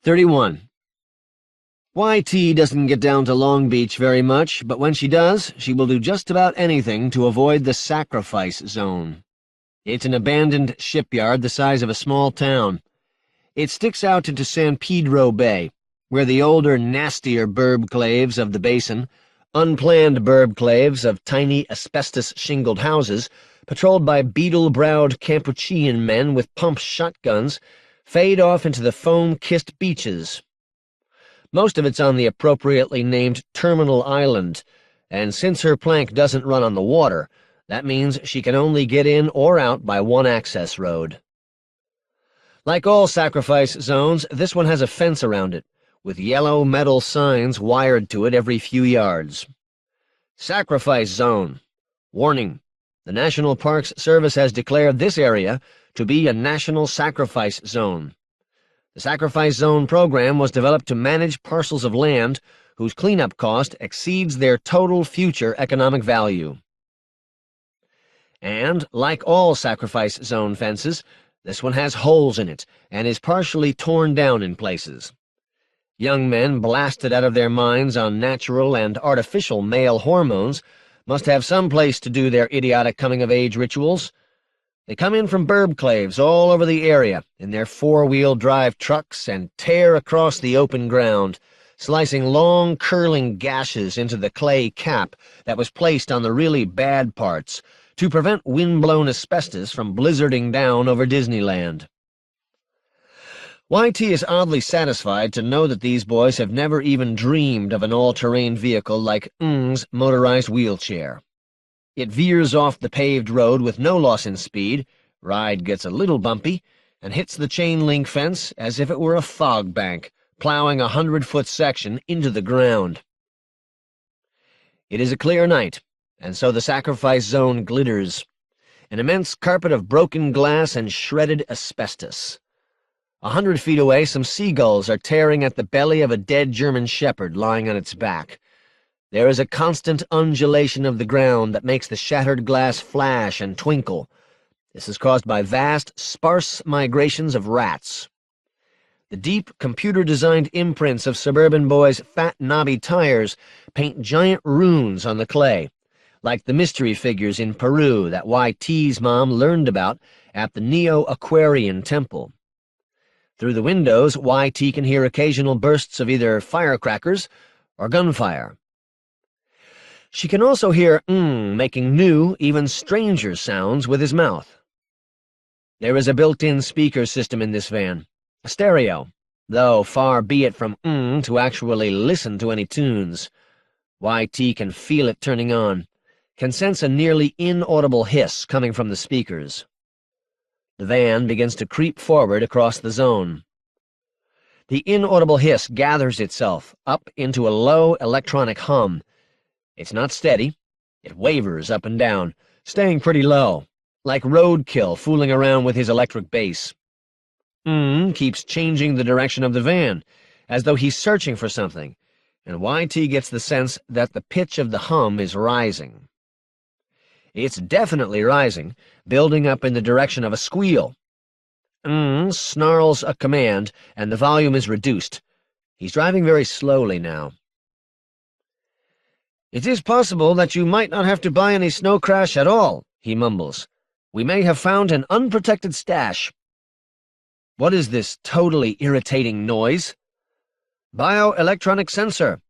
31. YT doesn't get down to Long Beach very much, but when she does, she will do just about anything to avoid the sacrifice zone. It's an abandoned shipyard the size of a small town. It sticks out into San Pedro Bay, where the older, nastier burbclaves of the basin, unplanned burbclaves of tiny asbestos-shingled houses, patrolled by beetle-browed Campuchian men with pump shotguns, fade off into the foam-kissed beaches. Most of it's on the appropriately named Terminal Island, and since her plank doesn't run on the water, that means she can only get in or out by one access road. Like all sacrifice zones, this one has a fence around it, with yellow metal signs wired to it every few yards. Sacrifice Zone. Warning: the National Parks Service has declared this area to be a National Sacrifice Zone. The Sacrifice Zone program was developed to manage parcels of land whose cleanup cost exceeds their total future economic value. And, like all Sacrifice Zone fences, this one has holes in it and is partially torn down in places. Young men blasted out of their minds on natural and artificial male hormones must have some place to do their idiotic coming-of-age rituals. They come in from burbclaves all over the area in their four-wheel drive trucks and tear across the open ground, slicing long, curling gashes into the clay cap that was placed on the really bad parts to prevent wind-blown asbestos from blizzarding down over Disneyland. YT is oddly satisfied to know that these boys have never even dreamed of an all-terrain vehicle like Ng's motorized wheelchair. It veers off the paved road with no loss in speed, ride gets a little bumpy, and hits the chain-link fence as if it were a fog bank, plowing 100-foot section into the ground. It is a clear night, and so the sacrifice zone glitters, an immense carpet of broken glass and shredded asbestos. 100 feet away, some seagulls are tearing at the belly of a dead German shepherd lying on its back. There is a constant undulation of the ground that makes the shattered glass flash and twinkle. This is caused by vast, sparse migrations of rats. The deep, computer-designed imprints of suburban boys' fat, knobby tires paint giant runes on the clay, like the mystery figures in Peru that YT's mom learned about at the Neo-Aquarian Temple. Through the windows, YT can hear occasional bursts of either firecrackers or gunfire. She can also hear making new, even stranger sounds with his mouth. There is a built-in speaker system in this van, a stereo, though far be it from to actually listen to any tunes. YT can feel it turning on, can sense a nearly inaudible hiss coming from the speakers. The van begins to creep forward across the zone. The inaudible hiss gathers itself up into a low electronic hum. It's not steady. It wavers up and down, staying pretty low, like roadkill fooling around with his electric bass. Keeps changing the direction of the van, as though he's searching for something, and YT gets the sense that the pitch of the hum is rising. It's definitely rising, building up in the direction of a squeal. Snarls a command, and the volume is reduced. He's driving very slowly now. "It is possible that you might not have to buy any snow crash at all," he mumbles. "We may have found an unprotected stash." What is this totally irritating noise? Bioelectronic sensor.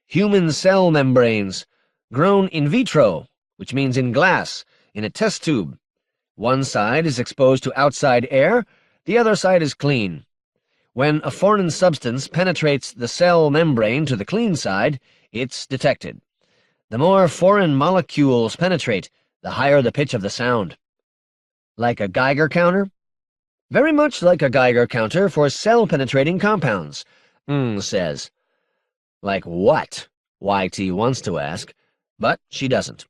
Human cell membranes. Grown in vitro, which means in glass, in a test tube. One side is exposed to outside air, the other side is clean. When a foreign substance penetrates the cell membrane to the clean side, it's detected. The more foreign molecules penetrate, the higher the pitch of the sound. Like a Geiger counter? Very much like a Geiger counter for cell-penetrating compounds, says. Like what? YT wants to ask, but she doesn't.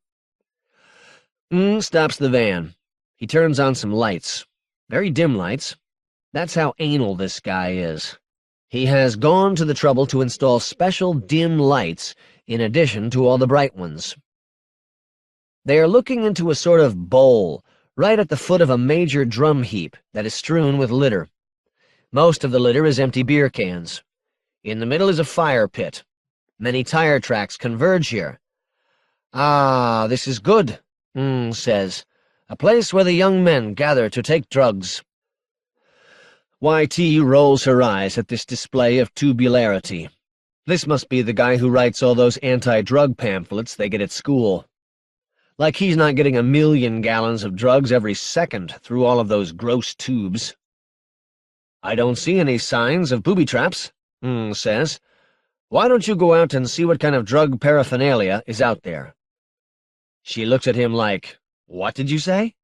Stops the van. He turns on some lights. Very dim lights. That's how anal this guy is. He has gone to the trouble to install special dim lights in addition to all the bright ones. They are looking into a sort of bowl, right at the foot of a major drum heap that is strewn with litter. Most of the litter is empty beer cans. In the middle is a fire pit. Many tire tracks converge here. "Ah, this is good," says. "A place where the young men gather to take drugs." YT rolls her eyes at this display of tubularity. This must be the guy who writes all those anti-drug pamphlets they get at school. Like he's not getting 1,000,000 gallons of drugs every second through all of those gross tubes. "I don't see any signs of booby traps," says. "Why don't you go out and see what kind of drug paraphernalia is out there?" She looks at him like, "What did you say?"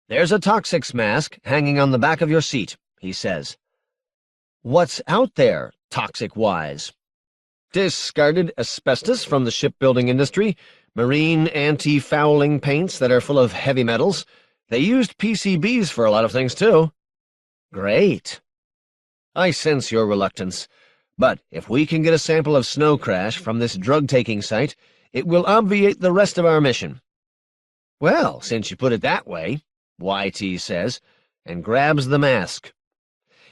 "There's a toxics mask hanging on the back of your seat," he says. "What's out there, toxic-wise?" "Discarded asbestos from the shipbuilding industry, marine anti-fouling paints that are full of heavy metals. They used PCBs for a lot of things, too." "Great." "I sense your reluctance, but if we can get a sample of snow crash from this drug-taking site, it will obviate the rest of our mission." "Well, since you put it that way," YT says, and grabs the mask.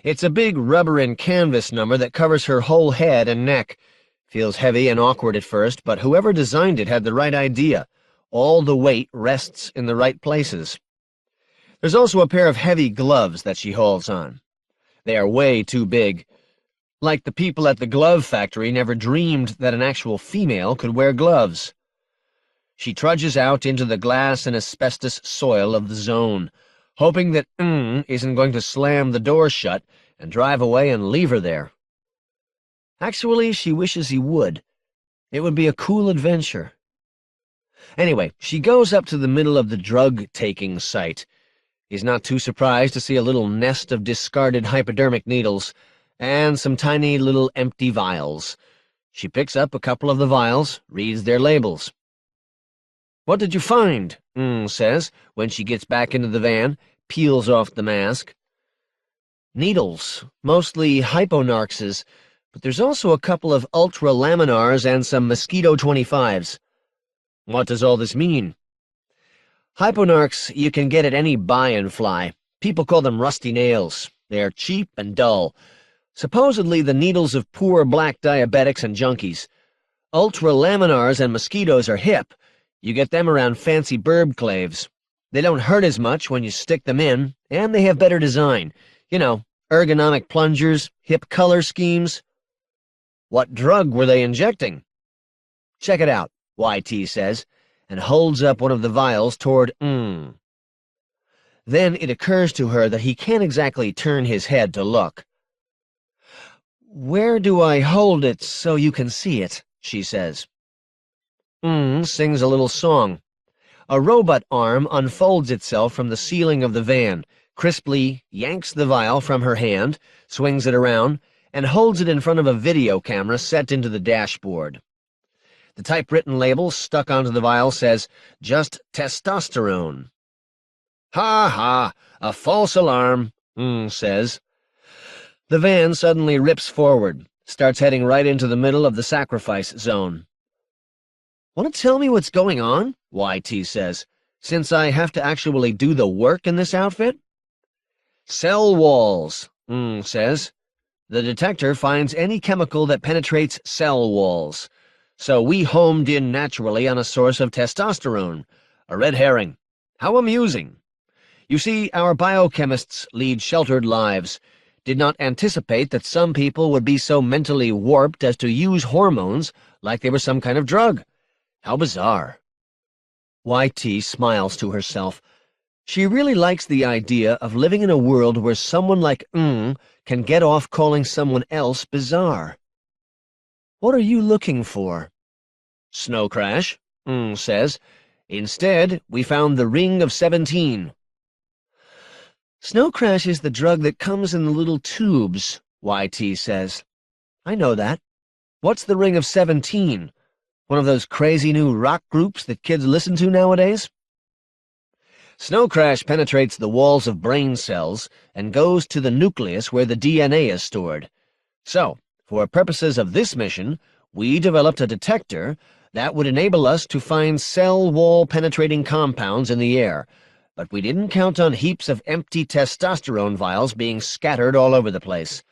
It's a big rubber and canvas number that covers her whole head and neck. Feels heavy and awkward at first, but whoever designed it had the right idea. All the weight rests in the right places. There's also a pair of heavy gloves that she holds on. They are way too big. Like the people at the glove factory never dreamed that an actual female could wear gloves. She trudges out into the glass and asbestos soil of the zone, hoping that isn't going to slam the door shut and drive away and leave her there. Actually, she wishes he would. It would be a cool adventure. Anyway, she goes up to the middle of the drug-taking site. He's not too surprised to see a little nest of discarded hypodermic needles and some tiny little empty vials. She picks up a couple of the vials, reads their labels. "What did you find?" says, when she gets back into the van, peels off the mask. "Needles, mostly hyponarxes, but there's also a couple of ultralaminars and some mosquito 25s. "What does all this mean?" "Hyponarchs you can get at any buy and fly. People call them rusty nails. They are cheap and dull. Supposedly the needles of poor black diabetics and junkies. Ultralaminars and mosquitoes are hip. You get them around fancy burbclaves. They don't hurt as much when you stick them in, and they have better design. You know, ergonomic plungers, hip color schemes." "What drug were they injecting?" "Check it out," YT says, and holds up one of the vials toward Then it occurs to her that he can't exactly turn his head to look. "Where do I hold it so you can see it?" she says. Sings a little song. A robot arm unfolds itself from the ceiling of the van, crisply yanks the vial from her hand, swings it around, and holds it in front of a video camera set into the dashboard. The typewritten label stuck onto the vial says, "Just testosterone." "Ha ha, a false alarm," says. The van suddenly rips forward, starts heading right into the middle of the sacrifice zone. "Want to tell me what's going on?" YT says, "since I have to actually do the work in this outfit?" "Cell walls," says. "The detector finds any chemical that penetrates cell walls. So we homed in naturally on a source of testosterone. A red herring. How amusing. You see, our biochemists lead sheltered lives. Did not anticipate that some people would be so mentally warped as to use hormones like they were some kind of drug. How bizarre." YT smiles to herself. She really likes the idea of living in a world where someone like can get off calling someone else bizarre. "What are you looking for?" "Snow crash," says. "Instead, we found the Ring of 17. "Snow crash is the drug that comes in the little tubes," YT says. "I know that. What's the Ring of 17? One of those crazy new rock groups that kids listen to nowadays?" "Snow crash penetrates the walls of brain cells and goes to the nucleus where the DNA is stored. So, for purposes of this mission, we developed a detector that would enable us to find cell wall penetrating compounds in the air. But we didn't count on heaps of empty testosterone vials being scattered all over the place.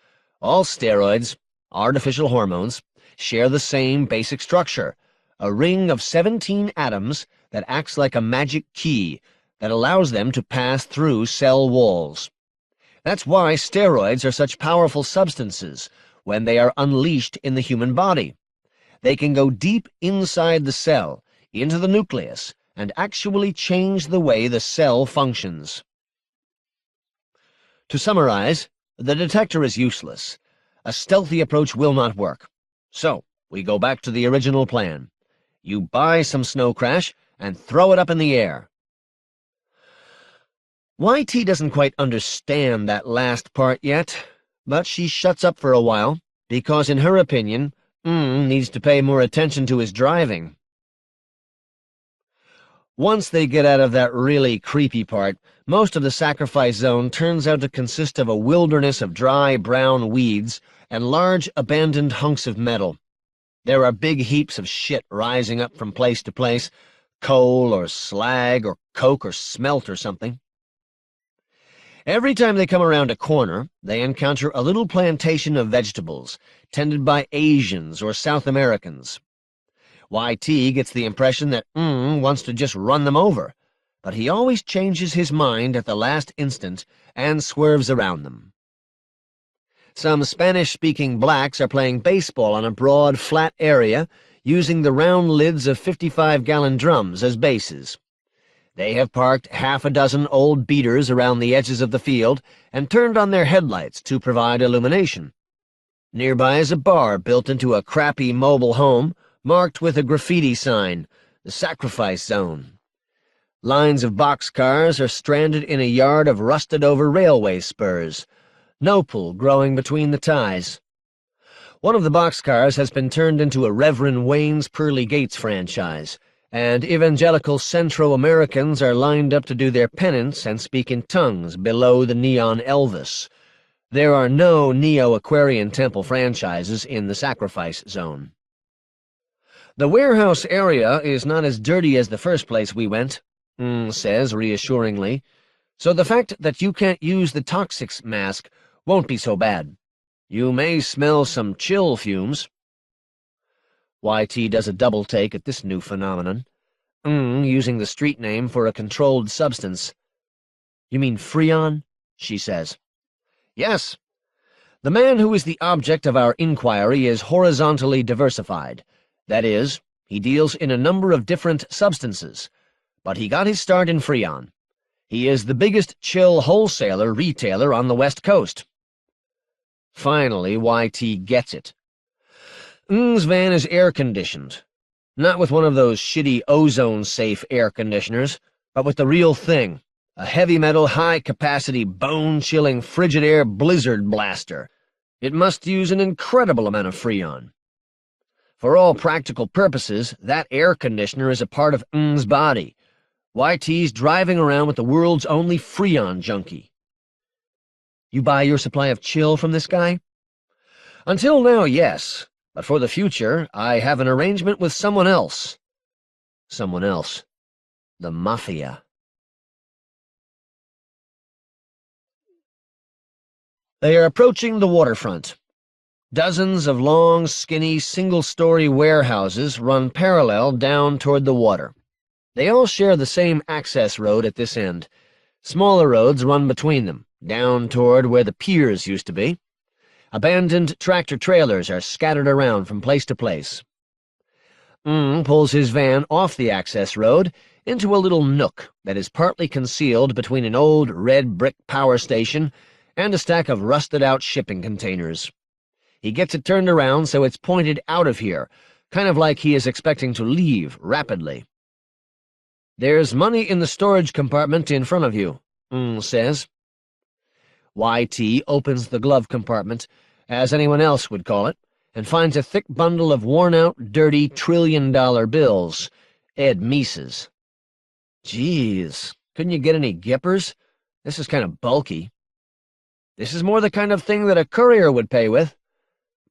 All steroids, artificial hormones, share the same basic structure, a ring of 17 atoms that acts like a magic key that allows them to pass through cell walls. That's why steroids are such powerful substances when they are unleashed in the human body. They can go deep inside the cell, into the nucleus, and actually change the way the cell functions. To summarize, the detector is useless. A stealthy approach will not work. So, we go back to the original plan. You buy some snow crash and throw it up in the air. YT doesn't quite understand that last part yet, but she shuts up for a while, because in her opinion, needs to pay more attention to his driving. Once they get out of that really creepy part, most of the sacrifice zone turns out to consist of a wilderness of dry brown weeds and large abandoned hunks of metal. There are big heaps of shit rising up from place to place, coal or slag or coke or smelt or something. Every time they come around a corner, they encounter a little plantation of vegetables, tended by Asians or South Americans. YT gets the impression that wants to just run them over, but he always changes his mind at the last instant and swerves around them. Some Spanish-speaking blacks are playing baseball on a broad, flat area, using the round lids of 55-gallon drums as bases. They have parked half a dozen old beaters around the edges of the field and turned on their headlights to provide illumination. Nearby is a bar built into a crappy mobile home, marked with a graffiti sign, the Sacrifice Zone. Lines of boxcars are stranded in a yard of rusted-over railway spurs, nopal growing between the ties. One of the boxcars has been turned into a Reverend Wayne's Pearly Gates franchise, and evangelical Central Americans are lined up to do their penance and speak in tongues below the neon Elvis. There are no Neo-Aquarian Temple franchises in the Sacrifice Zone. The warehouse area is not as dirty as the first place we went, says reassuringly, so the fact that you can't use the toxics mask won't be so bad. You may smell some chill fumes. YT does a double-take at this new phenomenon, using the street name for a controlled substance. You mean Freon? She says. Yes. The man who is the object of our inquiry is horizontally diversified. That is, he deals in a number of different substances, but he got his start in Freon. He is the biggest chill wholesaler retailer on the West Coast. Finally, YT gets it. Ng's van is air-conditioned. Not with one of those shitty ozone-safe air conditioners, but with the real thing, a heavy-metal, high-capacity, bone-chilling, frigid-air blizzard blaster. It must use an incredible amount of Freon. For all practical purposes, that air conditioner is a part of Ng's body. YT's driving around with the world's only Freon junkie. You buy your supply of chill from this guy? Until now, yes. But for the future, I have an arrangement with someone else. Someone else. The Mafia. They are approaching the waterfront. Dozens of long, skinny, single-story warehouses run parallel down toward the water. They all share the same access road at this end. Smaller roads run between them, down toward where the piers used to be. Abandoned tractor-trailers are scattered around from place to place. Pulls his van off the access road into a little nook that is partly concealed between an old red brick power station and a stack of rusted-out shipping containers. He gets it turned around so it's pointed out of here, kind of like he is expecting to leave rapidly. There's money in the storage compartment in front of you, says. YT opens the glove compartment, as anyone else would call it, and finds a thick bundle of worn-out, dirty trillion-dollar bills. Ed Mises. Geez, couldn't you get any gippers? This is kind of bulky. This is more the kind of thing that a courier would pay with.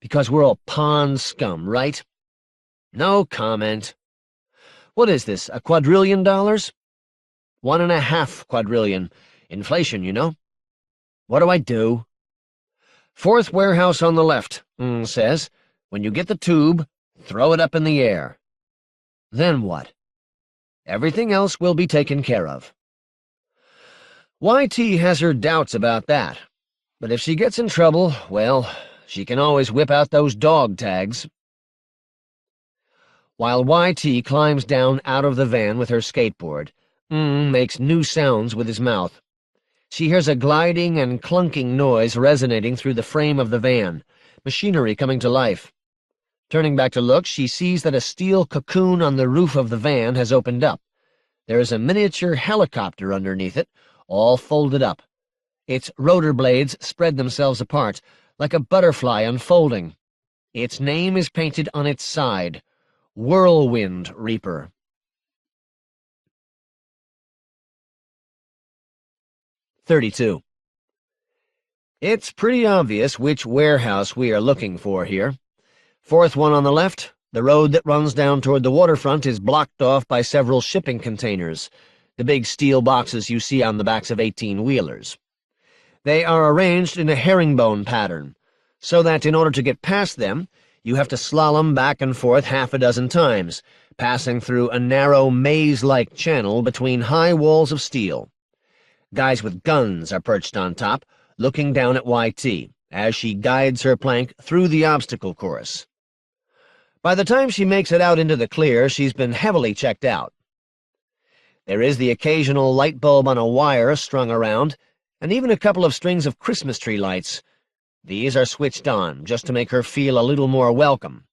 Because we're all pond scum, right? No comment. What is this, $1 quadrillion? 1.5 quadrillion. Inflation, you know. What do I do? Fourth warehouse on the left, says. When you get the tube, throw it up in the air. Then what? Everything else will be taken care of. YT has her doubts about that, but if she gets in trouble, well, she can always whip out those dog tags. While YT climbs down out of the van with her skateboard, makes new sounds with his mouth. She hears a gliding and clunking noise resonating through the frame of the van, machinery coming to life. Turning back to look, she sees that a steel cocoon on the roof of the van has opened up. There is a miniature helicopter underneath it, all folded up. Its rotor blades spread themselves apart, like a butterfly unfolding. Its name is painted on its side, Whirlwind Reaper. "32. It's pretty obvious which warehouse we are looking for here. Fourth one on the left, the road that runs down toward the waterfront is blocked off by several shipping containers, the big steel boxes you see on the backs of 18-wheelers. They are arranged in a herringbone pattern, so that in order to get past them, you have to slalom back and forth half a dozen times, passing through a narrow maze-like channel between high walls of steel. Guys with guns are perched on top, looking down at YT, as she guides her plank through the obstacle course. By the time she makes it out into the clear, she's been heavily checked out. There is the occasional light bulb on a wire strung around, and even a couple of strings of Christmas tree lights. These are switched on, just to make her feel a little more welcome.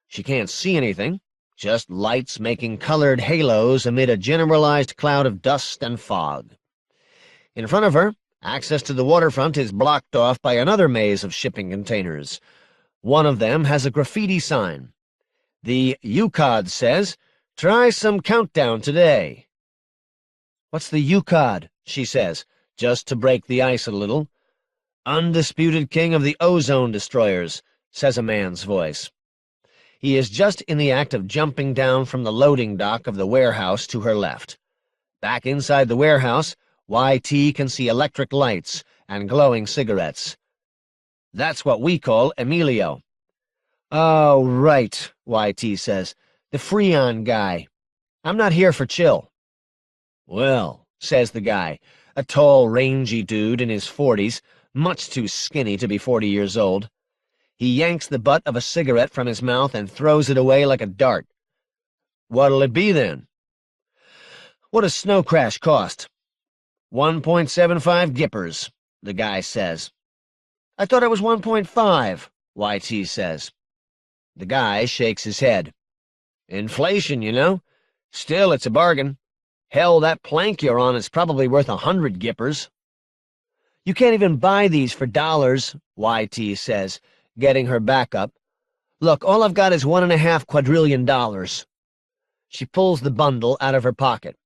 She can't see anything, just lights making colored halos amid a generalized cloud of dust and fog. In front of her, access to the waterfront is blocked off by another maze of shipping containers. One of them has a graffiti sign. The UCOD says, "Try some countdown today." "What's the UCOD?" she says, just to break the ice a little. "Undisputed king of the ozone destroyers," says a man's voice. He is just in the act of jumping down from the loading dock of the warehouse to her left. Back inside the warehouse, YT can see electric lights and glowing cigarettes. "That's what we call Emilio." "Oh, right," YT says. "The Freon guy. I'm not here for chill." "Well," says the guy, a tall, rangy dude in his 40s, much too skinny to be 40 years old. He yanks the butt of a cigarette from his mouth and throws it away like a dart. "What'll it be, then?" "What does Snow Crash cost?" 1.75 gippers, the guy says. "I thought it was 1.5, YT says. The guy shakes his head. "Inflation, you know. Still, it's a bargain. Hell, that plank you're on is probably worth 100 gippers. "You can't even buy these for dollars, YT says, getting her back up. "Look, all I've got is $1.5 quadrillion. She pulls the bundle out of her pocket.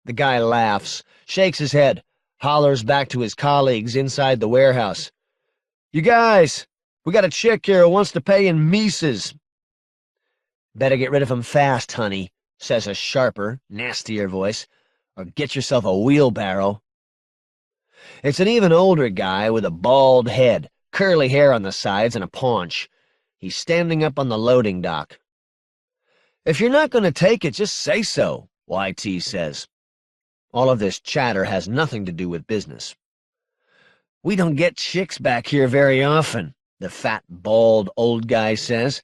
The guy laughs, shakes his head, hollers back to his colleagues inside the warehouse. "You guys, we got a chick here who wants to pay in Mises." "Better get rid of him fast, honey," says a sharper, nastier voice, "or get yourself a wheelbarrow." It's an even older guy with a bald head, curly hair on the sides, and a paunch. He's standing up on the loading dock. "If you're not going to take it, just say so," YT says. All of this chatter has nothing to do with business. "We don't get chicks back here very often," the fat, bald old guy says.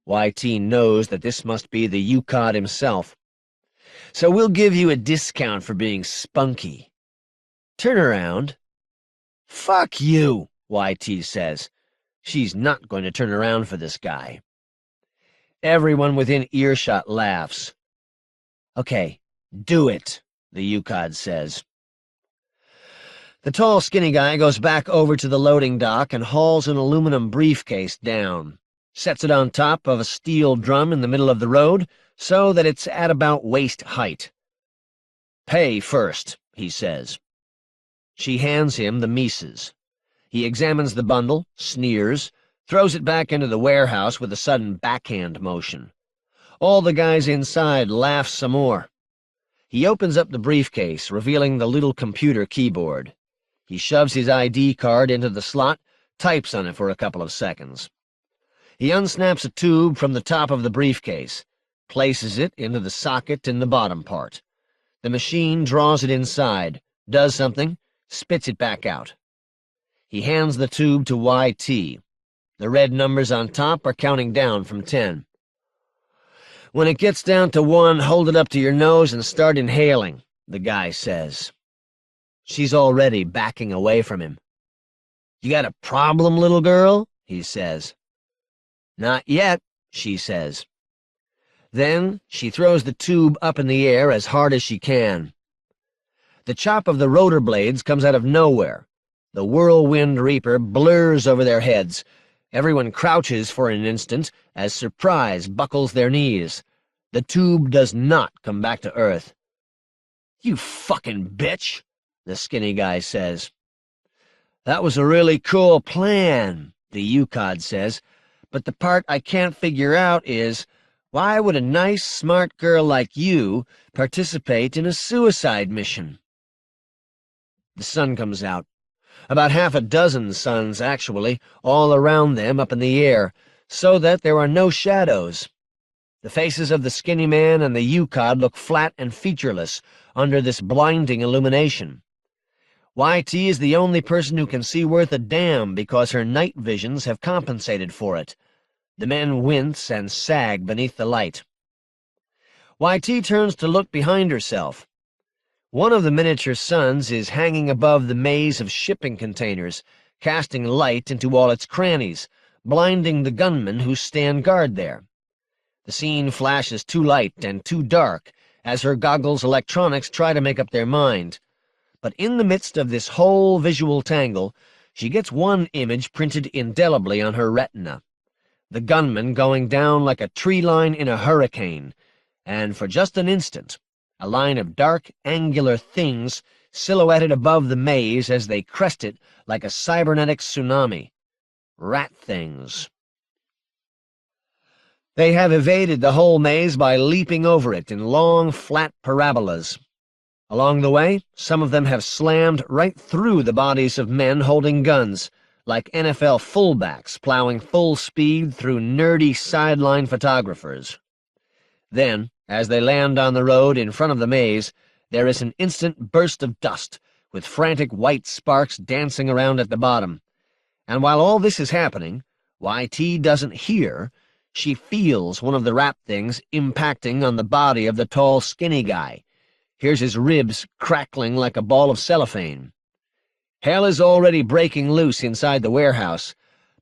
YT knows that this must be the UCOD himself. "So we'll give you a discount for being spunky." "Turn around." "Fuck you," YT says. She's not going to turn around for this guy. Everyone within earshot laughs. "Okay, do it," the UCOD says. The tall, skinny guy goes back over to the loading dock and hauls an aluminum briefcase down, sets it on top of a steel drum in the middle of the road so that it's at about waist height. "Pay first," he says. She hands him the Mises. He examines the bundle, sneers, throws it back into the warehouse with a sudden backhand motion. All the guys inside laugh some more. He opens up the briefcase, revealing the little computer keyboard. He shoves his ID card into the slot, types on it for a couple of seconds. He unsnaps a tube from the top of the briefcase, places it into the socket in the bottom part. The machine draws it inside, does something, spits it back out. He hands the tube to YT. The red numbers on top are counting down from 10. "When it gets down to 1, hold it up to your nose and start inhaling," the guy says. She's already backing away from him. "You got a problem, little girl?" he says. "Not yet," she says. Then she throws the tube up in the air as hard as she can. The chop of the rotor blades comes out of nowhere. The whirlwind reaper blurs over their heads. Everyone crouches for an instant as surprise buckles their knees. The tube does not come back to Earth. "You fucking bitch," the skinny guy says. "That was a really cool plan," the UCOD says, "but the part I can't figure out is, why would a nice, smart girl like you participate in a suicide mission?" The sun comes out. About half a dozen suns, actually, all around them up in the air, so that there are no shadows. The faces of the skinny man and the UCOD look flat and featureless under this blinding illumination. YT is the only person who can see worth a damn because her night visions have compensated for it. The men wince and sag beneath the light. YT turns to look behind herself. One of the miniature suns is hanging above the maze of shipping containers, casting light into all its crannies, blinding the gunmen who stand guard there. The scene flashes too light and too dark as her goggles' electronics try to make up their mind. But in the midst of this whole visual tangle, she gets one image printed indelibly on her retina. The gunman going down like a tree line in a hurricane, and for just an instant, a line of dark, angular things silhouetted above the maze as they crest it like a cybernetic tsunami. Rat things. They have evaded the whole maze by leaping over it in long, flat parabolas. Along the way, some of them have slammed right through the bodies of men holding guns, like NFL fullbacks plowing full speed through nerdy sideline photographers. Then, as they land on the road in front of the maze, there is an instant burst of dust, with frantic white sparks dancing around at the bottom. And while all this is happening, YT doesn't hear. She feels one of the rat things impacting on the body of the tall, skinny guy. Hears his ribs crackling like a ball of cellophane. Hell is already breaking loose inside the warehouse,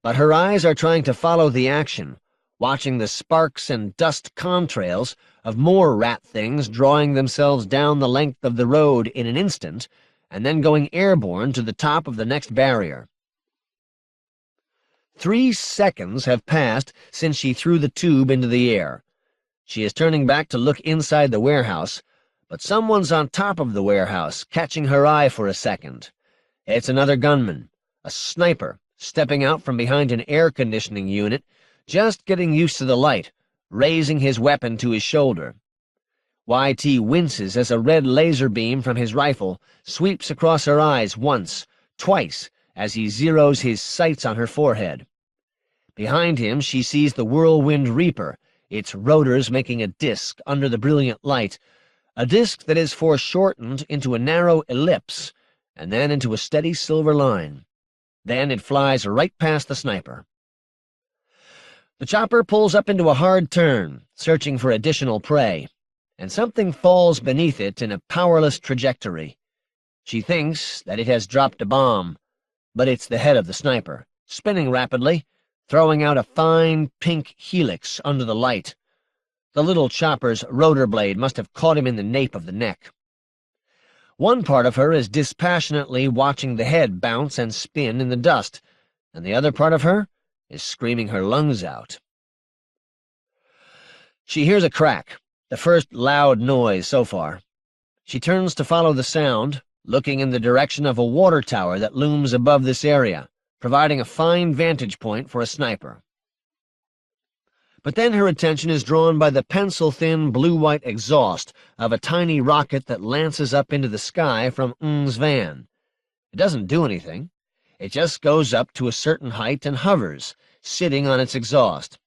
but her eyes are trying to follow the action, watching the sparks and dust contrails of more rat things drawing themselves down the length of the road in an instant, and then going airborne to the top of the next barrier. 3 seconds have passed since she threw the tube into the air. She is turning back to look inside the warehouse, but someone's on top of the warehouse, catching her eye for a second. It's another gunman, a sniper, stepping out from behind an air conditioning unit, just getting used to the light, raising his weapon to his shoulder. YT winces as a red laser beam from his rifle sweeps across her eyes once, twice, as he zeroes his sights on her forehead. Behind him she sees the whirlwind reaper, its rotors making a disk under the brilliant light, a disk that is foreshortened into a narrow ellipse, and then into a steady silver line. Then it flies right past the sniper. The chopper pulls up into a hard turn, searching for additional prey, and something falls beneath it in a powerless trajectory. She thinks that it has dropped a bomb, but it's the head of the sniper, spinning rapidly, throwing out a fine pink helix under the light. The little chopper's rotor blade must have caught him in the nape of the neck. One part of her is dispassionately watching the head bounce and spin in the dust, and the other part of her is screaming her lungs out. She hears a crack, the first loud noise so far. She turns to follow the sound, looking in the direction of a water tower that looms above this area, providing a fine vantage point for a sniper. But then her attention is drawn by the pencil-thin blue-white exhaust of a tiny rocket that lances up into the sky from Ng's van. It doesn't do anything. It just goes up to a certain height and hovers, sitting on its exhaust.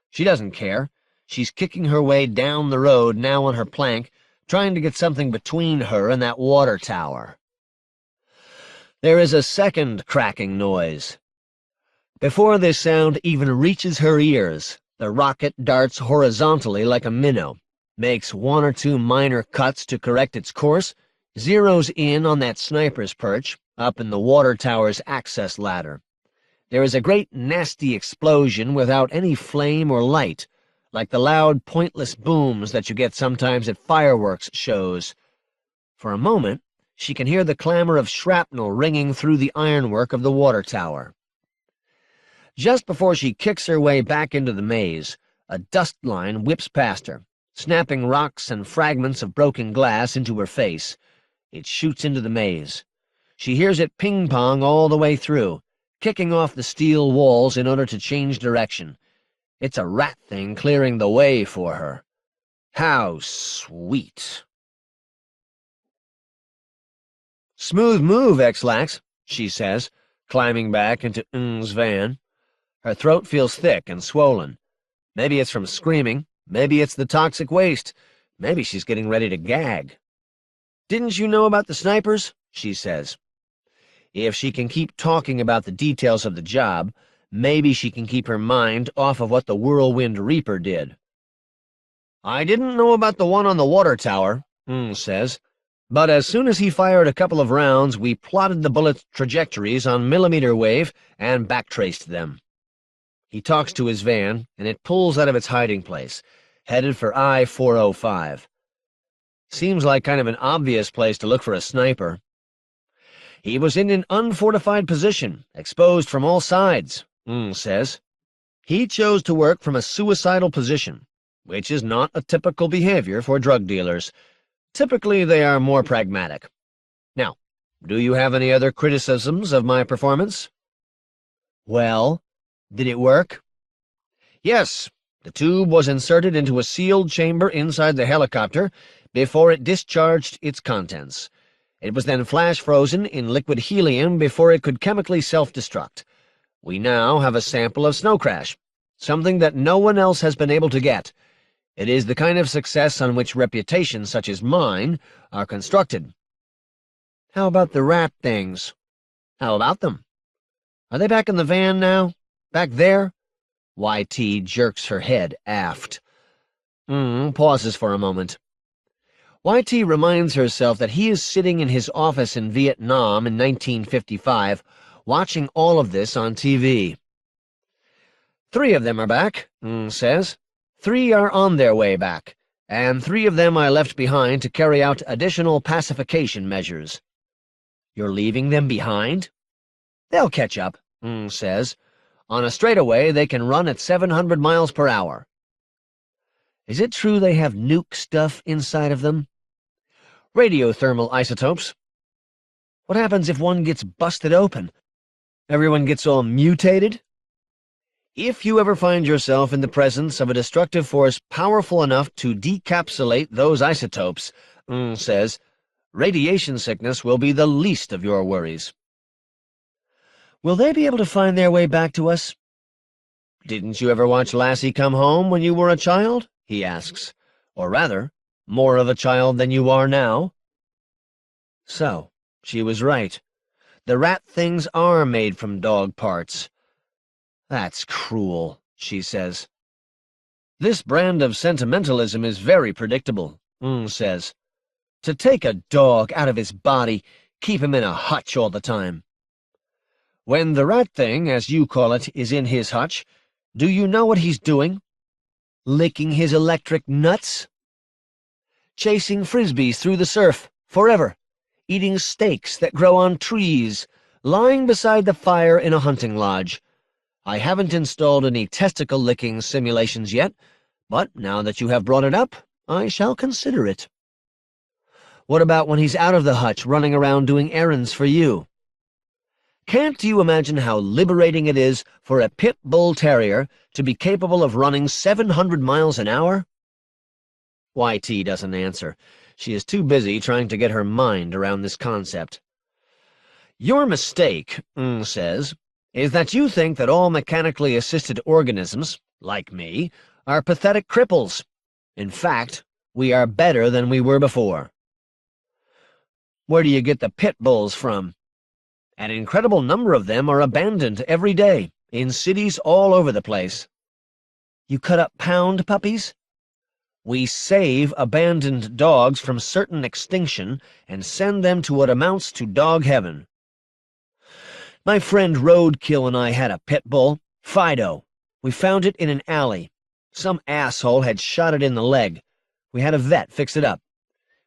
She doesn't care. She's kicking her way down the road now on her plank, trying to get something between her and that water tower. There is a second cracking noise. Before this sound even reaches her ears, the rocket darts horizontally like a minnow, makes one or two minor cuts to correct its course, zeroes in on that sniper's perch up in the water tower's access ladder. There is a great nasty explosion without any flame or light, like the loud, pointless booms that you get sometimes at fireworks shows. For a moment, she can hear the clamor of shrapnel ringing through the ironwork of the water tower. Just before she kicks her way back into the maze, a dust line whips past her, snapping rocks and fragments of broken glass into her face. It shoots into the maze. She hears it ping-pong all the way through, kicking off the steel walls in order to change direction. It's a rat thing clearing the way for her. How sweet. "Smooth move, X-Lax," she says, climbing back into Ng's van. Her throat feels thick and swollen. Maybe it's from screaming, maybe it's the toxic waste, maybe she's getting ready to gag. "Didn't you know about the snipers?" she says. If she can keep talking about the details of the job, maybe she can keep her mind off of what the Whirlwind Reaper did. "I didn't know about the one on the water tower," Ng says, "but as soon as he fired a couple of rounds, we plotted the bullets' trajectories on millimeter wave and backtraced them." He talks to his van, and it pulls out of its hiding place, headed for I-405. Seems like kind of an obvious place to look for a sniper. "He was in an unfortified position, exposed from all sides," Ng says. "He chose to work from a suicidal position, which is not a typical behavior for drug dealers. Typically, they are more pragmatic. Now, do you have any other criticisms of my performance?" "Well, did it work?" "Yes. The tube was inserted into a sealed chamber inside the helicopter before it discharged its contents. It was then flash-frozen in liquid helium before it could chemically self-destruct. We now have a sample of snow crash, something that no one else has been able to get. It is the kind of success on which reputations such as mine are constructed." "How about the rat things?" "How about them? Are they back in the van now? Back there?" YT jerks her head aft. Pauses for a moment. YT reminds herself that he is sitting in his office in Vietnam in 1955, watching all of this on TV. "3 of them are back," says. 3 are on their way back, and 3 of them I left behind to carry out additional pacification measures." "You're leaving them behind?" "They'll catch up," says. "On a straightaway, they can run at 700 miles per hour. "Is it true they have nuke stuff inside of them?" "Radiothermal isotopes." "What happens if one gets busted open? Everyone gets all mutated?" "If you ever find yourself in the presence of a destructive force powerful enough to decapsulate those isotopes," says, "radiation sickness will be the least of your worries." "Will they be able to find their way back to us?" "Didn't you ever watch Lassie Come Home when you were a child?" he asks. "Or rather, more of a child than you are now?" So, she was right. The rat things are made from dog parts. "That's cruel," she says. "This brand of sentimentalism is very predictable," says. "To take a dog out of his body, keep him in a hutch all the time. When the rat thing, as you call it, is in his hutch, do you know what he's doing? Licking his electric nuts? Chasing frisbees through the surf, forever, eating steaks that grow on trees, lying beside the fire in a hunting lodge. I haven't installed any testicle-licking simulations yet, but now that you have brought it up, I shall consider it." "What about when he's out of the hutch running around doing errands for you?" Can't you imagine how liberating it is for a pit bull terrier to be capable of running 700 miles an hour? YT doesn't answer. She is too busy trying to get her mind around this concept. Your mistake, says, is that you think that all mechanically assisted organisms, like me, are pathetic cripples. In fact, we are better than we were before. Where do you get the pit bulls from? An incredible number of them are abandoned every day, in cities all over the place. You cut up pound puppies? We save abandoned dogs from certain extinction and send them to what amounts to dog heaven. My friend Roadkill and I had a pit bull, Fido. We found it in an alley. Some asshole had shot it in the leg. We had a vet fix it up.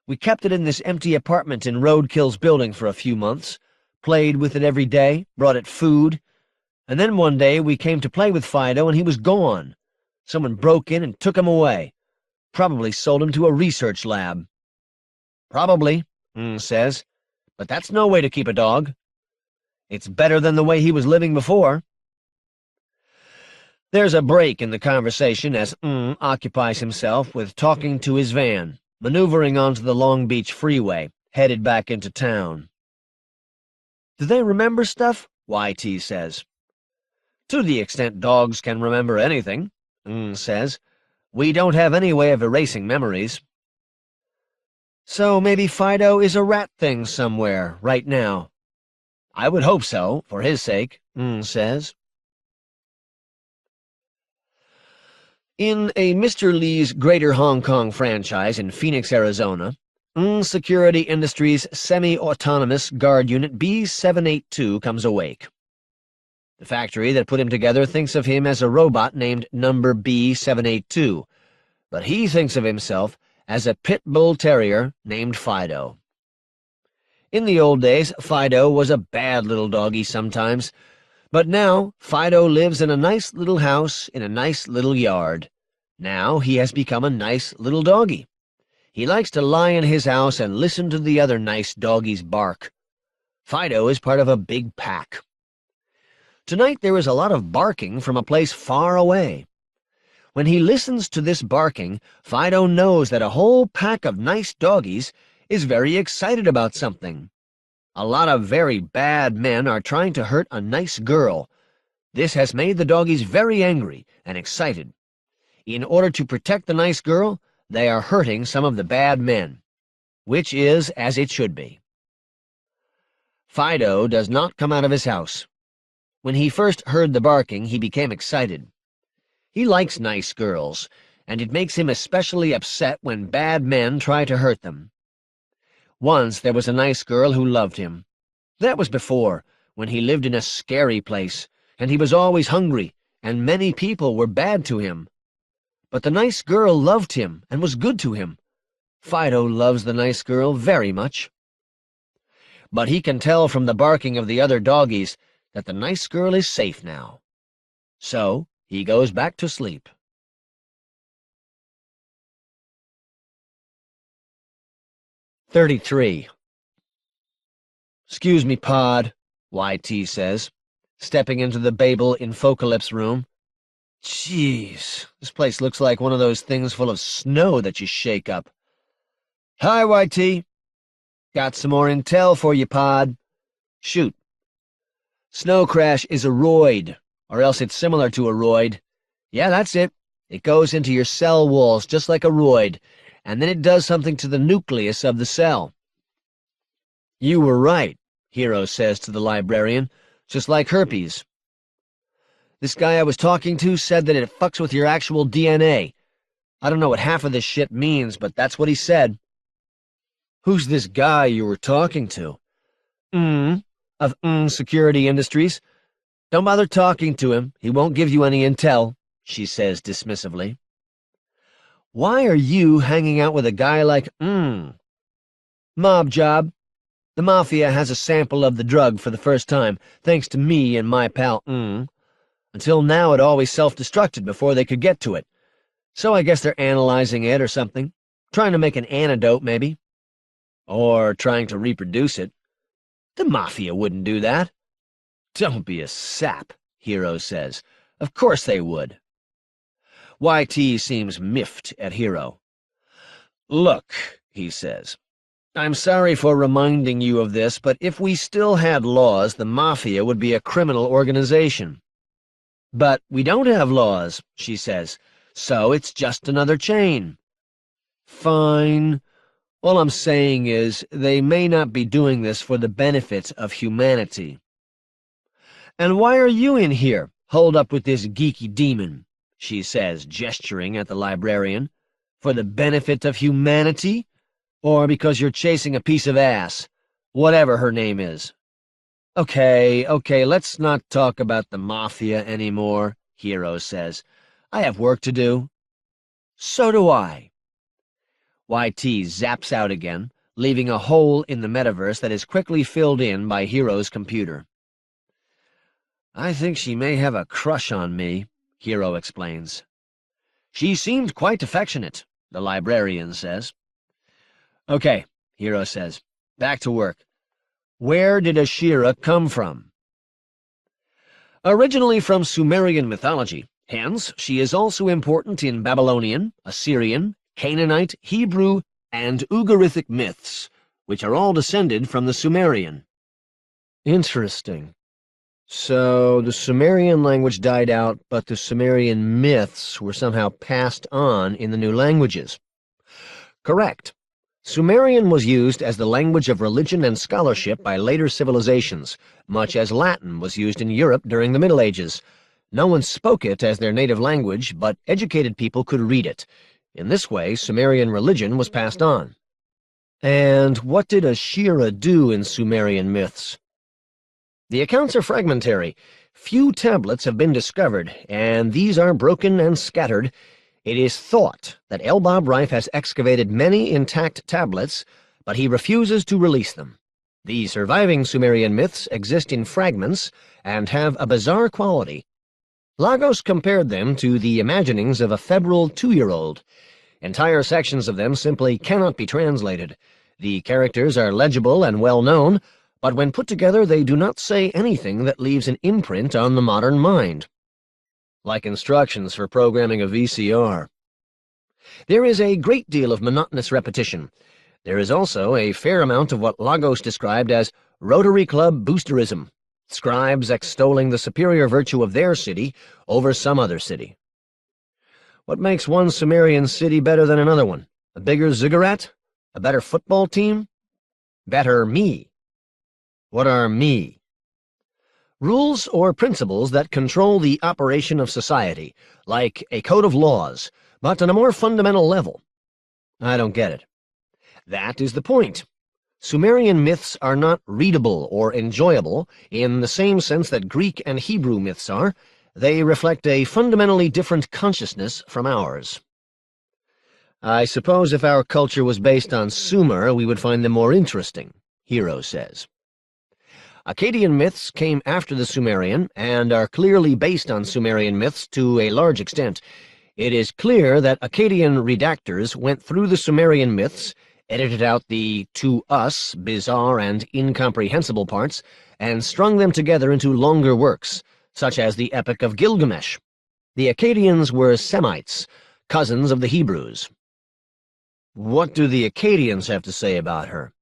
We kept it in this empty apartment in Roadkill's building for a few months, played with it every day, brought it food, and then one day we came to play with Fido and he was gone. Someone broke in and took him away. Probably sold him to a research lab. Probably, says, but that's no way to keep a dog. It's better than the way he was living before. There's a break in the conversation as occupies himself with talking to his van, maneuvering onto the Long Beach freeway, headed back into town. Do they remember stuff? YT says. To the extent dogs can remember anything, says. We don't have any way of erasing memories. So maybe Fido is a rat thing somewhere, right now. I would hope so, for his sake, says. In a Mr. Lee's Greater Hong Kong franchise in Phoenix, Arizona, Security Industries' semi-autonomous guard unit B-782 comes awake. The factory that put him together thinks of him as a robot named Number B-782, but he thinks of himself as a pit bull terrier named Fido. In the old days, Fido was a bad little doggy sometimes, but now Fido lives in a nice little house in a nice little yard. Now he has become a nice little doggy. He likes to lie in his house and listen to the other nice doggies bark. Fido is part of a big pack. Tonight there is a lot of barking from a place far away. When he listens to this barking, Fido knows that a whole pack of nice doggies is very excited about something. A lot of very bad men are trying to hurt a nice girl. This has made the doggies very angry and excited. In order to protect the nice girl, they are hurting some of the bad men, which is as it should be. Fido does not come out of his house. When he first heard the barking, he became excited. He likes nice girls, and it makes him especially upset when bad men try to hurt them. Once there was a nice girl who loved him. That was before, when he lived in a scary place, and he was always hungry, and many people were bad to him. But the nice girl loved him and was good to him. Fido loves the nice girl very much. But he can tell from the barking of the other doggies that the nice girl is safe now. So he goes back to sleep. 33. "Excuse me, Pod," YT says, stepping into the Babel Infocalypse room. Jeez, this place looks like one of those things full of snow that you shake up. "Hi, YT. Got some more intel for you, Pod." "Shoot." "Snow crash is a roid, or else it's similar to a roid. Yeah, that's it. It goes into your cell walls just like a roid, and then it does something to the nucleus of the cell." "You were right," Hero says to the librarian, "just like herpes. This guy I was talking to said that it fucks with your actual DNA. I don't know what half of this shit means, but that's what he said." "Who's this guy you were talking to?" Of Security Industries. Don't bother talking to him. He won't give you any intel," she says dismissively. "Why are you hanging out with a guy like Mob job. The Mafia has a sample of the drug for the first time, thanks to me and my pal Until now it always self-destructed before they could get to it. So I guess they're analyzing it or something. Trying to make an antidote, maybe. Or trying to reproduce it. The Mafia wouldn't do that. Don't be a sap, Hero says. Of course they would. YT seems miffed at Hero. Look, he says, I'm sorry for reminding you of this, but if we still had laws, the Mafia would be a criminal organization. But we don't have laws, she says, so it's just another chain. Fine. All I'm saying is, they may not be doing this for the benefit of humanity. And why are you in here, holed up with this geeky demon? She says, gesturing at the librarian. For the benefit of humanity? Or because you're chasing a piece of ass, whatever her name is. Okay, let's not talk about the Mafia anymore, Hero says. I have work to do. So do I. YT zaps out again, leaving a hole in the metaverse that is quickly filled in by Hero's computer. I think she may have a crush on me, Hero explains. She seemed quite affectionate, the librarian says. Okay, Hero says. Back to work. Where did Ashira come from? Originally from Sumerian mythology, hence she is also important in Babylonian, Assyrian, Canaanite, Hebrew, and Ugaritic myths, which are all descended from the Sumerian. Interesting. So the Sumerian language died out, but the Sumerian myths were somehow passed on in the new languages. Correct. Sumerian was used as the language of religion and scholarship by later civilizations, much as Latin was used in Europe during the Middle Ages. No one spoke it as their native language, but educated people could read it. In this way, Sumerian religion was passed on. And what did Ashira do in Sumerian myths? The accounts are fragmentary. Few tablets have been discovered, and these are broken and scattered. It is thought that Elbab Reif has excavated many intact tablets, but he refuses to release them. The surviving Sumerian myths exist in fragments and have a bizarre quality. Lagos compared them to the imaginings of a febrile 2-year-old. Entire sections of them simply cannot be translated. The characters are legible and well-known, but when put together they do not say anything that leaves an imprint on the modern mind. Like instructions for programming a VCR. There is a great deal of monotonous repetition. There is also a fair amount of what Lagos described as Rotary Club boosterism, scribes extolling the superior virtue of their city over some other city. What makes one Sumerian city better than another one? A bigger ziggurat? A better football team? Better me. What are me? Rules or principles that control the operation of society, like a code of laws, but on a more fundamental level. I don't get it. That is the point. Sumerian myths are not readable or enjoyable in the same sense that Greek and Hebrew myths are. They reflect a fundamentally different consciousness from ours. I suppose if our culture was based on Sumer, we would find them more interesting, Hero says. Akkadian myths came after the Sumerian and are clearly based on Sumerian myths to a large extent. It is clear that Akkadian redactors went through the Sumerian myths, edited out the, to us, bizarre and incomprehensible parts, and strung them together into longer works, such as the Epic of Gilgamesh. The Akkadians were Semites, cousins of the Hebrews. What do the Akkadians have to say about her?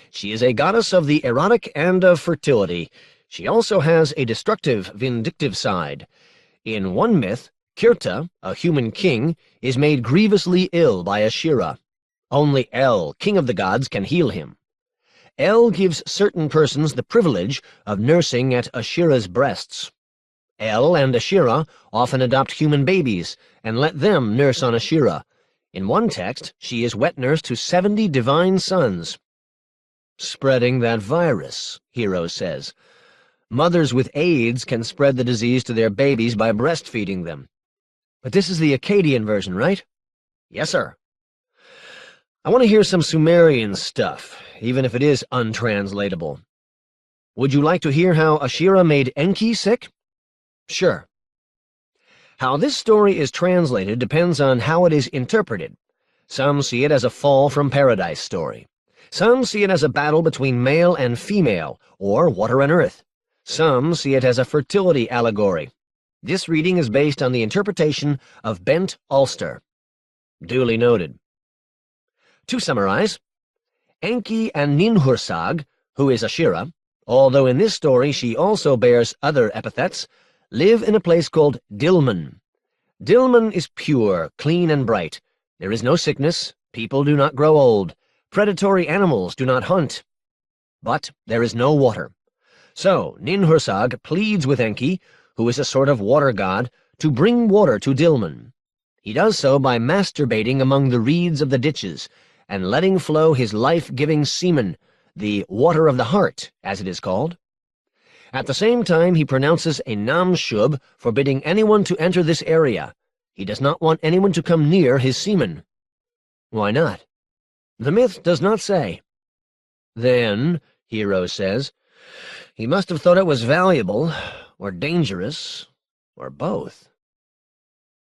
She is a goddess of the erotic and of fertility. She also has a destructive, vindictive side. In one myth, Kirta, a human king, is made grievously ill by Ashira. Only El, king of the gods, can heal him. El gives certain persons the privilege of nursing at Ashira's breasts. El and Ashira often adopt human babies and let them nurse on Ashira. In one text, she is wet nurse to 70 divine sons. Spreading that virus, Hero says. Mothers with AIDS can spread the disease to their babies by breastfeeding them. But this is the Akkadian version, right? Yes, sir. I want to hear some Sumerian stuff, even if it is untranslatable. Would you like to hear how Ashira made Enki sick? Sure. How this story is translated depends on how it is interpreted. Some see it as a fall from paradise story. Some see it as a battle between male and female, or water and earth. Some see it as a fertility allegory. This reading is based on the interpretation of Bent Ulster. Duly noted. To summarize, Enki and Ninhursag, who is Ashira, although in this story she also bears other epithets, live in a place called Dilmun. Dilmun is pure, clean, and bright. There is no sickness, people do not grow old, predatory animals do not hunt. But there is no water. So Ninhursag pleads with Enki, who is a sort of water god, to bring water to Dilmun. He does so by masturbating among the reeds of the ditches, and letting flow his life-giving semen, the water of the heart, as it is called. At the same time, he pronounces a namshub forbidding anyone to enter this area. He does not want anyone to come near his semen. Why not? The myth does not say. Then, Hero says, he must have thought it was valuable, or dangerous, or both.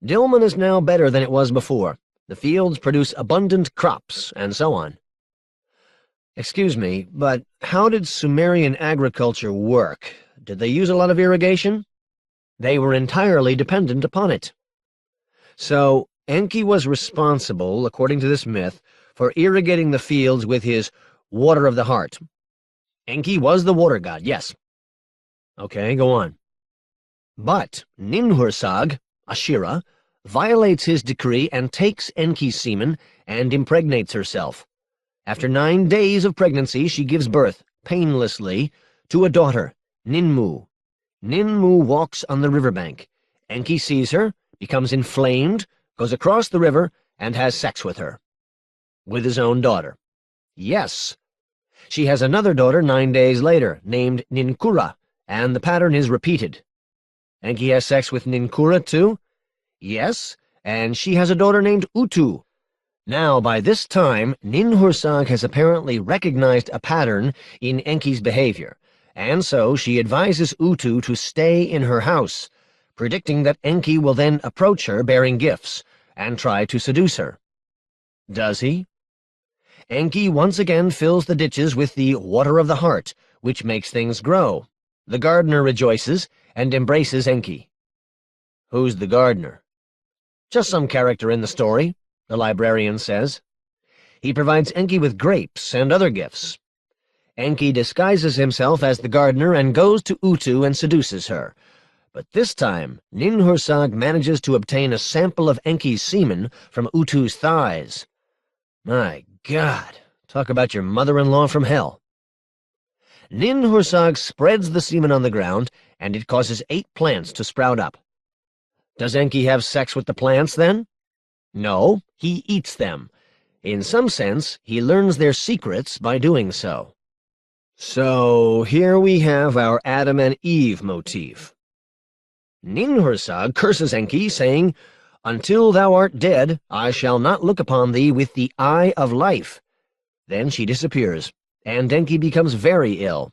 Dilmun is now better than it was before. The fields produce abundant crops, and so on. Excuse me, but how did Sumerian agriculture work? Did they use a lot of irrigation? They were entirely dependent upon it. So, Enki was responsible, according to this myth, for irrigating the fields with his water of the heart. Enki was the water god, yes. Okay, go on. But Ninhursag, Ashira, violates his decree and takes Enki's semen and impregnates herself. After 9 days of pregnancy, she gives birth, painlessly, to a daughter, Ninmu. Ninmu walks on the riverbank. Enki sees her, becomes inflamed, goes across the river, and has sex with her. With his own daughter. Yes. She has another daughter 9 days later, named Ninkura, and the pattern is repeated. Enki has sex with Ninkura, too? Yes, and she has a daughter named Utu. Now, by this time, Ninhursag has apparently recognized a pattern in Enki's behavior, and so she advises Utu to stay in her house, predicting that Enki will then approach her bearing gifts and try to seduce her. Does he? Enki once again fills the ditches with the water of the heart, which makes things grow. The gardener rejoices and embraces Enki. Who's the gardener? Just some character in the story, the librarian says. He provides Enki with grapes and other gifts. Enki disguises himself as the gardener and goes to Utu and seduces her. But this time, Ninhursag manages to obtain a sample of Enki's semen from Utu's thighs. My God, talk about your mother-in-law from hell. Ninhursag spreads the semen on the ground, and it causes 8 plants to sprout up. Does Enki have sex with the plants, then? No, he eats them. In some sense, he learns their secrets by doing so. So, here we have our Adam and Eve motif. Ninhursag curses Enki, saying, "Until thou art dead, I shall not look upon thee with the eye of life." Then she disappears, and Enki becomes very ill.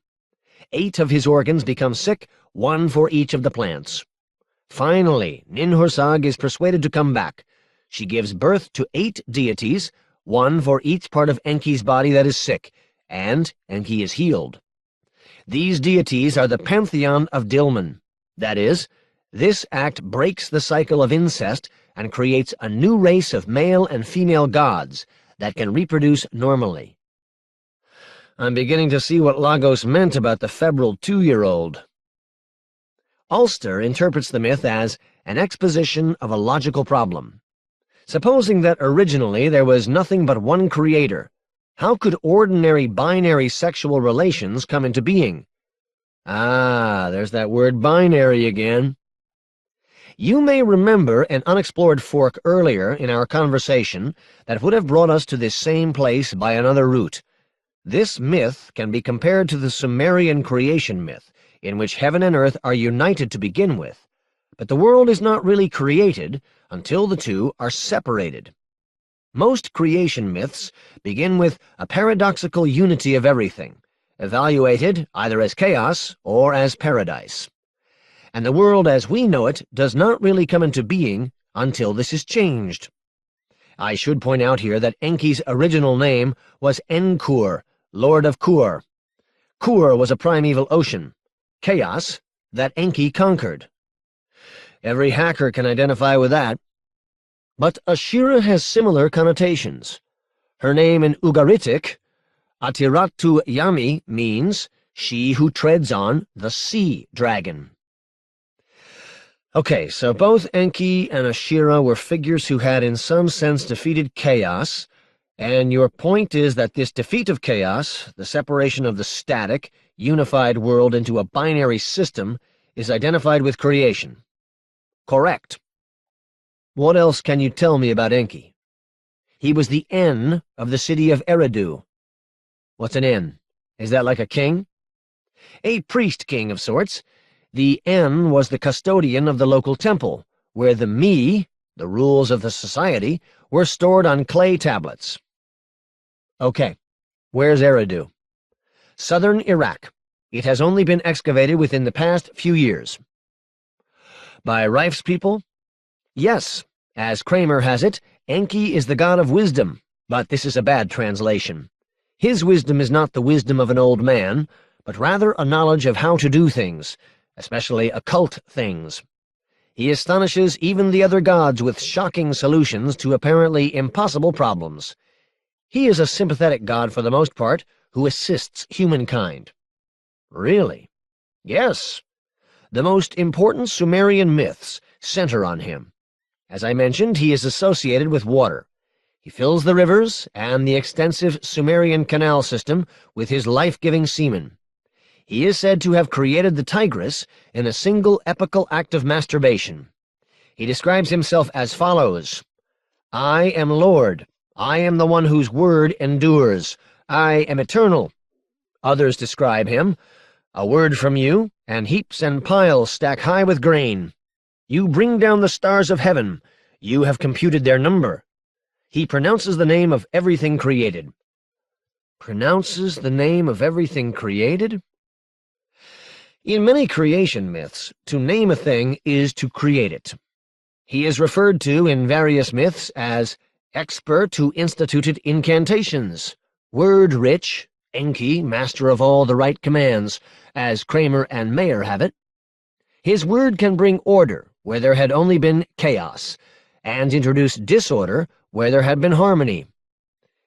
8 of his organs become sick, 1 for each of the plants. Finally, Ninhursag is persuaded to come back. She gives birth to 8 deities, 1 for each part of Enki's body that is sick, and Enki is healed. These deities are the pantheon of Dilmun. That is, this act breaks the cycle of incest and creates a new race of male and female gods that can reproduce normally. I'm beginning to see what Lagos meant about the febrile 2-year-old. Ulster interprets the myth as an exposition of a logical problem. Supposing that originally there was nothing but one creator, how could ordinary binary sexual relations come into being? Ah, there's that word binary again. You may remember an unexplored fork earlier in our conversation that would have brought us to this same place by another route. This myth can be compared to the Sumerian creation myth, in which heaven and earth are united to begin with, but the world is not really created until the two are separated. Most creation myths begin with a paradoxical unity of everything, evaluated either as chaos or as paradise. And the world as we know it does not really come into being until this is changed. I should point out here that Enki's original name was Enkur, Lord of Kur. Kur was a primeval ocean. chaos, that Enki conquered. Every hacker can identify with that. But Ashira has similar connotations. Her name in Ugaritic, Atiratu Yami, means she who treads on the sea dragon. Okay, so both Enki and Ashira were figures who had in some sense defeated chaos, and your point is that this defeat of chaos, the separation of the static, unified world into a binary system, is identified with creation. Correct. What else can you tell me about Enki? He was the N of the city of Eridu. What's an N? Is that like a king? A priest-king of sorts. The N was the custodian of the local temple, where the Me, the rules of the society, were stored on clay tablets. Okay, where's Eridu? Southern Iraq. It has only been excavated within the past few years. By Rife's people? Yes, as Kramer has it, Enki is the god of wisdom, but this is a bad translation. His wisdom is not the wisdom of an old man, but rather a knowledge of how to do things, especially occult things. He astonishes even the other gods with shocking solutions to apparently impossible problems. He is a sympathetic god for the most part, who assists humankind. Really? Yes. The most important Sumerian myths center on him. As I mentioned, he is associated with water. He fills the rivers and the extensive Sumerian canal system with his life-giving semen. He is said to have created the Tigris in a single epical act of masturbation. He describes himself as follows: I am Lord. I am the one whose word endures. I am eternal. Others describe him: a word from you, and heaps and piles stack high with grain. You bring down the stars of heaven. You have computed their number. He pronounces the name of everything created. Pronounces the name of everything created? In many creation myths, to name a thing is to create it. He is referred to in various myths as expert who instituted incantations, word-rich, Enki, master of all the right commands, as Kramer and Mayer have it. His word can bring order where there had only been chaos, and introduce disorder where there had been harmony.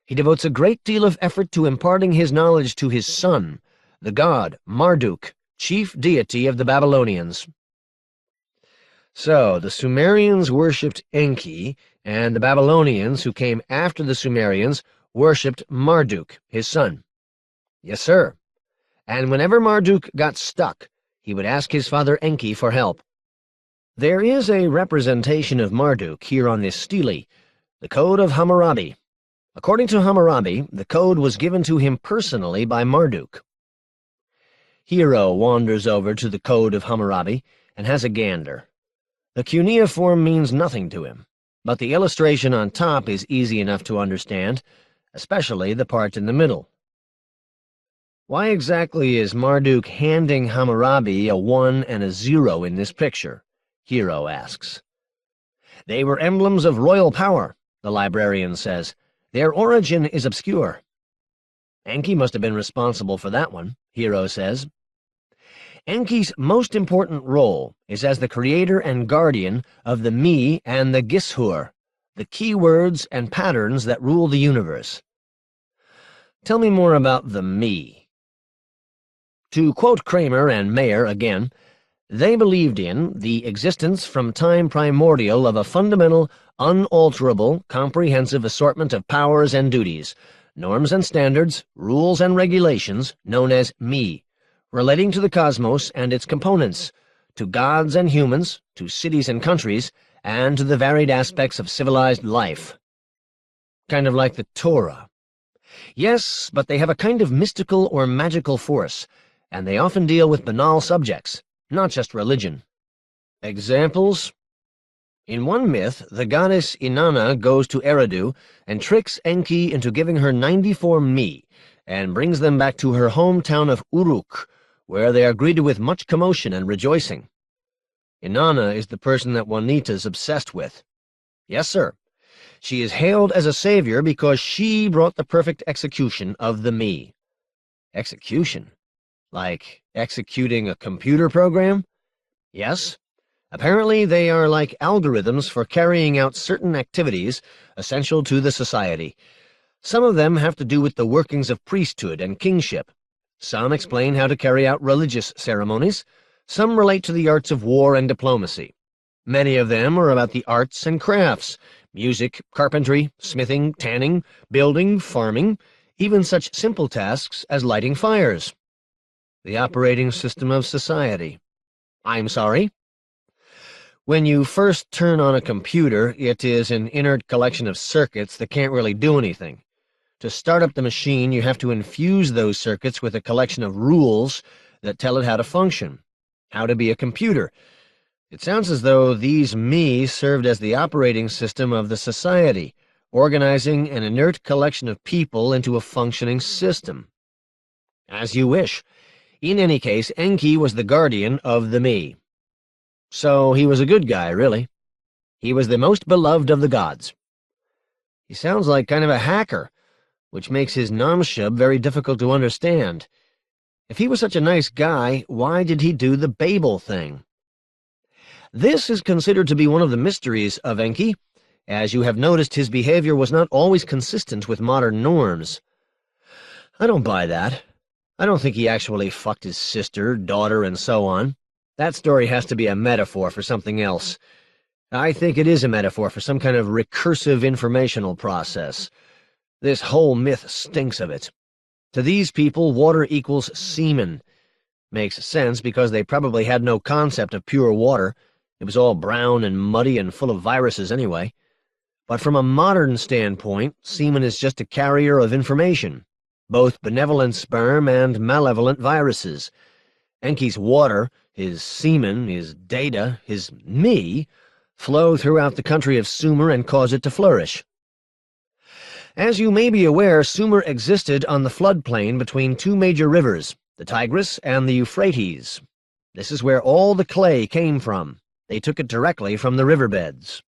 He devotes a great deal of effort to imparting his knowledge to his son, the god Marduk, chief deity of the Babylonians. So, the Sumerians worshipped Enki, and the Babylonians, who came after the Sumerians, worshipped Marduk, his son. Yes, sir. And whenever Marduk got stuck, he would ask his father Enki for help. There is a representation of Marduk here on this stele, the Code of Hammurabi. According to Hammurabi, the code was given to him personally by Marduk. Hero wanders over to the Code of Hammurabi and has a gander. The cuneiform means nothing to him, but the illustration on top is easy enough to understand, especially the part in the middle. Why exactly is Marduk handing Hammurabi a 1 and a 0 in this picture? Hero asks. They were emblems of royal power, the librarian says. Their origin is obscure. Enki must have been responsible for that one, Hero says. Enki's most important role is as the creator and guardian of the Me and the Gishur, the key words and patterns that rule the universe. Tell me more about the Me. To quote Kramer and Mayer again, they believed in the existence from time primordial of a fundamental, unalterable, comprehensive assortment of powers and duties, norms and standards, rules and regulations, known as Me, relating to the cosmos and its components, to gods and humans, to cities and countries, and to the varied aspects of civilized life. Kind of like the Torah. Yes, but they have a kind of mystical or magical force, and they often deal with banal subjects, not just religion. Examples? In one myth, the goddess Inanna goes to Eridu and tricks Enki into giving her 94 Me, and brings them back to her hometown of Uruk, where they are greeted with much commotion and rejoicing. Inanna is the person that Juanita's obsessed with. Yes, sir. She is hailed as a savior because she brought the perfect execution of the Me. Execution? Like executing a computer program? Yes. Apparently they are like algorithms for carrying out certain activities essential to the society. Some of them have to do with the workings of priesthood and kingship. Some explain how to carry out religious ceremonies. Some relate to the arts of war and diplomacy. Many of them are about the arts and crafts: music, carpentry, smithing, tanning, building, farming, even such simple tasks as lighting fires. The operating system of society. I'm sorry? When you first turn on a computer, it is an inert collection of circuits that can't really do anything. To start up the machine, you have to infuse those circuits with a collection of rules that tell it how to function, how to be a computer. It sounds as though these me served as the operating system of the society, organizing an inert collection of people into a functioning system. As you wish. In any case, Enki was the guardian of the me. So he was a good guy, really. He was the most beloved of the gods. He sounds like kind of a hacker, which makes his namshub very difficult to understand. If he was such a nice guy, why did he do the Babel thing? This is considered to be one of the mysteries of Enki. As you have noticed, his behavior was not always consistent with modern norms. I don't buy that. I don't think he actually fucked his sister, daughter, and so on. That story has to be a metaphor for something else. I think it is a metaphor for some kind of recursive informational process. This whole myth stinks of it. To these people, water equals semen. Makes sense because they probably had no concept of pure water. It was all brown and muddy and full of viruses anyway. But from a modern standpoint, semen is just a carrier of information, both benevolent sperm and malevolent viruses. Enki's water, his semen, his data, his me, flow throughout the country of Sumer and cause it to flourish. As you may be aware, Sumer existed on the floodplain between two major rivers, the Tigris and the Euphrates. This is where all the clay came from. They took it directly from the riverbeds.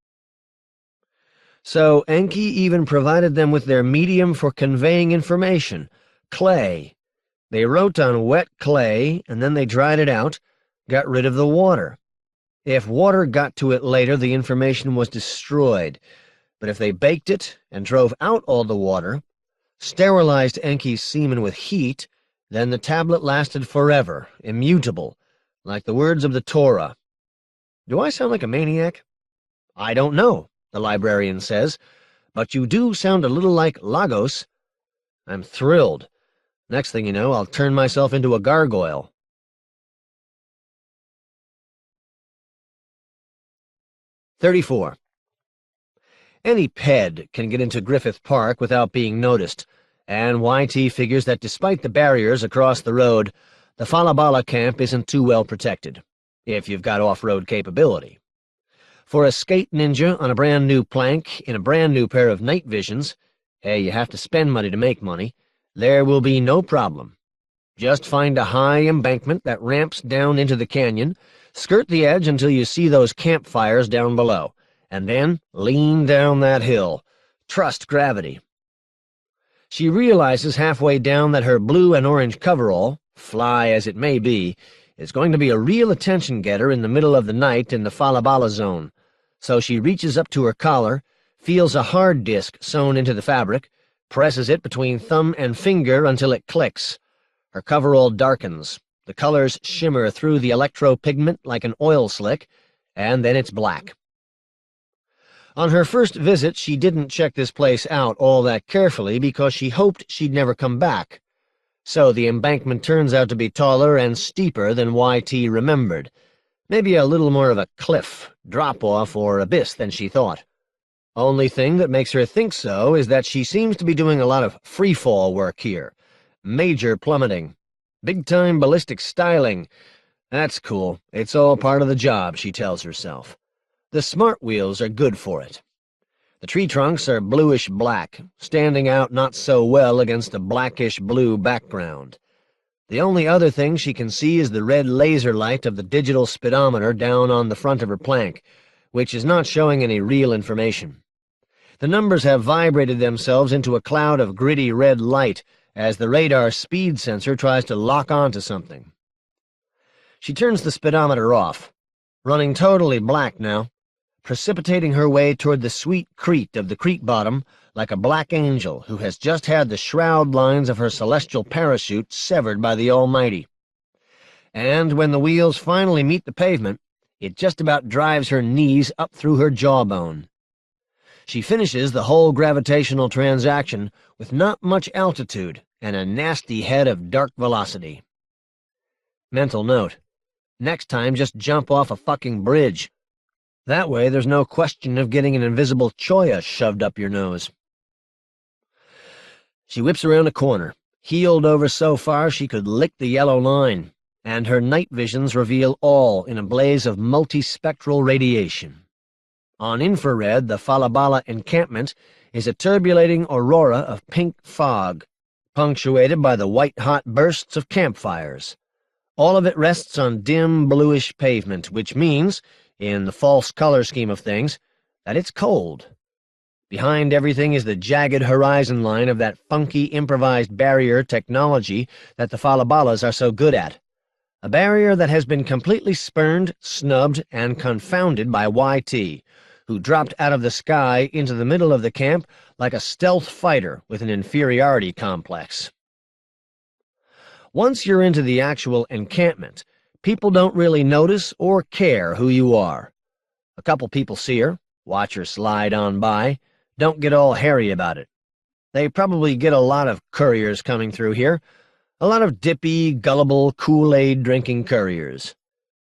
So Enki even provided them with their medium for conveying information, clay. They wrote on wet clay, and then they dried it out, got rid of the water. If water got to it later, the information was destroyed. But if they baked it and drove out all the water, sterilized Enki's semen with heat, then the tablet lasted forever, immutable, like the words of the Torah. Do I sound like a maniac? I don't know, the librarian says, but you do sound a little like Lagos. I'm thrilled. Next thing you know, I'll turn myself into a gargoyle. 34. Any ped can get into Griffith Park without being noticed, and YT figures that despite the barriers across the road, the Falabala camp isn't too well protected, if you've got off-road capability. For a skate ninja on a brand-new plank in a brand-new pair of night visions, hey, you have to spend money to make money, there will be no problem. Just find a high embankment that ramps down into the canyon, skirt the edge until you see those campfires down below, and then lean down that hill. Trust gravity. She realizes halfway down that her blue and orange coverall, fly as it may be, is going to be a real attention-getter in the middle of the night in the Falabala zone. So she reaches up to her collar, feels a hard disk sewn into the fabric, presses it between thumb and finger until it clicks. Her coverall darkens. The colors shimmer through the electro-pigment like an oil slick, and then it's black. On her first visit, she didn't check this place out all that carefully because she hoped she'd never come back. So the embankment turns out to be taller and steeper than YT remembered. Maybe a little more of a cliff, drop-off, or abyss than she thought. Only thing that makes her think so is that she seems to be doing a lot of free-fall work here. Major plummeting. Big-time ballistic styling. That's cool. It's all part of the job, she tells herself. The smart wheels are good for it. The tree trunks are bluish-black, standing out not so well against a blackish-blue background. The only other thing she can see is the red laser light of the digital speedometer down on the front of her plank, which is not showing any real information. The numbers have vibrated themselves into a cloud of gritty red light, as the radar speed sensor tries to lock onto something. She turns the speedometer off, running totally black now, precipitating her way toward the sweet crete of the creek bottom like a black angel who has just had the shroud lines of her celestial parachute severed by the Almighty. And when the wheels finally meet the pavement, it just about drives her knees up through her jawbone. She finishes the whole gravitational transaction with not much altitude and a nasty head of dark velocity. Mental note: next time just jump off a fucking bridge. That way there's no question of getting an invisible choya shoved up your nose. She whips around a corner, heeled over so far she could lick the yellow line, and her night visions reveal all in a blaze of multispectral radiation. On infrared, the Falabala encampment is a turbulating aurora of pink fog, punctuated by the white-hot bursts of campfires. All of it rests on dim, bluish pavement, which means, in the false color scheme of things, that it's cold. Behind everything is the jagged horizon line of that funky improvised barrier technology that the Falabalas are so good at. A barrier that has been completely spurned, snubbed, and confounded by YT, who dropped out of the sky into the middle of the camp like a stealth fighter with an inferiority complex. Once you're into the actual encampment, people don't really notice or care who you are. A couple people see her, watch her slide on by, don't get all hairy about it. They probably get a lot of couriers coming through here, a lot of dippy, gullible, Kool-Aid drinking couriers.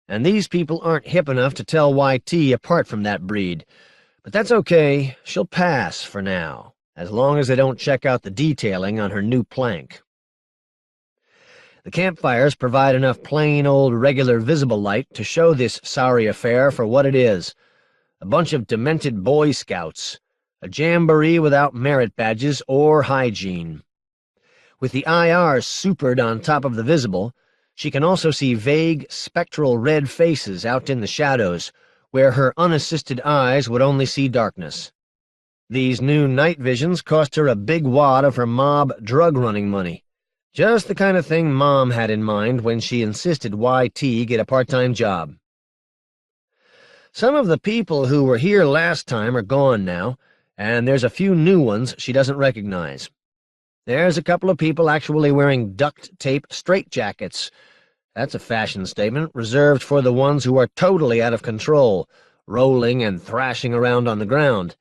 And these people aren't hip enough to tell YT apart from that breed. But that's okay, she'll pass for now, as long as they don't check out the detailing on her new plank. The campfires provide enough plain old regular visible light to show this sorry affair for what it is. A bunch of demented Boy Scouts, a jamboree without merit badges or hygiene. With the IR supered on top of the visible, she can also see vague, spectral red faces out in the shadows, where her unassisted eyes would only see darkness. These new night visions cost her a big wad of her mob drug-running money. Just the kind of thing Mom had in mind when she insisted YT get a part-time job. Some of the people who were here last time are gone now, and there's a few new ones she doesn't recognize. There's a couple of people actually wearing duct-tape straitjackets. That's a fashion statement reserved for the ones who are totally out of control, rolling and thrashing around on the ground.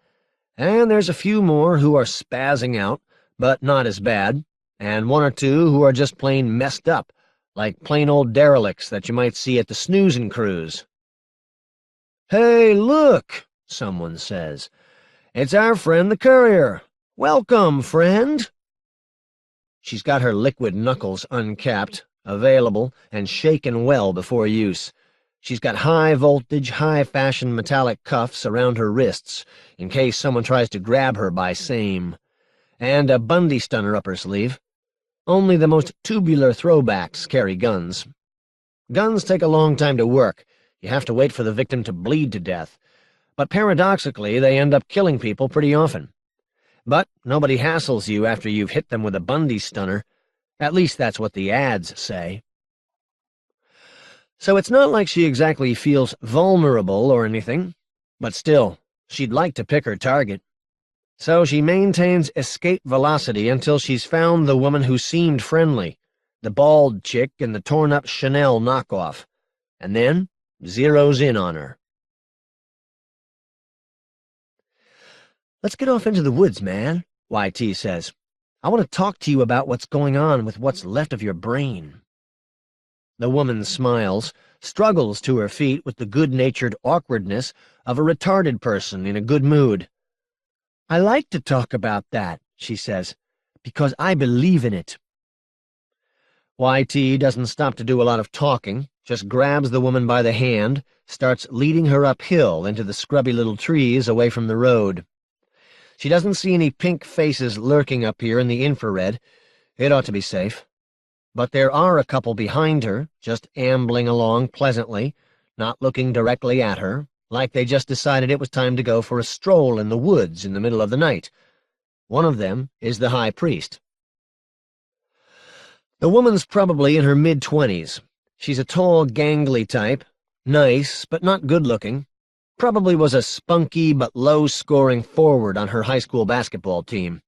And there's a few more who are spazzing out, but not as bad, and one or two who are just plain messed up, like plain old derelicts that you might see at the snoozin' cruise. "Hey, look," someone says. "It's our friend the courier. Welcome, friend." She's got her liquid knuckles uncapped, available, and shaken well before use. She's got high-voltage, high-fashion metallic cuffs around her wrists, in case someone tries to grab her by same, and a Bundy stunner up her sleeve. Only the most tubular throwbacks carry guns. Guns take a long time to work. You have to wait for the victim to bleed to death. But paradoxically, they end up killing people pretty often. But nobody hassles you after you've hit them with a Bundy stunner. At least that's what the ads say. So it's not like she exactly feels vulnerable or anything, but still, she'd like to pick her target. So she maintains escape velocity until she's found the woman who seemed friendly, the bald chick in the torn-up Chanel knockoff, and then zeroes in on her. "Let's get off into the woods, man," YT says. "I want to talk to you about what's going on with what's left of your brain." The woman smiles, struggles to her feet with the good-natured awkwardness of a retarded person in a good mood. "I like to talk about that," she says, "because I believe in it." YT doesn't stop to do a lot of talking, just grabs the woman by the hand, starts leading her uphill into the scrubby little trees away from the road. She doesn't see any pink faces lurking up here in the infrared. It ought to be safe. But there are a couple behind her, just ambling along pleasantly, not looking directly at her, like they just decided it was time to go for a stroll in the woods in the middle of the night. One of them is the high priest. The woman's probably in her mid-20s. She's a tall, gangly type, nice, but not good-looking. Probably was a spunky but low-scoring forward on her high school basketball team.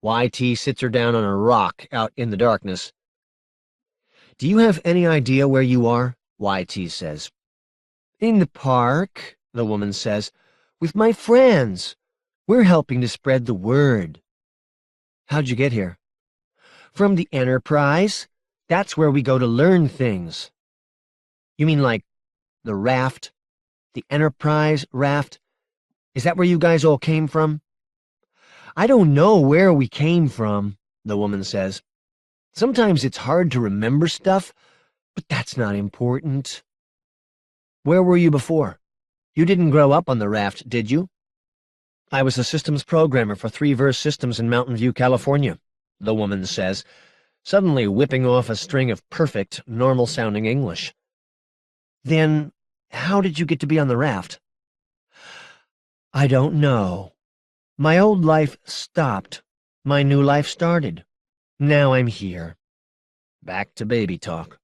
YT sits her down on a rock out in the darkness. "Do you have any idea where you are?" YT says. "In the park," the woman says, "with my friends. We're helping to spread the word." "How'd you get here?" "From the Enterprise. That's where we go to learn things." "You mean like the raft? The Enterprise raft? Is that where you guys all came from?" "I don't know where we came from," the woman says. "Sometimes it's hard to remember stuff, but that's not important." "Where were you before? You didn't grow up on the raft, did you?" "I was a systems programmer for 3-verse systems in Mountain View, California," the woman says, suddenly whipping off a string of perfect, normal-sounding English. "Then how did you get to be on the raft?" "I don't know. My old life stopped. My new life started. Now I'm here." Back to baby talk.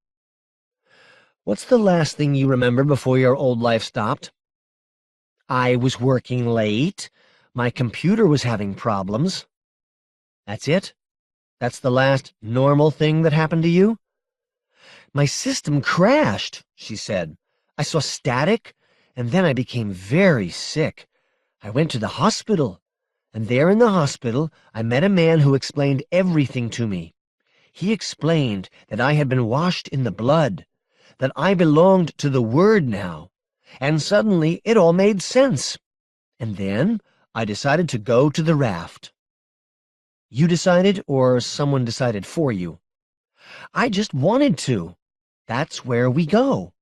"What's the last thing you remember before your old life stopped?" "I was working late. My computer was having problems." "That's it? That's the last normal thing that happened to you?" "My system crashed," she said. "I saw static, and then I became very sick. I went to the hospital, and there in the hospital I met a man who explained everything to me. He explained that I had been washed in the blood, that I belonged to the Word now, and suddenly it all made sense. And then I decided to go to the raft." "You decided, or someone decided for you?" "I just wanted to. That's where we go."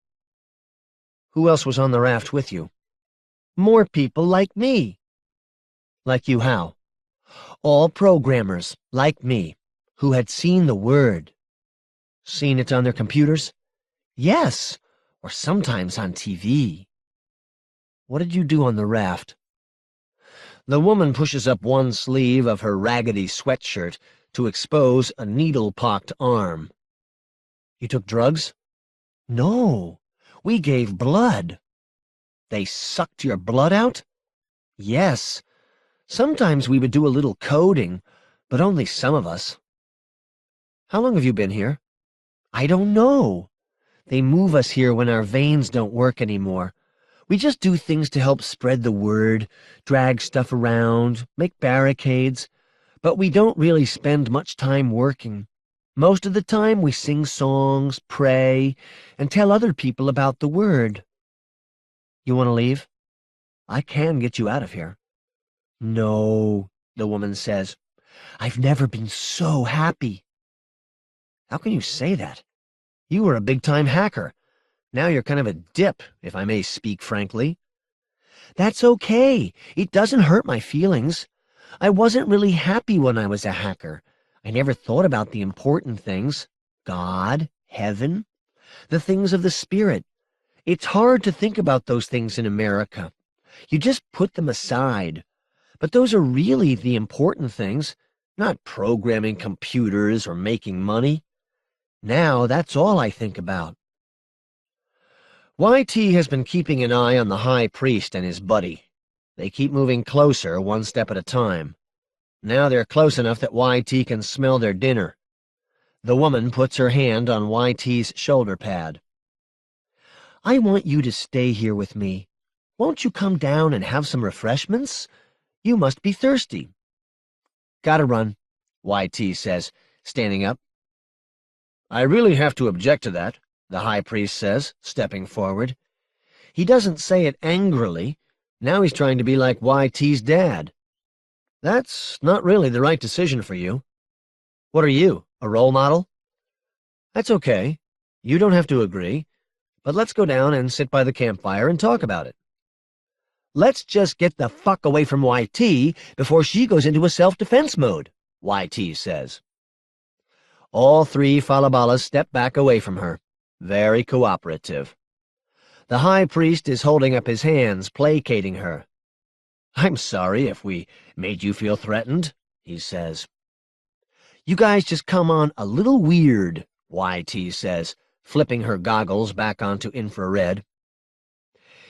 "Who else was on the raft with you?" "More people like me." "Like you how?" "All programmers, like me, who had seen the Word." "Seen it on their computers?" "Yes, or sometimes on TV." "What did you do on the raft?" The woman pushes up one sleeve of her raggedy sweatshirt to expose a needle-pocked arm. "You took drugs?" "No, we gave blood." "They sucked your blood out?" "Yes. Sometimes we would do a little coding, but only some of us." "How long have you been here?" "I don't know. They move us here when our veins don't work anymore. We just do things to help spread the word, drag stuff around, make barricades, but we don't really spend much time working. Most of the time we sing songs, pray, and tell other people about the Word." "You want to leave? I can get you out of here." "No," the woman says. "I've never been so happy." "How can you say that? You were a big-time hacker. Now you're kind of a dip, if I may speak frankly." "That's okay. It doesn't hurt my feelings. I wasn't really happy when I was a hacker. I never thought about the important things. God, heaven, the things of the Spirit. It's hard to think about those things in America. You just put them aside. But those are really the important things, not programming computers or making money. Now that's all I think about." YT has been keeping an eye on the high priest and his buddy. They keep moving closer, one step at a time. Now they're close enough that YT can smell their dinner. The woman puts her hand on YT's shoulder pad. "I want you to stay here with me. Won't you come down and have some refreshments? You must be thirsty." "Gotta run," YT says, standing up. "I really have to object to that," the high priest says, stepping forward. He doesn't say it angrily. Now he's trying to be like YT's dad. "That's not really the right decision for you." "What are you, a role model?" "That's okay. You don't have to agree. But let's go down and sit by the campfire and talk about it." "Let's just get the fuck away from YT before she goes into a self-defense mode," YT says. All 3 Falabalas step back away from her, very cooperative. The high priest is holding up his hands, placating her. "I'm sorry if we made you feel threatened," he says. You guys just come on a little weird, YT says, flipping her goggles back onto infrared.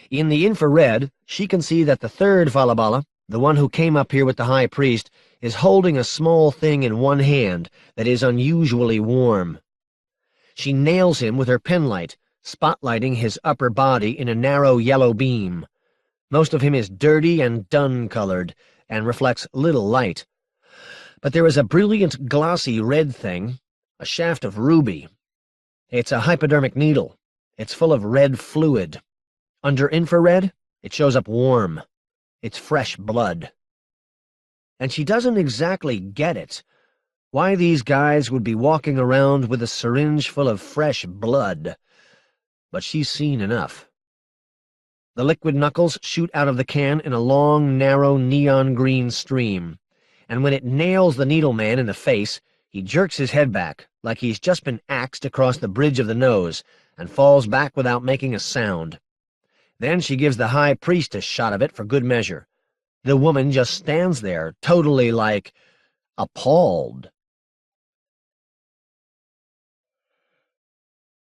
In the infrared, she can see that the third Falabala, the one who came up here with the high priest, is holding a small thing in one hand that is unusually warm. She nails him with her penlight, spotlighting his upper body in a narrow yellow beam. Most of him is dirty and dun-colored, and reflects little light. But there is a brilliant glossy red thing, a shaft of ruby. It's a hypodermic needle. It's full of red fluid. Under infrared, it shows up warm. It's fresh blood. And she doesn't exactly get it. Why these guys would be walking around with a syringe full of fresh blood. But she's seen enough. The liquid knuckles shoot out of the can in a long, narrow, neon-green stream, and when it nails the needleman in the face, he jerks his head back, like he's just been axed across the bridge of the nose, and falls back without making a sound. Then she gives the high priest a shot of it for good measure. The woman just stands there, totally, appalled.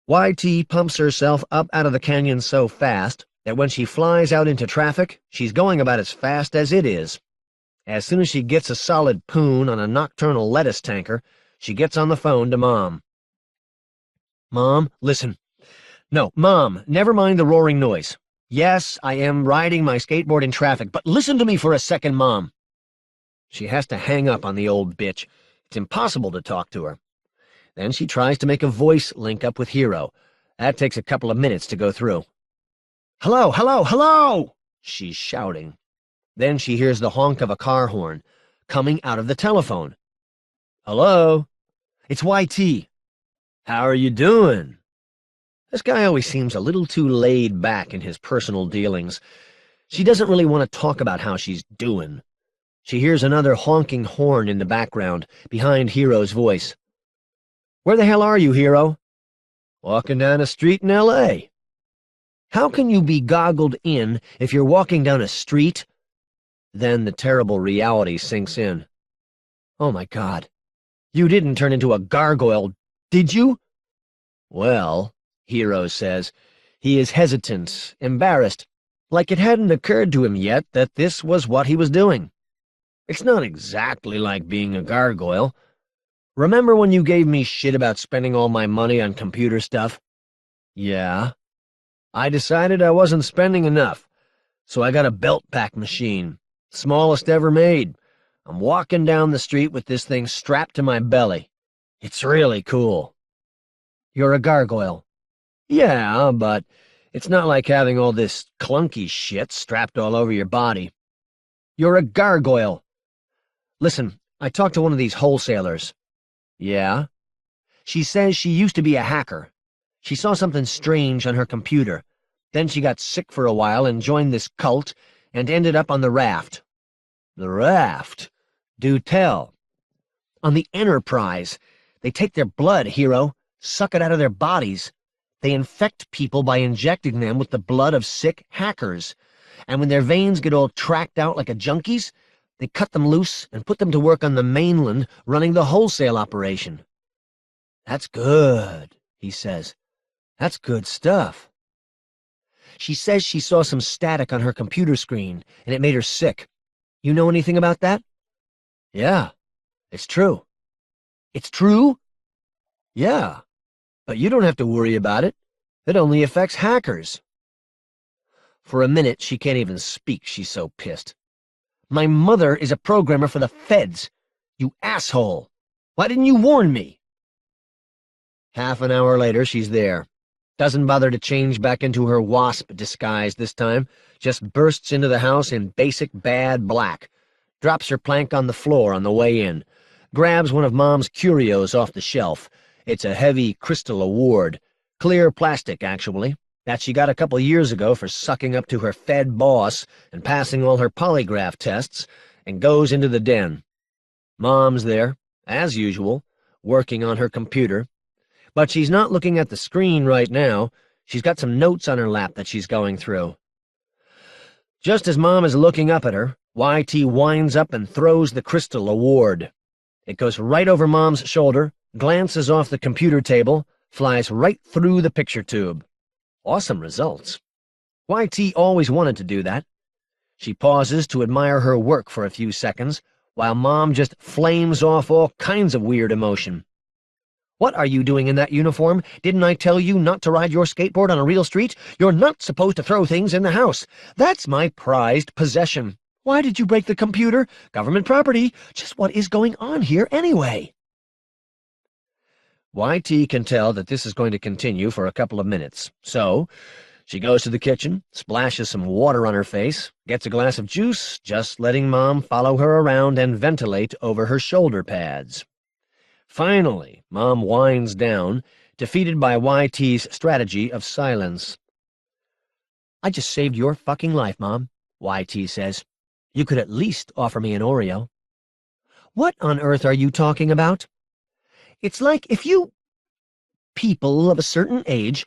YT pumps herself up out of the canyon so fast that when she flies out into traffic, she's going about as fast as it is. As soon as she gets a solid poon on a nocturnal lettuce tanker, she gets on the phone to Mom. Mom, listen. No, Mom, never mind the roaring noise. Yes, I am riding my skateboard in traffic, but listen to me for a second, Mom. She has to hang up on the old bitch. It's impossible to talk to her. Then she tries to make a voice link up with Hero. That takes a couple of minutes to go through. Hello, hello, hello! She's shouting. Then she hears the honk of a car horn, coming out of the telephone. Hello? It's YT. How are you doing? This guy always seems a little too laid back in his personal dealings. She doesn't really want to talk about how she's doing. She hears another honking horn in the background, behind Hero's voice. Where the hell are you, Hero? Walking down a street in L.A. How can you be goggled in if you're walking down a street? Then the terrible reality sinks in. Oh, my God. You didn't turn into a gargoyle, did you? Well, Hero says, he is hesitant, embarrassed, like it hadn't occurred to him yet that this was what he was doing. It's not exactly like being a gargoyle. Remember when you gave me shit about spending all my money on computer stuff? Yeah. I decided I wasn't spending enough, so I got a belt pack machine, smallest ever made. I'm walking down the street with this thing strapped to my belly. It's really cool. You're a gargoyle. Yeah, but it's not like having all this clunky shit strapped all over your body. You're a gargoyle. Listen, I talked to one of these wholesalers. Yeah? She says she used to be a hacker. She saw something strange on her computer. Then she got sick for a while and joined this cult and ended up on the raft. The raft? Do tell. On the Enterprise. They take their blood, Hero, suck it out of their bodies. They infect people by injecting them with the blood of sick hackers. And when their veins get all tracked out like a junkie's, they cut them loose and put them to work on the mainland running the wholesale operation. That's good, he says. That's good stuff. She says she saw some static on her computer screen, and it made her sick. You know anything about that? Yeah, it's true. It's true? Yeah, but you don't have to worry about it. It only affects hackers. For a minute, she can't even speak, she's so pissed. My mother is a programmer for the feds. You asshole! Why didn't you warn me? Half an hour later, she's there. Doesn't bother to change back into her wasp disguise this time, just bursts into the house in basic bad black, drops her plank on the floor on the way in, grabs one of Mom's curios off the shelf. It's a heavy crystal award, clear plastic, actually, that she got a couple years ago for sucking up to her Fed boss and passing all her polygraph tests, and goes into the den. Mom's there, as usual, working on her computer. But she's not looking at the screen right now. She's got some notes on her lap that she's going through. Just as Mom is looking up at her, YT winds up and throws the crystal award. It goes right over Mom's shoulder, glances off the computer table, flies right through the picture tube. Awesome results. YT always wanted to do that. She pauses to admire her work for a few seconds, while Mom just flames off all kinds of weird emotion. "What are you doing in that uniform? Didn't I tell you not to ride your skateboard on a real street? You're not supposed to throw things in the house. That's my prized possession. Why did you break the computer? Government property. Just what is going on here anyway?" YT can tell that this is going to continue for a couple of minutes, so she goes to the kitchen, splashes some water on her face, gets a glass of juice, just letting Mom follow her around and ventilate over her shoulder pads. Finally, Mom winds down, defeated by YT's strategy of silence. "I just saved your fucking life, Mom," YT says. "You could at least offer me an Oreo." "What on earth are you talking about? It's like if you people of a certain age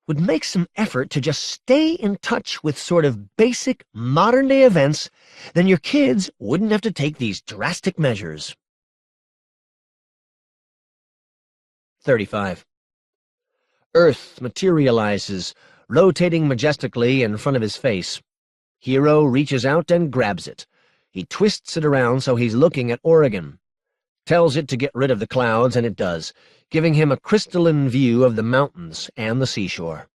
would make some effort to just stay in touch with sort of basic modern-day events, then your kids wouldn't have to take these drastic measures." 35. Earth materializes, rotating majestically in front of his face. Hero reaches out and grabs it. He twists it around so he's looking at Oregon. Tells it to get rid of the clouds, and it does, giving him a crystalline view of the mountains and the seashore.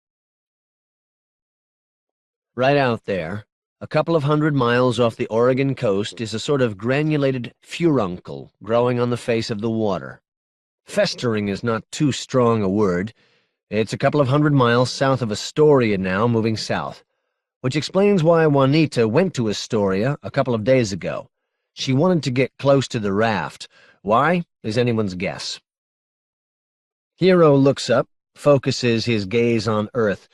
Right out there, a couple of 100 miles off the Oregon coast, is a sort of granulated furuncle growing on the face of the water. Festering is not too strong a word. It's a couple of 100 miles south of Astoria now, moving south, which explains why Juanita went to Astoria a couple of days ago. She wanted to get close to the raft. Why is anyone's guess. Hero looks up, focuses his gaze on Earth,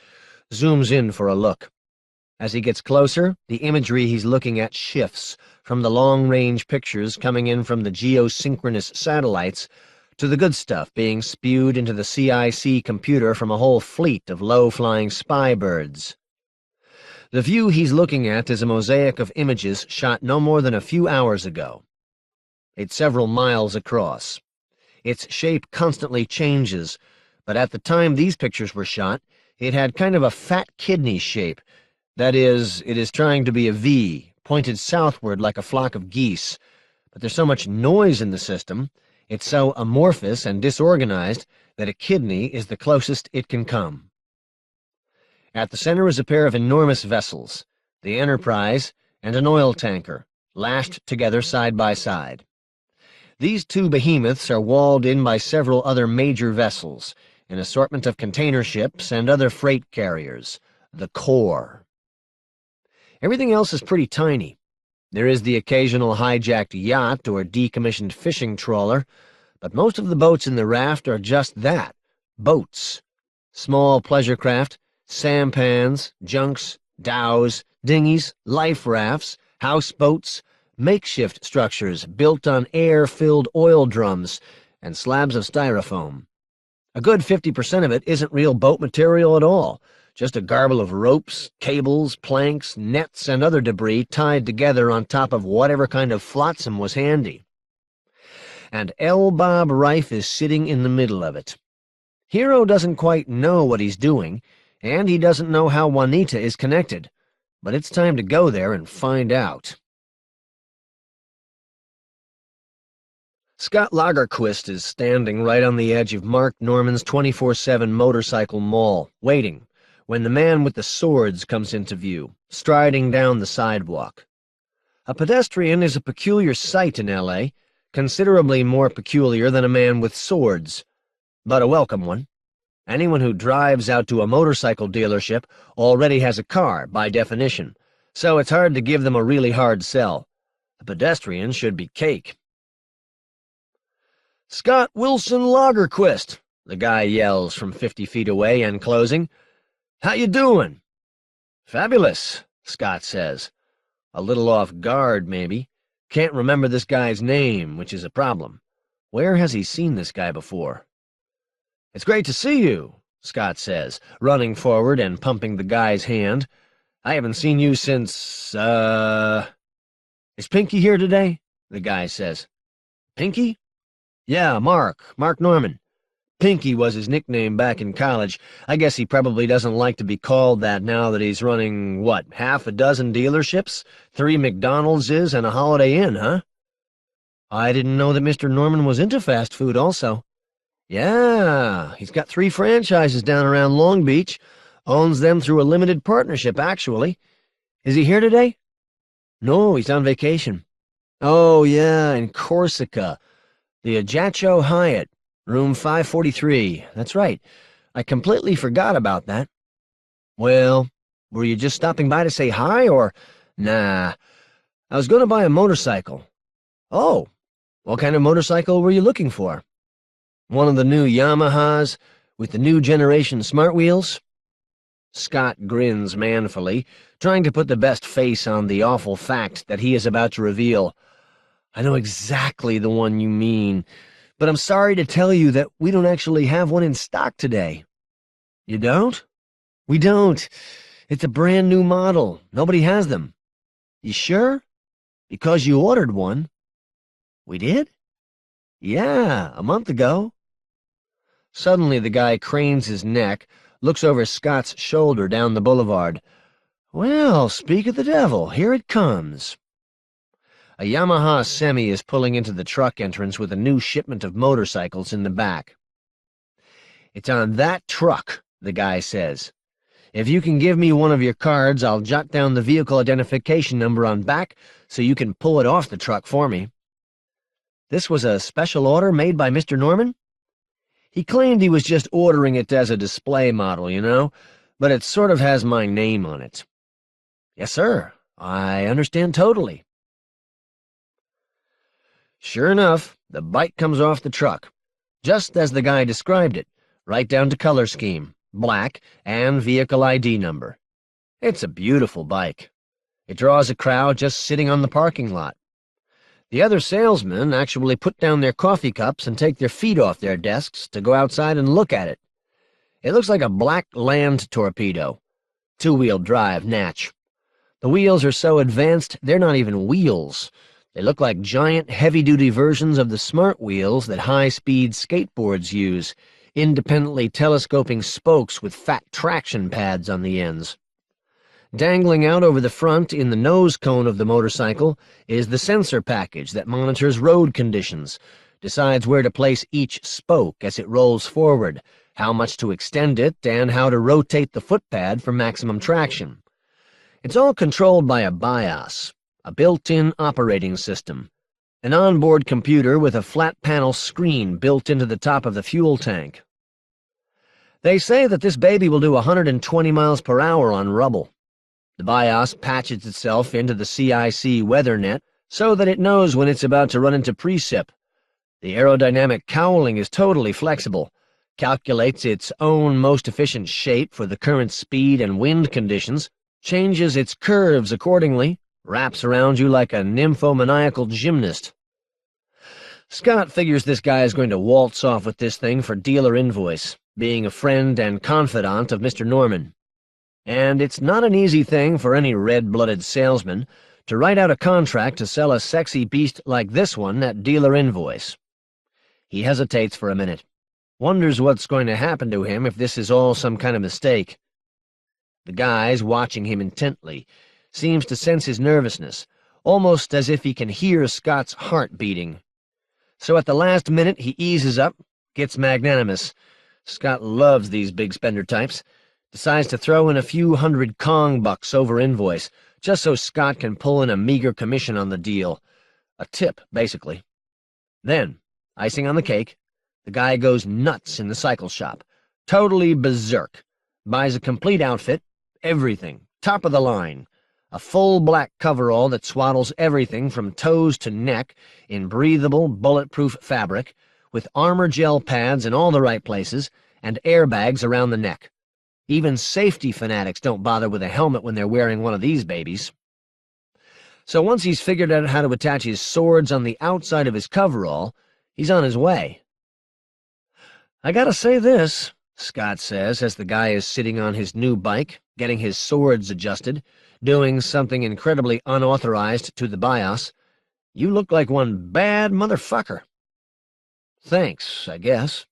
zooms in for a look. As he gets closer, the imagery he's looking at shifts from the long-range pictures coming in from the geosynchronous satellites to the good stuff being spewed into the CIC computer from a whole fleet of low-flying spy birds. The view he's looking at is a mosaic of images shot no more than a few hours ago. It's several miles across. Its shape constantly changes, but at the time these pictures were shot, it had kind of a fat kidney shape. That is, it is trying to be a V, pointed southward like a flock of geese. But there's so much noise in the system, it's so amorphous and disorganized that a kidney is the closest it can come. At the center is a pair of enormous vessels, the Enterprise and an oil tanker, lashed together side by side. These two behemoths are walled in by several other major vessels, an assortment of container ships and other freight carriers, the core. Everything else is pretty tiny. There is the occasional hijacked yacht or decommissioned fishing trawler, but most of the boats in the raft are just that, boats. Small pleasure craft, sampans, junks, dhows, dinghies, life rafts, houseboats, makeshift structures built on air-filled oil drums, and slabs of styrofoam. A good 50% of it isn't real boat material at all, just a garble of ropes, cables, planks, nets, and other debris tied together on top of whatever kind of flotsam was handy. And L. Bob Reif is sitting in the middle of it. Hero doesn't quite know what he's doing, and he doesn't know how Juanita is connected, but it's time to go there and find out. Scott Lagerquist is standing right on the edge of Mark Norman's 24/7 motorcycle mall, waiting, when the man with the swords comes into view, striding down the sidewalk. A pedestrian is a peculiar sight in L.A., considerably more peculiar than a man with swords, but a welcome one. Anyone who drives out to a motorcycle dealership already has a car, by definition, so it's hard to give them a really hard sell. A pedestrian should be cake. "Scott Wilson Lagerquist," the guy yells from 50 feet away and closing. "How you doing?" "Fabulous," Scott says. A little off guard, maybe. Can't remember this guy's name, which is a problem. Where has he seen this guy before? "It's great to see you," Scott says, running forward and pumping the guy's hand. "I haven't seen you since, Is Pinky here today?" the guy says. "Pinky? Yeah, Mark Norman. Pinky was his nickname back in college. I guess he probably doesn't like to be called that now that he's running, what, half a dozen dealerships? 3 McDonald's's and a Holiday Inn, huh? I didn't know that Mr. Norman was into fast food also. Yeah, he's got 3 franchises down around Long Beach. Owns them through a limited partnership, actually. Is he here today? No, he's on vacation. Oh, yeah, in Corsica. The Ajaccio Hyatt, room 543. That's right. I completely forgot about that. Well, were you just stopping by to say hi, or... Nah, I was going to buy a motorcycle. Oh, what kind of motorcycle were you looking for? One of the new Yamahas with the new generation smart wheels? Scott grins manfully, trying to put the best face on the awful fact that he is about to reveal. I know exactly the one you mean, but I'm sorry to tell you that we don't actually have one in stock today. You don't? We don't. It's a brand new model. Nobody has them. You sure? Because you ordered one. We did? Yeah, a month ago. Suddenly the guy cranes his neck, looks over Scott's shoulder down the boulevard. Well, speak of the devil, here it comes. A Yamaha Semi is pulling into the truck entrance with a new shipment of motorcycles in the back. It's on that truck, the guy says. If you can give me one of your cards, I'll jot down the vehicle identification number on back so you can pull it off the truck for me. This was a special order made by Mr. Norman? He claimed he was just ordering it as a display model, you know, but it sort of has my name on it. Yes, sir. I understand totally. Sure enough, the bike comes off the truck, just as the guy described it, right down to color scheme, black, and vehicle ID number. It's a beautiful bike. It draws a crowd just sitting on the parking lot. The other salesmen actually put down their coffee cups and take their feet off their desks to go outside and look at it. It looks like a black land torpedo. 2-wheel drive, natch. The wheels are so advanced, they're not even wheels. They look like giant, heavy-duty versions of the smart wheels that high-speed skateboards use, independently telescoping spokes with fat traction pads on the ends. Dangling out over the front in the nose cone of the motorcycle is the sensor package that monitors road conditions, decides where to place each spoke as it rolls forward, how much to extend it, and how to rotate the footpad for maximum traction. It's all controlled by a BIOS, a built-in operating system, an onboard computer with a flat-panel screen built into the top of the fuel tank. They say that this baby will do 120 miles per hour on rubble. The BIOS patches itself into the CIC weather net so that it knows when it's about to run into precip. The aerodynamic cowling is totally flexible, calculates its own most efficient shape for the current speed and wind conditions, changes its curves accordingly, wraps around you like a nymphomaniacal gymnast. Scott figures this guy is going to waltz off with this thing for dealer invoice, being a friend and confidant of Mr. Norman. And it's not an easy thing for any red-blooded salesman to write out a contract to sell a sexy beast like this one at dealer invoice. He hesitates for a minute, wonders what's going to happen to him if this is all some kind of mistake. The guy's watching him intently, seems to sense his nervousness, almost as if he can hear Scott's heart beating. So at the last minute he eases up, gets magnanimous. Scott loves these big spender types. Decides to throw in a few hundred Kong bucks over invoice, just so Scott can pull in a meager commission on the deal. A tip, basically. Then, icing on the cake, the guy goes nuts in the cycle shop. Totally berserk. Buys a complete outfit, everything, top of the line. A full black coverall that swaddles everything from toes to neck in breathable, bulletproof fabric, with armor gel pads in all the right places, and airbags around the neck. Even safety fanatics don't bother with a helmet when they're wearing one of these babies. So once he's figured out how to attach his swords on the outside of his coverall, he's on his way. I gotta say this, Scott says as the guy is sitting on his new bike, getting his swords adjusted, doing something incredibly unauthorized to the BIOS. You look like one bad motherfucker. Thanks, I guess.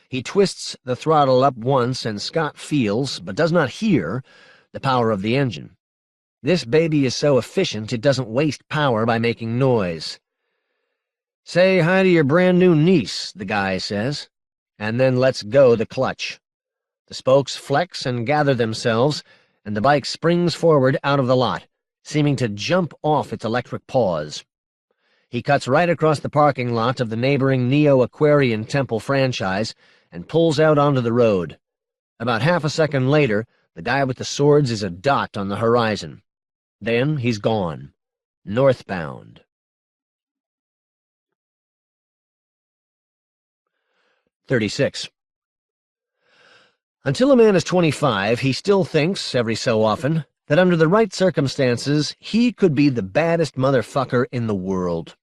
He twists the throttle up once, and Scott feels, but does not hear, the power of the engine. This baby is so efficient it doesn't waste power by making noise. "Say hi to your brand-new niece," the guy says, and then lets go the clutch. The spokes flex and gather themselves, and the bike springs forward out of the lot, seeming to jump off its electric paws. He cuts right across the parking lot of the neighboring Neo-Aquarian Temple franchise and pulls out onto the road. About half a second later, the guy with the swords is a dot on the horizon. Then he's gone. Northbound. 36. Until a man is 25, he still thinks, every so often, that under the right circumstances, he could be the baddest motherfucker in the world.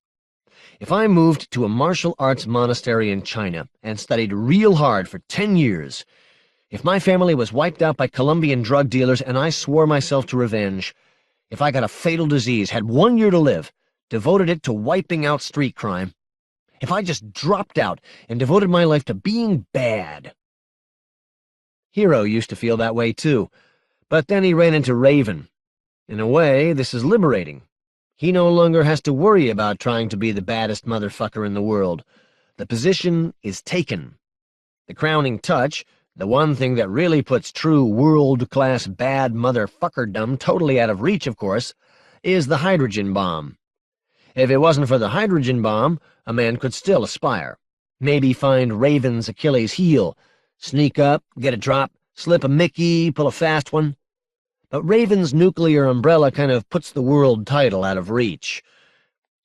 If I moved to a martial arts monastery in China and studied real hard for 10 years, if my family was wiped out by Colombian drug dealers and I swore myself to revenge, if I got a fatal disease, had 1 year to live, devoted it to wiping out street crime, if I just dropped out and devoted my life to being bad. Hero used to feel that way too, but then he ran into Raven. In a way, this is liberating. He no longer has to worry about trying to be the baddest motherfucker in the world. The position is taken. The crowning touch, the one thing that really puts true world-class bad motherfuckerdom totally out of reach, of course, is the hydrogen bomb. If it wasn't for the hydrogen bomb, a man could still aspire. Maybe find Raven's Achilles heel, sneak up, get a drop, slip a Mickey, pull a fast one. But Raven's nuclear umbrella kind of puts the world title out of reach.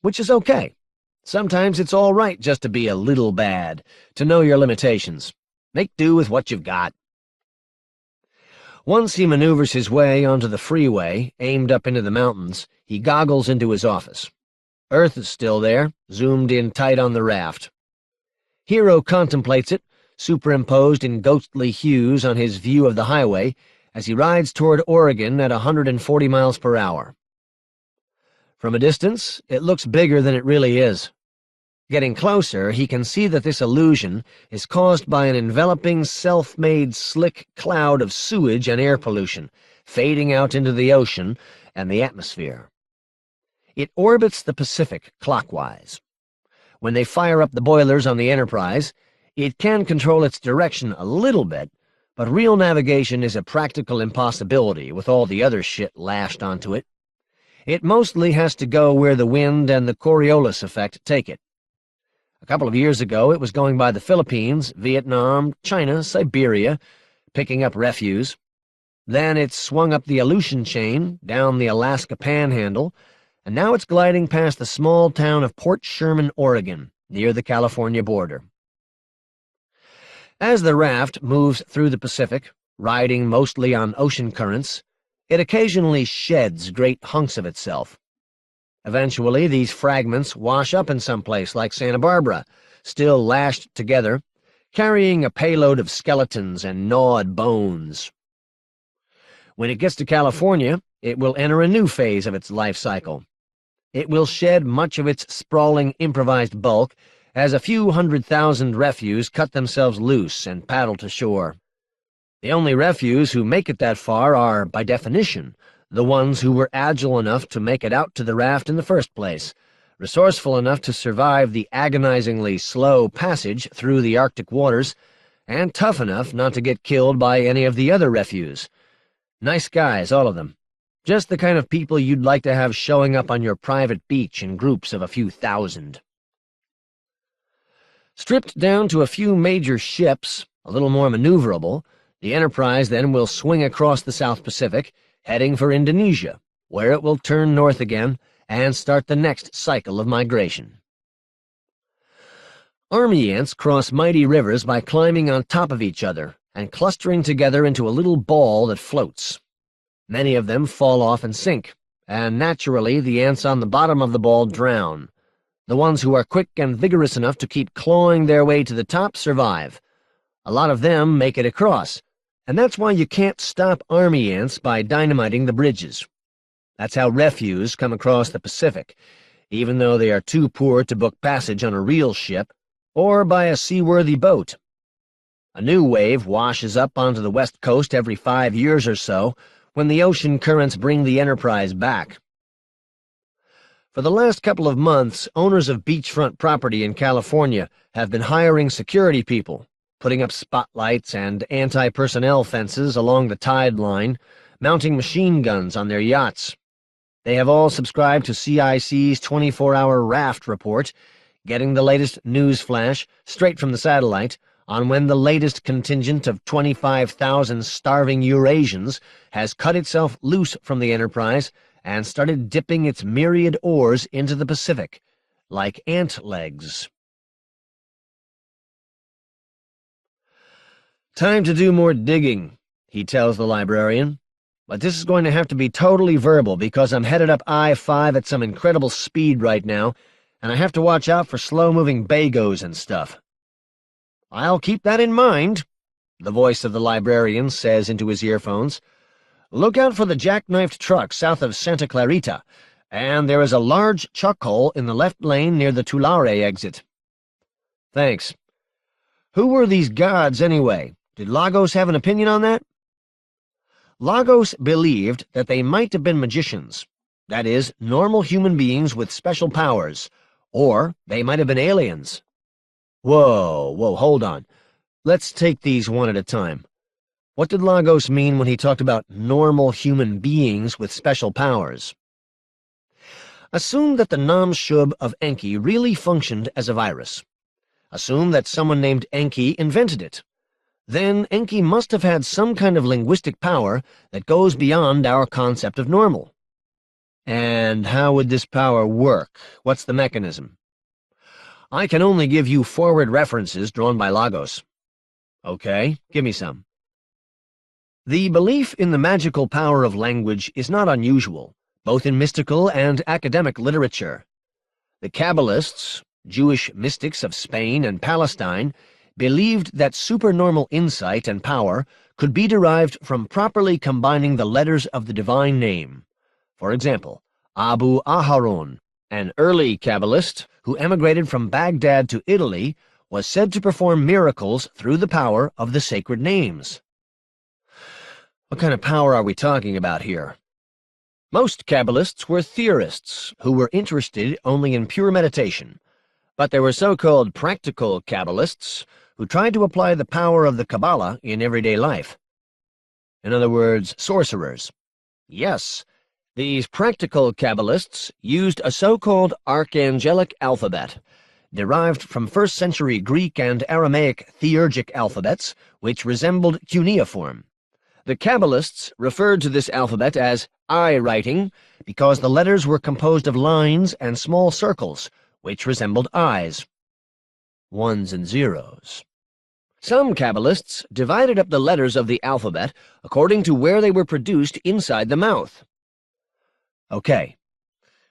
Which is okay. Sometimes it's all right just to be a little bad, to know your limitations. Make do with what you've got. Once he maneuvers his way onto the freeway, aimed up into the mountains, he goggles into his office. Earth is still there, zoomed in tight on the raft. Hero contemplates it, superimposed in ghostly hues on his view of the highway, as he rides toward Oregon at 140 miles per hour. From a distance, it looks bigger than it really is. Getting closer, he can see that this illusion is caused by an enveloping, self-made slick cloud of sewage and air pollution, fading out into the ocean and the atmosphere. It orbits the Pacific clockwise. When they fire up the boilers on the Enterprise, it can control its direction a little bit, but real navigation is a practical impossibility with all the other shit lashed onto it. It mostly has to go where the wind and the Coriolis effect take it. A couple of years ago, it was going by the Philippines, Vietnam, China, Siberia, picking up refuse. Then it swung up the Aleutian chain, down the Alaska Panhandle, and now it's gliding past the small town of Port Sherman, Oregon, near the California border. As the raft moves through the Pacific, riding mostly on ocean currents, it occasionally sheds great hunks of itself. Eventually, these fragments wash up in some place like Santa Barbara, still lashed together, carrying a payload of skeletons and gnawed bones. When it gets to California, it will enter a new phase of its life cycle. It will shed much of its sprawling, improvised bulk as a few 100,000 refuse cut themselves loose and paddle to shore. The only refuse who make it that far are, by definition, the ones who were agile enough to make it out to the raft in the first place, resourceful enough to survive the agonizingly slow passage through the Arctic waters, and tough enough not to get killed by any of the other refuse. Nice guys, all of them. Just the kind of people you'd like to have showing up on your private beach in groups of a few thousand. Stripped down to a few major ships, a little more maneuverable, the Enterprise then will swing across the South Pacific, heading for Indonesia, where it will turn north again and start the next cycle of migration. Army ants cross mighty rivers by climbing on top of each other and clustering together into a little ball that floats. Many of them fall off and sink, and naturally the ants on the bottom of the ball drown. The ones who are quick and vigorous enough to keep clawing their way to the top survive. A lot of them make it across, and that's why you can't stop army ants by dynamiting the bridges. That's how refuse come across the Pacific, even though they are too poor to book passage on a real ship, or by a seaworthy boat. A new wave washes up onto the west coast every 5 years or so, when the ocean currents bring the Enterprise back. For the last couple of months, owners of beachfront property in California have been hiring security people, putting up spotlights and anti-personnel fences along the tide line, mounting machine guns on their yachts. They have all subscribed to CIC's 24-hour raft report, getting the latest news flash straight from the satellite on when the latest contingent of 25,000 starving Eurasians has cut itself loose from the Enterprise and started dipping its myriad oars into the Pacific, like ant legs. "Time to do more digging," he tells the librarian. "But this is going to have to be totally verbal because I'm headed up I-5 at some incredible speed right now, and I have to watch out for slow-moving bagos and stuff." "I'll keep that in mind," the voice of the librarian says into his earphones. "Look out for the jackknifed truck south of Santa Clarita, and there is a large chuck hole in the left lane near the Tulare exit." "Thanks. Who were these gods, anyway? Did Lagos have an opinion on that?" Lagos believed that they might have been magicians, that is, normal human beings with special powers, or they might have been aliens. Whoa, hold on. Let's take these one at a time. What did Lagos mean when he talked about normal human beings with special powers? Assume that the Nam-Shub of Enki really functioned as a virus. Assume that someone named Enki invented it. Then Enki must have had some kind of linguistic power that goes beyond our concept of normal. And how would this power work? What's the mechanism? I can only give you forward references drawn by Lagos. Okay, give me some. The belief in the magical power of language is not unusual, both in mystical and academic literature. The Kabbalists, Jewish mystics of Spain and Palestine, believed that supernormal insight and power could be derived from properly combining the letters of the divine name. For example, Abu Aharon, an early Kabbalist who emigrated from Baghdad to Italy, was said to perform miracles through the power of the sacred names. What kind of power are we talking about here? Most Kabbalists were theorists who were interested only in pure meditation, but there were so-called practical Kabbalists who tried to apply the power of the Kabbalah in everyday life. In other words, sorcerers. Yes, these practical Kabbalists used a so-called archangelic alphabet, derived from first-century Greek and Aramaic theurgic alphabets, which resembled cuneiform. The Kabbalists referred to this alphabet as eye writing because the letters were composed of lines and small circles, which resembled eyes. Ones and zeros. Some Kabbalists divided up the letters of the alphabet according to where they were produced inside the mouth. Okay,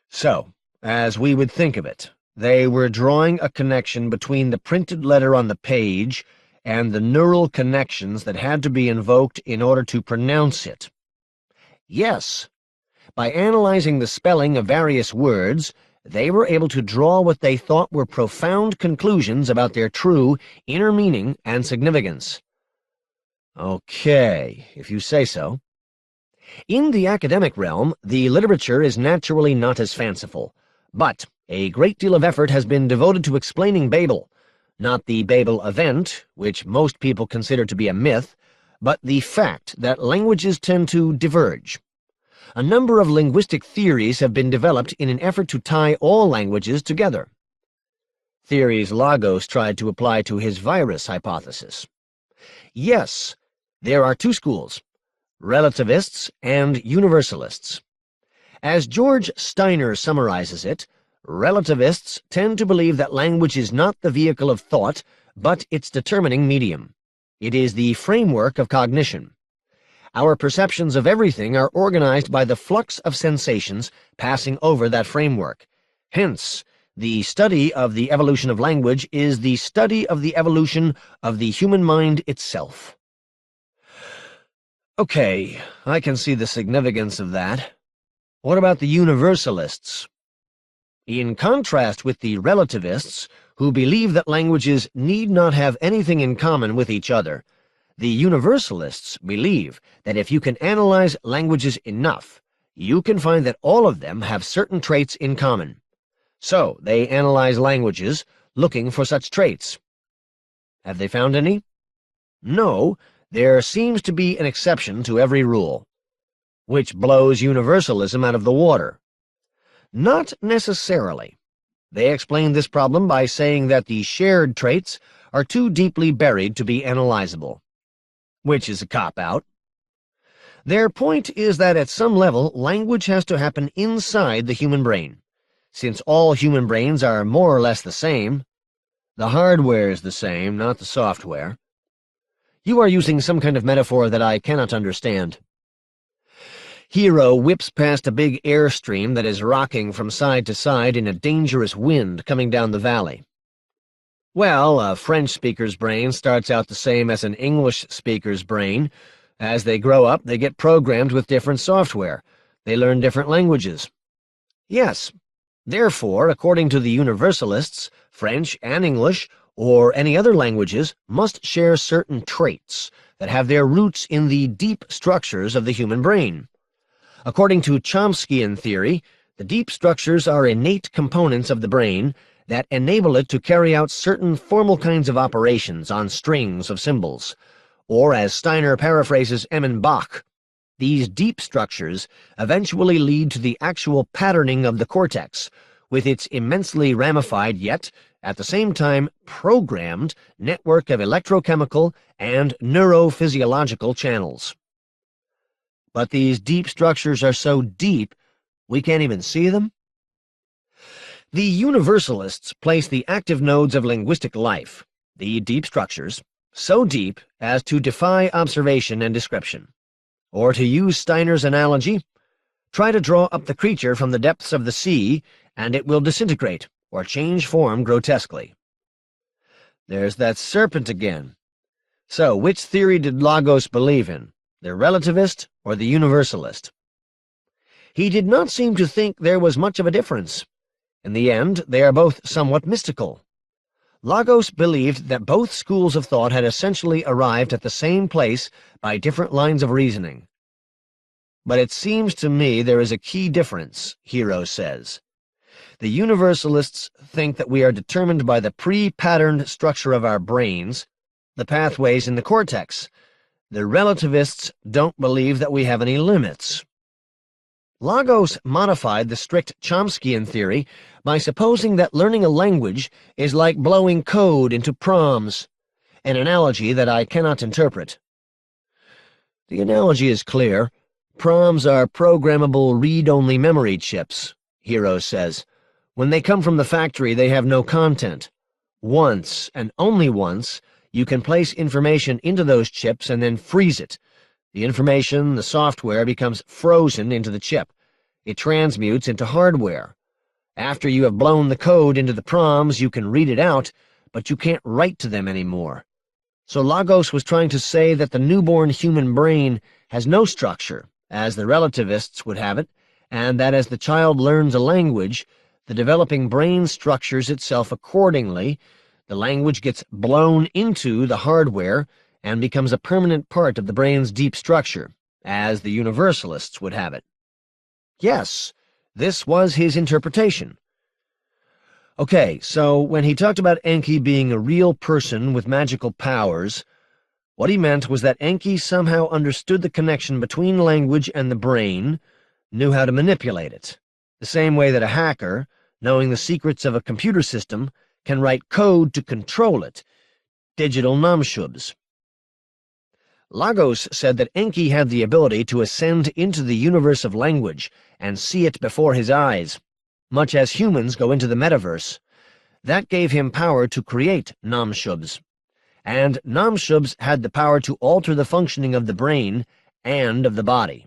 so, as we would think of it, they were drawing a connection between the printed letter on the page and the neural connections that had to be invoked in order to pronounce it. Yes, by analyzing the spelling of various words, they were able to draw what they thought were profound conclusions about their true inner meaning and significance. Okay, if you say so. In the academic realm, the literature is naturally not as fanciful, but a great deal of effort has been devoted to explaining Babel, not the Babel event, which most people consider to be a myth, but the fact that languages tend to diverge. A number of linguistic theories have been developed in an effort to tie all languages together. Theories Lagos tried to apply to his virus hypothesis. Yes, there are two schools, relativists and universalists. As George Steiner summarizes it, relativists tend to believe that language is not the vehicle of thought, but its determining medium. It is the framework of cognition. Our perceptions of everything are organized by the flux of sensations passing over that framework. Hence, the study of the evolution of language is the study of the evolution of the human mind itself. Okay, I can see the significance of that. What about the universalists? In contrast with the relativists, who believe that languages need not have anything in common with each other, the universalists believe that if you can analyze languages enough, you can find that all of them have certain traits in common. So they analyze languages, looking for such traits. Have they found any? No, there seems to be an exception to every rule, which blows universalism out of the water. Not necessarily. They explain this problem by saying that the shared traits are too deeply buried to be analyzable, which is a cop-out. Their point is that at some level, language has to happen inside the human brain. Since all human brains are more or less the same, the hardware is the same, not the software. You are using some kind of metaphor that I cannot understand. Hero whips past a big airstream that is rocking from side to side in a dangerous wind coming down the valley. Well, a French speaker's brain starts out the same as an English speaker's brain. As they grow up, they get programmed with different software. They learn different languages. Yes. Therefore, according to the universalists, French and English, or any other languages, must share certain traits that have their roots in the deep structures of the human brain. According to Chomskyan theory, the deep structures are innate components of the brain that enable it to carry out certain formal kinds of operations on strings of symbols. Or, as Steiner paraphrases Emmen Bach, these deep structures eventually lead to the actual patterning of the cortex, with its immensely ramified yet, at the same time, programmed network of electrochemical and neurophysiological channels. But these deep structures are so deep, we can't even see them? The universalists place the active nodes of linguistic life, the deep structures, so deep as to defy observation and description. Or to use Steiner's analogy, try to draw up the creature from the depths of the sea, and it will disintegrate or change form grotesquely. There's that serpent again. So, which theory did Lagos believe in, the relativist or the universalist? He did not seem to think there was much of a difference. In the end, they are both somewhat mystical. Lagos believed that both schools of thought had essentially arrived at the same place by different lines of reasoning. But it seems to me there is a key difference, Hero says. The universalists think that we are determined by the pre-patterned structure of our brains, the pathways in the cortex. The relativists don't believe that we have any limits. Lagos modified the strict Chomskyan theory by supposing that learning a language is like blowing code into proms, an analogy that I cannot interpret. The analogy is clear. Proms are programmable read-only memory chips, Hero says. When they come from the factory, they have no content. Once, and only once, you can place information into those chips and then freeze it. The information, the software, becomes frozen into the chip. It transmutes into hardware. After you have blown the code into the proms, you can read it out, but you can't write to them anymore. So Lagos was trying to say that the newborn human brain has no structure, as the relativists would have it, and that as the child learns a language, the developing brain structures itself accordingly. The language gets blown into the hardware and becomes a permanent part of the brain's deep structure, as the universalists would have it. Yes, this was his interpretation. Okay, so when he talked about Enki being a real person with magical powers, what he meant was that Enki somehow understood the connection between language and the brain, knew how to manipulate it, the same way that a hacker, knowing the secrets of a computer system, can write code to control it, digital namshubs. Lagos said that Enki had the ability to ascend into the universe of language and see it before his eyes, much as humans go into the metaverse. That gave him power to create namshubs, and namshubs had the power to alter the functioning of the brain and of the body.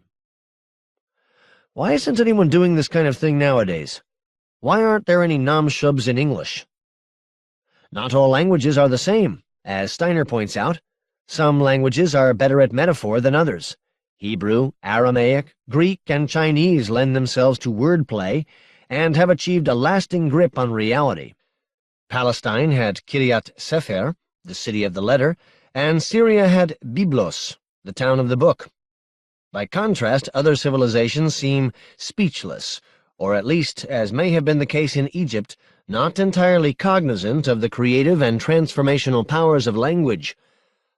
Why isn't anyone doing this kind of thing nowadays? Why aren't there any namshubs in English? Not all languages are the same, as Steiner points out. Some languages are better at metaphor than others. Hebrew, Aramaic, Greek, and Chinese lend themselves to wordplay, and have achieved a lasting grip on reality. Palestine had Kiryat Sefer, the city of the letter, and Syria had Byblos, the town of the book. By contrast, other civilizations seem speechless, or at least, as may have been the case in Egypt, not entirely cognizant of the creative and transformational powers of language.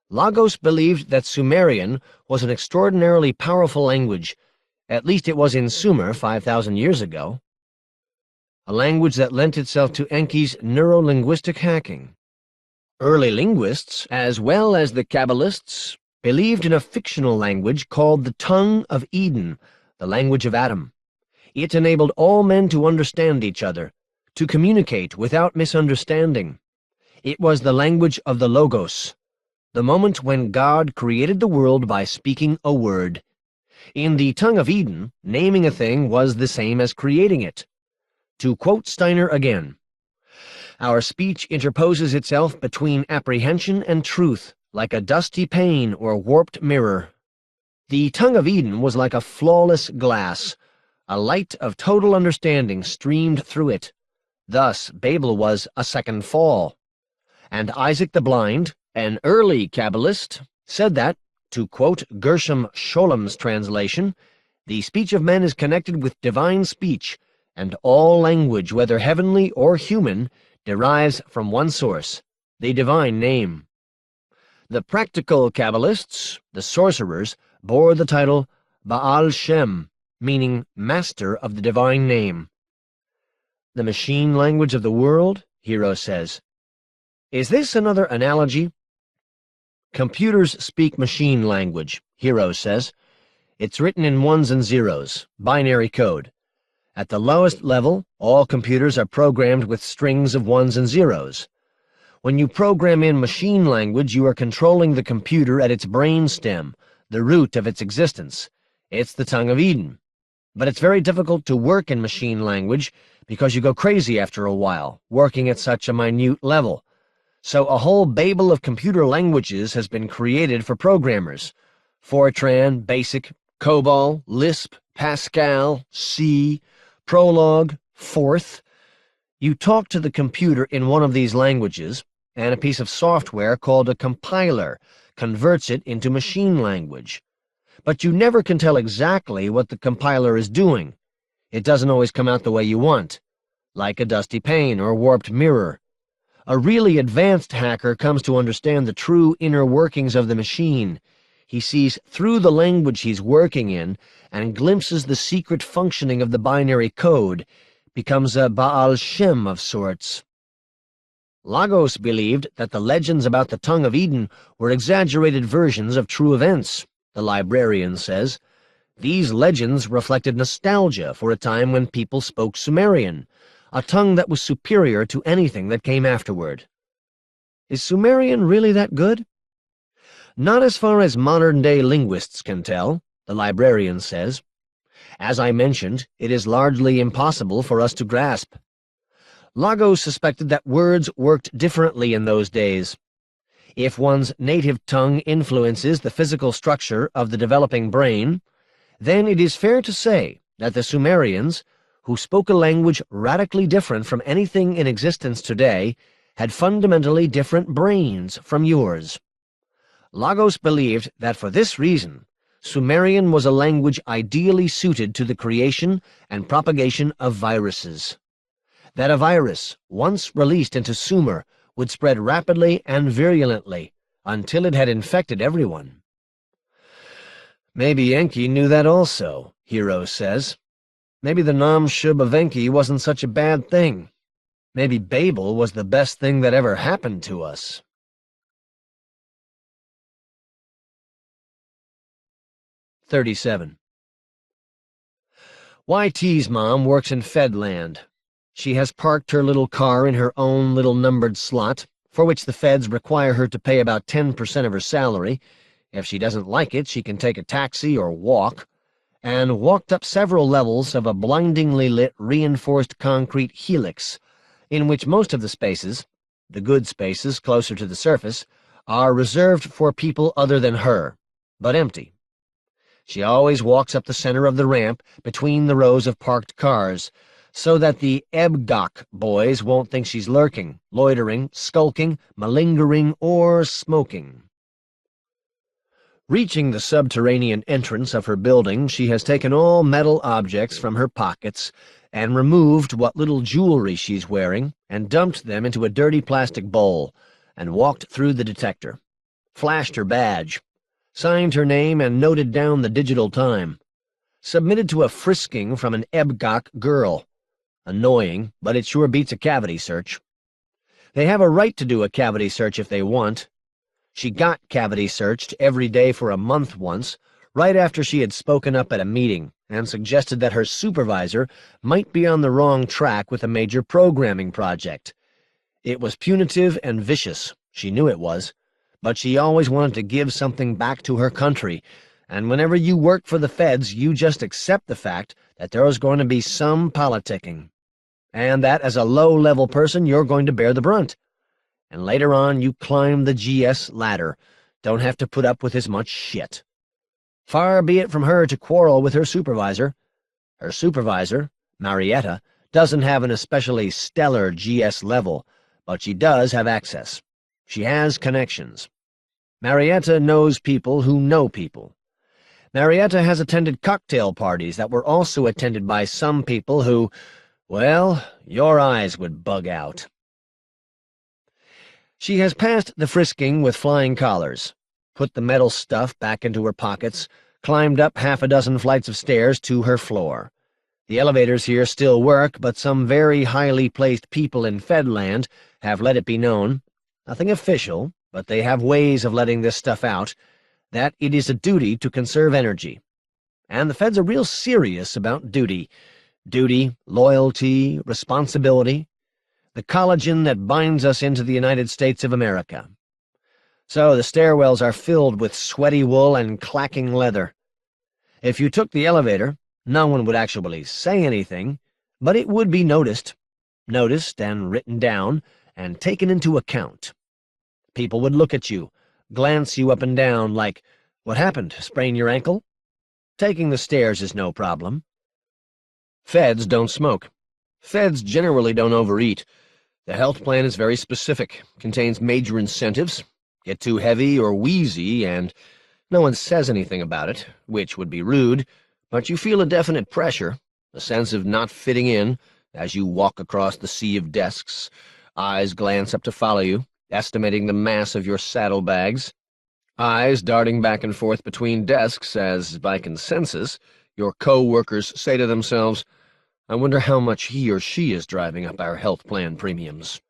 Lagos believed that Sumerian was an extraordinarily powerful language, at least it was in Sumer 5,000 years ago, a language that lent itself to Enki's neuro-linguistic hacking. Early linguists, as well as the Kabbalists, believed in a fictional language called the Tongue of Eden, the language of Adam. It enabled all men to understand each other, to communicate without misunderstanding. It was the language of the Logos, the moment when God created the world by speaking a word. In the Tongue of Eden, naming a thing was the same as creating it. To quote Steiner again, "Our speech interposes itself between apprehension and truth, like a dusty pane or warped mirror. The Tongue of Eden was like a flawless glass. A light of total understanding streamed through it. Thus, Babel was a second fall. And Isaac the Blind, an early Kabbalist, said that, to quote Gershom Scholem's translation, the speech of men is connected with divine speech, and all language, whether heavenly or human, derives from one source, the divine name." The practical Kabbalists, the sorcerers, bore the title Baal Shem, meaning master of the divine name. The machine language of the world, Hero says. Is this another analogy? Computers speak machine language, Hero says. It's written in ones and zeros, binary code. At the lowest level, all computers are programmed with strings of ones and zeros. When you program in machine language, you are controlling the computer at its brain stem, the root of its existence. It's the Tongue of Eden. But it's very difficult to work in machine language because you go crazy after a while, working at such a minute level. So a whole babel of computer languages has been created for programmers. Fortran, BASIC, COBOL, Lisp, Pascal, C, Prolog, Forth. You talk to the computer in one of these languages, and a piece of software called a compiler converts it into machine language. But you never can tell exactly what the compiler is doing. It doesn't always come out the way you want, like a dusty pane or warped mirror. A really advanced hacker comes to understand the true inner workings of the machine. He sees through the language he's working in and glimpses the secret functioning of the binary code, becomes a Baal Shem of sorts. Lagos believed that the legends about the Tongue of Eden were exaggerated versions of true events, the librarian says. These legends reflected nostalgia for a time when people spoke Sumerian, a tongue that was superior to anything that came afterward. Is Sumerian really that good? Not as far as modern-day linguists can tell, the librarian says. As I mentioned, it is largely impossible for us to grasp. Lagos suspected that words worked differently in those days. If one's native tongue influences the physical structure of the developing brain, then it is fair to say that the Sumerians, who spoke a language radically different from anything in existence today, had fundamentally different brains from yours. Lagos believed that for this reason, Sumerian was a language ideally suited to the creation and propagation of viruses. That a virus, once released into Sumer, would spread rapidly and virulently until it had infected everyone. Maybe Enki knew that also, Hero says. Maybe the Nam Shub of Enki wasn't such a bad thing. Maybe Babel was the best thing that ever happened to us. 37. YT's mom works in Fedland. She has parked her little car in her own little numbered slot, for which the feds require her to pay about 10% of her salary. If she doesn't like it, she can take a taxi or walk, and walked up several levels of a blindingly lit reinforced concrete helix, in which most of the spaces, the good spaces closer to the surface, are reserved for people other than her, but empty. She always walks up the center of the ramp between the rows of parked cars, so that the Ebgok boys won't think she's lurking, loitering, skulking, malingering, or smoking. Reaching the subterranean entrance of her building, she has taken all metal objects from her pockets and removed what little jewelry she's wearing and dumped them into a dirty plastic bowl and walked through the detector, flashed her badge, signed her name and noted down the digital time, submitted to a frisking from an Ebgok girl. Annoying, but it sure beats a cavity search. They have a right to do a cavity search if they want. She got cavity searched every day for a month once, right after she had spoken up at a meeting and suggested that her supervisor might be on the wrong track with a major programming project. It was punitive and vicious, she knew it was, but she always wanted to give something back to her country, and whenever you work for the feds, you just accept the fact that there is going to be some politicking, and that as a low-level person you're going to bear the brunt. And later on you climb the GS ladder, don't have to put up with as much shit. Far be it from her to quarrel with her supervisor. Her supervisor, Marietta, doesn't have an especially stellar GS level, but she does have access. She has connections. Marietta knows people who know people. Marietta has attended cocktail parties that were also attended by some people who, well, your eyes would bug out. She has passed the frisking with flying collars, put the metal stuff back into her pockets, climbed up half a dozen flights of stairs to her floor. The elevators here still work, but some very highly placed people in Fedland have let it be known, nothing official, but they have ways of letting this stuff out, that it is a duty to conserve energy. And the feds are real serious about duty. Duty, loyalty, responsibility, the collagen that binds us into the United States of America. So the stairwells are filled with sweaty wool and clacking leather. If you took the elevator, no one would actually say anything, but it would be noticed and written down and taken into account. People would look at you, glance you up and down like, "What happened? Sprain your ankle?" Taking the stairs is no problem. Feds don't smoke. Feds generally don't overeat. The health plan is very specific, contains major incentives. Get too heavy or wheezy, and no one says anything about it, which would be rude, but you feel a definite pressure, a sense of not fitting in, as you walk across the sea of desks. Eyes glance up to follow you, estimating the mass of your saddlebags. Eyes darting back and forth between desks as, by consensus, your co-workers say to themselves, "I wonder how much he or she is driving up our health plan premiums."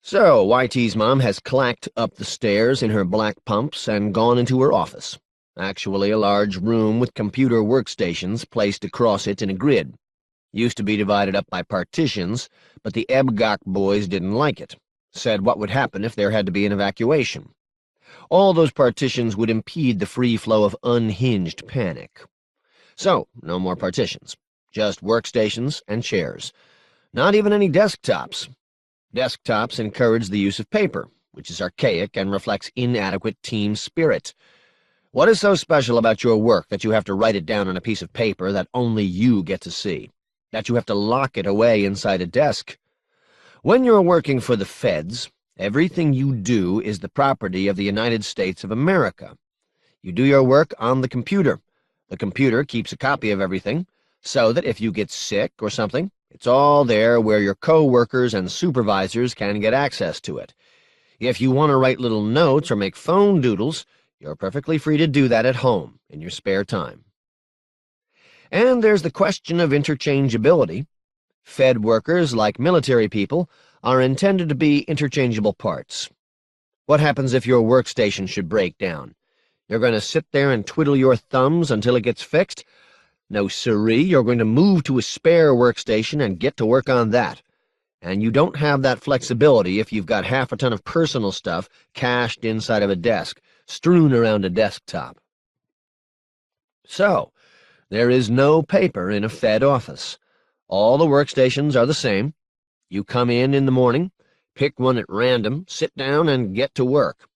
So, YT's mom has clacked up the stairs in her black pumps and gone into her office, actually a large room with computer workstations placed across it in a grid. Used to be divided up by partitions, but the Ebgok boys didn't like it, said what would happen if there had to be an evacuation. All those partitions would impede the free flow of unhinged panic. So, no more partitions. Just workstations and chairs. Not even any desktops. Desktops encourage the use of paper, which is archaic and reflects inadequate team spirit. What is so special about your work that you have to write it down on a piece of paper that only you get to see? That you have to lock it away inside a desk? When you're working for the feds, everything you do is the property of the United States of America. You do your work on the computer. The computer keeps a copy of everything, so that if you get sick or something, it's all there where your co-workers and supervisors can get access to it. If you want to write little notes or make phone doodles, you're perfectly free to do that at home, in your spare time. And there's the question of interchangeability. Fed workers, like military people, are intended to be interchangeable parts. What happens if your workstation should break down? You're going to sit there and twiddle your thumbs until it gets fixed? No siree, you're going to move to a spare workstation and get to work on that. And you don't have that flexibility if you've got half a ton of personal stuff cached inside of a desk, strewn around a desktop. So, there is no paper in a Fed office. All the workstations are the same. You come in the morning, pick one at random, sit down, and get to work.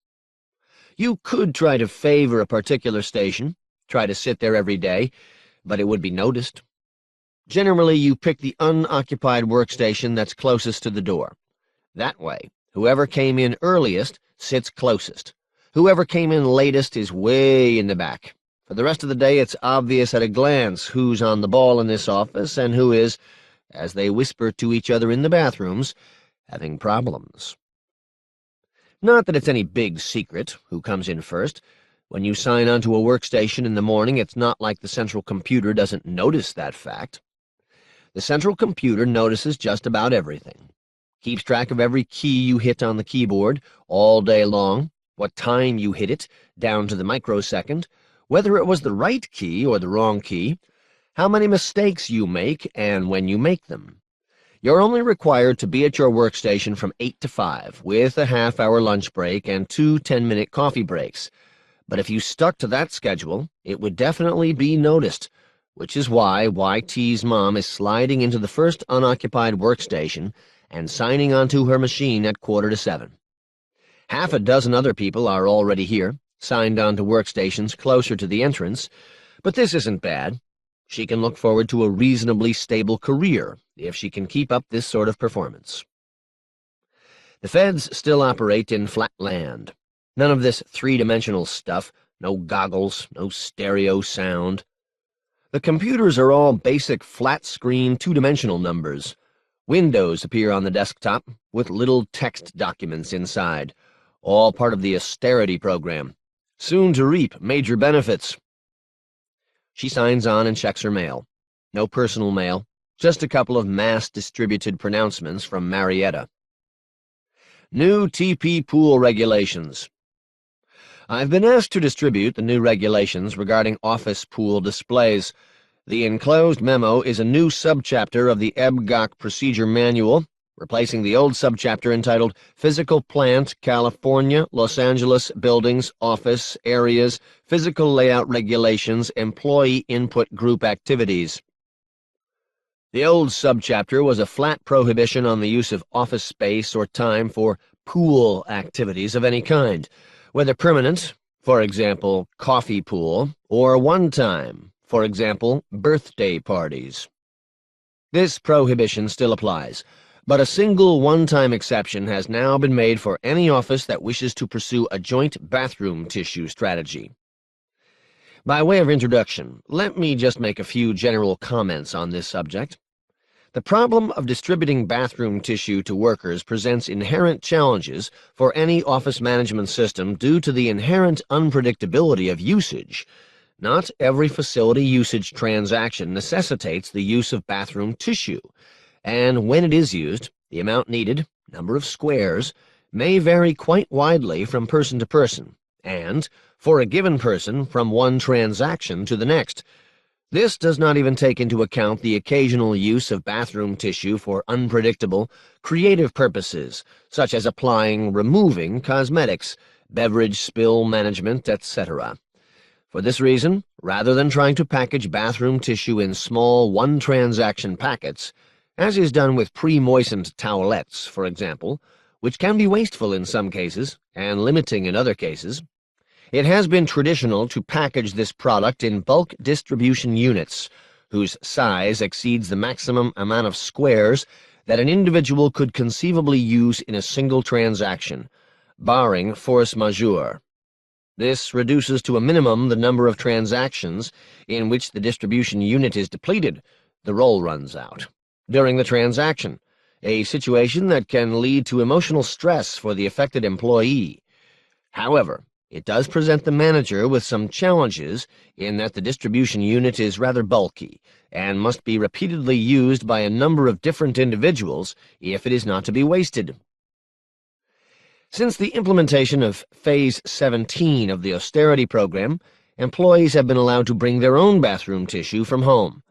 You could try to favor a particular station, try to sit there every day, but it would be noticed. Generally, you pick the unoccupied workstation that's closest to the door. That way, whoever came in earliest sits closest. Whoever came in latest is way in the back. For the rest of the day, it's obvious at a glance who's on the ball in this office and who is, as they whisper to each other in the bathrooms, having problems. Not that it's any big secret who comes in first. When you sign onto a workstation in the morning, it's not like the central computer doesn't notice that fact. The central computer notices just about everything. Keeps track of every key you hit on the keyboard all day long, what time you hit it, down to the microsecond, whether it was the right key or the wrong key, how many mistakes you make and when you make them. You're only required to be at your workstation from 8 to 5, with a half-hour lunch break and 2 10-minute coffee breaks. But if you stuck to that schedule, it would definitely be noticed, which is why YT's mom is sliding into the first unoccupied workstation and signing onto her machine at 6:45. Half a dozen other people are already here, signed onto workstations closer to the entrance, but this isn't bad. She can look forward to a reasonably stable career if she can keep up this sort of performance. The feds still operate in flat land. None of this three-dimensional stuff, no goggles, no stereo sound. The computers are all basic flat-screen two-dimensional numbers. Windows appear on the desktop with little text documents inside, all part of the austerity program, soon to reap major benefits. She signs on and checks her mail. No personal mail, just a couple of mass-distributed pronouncements from Marietta. New TP pool regulations. I've been asked to distribute the new regulations regarding office pool displays. The enclosed memo is a new subchapter of the EBGOC Procedure Manual, replacing the old subchapter entitled Physical Plant, California, Los Angeles Buildings, Office, Areas, Physical Layout Regulations, Employee Input Group Activities. The old subchapter was a flat prohibition on the use of office space or time for pool activities of any kind, whether permanent, for example, coffee pool, or one-time, for example, birthday parties. This prohibition still applies, but a single one-time exception has now been made for any office that wishes to pursue a joint bathroom tissue strategy. By way of introduction, let me just make a few general comments on this subject. The problem of distributing bathroom tissue to workers presents inherent challenges for any office management system due to the inherent unpredictability of usage. Not every facility usage transaction necessitates the use of bathroom tissue, and when it is used, the amount needed, number of squares, may vary quite widely from person to person, and, for a given person, from one transaction to the next. This does not even take into account the occasional use of bathroom tissue for unpredictable, creative purposes, such as applying, removing cosmetics, beverage spill management, etc. For this reason, rather than trying to package bathroom tissue in small one-transaction packets, as is done with pre-moistened towelettes, for example, which can be wasteful in some cases and limiting in other cases, it has been traditional to package this product in bulk distribution units, whose size exceeds the maximum amount of squares that an individual could conceivably use in a single transaction, barring force majeure. This reduces to a minimum the number of transactions in which the distribution unit is depleted, the roll runs out, during the transaction, a situation that can lead to emotional stress for the affected employee. However, it does present the manager with some challenges in that the distribution unit is rather bulky and must be repeatedly used by a number of different individuals if it is not to be wasted. Since the implementation of Phase 17 of the austerity program, employees have been allowed to bring their own bathroom tissue from home.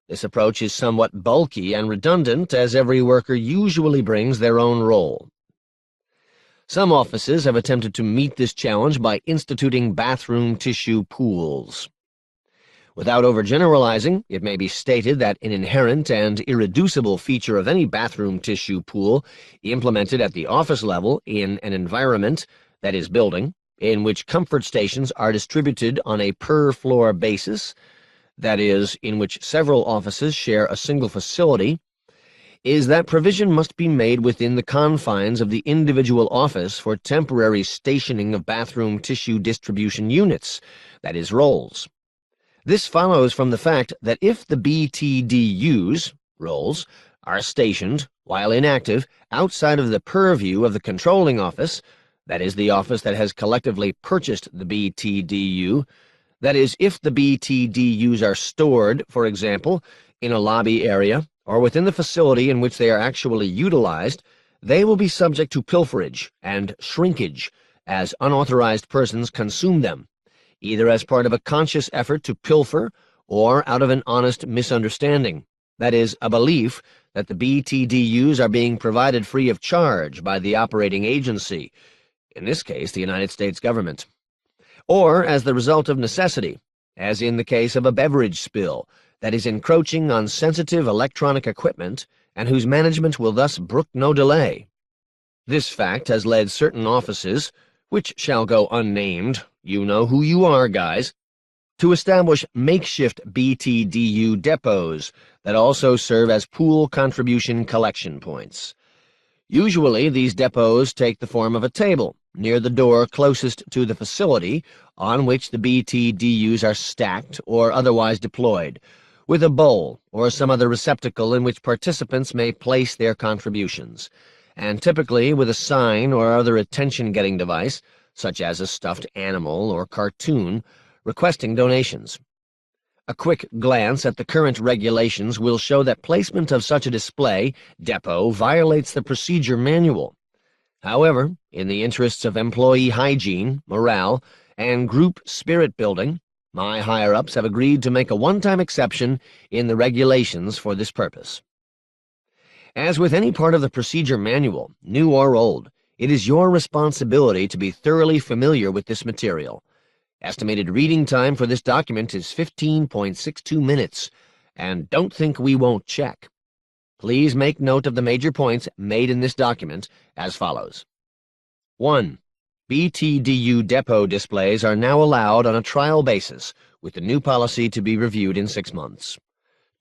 This approach is somewhat bulky and redundant, as every worker usually brings their own roll. Some offices have attempted to meet this challenge by instituting bathroom tissue pools. Without overgeneralizing, it may be stated that an inherent and irreducible feature of any bathroom tissue pool implemented at the office level in an environment, that is building, in which comfort stations are distributed on a per-floor basis, that is, in which several offices share a single facility, is that provision must be made within the confines of the individual office for temporary stationing of bathroom tissue distribution units, that is, rolls. This follows from the fact that if the BTDUs, rolls, are stationed, while inactive, outside of the purview of the controlling office, that is, the office that has collectively purchased the BTDU, that is, if the BTDUs are stored, for example, in a lobby area, or within the facility in which they are actually utilized, they will be subject to pilferage and shrinkage as unauthorized persons consume them, either as part of a conscious effort to pilfer or out of an honest misunderstanding, that is, a belief that the BTDUs are being provided free of charge by the operating agency, in this case the United States government, or as the result of necessity, as in the case of a beverage spill that is encroaching on sensitive electronic equipment and whose management will thus brook no delay. This fact has led certain offices, which shall go unnamed, you know who you are, guys, to establish makeshift BTDU depots that also serve as pool contribution collection points. Usually, these depots take the form of a table near the door closest to the facility on which the BTDUs are stacked or otherwise deployed, with a bowl or some other receptacle in which participants may place their contributions, and typically with a sign or other attention-getting device, such as a stuffed animal or cartoon, requesting donations. A quick glance at the current regulations will show that placement of such a display depot violates the procedure manual. However, in the interests of employee hygiene, morale, and group spirit building, my higher-ups have agreed to make a one-time exception in the regulations for this purpose. As with any part of the procedure manual, new or old, it is your responsibility to be thoroughly familiar with this material. Estimated reading time for this document is 15.62 minutes, and don't think we won't check. Please make note of the major points made in this document as follows. 1. BTDU depot displays are now allowed on a trial basis, with the new policy to be reviewed in 6 months.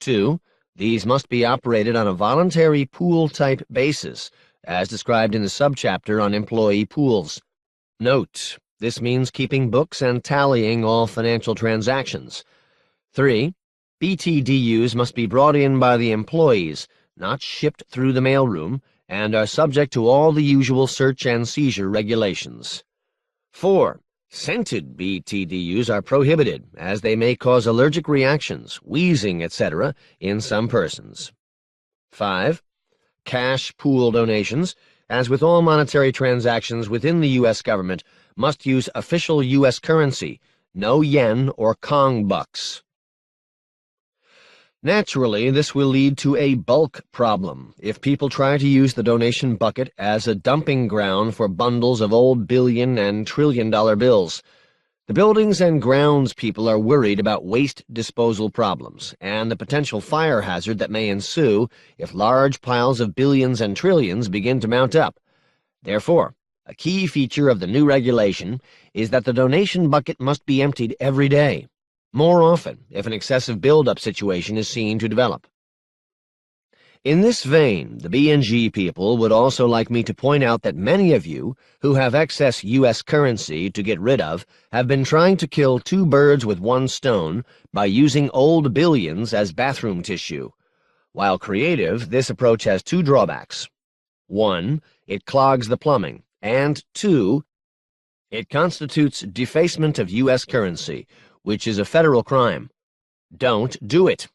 2. These must be operated on a voluntary pool-type basis, as described in the subchapter on employee pools. Note, this means keeping books and tallying all financial transactions. 3. BTDUs must be brought in by the employees, not shipped through the mailroom, and are subject to all the usual search and seizure regulations. 4. Scented BTDUs are prohibited, as they may cause allergic reactions, wheezing, etc., in some persons. 5. Cash pool donations, as with all monetary transactions within the U.S. government, must use official U.S. currency, no yen or Kong bucks. Naturally, this will lead to a bulk problem if people try to use the donation bucket as a dumping ground for bundles of old billion and trillion-dollar bills. The buildings and grounds people are worried about waste disposal problems and the potential fire hazard that may ensue if large piles of billions and trillions begin to mount up. Therefore, a key feature of the new regulation is that the donation bucket must be emptied every day, more often if an excessive build-up situation is seen to develop. In this vein, the B&G people would also like me to point out that many of you who have excess U.S. currency to get rid of have been trying to kill 2 birds with 1 stone by using old billions as bathroom tissue. While creative, this approach has 2 drawbacks. 1, it clogs the plumbing, and 2, it constitutes defacement of U.S. currency, which is a federal crime. Don't do it.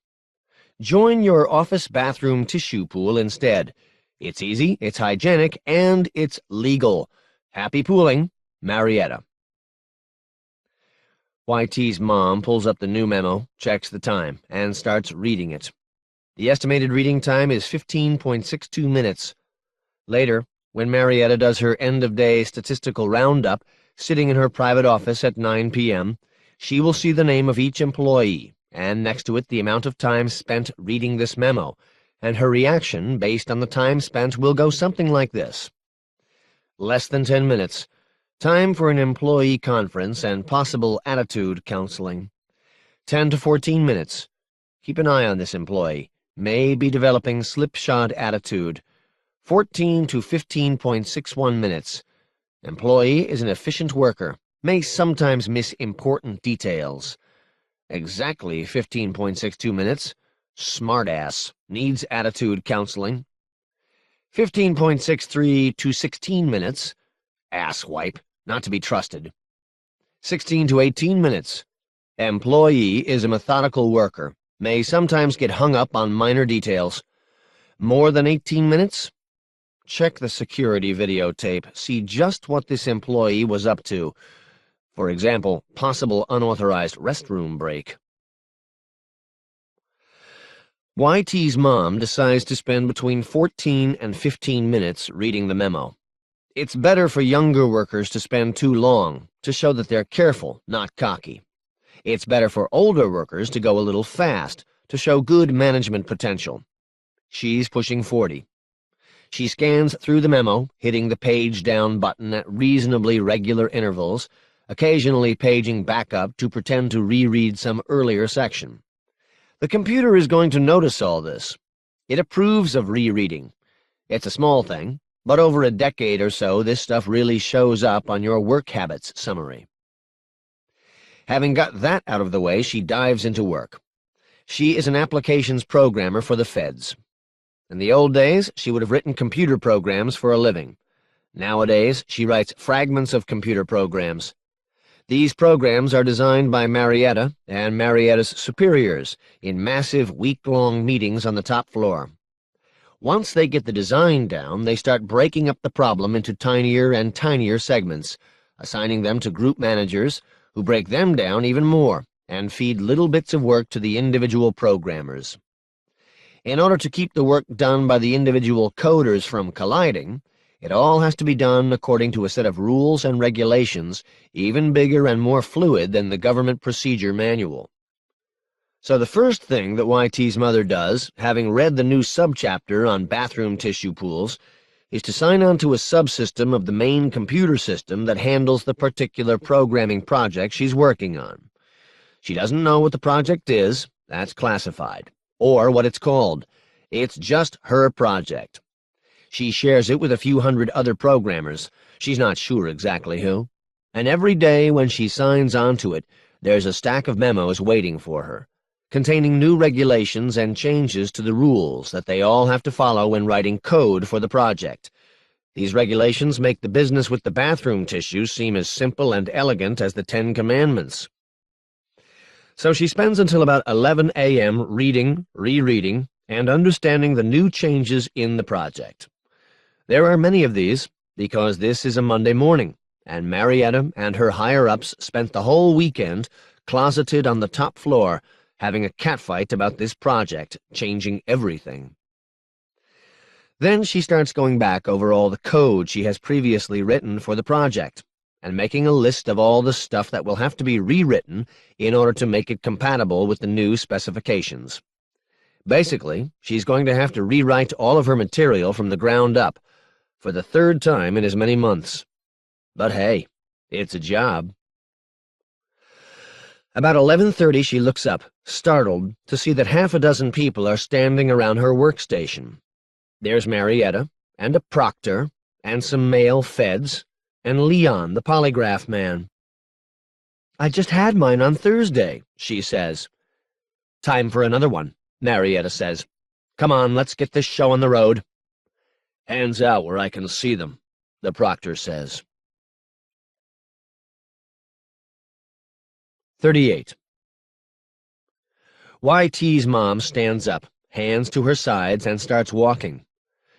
Join your office bathroom tissue pool instead. It's easy, it's hygienic, and it's legal. Happy pooling, Marietta. YT's mom pulls up the new memo, checks the time, and starts reading it. The estimated reading time is 15.62 minutes. Later, when Marietta does her end-of-day statistical roundup, sitting in her private office at 9 p.m., she will see the name of each employee, and next to it the amount of time spent reading this memo, and her reaction based on the time spent will go something like this. Less than 10 minutes. Time for an employee conference and possible attitude counseling. 10 to 14 minutes. Keep an eye on this employee. May be developing slipshod attitude. 14 to 15.61 minutes. Employee is an efficient worker. May sometimes miss important details. Exactly 15.62 minutes. Smartass. Needs attitude counseling. 15.63 to 16 minutes. Asswipe. Not to be trusted. 16 to 18 minutes. Employee is a methodical worker. May sometimes get hung up on minor details. More than 18 minutes? Check the security videotape. See just what this employee was up to. For example, possible unauthorized restroom break. YT's mom decides to spend between 14 and 15 minutes reading the memo. It's better for younger workers to spend too long, to show that they're careful, not cocky. It's better for older workers to go a little fast, to show good management potential. She's pushing 40. She scans through the memo, hitting the page down button at reasonably regular intervals, occasionally paging back up to pretend to reread some earlier section. The computer is going to notice all this. It approves of rereading. It's a small thing, but over a decade or so, this stuff really shows up on your work habits summary. Having got that out of the way, she dives into work. She is an applications programmer for the feds. In the old days, she would have written computer programs for a living. Nowadays, she writes fragments of computer programs. These programs are designed by Marietta and Marietta's superiors in massive week-long meetings on the top floor. Once they get the design down, they start breaking up the problem into tinier and tinier segments, assigning them to group managers, who break them down even more and feed little bits of work to the individual programmers. In order to keep the work done by the individual coders from colliding, it all has to be done according to a set of rules and regulations even bigger and more fluid than the government procedure manual. So the first thing that YT's mother does, having read the new subchapter on bathroom tissue pools, is to sign on to a subsystem of the main computer system that handles the particular programming project she's working on. She doesn't know what the project is, that's classified, or what it's called. It's just her project. She shares it with a few hundred other programmers. She's not sure exactly who. And every day when she signs on to it, there's a stack of memos waiting for her, containing new regulations and changes to the rules that they all have to follow when writing code for the project. These regulations make the business with the bathroom tissues seem as simple and elegant as the 10 Commandments. So she spends until about 11 a.m. reading, rereading, and understanding the new changes in the project. There are many of these, because this is a Monday morning, and Marietta and her higher-ups spent the whole weekend closeted on the top floor, having a catfight about this project, changing everything. Then she starts going back over all the code she has previously written for the project, and making a list of all the stuff that will have to be rewritten in order to make it compatible with the new specifications. Basically, she's going to have to rewrite all of her material from the ground up, for the third time in as many months. But hey, it's a job. About 11:30 she looks up, startled, to see that half a dozen people are standing around her workstation. There's Marietta, and a proctor, and some male feds, and Leon, the polygraph man. "I just had mine on Thursday," she says. "Time for another one," Marietta says. "Come on, let's get this show on the road." "Hands out where I can see them," the proctor says. 38. YT's mom stands up, hands to her sides, and starts walking.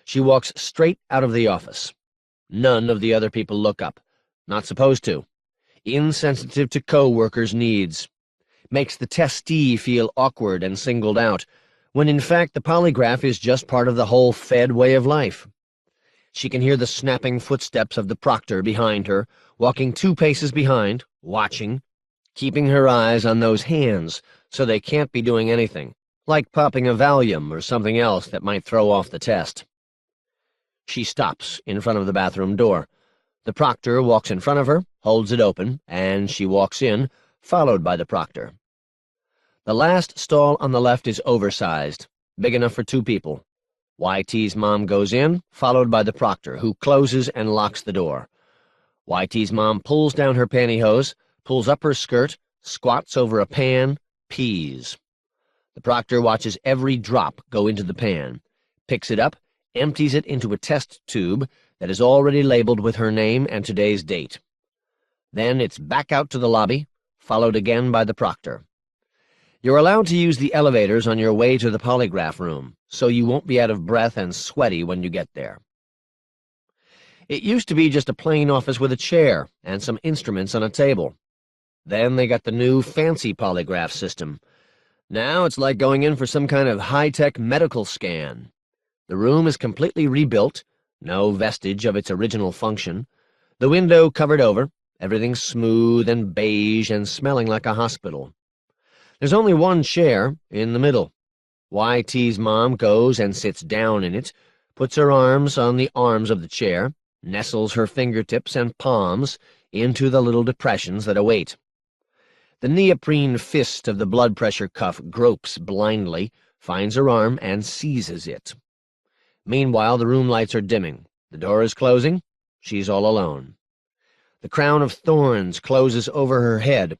She walks straight out of the office. None of the other people look up. Not supposed to. Insensitive to co-workers' needs. Makes the testee feel awkward and singled out, when in fact the polygraph is just part of the whole Fed way of life. She can hear the snapping footsteps of the proctor behind her, walking 2 paces behind, watching, keeping her eyes on those hands so they can't be doing anything, like popping a Valium or something else that might throw off the test. She stops in front of the bathroom door. The proctor walks in front of her, holds it open, and she walks in, followed by the proctor. The last stall on the left is oversized, big enough for 2 people. YT's mom goes in, followed by the proctor, who closes and locks the door. YT's mom pulls down her pantyhose, pulls up her skirt, squats over a pan, pees. The proctor watches every drop go into the pan, picks it up, empties it into a test tube that is already labeled with her name and today's date. Then it's back out to the lobby, followed again by the proctor. You're allowed to use the elevators on your way to the polygraph room, so you won't be out of breath and sweaty when you get there. It used to be just a plain office with a chair and some instruments on a table. Then they got the new fancy polygraph system. Now it's like going in for some kind of high-tech medical scan. The room is completely rebuilt, no vestige of its original function. The window covered over, everything smooth and beige and smelling like a hospital. There's only one chair in the middle. YT's mom goes and sits down in it, puts her arms on the arms of the chair, nestles her fingertips and palms into the little depressions that await. The neoprene fist of the blood pressure cuff gropes blindly, finds her arm, and seizes it. Meanwhile, the room lights are dimming. The door is closing. She's all alone. The crown of thorns closes over her head.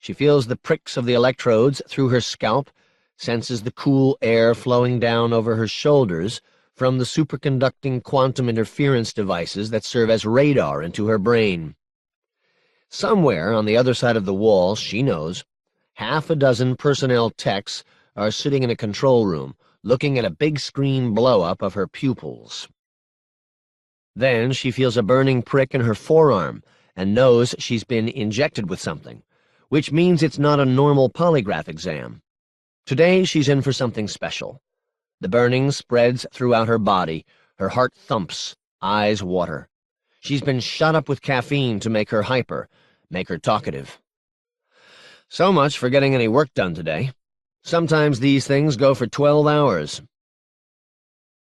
She feels the pricks of the electrodes through her scalp, senses the cool air flowing down over her shoulders from the superconducting quantum interference devices that serve as radar into her brain. Somewhere on the other side of the wall, she knows, 6 personnel techs are sitting in a control room, looking at a big screen blow-up of her pupils. Then she feels a burning prick in her forearm and knows she's been injected with something, which means it's not a normal polygraph exam. Today she's in for something special. The burning spreads throughout her body, her heart thumps, eyes water. She's been shot up with caffeine to make her hyper, make her talkative. So much for getting any work done today. Sometimes these things go for 12 hours.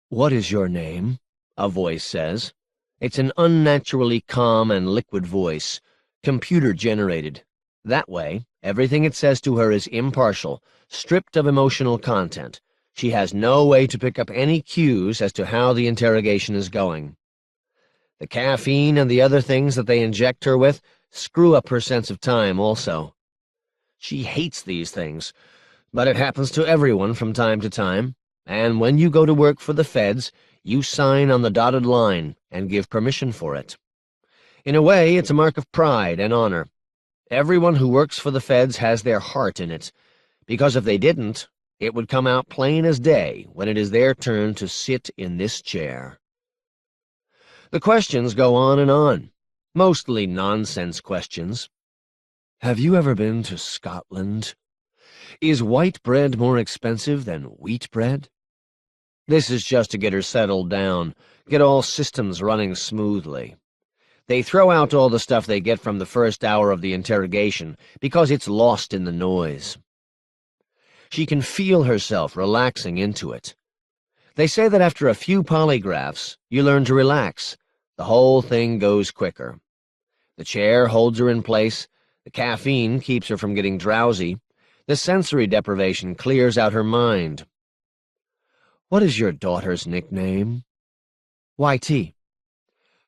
"What is your name?" a voice says. It's an unnaturally calm and liquid voice, computer-generated. That way, everything it says to her is impartial, stripped of emotional content. She has no way to pick up any cues as to how the interrogation is going. The caffeine and the other things that they inject her with screw up her sense of time also. She hates these things, but it happens to everyone from time to time, and when you go to work for the feds, you sign on the dotted line and give permission for it. In a way, it's a mark of pride and honor. Everyone who works for the feds has their heart in it, because if they didn't, it would come out plain as day when it is their turn to sit in this chair. The questions go on, mostly nonsense questions. Have you ever been to Scotland? Is white bread more expensive than wheat bread? This is just to get her settled down, get all systems running smoothly. They throw out all the stuff they get from the first hour of the interrogation because it's lost in the noise. She can feel herself relaxing into it. They say that after a few polygraphs, you learn to relax. The whole thing goes quicker. The chair holds her in place, the caffeine keeps her from getting drowsy, the sensory deprivation clears out her mind. What is your daughter's nickname? YT.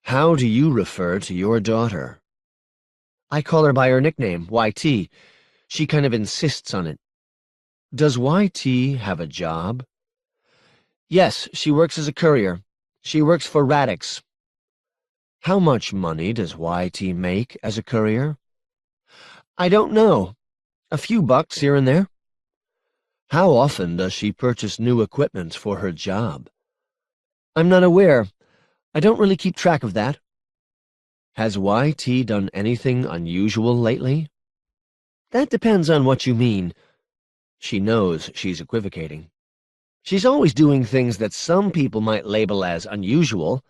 How do you refer to your daughter? I call her by her nickname, YT. She kind of insists on it. Does YT have a job? Yes, she works as a courier. She works for Radix. How much money does YT make as a courier? I don't know. A few bucks here and there. How often does she purchase new equipment for her job? I'm not aware. I don't really keep track of that. Has YT done anything unusual lately? That depends on what you mean. She knows she's equivocating. She's always doing things that some people might label as unusual.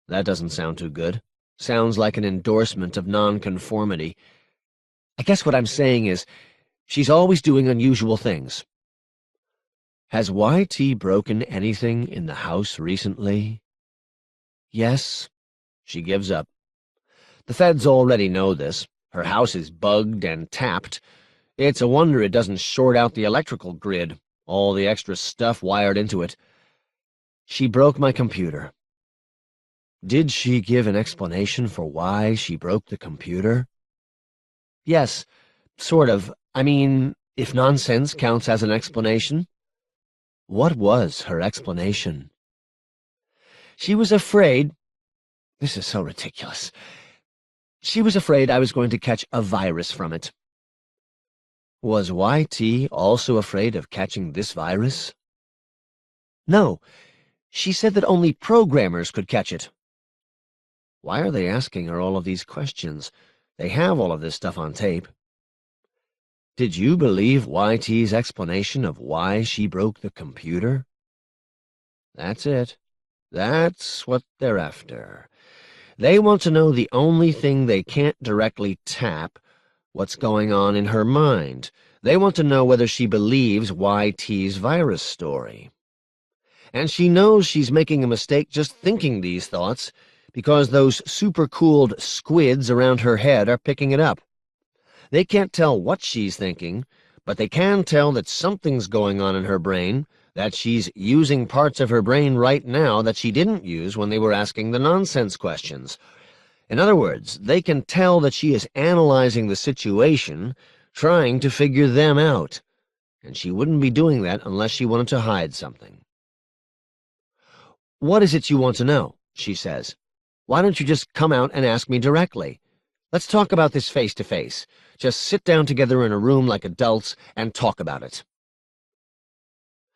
That doesn't sound too good. Sounds like an endorsement of nonconformity. I guess what I'm saying is, she's always doing unusual things. Has YT broken anything in the house recently? Yes. She gives up. The feds already know this. Her house is bugged and tapped. It's a wonder it doesn't short out the electrical grid, all the extra stuff wired into it. She broke my computer. Did she give an explanation for why she broke the computer? Yes, sort of. I mean, if nonsense counts as an explanation. What was her explanation? She was afraid— This is so ridiculous. She was afraid I was going to catch a virus from it. Was YT also afraid of catching this virus? No, she said that only programmers could catch it. Why are they asking her all of these questions? They have all of this stuff on tape. Did you believe YT's explanation of why she broke the computer? That's it. That's what they're after. They want to know the only thing they can't directly tap, what's going on in her mind. They want to know whether she believes YT's virus story. And she knows she's making a mistake just thinking these thoughts, because those super-cooled squids around her head are picking it up. They can't tell what she's thinking, but they can tell that something's going on in her brain, that she's using parts of her brain right now that she didn't use when they were asking the nonsense questions. In other words, they can tell that she is analyzing the situation, trying to figure them out, and she wouldn't be doing that unless she wanted to hide something. "What is it you want to know?" she says. "Why don't you just come out and ask me directly? Let's talk about this face-to-face. Just sit down together in a room like adults and talk about it."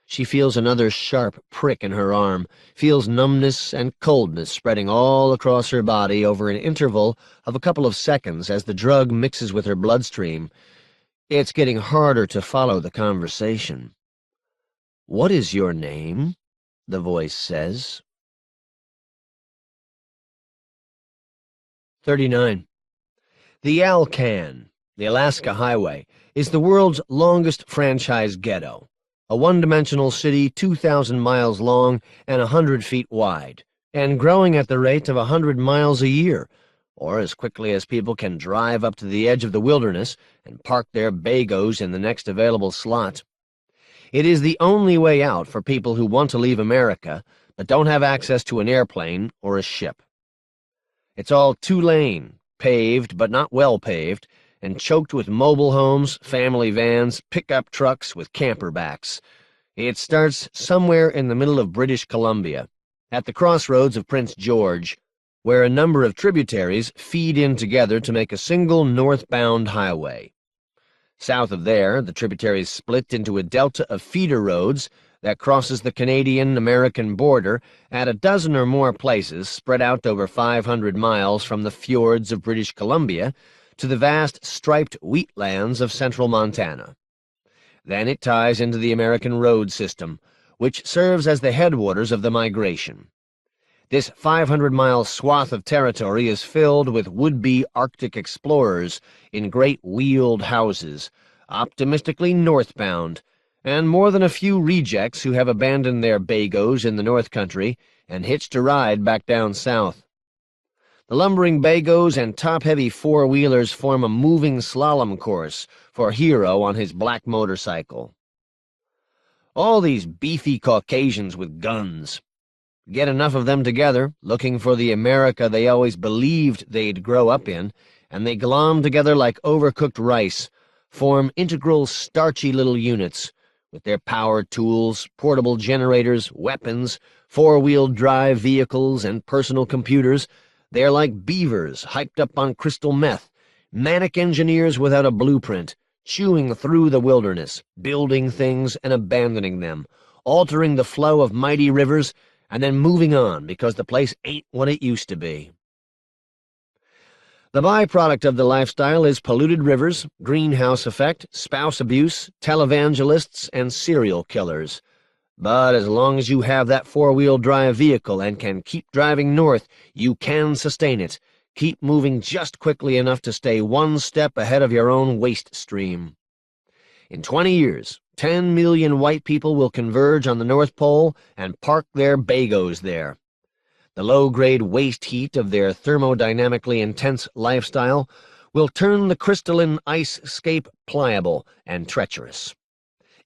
She feels another sharp prick in her arm, feels numbness and coldness spreading all across her body over an interval of a couple of seconds as the drug mixes with her bloodstream. It's getting harder to follow the conversation. "What is your name?" the voice says. 39. The Alcan, the Alaska Highway, is the world's longest franchise ghetto, a one-dimensional city 2,000 miles long and 100 feet wide, and growing at the rate of 100 miles a year, or as quickly as people can drive up to the edge of the wilderness and park their bagos in the next available slot. It is the only way out for people who want to leave America but don't have access to an airplane or a ship. It's all two-lane, paved but not well paved, and choked with mobile homes, family vans, pickup trucks with camper backs. It starts somewhere in the middle of British Columbia, at the crossroads of Prince George, where a number of tributaries feed in together to make a single northbound highway. South of there, the tributaries split into a delta of feeder roads that crosses the Canadian-American border at a dozen or more places spread out over 500 miles from the fjords of British Columbia to the vast striped wheatlands of central Montana. Then it ties into the American road system, which serves as the headwaters of the migration. This 500-mile swath of territory is filled with would-be Arctic explorers in great wheeled houses, optimistically northbound, and more than a few rejects who have abandoned their bagos in the North Country and hitched a ride back down south. The lumbering bagos and top-heavy four-wheelers form a moving slalom course for Hero on his black motorcycle. All these beefy Caucasians with guns. Get enough of them together, looking for the America they always believed they'd grow up in, and they glom together like overcooked rice, form integral starchy little units, with their power tools, portable generators, weapons, four-wheel drive vehicles, and personal computers. They're like beavers hyped up on crystal meth, manic engineers without a blueprint, chewing through the wilderness, building things and abandoning them, altering the flow of mighty rivers, and then moving on because the place ain't what it used to be. The byproduct of the lifestyle is polluted rivers, greenhouse effect, spouse abuse, televangelists, and serial killers. But as long as you have that four-wheel drive vehicle and can keep driving north, you can sustain it. Keep moving just quickly enough to stay one step ahead of your own waste stream. In 20 years, 10 million white people will converge on the North Pole and park their bagos there. The low-grade waste heat of their thermodynamically intense lifestyle will turn the crystalline ice-scape pliable and treacherous.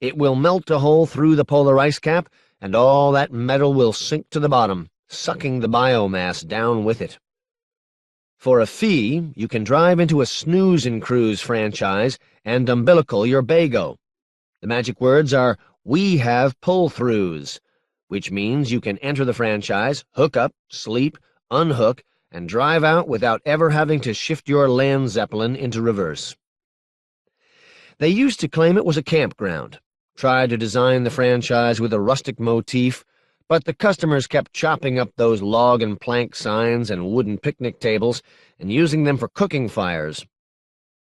It will melt a hole through the polar ice cap, and all that metal will sink to the bottom, sucking the biomass down with it. For a fee, you can drive into a Snooze and Cruise franchise and umbilical your Bago. The magic words are, "We have pull-throughs," which means you can enter the franchise, hook up, sleep, unhook, and drive out without ever having to shift your Land Zeppelin into reverse. They used to claim it was a campground, tried to design the franchise with a rustic motif, but the customers kept chopping up those log and plank signs and wooden picnic tables and using them for cooking fires.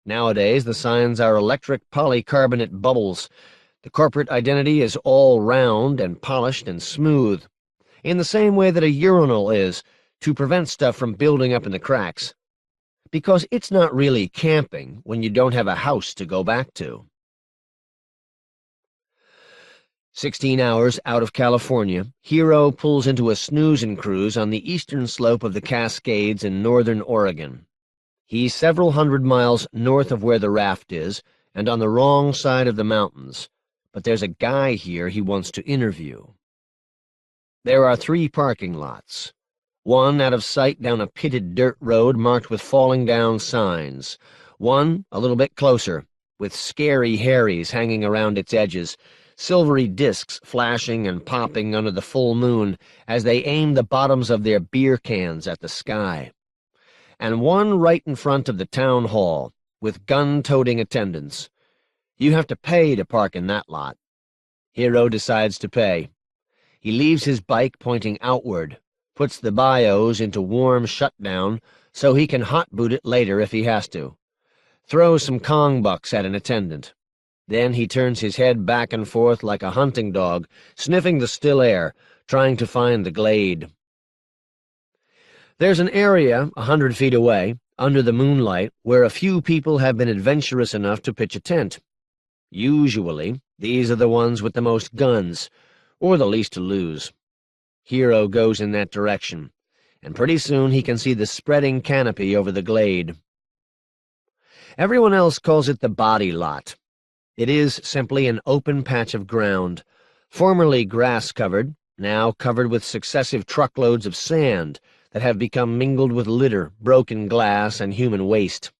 Nowadays, the signs are electric polycarbonate bubbles. The corporate identity is all round and polished and smooth, in the same way that a urinal is, to prevent stuff from building up in the cracks. Because it's not really camping when you don't have a house to go back to. 16 hours out of California, Hero pulls into a Snooze and Cruise on the eastern slope of the Cascades in northern Oregon. He's several hundred miles north of where the raft is, and on the wrong side of the mountains, but there's a guy here he wants to interview. There are 3 parking lots. One out of sight down a pitted dirt road marked with falling down signs. One a little bit closer, with scary Harrys hanging around its edges, silvery discs flashing and popping under the full moon as they aim the bottoms of their beer cans at the sky. And one right in front of the town hall, with gun-toting attendants. You have to pay to park in that lot. Hero decides to pay. He leaves his bike pointing outward, puts the bios into warm shutdown so he can hot-boot it later if he has to. Throws some Kong bucks at an attendant. Then he turns his head back and forth like a hunting dog, sniffing the still air, trying to find the glade. There's an area 100 feet away, under the moonlight, where a few people have been adventurous enough to pitch a tent. Usually, these are the ones with the most guns, or the least to lose. Hero goes in that direction, and pretty soon he can see the spreading canopy over the glade. Everyone else calls it the body lot. It is simply an open patch of ground, formerly grass-covered, now covered with successive truckloads of sand that have become mingled with litter, broken glass, and human waste.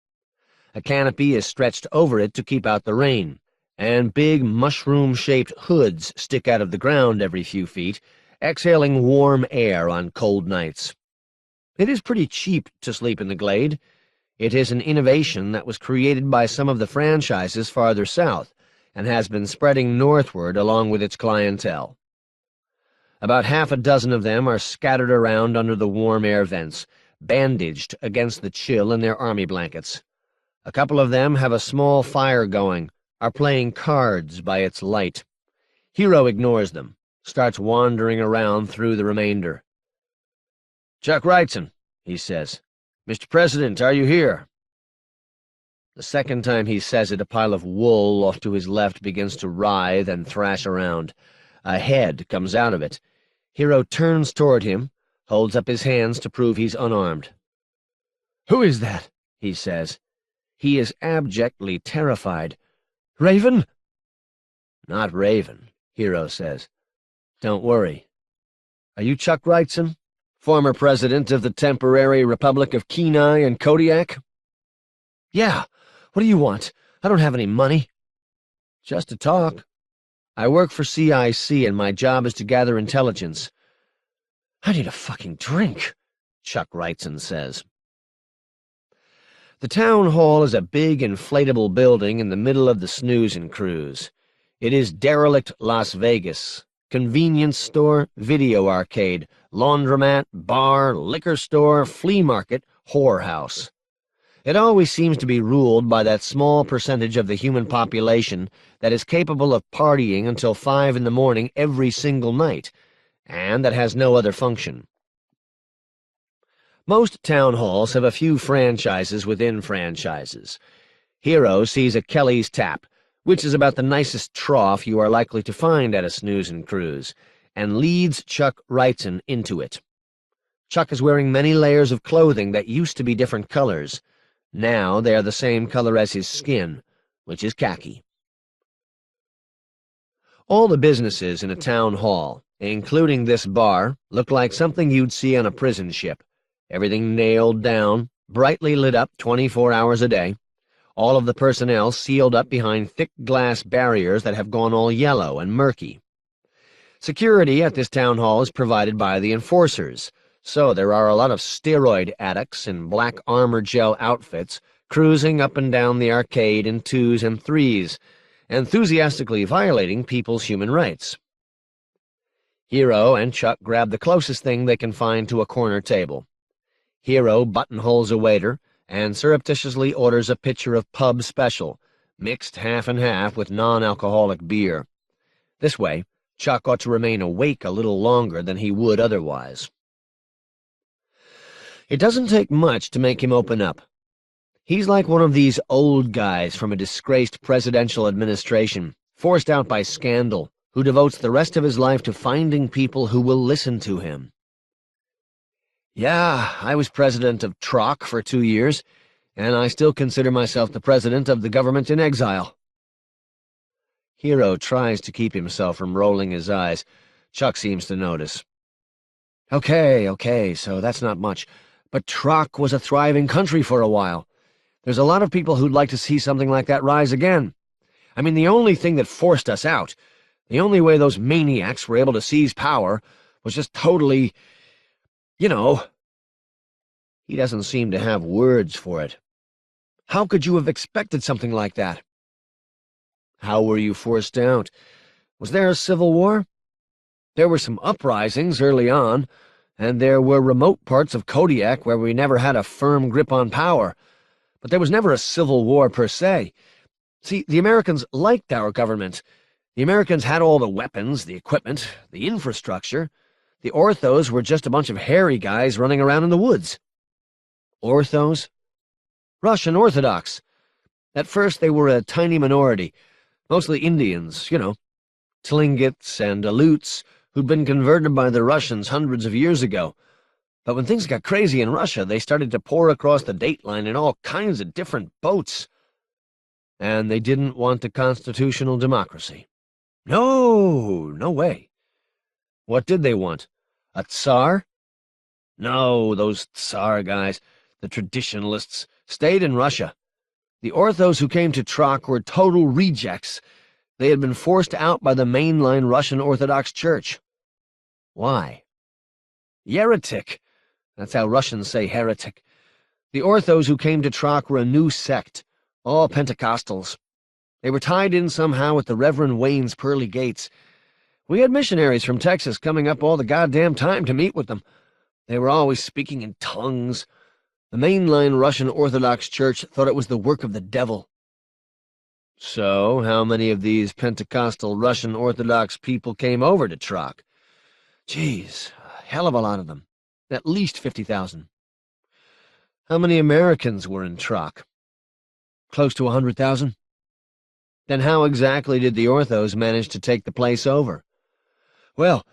A canopy is stretched over it to keep out the rain, and big mushroom-shaped hoods stick out of the ground every few feet, exhaling warm air on cold nights. It is pretty cheap to sleep in the glade. It is an innovation that was created by some of the franchises farther south and has been spreading northward along with its clientele. About 6 of them are scattered around under the warm air vents, bandaged against the chill in their army blankets. A couple of them have a small fire going, are playing cards by its light. Hero ignores them, starts wandering around through the remainder. "Chuck Wrightson," he says. "Mr. President, are you here?" The second time he says it, a pile of wool off to his left begins to writhe and thrash around. A head comes out of it. Hero turns toward him, holds up his hands to prove he's unarmed. "Who is that?" he says. He is abjectly terrified. "Raven?" "Not Raven," Hero says. "Don't worry. Are you Chuck Wrightson, former president of the temporary Republic of Kenai and Kodiak?" "Yeah. What do you want? I don't have any money." "Just to talk. I work for CIC, and my job is to gather intelligence." "I need a fucking drink," Chuck Wrightson says. The town hall is a big inflatable building in the middle of the Snooze and Cruise. It is derelict Las Vegas. Convenience store, video arcade, laundromat, bar, liquor store, flea market, whorehouse. It always seems to be ruled by that small percentage of the human population that is capable of partying until 5 in the morning every single night, and that has no other function. Most town halls have a few franchises within franchises. Hero sees a Kelly's Tap, which is about the nicest trough you are likely to find at a Snooze and Cruise, and leads Chuck Wrightson into it. Chuck is wearing many layers of clothing that used to be different colors. Now they are the same color as his skin, which is khaki. All the businesses in a town hall, including this bar, looked like something you'd see on a prison ship. Everything nailed down, brightly lit up 24 hours a day. All of the personnel sealed up behind thick glass barriers that have gone all yellow and murky. Security at this town hall is provided by the enforcers, so there are a lot of steroid addicts in black armor gel outfits cruising up and down the arcade in 2s and 3s, enthusiastically violating people's human rights. Hero and Chuck grab the closest thing they can find to a corner table. Hero buttonholes a waiter and surreptitiously orders a pitcher of pub special, mixed half and half with non-alcoholic beer. This way, Chuck ought to remain awake a little longer than he would otherwise. It doesn't take much to make him open up. He's like one of these old guys from a disgraced presidential administration, forced out by scandal, who devotes the rest of his life to finding people who will listen to him. Yeah, I was president of TROC for 2 years, and I still consider myself the president of the government in exile. Hero tries to keep himself from rolling his eyes. Chuck seems to notice. Okay, so that's not much. But TROC was a thriving country for a while. There's a lot of people who'd like to see something like that rise again. I mean, the only thing that forced us out, the only way those maniacs were able to seize power, was just totally, you know. He doesn't seem to have words for it. How could you have expected something like that? How were you forced out? Was there a civil war? There were some uprisings early on, and there were remote parts of Kodiak where we never had a firm grip on power, but there was never a civil war per se. See, the Americans liked our government. The Americans had all the weapons, the equipment, the infrastructure. The Orthos were just a bunch of hairy guys running around in the woods. Orthos? Russian Orthodox. At first they were a tiny minority, mostly Indians, Tlingits and Aleuts, who'd been converted by the Russians hundreds of years ago. But when things got crazy in Russia, they started to pour across the dateline in all kinds of different boats. And they didn't want a constitutional democracy. No way. What did they want? A Tsar? No, those Tsar guys, the traditionalists, stayed in Russia. The Orthos who came to TROC were total rejects. They had been forced out by the mainline Russian Orthodox Church. Why? Heretic. That's how Russians say heretic. The Orthos who came to TROC were a new sect, all Pentecostals. They were tied in somehow with the Reverend Wayne's pearly gates. We had missionaries from Texas coming up all the goddamn time to meet with them. They were always speaking in tongues. The mainline Russian Orthodox Church thought it was the work of the devil. So, how many of these Pentecostal Russian Orthodox people came over to TROC? Geez, a hell of a lot of them. At least 50,000. How many Americans were in TROC? Close to 100,000? Then how exactly did the Orthos manage to take the place over? Well,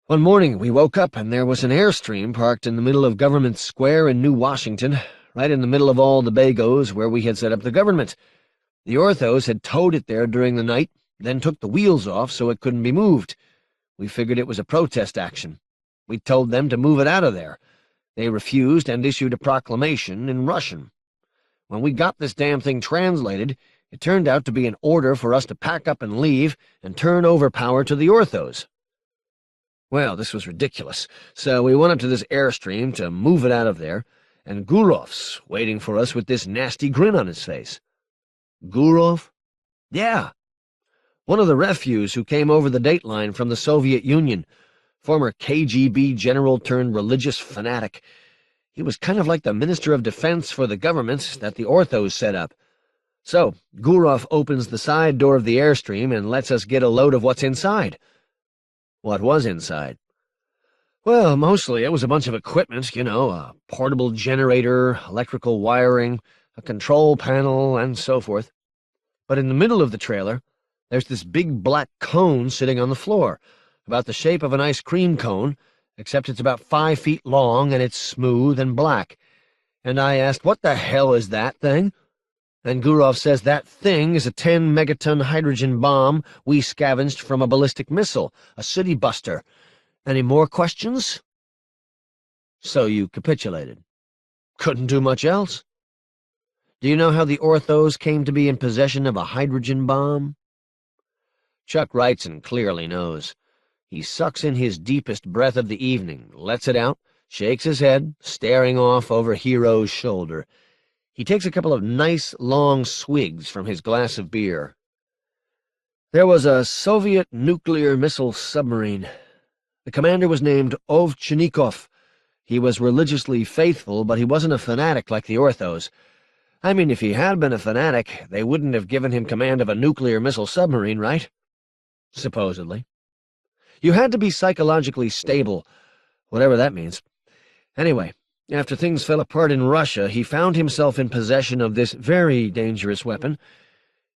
one morning we woke up and there was an Airstream parked in the middle of Government Square in New Washington, right in the middle of all the bagos where we had set up the government. The Orthos had towed it there during the night, then took the wheels off so it couldn't be moved. We figured it was a protest action. We told them to move it out of there. They refused and issued a proclamation in Russian. When we got this damn thing translated, it turned out to be an order for us to pack up and leave and turn over power to the Orthos. Well, this was ridiculous, so we went up to this Airstream to move it out of there, and Gurov's waiting for us with this nasty grin on his face. Gurov? Yeah. One of the refuse who came over the dateline from the Soviet Union, former KGB general-turned-religious fanatic. He was kind of like the Minister of Defense for the government that the Orthos set up. So, Gurov opens the side door of the Airstream and lets us get a load of what's inside. What was inside? Well, mostly it was a bunch of equipment, a portable generator, electrical wiring, a control panel, and so forth. But in the middle of the trailer, there's this big black cone sitting on the floor, about the shape of an ice cream cone, except it's about 5 feet long and it's smooth and black. And I asked, "What the hell is that thing?" And Gurov says that thing is a 10-megaton hydrogen bomb we scavenged from a ballistic missile, a city buster. Any more questions? So you capitulated. Couldn't do much else. Do you know how the Orthos came to be in possession of a hydrogen bomb? Chuck Wrightson clearly knows. He sucks in his deepest breath of the evening, lets it out, shakes his head, staring off over Hero's shoulder. He takes a couple of nice, long swigs from his glass of beer. There was a Soviet nuclear missile submarine. The commander was named Ovchinnikov. He was religiously faithful, but he wasn't a fanatic like the Orthos. I mean, if he had been a fanatic, they wouldn't have given him command of a nuclear missile submarine, right? Supposedly. You had to be psychologically stable, whatever that means. Anyway, after things fell apart in Russia, he found himself in possession of this very dangerous weapon.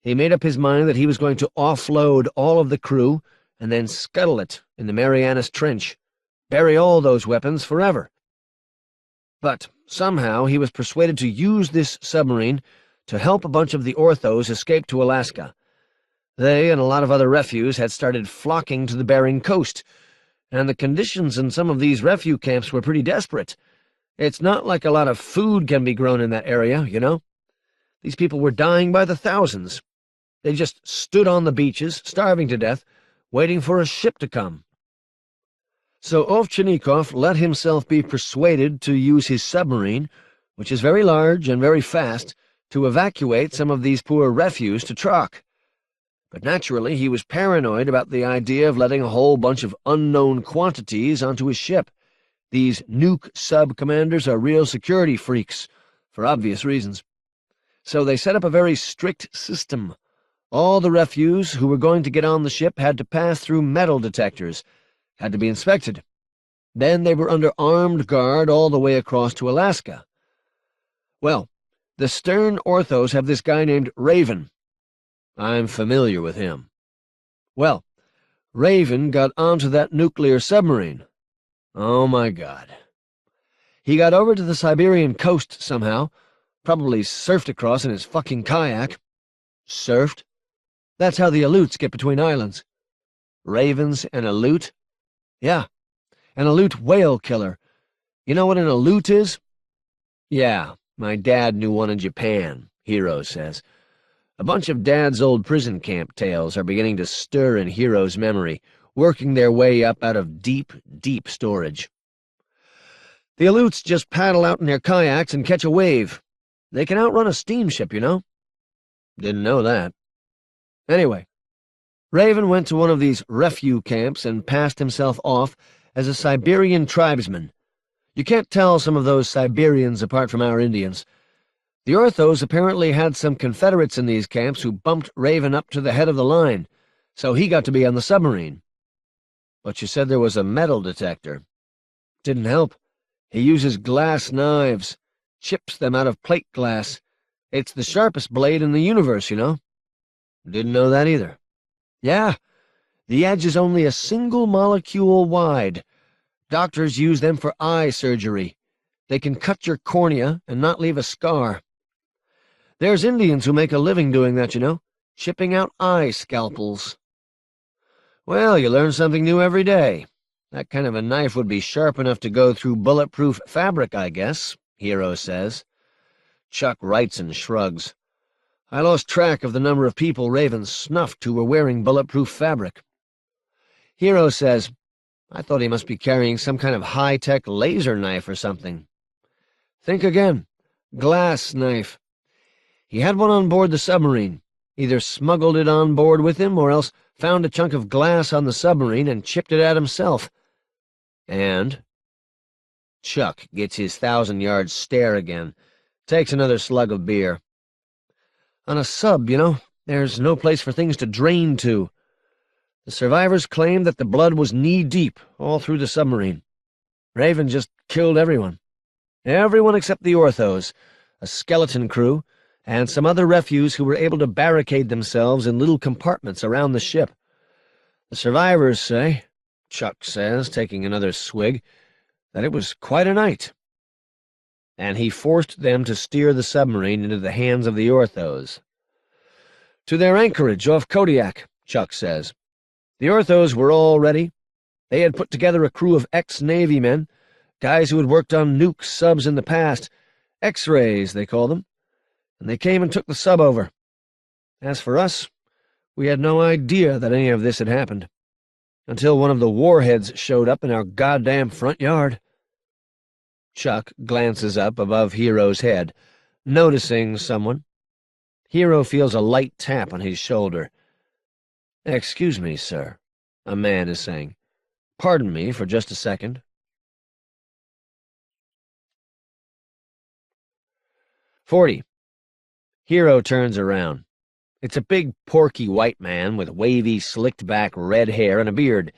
He made up his mind that he was going to offload all of the crew and then scuttle it in the Marianas Trench, bury all those weapons forever. But somehow he was persuaded to use this submarine to help a bunch of the Orthos escape to Alaska. They and a lot of other refuse had started flocking to the Bering coast, and the conditions in some of these refugee camps were pretty desperate. It's not like a lot of food can be grown in that area, you know? These people were dying by the thousands. They just stood on the beaches, starving to death, waiting for a ship to come. So Ovchinnikov let himself be persuaded to use his submarine, which is very large and very fast, to evacuate some of these poor refuse to Truk. But naturally he was paranoid about the idea of letting a whole bunch of unknown quantities onto his ship. These nuke sub-commanders are real security freaks, for obvious reasons. So they set up a very strict system. All the refuse who were going to get on the ship had to pass through metal detectors, had to be inspected. Then they were under armed guard all the way across to Alaska. Well, the stern Orthos have this guy named Raven. I'm familiar with him. Well, Raven got onto that nuclear submarine. Oh, my God. He got over to the Siberian coast somehow, probably surfed across in his fucking kayak. Surfed? That's how the Aleuts get between islands. Ravens and Aleut? Yeah, an Aleut whale killer. You know what an Aleut is? Yeah, my dad knew one in Japan, Hero says. A bunch of Dad's old prison camp tales are beginning to stir in Hero's memory, working their way up out of deep, deep storage. The Aleuts just paddle out in their kayaks and catch a wave. They can outrun a steamship, you know? Didn't know that. Anyway, Raven went to one of these refugee camps and passed himself off as a Siberian tribesman. You can't tell some of those Siberians apart from our Indians. The Orthos apparently had some Confederates in these camps who bumped Raven up to the head of the line, so he got to be on the submarine. But you said there was a metal detector. Didn't help. He uses glass knives, chips them out of plate glass. It's the sharpest blade in the universe, you know? Didn't know that either. Yeah, the edge is only a single molecule wide. Doctors use them for eye surgery. They can cut your cornea and not leave a scar. There's Indians who make a living doing that, you know, chipping out eye scalpels. Well, you learn something new every day. That kind of a knife would be sharp enough to go through bulletproof fabric, I guess, Hero says. Chuck Wrightson shrugs. I lost track of the number of people Raven snuffed who were wearing bulletproof fabric. Hero says, I thought he must be carrying some kind of high-tech laser knife or something. Think again. Glass knife. He had one on board the submarine. Either smuggled it on board with him or else found a chunk of glass on the submarine and chipped it at himself. And? Chuck gets his 1,000-yard stare again, takes another slug of beer. On a sub, you know, there's no place for things to drain to. The survivors claim that the blood was knee-deep all through the submarine. Raven just killed everyone. Everyone except the Orthos, a skeleton crew, and some other refuse who were able to barricade themselves in little compartments around the ship. The survivors say, Chuck says, taking another swig, that it was quite a night. and he forced them to steer the submarine into the hands of the orthos. "To their anchorage off Kodiak," Chuck says. The orthos were all ready. They had put together a crew of ex-Navy men, guys who had worked on nuke subs in the past, X-rays, they call them, and they came and took the sub over. As for us, we had no idea that any of this had happened, until one of the warheads showed up in our goddamn front yard." Chuck glances up above Hero's head, noticing someone. Hero feels a light tap on his shoulder. "Excuse me, sir," a man is saying. "Pardon me for just a second." 40. Hero turns around. It's a big, porky white man with wavy, slicked-back red hair and a beard.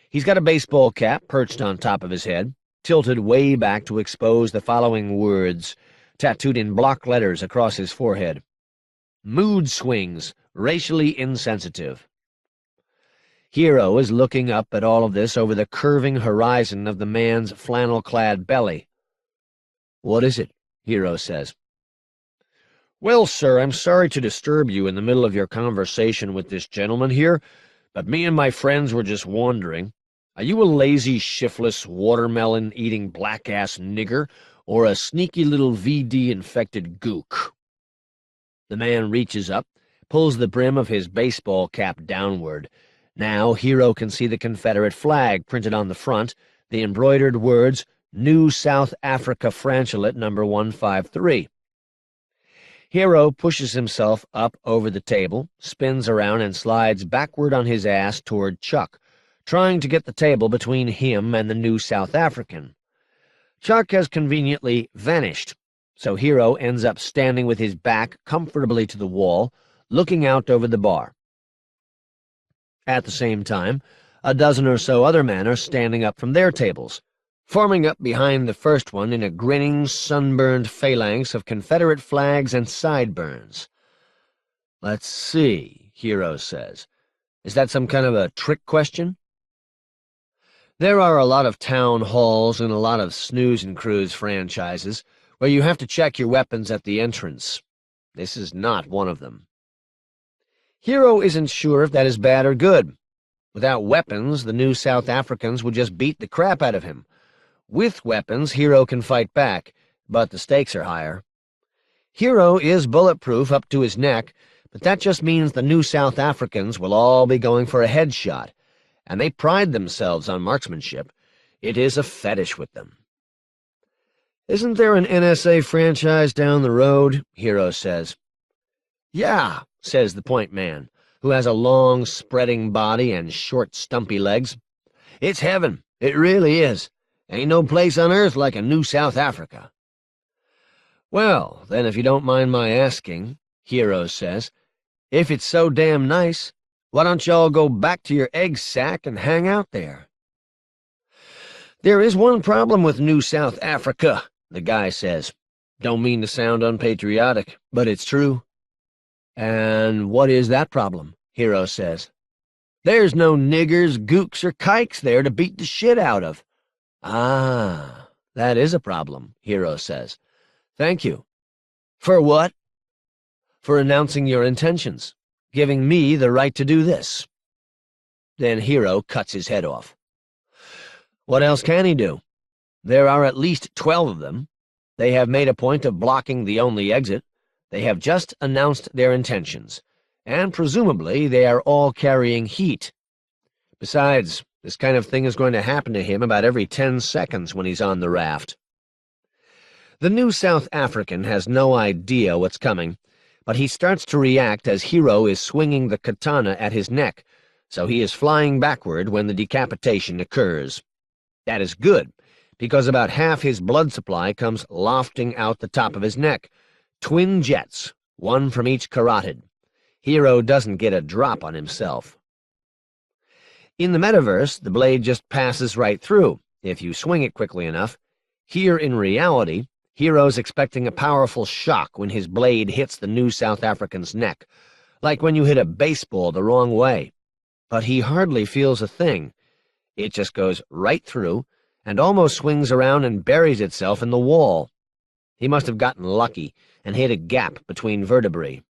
He's got a baseball cap perched on top of his head, tilted way back to expose the following words, tattooed in block letters across his forehead. "Mood swings, racially insensitive." Hero is looking up at all of this over the curving horizon of the man's flannel-clad belly. "What is it?" Hero says. "Well, sir, I'm sorry to disturb you in the middle of your conversation with this gentleman here, but me and my friends were just wondering, are you a lazy, shiftless, watermelon-eating black-ass nigger, or a sneaky little VD-infected gook?" The man reaches up, pulls the brim of his baseball cap downward. Now Hero can see the Confederate flag printed on the front, the embroidered words, "New South Africa Franchulate No. 153. Hero pushes himself up over the table, spins around and slides backward on his ass toward Chuck, trying to get the table between him and the New South African. Chuck has conveniently vanished, so Hero ends up standing with his back comfortably to the wall, looking out over the bar. At the same time, a dozen or so other men are standing up from their tables, forming up behind the first one in a grinning, sunburned phalanx of Confederate flags and sideburns. "Let's see," Hero says. "Is that some kind of a trick question?" There are a lot of town halls and a lot of snooze and cruise franchises where you have to check your weapons at the entrance. This is not one of them. Hero isn't sure if that is bad or good. Without weapons, the New South Africans would just beat the crap out of him. With weapons, Hero can fight back, but the stakes are higher. Hero is bulletproof up to his neck, but that just means the New South Africans will all be going for a headshot, and they pride themselves on marksmanship. It is a fetish with them. "Isn't there an NSA franchise down the road?" Hero says. "Yeah," says the point man, who has a long, spreading body and short, stumpy legs. "It's heaven. It really is. Ain't no place on earth like a New South Africa." "Well, then, if you don't mind my asking," Hero says, "if it's so damn nice, why don't y'all go back to your egg sack and hang out there?" "There is one problem with New South Africa," the guy says. "Don't mean to sound unpatriotic, but it's true." "And what is that problem?" Hero says. "There's no niggers, gooks, or kikes there to beat the shit out of." "Ah, that is a problem," Hero says. "Thank you." "For what?" "For announcing your intentions, giving me the right to do this." Then Hero cuts his head off. What else can he do? There are at least 12 of them. They have made a point of blocking the only exit. They have just announced their intentions, and presumably they are all carrying heat. Besides, this kind of thing is going to happen to him about every 10 seconds when he's on the raft. The New South African has no idea what's coming, but he starts to react as Hero is swinging the katana at his neck, so he is flying backward when the decapitation occurs. That is good, because about half his blood supply comes lofting out the top of his neck. Twin jets, one from each carotid. Hero doesn't get a drop on himself. In the metaverse, the blade just passes right through, if you swing it quickly enough. Here in reality, Hero's expecting a powerful shock when his blade hits the New South African's neck, like when you hit a baseball the wrong way. But he hardly feels a thing. It just goes right through and almost swings around and buries itself in the wall. He must have gotten lucky and hit a gap between vertebrae.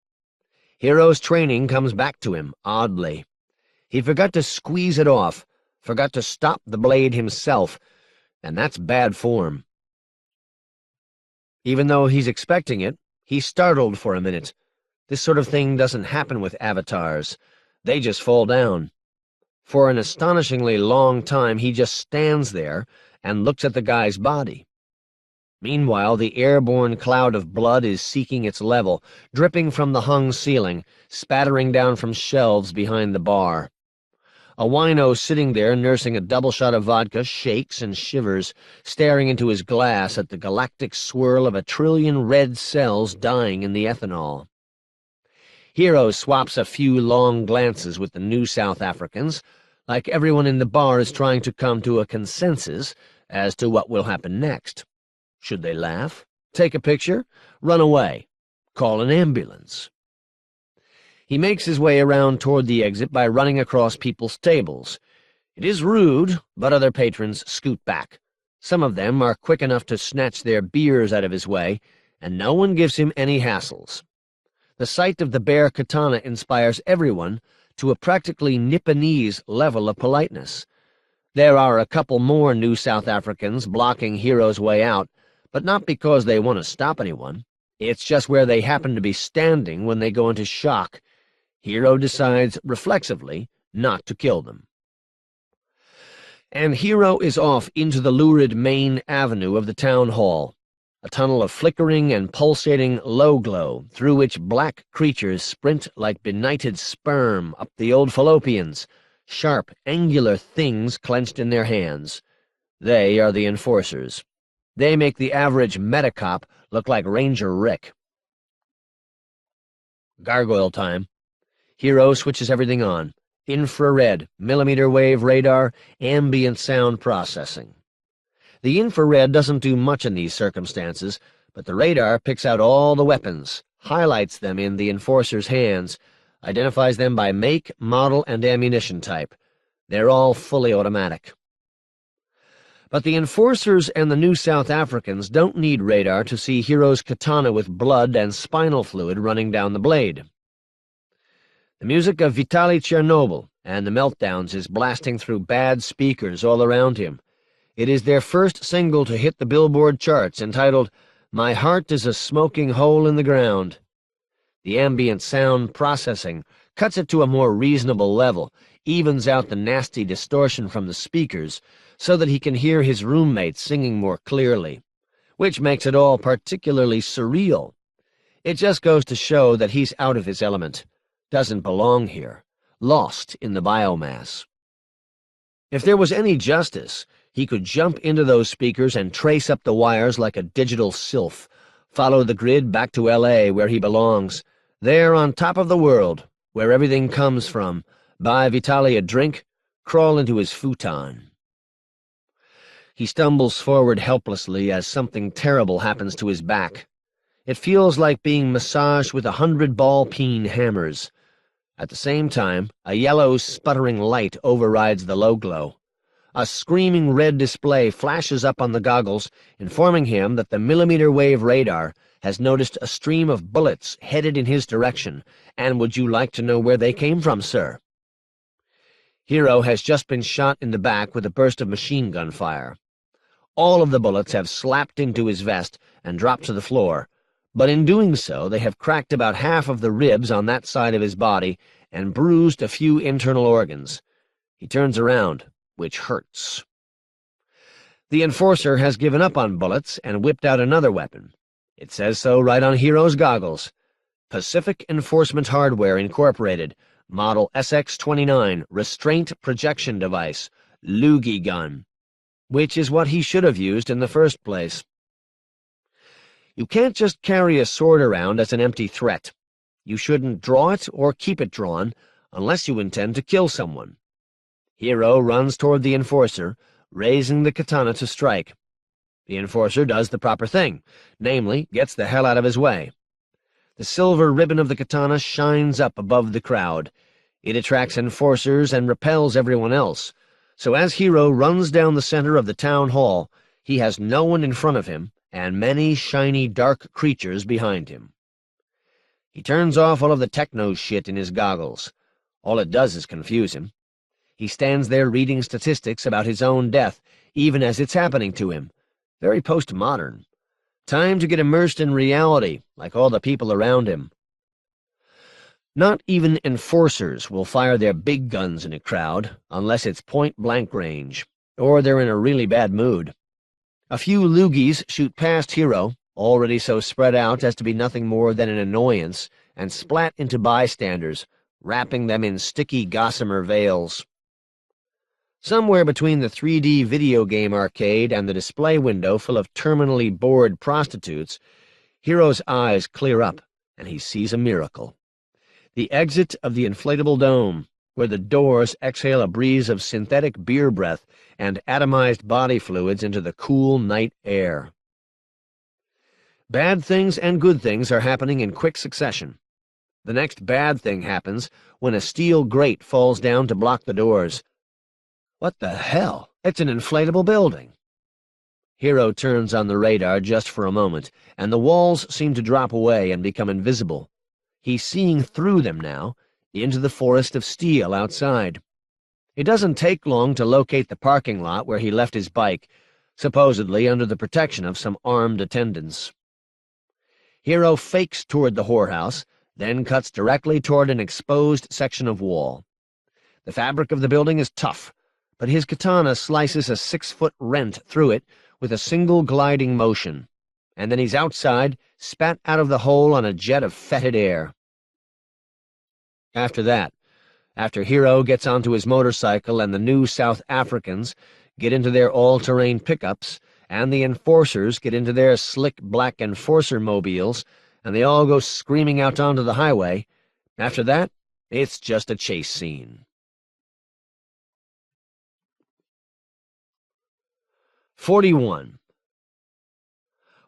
Hero's training comes back to him, oddly. He forgot to squeeze it off, forgot to stop the blade himself, and that's bad form. Even though he's expecting it, he's startled for a minute. This sort of thing doesn't happen with avatars. They just fall down. For an astonishingly long time, he just stands there and looks at the guy's body. Meanwhile, the airborne cloud of blood is seeking its level, dripping from the hung ceiling, spattering down from shelves behind the bar. A wino sitting there nursing a double shot of vodka shakes and shivers, staring into his glass at the galactic swirl of 1 trillion red cells dying in the ethanol. Hero swaps a few long glances with the new South Africans, like everyone in the bar is trying to come to a consensus as to what will happen next. Should they laugh? Take a picture? Run away? Call an ambulance? He makes his way around toward the exit by running across people's tables. It is rude, but other patrons scoot back. Some of them are quick enough to snatch their beers out of his way, and no one gives him any hassles. The sight of the bare katana inspires everyone to a practically Nipponese level of politeness. There are a couple more new South Africans blocking Hero's way out, but not because they want to stop anyone. It's just where they happen to be standing when they go into shock. Hero decides, reflexively, not to kill them. And Hero is off into the lurid main avenue of the town hall, a tunnel of flickering and pulsating low glow through which black creatures sprint like benighted sperm up the old fallopians, sharp, angular things clenched in their hands. They are the enforcers. They make the average metacop look like Ranger Rick. Gargoyle time. Hero switches everything on. Infrared, millimeter wave radar, ambient sound processing. The infrared doesn't do much in these circumstances, but the radar picks out all the weapons, highlights them in the enforcer's hands, identifies them by make, model, and ammunition type. They're all fully automatic. But the enforcers and the new South Africans don't need radar to see Hero's katana with blood and spinal fluid running down the blade. The music of Vitaly Chernobyl and the Meltdowns is blasting through bad speakers all around him. It is their first single to hit the Billboard charts, entitled "My Heart is a Smoking Hole in the Ground." The ambient sound processing cuts it to a more reasonable level, evens out the nasty distortion from the speakers, so that he can hear his roommates singing more clearly, which makes it all particularly surreal. It just goes to show that he's out of his element, doesn't belong here, lost in the biomass. If there was any justice, he could jump into those speakers and trace up the wires like a digital sylph, follow the grid back to L.A. where he belongs, there on top of the world, where everything comes from, buy Vitaly a drink, crawl into his futon. He stumbles forward helplessly as something terrible happens to his back. It feels like being massaged with 100 ball-peen hammers. At the same time, a yellow, sputtering light overrides the low glow. A screaming red display flashes up on the goggles, informing him that the millimeter-wave radar has noticed a stream of bullets headed in his direction, and would you like to know where they came from, sir? Hero has just been shot in the back with a burst of machine gun fire. All of the bullets have slapped into his vest and dropped to the floor, but in doing so they have cracked about half of the ribs on that side of his body and bruised a few internal organs. He turns around, which hurts. The enforcer has given up on bullets and whipped out another weapon. It says so right on Hero's goggles. Pacific Enforcement Hardware Incorporated, Model SX-29, Restraint Projection Device, Loogie Gun, which is what he should have used in the first place. You can't just carry a sword around as an empty threat. You shouldn't draw it or keep it drawn unless you intend to kill someone. Hero runs toward the enforcer, raising the katana to strike. The enforcer does the proper thing, namely, gets the hell out of his way. The silver ribbon of the katana shines up above the crowd. It attracts enforcers and repels everyone else, so as Hero runs down the center of the town hall, he has no one in front of him and many shiny dark creatures behind him. He turns off all of the techno shit in his goggles. All it does is confuse him. He stands there reading statistics about his own death, even as it's happening to him. Very postmodern. Time to get immersed in reality, like all the people around him. Not even enforcers will fire their big guns in a crowd, unless it's point-blank range, or they're in a really bad mood. A few loogies shoot past Hero, already so spread out as to be nothing more than an annoyance, and splat into bystanders, wrapping them in sticky gossamer veils. Somewhere between the 3D video game arcade and the display window full of terminally bored prostitutes, Hero's eyes clear up, and he sees a miracle. The exit of the inflatable dome, where the doors exhale a breeze of synthetic beer breath and atomized body fluids into the cool night air. Bad things and good things are happening in quick succession. The next bad thing happens when a steel grate falls down to block the doors. What the hell? It's an inflatable building. Hero turns on the radar just for a moment, and the walls seem to drop away and become invisible. He's seeing through them now, into the forest of steel outside. It doesn't take long to locate the parking lot where he left his bike, supposedly under the protection of some armed attendants. Hero fakes toward the whorehouse, then cuts directly toward an exposed section of wall. The fabric of the building is tough, but his katana slices a 6-foot rent through it with a single gliding motion, and then he's outside, spat out of the hole on a jet of fetid air. After Hero gets onto his motorcycle and the new South Africans get into their all-terrain pickups, and the enforcers get into their slick black enforcer mobiles, and they all go screaming out onto the highway, after that, it's just a chase scene. 41.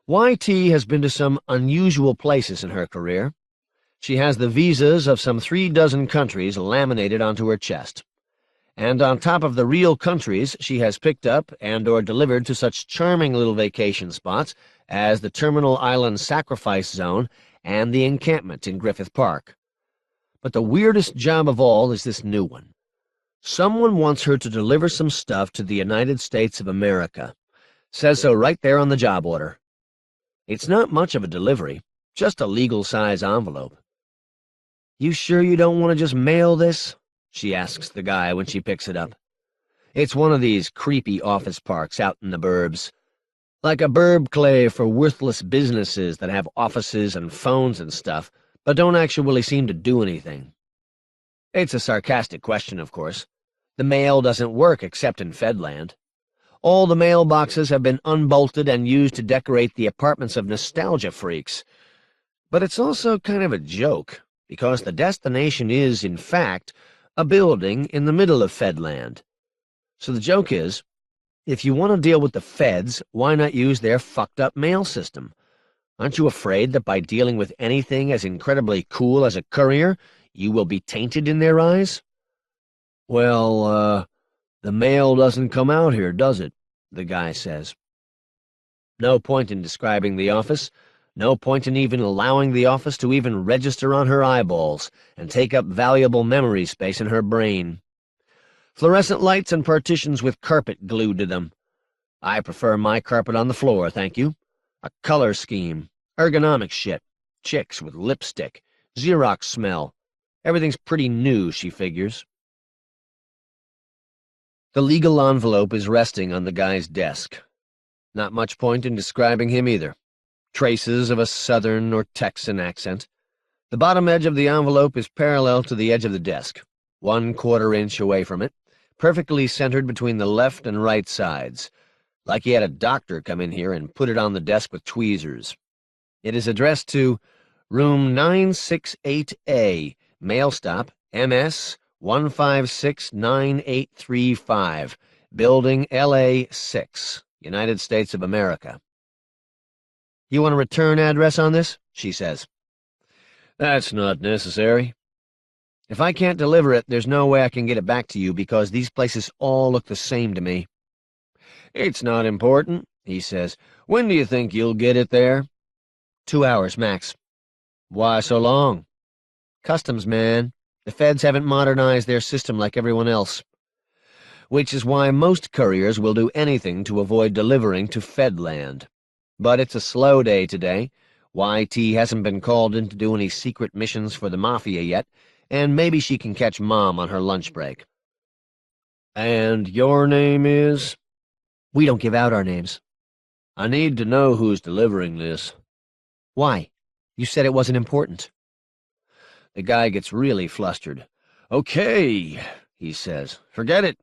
YT has been to some unusual places in her career. She has the visas of some 36 countries laminated onto her chest. And on top of the real countries she has picked up and/or delivered to such charming little vacation spots as the Terminal Island Sacrifice Zone and the encampment in Griffith Park. But the weirdest job of all is this new one. Someone wants her to deliver some stuff to the United States of America. Says so right there on the job order. It's not much of a delivery, just a legal-size envelope. "You sure you don't want to just mail this?" she asks the guy when she picks it up. It's one of these creepy office parks out in the burbs. Like a burb clay for worthless businesses that have offices and phones and stuff, but don't actually seem to do anything. It's a sarcastic question, of course. The mail doesn't work except in Fedland. All the mailboxes have been unbolted and used to decorate the apartments of nostalgia freaks. But it's also kind of a joke, because the destination is, in fact, a building in the middle of Fedland. So the joke is, if you want to deal with the feds, why not use their fucked-up mail system? Aren't you afraid that by dealing with anything as incredibly cool as a courier, you will be tainted in their eyes? "Well, the mail doesn't come out here, does it?" the guy says. No point in describing the office. No point in even allowing the office to even register on her eyeballs and take up valuable memory space in her brain. Fluorescent lights and partitions with carpet glued to them. I prefer my carpet on the floor, thank you. A color scheme. Ergonomic shit. Chicks with lipstick. Xerox smell. Everything's pretty new, she figures. The legal envelope is resting on the guy's desk. Not much point in describing him either. Traces of a Southern or Texan accent. The bottom edge of the envelope is parallel to the edge of the desk, 1/4 inch away from it, perfectly centered between the left and right sides, like he had a doctor come in here and put it on the desk with tweezers. It is addressed to Room 968A, Mail Stop, MS 1569835, Building LA 6, United States of America. "You want a return address on this?" she says. "That's not necessary. If I can't deliver it, there's no way I can get it back to you because these places all look the same to me." "It's not important. He says, "When do you think you'll get it there?" 2 hours, max. Why so long? Customs, man. The feds haven't modernized their system like everyone else. Which is why most couriers will do anything to avoid delivering to Fed land. But it's a slow day today. YT hasn't been called in to do any secret missions for the Mafia yet, and maybe she can catch Mom on her lunch break. And your name is? We don't give out our names. I need to know who's delivering this. Why? You said it wasn't important. The guy gets really flustered. Okay, he says. Forget it.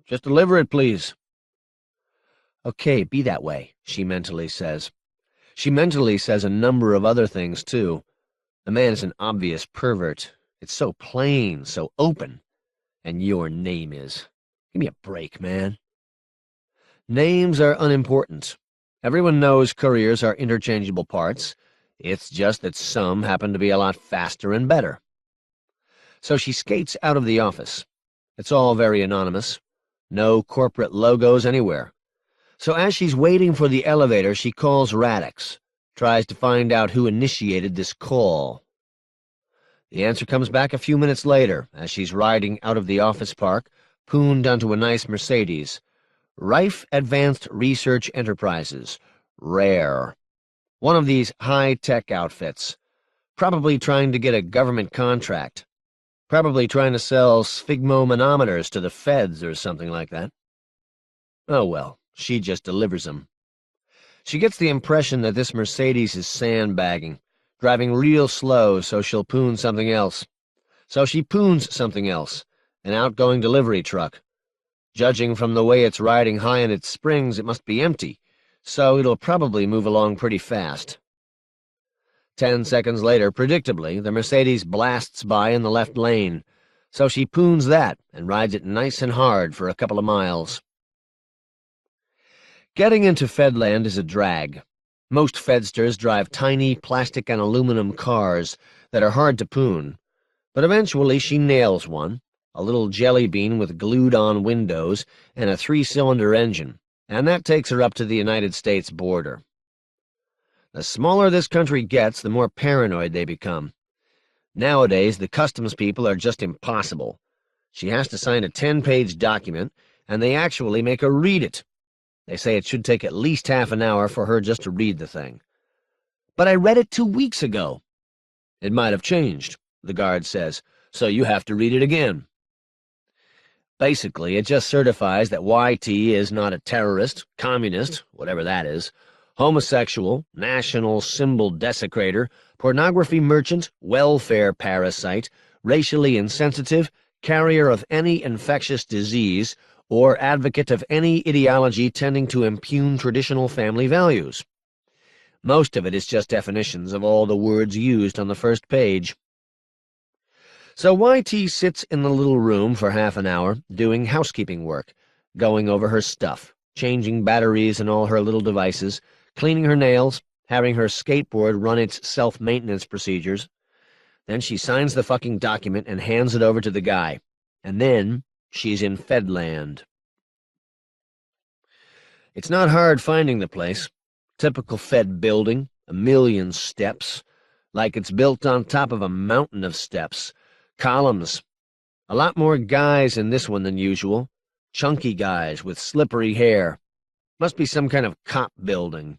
Just deliver it, please. Okay, be that way, she mentally says. She mentally says a number of other things, too. The man is an obvious pervert. It's so plain, so open. And your name is. Give me a break, man. Names are unimportant. Everyone knows couriers are interchangeable parts. It's just that some happen to be a lot faster and better. So she skates out of the office. It's all very anonymous. No corporate logos anywhere. So as she's waiting for the elevator, she calls Radix, tries to find out who initiated this call. The answer comes back a few minutes later, as she's riding out of the office park, pooned onto a nice Mercedes. Rife Advanced Research Enterprises. Rare. One of these high-tech outfits. Probably trying to get a government contract. Probably trying to sell sphygmomanometers to the feds or something like that. Oh well, she just delivers them. She gets the impression that this Mercedes is sandbagging, driving real slow so she'll poon something else. So she poons something else, an outgoing delivery truck. Judging from the way it's riding high in its springs, it must be empty, so it'll probably move along pretty fast. 10 seconds later, predictably, the Mercedes blasts by in the left lane, so she poons that and rides it nice and hard for a couple of miles. Getting into Fedland is a drag. Most Fedsters drive tiny plastic and aluminum cars that are hard to poon, but eventually she nails one, a little jelly bean with glued-on windows and a 3-cylinder engine, and that takes her up to the United States border. The smaller this country gets, the more paranoid they become. Nowadays, the customs people are just impossible. She has to sign a 10-page document, and they actually make her read it. They say it should take at least half an hour for her just to read the thing. But I read it 2 weeks ago. It might have changed, the guard says, so you have to read it again. Basically, it just certifies that YT is not a terrorist, communist, whatever that is, homosexual, national symbol desecrator, pornography merchant, welfare parasite, racially insensitive, carrier of any infectious disease, or advocate of any ideology tending to impugn traditional family values. Most of it is just definitions of all the words used on the first page. So YT sits in the little room for half an hour, doing housekeeping work, going over her stuff, changing batteries in all her little devices, cleaning her nails, having her skateboard run its self-maintenance procedures. Then she signs the fucking document and hands it over to the guy. And then she's in Fedland. It's not hard finding the place. Typical Fed building, 1,000,000 steps, like it's built on top of a mountain of steps. Columns. A lot more guys in this one than usual. Chunky guys with slippery hair. Must be some kind of cop building.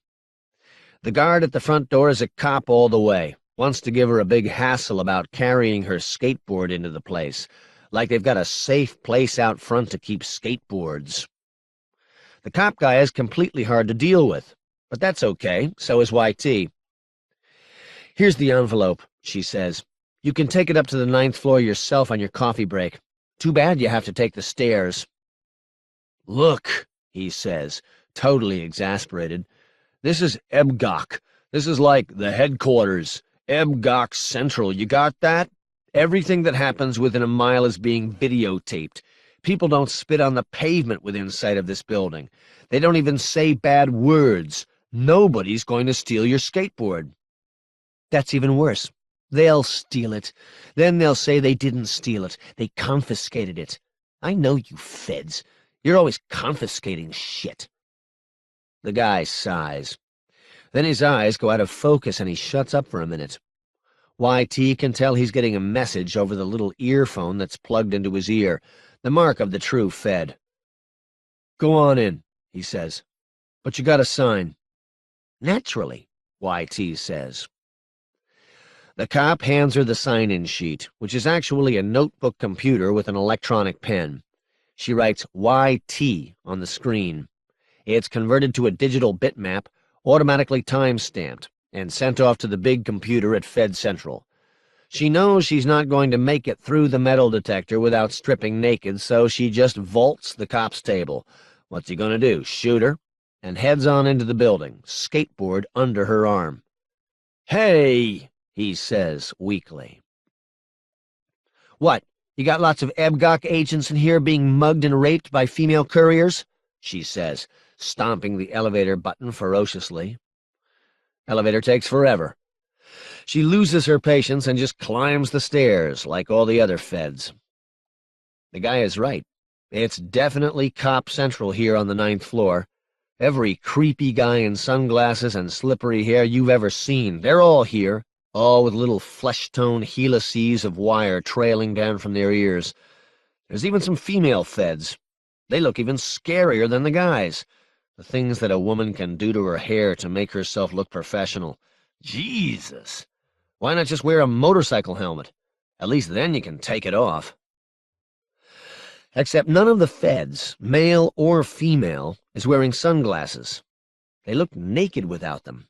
The guard at the front door is a cop all the way. Wants to give her a big hassle about carrying her skateboard into the place, like they've got a safe place out front to keep skateboards. The cop guy is completely hard to deal with, but that's okay, so is YT. Here's the envelope, she says. You can take it up to the 9th floor yourself on your coffee break. Too bad you have to take the stairs. Look, he says, totally exasperated. This is Ebgok. This is like the headquarters. Ebgok Central, you got that? Everything that happens within a mile is being videotaped. People don't spit on the pavement within sight of this building. They don't even say bad words. Nobody's going to steal your skateboard. That's even worse. They'll steal it. Then they'll say they didn't steal it. They confiscated it. I know you feds. You're always confiscating shit. The guy sighs. Then his eyes go out of focus and he shuts up for a minute. YT can tell he's getting a message over the little earphone that's plugged into his ear, the mark of the true Fed. "Go on in," he says. "But you gotta sign." "Naturally," YT says. The cop hands her the sign-in sheet, which is actually a notebook computer with an electronic pen. She writes YT on the screen. It's converted to a digital bitmap, automatically time-stamped, and sent off to the big computer at Fed Central. She knows she's not going to make it through the metal detector without stripping naked, so she just vaults the cop's table. What's he gonna do, shoot her? And heads on into the building, skateboard under her arm. "Hey!" he says weakly. "What, you got lots of EBGOC agents in here being mugged and raped by female couriers?" she says, stomping the elevator button ferociously. Elevator takes forever. She loses her patience and just climbs the stairs like all the other Feds. The guy is right. It's definitely Cop Central here on the 9th floor. Every creepy guy in sunglasses and slippery hair you've ever seen, they're all here, all with little flesh-tone helices of wire trailing down from their ears. There's even some female Feds. They look even scarier than the guys. The things that a woman can do to her hair to make herself look professional. Jesus! Why not just wear a motorcycle helmet? At least then you can take it off. Except none of the Feds, male or female, is wearing sunglasses. They look naked without them.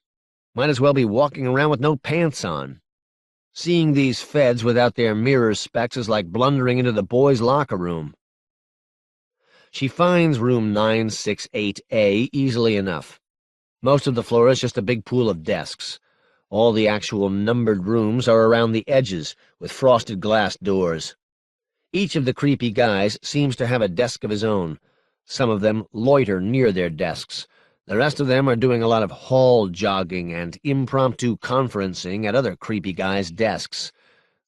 Might as well be walking around with no pants on. Seeing these Feds without their mirror specs is like blundering into the boys' locker room. She finds room 968A easily enough. Most of the floor is just a big pool of desks. All the actual numbered rooms are around the edges, with frosted glass doors. Each of the creepy guys seems to have a desk of his own. Some of them loiter near their desks. The rest of them are doing a lot of hall jogging and impromptu conferencing at other creepy guys' desks.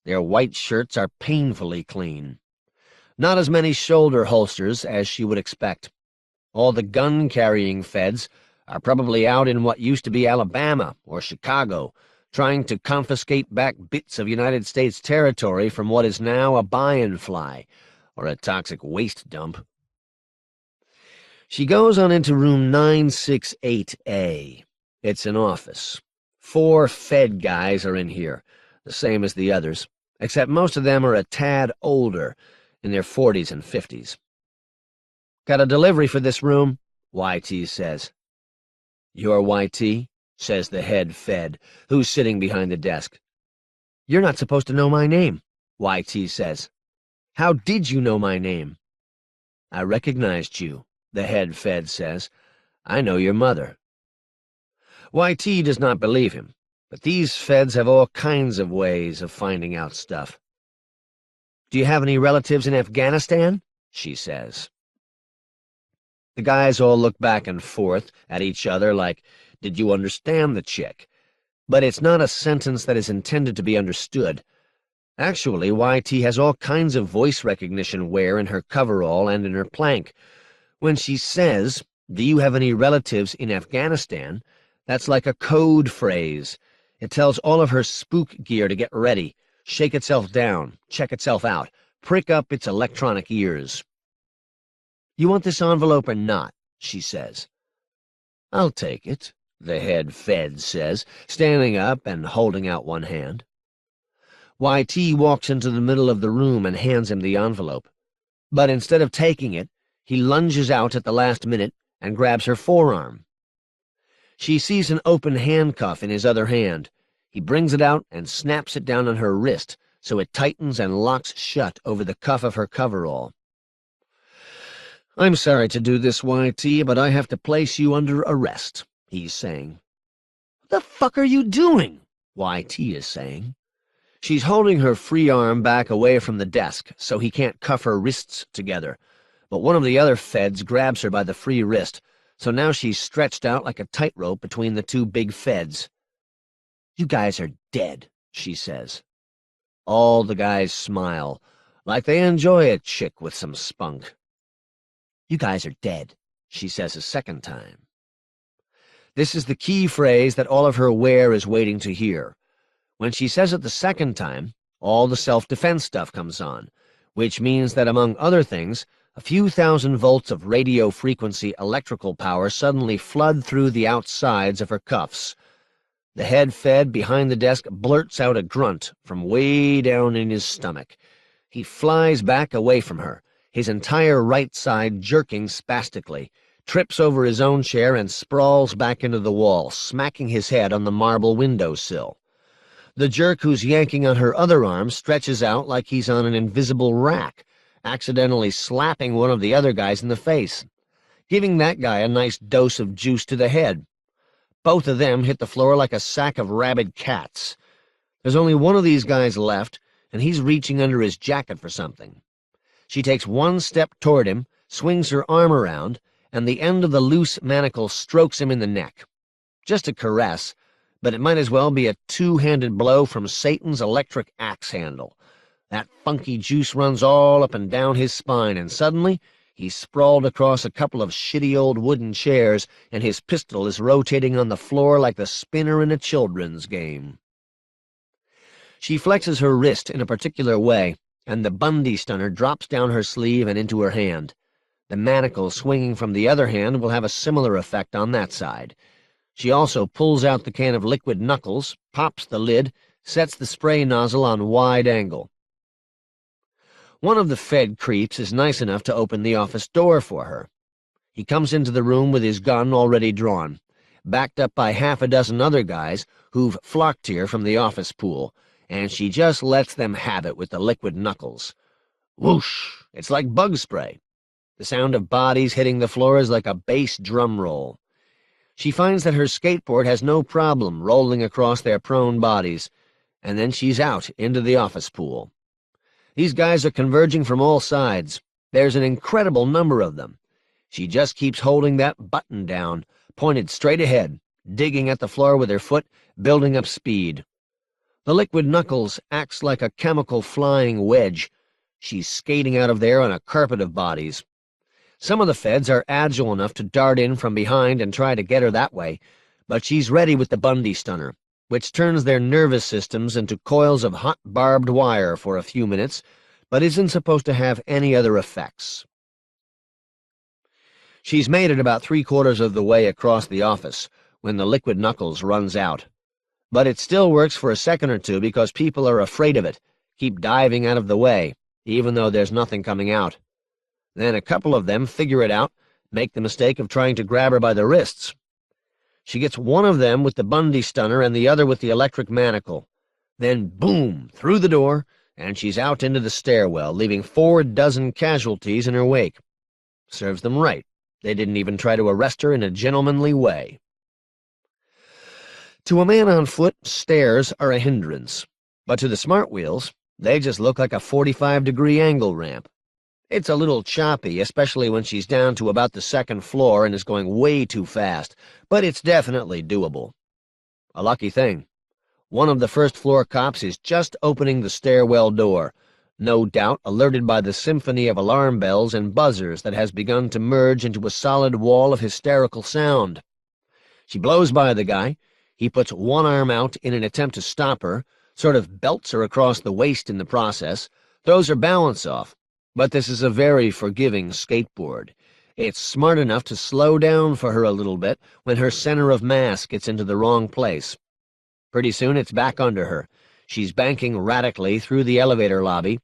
Their white shirts are painfully clean. Not as many shoulder holsters as she would expect. All the gun-carrying Feds are probably out in what used to be Alabama or Chicago, trying to confiscate back bits of United States territory from what is now a buy-and-fly, or a toxic waste dump. She goes on into room 968A. It's an office. 4 Fed guys are in here, the same as the others, except most of them are a tad older, in their 40s and 50s. "Got a delivery for this room," YT says. "You're YT?" says the head Fed, who's sitting behind the desk. "You're not supposed to know my name," YT says. "How did you know my name?" "I recognized you," the head Fed says. "I know your mother." YT does not believe him, but these Feds have all kinds of ways of finding out stuff. "Do you have any relatives in Afghanistan?" she says. The guys all look back and forth at each other like, "Did you understand the chick?" But it's not a sentence that is intended to be understood. Actually, YT has all kinds of voice recognition wear in her coverall and in her plank. When she says, "Do you have any relatives in Afghanistan?" that's like a code phrase. It tells all of her spook gear to get ready, shake itself down, check itself out, prick up its electronic ears. "You want this envelope or not?" she says. "I'll take it," the head Fed says, standing up and holding out one hand. YT walks into the middle of the room and hands him the envelope. But instead of taking it, he lunges out at the last minute and grabs her forearm. She sees an open handcuff in his other hand. He brings it out and snaps it down on her wrist, so it tightens and locks shut over the cuff of her coverall. "I'm sorry to do this, YT, but I have to place you under arrest," he's saying. "What the fuck are you doing?" YT is saying. She's holding her free arm back away from the desk so he can't cuff her wrists together, but one of the other Feds grabs her by the free wrist, so now she's stretched out like a tightrope between the 2 big Feds. "You guys are dead," she says. All the guys smile, like they enjoy a chick with some spunk. "You guys are dead," she says a second time. This is the key phrase that all of her wear is waiting to hear. When she says it the second time, all the self-defense stuff comes on, which means that, among other things, a few thousand volts of radio frequency electrical power suddenly flood through the outsides of her cuffs. The head fed behind the desk blurts out a grunt from way down in his stomach. He flies back away from her, his entire right side jerking spastically, trips over his own chair and sprawls back into the wall, smacking his head on the marble windowsill. The jerk who's yanking on her other arm stretches out like he's on an invisible rack, accidentally slapping one of the other guys in the face, giving that guy a nice dose of juice to the head. Both of them hit the floor like a sack of rabid cats. There's only one of these guys left, and he's reaching under his jacket for something. She takes one step toward him, swings her arm around, and the end of the loose manacle strokes him in the neck. Just a caress, but it might as well be a two-handed blow from Satan's electric axe handle. That funky juice runs all up and down his spine, and suddenly he's sprawled across a couple of shitty old wooden chairs, and his pistol is rotating on the floor like the spinner in a children's game. She flexes her wrist in a particular way, and the Bundy stunner drops down her sleeve and into her hand. The manacle swinging from the other hand will have a similar effect on that side. She also pulls out the can of liquid knuckles, pops the lid, sets the spray nozzle on wide angle. One of the Fed creeps is nice enough to open the office door for her. He comes into the room with his gun already drawn, backed up by half a dozen other guys who've flocked here from the office pool, and she just lets them have it with the liquid knuckles. Whoosh! It's like bug spray. The sound of bodies hitting the floor is like a bass drum roll. She finds that her skateboard has no problem rolling across their prone bodies, and then she's out into the office pool. These guys are converging from all sides. There's an incredible number of them. She just keeps holding that button down, pointed straight ahead, digging at the floor with her foot, building up speed. The liquid knuckles acts like a chemical flying wedge. She's skating out of there on a carpet of bodies. Some of the Feds are agile enough to dart in from behind and try to get her that way, but she's ready with the Bundy stunner, which turns their nervous systems into coils of hot barbed wire for a few minutes, but isn't supposed to have any other effects. She's made it about 3/4 of the way across the office when the liquid knuckles runs out. But it still works for a second or two because people are afraid of it, keep diving out of the way, even though there's nothing coming out. Then a couple of them figure it out, make the mistake of trying to grab her by the wrists. She gets one of them with the Bundy stunner and the other with the electric manacle. Then boom, through the door, and she's out into the stairwell, leaving 4 dozen casualties in her wake. Serves them right. They didn't even try to arrest her in a gentlemanly way. To a man on foot, stairs are a hindrance, but to the smart wheels, they just look like a 45-degree angle ramp. It's a little choppy, especially when she's down to about the 2nd floor and is going way too fast, but it's definitely doable. A lucky thing. One of the 1st-floor cops is just opening the stairwell door, no doubt alerted by the symphony of alarm bells and buzzers that has begun to merge into a solid wall of hysterical sound. She blows by the guy. He puts one arm out in an attempt to stop her, sort of belts her across the waist in the process, throws her balance off. But this is a very forgiving skateboard. It's smart enough to slow down for her a little bit when her center of mass gets into the wrong place. Pretty soon it's back under her. She's banking radically through the elevator lobby,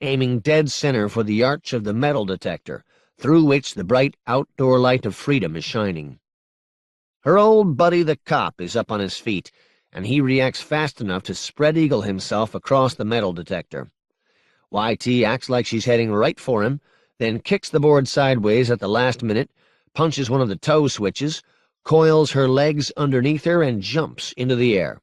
aiming dead center for the arch of the metal detector, through which the bright outdoor light of freedom is shining. Her old buddy the cop is up on his feet, and he reacts fast enough to spread-eagle himself across the metal detector. YT acts like she's heading right for him, then kicks the board sideways at the last minute, punches one of the toe switches, coils her legs underneath her, and jumps into the air.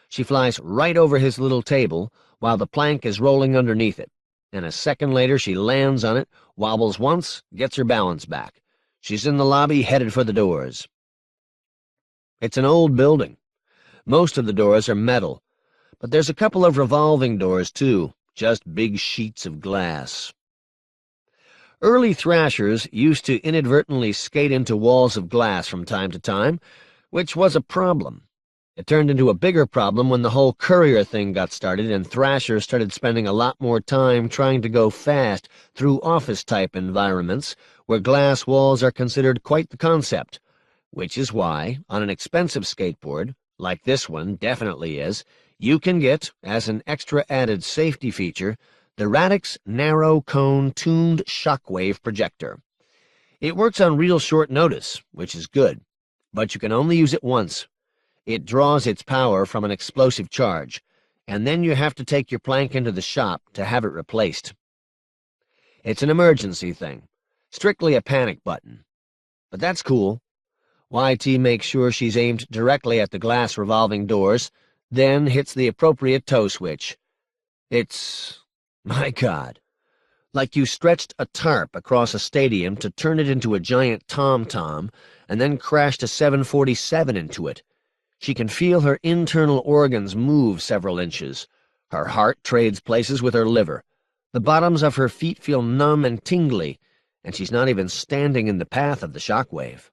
She flies right over his little table while the plank is rolling underneath it, and a second later she lands on it, wobbles once, gets her balance back. She's in the lobby, headed for the doors. It's an old building. Most of the doors are metal, but there's a couple of revolving doors, too. Just big sheets of glass. Early thrashers used to inadvertently skate into walls of glass from time to time, which was a problem. It turned into a bigger problem when the whole courier thing got started and Thrasher started spending a lot more time trying to go fast through office-type environments where glass walls are considered quite the concept, which is why, on an expensive skateboard, like this one definitely is, you can get, as an extra added safety feature, the Radix Narrow Cone Tuned Shockwave Projector. It works on real short notice, which is good, but you can only use it once. It draws its power from an explosive charge, and then you have to take your plank into the shop to have it replaced. It's an emergency thing, strictly a panic button. But that's cool. YT makes sure she's aimed directly at the glass revolving doors, then hits the appropriate toe switch. It's, my God, like you stretched a tarp across a stadium to turn it into a giant tom-tom and then crashed a 747 into it. She can feel her internal organs move several inches. Her heart trades places with her liver. The bottoms of her feet feel numb and tingly, and she's not even standing in the path of the shockwave.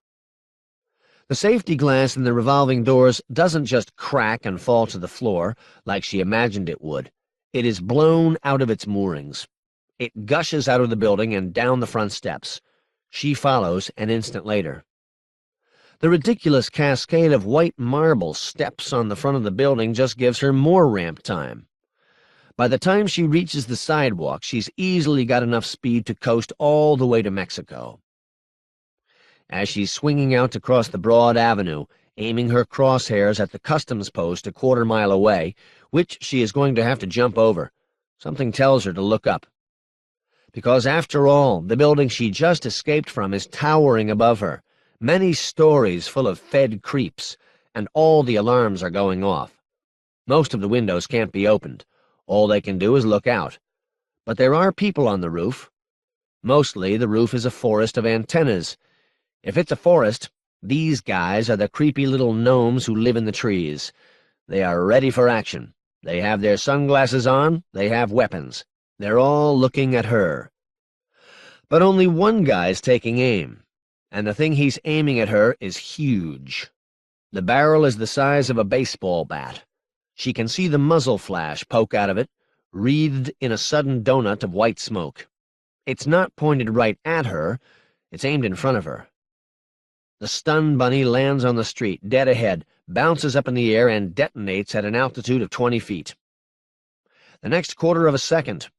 The safety glass in the revolving doors doesn't just crack and fall to the floor like she imagined it would. It is blown out of its moorings. It gushes out of the building and down the front steps. She follows an instant later. The ridiculous cascade of white marble steps on the front of the building just gives her more ramp time. By the time she reaches the sidewalk, she's easily got enough speed to coast all the way to Mexico. As she's swinging out to cross the broad avenue, aiming her crosshairs at the customs post a quarter-mile away, which she is going to have to jump over, something tells her to look up. Because after all, the building she just escaped from is towering above her, many stories full of fed creeps, and all the alarms are going off. Most of the windows can't be opened. All they can do is look out. But there are people on the roof. Mostly the roof is a forest of antennas. If it's a forest, these guys are the creepy little gnomes who live in the trees. They are ready for action. They have their sunglasses on, they have weapons. They're all looking at her. But only one guy's taking aim, and the thing he's aiming at her is huge. The barrel is the size of a baseball bat. She can see the muzzle flash poke out of it, wreathed in a sudden donut of white smoke. It's not pointed right at her, it's aimed in front of her. The stun bunny lands on the street, dead ahead, bounces up in the air, and detonates at an altitude of 20 feet. The next quarter of a second,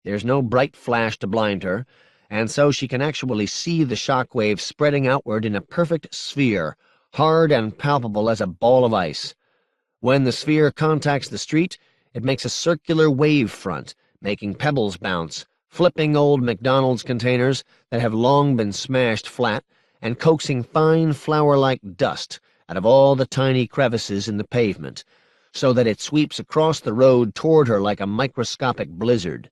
there's no bright flash to blind her, and so she can actually see the shockwave spreading outward in a perfect sphere, hard and palpable as a ball of ice. When the sphere contacts the street, it makes a circular wave front, making pebbles bounce, flipping old McDonald's containers that have long been smashed flat, and coaxing fine flour-like dust out of all the tiny crevices in the pavement, so that it sweeps across the road toward her like a microscopic blizzard.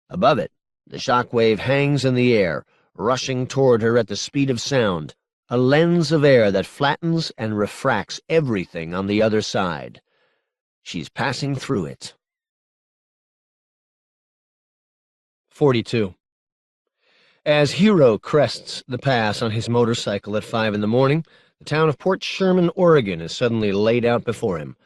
Above it, the shockwave hangs in the air, rushing toward her at the speed of sound, a lens of air that flattens and refracts everything on the other side. She's passing through it. 42. As Hero crests the pass on his motorcycle at 5 in the morning, the town of Port Sherman, Oregon is suddenly laid out before him,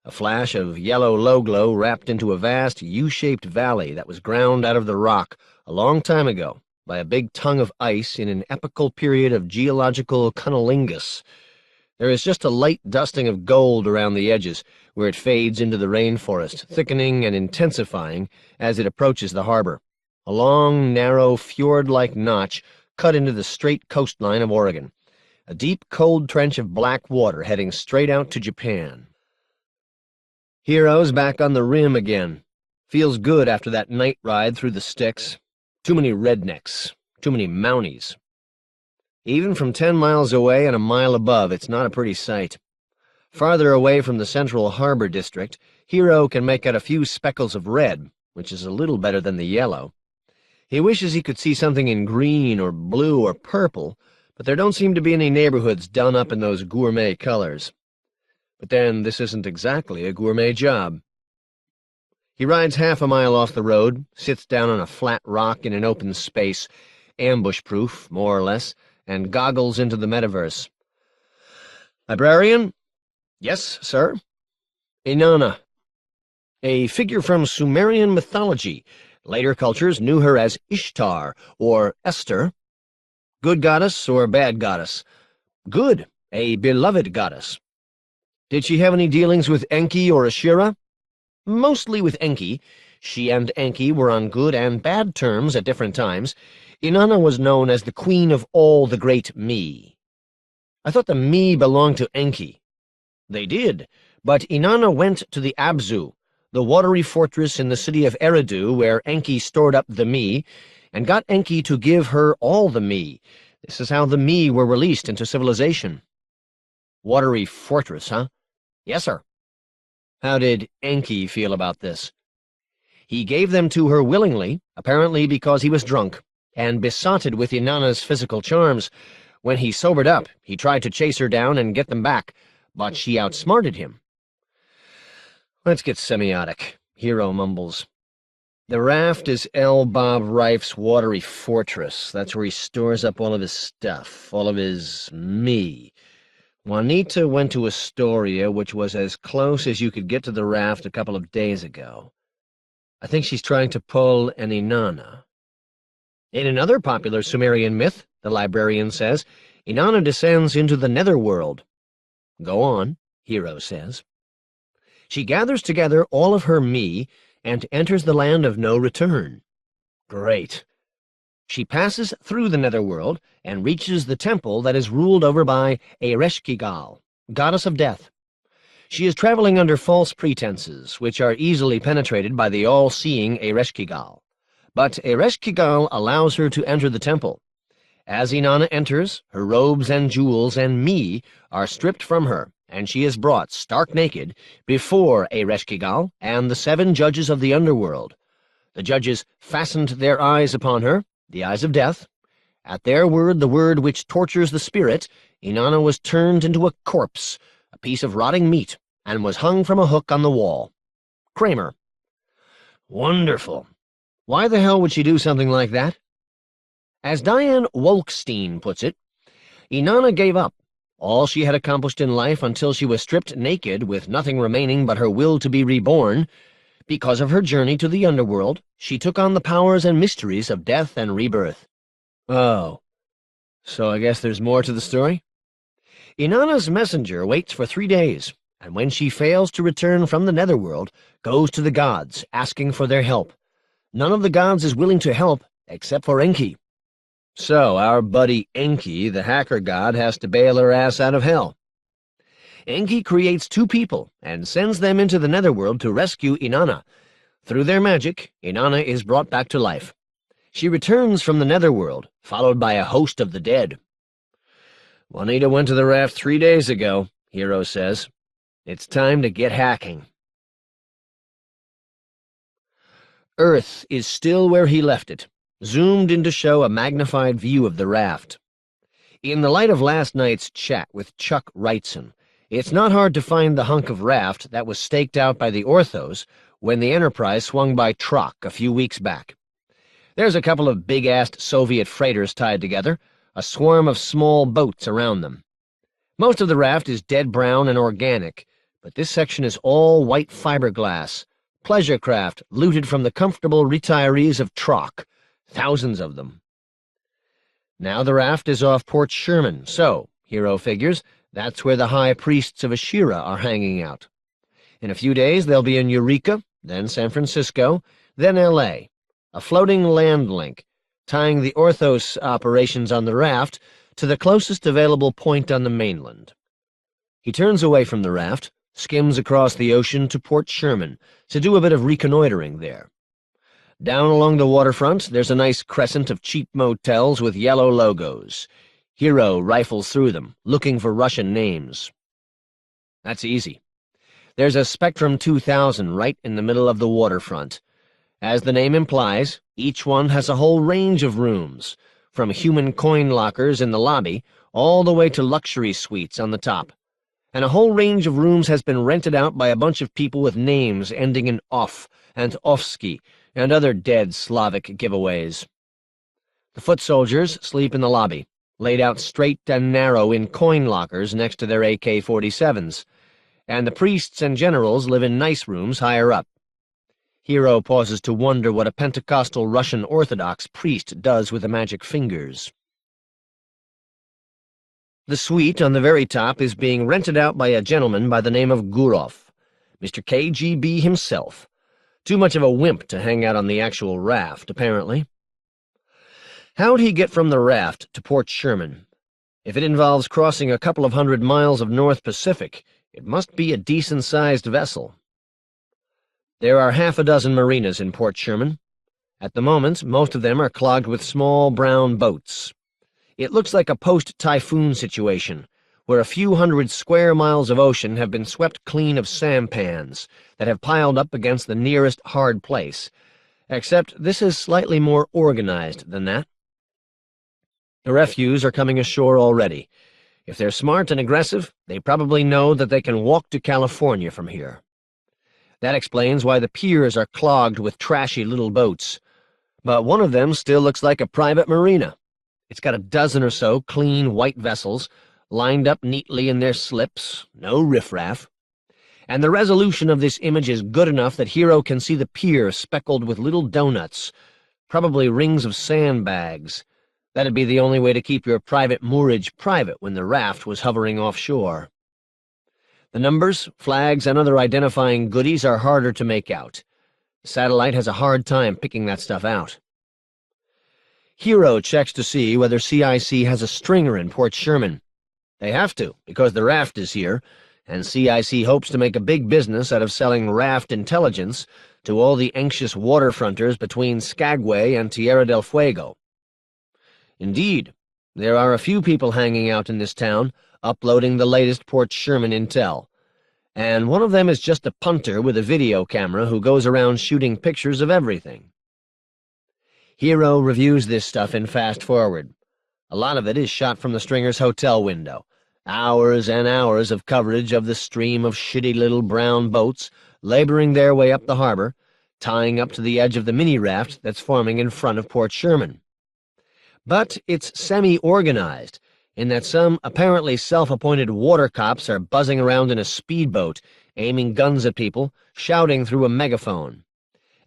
a flash of yellow low-glow wrapped into a vast U-shaped valley that was ground out of the rock a long time ago by a big tongue of ice in an epochal period of geological cunnilingus. There is just a light dusting of gold around the edges, where it fades into the rainforest, thickening and intensifying as it approaches the harbor. A long, narrow, fjord-like notch cut into the straight coastline of Oregon, a deep, cold trench of black water heading straight out to Japan. Hero's back on the rim again. Feels good after that night ride through the sticks. Too many rednecks, too many Mounties. Even from 10 miles away and a mile above, it's not a pretty sight. Farther away from the central harbor district, Hero can make out a few speckles of red, which is a little better than the yellow. He wishes he could see something in green or blue or purple, but there don't seem to be any neighborhoods done up in those gourmet colors. But then this isn't exactly a gourmet job. He rides half a mile off the road, sits down on a flat rock in an open space, ambush-proof, more or less, and goggles into the metaverse. Librarian? Yes, sir. Inanna. A figure from Sumerian mythology. Later cultures knew her as Ishtar, or Esther. Good goddess or bad goddess? Good, a beloved goddess. Did she have any dealings with Enki or Ashura? Mostly with Enki. She and Enki were on good and bad terms at different times. Inanna was known as the queen of all the great Mi. I thought the Mi belonged to Enki. They did, but Inanna went to the Abzu, the watery fortress in the city of Eridu where Enki stored up the Mi, and got Enki to give her all the Mi. This is how the Mi were released into civilization. Watery fortress, huh? Yes, sir. How did Enki feel about this? He gave them to her willingly, apparently because he was drunk, and besotted with Inanna's physical charms. When he sobered up, he tried to chase her down and get them back, but she outsmarted him. Let's get semiotic, Hero mumbles. The raft is L. Bob Rife's watery fortress. That's where he stores up all of his stuff, all of his me. Juanita went to Astoria, which was as close as you could get to the raft a couple of days ago. I think she's trying to pull an Inanna. In another popular Sumerian myth, the librarian says, Inanna descends into the netherworld. Go on, Hero says. She gathers together all of her me and enters the land of no return. Great. She passes through the netherworld and reaches the temple that is ruled over by Ereshkigal, goddess of death. She is traveling under false pretenses, which are easily penetrated by the all-seeing Ereshkigal. But Ereshkigal allows her to enter the temple. As Inanna enters, her robes and jewels and me are stripped from her, and she is brought, stark naked, before Ereshkigal and the 7 judges of the underworld. The judges fastened their eyes upon her, the eyes of death. At their word, the word which tortures the spirit, Inanna was turned into a corpse, a piece of rotting meat, and was hung from a hook on the wall. Kramer. Wonderful. Why the hell would she do something like that? As Diane Wolkstein puts it, Inanna gave up. All she had accomplished in life until she was stripped naked with nothing remaining but her will to be reborn. Because of her journey to the underworld, she took on the powers and mysteries of death and rebirth. Oh, so I guess there's more to the story? Inanna's messenger waits for 3 days, and when she fails to return from the netherworld, goes to the gods, asking for their help. None of the gods is willing to help, except for Enki. So our buddy Enki, the hacker god, has to bail her ass out of hell. Enki creates 2 people and sends them into the netherworld to rescue Inanna. Through their magic, Inanna is brought back to life. She returns from the netherworld, followed by a host of the dead. Juanita went to the raft 3 days ago, Hero says. It's time to get hacking. Earth is still where he left it, zoomed in to show a magnified view of the raft. In the light of last night's chat with Chuck Wrightson, it's not hard to find the hunk of raft that was staked out by the Orthos when the Enterprise swung by Trok a few weeks back. There's a couple of big-assed Soviet freighters tied together, a swarm of small boats around them. Most of the raft is dead brown and organic, but this section is all white fiberglass, pleasure craft looted from the comfortable retirees of Trok, thousands of them. Now the raft is off Port Sherman, so, Hero figures, that's where the high priests of Ashura are hanging out. In a few days they'll be in Eureka, then San Francisco, then L.A., a floating land link, tying the Orthos operations on the raft to the closest available point on the mainland. He turns away from the raft, skims across the ocean to Port Sherman to do a bit of reconnoitering there. Down along the waterfront, there's a nice crescent of cheap motels with yellow logos. Hero rifles through them, looking for Russian names. That's easy. There's a Spectrum 2000 right in the middle of the waterfront. As the name implies, each one has a whole range of rooms, from human coin lockers in the lobby all the way to luxury suites on the top. And a whole range of rooms has been rented out by a bunch of people with names ending in Off and Offsky and other dead Slavic giveaways. The foot soldiers sleep in the lobby. laid out straight and narrow in coin lockers next to their AK-47s, and the priests and generals live in nice rooms higher up. Hero pauses to wonder what a Pentecostal Russian Orthodox priest does with the magic fingers. The suite on the very top is being rented out by a gentleman by the name of Gurov, Mr. KGB himself. Too much of a wimp to hang out on the actual raft, apparently. How'd he get from the raft to Port Sherman? If it involves crossing a couple of 100 miles of North Pacific, it must be a decent-sized vessel. There are half a dozen marinas in Port Sherman. At the moment, most of them are clogged with small brown boats. It looks like a post-typhoon situation, where a few hundred square miles of ocean have been swept clean of sampans that have piled up against the nearest hard place, except this is slightly more organized than that. The refuse are coming ashore already. If they're smart and aggressive, they probably know that they can walk to California from here. That explains why the piers are clogged with trashy little boats. But one of them still looks like a private marina. It's got a dozen or so clean white vessels, lined up neatly in their slips, no riffraff. And the resolution of this image is good enough that Hero can see the pier speckled with little donuts, probably rings of sandbags. That'd be the only way to keep your private moorage private when the raft was hovering offshore. The numbers, flags, and other identifying goodies are harder to make out. The satellite has a hard time picking that stuff out. Hero checks to see whether CIC has a stringer in Port Sherman. They have to, because the raft is here, and CIC hopes to make a big business out of selling raft intelligence to all the anxious waterfronters between Skagway and Tierra del Fuego. Indeed, there are a few people hanging out in this town, uploading the latest Port Sherman intel, and one of them is just a punter with a video camera who goes around shooting pictures of everything. Hero reviews this stuff in fast-forward. A lot of it is shot from the Stringer's hotel window. Hours and hours of coverage of the stream of shitty little brown boats laboring their way up the harbor, tying up to the edge of the mini-raft that's forming in front of Port Sherman. But it's semi-organized, in that some apparently self-appointed water cops are buzzing around in a speedboat, aiming guns at people, shouting through a megaphone.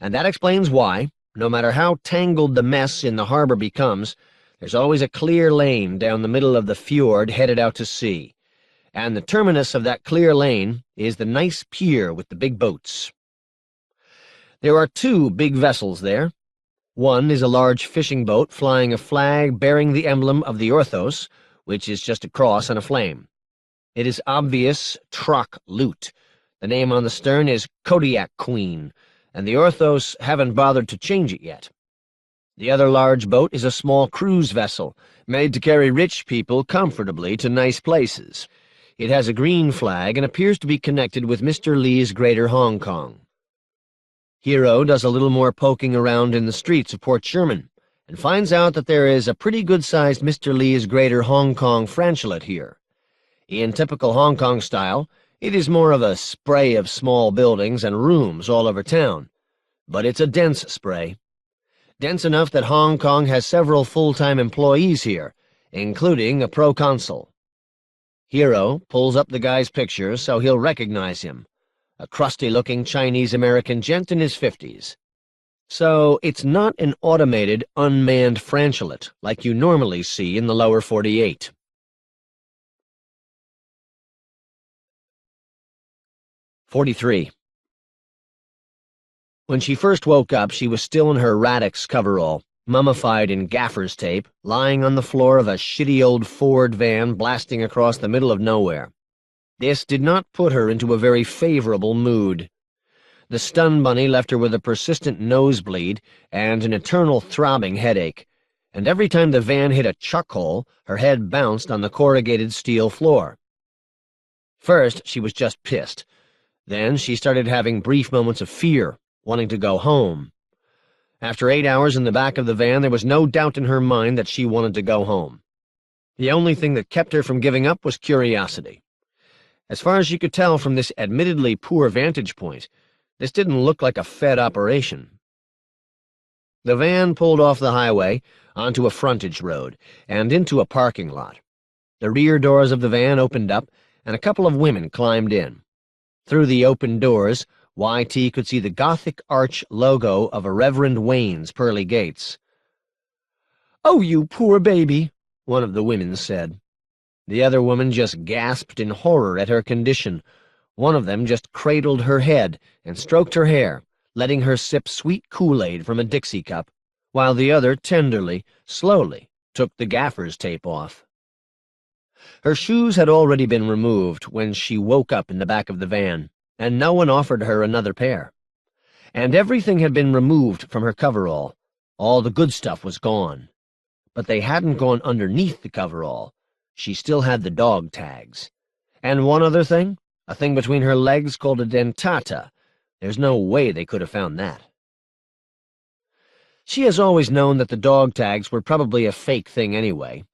And that explains why, no matter how tangled the mess in the harbor becomes, there's always a clear lane down the middle of the fjord headed out to sea. And the terminus of that clear lane is the nice pier with the big boats. There are two big vessels there. One is a large fishing boat flying a flag bearing the emblem of the Orthos, which is just a cross and a flame. It is obvious Troc Loot. The name on the stern is Kodiak Queen, and the Orthos haven't bothered to change it yet. The other large boat is a small cruise vessel, made to carry rich people comfortably to nice places. It has a green flag and appears to be connected with Mr. Lee's Greater Hong Kong. Hero does a little more poking around in the streets of Port Sherman, and finds out that there is a pretty good-sized Mr. Lee's Greater Hong Kong franchise here. In typical Hong Kong style, it is more of a spray of small buildings and rooms all over town, but it's a dense spray. Dense enough that Hong Kong has several full-time employees here, including a proconsul. Hero pulls up the guy's picture so he'll recognize him, a crusty-looking Chinese-American gent in his 50s. So it's not an automated, unmanned franchise like you normally see in the lower 48. "43. When she first woke up, she was still in her Radix coverall, mummified in gaffer's tape, lying on the floor of a shitty old Ford van blasting across the middle of nowhere. This did not put her into a very favorable mood. The stun bunny left her with a persistent nosebleed and an eternal throbbing headache, and every time the van hit a chuck hole, her head bounced on the corrugated steel floor. First, she was just pissed. Then she started having brief moments of fear, wanting to go home. After 8 hours in the back of the van, there was no doubt in her mind that she wanted to go home. The only thing that kept her from giving up was curiosity. As far as she could tell from this admittedly poor vantage point, this didn't look like a Fed operation. The van pulled off the highway onto a frontage road and into a parking lot. The rear doors of the van opened up, and a couple of women climbed in. Through the open doors, Y.T. could see the Gothic arch logo of a Reverend Wayne's pearly gates. "Oh, you poor baby," one of the women said. The other woman just gasped in horror at her condition. One of them just cradled her head and stroked her hair, letting her sip sweet Kool-Aid from a Dixie cup, while the other tenderly, slowly, took the gaffer's tape off. Her shoes had already been removed when she woke up in the back of the van, and no one offered her another pair. And everything had been removed from her coverall. All the good stuff was gone. But they hadn't gone underneath the coverall. She still had the dog tags. And one other thing, a thing between her legs called a dentata. There's no way they could have found that. She has always known that the dog tags were probably a fake thing anyway.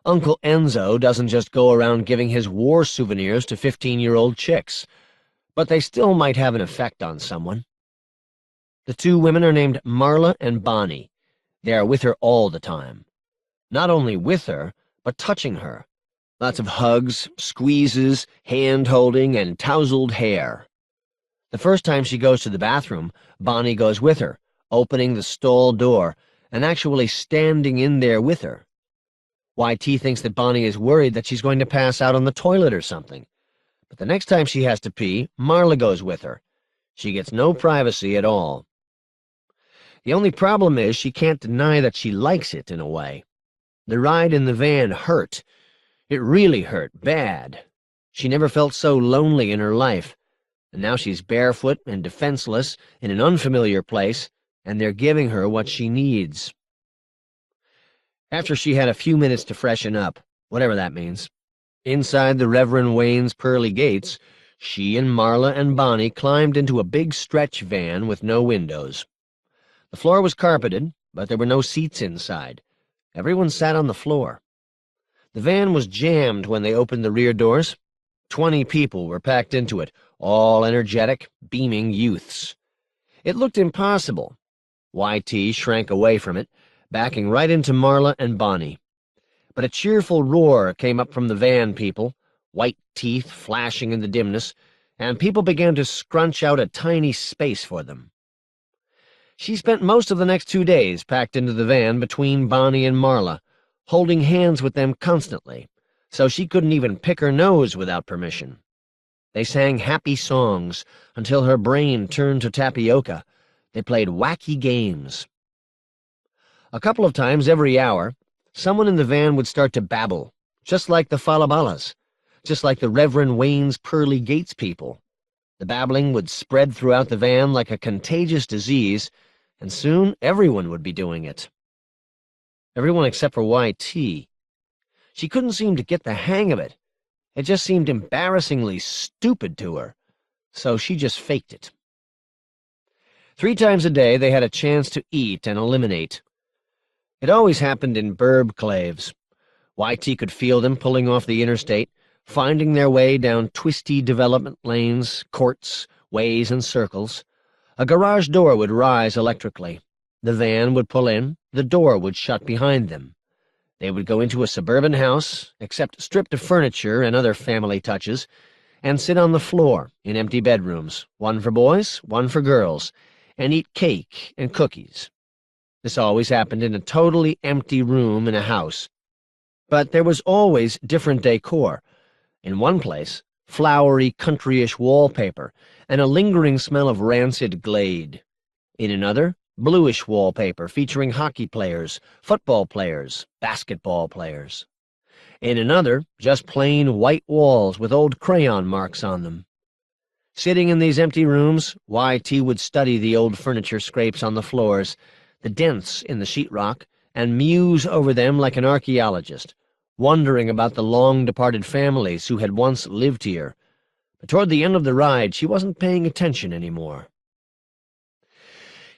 Uncle Enzo doesn't just go around giving his war souvenirs to 15-year-old chicks, but they still might have an effect on someone. The two women are named Marla and Bonnie. They are with her all the time. Not only with her, but touching her. Lots of hugs, squeezes, hand-holding, and tousled hair. The first time she goes to the bathroom, Bonnie goes with her, opening the stall door, and actually standing in there with her. Y.T. thinks that Bonnie is worried that she's going to pass out on the toilet or something. But the next time she has to pee, Marla goes with her. She gets no privacy at all. The only problem is she can't deny that she likes it in a way. The ride in the van hurt. It really hurt bad. She never felt so lonely in her life. And now she's barefoot and defenseless in an unfamiliar place, and they're giving her what she needs. After she had a few minutes to freshen up, whatever that means, inside the Reverend Wayne's pearly gates, she and Marla and Bonnie climbed into a big stretch van with no windows. The floor was carpeted, but there were no seats inside. Everyone sat on the floor. The van was jammed when they opened the rear doors. 20 people were packed into it, all energetic, beaming youths. It looked impossible. Y.T. shrank away from it, backing right into Marla and Bonnie. But a cheerful roar came up from the van people, white teeth flashing in the dimness, and people began to scrunch out a tiny space for them. She spent most of the next 2 days packed into the van between Bonnie and Marla, holding hands with them constantly, so she couldn't even pick her nose without permission. They sang happy songs until her brain turned to tapioca. They played wacky games. A couple of times every hour, someone in the van would start to babble, just like the Falabalas, just like the Reverend Wayne's Pearly Gates people. The babbling would spread throughout the van like a contagious disease, and soon everyone would be doing it. Everyone except for Y.T. She couldn't seem to get the hang of it. It just seemed embarrassingly stupid to her, so she just faked it. 3 times a day they had a chance to eat and eliminate. It always happened in burbclaves. Y.T. could feel them pulling off the interstate, finding their way down twisty development lanes, courts, ways, and circles. A garage door would rise electrically. The van would pull in, the door would shut behind them. They would go into a suburban house, accept stripped of furniture and other family touches, and sit on the floor in empty bedrooms, one for boys, one for girls, and eat cake and cookies. This always happened in a totally empty room in a house. But there was always different decor. In one place, flowery, countryish wallpaper and a lingering smell of rancid Glade. In another, bluish wallpaper featuring hockey players, football players, basketball players. In another, just plain white walls with old crayon marks on them. Sitting in these empty rooms, Y.T. would study the old furniture scrapes on the floors, the dents in the sheetrock, and muse over them like an archaeologist, wondering about the long-departed families who had once lived here. But toward the end of the ride, she wasn't paying attention anymore.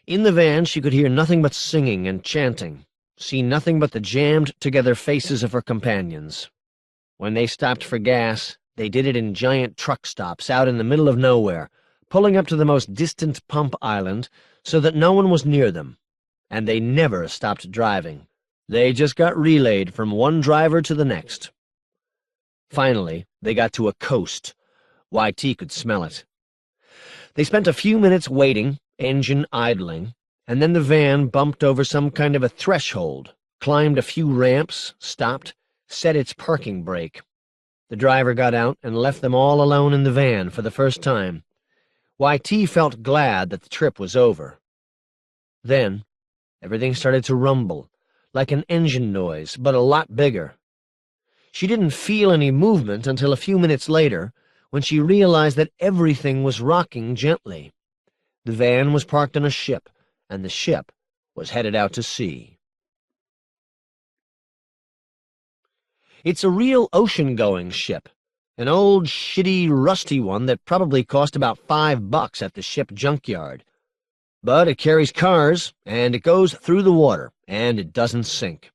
In the van, she could hear nothing but singing and chanting, see nothing but the jammed-together faces of her companions. When they stopped for gas, they did it in giant truck stops out in the middle of nowhere, pulling up to the most distant pump island so that no one was near them. and they never stopped driving. They just got relayed from one driver to the next. Finally, they got to a coast. YT could smell it. They spent a few minutes waiting, engine idling, and then the van bumped over some kind of a threshold, climbed a few ramps, stopped, set its parking brake. The driver got out and left them all alone in the van for the first time. YT felt glad that the trip was over. Then, everything started to rumble, like an engine noise, but a lot bigger. She didn't feel any movement until a few minutes later, when she realized that everything was rocking gently. The van was parked on a ship, and the ship was headed out to sea. It's a real ocean-going ship, an old, shitty, rusty one that probably cost about $5 at the ship junkyard. But it carries cars, and it goes through the water, and it doesn't sink.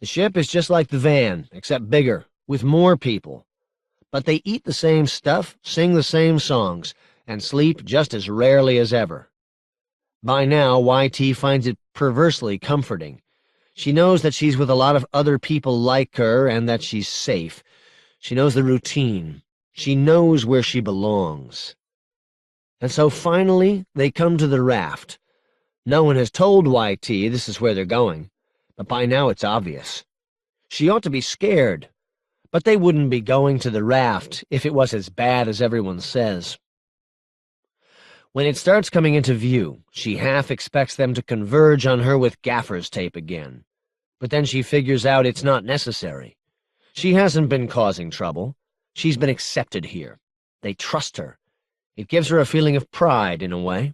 The ship is just like the van, except bigger, with more people. But they eat the same stuff, sing the same songs, and sleep just as rarely as ever. By now, YT finds it perversely comforting. She knows that she's with a lot of other people like her and that she's safe. She knows the routine. She knows where she belongs. And so finally, they come to the raft. No one has told YT this is where they're going, but by now it's obvious. She ought to be scared, but they wouldn't be going to the raft if it was as bad as everyone says. When it starts coming into view, she half expects them to converge on her with gaffer's tape again. But then she figures out it's not necessary. She hasn't been causing trouble. She's been accepted here. They trust her. It gives her a feeling of pride, in a way.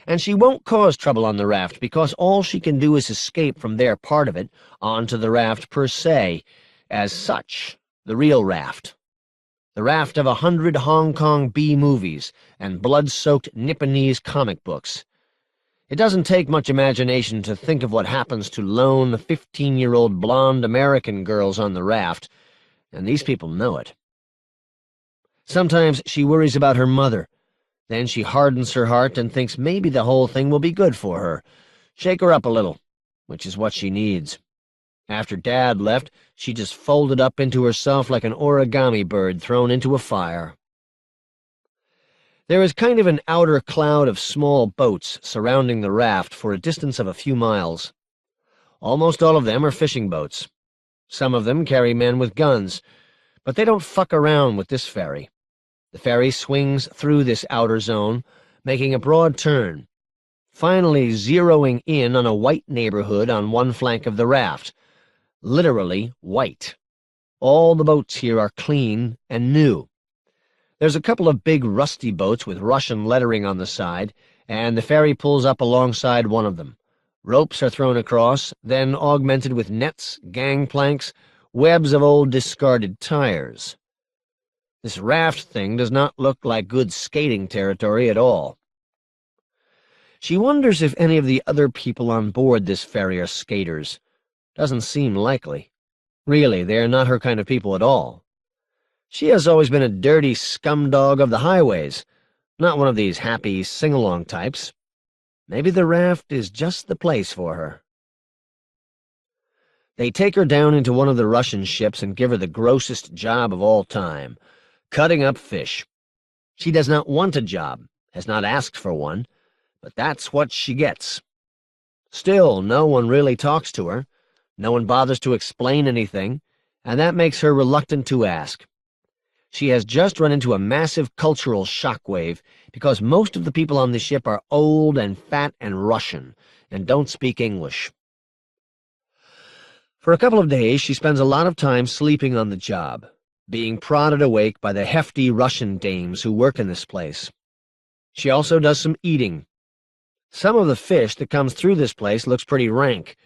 And she won't cause trouble on the raft because all she can do is escape from their part of it onto the raft per se, as such, the real raft. The raft of 100 Hong Kong B-movies and blood-soaked Nipponese comic books. It doesn't take much imagination to think of what happens to lone 15-year-old blonde American girls on the raft, and these people know it. Sometimes she worries about her mother. Then she hardens her heart and thinks maybe the whole thing will be good for her. Shake her up a little, which is what she needs. After Dad left, she just folded up into herself like an origami bird thrown into a fire. There is kind of an outer cloud of small boats surrounding the raft for a distance of a few miles. Almost all of them are fishing boats. Some of them carry men with guns, but they don't fuck around with this ferry. The ferry swings through this outer zone, making a broad turn, finally zeroing in on a white neighborhood on one flank of the raft. Literally white. All the boats here are clean and new. There's a couple of big rusty boats with Russian lettering on the side, and the ferry pulls up alongside one of them. Ropes are thrown across, then augmented with nets, gangplanks, webs of old discarded tires. This raft thing does not look like good skating territory at all. She wonders if any of the other people on board this ferry are skaters. Doesn't seem likely. Really, they are not her kind of people at all. She has always been a dirty scumdog of the highways, not one of these happy sing-along types. Maybe the raft is just the place for her. They take her down into one of the Russian ships and give her the grossest job of all time, cutting up fish. She does not want a job, has not asked for one, but that's what she gets. Still, no one really talks to her. No one bothers to explain anything, and that makes her reluctant to ask. She has just run into a massive cultural shockwave because most of the people on the ship are old and fat and Russian and don't speak English. For a couple of days, she spends a lot of time sleeping on the job, being prodded awake by the hefty Russian dames who work in this place. She also does some eating. Some of the fish that comes through this place looks pretty rank,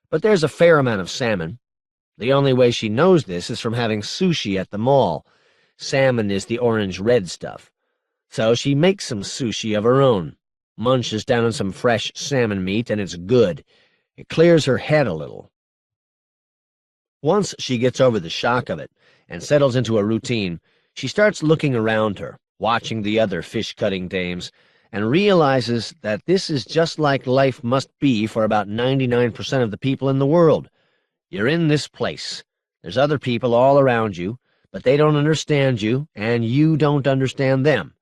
but there's a fair amount of salmon. The only way she knows this is from having sushi at the mall. Salmon is the orange-red stuff. So she makes some sushi of her own, munches down on some fresh salmon meat, and it's good. It clears her head a little. Once she gets over the shock of it and settles into a routine, she starts looking around her, watching the other fish-cutting dames, and realizes that this is just like life must be for about 99% of the people in the world. You're in this place. There's other people all around you, but they don't understand you, and you don't understand them.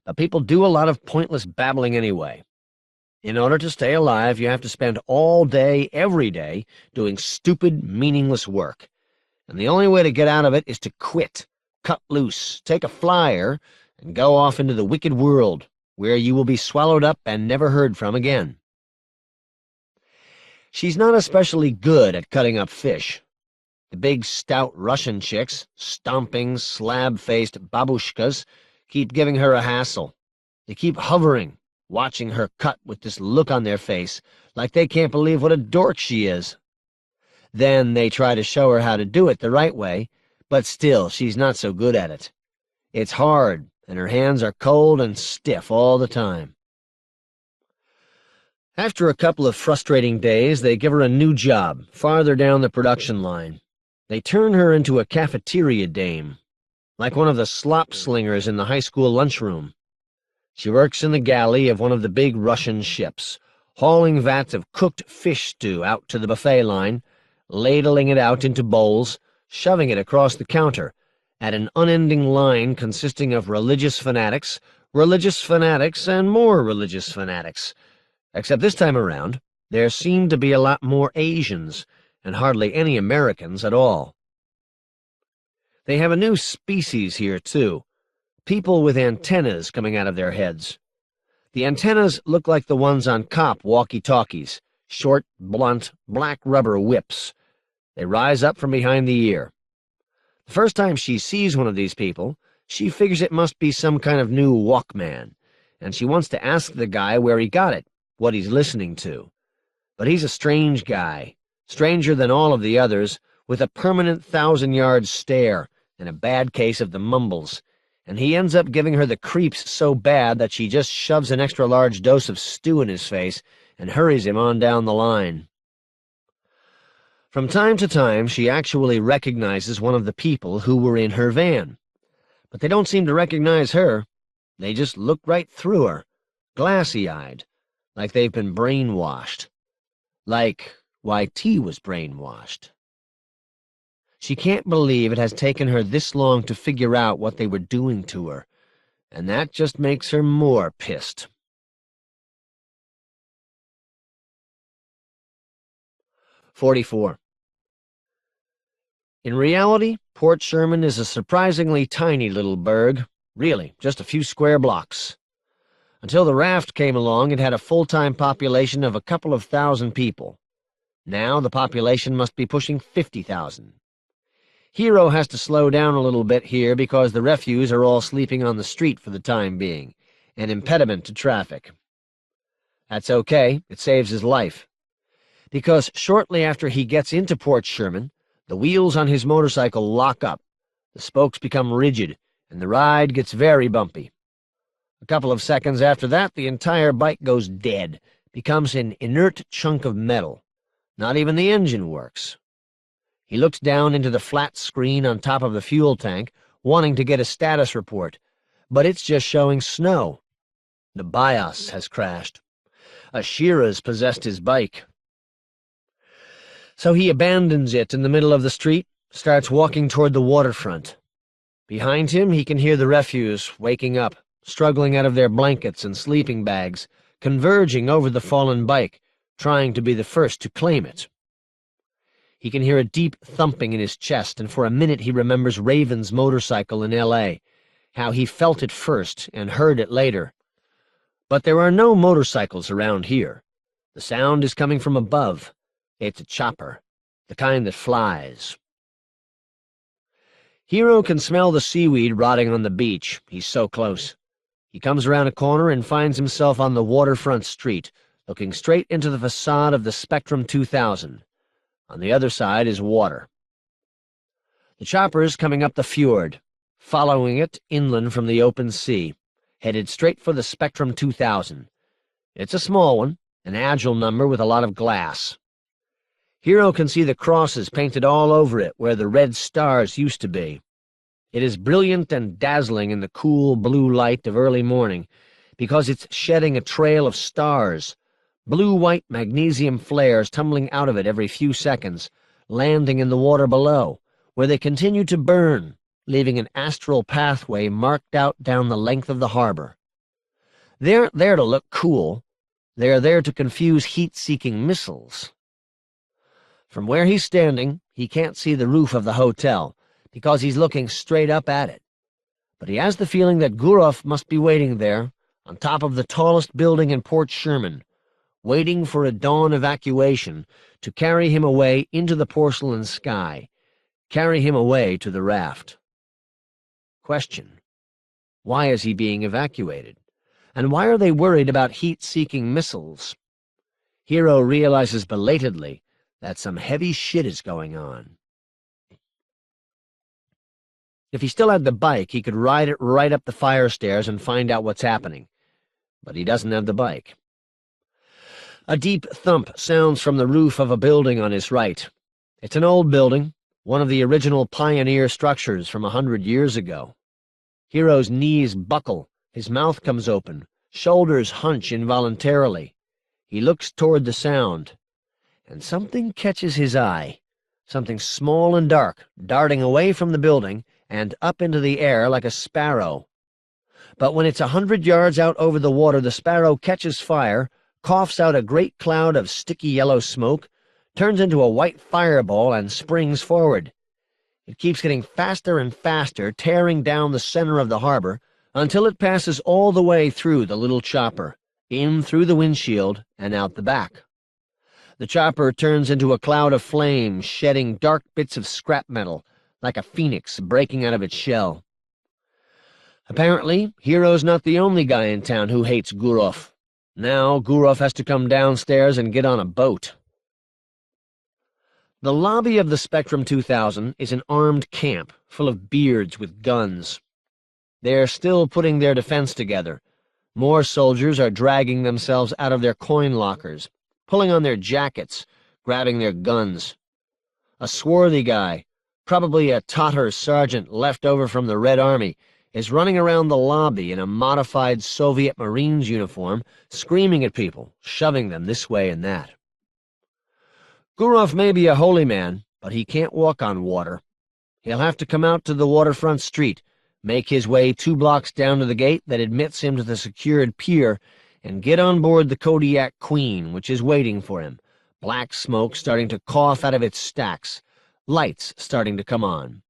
But people do a lot of pointless babbling anyway. In order to stay alive, you have to spend all day, every day, doing stupid, meaningless work. And the only way to get out of it is to quit, cut loose, take a flyer, and go off into the wicked world, where you will be swallowed up and never heard from again. She's not especially good at cutting up fish. The big, stout Russian chicks, stomping, slab-faced babushkas, keep giving her a hassle. They keep hovering, watching her cut with this look on their face, like they can't believe what a dork she is. Then they try to show her how to do it the right way, but still she's not so good at it. It's hard, and her hands are cold and stiff all the time. After a couple of frustrating days, they give her a new job, farther down the production line. They turn her into a cafeteria dame, like one of the slop slingers in the high school lunchroom. She works in the galley of one of the big Russian ships, hauling vats of cooked fish stew out to the buffet line, ladling it out into bowls, shoving it across the counter, at an unending line consisting of religious fanatics, and more religious fanatics. Except this time around, there seemed to be a lot more Asians, and hardly any Americans at all. They have a new species here, too. People with antennas coming out of their heads. The antennas look like the ones on cop walkie-talkies, short, blunt, black rubber whips. They rise up from behind the ear. The first time she sees one of these people, she figures it must be some kind of new Walkman, and she wants to ask the guy where he got it, what he's listening to. But he's a strange guy, stranger than all of the others, with a permanent 1,000-yard stare and a bad case of the mumbles, and he ends up giving her the creeps so bad that she just shoves an extra-large dose of stew in his face and hurries him on down the line. From time to time, she actually recognizes one of the people who were in her van. But they don't seem to recognize her. They just look right through her, glassy-eyed, like they've been brainwashed. Like YT was brainwashed. She can't believe it has taken her this long to figure out what they were doing to her, and that just makes her more pissed. "44. In reality, Port Sherman is a surprisingly tiny little burg, really, just a few square blocks. Until the raft came along, it had a full-time population of a couple of thousand people. Now the population must be pushing 50,000. Hero has to slow down a little bit here because the refuse are all sleeping on the street for the time being, an impediment to traffic. That's okay, it saves his life. Because shortly after he gets into Port Sherman, the wheels on his motorcycle lock up, the spokes become rigid, and the ride gets very bumpy. A couple of seconds after that, the entire bike goes dead, becomes an inert chunk of metal. Not even the engine works. He looks down into the flat screen on top of the fuel tank, wanting to get a status report, but it's just showing snow. The BIOS has crashed. A Shiraz possessed his bike. So he abandons it in the middle of the street, starts walking toward the waterfront. Behind him, he can hear the refuse waking up, struggling out of their blankets and sleeping bags, converging over the fallen bike, trying to be the first to claim it. He can hear a deep thumping in his chest, and for a minute he remembers Raven's motorcycle in L.A., how he felt it first and heard it later. But there are no motorcycles around here. The sound is coming from above. It's a chopper, the kind that flies. Hero can smell the seaweed rotting on the beach. He's so close. He comes around a corner and finds himself on the waterfront street, looking straight into the facade of the Spectrum 2000. On the other side is water. The chopper's coming up the fjord, following it inland from the open sea, headed straight for the Spectrum 2000. It's a small one, an agile number with a lot of glass. Hero can see the crosses painted all over it where the red stars used to be. It is brilliant and dazzling in the cool blue light of early morning, because it's shedding a trail of stars, blue-white magnesium flares tumbling out of it every few seconds, landing in the water below, where they continue to burn, leaving an astral pathway marked out down the length of the harbor. They aren't there to look cool. They are there to confuse heat-seeking missiles. From where he's standing, he can't see the roof of the hotel, because he's looking straight up at it. But he has the feeling that Gurov must be waiting there, on top of the tallest building in Port Sherman, waiting for a dawn evacuation to carry him away into the porcelain sky, carry him away to the raft. Question: why is he being evacuated? And why are they worried about heat-seeking missiles? Hero realizes belatedly that some heavy shit is going on. If he still had the bike, he could ride it right up the fire stairs and find out what's happening. But he doesn't have the bike. A deep thump sounds from the roof of a building on his right. It's an old building, one of the original pioneer structures from 100 years ago. Hero's knees buckle, his mouth comes open, shoulders hunch involuntarily. He looks toward the sound, and something catches his eye, something small and dark, darting away from the building and up into the air like a sparrow. But when it's 100 yards out over the water, the sparrow catches fire, coughs out a great cloud of sticky yellow smoke, turns into a white fireball, and springs forward. It keeps getting faster and faster, tearing down the center of the harbor, until it passes all the way through the little chopper, in through the windshield and out the back. The chopper turns into a cloud of flame, shedding dark bits of scrap metal, like a phoenix breaking out of its shell. Apparently, Hero's not the only guy in town who hates Gurov. Now Gurov has to come downstairs and get on a boat. The lobby of the Spectrum 2000 is an armed camp full of beards with guns. They're still putting their defense together. More soldiers are dragging themselves out of their coin lockers, pulling on their jackets, grabbing their guns. A swarthy guy, probably a Tatar sergeant left over from the Red Army, is running around the lobby in a modified Soviet Marines uniform, screaming at people, shoving them this way and that. Gurov may be a holy man, but he can't walk on water. He'll have to come out to the waterfront street, make his way 2 blocks down to the gate that admits him to the secured pier, and get on board the Kodiak Queen, which is waiting for him, black smoke starting to cough out of its stacks, lights starting to come on.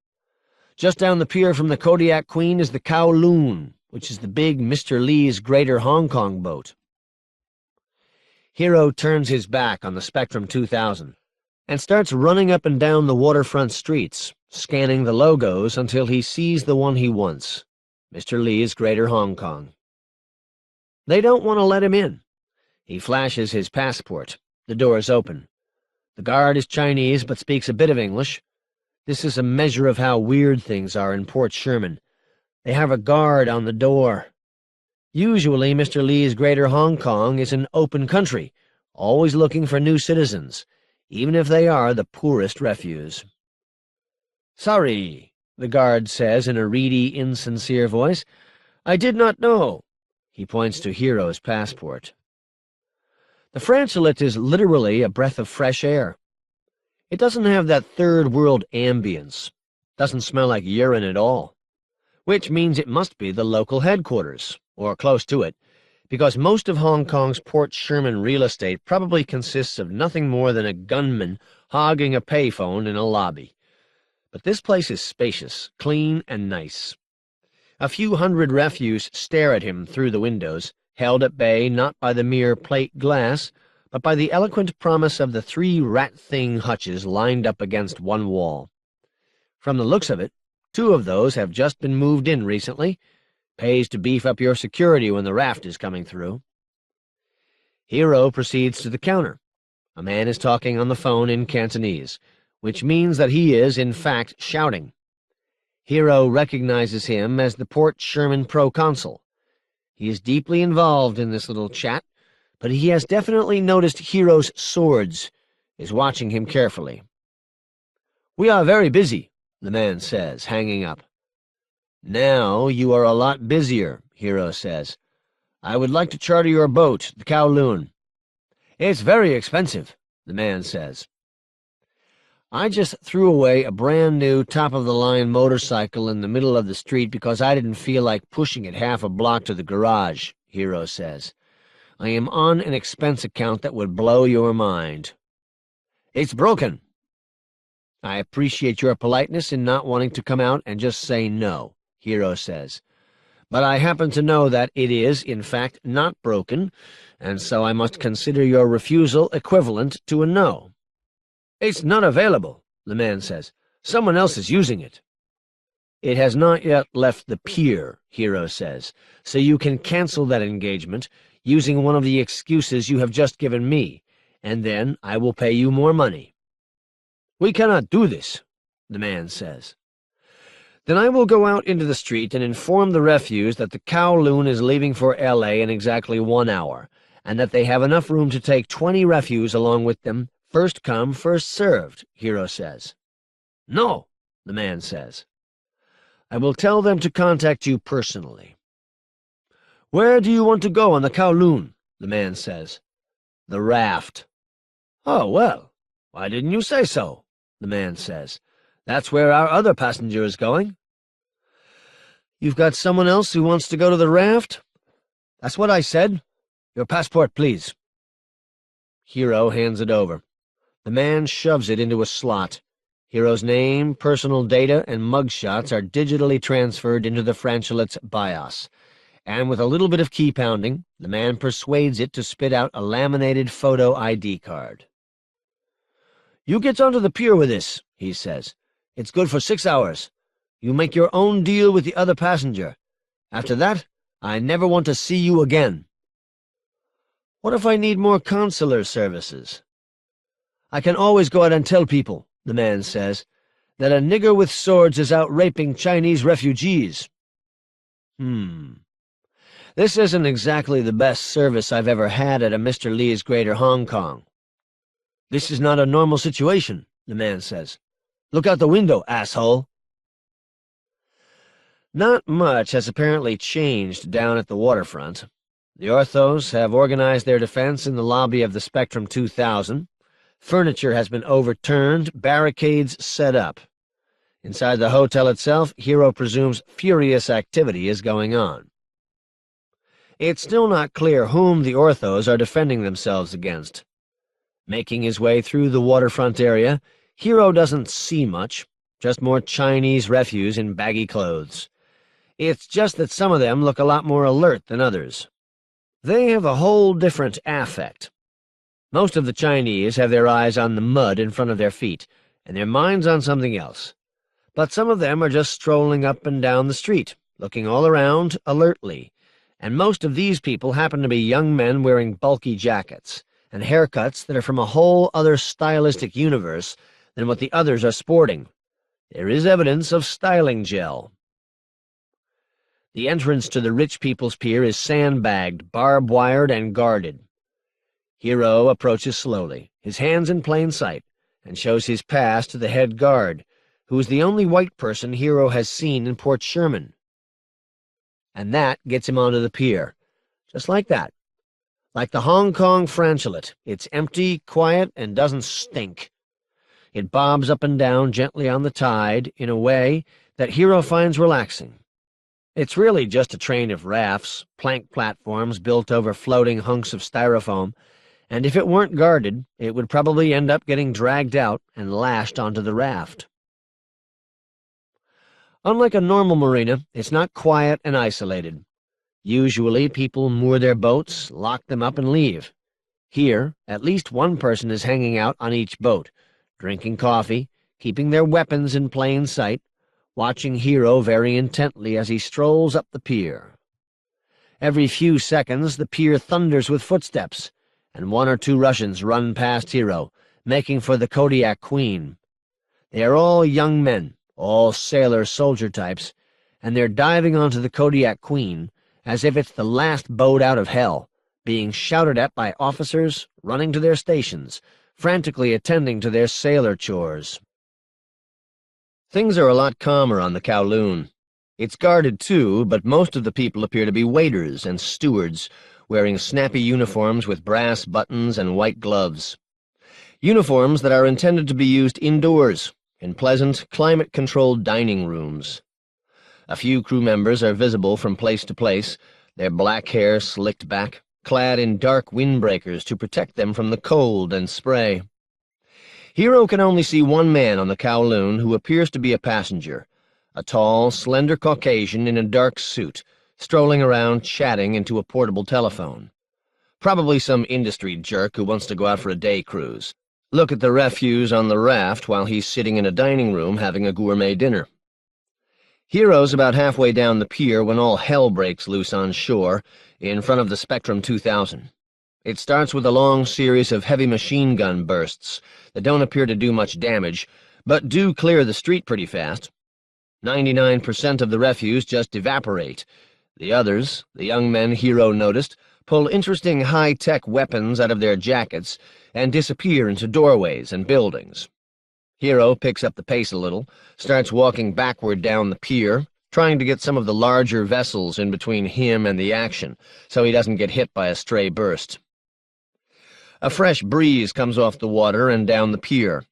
Just down the pier from the Kodiak Queen is the Kowloon, which is the big Mr. Lee's Greater Hong Kong boat. Hero turns his back on the Spectrum 2000 and starts running up and down the waterfront streets, scanning the logos until he sees the one he wants, Mr. Lee's Greater Hong Kong. They don't want to let him in. He flashes his passport. The door is open. The guard is Chinese but speaks a bit of English. This is a measure of how weird things are in Port Sherman. They have a guard on the door. Usually, Mr. Lee's Greater Hong Kong is an open country, always looking for new citizens, even if they are the poorest refuse. "Sorry," the guard says in a reedy, insincere voice. "I did not know." He points to Hero's passport. The franchlet is literally a breath of fresh air. It doesn't have that third-world ambience, doesn't smell like urine at all, which means it must be the local headquarters, or close to it, because most of Hong Kong's Port Sherman real estate probably consists of nothing more than a gunman hogging a payphone in a lobby. But this place is spacious, clean, and nice. A few hundred refuse stare at him through the windows, held at bay not by the mere plate glass, but by the eloquent promise of the 3 rat-thing hutches lined up against one wall. From the looks of it, 2 of those have just been moved in recently. Pays to beef up your security when the raft is coming through. Hero proceeds to the counter. A man is talking on the phone in Cantonese, which means that he is, in fact, shouting. Hero recognizes him as the Port Sherman proconsul. He is deeply involved in this little chat, but he has definitely noticed Hero's swords, is watching him carefully. "We are very busy," the man says, hanging up. "Now you are a lot busier," Hero says. I would like to charter your boat, the Kowloon. It's very expensive, the man says. I just threw away a brand-new top-of-the-line motorcycle in the middle of the street because I didn't feel like pushing it half a block to the garage, Hiro says. I am on an expense account that would blow your mind. It's broken. I appreciate your politeness in not wanting to come out and just say no, Hiro says. But I happen to know that it is, in fact, not broken, and so I must consider your refusal equivalent to a no. It's not available, the man says. Someone else is using it. It has not yet left the pier, Hiro says, so you can cancel that engagement using one of the excuses you have just given me, and then I will pay you more money. We cannot do this, the man says. Then I will go out into the street and inform the refuse that the Kowloon is leaving for L.A. in exactly 1 hour, and that they have enough room to take 20 refuse along with them, first come, first served, Hiro says. No, the man says. I will tell them to contact you personally. Where do you want to go on the Kowloon? The man says. The raft. Oh, well, why didn't you say so? The man says. That's where our other passenger is going. You've got someone else who wants to go to the raft? That's what I said. Your passport, please. Hiro hands it over. The man shoves it into a slot. Hiro's name, personal data, and mugshots are digitally transferred into the Franchelette's BIOS, and with a little bit of key pounding, the man persuades it to spit out a laminated photo ID card. You get onto the pier with this, he says. It's good for 6 hours. You make your own deal with the other passenger. After that, I never want to see you again. What if I need more consular services? I can always go out and tell people, the man says, that a nigger with swords is out raping Chinese refugees. This isn't exactly the best service I've ever had at a Mr. Lee's Greater Hong Kong. This is not a normal situation, the man says. Look out the window, asshole. Not much has apparently changed down at the waterfront. The orthos have organized their defense in the lobby of the Spectrum 2000. Furniture has been overturned, barricades set up. Inside the hotel itself, Hiro presumes furious activity is going on. It's still not clear whom the orthos are defending themselves against. Making his way through the waterfront area, Hiro doesn't see much, just more Chinese refuse in baggy clothes. It's just that some of them look a lot more alert than others. They have a whole different affect. Most of the Chinese have their eyes on the mud in front of their feet, and their minds on something else. But some of them are just strolling up and down the street, looking all around alertly, and most of these people happen to be young men wearing bulky jackets, and haircuts that are from a whole other stylistic universe than what the others are sporting. There is evidence of styling gel. The entrance to the rich people's pier is sandbagged, barbed-wired, and guarded. Hiro approaches slowly, his hands in plain sight, and shows his pass to the head guard, who is the only white person Hiro has seen in Port Sherman. And that gets him onto the pier, just like that. Like the Hong Kong Franchelette, it's empty, quiet, and doesn't stink. It bobs up and down gently on the tide in a way that Hiro finds relaxing. It's really just a train of rafts, plank platforms built over floating hunks of styrofoam, and if it weren't guarded, it would probably end up getting dragged out and lashed onto the raft. Unlike a normal marina, it's not quiet and isolated. Usually, people moor their boats, lock them up, and leave. Here, at least one person is hanging out on each boat, drinking coffee, keeping their weapons in plain sight, watching Hiro very intently as he strolls up the pier. Every few seconds, the pier thunders with footsteps, and 1 or 2 Russians run past Hiro, making for the Kodiak Queen. They are all young men, all sailor-soldier types, and they're diving onto the Kodiak Queen as if it's the last boat out of hell, being shouted at by officers, running to their stations, frantically attending to their sailor chores. Things are a lot calmer on the Kowloon. It's guarded too, but most of the people appear to be waiters and stewards, wearing snappy uniforms with brass buttons and white gloves. Uniforms that are intended to be used indoors, in pleasant, climate-controlled dining rooms. A few crew members are visible from place to place, their black hair slicked back, clad in dark windbreakers to protect them from the cold and spray. Hero can only see one man on the Kowloon who appears to be a passenger, a tall, slender Caucasian in a dark suit, strolling around chatting into a portable telephone. Probably some industry jerk who wants to go out for a day cruise. Look at the refuse on the raft while he's sitting in a dining room having a gourmet dinner. Hero's about halfway down the pier when all hell breaks loose on shore, in front of the Spectrum 2000. It starts with a long series of heavy machine gun bursts that don't appear to do much damage, but do clear the street pretty fast. 99% of the refuse just evaporate. The others, the young men Hero noticed, pull interesting high-tech weapons out of their jackets and disappear into doorways and buildings. Hero picks up the pace a little, starts walking backward down the pier, trying to get some of the larger vessels in between him and the action, so he doesn't get hit by a stray burst. A fresh breeze comes off the water and down the pier.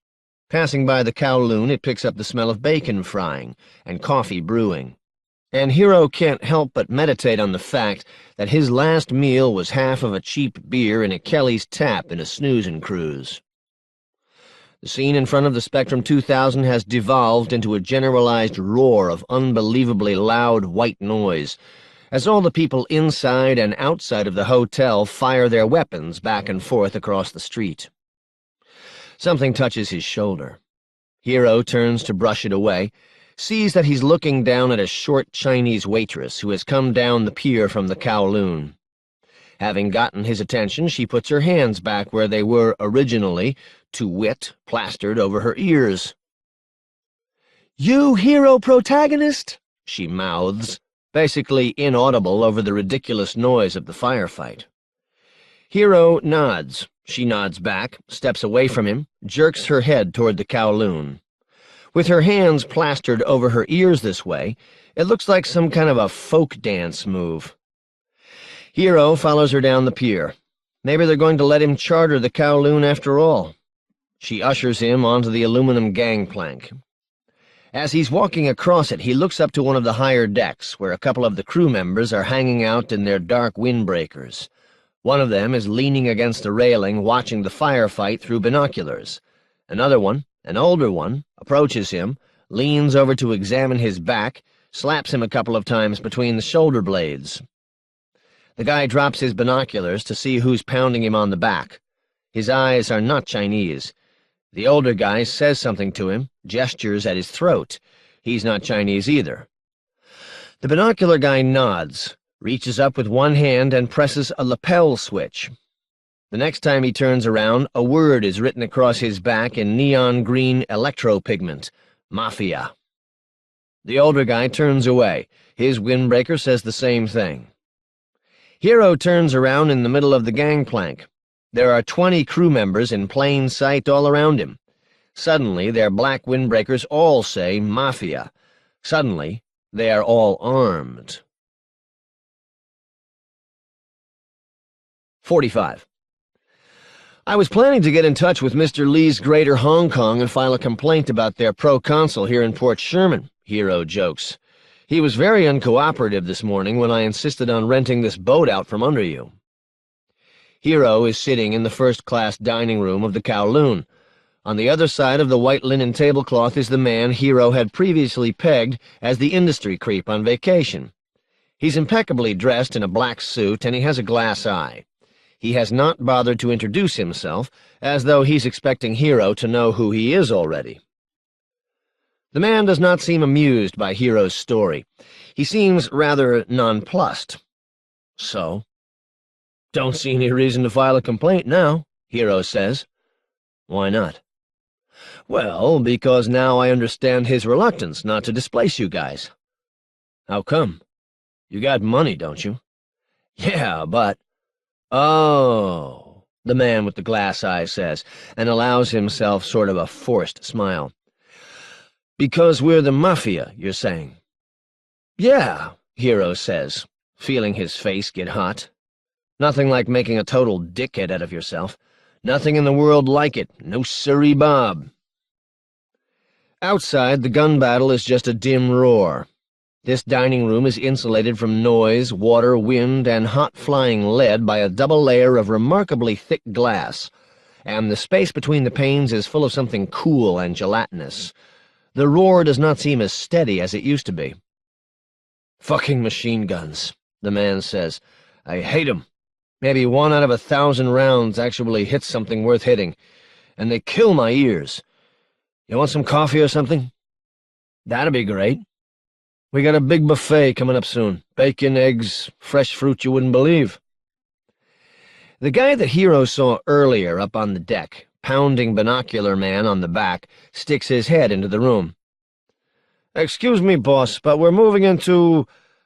Passing by the Kowloon, it picks up the smell of bacon frying and coffee brewing. And Hero can't help but meditate on the fact that his last meal was half of a cheap beer and a Kelly's Tap in a snoozin' cruise. The scene in front of the Spectrum 2000 has devolved into a generalized roar of unbelievably loud white noise, as all the people inside and outside of the hotel fire their weapons back and forth across the street. Something touches his shoulder. Hero turns to brush it away, sees that he's looking down at a short Chinese waitress who has come down the pier from the Kowloon. Having gotten his attention, she puts her hands back where they were originally, to wit, plastered over her ears. "You hero protagonist?" she mouths, basically inaudible over the ridiculous noise of the firefight. Hero nods. She nods back, steps away from him, jerks her head toward the Kowloon. With her hands plastered over her ears this way, it looks like some kind of a folk dance move. Hero follows her down the pier. Maybe they're going to let him charter the Kowloon after all. She ushers him onto the aluminum gangplank. As he's walking across it, he looks up to one of the higher decks, where a couple of the crew members are hanging out in their dark windbreakers. One of them is leaning against a railing, watching the firefight through binoculars. Another one, an older one, approaches him, leans over to examine his back, slaps him a couple of times between the shoulder blades. The guy drops his binoculars to see who's pounding him on the back. His eyes are not Chinese. The older guy says something to him, gestures at his throat. He's not Chinese either. The binocular guy nods, reaches up with one hand and presses a lapel switch. The next time he turns around, a word is written across his back in neon green electropigment: Mafia. The older guy turns away. His windbreaker says the same thing. Hero turns around in the middle of the gangplank. There are 20 crew members in plain sight all around him. Suddenly, their black windbreakers all say Mafia. Suddenly, they are all armed. 45. I was planning to get in touch with Mr. Lee's Greater Hong Kong and file a complaint about their pro-consul here in Port Sherman, Hero jokes. He was very uncooperative this morning when I insisted on renting this boat out from under you. Hero is sitting in the first-class dining room of the Kowloon. On the other side of the white linen tablecloth is the man Hero had previously pegged as the industry creep on vacation. He's impeccably dressed in a black suit, and he has a glass eye. He has not bothered to introduce himself, as though he's expecting Hero to know who he is already. The man does not seem amused by Hero's story. He seems rather nonplussed. So? Don't see any reason to file a complaint now, Hero says. Why not? Well, because now I understand his reluctance not to displace you guys. How come? You got money, don't you? Yeah, but... Oh, the man with the glass eye says, and allows himself sort of a forced smile. Because we're the Mafia, you're saying? Yeah, Hero says, feeling his face get hot. Nothing like making a total dickhead out of yourself. Nothing in the world like it. No siree, Bob. Outside, the gun battle is just a dim roar. This dining room is insulated from noise, water, wind, and hot flying lead by a double layer of remarkably thick glass, and the space between the panes is full of something cool and gelatinous. The roar does not seem as steady as it used to be. "Fucking machine guns," the man says. "I hate 'em. Maybe 1 out of 1,000 rounds actually hits something worth hitting, and they kill my ears. You want some coffee or something?" "That'd be great. We got a big buffet coming up soon. Bacon, eggs, fresh fruit you wouldn't believe." The guy that Hero saw earlier up on the deck, pounding Binocular Man on the back, sticks his head into the room. "Excuse me, boss, but we're moving into,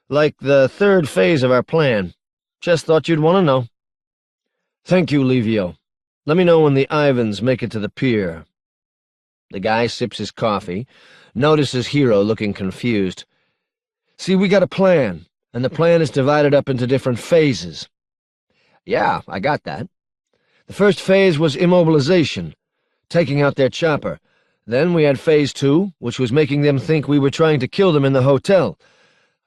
like, the 3rd phase of our plan. Just thought you'd want to know." "Thank you, Livio. Let me know when the Ivans make it to the pier." The guy sips his coffee, notices Hero looking confused. "See, we got a plan, and the plan is divided up into different phases." "Yeah, I got that. The first phase was immobilization, taking out their chopper. Then we had phase 2, which was making them think we were trying to kill them in the hotel.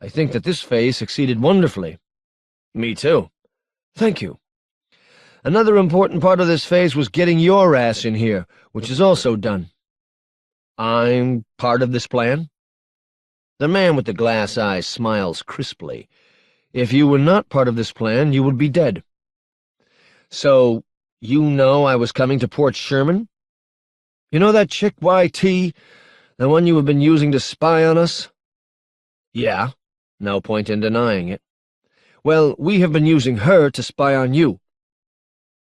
I think that this phase succeeded wonderfully." "Me too." "Thank you. Another important part of this phase was getting your ass in here, which is also done." "I'm part of this plan?" The man with the glass eye smiles crisply. "If you were not part of this plan, you would be dead." "So, you know I was coming to Port Sherman? You know that chick YT, the one you have been using to spy on us?" "Yeah, no point in denying it." "Well, we have been using her to spy on you."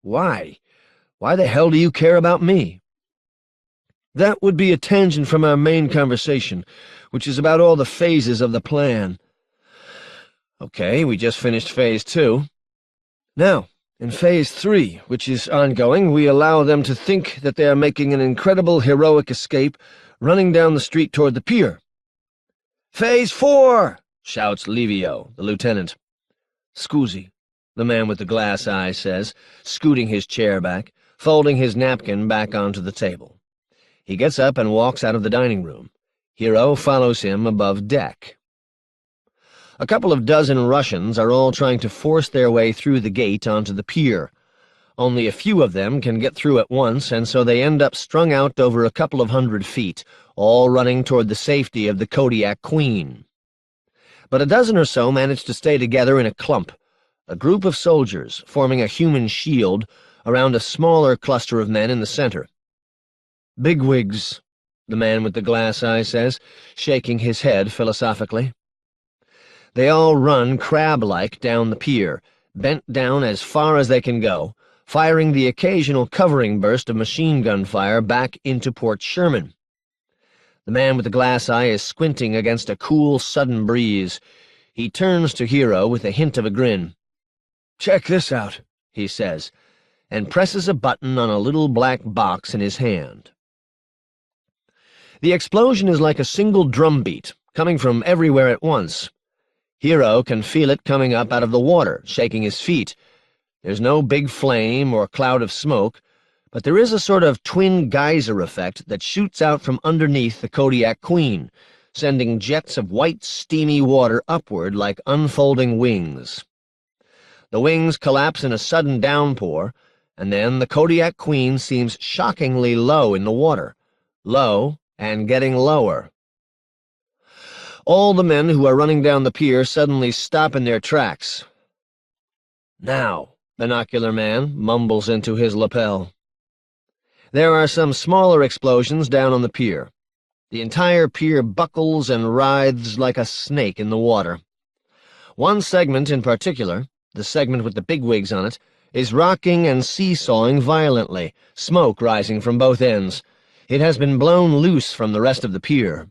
"Why? Why the hell do you care about me?" "That would be a tangent from our main conversation, which is about all the phases of the plan." "Okay, we just finished phase 2. Now, in phase 3, which is ongoing, we allow them to think that they are making an incredible heroic escape, running down the street toward the pier." "Phase 4! shouts Livio, the lieutenant. "Scusi," the man with the glass eye says, scooting his chair back, folding his napkin back onto the table. He gets up and walks out of the dining room. Hero follows him above deck. A couple of dozen Russians are all trying to force their way through the gate onto the pier. Only a few of them can get through at once, and so they end up strung out over a couple of 100 feet, all running toward the safety of the Kodiak Queen. But a dozen or so manage to stay together in a clump, a group of soldiers forming a human shield around a smaller cluster of men in the center. "Bigwigs," the man with the glass eye says, shaking his head philosophically. They all run crab-like down the pier, bent down as far as they can go, firing the occasional covering burst of machine gun fire back into Port Sherman. The man with the glass eye is squinting against a cool, sudden breeze. He turns to Hero with a hint of a grin. "Check this out," he says, and presses a button on a little black box in his hand. The explosion is like a single drumbeat, coming from everywhere at once. Hero can feel it coming up out of the water, shaking his feet. There's no big flame or cloud of smoke, but there is a sort of twin geyser effect that shoots out from underneath the Kodiak Queen, sending jets of white, steamy water upward like unfolding wings. The wings collapse in a sudden downpour, and then the Kodiak Queen seems shockingly low in the water. Low and getting lower. All the men who are running down the pier suddenly stop in their tracks. "Now," Binocular Man mumbles into his lapel. There are some smaller explosions down on the pier. The entire pier buckles and writhes like a snake in the water. One segment in particular, the segment with the bigwigs on it, is rocking and seesawing violently, smoke rising from both ends. It has been blown loose from the rest of the pier.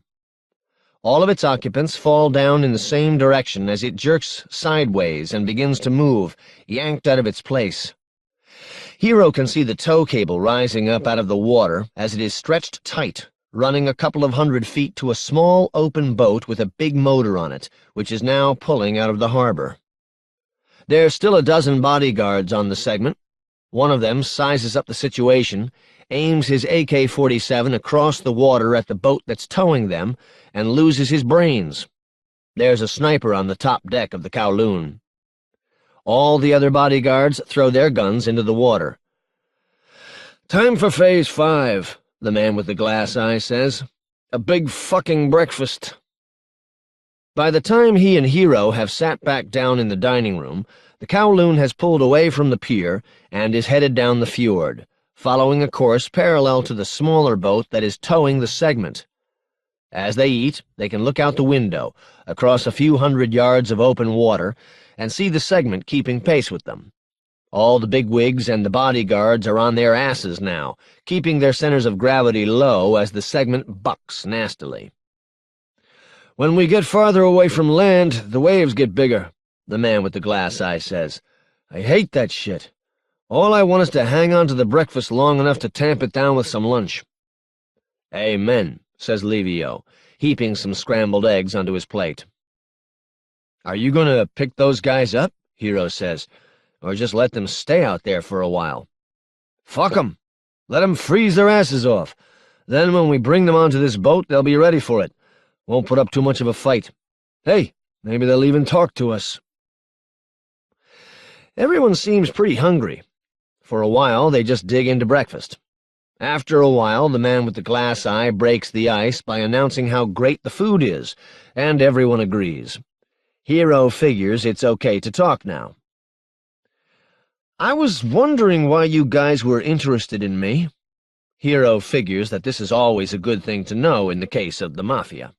All of its occupants fall down in the same direction as it jerks sideways and begins to move, yanked out of its place. Hero can see the tow cable rising up out of the water as it is stretched tight, running a couple of 100 feet to a small open boat with a big motor on it, which is now pulling out of the harbor. There's still a dozen bodyguards on the segment. One of them sizes up the situation, aims his AK-47 across the water at the boat that's towing them, and loses his brains. There's a sniper on the top deck of the Kowloon. All the other bodyguards throw their guns into the water. "Time for Phase 5, the man with the glass eye says. "A big fucking breakfast." By the time he and Hero have sat back down in the dining room, the Kowloon has pulled away from the pier and is headed down the fjord, following a course parallel to the smaller boat that is towing the segment. As they eat, they can look out the window, across a few 100 yards of open water, and see the segment keeping pace with them. All the bigwigs and the bodyguards are on their asses now, keeping their centers of gravity low as the segment bucks nastily. "When we get farther away from land, the waves get bigger," the man with the glass eye says. "I hate that shit. All I want is to hang on to the breakfast long enough to tamp it down with some lunch." "Amen," says Livio, heaping some scrambled eggs onto his plate. "Are you going to pick those guys up?" Hero says. "Or just let them stay out there for a while?" "Fuck 'em. Let 'em freeze their asses off. Then when we bring them onto this boat, they'll be ready for it. Won't put up too much of a fight. Hey, maybe they'll even talk to us." Everyone seems pretty hungry. For a while, they just dig into breakfast. After a while, the man with the glass eye breaks the ice by announcing how great the food is, and everyone agrees. Hero figures it's okay to talk now. "I was wondering why you guys were interested in me." Hero figures that this is always a good thing to know in the case of the Mafia.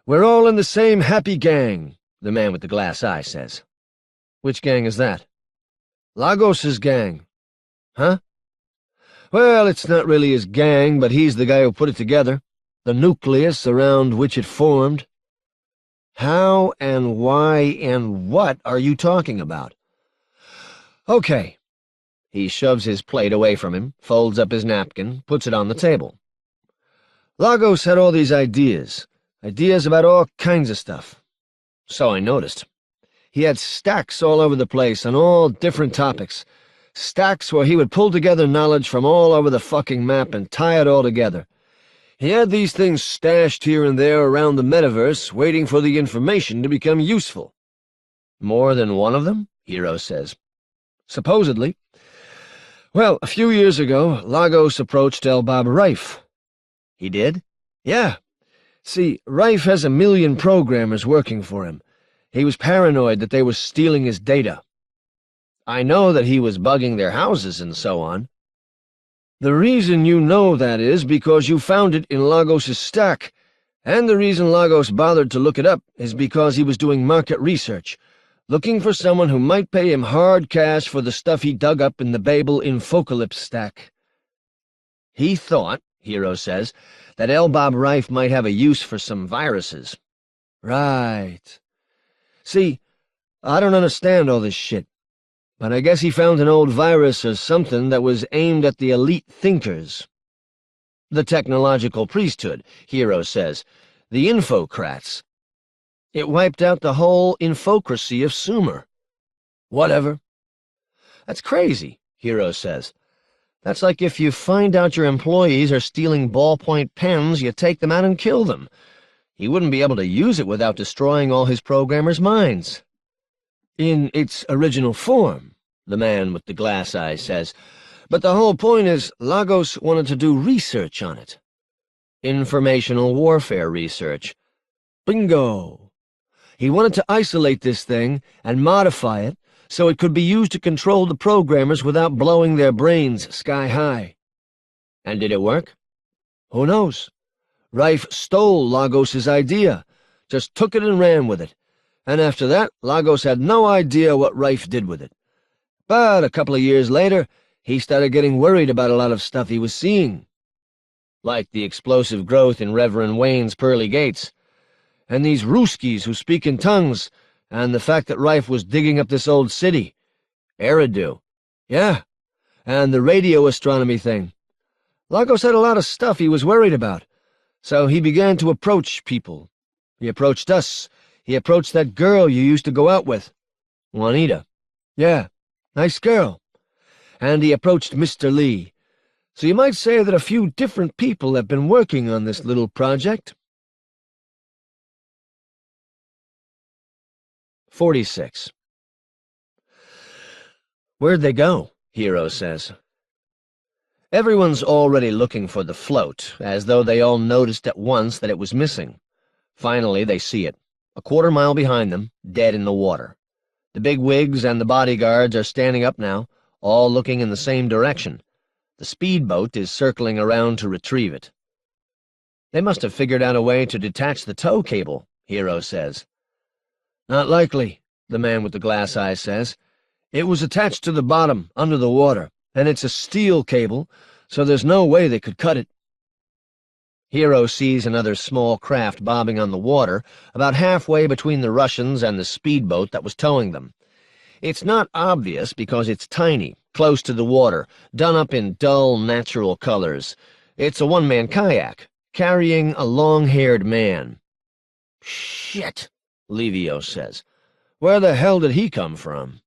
"We're all in the same happy gang," the man with the glass eye says. "Which gang is that?" "Lagos's gang." "Huh?" "Well, it's not really his gang, but he's the guy who put it together, the nucleus around which it formed." "How and why and what are you talking about?" "Okay." He shoves his plate away from him, folds up his napkin, puts it on the table. "Lagos had all these ideas about all kinds of stuff." "So I noticed. He had stacks all over the place on all different topics. Stacks where he would pull together knowledge from all over the fucking map and tie it all together. He had these things stashed here and there around the metaverse, waiting for the information to become useful." "More than one of them?" Hero says. "Supposedly. Well, a few years ago, Lagos approached Elbab Raif." "He did?" "Yeah. See, Raif has 1,000,000 programmers working for him. He was paranoid that they were stealing his data. I know that he was bugging their houses and so on." "The reason you know that is because you found it in Lagos's stack, and the reason Lagos bothered to look it up is because he was doing market research, looking for someone who might pay him hard cash for the stuff he dug up in the Babel Infocalypse stack." "He thought," Hero says, "that Elbab Raif might have a use for some viruses." "Right. See, I don't understand all this shit, but I guess he found an old virus or something that was aimed at the elite thinkers." "The technological priesthood," Hero says. "The infocrats. It wiped out the whole infocracy of Sumer." "Whatever." "That's crazy," Hero says. "That's like if you find out your employees are stealing ballpoint pens, you take them out and kill them. He wouldn't be able to use it without destroying all his programmers' minds." "In its original form," the man with the glass eye says. "But the whole point is Lagos wanted to do research on it. Informational warfare research. Bingo! He wanted to isolate this thing and modify it so it could be used to control the programmers without blowing their brains sky high." "And did it work?" "Who knows? Raif stole Lagos's idea, just took it and ran with it. And after that, Lagos had no idea what Raif did with it. But a couple of years later, he started getting worried about a lot of stuff he was seeing. Like the explosive growth in Reverend Wayne's pearly gates, and these Ruskies who speak in tongues, and the fact that Raif was digging up this old city. Eridu. Yeah, and the radio astronomy thing. Lagos had a lot of stuff he was worried about, so he began to approach people. He approached us. He approached that girl you used to go out with. Juanita. Yeah, nice girl. And he approached Mr. Lee. So you might say that a few different people have been working on this little project. 46. Where'd they go? Hero says. Everyone's already looking for the float, as though they all noticed at once that it was missing. Finally, they see it, a quarter-mile behind them, dead in the water. The big wigs and the bodyguards are standing up now, all looking in the same direction. The speedboat is circling around to retrieve it. They must have figured out a way to detach the tow cable, Hero says. Not likely, the man with the glass eye says. It was attached to the bottom, under the water, and it's a steel cable, so there's no way they could cut it. Hero sees another small craft bobbing on the water, about halfway between the Russians and the speedboat that was towing them. It's not obvious because it's tiny, close to the water, done up in dull, natural colors. It's a one-man kayak, carrying a long-haired man. Shit, Livio says. Where the hell did he come from?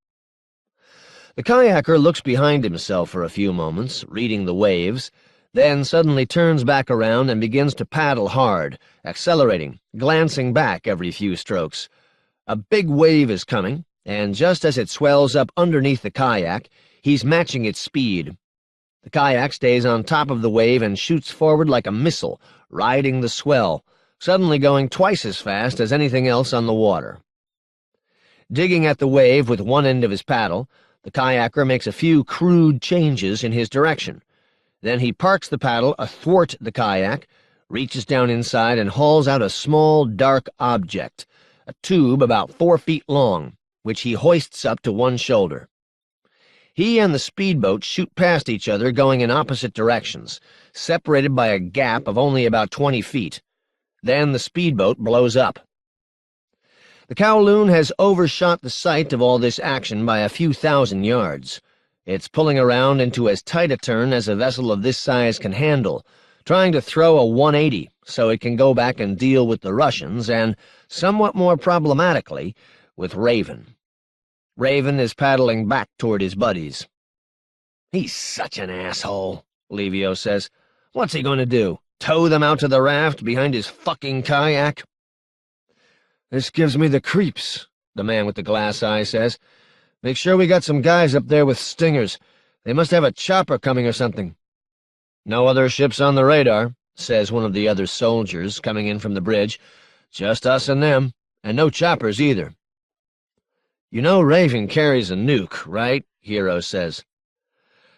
The kayaker looks behind himself for a few moments, reading the waves, then suddenly turns back around and begins to paddle hard, accelerating, glancing back every few strokes. A big wave is coming, and just as it swells up underneath the kayak, he's matching its speed. The kayak stays on top of the wave and shoots forward like a missile, riding the swell, suddenly going twice as fast as anything else on the water. Digging at the wave with one end of his paddle, the kayaker makes a few crude changes in his direction. Then he parks the paddle athwart the kayak, reaches down inside and hauls out a small, dark object, a tube about 4 feet long, which he hoists up to one shoulder. He and the speedboat shoot past each other going in opposite directions, separated by a gap of only about 20 feet. Then the speedboat blows up. The Kowloon has overshot the site of all this action by a few thousand yards. It's pulling around into as tight a turn as a vessel of this size can handle, trying to throw a 180 so it can go back and deal with the Russians and, somewhat more problematically, with Raven. Raven is paddling back toward his buddies. He's such an asshole, Livio says. What's he going to do? Tow them out to the raft behind his fucking kayak? This gives me the creeps, the man with the glass eye says. Make sure we got some guys up there with stingers. They must have a chopper coming or something. No other ships on the radar, says one of the other soldiers coming in from the bridge. Just us and them, and no choppers either. You know Raven carries a nuke, right? Hero says.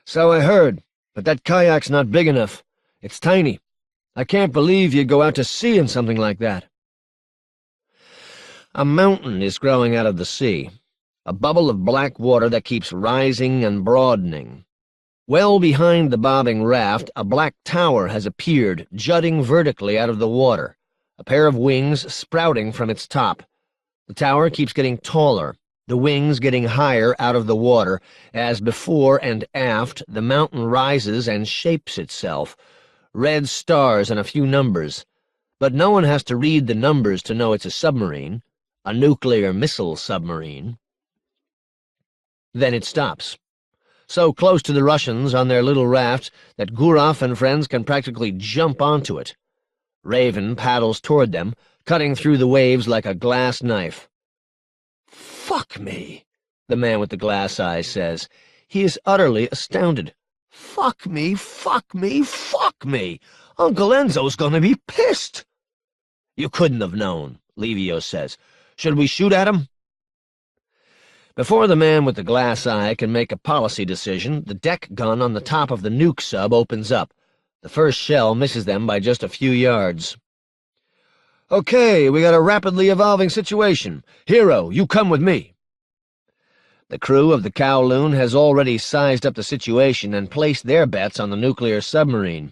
So I heard, but that kayak's not big enough. It's tiny. I can't believe you'd go out to sea in something like that. A mountain is growing out of the sea, a bubble of black water that keeps rising and broadening. Well behind the bobbing raft, a black tower has appeared, jutting vertically out of the water, a pair of wings sprouting from its top. The tower keeps getting taller, the wings getting higher out of the water, as before and aft the mountain rises and shapes itself. Red stars and a few numbers. But no one has to read the numbers to know it's a submarine, a nuclear missile submarine. Then it stops. So close to the Russians on their little raft that Gurov and friends can practically jump onto it. Raven paddles toward them, cutting through the waves like a glass knife. "Fuck me," the man with the glass eye says. He is utterly astounded. "Fuck me, fuck me, fuck me! Uncle Enzo's gonna be pissed!" "You couldn't have known," Livio says. "Should we shoot at him?" Before the man with the glass eye can make a policy decision, the deck gun on the top of the nuke sub opens up. The first shell misses them by just a few yards. "Okay, we got a rapidly evolving situation. Hero, you come with me." The crew of the Kowloon has already sized up the situation and placed their bets on the nuclear submarine.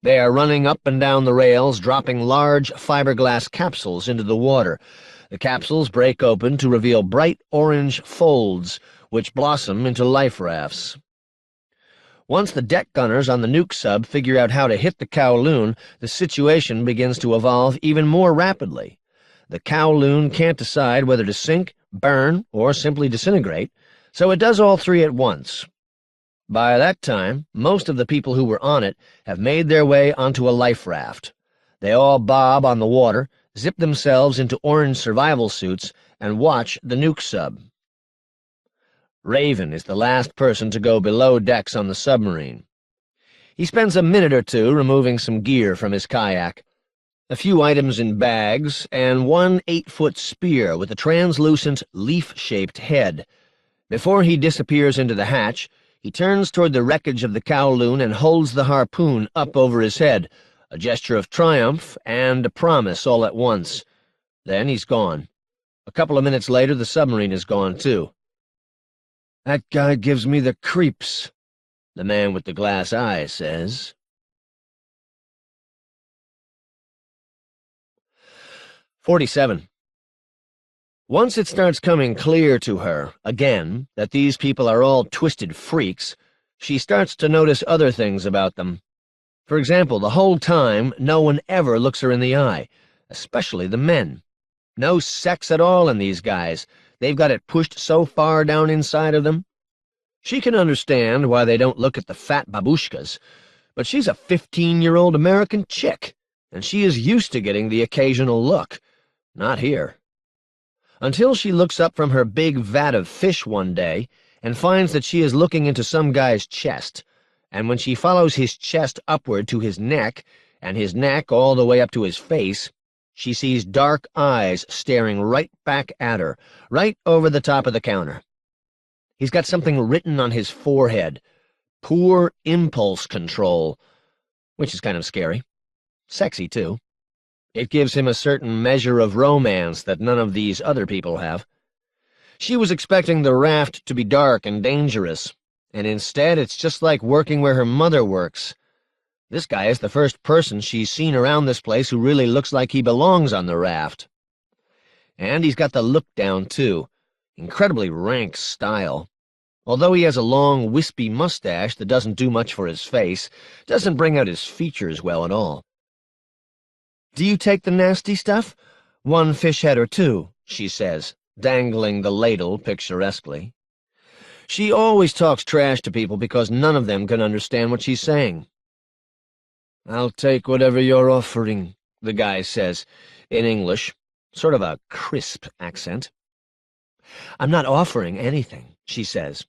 They are running up and down the rails, dropping large fiberglass capsules into the water. The capsules break open to reveal bright orange folds, which blossom into life rafts. Once the deck gunners on the nuke sub figure out how to hit the Kowloon, the situation begins to evolve even more rapidly. The Kowloon can't decide whether to sink, burn, or simply disintegrate, so it does all three at once. By that time, most of the people who were on it have made their way onto a life raft. They all bob on the water, zip themselves into orange survival suits, and watch the nuke sub. Raven is the last person to go below decks on the submarine. He spends a minute or two removing some gear from his kayak, a few items in bags, and one 8-foot spear with a translucent, leaf-shaped head. Before he disappears into the hatch, he turns toward the wreckage of the Kowloon and holds the harpoon up over his head, a gesture of triumph and a promise all at once. Then he's gone. A couple of minutes later, the submarine is gone, too. "That guy gives me the creeps," the man with the glass eye says. 47. Once it starts coming clear to her, again, that these people are all twisted freaks, she starts to notice other things about them. For example, the whole time, no one ever looks her in the eye, especially the men. No sex at all in these guys. They've got it pushed so far down inside of them. She can understand why they don't look at the fat babushkas, but she's a 15-year-old American chick, and she is used to getting the occasional look. Not here. Until she looks up from her big vat of fish one day and finds that she is looking into some guy's chest, and when she follows his chest upward to his neck, and his neck all the way up to his face, she sees dark eyes staring right back at her, right over the top of the counter. He's got something written on his forehead, "Poor impulse control," which is kind of scary. Sexy, too. It gives him a certain measure of romance that none of these other people have. She was expecting the raft to be dark and dangerous, and instead it's just like working where her mother works. This guy is the first person she's seen around this place who really looks like he belongs on the raft. And he's got the look down, too. Incredibly rank style. Although he has a long, wispy mustache that doesn't do much for his face, doesn't bring out his features well at all. "Do you take the nasty stuff? One fish head or two," she says, dangling the ladle picturesquely. She always talks trash to people because none of them can understand what she's saying. "I'll take whatever you're offering," the guy says, in English, sort of a crisp accent. "I'm not offering anything," she says,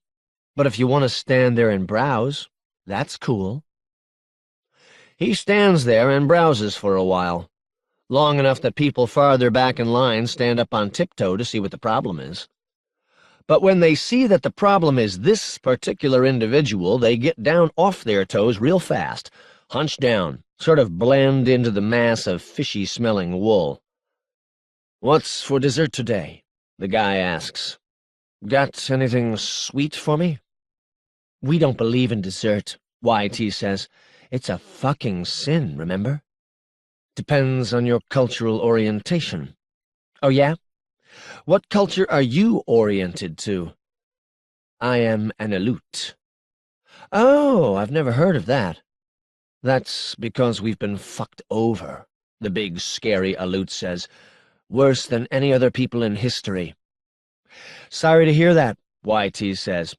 "but if you want to stand there and browse, that's cool." He stands there and browses for a while, long enough that people farther back in line stand up on tiptoe to see what the problem is. But when they see that the problem is this particular individual, they get down off their toes real fast, hunch down, sort of blend into the mass of fishy-smelling wool. "What's for dessert today?" the guy asks. "Got anything sweet for me?" "We don't believe in dessert," YT says. "It's a fucking sin, remember?" "Depends on your cultural orientation." "Oh, yeah? What culture are you oriented to?" "I am an Aleut." "Oh, I've never heard of that." "That's because we've been fucked over," the big, scary Aleut says. "Worse than any other people in history." "Sorry to hear that," YT says.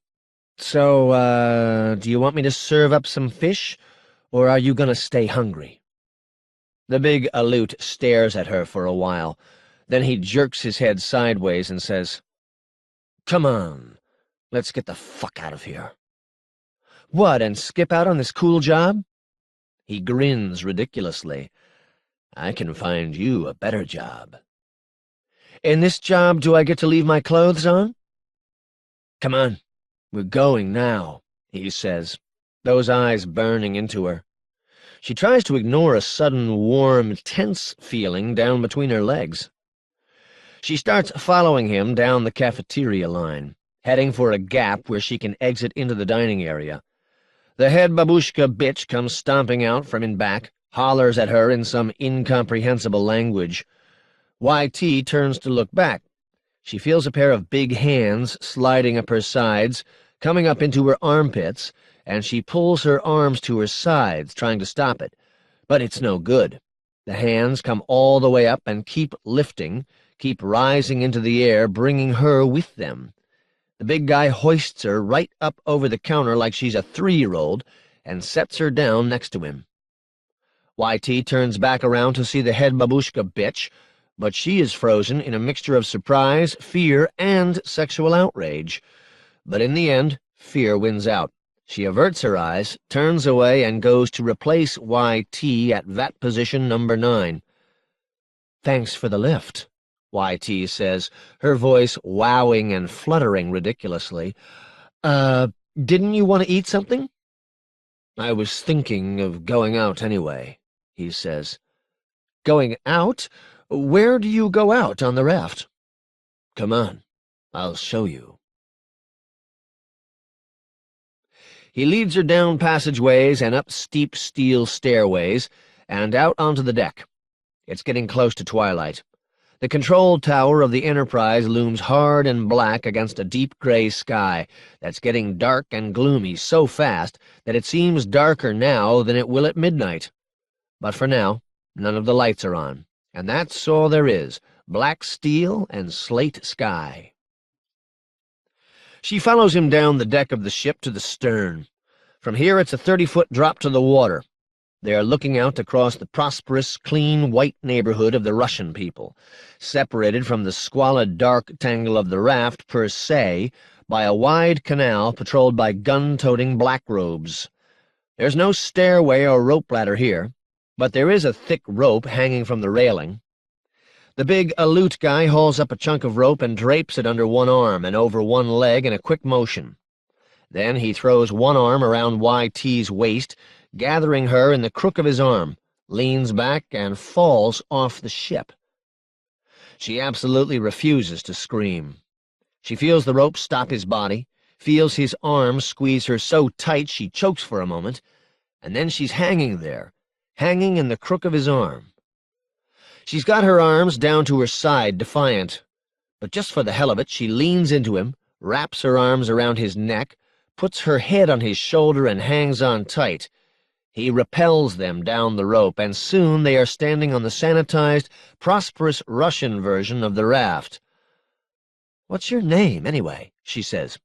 "So, do you want me to serve up some fish, or are you gonna stay hungry?" The big Aleut stares at her for a while. Then he jerks his head sideways and says, "Come on, let's get the fuck out of here." "What, and skip out on this cool job?" He grins ridiculously. "I can find you a better job." "In this job, do I get to leave my clothes on?" "Come on, we're going now," he says, those eyes burning into her. She tries to ignore a sudden, warm, tense feeling down between her legs. She starts following him down the cafeteria line, heading for a gap where she can exit into the dining area. The head babushka bitch comes stomping out from in back, hollers at her in some incomprehensible language. YT turns to look back. She feels a pair of big hands sliding up her sides, coming up into her armpits, and she pulls her arms to her sides, trying to stop it. But it's no good. The hands come all the way up and keep lifting, keep rising into the air, bringing her with them. The big guy hoists her right up over the counter like she's a 3-year-old and sets her down next to him. YT turns back around to see the head babushka bitch, but she is frozen in a mixture of surprise, fear, and sexual outrage. But in the end, fear wins out. She averts her eyes, turns away, and goes to replace YT at vat position number 9. "Thanks for the lift," YT says, her voice wowing and fluttering ridiculously. Didn't you want to eat something?" "I was thinking of going out anyway," he says. "Going out? Where do you go out on the raft?" "Come on, I'll show you." He leads her down passageways and up steep steel stairways and out onto the deck. It's getting close to twilight. The control tower of the Enterprise looms hard and black against a deep gray sky that's getting dark and gloomy so fast that it seems darker now than it will at midnight. But for now, none of the lights are on, and that's all there is, black steel and slate sky. She follows him down the deck of the ship to the stern. From here it's a 30-foot drop to the water. They are looking out across the prosperous, clean, white neighborhood of the Russian people, separated from the squalid dark tangle of the raft per se by a wide canal patrolled by gun-toting blackrobes. There's no stairway or rope ladder here, but there is a thick rope hanging from the railing. The big Aleut guy hauls up a chunk of rope and drapes it under one arm and over one leg in a quick motion. Then he throws one arm around YT's waist, gathering her in the crook of his arm, leans back, and falls off the ship. She absolutely refuses to scream. She feels the rope stop his body, feels his arm squeeze her so tight she chokes for a moment, and then she's hanging there, hanging in the crook of his arm. She's got her arms down to her side, defiant, but just for the hell of it, she leans into him, wraps her arms around his neck, puts her head on his shoulder, and hangs on tight. He repels them down the rope, and soon they are standing on the sanitized, prosperous Russian version of the raft. "What's your name, anyway?" she says.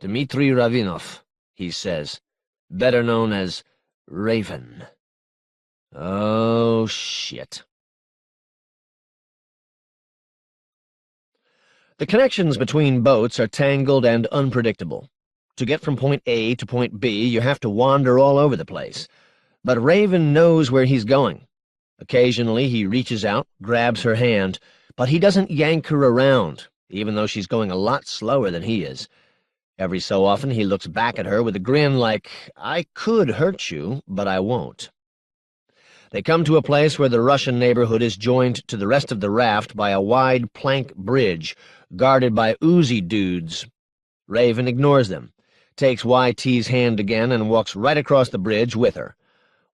"Dmitri Ravinov," he says, "better known as Raven." Oh, shit. The connections between boats are tangled and unpredictable. To get from point A to point B, you have to wander all over the place. But Raven knows where he's going. Occasionally he reaches out, grabs her hand, but he doesn't yank her around, even though she's going a lot slower than he is. Every so often he looks back at her with a grin like, "I could hurt you, but I won't." They come to a place where the Russian neighborhood is joined to the rest of the raft by a wide plank bridge, guarded by Uzi dudes. Raven ignores them, takes YT's hand again, and walks right across the bridge with her.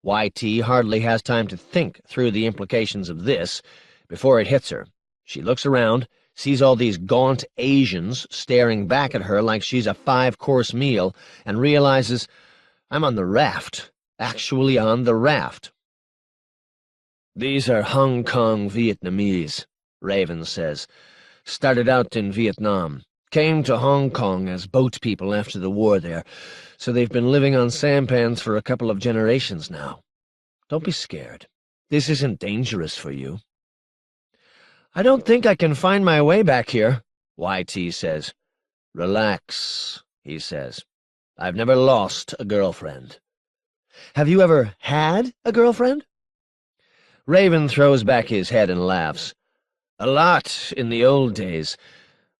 YT hardly has time to think through the implications of this before it hits her. She looks around, sees all these gaunt Asians staring back at her like she's a 5-course meal, and realizes, I'm on the raft, actually on the raft. "These are Hong Kong Vietnamese," Raven says. "Started out in Vietnam. Came to Hong Kong as boat people after the war there, so they've been living on sampans for a couple of generations now. Don't be scared. This isn't dangerous for you." "I don't think I can find my way back here," YT says. "Relax," he says. "I've never lost a girlfriend." "Have you ever had a girlfriend?" Raven throws back his head and laughs. "A lot in the old days.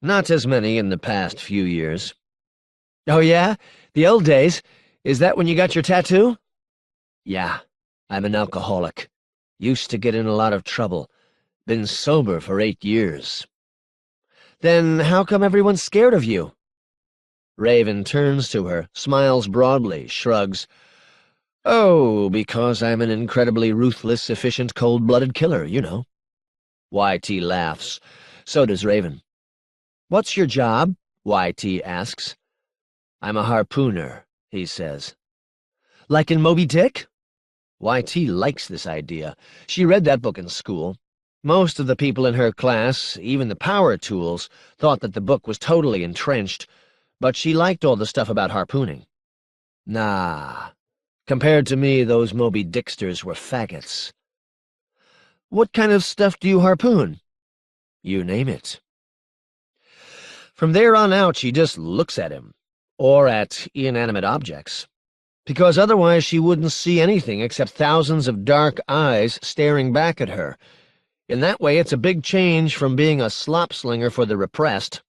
Not as many in the past few years." "Oh, yeah? The old days? Is that when you got your tattoo?" "Yeah, I'm an alcoholic. Used to get in a lot of trouble. Been sober for 8 years." "Then how come everyone's scared of you?" Raven turns to her, smiles broadly, shrugs. "Oh, because I'm an incredibly ruthless, efficient, cold-blooded killer, you know." YT laughs. So does Raven. "What's your job?" YT asks. "I'm a harpooner," he says. Like in Moby Dick? YT likes this idea. She read that book in school. Most of the people in her class, even the power tools, thought that the book was totally entrenched, but she liked all the stuff about harpooning. Nah, compared to me, those Moby Dicksters were faggots. What kind of stuff do you harpoon? You name it. From there on out, she just looks at him, or at inanimate objects, because otherwise she wouldn't see anything except thousands of dark eyes staring back at her. In that way, it's a big change from being a slop-slinger for the repressed.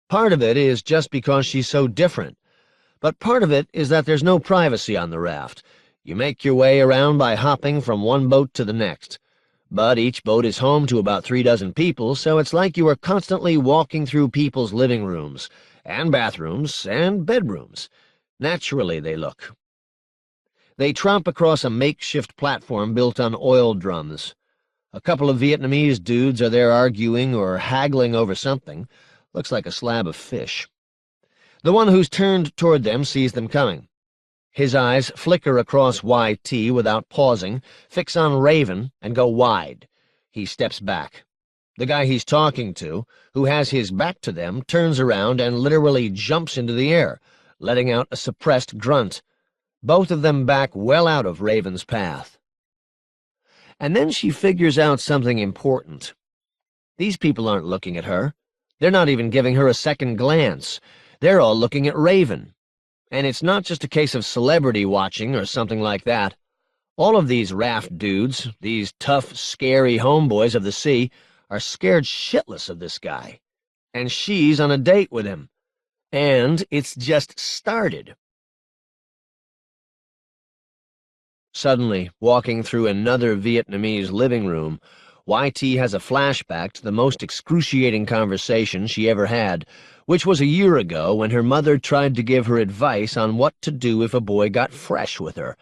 Part of it is just because she's so different, but part of it is that there's no privacy on the raft. You make your way around by hopping from one boat to the next. But each boat is home to about 3 dozen people, so it's like you are constantly walking through people's living rooms, and bathrooms, and bedrooms. Naturally, they look. They tromp across a makeshift platform built on oil drums. A couple of Vietnamese dudes are there arguing or haggling over something. Looks like a slab of fish. The one who's turned toward them sees them coming. His eyes flicker across YT without pausing, fix on Raven, and go wide. He steps back. The guy he's talking to, who has his back to them, turns around and literally jumps into the air, letting out a suppressed grunt. Both of them back well out of Raven's path. And then she figures out something important. These people aren't looking at her. They're not even giving her a second glance. They're all looking at Raven. And it's not just a case of celebrity watching or something like that. All of these raft dudes, these tough, scary homeboys of the sea, are scared shitless of this guy. And she's on a date with him. And it's just started. Suddenly, walking through another Vietnamese living room, YT has a flashback to the most excruciating conversation she ever had, which was a year ago when her mother tried to give her advice on what to do if a boy got fresh with her.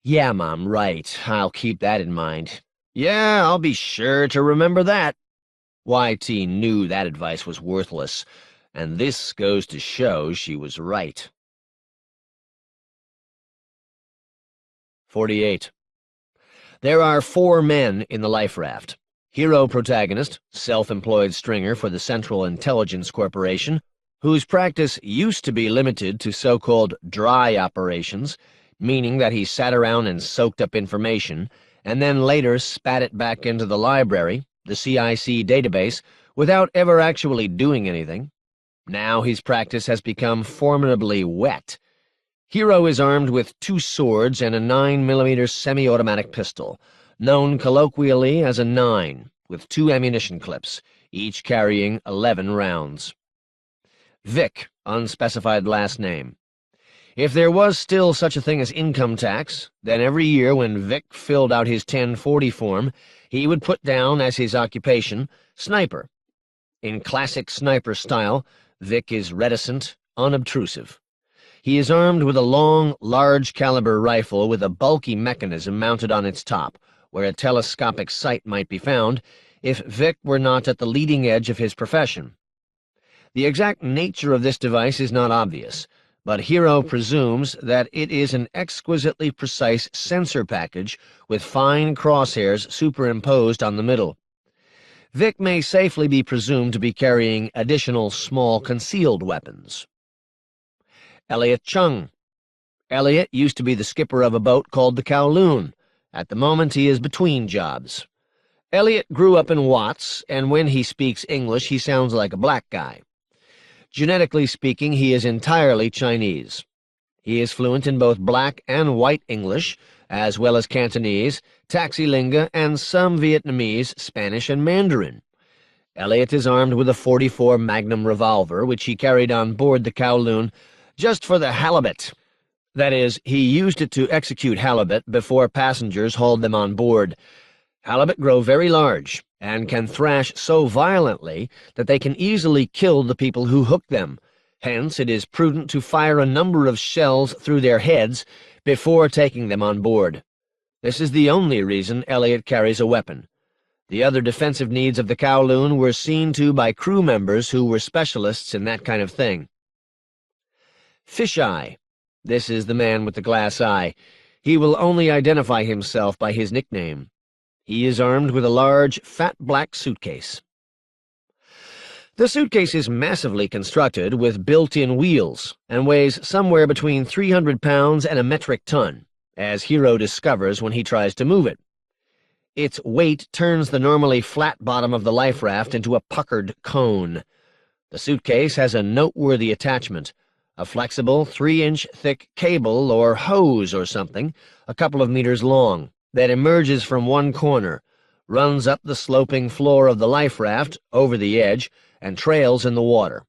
Yeah, Mom, right. I'll keep that in mind. Yeah, I'll be sure to remember that. YT knew that advice was worthless, and this goes to show she was right. 48. There are 4 men in the life raft. Hero protagonist, self-employed stringer for the Central Intelligence Corporation, whose practice used to be limited to so-called dry operations, meaning that he sat around and soaked up information, and then later spat it back into the library, the CIC database, without ever actually doing anything. Now his practice has become formidably wet. Hero is armed with 2 swords and a 9mm semi-automatic pistol, known colloquially as a 9, with 2 ammunition clips, each carrying 11 rounds. Vic, unspecified last name. If there was still such a thing as income tax, then every year when Vic filled out his 1040 form, he would put down as his occupation, sniper. In classic sniper style, Vic is reticent, unobtrusive. He is armed with a long, large-caliber rifle with a bulky mechanism mounted on its top, where a telescopic sight might be found if Vic were not at the leading edge of his profession. The exact nature of this device is not obvious, but Hero presumes that it is an exquisitely precise sensor package with fine crosshairs superimposed on the middle. Vic may safely be presumed to be carrying additional small concealed weapons. Elliot Chung. Elliot used to be the skipper of a boat called the Kowloon. At the moment, he is between jobs. Elliot grew up in Watts, and when he speaks English, he sounds like a black guy. Genetically speaking, he is entirely Chinese. He is fluent in both black and white English, as well as Cantonese, Taxilinga, and some Vietnamese, Spanish, and Mandarin. Elliot is armed with a .44 Magnum revolver, which he carried on board the Kowloon just for the halibut. That is, he used it to execute halibut before passengers hauled them on board. Halibut grow very large and can thrash so violently that they can easily kill the people who hook them. Hence, it is prudent to fire a number of shells through their heads before taking them on board. This is the only reason Elliot carries a weapon. The other defensive needs of the Kowloon were seen to by crew members who were specialists in that kind of thing. Fisheye. This is the man with the glass eye. He will only identify himself by his nickname. He is armed with a large, fat black suitcase. The suitcase is massively constructed with built-in wheels and weighs somewhere between 300 pounds and a metric ton, as Hero discovers when he tries to move it. Its weight turns the normally flat bottom of the life raft into a puckered cone. The suitcase has a noteworthy attachment, a flexible 3-inch thick cable or hose or something, a couple of meters long, that emerges from one corner, runs up the sloping floor of the life raft, over the edge, and trails in the water.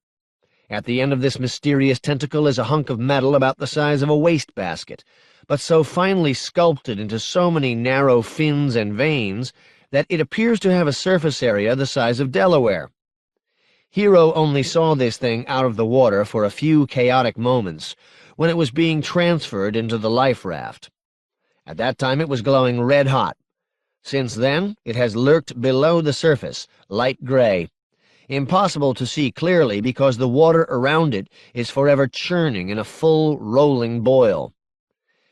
At the end of this mysterious tentacle is a hunk of metal about the size of a wastebasket, but so finely sculpted into so many narrow fins and veins that it appears to have a surface area the size of Delaware. Hero only saw this thing out of the water for a few chaotic moments when it was being transferred into the life raft. At that time it was glowing red-hot. Since then, it has lurked below the surface, light gray, impossible to see clearly because the water around it is forever churning in a full, rolling boil.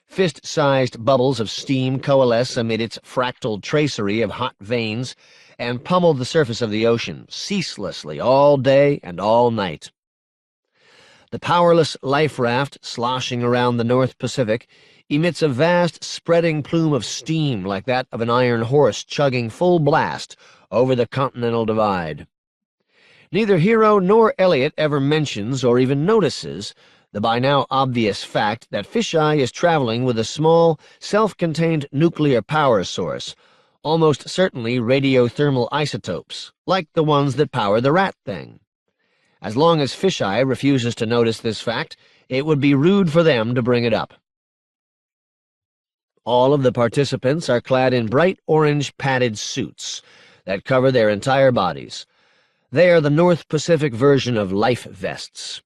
Fist-sized bubbles of steam coalesce amid its fractal tracery of hot veins and pummel the surface of the ocean, ceaselessly, all day and all night. The powerless life raft, sloshing around the North Pacific, emits a vast, spreading plume of steam like that of an iron horse chugging full blast over the Continental Divide. Neither Hero nor Elliot ever mentions or even notices the by now obvious fact that Fisheye is traveling with a small, self-contained nuclear power source, almost certainly radiothermal isotopes, like the ones that power the rat thing. As long as Fisheye refuses to notice this fact, it would be rude for them to bring it up. All of the participants are clad in bright orange padded suits that cover their entire bodies. They are the North Pacific version of life vests.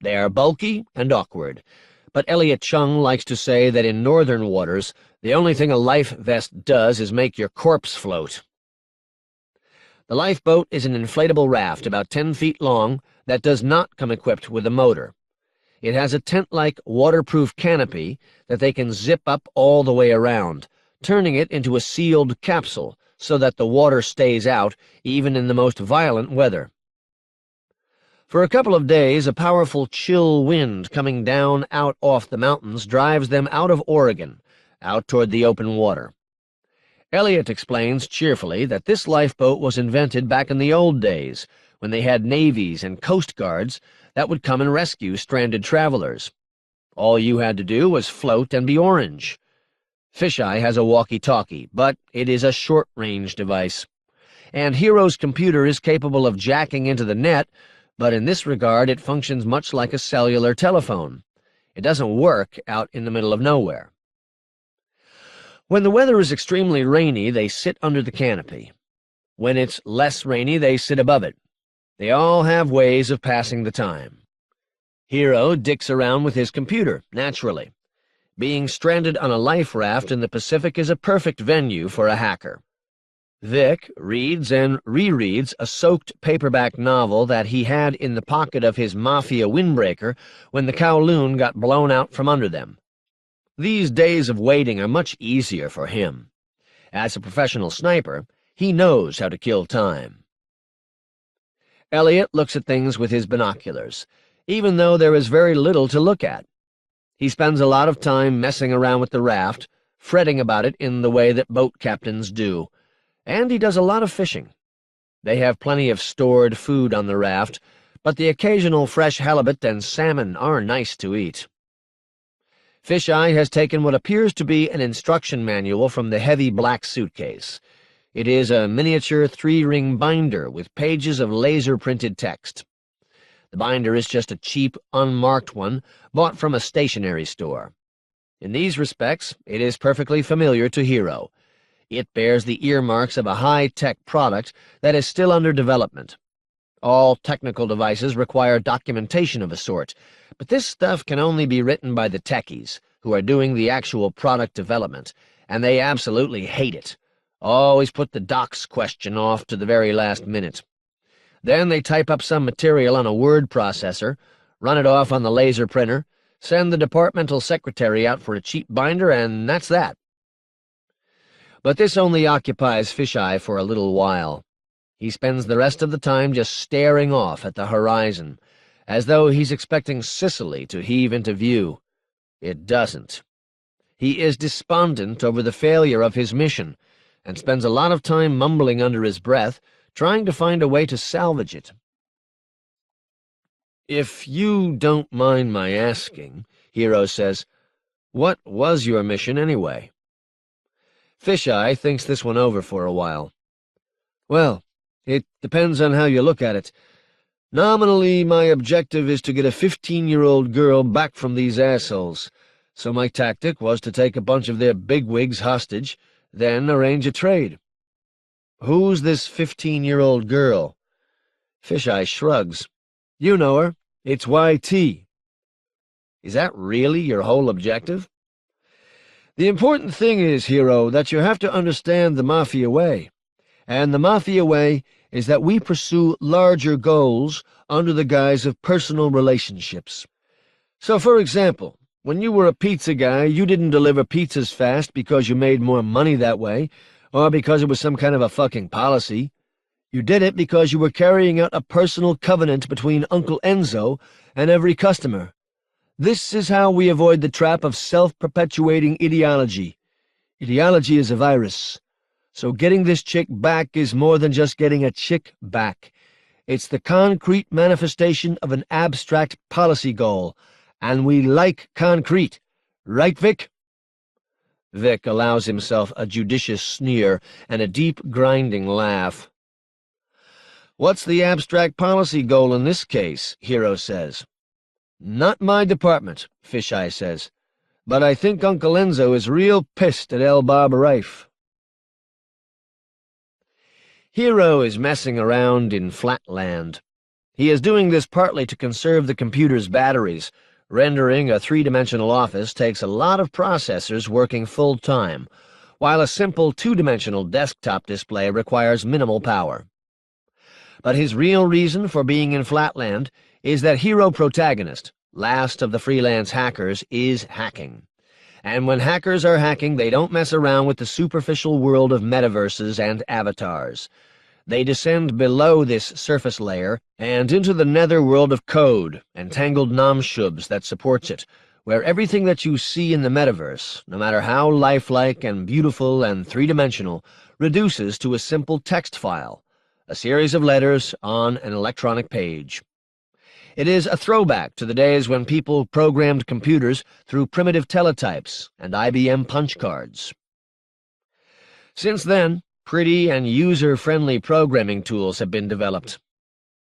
They are bulky and awkward, but Elliot Chung likes to say that in northern waters, the only thing a life vest does is make your corpse float. The lifeboat is an inflatable raft about 10 feet long that does not come equipped with a motor. It has a tent-like waterproof canopy that they can zip up all the way around, turning it into a sealed capsule so that the water stays out even in the most violent weather. For a couple of days, a powerful chill wind coming down out off the mountains drives them out of Oregon, out toward the open water. Elliot explains cheerfully that this lifeboat was invented back in the old days, when they had navies and coast guards that would come and rescue stranded travelers. All you had to do was float and be orange. Fisheye has a walkie-talkie, but it is a short-range device. And Hero's computer is capable of jacking into the net, but in this regard it functions much like a cellular telephone. It doesn't work out in the middle of nowhere. When the weather is extremely rainy, they sit under the canopy. When it's less rainy, they sit above it. They all have ways of passing the time. Hero dicks around with his computer, naturally. Being stranded on a life raft in the Pacific is a perfect venue for a hacker. Vic reads and rereads a soaked paperback novel that he had in the pocket of his Mafia windbreaker when the Kowloon got blown out from under them. These days of waiting are much easier for him. As a professional sniper, he knows how to kill time. Elliot looks at things with his binoculars, even though there is very little to look at. He spends a lot of time messing around with the raft, fretting about it in the way that boat captains do, and he does a lot of fishing. They have plenty of stored food on the raft, but the occasional fresh halibut and salmon are nice to eat. Fisheye has taken what appears to be an instruction manual from the heavy black suitcase. It is a miniature 3-ring binder with pages of laser-printed text. The binder is just a cheap, unmarked one bought from a stationery store. In these respects, it is perfectly familiar to Hero. It bears the earmarks of a high-tech product that is still under development. All technical devices require documentation of a sort, but this stuff can only be written by the techies, who are doing the actual product development, and they absolutely hate it. Always put the docs question off to the very last minute. Then they type up some material on a word processor, run it off on the laser printer, Send the departmental secretary out for a cheap binder, and that's that. But this only occupies Fisheye for a little while. He spends the rest of the time just staring off at the horizon, as though he's expecting Sicily to heave into view. It doesn't. He is despondent over the failure of his mission, and spends a lot of time mumbling under his breath, trying to find a way to salvage it. "If you don't mind my asking," Hero says, "what was your mission anyway?" Fisheye thinks this one over for a while. "Well, it depends on how you look at it. Nominally, my objective is to get a 15-year-old girl back from these assholes, so my tactic was to take a bunch of their bigwigs hostage, then arrange a trade." "Who's this 15-year-old girl?" Fisheye shrugs. "You know her. It's YT." "Is that really your whole objective?" "The important thing is, Hero, that you have to understand the Mafia way. And the Mafia way is that we pursue larger goals under the guise of personal relationships. So, for example, when you were a pizza guy, you didn't deliver pizzas fast because you made more money that way, or because it was some kind of a fucking policy. You did it because you were carrying out a personal covenant between Uncle Enzo and every customer. This is how we avoid the trap of self-perpetuating ideology. Ideology is a virus. So getting this chick back is more than just getting a chick back. It's the concrete manifestation of an abstract policy goal, and we like concrete. Right, Vic?" Vic allows himself a judicious sneer and a deep, grinding laugh. "What's the abstract policy goal in this case?" Hero says. "Not my department," Fisheye says, "but I think Uncle Enzo is real pissed at El Barbarife." Hero is messing around in Flatland. He is doing this partly to conserve the computer's batteries. Rendering a three-dimensional office takes a lot of processors working full-time, while a simple two-dimensional desktop display requires minimal power. But his real reason for being in Flatland is that Hero Protagonist, last of the freelance hackers, is hacking. And when hackers are hacking, they don't mess around with the superficial world of metaverses and avatars. They descend below this surface layer and into the nether world of code and tangled namshubs that supports it, where everything that you see in the metaverse, no matter how lifelike and beautiful and three-dimensional, reduces to a simple text file, a series of letters on an electronic page. It is a throwback to the days when people programmed computers through primitive teletypes and IBM punch cards. Since then, pretty and user-friendly programming tools have been developed.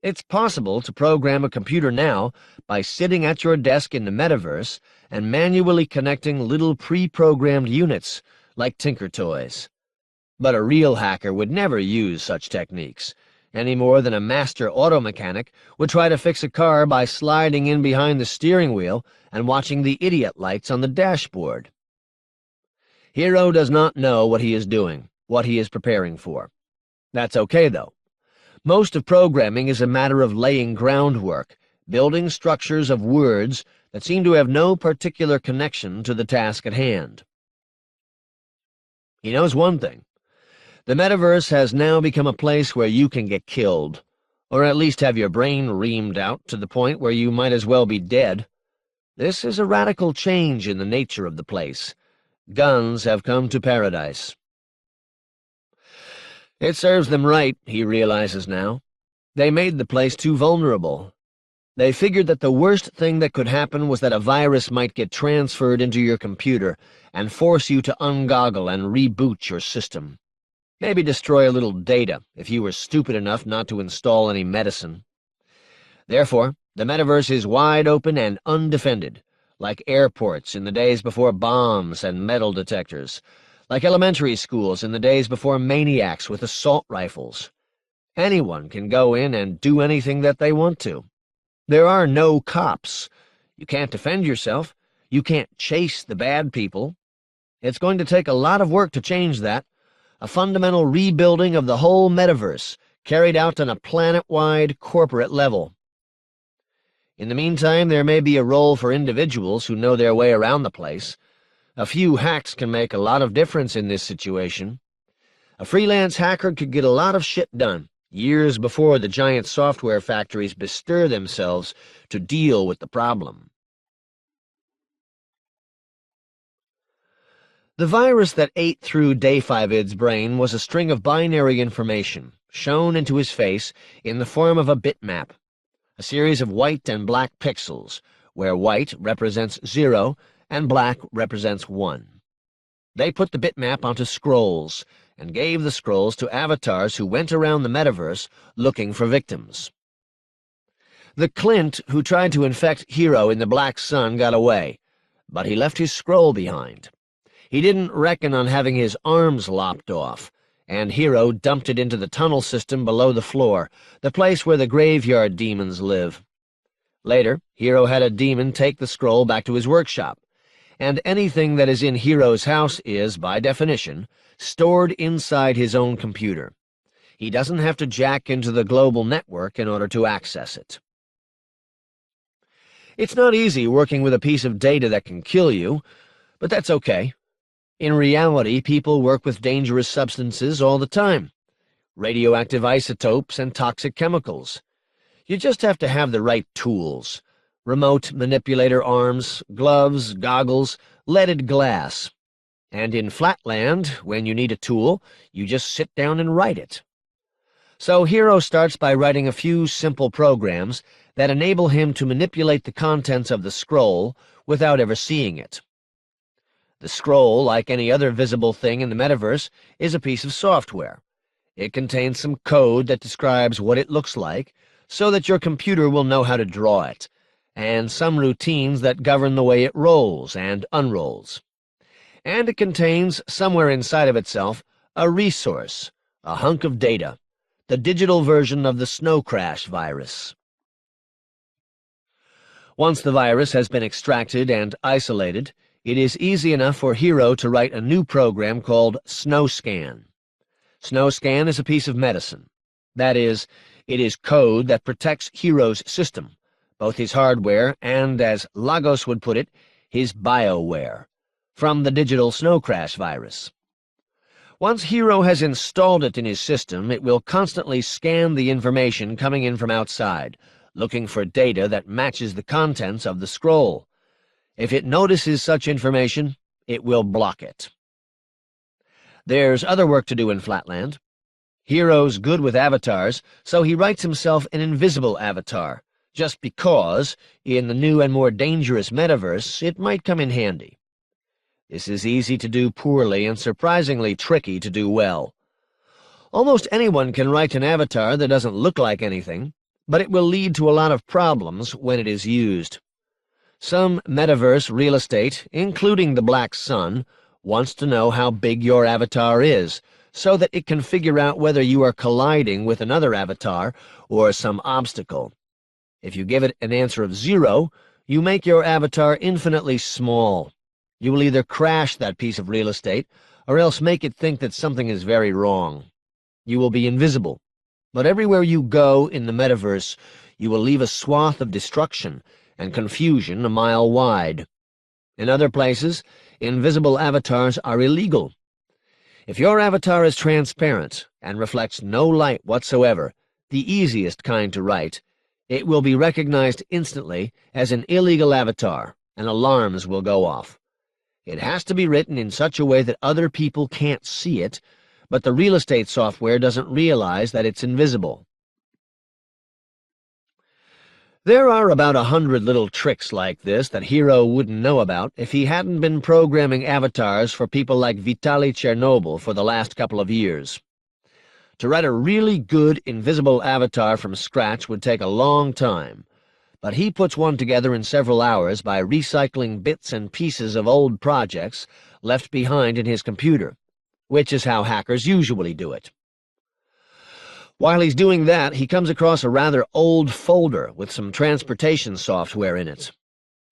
It's possible to program a computer now by sitting at your desk in the metaverse and manually connecting little pre-programmed units like Tinker Toys. But a real hacker would never use such techniques, any more than a master auto mechanic would try to fix a car by sliding in behind the steering wheel and watching the idiot lights on the dashboard. Hero does not know what he is doing, what he is preparing for. That's okay, though. Most of programming is a matter of laying groundwork, building structures of words that seem to have no particular connection to the task at hand. He knows one thing. The metaverse has now become a place where you can get killed, or at least have your brain reamed out to the point where you might as well be dead. This is a radical change in the nature of the place. Guns have come to paradise. It serves them right, he realizes now. They made the place too vulnerable. They figured that the worst thing that could happen was that a virus might get transferred into your computer and force you to ungoggle and reboot your system. Maybe destroy a little data if you were stupid enough not to install any medicine. Therefore, the metaverse is wide open and undefended, like airports in the days before bombs and metal detectors, like elementary schools in the days before maniacs with assault rifles. Anyone can go in and do anything that they want to. There are no cops. You can't defend yourself. You can't chase the bad people. It's going to take a lot of work to change that. A fundamental rebuilding of the whole metaverse, carried out on a planet-wide corporate level. In the meantime, there may be a role for individuals who know their way around the place. A few hacks can make a lot of difference in this situation. A freelance hacker could get a lot of shit done, years before the giant software factories bestir themselves to deal with the problem. The virus that ate through Day5id's brain was a string of binary information, shown into his face in the form of a bitmap, a series of white and black pixels, where white represents 0 and black represents 1. They put the bitmap onto scrolls, and gave the scrolls to avatars who went around the metaverse looking for victims. The Clint who tried to infect Hero in the Black Sun got away, but he left his scroll behind. He didn't reckon on having his arms lopped off, and Hero dumped it into the tunnel system below the floor, the place where the graveyard demons live. Later, Hero had a demon take the scroll back to his workshop, and anything that is in Hero's house is, by definition, stored inside his own computer. He doesn't have to jack into the global network in order to access it. It's not easy working with a piece of data that can kill you, but that's okay. In reality, people work with dangerous substances all the time. Radioactive isotopes and toxic chemicals. You just have to have the right tools. Remote manipulator arms, gloves, goggles, leaded glass. And in Flatland, when you need a tool, you just sit down and write it. So Hero starts by writing a few simple programs that enable him to manipulate the contents of the scroll without ever seeing it. The scroll, like any other visible thing in the metaverse, is a piece of software. It contains some code that describes what it looks like, so that your computer will know how to draw it, and some routines that govern the way it rolls and unrolls. And it contains, somewhere inside of itself, a resource, a hunk of data, the digital version of the snow crash virus. Once the virus has been extracted and isolated, it is easy enough for Hero to write a new program called SnowScan. SnowScan is a piece of medicine. That is, it is code that protects Hero's system, both his hardware and, as Lagos would put it, his bioware, from the digital snow crash virus. Once Hero has installed it in his system, it will constantly scan the information coming in from outside, looking for data that matches the contents of the scroll. If it notices such information, it will block it. There's other work to do in Flatland. Hero's good with avatars, so he writes himself an invisible avatar, just because, in the new and more dangerous metaverse, it might come in handy. This is easy to do poorly and surprisingly tricky to do well. Almost anyone can write an avatar that doesn't look like anything, but it will lead to a lot of problems when it is used. Some metaverse real estate, including the Black Sun, wants to know how big your avatar is, so that it can figure out whether you are colliding with another avatar or some obstacle. If you give it an answer of 0, you make your avatar infinitely small. You will either crash that piece of real estate, or else make it think that something is very wrong. You will be invisible, but everywhere you go in the metaverse, you will leave a swath of destruction and confusion a mile wide. In other places, invisible avatars are illegal. If your avatar is transparent and reflects no light whatsoever, the easiest kind to write, it will be recognized instantly as an illegal avatar, and alarms will go off. It has to be written in such a way that other people can't see it, but the real estate software doesn't realize that it's invisible. There are about 100 little tricks like this that Hero wouldn't know about if he hadn't been programming avatars for people like Vitaly Chernobyl for the last couple of years. To write a really good invisible avatar from scratch would take a long time, but he puts one together in several hours by recycling bits and pieces of old projects left behind in his computer, which is how hackers usually do it. While he's doing that, he comes across a rather old folder with some transportation software in it.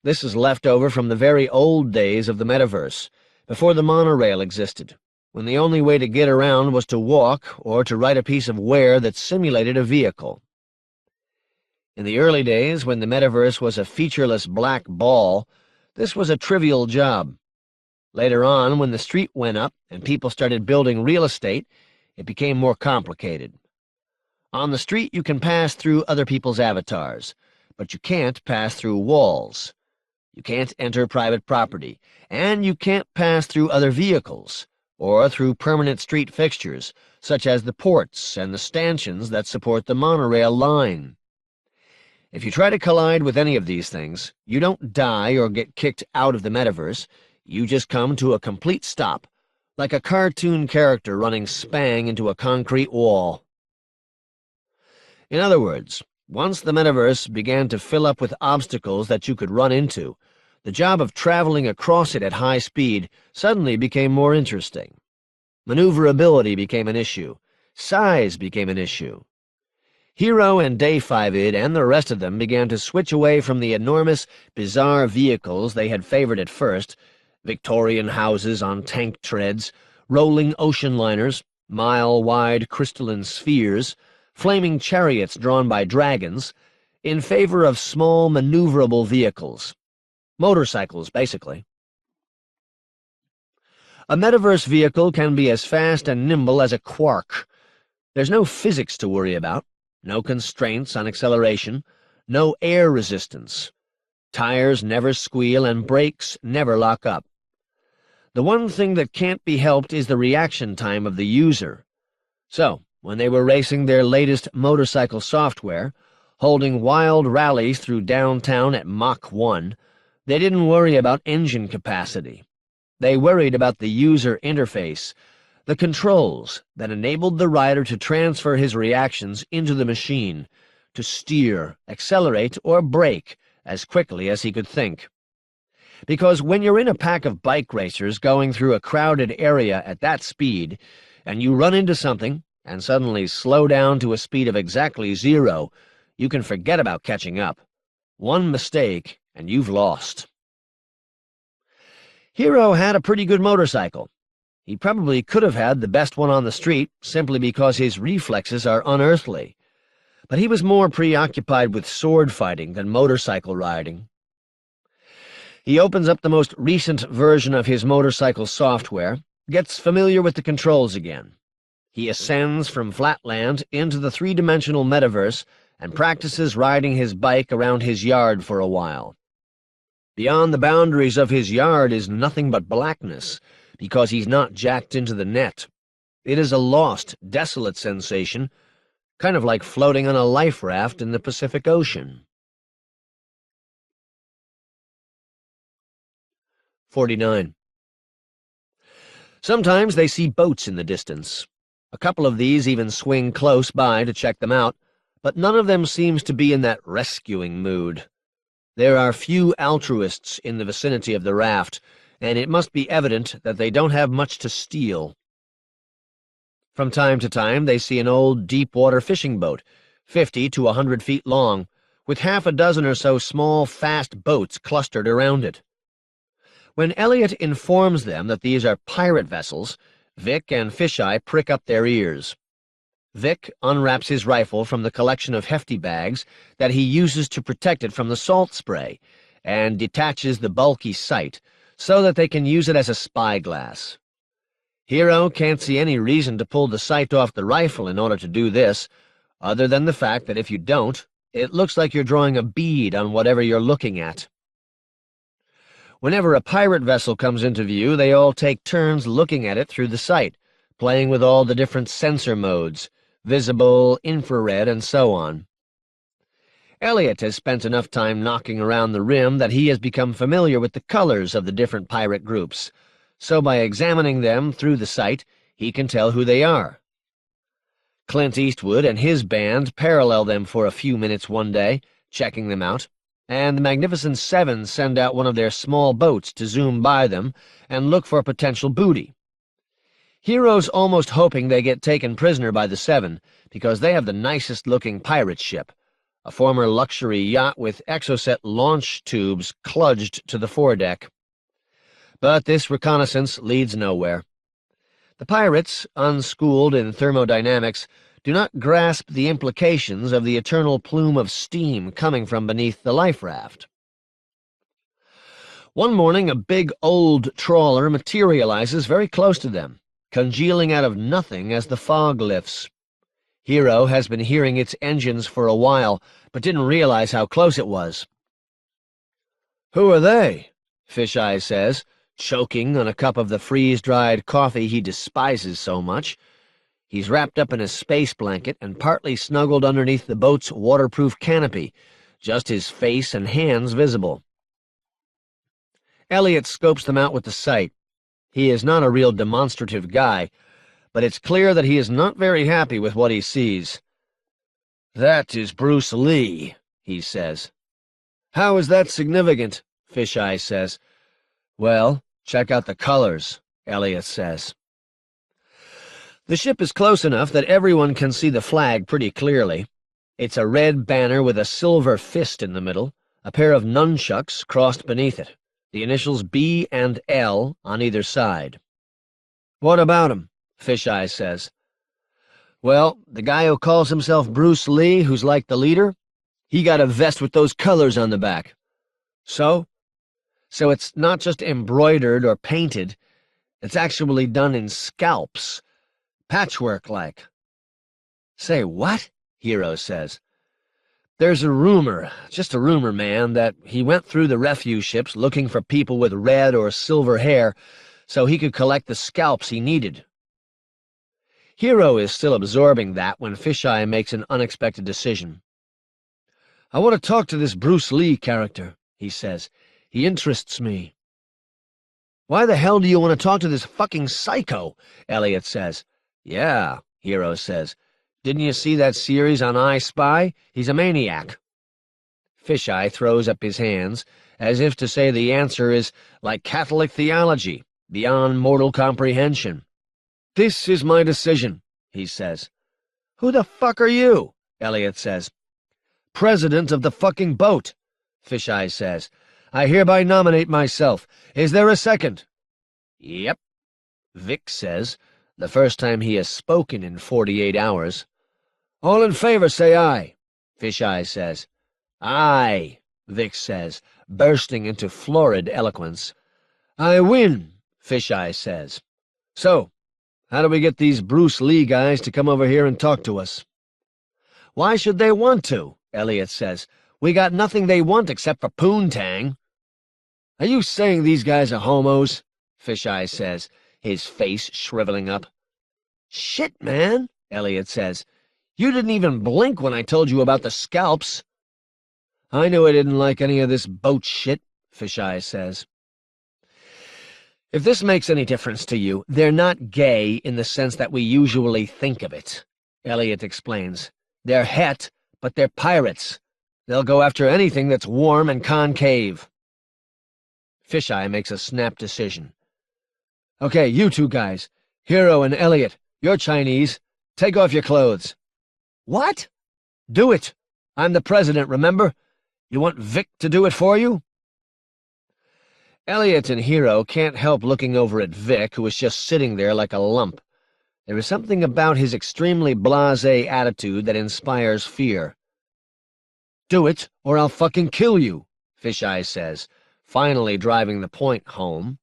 This is left over from the very old days of the metaverse, before the monorail existed, when the only way to get around was to walk or to ride a piece of ware that simulated a vehicle. In the early days, when the metaverse was a featureless black ball, this was a trivial job. Later on, when the street went up and people started building real estate, it became more complicated. On the street, you can pass through other people's avatars, but you can't pass through walls. You can't enter private property, and you can't pass through other vehicles, or through permanent street fixtures, such as the ports and the stanchions that support the monorail line. If you try to collide with any of these things, you don't die or get kicked out of the metaverse, you just come to a complete stop, like a cartoon character running spang into a concrete wall. In other words, once the metaverse began to fill up with obstacles that you could run into, the job of traveling across it at high speed suddenly became more interesting. Maneuverability became an issue. Size became an issue. Hero and Day 5id and the rest of them began to switch away from the enormous, bizarre vehicles they had favored at first, Victorian houses on tank treads, rolling ocean liners, mile-wide crystalline spheres, flaming chariots drawn by dragons, in favor of small, maneuverable vehicles. Motorcycles, basically. A metaverse vehicle can be as fast and nimble as a quark. There's no physics to worry about. No constraints on acceleration, no air resistance. Tires never squeal and brakes never lock up. The one thing that can't be helped is the reaction time of the user. So, when they were racing their latest motorcycle software, holding wild rallies through downtown at Mach 1, they didn't worry about engine capacity. They worried about the user interface, the controls that enabled the rider to transfer his reactions into the machine, to steer, accelerate, or brake as quickly as he could think. Because when you're in a pack of bike racers going through a crowded area at that speed, and you run into something and suddenly slow down to a speed of exactly 0, you can forget about catching up. One mistake, and you've lost. Hero had a pretty good motorcycle. He probably could have had the best one on the street simply because his reflexes are unearthly. But he was more preoccupied with sword fighting than motorcycle riding. He opens up the most recent version of his motorcycle software, gets familiar with the controls again. He ascends from flatland into the three-dimensional metaverse and practices riding his bike around his yard for a while. Beyond the boundaries of his yard is nothing but blackness, because he's not jacked into the net. It is a lost, desolate sensation, kind of like floating on a life raft in the Pacific Ocean. 49. Sometimes they see boats in the distance. A couple of these even swing close by to check them out, but none of them seems to be in that rescuing mood. There are few altruists in the vicinity of the raft, and it must be evident that they don't have much to steal. From time to time, they see an old deep-water fishing boat, 50 to 100 feet long, with half a dozen or so small, fast boats clustered around it. When Elliot informs them that these are pirate vessels, Vic and Fisheye prick up their ears. Vic unwraps his rifle from the collection of hefty bags that he uses to protect it from the salt spray, and detaches the bulky sight, so that they can use it as a spyglass. Hero can't see any reason to pull the sight off the rifle in order to do this, other than the fact that if you don't, it looks like you're drawing a bead on whatever you're looking at. Whenever a pirate vessel comes into view, they all take turns looking at it through the sight, playing with all the different sensor modes, visible, infrared, and so on. Elliot has spent enough time knocking around the rim that he has become familiar with the colors of the different pirate groups, so by examining them through the sight, he can tell who they are. Clint Eastwood and his band parallel them for a few minutes one day, checking them out, and the Magnificent Seven send out one of their small boats to zoom by them and look for potential booty. Hero's almost hoping they get taken prisoner by the Seven, because they have the nicest-looking pirate ship, a former luxury yacht with Exocet launch tubes kludged to the foredeck. But this reconnaissance leads nowhere. The pirates, unschooled in thermodynamics, do not grasp the implications of the eternal plume of steam coming from beneath the life raft. One morning, a big old trawler materializes very close to them, congealing out of nothing as the fog lifts. Hero has been hearing its engines for a while, but didn't realize how close it was. "Who are they?" Fisheye says, choking on a cup of the freeze-dried coffee he despises so much. He's wrapped up in a space blanket and partly snuggled underneath the boat's waterproof canopy, just his face and hands visible. Elliot scopes them out with the sight. He is not a real demonstrative guy, but it's clear that he is not very happy with what he sees. "That is Bruce Lee," he says. "How is that significant?" Fisheye says. "Well, check out the colors," Elliot says. The ship is close enough that everyone can see the flag pretty clearly. It's a red banner with a silver fist in the middle, a pair of nunchucks crossed beneath it, the initials B and L on either side. "What about him?" Fisheye says. "Well, the guy who calls himself Bruce Lee, who's like the leader, he got a vest with those colors on the back." "So?" "So it's not just embroidered or painted. It's actually done in scalps. Patchwork-like." "Say what?" Hero says. "There's a rumor, just a rumor, man, that he went through the refuse ships looking for people with red or silver hair so he could collect the scalps he needed." Hero is still absorbing that when Fisheye makes an unexpected decision. "I want to talk to this Bruce Lee character," he says. "He interests me." "Why the hell do you want to talk to this fucking psycho?" Elliot says. "Yeah," Hero says. "Didn't you see that series on I Spy? He's a maniac." Fisheye throws up his hands, as if to say the answer is like Catholic theology, beyond mortal comprehension. "This is my decision," he says. "Who the fuck are you?" Elliot says. "President of the fucking boat," Fisheye says. "I hereby nominate myself. Is there a second?" "Yep," Vic says, the first time he has spoken in 48 hours. "All in favor, say aye," Fisheye says. "Aye," Vic says, bursting into florid eloquence. "I win," Fisheye says. "So, how do we get these Bruce Lee guys to come over here and talk to us?" "Why should they want to?" Elliot says. "We got nothing they want except for poontang." "Are you saying these guys are homos?" Fisheye says, his face shriveling up. "Shit, man," Elliot says. "You didn't even blink when I told you about the scalps." "I knew I didn't like any of this boat shit," Fisheye says. "If this makes any difference to you, they're not gay in the sense that we usually think of it," Elliot explains. "They're het, but they're pirates. They'll go after anything that's warm and concave." Fisheye makes a snap decision. "Okay, you two guys, Hero and Elliot, you're Chinese. Take off your clothes." "What?" "Do it. I'm the president, remember? You want Vic to do it for you?" Elliot and Hero can't help looking over at Vic, who is just sitting there like a lump. There is something about his extremely blasé attitude that inspires fear. "Do it, or I'll fucking kill you," Fisheye says, finally driving the point home.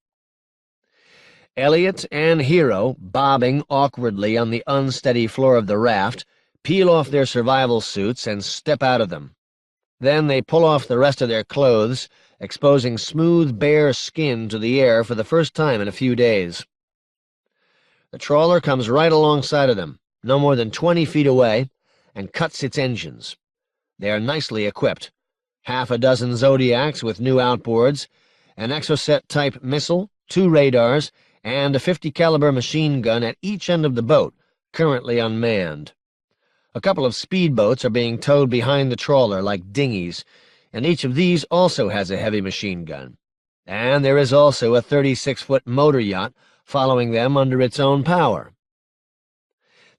Elliot and Hero, bobbing awkwardly on the unsteady floor of the raft, peel off their survival suits and step out of them. Then they pull off the rest of their clothes, exposing smooth, bare skin to the air for the first time in a few days. The trawler comes right alongside of them, no more than 20 feet away, and cuts its engines. They are nicely equipped. Half a dozen Zodiacs with new outboards, an Exocet-type missile, 2 radars, and a 50-caliber machine gun at each end of the boat, currently unmanned. A couple of speedboats are being towed behind the trawler like dinghies, and each of these also has a heavy machine gun. And there is also a 36-foot motor yacht following them under its own power.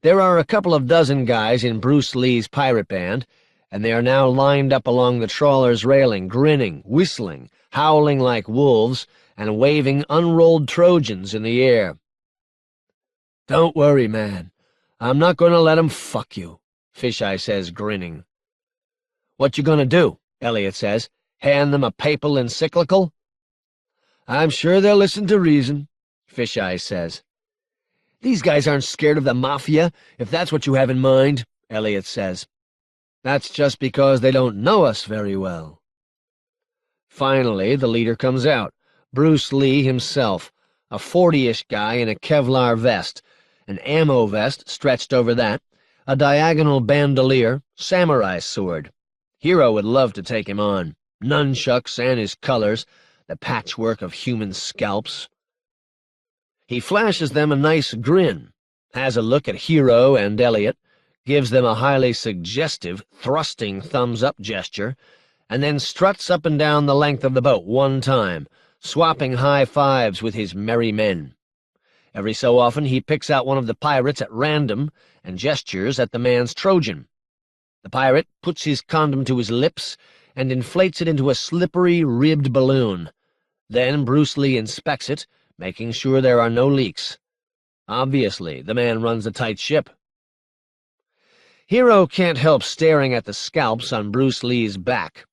There are a couple of dozen guys in Bruce Lee's pirate band, and they are now lined up along the trawler's railing, grinning, whistling, howling like wolves, and waving unrolled Trojans in the air. "Don't worry, man. I'm not going to let 'em fuck you, Fisheye says, grinning. What you gonna do? Elliot says. Hand them a papal encyclical? I'm sure they'll listen to reason, Fisheye says. These guys aren't scared of the mafia, if that's what you have in mind, Elliot says. That's just because they don't know us very well. Finally, the leader comes out, Bruce Lee himself, a 40-ish guy in a Kevlar vest, an ammo vest stretched over that, a diagonal bandolier, samurai sword. Hero would love to take him on. Nunchucks and his colors, the patchwork of human scalps. He flashes them a nice grin, has a look at Hero and Elliot, gives them a highly suggestive, thrusting thumbs-up gesture, and then struts up and down the length of the boat one time, swapping high fives with his merry men. Every so often he picks out one of the pirates at random and gestures at the man's Trojan. The pirate puts his condom to his lips and inflates it into a slippery, ribbed balloon. Then Bruce Lee inspects it, making sure there are no leaks. Obviously, the man runs a tight ship. Hero can't help staring at the scalps on Bruce Lee's back.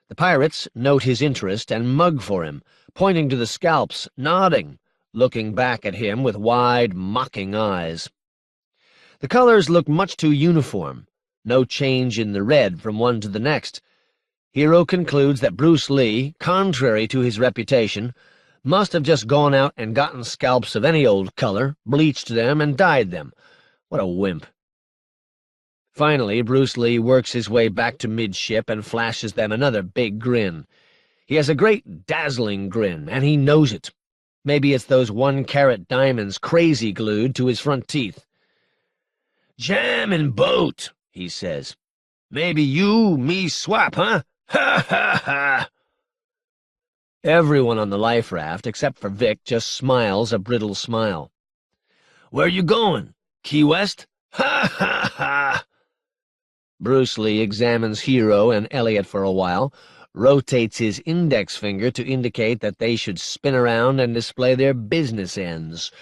The pirates note his interest and mug for him, pointing to the scalps, nodding, looking back at him with wide, mocking eyes. The colors look much too uniform, no change in the red from one to the next. Hero concludes that Bruce Lee, contrary to his reputation, must have just gone out and gotten scalps of any old color, bleached them, and dyed them. What a wimp. Finally, Bruce Lee works his way back to midship and flashes them another big grin. He has a great, dazzling grin, and he knows it. Maybe it's those 1-carat diamonds crazy glued to his front teeth. "Jammin' boat," he says. "Maybe you, me swap, huh? Ha, ha, ha!" Everyone on the life raft, except for Vic, just smiles a brittle smile. "Where you going? Key West? Ha, ha, ha!" Bruce Lee examines Hero and Elliot for a while, rotates his index finger to indicate that they should spin around and display their business ends.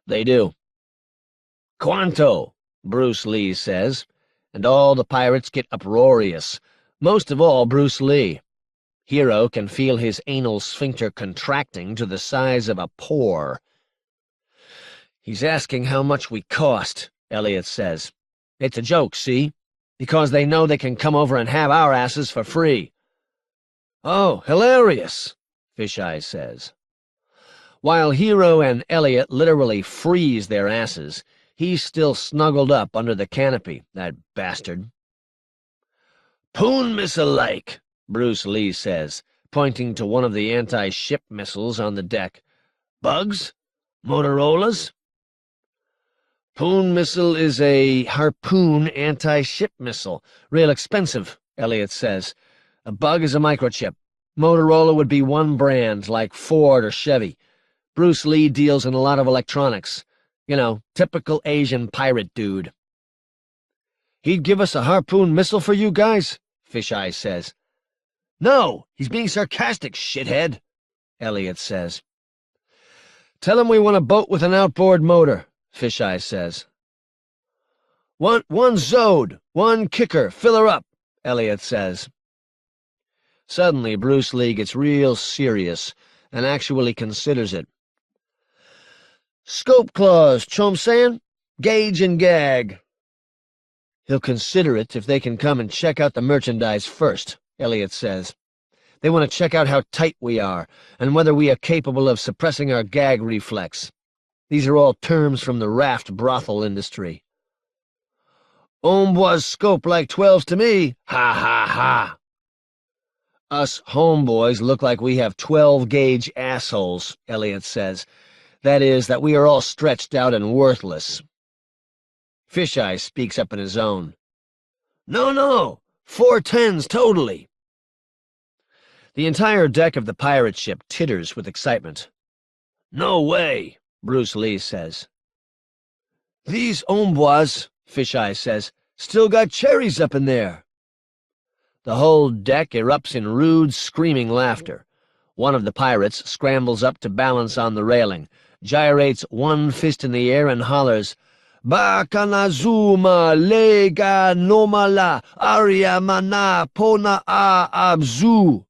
They do. "Quanto," Bruce Lee says, and all the pirates get uproarious, most of all Bruce Lee. Hero can feel his anal sphincter contracting to the size of a pore. "He's asking how much we cost," Elliot says. "It's a joke, see? Because they know they can come over and have our asses for free." "Oh, hilarious," Fisheye says. While Hero and Elliot literally freeze their asses, he's still snuggled up under the canopy, that bastard. "Poon missile-like," Bruce Lee says, pointing to one of the anti-ship missiles on the deck. "Bugs? Motorola's?" "Poon missile is a Harpoon anti-ship missile. Real expensive," Elliot says. "A Bug is a microchip. Motorola would be one brand, like Ford or Chevy. Bruce Lee deals in a lot of electronics. You know, typical Asian pirate dude." "He'd give us a Harpoon missile for you guys?" Fisheye says. "No, he's being sarcastic, shithead," Elliot says. "Tell him we want a boat with an outboard motor," Fisheye says. "Want one Zode, one kicker, fill her up," Elliot says. Suddenly, Bruce Lee gets real serious and actually considers it. "Scope clause, chomsan? Gauge and gag." "He'll consider it if they can come and check out the merchandise first," Elliot says. "They want to check out how tight we are and whether we are capable of suppressing our gag reflex. These are all terms from the raft brothel industry." "Homeboys scope like 12s to me. Ha, ha, ha." "Us homeboys look like we have 12-gauge assholes," Elliot says. "That is, that we are all stretched out and worthless." Fisheye speaks up in his own. No, 410s totally." The entire deck of the pirate ship titters with excitement. "No way," Bruce Lee says. "These homeboys," Fisheye says, "still got cherries up in there." The whole deck erupts in rude, screaming laughter. One of the pirates scrambles up to balance on the railing, gyrates one fist in the air and hollers, Bakanazuma lega nomala aryamana pona a abzu.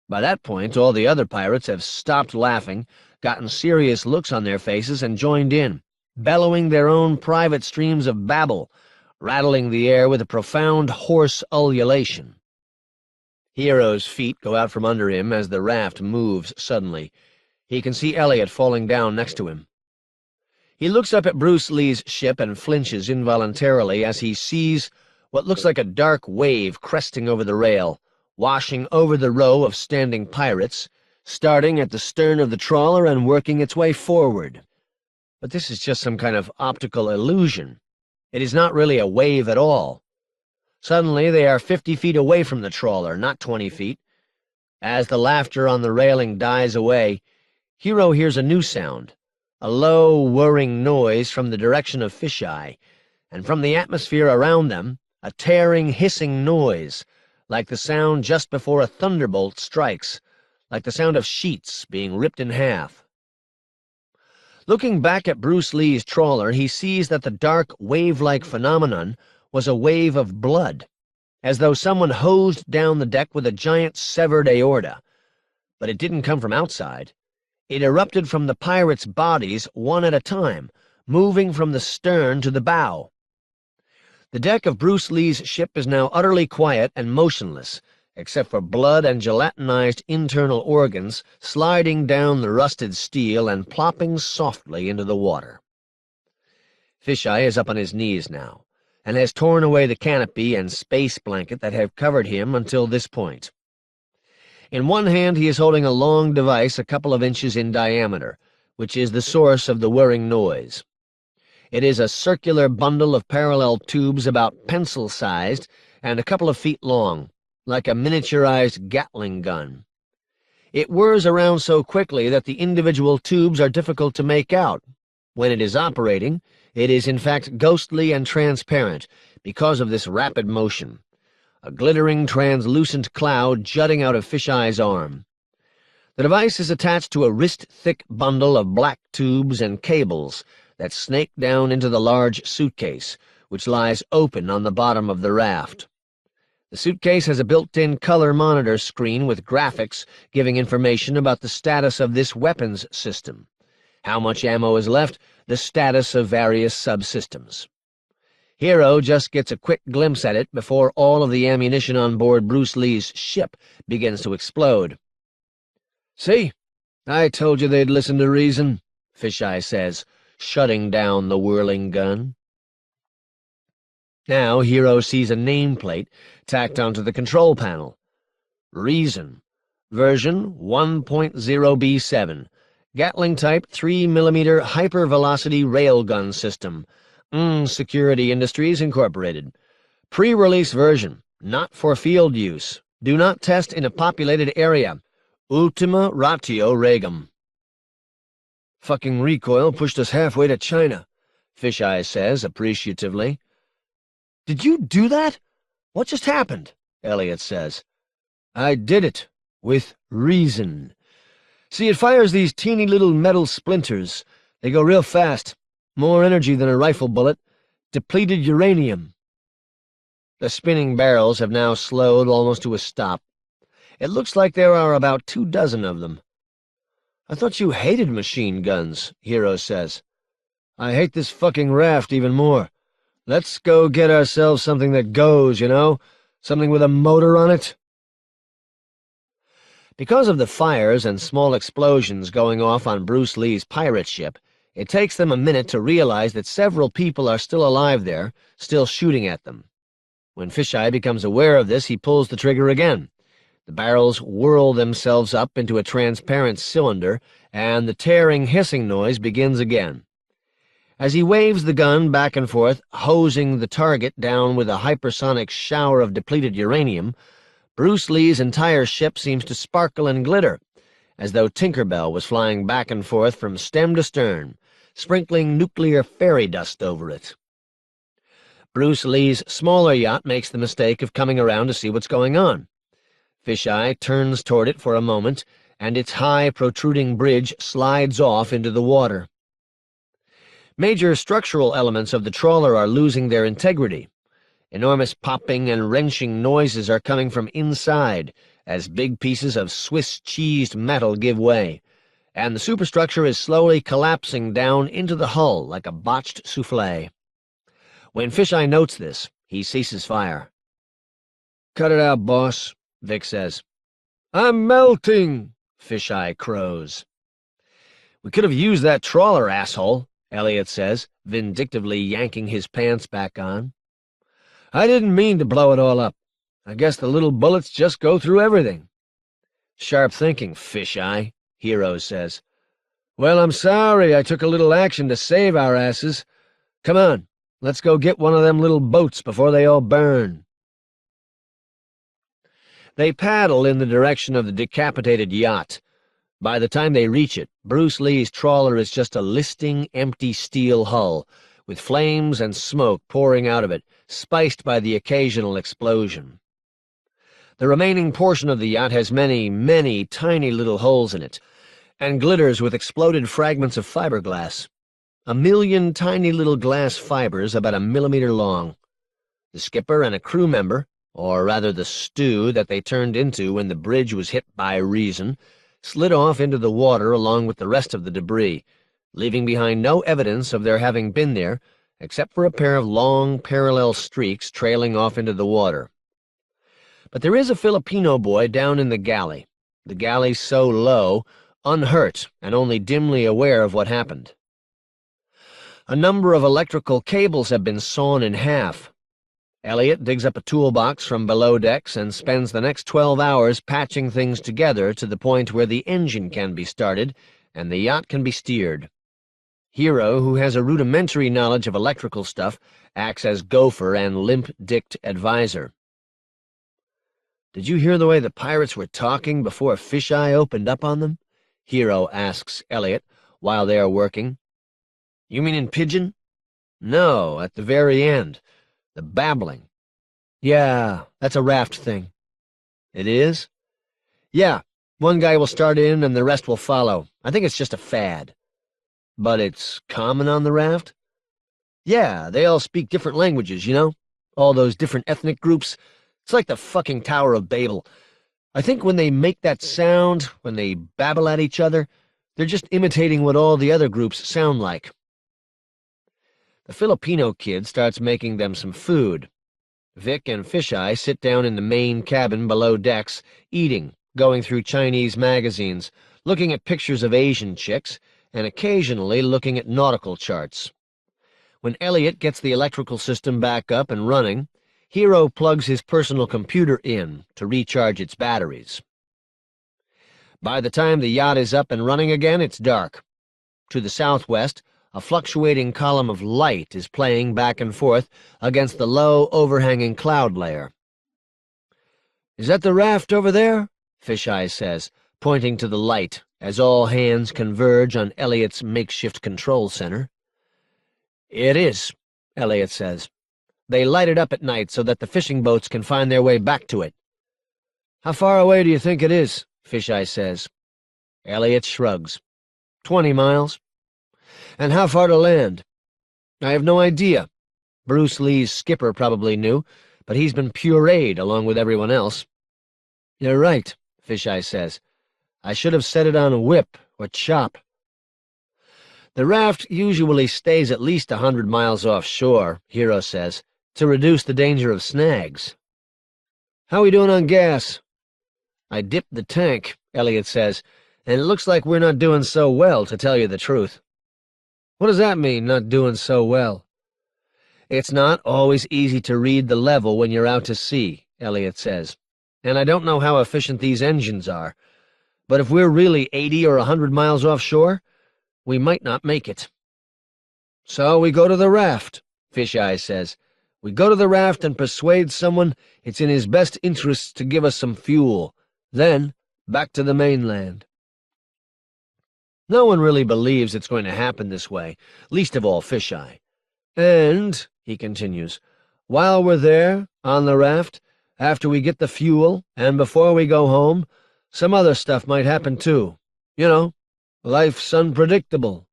By that point, all the other pirates have stopped laughing, gotten serious looks on their faces, and joined in, bellowing their own private streams of babble, rattling the air with a profound hoarse ululation. Hero's feet go out from under him as the raft moves suddenly. He can see Elliot falling down next to him. He looks up at Bruce Lee's ship and flinches involuntarily as he sees what looks like a dark wave cresting over the rail, washing over the row of standing pirates, starting at the stern of the trawler and working its way forward. But this is just some kind of optical illusion. It is not really a wave at all. Suddenly they are 50 feet away from the trawler, not 20 feet. As the laughter on the railing dies away, Hero hears a new sound, a low, whirring noise from the direction of Fisheye, and from the atmosphere around them, a tearing, hissing noise, like the sound just before a thunderbolt strikes, like the sound of sheets being ripped in half. Looking back at Bruce Lee's trawler, he sees that the dark, wave-like phenomenon was a wave of blood, as though someone hosed down the deck with a giant severed aorta. But it didn't come from outside. It erupted from the pirates' bodies one at a time, moving from the stern to the bow. The deck of Bruce Lee's ship is now utterly quiet and motionless, except for blood and gelatinized internal organs sliding down the rusted steel and plopping softly into the water. Fisheye is up on his knees now, and has torn away the canopy and space blanket that have covered him until this point. In one hand he is holding a long device a couple of inches in diameter, which is the source of the whirring noise. It is a circular bundle of parallel tubes about pencil-sized and a couple of feet long, like a miniaturized Gatling gun. It whirs around so quickly that the individual tubes are difficult to make out. When it is operating, it is in fact ghostly and transparent because of this rapid motion, a glittering translucent cloud jutting out of Fisheye's arm. The device is attached to a wrist-thick bundle of black tubes and cables that snake down into the large suitcase, which lies open on the bottom of the raft. The suitcase has a built-in color monitor screen with graphics giving information about the status of this weapons system, how much ammo is left, the status of various subsystems. Hero just gets a quick glimpse at it before all of the ammunition on board Bruce Lee's ship begins to explode. "See? I told you they'd listen to reason," Fisheye says, shutting down the whirling gun. Now Hero sees a nameplate tacked onto the control panel. Reason. Version 1.0B7. Gatling-type 3mm hypervelocity railgun system. Security Industries, Incorporated. Pre-release version. Not for field use. Do not test in a populated area. Ultima ratio regum. "Fucking recoil pushed us halfway to China," Fisheye says appreciatively. "Did you do that? What just happened?" Elliot says. "I did it. With reason. See, it fires these teeny little metal splinters. They go real fast. More energy than a rifle bullet. Depleted uranium." The spinning barrels have now slowed almost to a stop. It looks like there are about 24 of them. "I thought you hated machine guns," Hero says. "I hate this fucking raft even more. Let's go get ourselves something that goes, you know? Something with a motor on it." Because of the fires and small explosions going off on Bruce Lee's pirate ship, it takes them a minute to realize that several people are still alive there, still shooting at them. When Fisheye becomes aware of this, he pulls the trigger again. The barrels whirl themselves up into a transparent cylinder, and the tearing, hissing noise begins again. As he waves the gun back and forth, hosing the target down with a hypersonic shower of depleted uranium, Bruce Lee's entire ship seems to sparkle and glitter, as though Tinkerbell was flying back and forth from stem to stern, sprinkling nuclear fairy dust over it. Bruce Lee's smaller yacht makes the mistake of coming around to see what's going on. Fisheye turns toward it for a moment, and its high, protruding bridge slides off into the water. Major structural elements of the trawler are losing their integrity. Enormous popping and wrenching noises are coming from inside as big pieces of Swiss-cheesed metal give way, and the superstructure is slowly collapsing down into the hull like a botched soufflé. When Fisheye notes this, he ceases fire. "Cut it out, boss," Vic says. "I'm melting," Fisheye crows. "We could have used that trawler, asshole," Elliot says, vindictively yanking his pants back on. "I didn't mean to blow it all up. I guess the little bullets just go through everything." "Sharp thinking, Fisheye," Hero says. "Well, I'm sorry I took a little action to save our asses. Come on, let's go get one of them little boats before they all burn." They paddle in the direction of the decapitated yacht. By the time they reach it, Bruce Lee's trawler is just a listing, empty steel hull, with flames and smoke pouring out of it, spiced by the occasional explosion. The remaining portion of the yacht has many, many tiny little holes in it, and glitters with exploded fragments of fiberglass. 1,000,000 tiny little glass fibers about 1 millimeter long. The skipper and a crew member, or rather the stew that they turned into when the bridge was hit by Reason, slid off into the water along with the rest of the debris, leaving behind no evidence of their having been there, except for a pair of long, parallel streaks trailing off into the water. But there is a Filipino boy down in the galley so low, unhurt and only dimly aware of what happened. A number of electrical cables have been sawn in half. Elliot digs up a toolbox from below decks and spends the next 12 hours patching things together to the point where the engine can be started and the yacht can be steered. Hero, who has a rudimentary knowledge of electrical stuff, acts as gopher and limp-dicked advisor. "Did you hear the way the pirates were talking before Fisheye opened up on them?" Hero asks Elliot while they are working. "You mean in Pidgin?" "No, at the very end. The babbling." "Yeah, that's a raft thing." "It is?" "Yeah, one guy will start in and the rest will follow. I think it's just a fad." "But it's common on the raft?" "Yeah, they all speak different languages, you know? All those different ethnic groups. It's like the fucking Tower of Babel. I think when they make that sound, when they babble at each other, they're just imitating what all the other groups sound like." The Filipino kid starts making them some food. Vic and Fisheye sit down in the main cabin below decks, eating, going through Chinese magazines, looking at pictures of Asian chicks, and occasionally looking at nautical charts. When Elliot gets the electrical system back up and running, Hero plugs his personal computer in to recharge its batteries. By the time the yacht is up and running again, it's dark. To the southwest, a fluctuating column of light is playing back and forth against the low, overhanging cloud layer. "Is that the raft over there?" Fisheye says, pointing to the light as all hands converge on Elliot's makeshift control center. "It is," Elliot says. "They light it up at night so that the fishing boats can find their way back to it." "How far away do you think it is?" Fisheye says. Elliot shrugs. 20 miles. "And how far to land?" "I have no idea. Bruce Lee's skipper probably knew, but he's been pureed along with everyone else." "You're right," Fisheye says. "I should have set it on a whip or chop." "The raft usually stays at least 100 miles offshore," Hero says, "to reduce the danger of snags." "How are we doing on gas?" "I dipped the tank," Elliot says, "and it looks like we're not doing so well, to tell you the truth." "What does that mean, not doing so well?" "It's not always easy to read the level when you're out to sea," Elliot says, "and I don't know how efficient these engines are. But if we're really 80 or 100 miles offshore, we might not make it." "So we go to the raft," Fisheye says. "We go to the raft and persuade someone it's in his best interests to give us some fuel. Then, back to the mainland." No one really believes it's going to happen this way, least of all Fisheye. "And," he continues, "while we're there, on the raft, after we get the fuel, and before we go home, some other stuff might happen too. You know, life's unpredictable."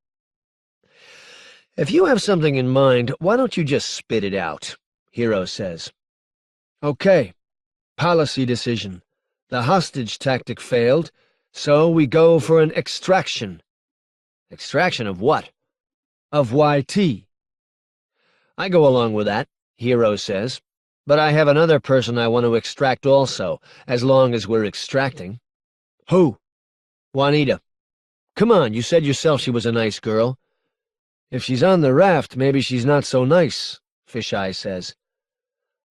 If you have something in mind, why don't you just spit it out? Hero says. Okay, policy decision. The hostage tactic failed, so we go for an extraction. Extraction of what? Of YT. I go along with that, Hero says, but I have another person I want to extract also, as long as we're extracting. Who? Juanita. Come on, you said yourself she was a nice girl. If she's on the raft, maybe she's not so nice, Fisheye says.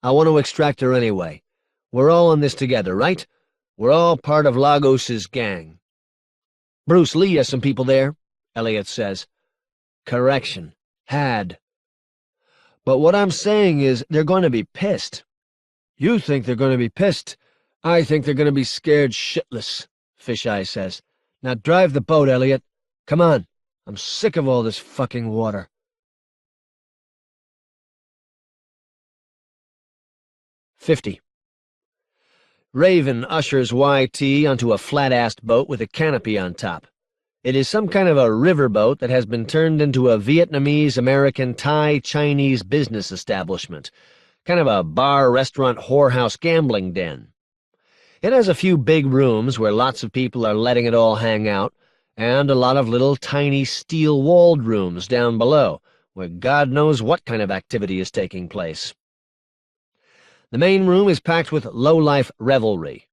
I want to extract her anyway. We're all in this together, right? We're all part of Lagos's gang. Bruce Lee has some people there, Elliot says. Correction. Had. But what I'm saying is they're going to be pissed. You think they're going to be pissed. I think they're going to be scared shitless, Fisheye says. Now drive the boat, Elliot. Come on. I'm sick of all this fucking water. "50. Raven ushers YT onto a flat-assed boat with a canopy on top. It is some kind of a riverboat that has been turned into a Vietnamese-American-Thai-Chinese business establishment, kind of a bar-restaurant-whorehouse-gambling den. It has a few big rooms where lots of people are letting it all hang out, and a lot of little tiny steel-walled rooms down below, where God knows what kind of activity is taking place. The main room is packed with low-life revelry.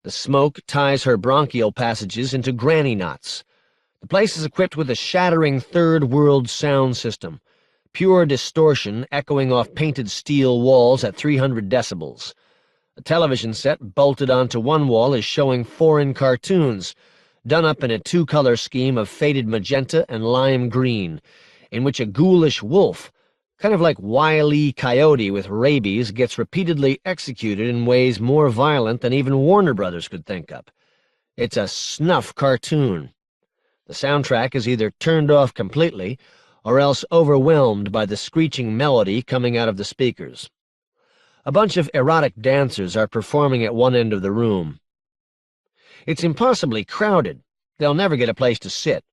The smoke ties her bronchial passages into granny knots. The place is equipped with a shattering third-world sound system, pure distortion echoing off painted steel walls at 300 decibels. A television set bolted onto one wall is showing foreign cartoons, done up in a two-color scheme of faded magenta and lime green, in which a ghoulish wolf, kind of like Wile E. Coyote with rabies, gets repeatedly executed in ways more violent than even Warner Brothers could think up. It's a snuff cartoon. The soundtrack is either turned off completely or else overwhelmed by the screeching melody coming out of the speakers. A bunch of erotic dancers are performing at one end of the room. It's impossibly crowded. They'll never get a place to sit.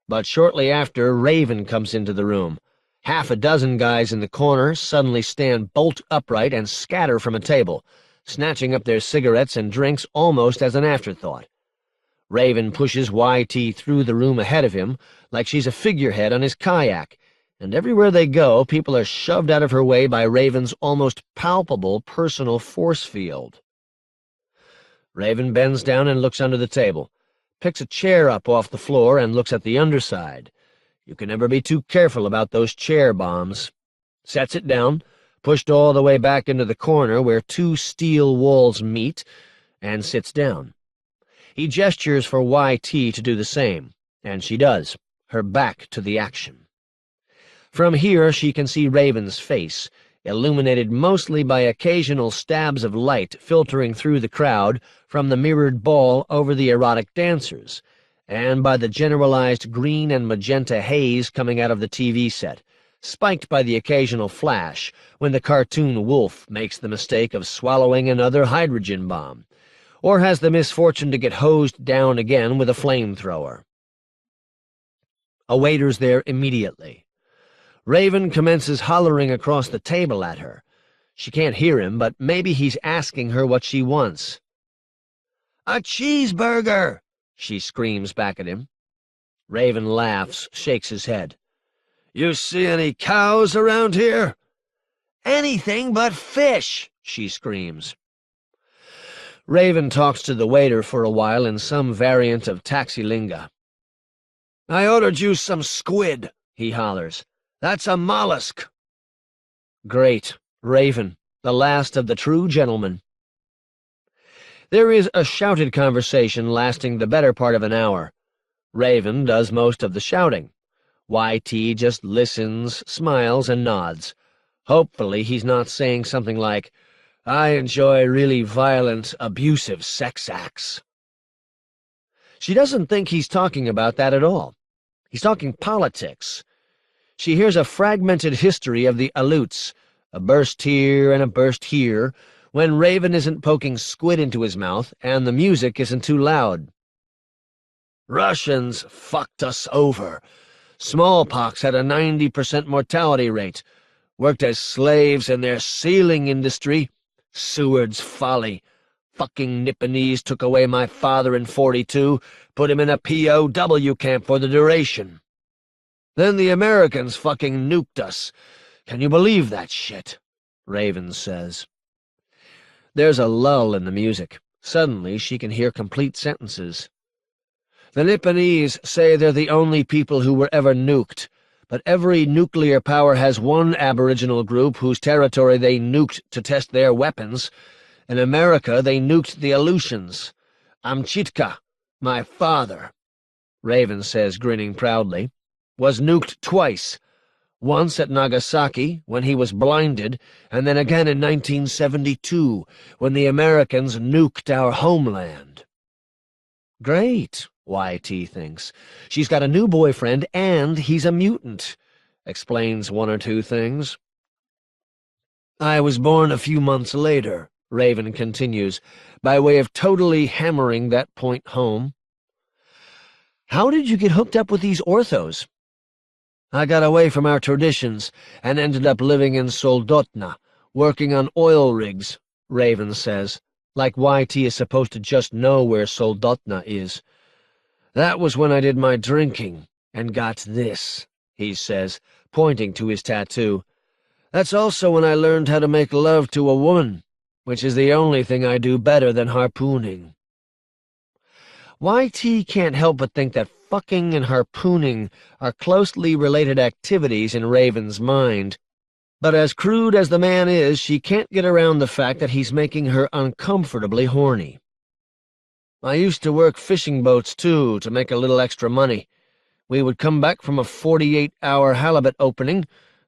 But shortly after, Raven comes into the room. Half a dozen guys in the corner suddenly stand bolt upright and scatter from a table, snatching up their cigarettes and drinks almost as an afterthought. Raven pushes YT through the room ahead of him like she's a figurehead on his kayak, and everywhere they go, people are shoved out of her way by Raven's almost palpable personal force field. Raven bends down and looks under the table, picks a chair up off the floor and looks at the underside. You can never be too careful about those chair bombs. Sets it down, pushed all the way back into the corner where two steel walls meet, and sits down. He gestures for YT to do the same, and she does, her back to the action. From here she can see Raven's face, illuminated mostly by occasional stabs of light filtering through the crowd from the mirrored ball over the erotic dancers, and by the generalized green and magenta haze coming out of the TV set, spiked by the occasional flash when the cartoon wolf makes the mistake of swallowing another hydrogen bomb, or has the misfortune to get hosed down again with a flamethrower. A waiter's there immediately. Raven commences hollering across the table at her. She can't hear him, but maybe he's asking her what she wants. "A cheeseburger!" she screams back at him. Raven laughs, shakes his head. "You see any cows around here?" "Anything but fish!" she screams. Raven talks to the waiter for a while in some variant of taxilinga. "I ordered you some squid," he hollers. "That's a mollusk." Great. Raven, the last of the true gentlemen. There is a shouted conversation lasting the better part of an hour. Raven does most of the shouting. YT just listens, smiles, and nods. Hopefully he's not saying something like, "I enjoy really violent, abusive sex acts." She doesn't think he's talking about that at all. He's talking politics. She hears a fragmented history of the Aleuts, a burst here and a burst here, when Raven isn't poking squid into his mouth and the music isn't too loud. "Russians fucked us over, Smallpox had a 90% mortality rate. Worked as slaves in their sealing industry. Seward's folly. Fucking Nipponese took away my father in 42, put him in a POW camp for the duration. Then the Americans fucking nuked us. Can you believe that shit? Raven says. There's a lull in the music. Suddenly she can hear complete sentences. The Nipponese say they're the only people who were ever nuked, but every nuclear power has one aboriginal group whose territory they nuked to test their weapons. In America, they nuked the Aleutians. Amchitka, my father, Raven says, grinning proudly, was nuked twice. Once at Nagasaki, when he was blinded, and then again in 1972, when the Americans nuked our homeland. Great, YT thinks. She's got a new boyfriend, and he's a mutant. Explains one or two things. I was born a few months later, Raven continues, by way of totally hammering that point home. How did you get hooked up with these orthos? I got away from our traditions and ended up living in Soldotna, working on oil rigs, Raven says, like YT is supposed to just know where Soldotna is. That was when I did my drinking and got this, he says, pointing to his tattoo. That's also when I learned how to make love to a woman, which is the only thing I do better than harpooning. YT can't help but think that fucking and harpooning are closely related activities in Raven's mind. But as crude as the man is, she can't get around the fact that he's making her uncomfortably horny. I used to work fishing boats, too, to make a little extra money. We would come back from a 48-hour halibut opening.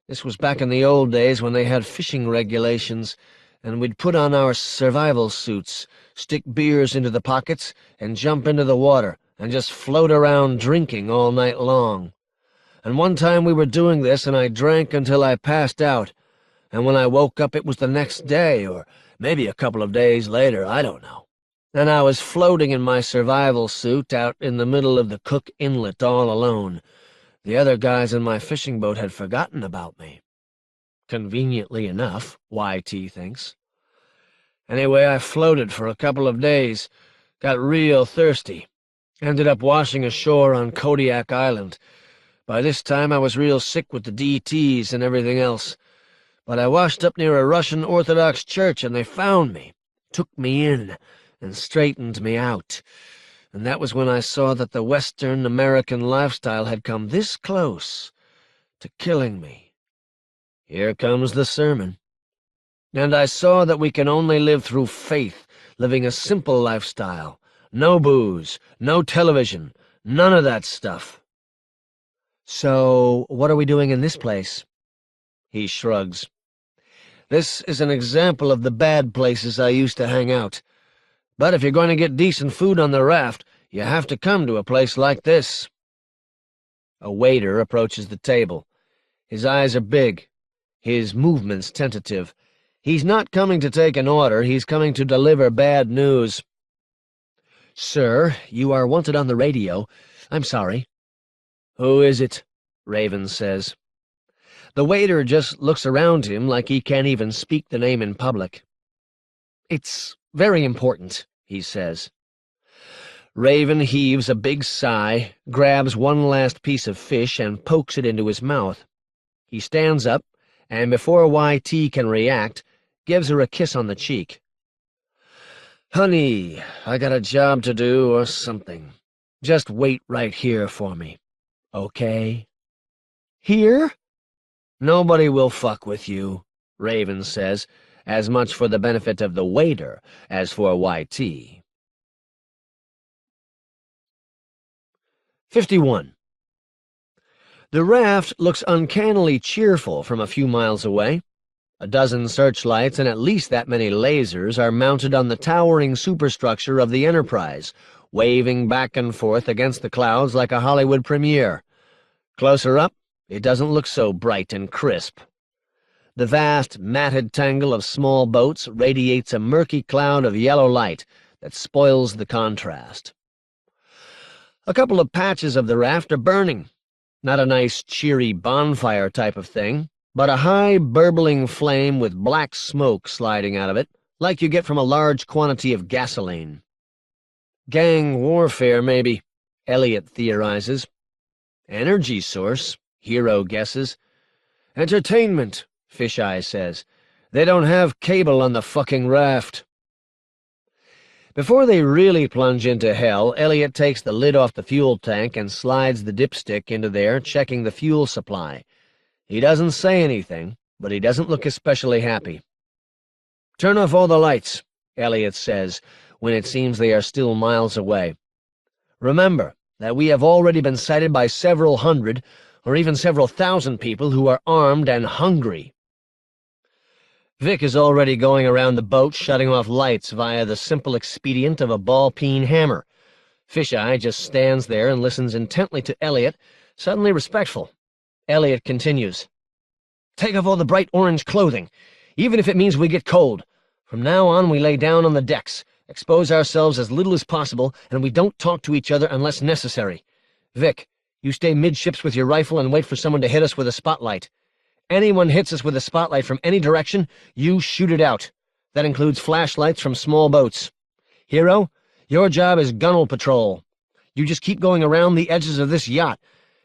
This was back in the old days when they had fishing regulations, and we'd put on our survival suits, stick beers into the pockets, and jump into the water, and just float around drinking all night long. And one time we were doing this, and I drank until I passed out, and when I woke up it was the next day, or maybe a couple of days later, I don't know. And I was floating in my survival suit out in the middle of the Cook Inlet all alone. The other guys in my fishing boat had forgotten about me. Conveniently enough, YT thinks. Anyway, I floated for a couple of days, got real thirsty, ended up washing ashore on Kodiak Island. By this time I was real sick with the DTs and everything else, but I washed up near a Russian Orthodox church and they found me, took me in, and straightened me out. And that was when I saw that the Western American lifestyle had come this close to killing me. Here comes the sermon. And I saw that we can only live through faith, living a simple lifestyle. No booze, no television, none of that stuff. So, what are we doing in this place? He shrugs. This is an example of the bad places I used to hang out. But if you're going to get decent food on the raft, you have to come to a place like this. A waiter approaches the table. His eyes are big, his movements tentative. He's not coming to take an order, he's coming to deliver bad news. Sir, you are wanted on the radio. I'm sorry. Who is it? Raven says. The waiter just looks around him like he can't even speak the name in public. It's very important, he says. Raven heaves a big sigh, grabs one last piece of fish, and pokes it into his mouth. He stands up, and before YT can react, gives her a kiss on the cheek. Honey, I got a job to do or something. Just wait right here for me, okay? Here? Nobody will fuck with you, Raven says, as much for the benefit of the waiter as for YT. 51. The raft looks uncannily cheerful from a few miles away. A dozen searchlights and at least that many lasers are mounted on the towering superstructure of the Enterprise, waving back and forth against the clouds like a Hollywood premiere. Closer up, it doesn't look so bright and crisp. The vast, matted tangle of small boats radiates a murky cloud of yellow light that spoils the contrast. A couple of patches of the raft are burning. Not a nice, cheery bonfire type of thing, but a high, burbling flame with black smoke sliding out of it, like you get from a large quantity of gasoline. Gang warfare, maybe, Elliot theorizes. Energy source, Hero guesses. Entertainment, Fisheye says. They don't have cable on the fucking raft. Before they really plunge into hell, Elliot takes the lid off the fuel tank and slides the dipstick into there, checking the fuel supply. He doesn't say anything, but he doesn't look especially happy. Turn off all the lights, Elliot says, when it seems they are still miles away. Remember that we have already been sighted by several hundred, or even several thousand people who are armed and hungry. Vic is already going around the boat shutting off lights via the simple expedient of a ball-peen hammer. Fisheye just stands there and listens intently to Elliot, suddenly respectful. Elliot continues. Take off all the bright orange clothing, even if it means we get cold. From now on we lay down on the decks, expose ourselves as little as possible, and we don't talk to each other unless necessary. Vic, you stay midships with your rifle and wait for someone to hit us with a spotlight. Anyone hits us with a spotlight from any direction, you shoot it out. That includes flashlights from small boats. Hero, your job is gunnel patrol. You just keep going around the edges of this yacht.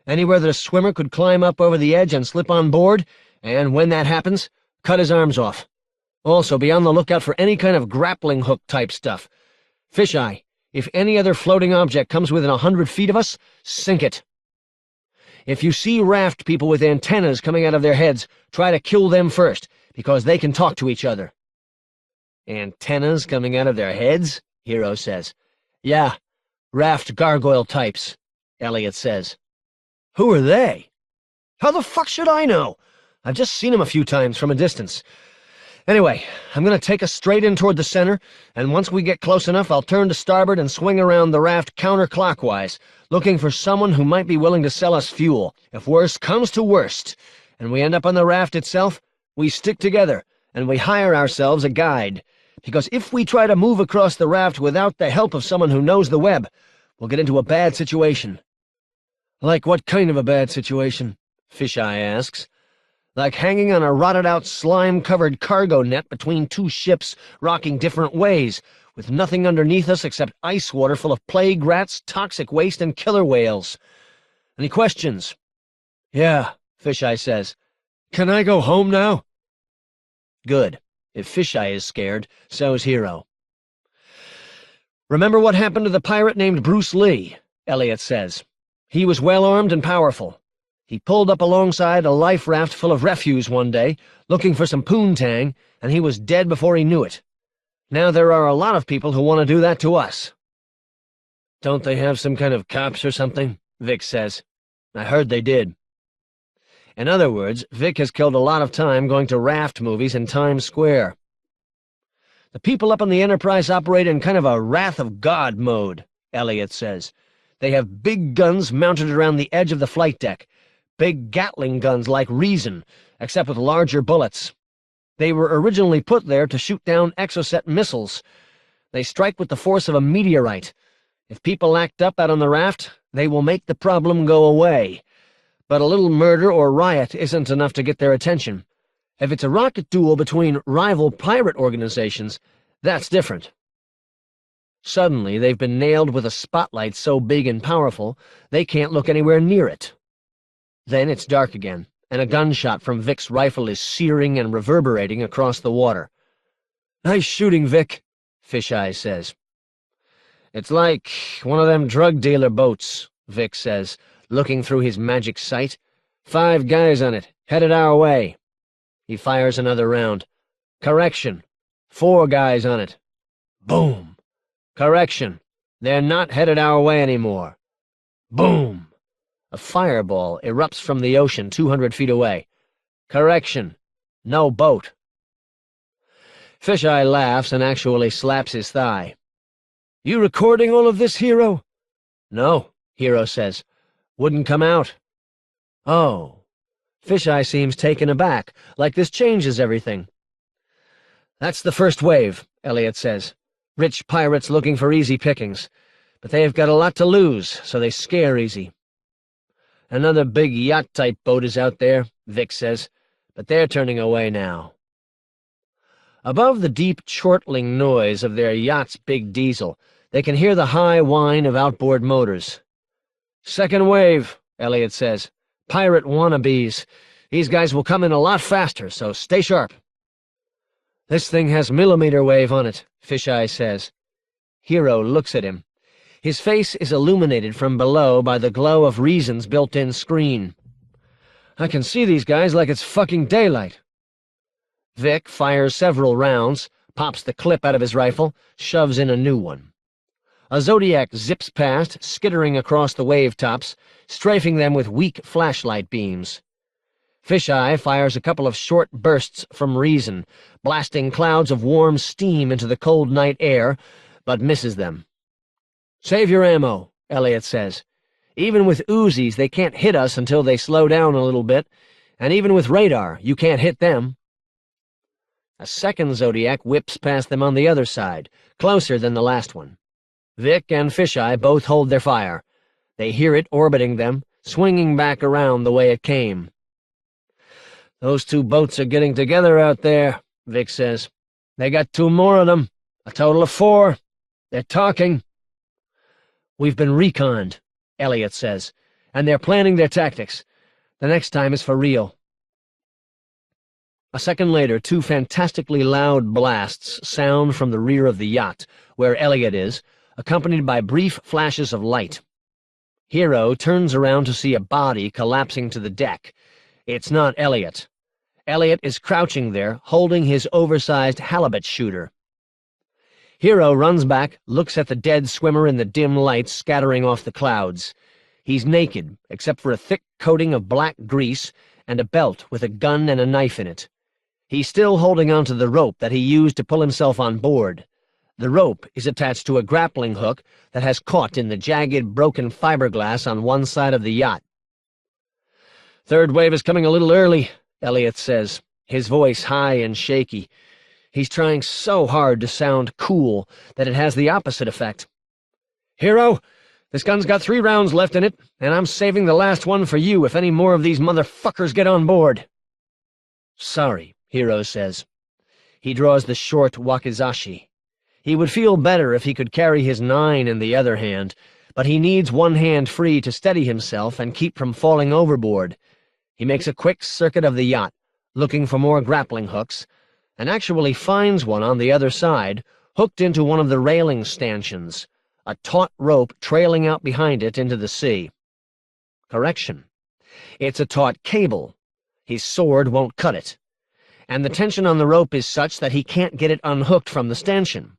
Anywhere that a swimmer could climb up over the edge and slip on board, and when that happens, cut his arms off. Also, be on the lookout for any kind of grappling hook type stuff. Fisheye, if any other floating object comes within 100 feet of us, sink it. If you see raft people with antennas coming out of their heads, try to kill them first, because they can talk to each other. Antennas coming out of their heads? Hero says. Yeah, raft gargoyle types, Elliot says. Who are they? How the fuck should I know? I've just seen them a few times from a distance. Anyway, I'm going to take us straight in toward the center, and once we get close enough, I'll turn to starboard and swing around the raft counterclockwise, looking for someone who might be willing to sell us fuel. If worst comes to worst, and we end up on the raft itself, we stick together, and we hire ourselves a guide. Because if we try to move across the raft without the help of someone who knows the web, we'll get into a bad situation. Like what kind of a bad situation? Fisheye asks. Like hanging on a rotted-out, slime-covered cargo net between two ships, rocking different ways, with nothing underneath us except ice water full of plague rats, toxic waste, and killer whales. Any questions? Yeah, Fisheye says. Can I go home now? Good. If Fisheye is scared, so's Hero. Remember what happened to the pirate named Bruce Lee? Elliot says. He was well-armed and powerful. He pulled up alongside a life raft full of refuse one day, looking for some poontang, and he was dead before he knew it. Now there are a lot of people who want to do that to us. Don't they have some kind of cops or something? Vic says. I heard they did. In other words, Vic has killed a lot of time going to raft movies in Times Square. The people up on the Enterprise operate in kind of a Wrath of God mode, Elliot says. They have big guns mounted around the edge of the flight deck. Big Gatling guns like Reason, except with larger bullets. They were originally put there to shoot down exocet missiles. They strike with the force of a meteorite. If people act up out on the raft, they will make the problem go away. But a little murder or riot isn't enough to get their attention. If it's a rocket duel between rival pirate organizations, that's different. Suddenly, they've been nailed with a spotlight so big and powerful, they can't look anywhere near it. Then it's dark again, and a gunshot from Vic's rifle is searing and reverberating across the water. Nice shooting, Vic, Fisheye says. It's like one of them drug dealer boats, Vic says, looking through his magic sight. 5 guys on it, headed our way. He fires another round. Correction. 4 guys on it. Boom. Correction. They're not headed our way anymore. Boom. A fireball erupts from the ocean 200 feet away. Correction. No boat. Fisheye laughs and actually slaps his thigh. You recording all of this, Hero? No, Hero says. Wouldn't come out. Oh. Fisheye seems taken aback, like this changes everything. That's the first wave, Elliot says. Rich pirates looking for easy pickings. But they've got a lot to lose, so they scare easy. Another big yacht-type boat is out there, Vic says, but they're turning away now. Above the deep, chortling noise of their yacht's big diesel, they can hear the high whine of outboard motors. "Second wave," Elliot says. "Pirate wannabes. These guys will come in a lot faster, so stay sharp." "This thing has millimeter wave on it," Fisheye says. Hero looks at him. His face is illuminated from below by the glow of Reason's built-in screen. "I can see these guys like it's fucking daylight." Vic fires several rounds, pops the clip out of his rifle, shoves in a new one. A Zodiac zips past, skittering across the wave tops, strafing them with weak flashlight beams. Fisheye fires a couple of short bursts from Reason, blasting clouds of warm steam into the cold night air, but misses them. "Save your ammo," Elliot says. "Even with Uzis, they can't hit us until they slow down a little bit, and even with radar, you can't hit them." A second Zodiac whips past them on the other side, closer than the last one. Vic and Fisheye both hold their fire. They hear it orbiting them, swinging back around the way it came. "Those two boats are getting together out there," Vic says. "They got two more of them, a total of 4. They're talking." "We've been reconned," Elliot says, "and they're planning their tactics. The next time is for real." A second later, 2 fantastically loud blasts sound from the rear of the yacht, where Elliot is, accompanied by brief flashes of light. Hero turns around to see a body collapsing to the deck. It's not Elliot. Elliot is crouching there, holding his oversized halibut shooter. Hero runs back, looks at the dead swimmer in the dim lights scattering off the clouds. He's naked, except for a thick coating of black grease and a belt with a gun and a knife in it. He's still holding onto the rope that he used to pull himself on board. The rope is attached to a grappling hook that has caught in the jagged, broken fiberglass on one side of the yacht. "Third wave is coming a little early," Elliot says, his voice high and shaky. He's trying so hard to sound cool that it has the opposite effect. "Hero, this gun's got 3 rounds left in it, and I'm saving the last one for you if any more of these motherfuckers get on board." "Sorry," Hero says. He draws the short wakizashi. He would feel better if he could carry his 9 in the other hand, but he needs one hand free to steady himself and keep from falling overboard. He makes a quick circuit of the yacht, looking for more grappling hooks, and actually finds one on the other side, hooked into one of the railing stanchions, a taut rope trailing out behind it into the sea. Correction. It's a taut cable. His sword won't cut it, and the tension on the rope is such that he can't get it unhooked from the stanchion.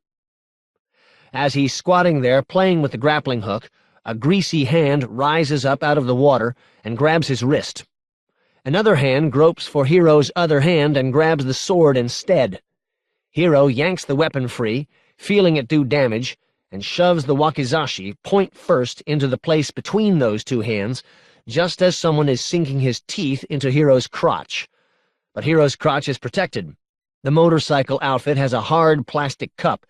As he's squatting there playing with the grappling hook, a greasy hand rises up out of the water and grabs his wrist. Another hand gropes for Hero's other hand and grabs the sword instead. Hero yanks the weapon free, feeling it do damage, and shoves the wakizashi point first into the place between those 2 hands, just as someone is sinking his teeth into Hero's crotch. But Hero's crotch is protected. The motorcycle outfit has a hard plastic cup,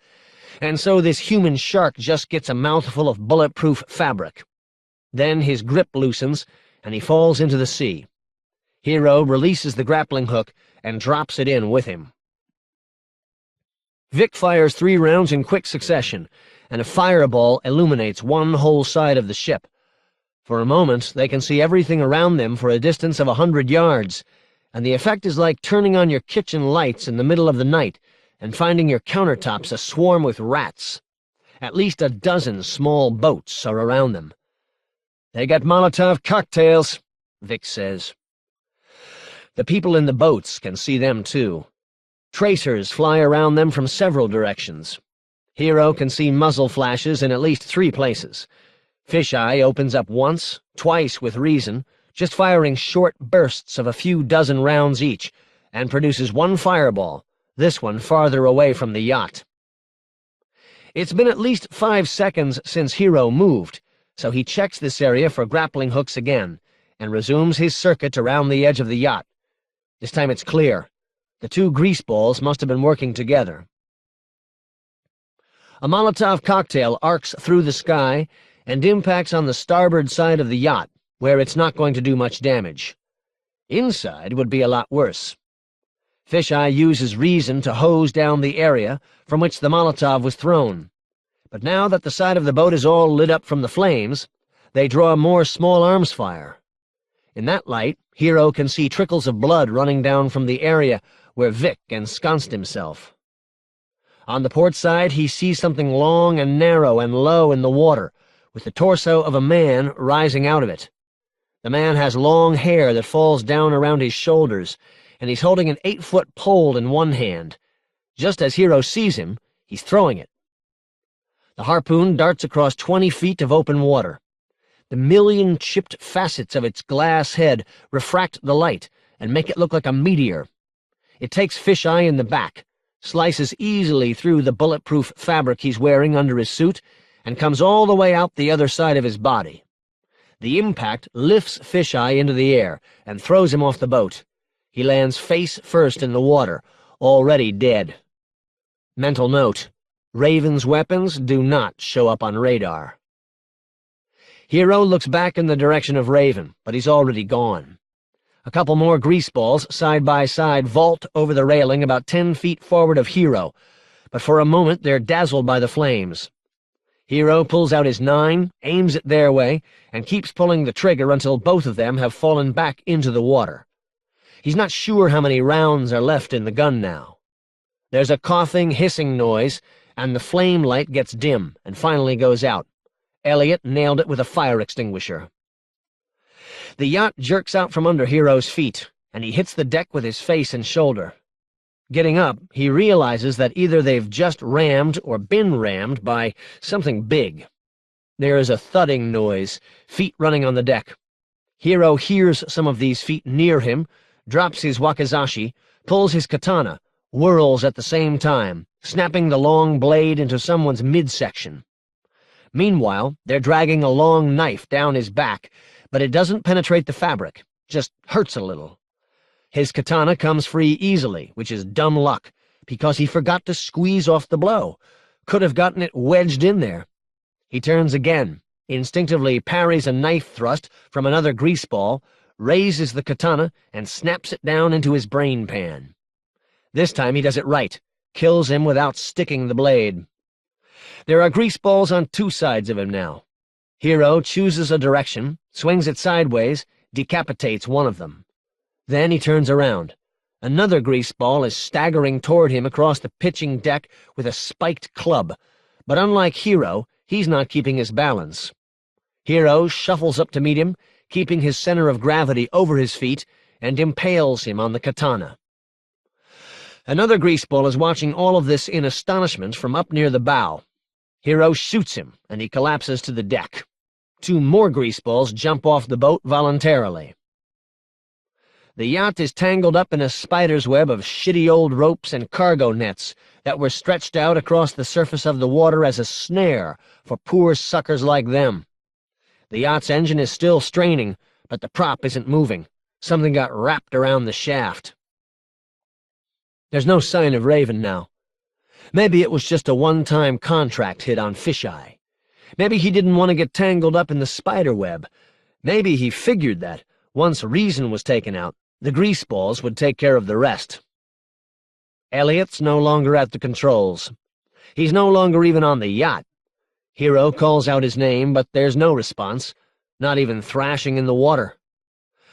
and so this human shark just gets a mouthful of bulletproof fabric. Then his grip loosens, and he falls into the sea. Hero releases the grappling hook and drops it in with him. Vic fires 3 rounds in quick succession, and a fireball illuminates one whole side of the ship. For a moment, they can see everything around them for a distance of 100 yards, and the effect is like turning on your kitchen lights in the middle of the night and finding your countertops a swarm with rats. At least a dozen small boats are around them. "They got Molotov cocktails," Vic says. The people in the boats can see them, too. Tracers fly around them from several directions. Hero can see muzzle flashes in at least 3 places. Fisheye opens up once, twice with Reason, just firing short bursts of a few dozen rounds each, and produces 1 fireball, this one farther away from the yacht. It's been at least 5 seconds since Hero moved, so he checks this area for grappling hooks again, and resumes his circuit around the edge of the yacht. This time it's clear. The 2 grease balls must have been working together. A Molotov cocktail arcs through the sky and impacts on the starboard side of the yacht, where it's not going to do much damage. Inside would be a lot worse. Fisheye uses reason to hose down the area from which the Molotov was thrown. But now that the side of the boat is all lit up from the flames, they draw more small arms fire. In that light, Hero can see trickles of blood running down from the area where Vic ensconced himself. On the port side, he sees something long and narrow and low in the water, with the torso of a man rising out of it. The man has long hair that falls down around his shoulders, and he's holding an 8-foot pole in one hand. Just as Hero sees him, he's throwing it. The harpoon darts across 20 feet of open water. The million chipped facets of its glass head refract the light and make it look like a meteor. It takes Fisheye in the back, slices easily through the bulletproof fabric he's wearing under his suit, and comes all the way out the other side of his body. The impact lifts Fisheye into the air and throws him off the boat. He lands face first in the water, already dead. Mental note: Raven's weapons do not show up on radar. Hero looks back in the direction of Raven, but he's already gone. A couple more greaseballs, side by side, vault over the railing about 10 feet forward of Hero, but for a moment they're dazzled by the flames. Hero pulls out his 9, aims it their way, and keeps pulling the trigger until both of them have fallen back into the water. He's not sure how many rounds are left in the gun now. There's a coughing, hissing noise, and the flame light gets dim and finally goes out. Elliot nailed it with a fire extinguisher. The yacht jerks out from under Hero's feet, and he hits the deck with his face and shoulder. Getting up, he realizes that either they've just rammed or been rammed by something big. There is a thudding noise, feet running on the deck. Hero hears some of these feet near him, drops his wakizashi, pulls his katana, whirls at the same time, snapping the long blade into someone's midsection. Meanwhile, they're dragging a long knife down his back, but it doesn't penetrate the fabric, just hurts a little. His katana comes free easily, which is dumb luck, because he forgot to squeeze off the blow. Could have gotten it wedged in there. He turns again, instinctively parries a knife thrust from another greaseball, raises the katana, and snaps it down into his brain pan. This time he does it right, kills him without sticking the blade. There are greaseballs on 2 sides of him now. Hero chooses a direction, swings it sideways, decapitates one of them. Then he turns around. Another greaseball is staggering toward him across the pitching deck with a spiked club, but unlike Hero, he's not keeping his balance. Hero shuffles up to meet him, keeping his center of gravity over his feet, and impales him on the katana. Another greaseball is watching all of this in astonishment from up near the bow. Hero shoots him, and he collapses to the deck. 2 more greaseballs jump off the boat voluntarily. The yacht is tangled up in a spider's web of shitty old ropes and cargo nets that were stretched out across the surface of the water as a snare for poor suckers like them. The yacht's engine is still straining, but the prop isn't moving. Something got wrapped around the shaft. There's no sign of Raven now. Maybe it was just a one-time contract hit on Fisheye. Maybe he didn't want to get tangled up in the spider web. Maybe he figured that, once reason was taken out, the greaseballs would take care of the rest. Elliot's no longer at the controls. He's no longer even on the yacht. Hero calls out his name, but there's no response, not even thrashing in the water.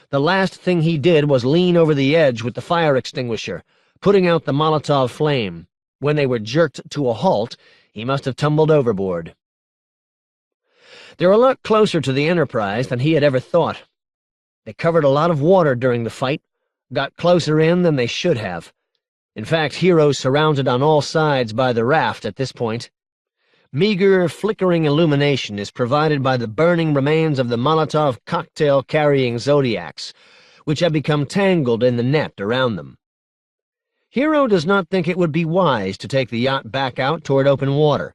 The last thing he did was lean over the edge with the fire extinguisher, putting out the Molotov flame. When they were jerked to a halt, he must have tumbled overboard. They're a lot closer to the Enterprise than he had ever thought. They covered a lot of water during the fight, got closer in than they should have. In fact, Hero's surrounded on all sides by the raft at this point. Meager, flickering illumination is provided by the burning remains of the Molotov cocktail-carrying Zodiacs, which have become tangled in the net around them. Hero does not think it would be wise to take the yacht back out toward open water.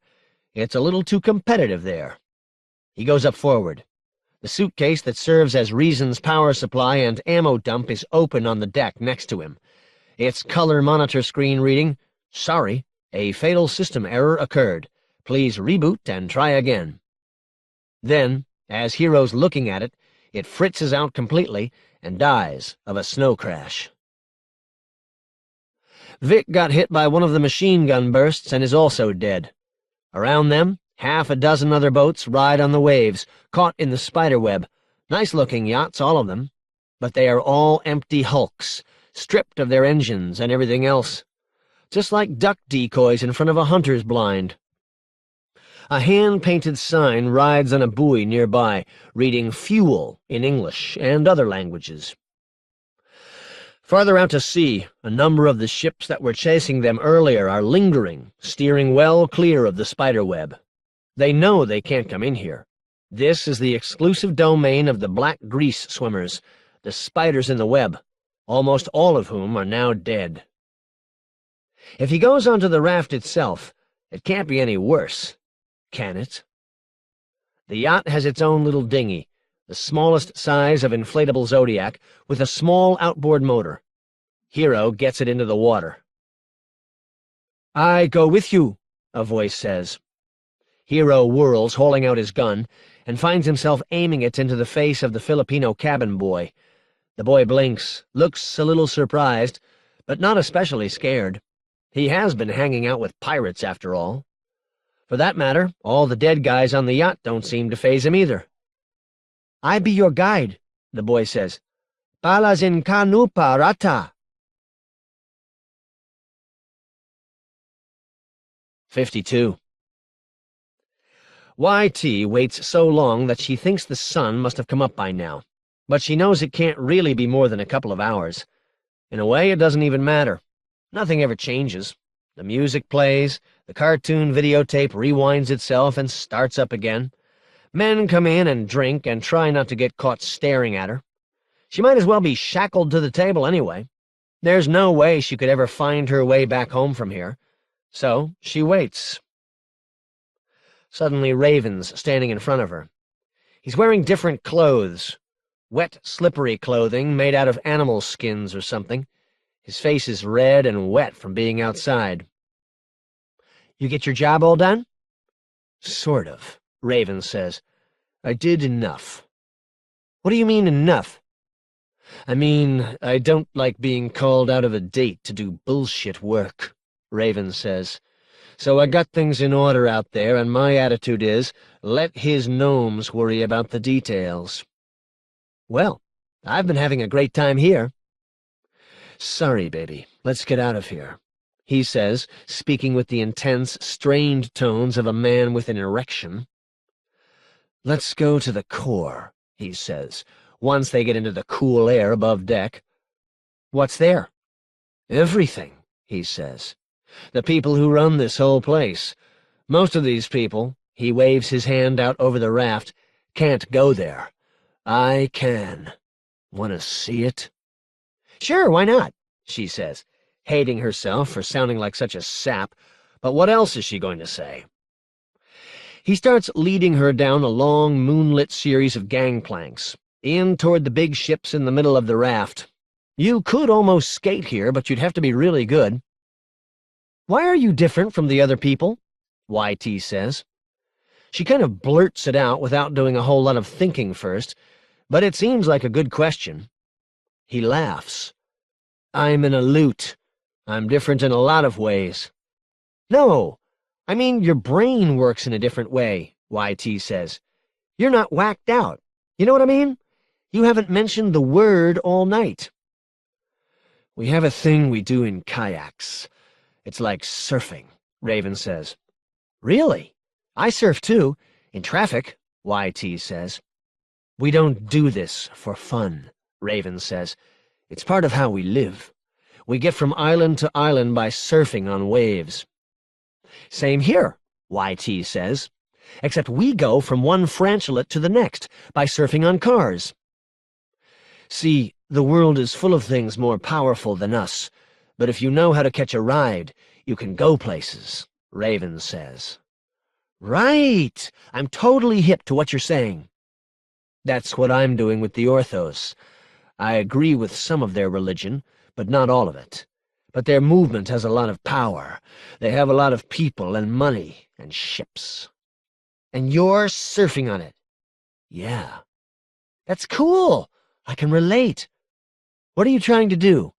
It's a little too competitive there. He goes up forward. The suitcase that serves as Reason's power supply and ammo dump is open on the deck next to him. Its color monitor screen reading, "Sorry, a fatal system error occurred. Please reboot and try again." Then, as Hero's looking at it, It fritzes out completely and dies of a snow crash. Vic got hit by one of the machine gun bursts and is also dead. Around them, half a dozen other boats ride on the waves, caught in the spiderweb. Nice-looking yachts, all of them. But they are all empty hulks, stripped of their engines and everything else. Just like duck decoys in front of a hunter's blind. A hand-painted sign rides on a buoy nearby, reading "Fuel" in English and other languages. Farther out to sea, a number of the ships that were chasing them earlier are lingering, steering well clear of the spiderweb. They know they can't come in here. This is the exclusive domain of the black grease swimmers, the spiders in the web, almost all of whom are now dead. If he goes onto the raft itself, it can't be any worse, can it? The yacht has its own little dinghy, the smallest size of inflatable Zodiac, with a small outboard motor. Hero gets it into the water. "I go with you," a voice says. Hero whirls, hauling out his gun, and finds himself aiming it into the face of the Filipino cabin boy. The boy blinks, looks a little surprised, but not especially scared. He has been hanging out with pirates, after all. For that matter, all the dead guys on the yacht don't seem to faze him either. "I be your guide," the boy says. "Palas in kanu pa rata." 52. YT waits so long that she thinks the sun must have come up by now, but she knows it can't really be more than a couple of hours. In a way, it doesn't even matter. Nothing ever changes. The music plays, the cartoon videotape rewinds itself and starts up again. Men come in and drink and try not to get caught staring at her. She might as well be shackled to the table anyway. There's no way she could ever find her way back home from here. So she waits. Suddenly Raven's standing in front of her. He's wearing different clothes. Wet, slippery clothing made out of animal skins or something. His face is red and wet from being outside. "You get your job all done?" "Sort of," Raven says. "I did enough." "What do you mean, enough?" "I mean, I don't like being called out of a date to do bullshit work," Raven says. "So I got things in order out there, and my attitude is, let his gnomes worry about the details." "Well, I've been having a great time here." "Sorry, baby. Let's get out of here," he says, speaking with the intense, strained tones of a man with an erection. "Let's go to the core," he says, once they get into the cool air above deck. "What's there?" "Everything," he says. "The people who run this whole place. Most of these people," he waves his hand out over the raft, "can't go there. I can. Want to see it?" "Sure, why not?" she says, hating herself for sounding like such a sap, but what else is she going to say? He starts leading her down a long, moonlit series of gangplanks, in toward the big ships in the middle of the raft. You could almost skate here, but you'd have to be really good. "Why are you different from the other people?" YT says. She kind of blurts it out without doing a whole lot of thinking first, but it seems like a good question. He laughs. "I'm an alute. I'm different in a lot of ways." "No, I mean your brain works in a different way," YT says. "You're not whacked out. You know what I mean? You haven't mentioned the word all night." "We have a thing we do in kayaks. It's like surfing," Raven says. "Really? I surf too, in traffic," YT says. "We don't do this for fun," Raven says. "It's part of how we live. We get from island to island by surfing on waves." "Same here," YT says, "except we go from one franchlet to the next by surfing on cars." "See, the world is full of things more powerful than us, but if you know how to catch a ride, you can go places," Raven says. "Right! I'm totally hip to what you're saying." "That's what I'm doing with the Orthos. I agree with some of their religion, but not all of it. But their movement has a lot of power. They have a lot of people and money and ships." "And you're surfing on it?" "Yeah." That's cool. I can relate. What are you trying to do?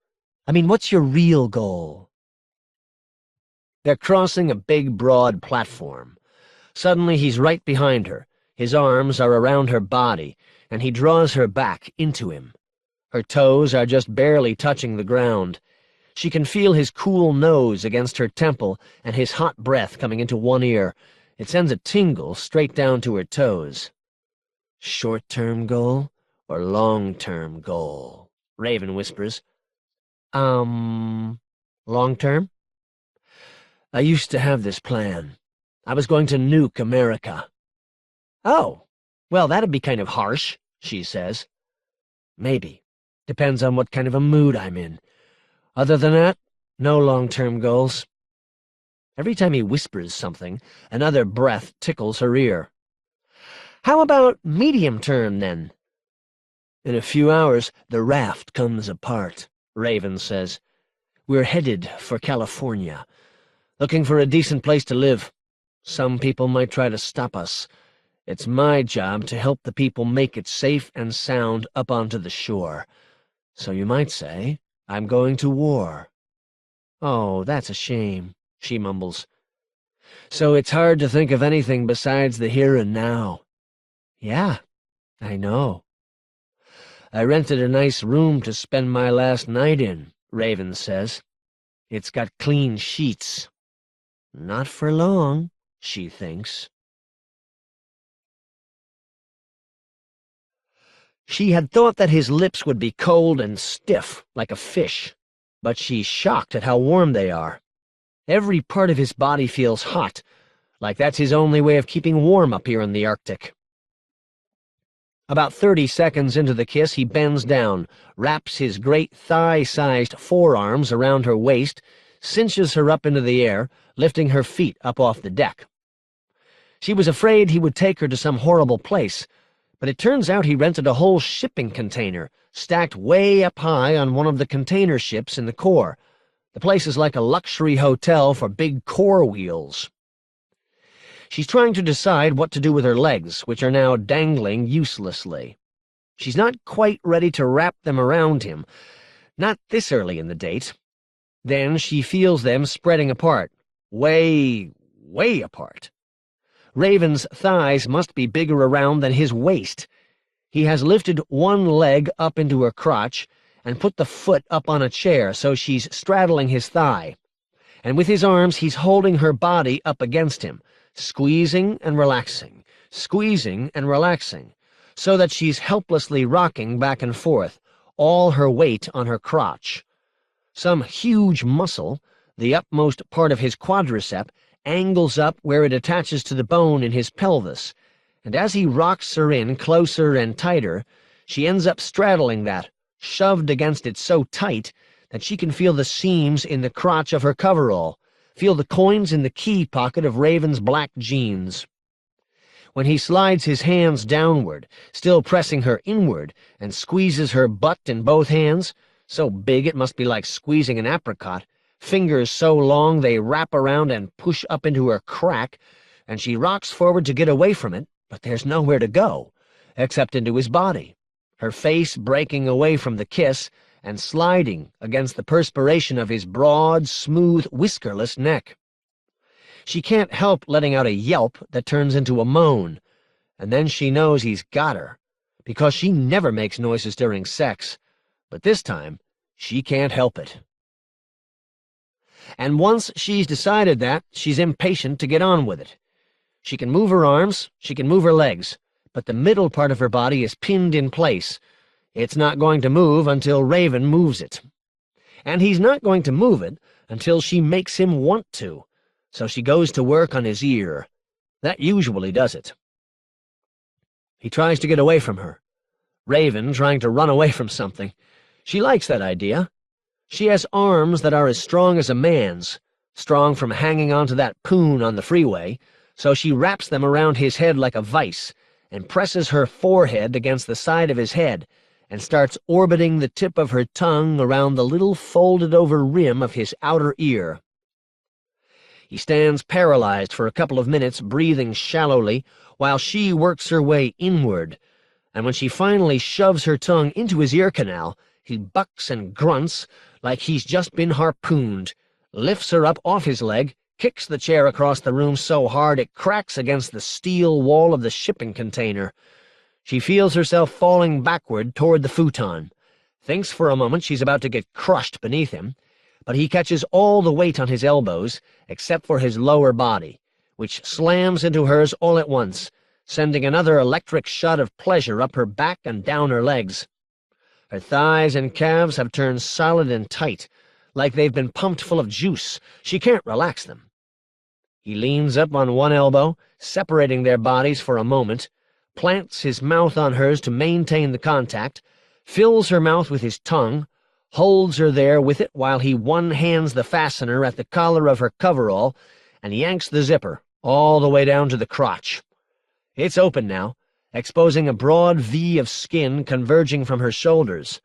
I mean, what's your real goal? They're crossing a big, broad platform. Suddenly he's right behind her. His arms are around her body, and he draws her back into him. Her toes are just barely touching the ground. She can feel his cool nose against her temple and his hot breath coming into one ear. It sends a tingle straight down to her toes. Short-term goal or long-term goal? Raven whispers. Long-term? I used to have this plan. I was going to nuke America. Oh, well, that'd be kind of harsh, she says. Maybe. Depends on what kind of a mood I'm in. Other than that, no long-term goals. Every time he whispers something, another breath tickles her ear. How about medium-term, then? In a few hours, the raft comes apart, Raven says. We're headed for California, looking for a decent place to live. Some people might try to stop us. It's my job to help the people make it safe and sound up onto the shore. So you might say, I'm going to war. Oh, that's a shame, she mumbles. So it's hard to think of anything besides the here and now. Yeah, I know. I rented a nice room to spend my last night in, Raven says. It's got clean sheets. Not for long, she thinks. She had thought that his lips would be cold and stiff, like a fish, but she's shocked at how warm they are. Every part of his body feels hot, like that's his only way of keeping warm up here in the Arctic. About 30 seconds into the kiss, he bends down, wraps his great thigh-sized forearms around her waist, cinches her up into the air, lifting her feet up off the deck. She was afraid he would take her to some horrible place, but it turns out he rented a whole shipping container, stacked way up high on one of the container ships in the core. The place is like a luxury hotel for big core wheels. She's trying to decide what to do with her legs, which are now dangling uselessly. She's not quite ready to wrap them around him, not this early in the date. Then she feels them spreading apart, way apart. Raven's thighs must be bigger around than his waist. He has lifted one leg up into her crotch and put the foot up on a chair so she's straddling his thigh. And with his arms, he's holding her body up against him, squeezing and relaxing, so that she's helplessly rocking back and forth, all her weight on her crotch. Some huge muscle, the upmost part of his quadricep, angles up where it attaches to the bone in his pelvis, and as he rocks her in closer and tighter, she ends up straddling that, shoved against it so tight that she can feel the seams in the crotch of her coverall, feel the coins in the key pocket of Raven's black jeans. When he slides his hands downward, still pressing her inward, and squeezes her butt in both hands, so big it must be like squeezing an apricot, fingers so long they wrap around and push up into her crack, and she rocks forward to get away from it, but there's nowhere to go, except into his body, her face breaking away from the kiss and sliding against the perspiration of his broad, smooth, whiskerless neck. She can't help letting out a yelp that turns into a moan, and then she knows he's got her, because she never makes noises during sex, but this time she can't help it. And once she's decided that, she's impatient to get on with it. She can move her arms, she can move her legs, but the middle part of her body is pinned in place. It's not going to move until Raven moves it. And he's not going to move it until she makes him want to, so she goes to work on his ear. That usually does it. He tries to get away from her. Raven trying to run away from something. She likes that idea. She has arms that are as strong as a man's, strong from hanging onto that poon on the freeway, so she wraps them around his head like a vice and presses her forehead against the side of his head and starts orbiting the tip of her tongue around the little folded-over rim of his outer ear. He stands paralyzed for a couple of minutes, breathing shallowly, while she works her way inward, and when she finally shoves her tongue into his ear canal, he bucks and grunts like he's just been harpooned, lifts her up off his leg, kicks the chair across the room so hard it cracks against the steel wall of the shipping container. She feels herself falling backward toward the futon, thinks for a moment she's about to get crushed beneath him, but he catches all the weight on his elbows except for his lower body, which slams into hers all at once, sending another electric shot of pleasure up her back and down her legs. Her thighs and calves have turned solid and tight, like they've been pumped full of juice. She can't relax them. He leans up on one elbow, separating their bodies for a moment, plants his mouth on hers to maintain the contact, fills her mouth with his tongue, holds her there with it while he one-hands the fastener at the collar of her coverall and yanks the zipper all the way down to the crotch. It's open now, exposing a broad V of skin converging from her shoulders.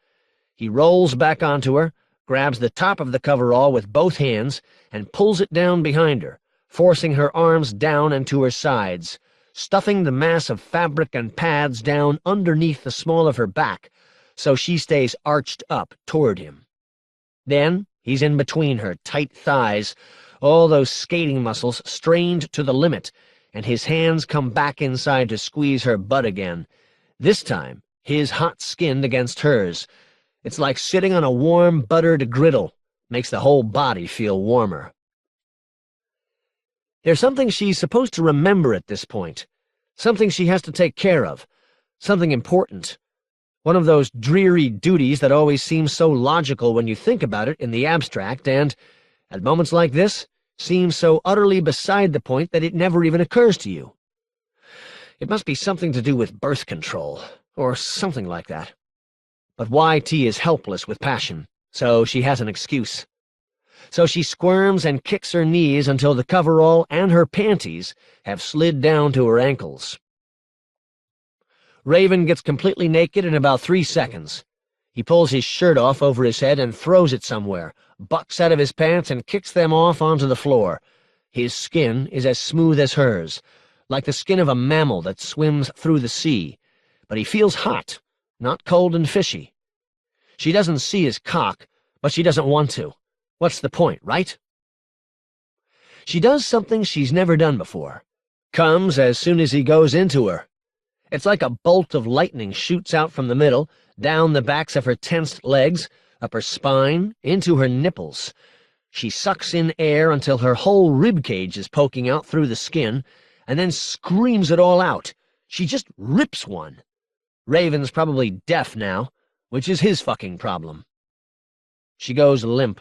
He rolls back onto her, grabs the top of the coverall with both hands, and pulls it down behind her, forcing her arms down and to her sides, stuffing the mass of fabric and pads down underneath the small of her back, so she stays arched up toward him. Then he's in between her tight thighs, all those skating muscles strained to the limit, and his hands come back inside to squeeze her butt again, this time his hot-skinned against hers. It's like sitting on a warm, buttered griddle, makes the whole body feel warmer. There's something she's supposed to remember at this point, something she has to take care of, something important. One of those dreary duties that always seems so logical when you think about it in the abstract and, at moments like this, seems so utterly beside the point that it never even occurs to you. It must be something to do with birth control, or something like that. But YT is helpless with passion, so she has an excuse. So she squirms and kicks her knees until the coverall and her panties have slid down to her ankles. Raven gets completely naked in about 3 seconds. He pulls his shirt off over his head and throws it somewhere, bucks out of his pants and kicks them off onto the floor. His skin is as smooth as hers, like the skin of a mammal that swims through the sea, but he feels hot, not cold and fishy. She doesn't see his cock, but she doesn't want to. What's the point, right? She does something she's never done before. Comes as soon as he goes into her. It's like a bolt of lightning shoots out from the middle, down the backs of her tensed legs, up her spine, into her nipples. She sucks in air until her whole ribcage is poking out through the skin, and then screams it all out. She just rips one. Raven's probably deaf now, which is his fucking problem. She goes limp.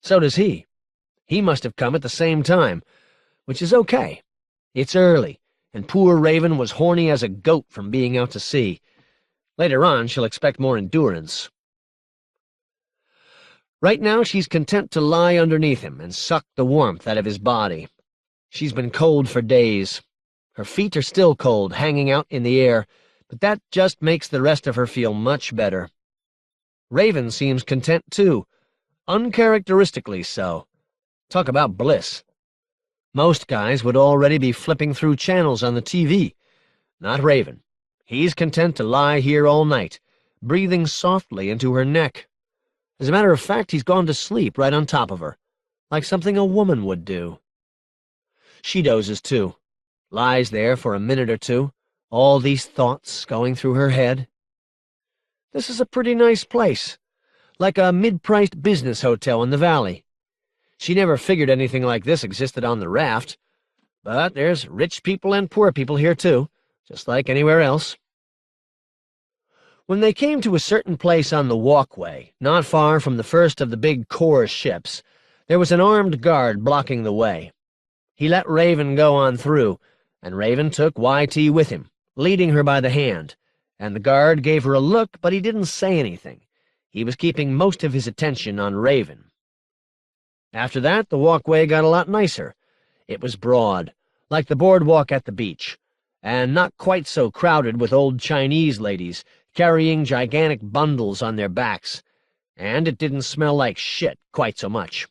So does he. He must have come at the same time, which is okay. It's early, and poor Raven was horny as a goat from being out to sea. Later on, she'll expect more endurance. Right now, she's content to lie underneath him and suck the warmth out of his body. She's been cold for days. Her feet are still cold, hanging out in the air, but that just makes the rest of her feel much better. Raven seems content, too, uncharacteristically so. Talk about bliss. Most guys would already be flipping through channels on the TV. Not Raven. He's content to lie here all night, breathing softly into her neck. As a matter of fact, he's gone to sleep right on top of her, like something a woman would do. She dozes, too. Lies there for a minute or two, all these thoughts going through her head. This is a pretty nice place, like a mid-priced business hotel in the valley. She never figured anything like this existed on the raft, but there's rich people and poor people here, too, just like anywhere else. When they came to a certain place on the walkway, not far from the first of the big core ships, there was an armed guard blocking the way. He let Raven go on through, and Raven took YT with him, leading her by the hand, and the guard gave her a look, but he didn't say anything. He was keeping most of his attention on Raven. After that, the walkway got a lot nicer. It was broad, like the boardwalk at the beach, and not quite so crowded with old Chinese ladies carrying gigantic bundles on their backs, and it didn't smell like shit quite so much.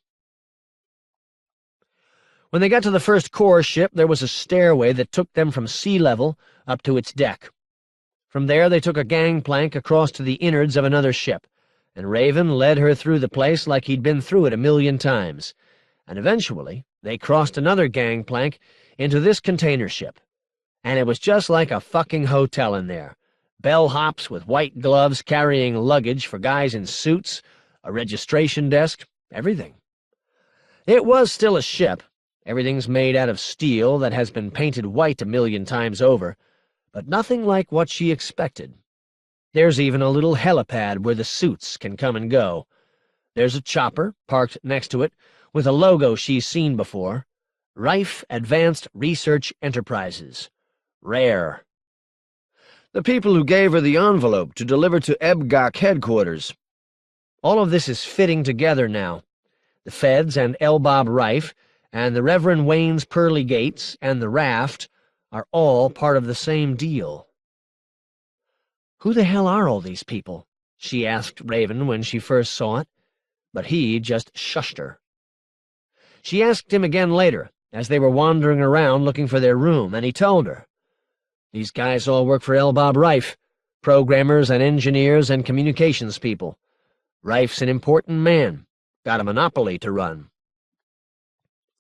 When they got to the first core ship, there was a stairway that took them from sea level up to its deck. From there they took a gangplank across to the innards of another ship, and Raven led her through the place like he'd been through it 1,000,000 times, and eventually they crossed another gangplank into this container ship, and it was just like a fucking hotel in there. Bellhops with white gloves carrying luggage for guys in suits, a registration desk, everything. It was still a ship. Everything's made out of steel that has been painted white 1,000,000 times over, but nothing like what she expected. There's even a little helipad where the suits can come and go. There's a chopper parked next to it with a logo she's seen before. Rife Advanced Research Enterprises. Rare. The people who gave her the envelope to deliver to EBGAC headquarters. All of this is fitting together now. The feds and L. Bob Rife and the Reverend Wayne's pearly gates and the raft are all part of the same deal. "Who the hell are all these people?" she asked Raven when she first saw it, but he just shushed her. She asked him again later, as they were wandering around looking for their room, and he told her. "These guys all work for L. Bob Rife, programmers and engineers and communications people. Rife's an important man, got a monopoly to run."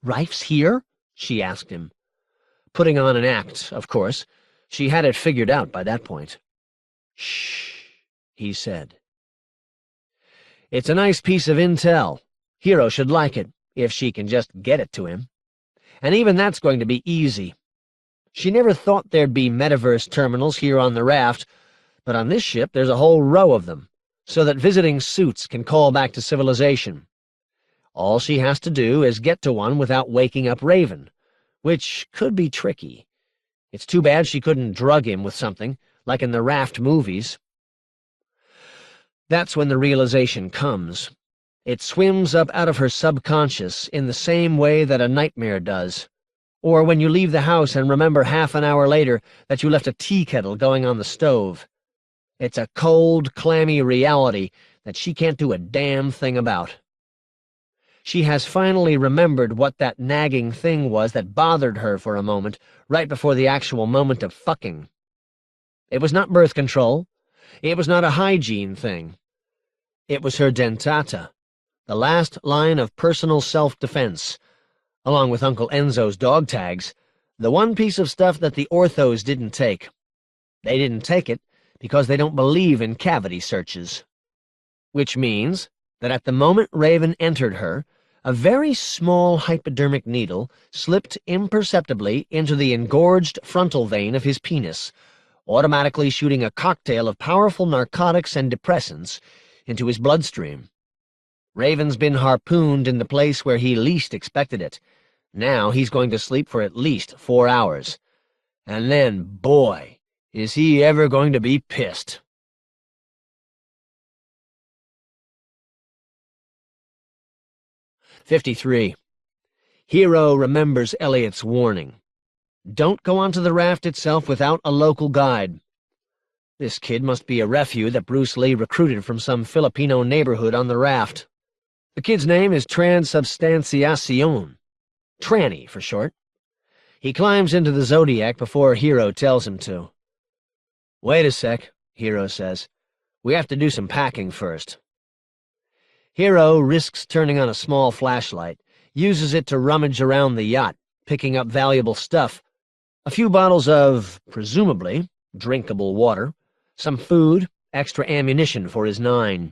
"Rife's here?" she asked him. Putting on an act, of course. She had it figured out by that point. "Shh," he said. "It's a nice piece of intel. Hero should like it, if she can just get it to him. And even that's going to be easy. She never thought there'd be metaverse terminals here on the raft, but on this ship there's a whole row of them, so that visiting suits can call back to civilization. All she has to do is get to one without waking up Raven, which could be tricky. It's too bad she couldn't drug him with something, like in the Raft movies." That's when the realization comes. It swims up out of her subconscious in the same way that a nightmare does. Or when you leave the house and remember half an hour later that you left a tea kettle going on the stove. It's a cold, clammy reality that she can't do a damn thing about. She has finally remembered what that nagging thing was that bothered her for a moment, right before the actual moment of fucking. It was not birth control. It was not a hygiene thing. It was her dentata, the last line of personal self-defense, along with Uncle Enzo's dog tags, the one piece of stuff that the orthos didn't take. They didn't take it because they don't believe in cavity searches. Which means that at the moment Raven entered her, a very small hypodermic needle slipped imperceptibly into the engorged frontal vein of his penis, automatically shooting a cocktail of powerful narcotics and depressants into his bloodstream. Raven's been harpooned in the place where he least expected it. Now he's going to sleep for at least 4 hours. And then, boy, is he ever going to be pissed. "53. Hero remembers Elliot's warning. Don't go onto the raft itself without a local guide. This kid must be a refugee that Bruce Lee recruited from some Filipino neighborhood on the raft. The kid's name is Transubstantiacion. Tranny, for short. He climbs into the Zodiac before Hero tells him to. "Wait a sec," Hero says. "We have to do some packing first." Hero risks turning on a small flashlight, uses it to rummage around the yacht, picking up valuable stuff. A few bottles of, presumably, drinkable water, some food, extra ammunition for his 9.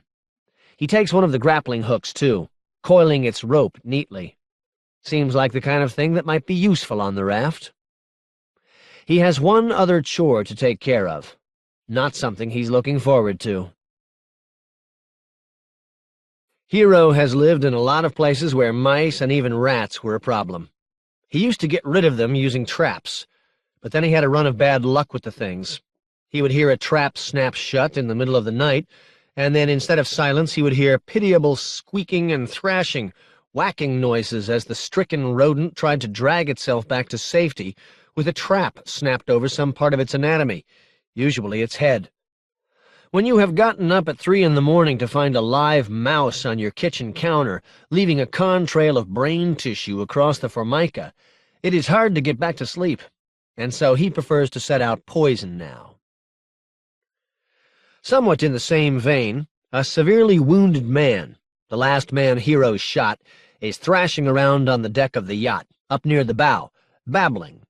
He takes one of the grappling hooks, too, coiling its rope neatly. Seems like the kind of thing that might be useful on the raft. He has one other chore to take care of. Not something he's looking forward to. Hero has lived in a lot of places where mice and even rats were a problem. He used to get rid of them using traps, but then he had a run of bad luck with the things. He would hear a trap snap shut in the middle of the night, and then instead of silence he would hear pitiable squeaking and thrashing, whacking noises as the stricken rodent tried to drag itself back to safety with a trap snapped over some part of its anatomy, usually its head. When you have gotten up at 3 in the morning to find a live mouse on your kitchen counter, leaving a contrail of brain tissue across the formica, it is hard to get back to sleep, and so he prefers to set out poison now. Somewhat in the same vein, a severely wounded man, the last man Hero shot, is thrashing around on the deck of the yacht, up near the bow, babbling.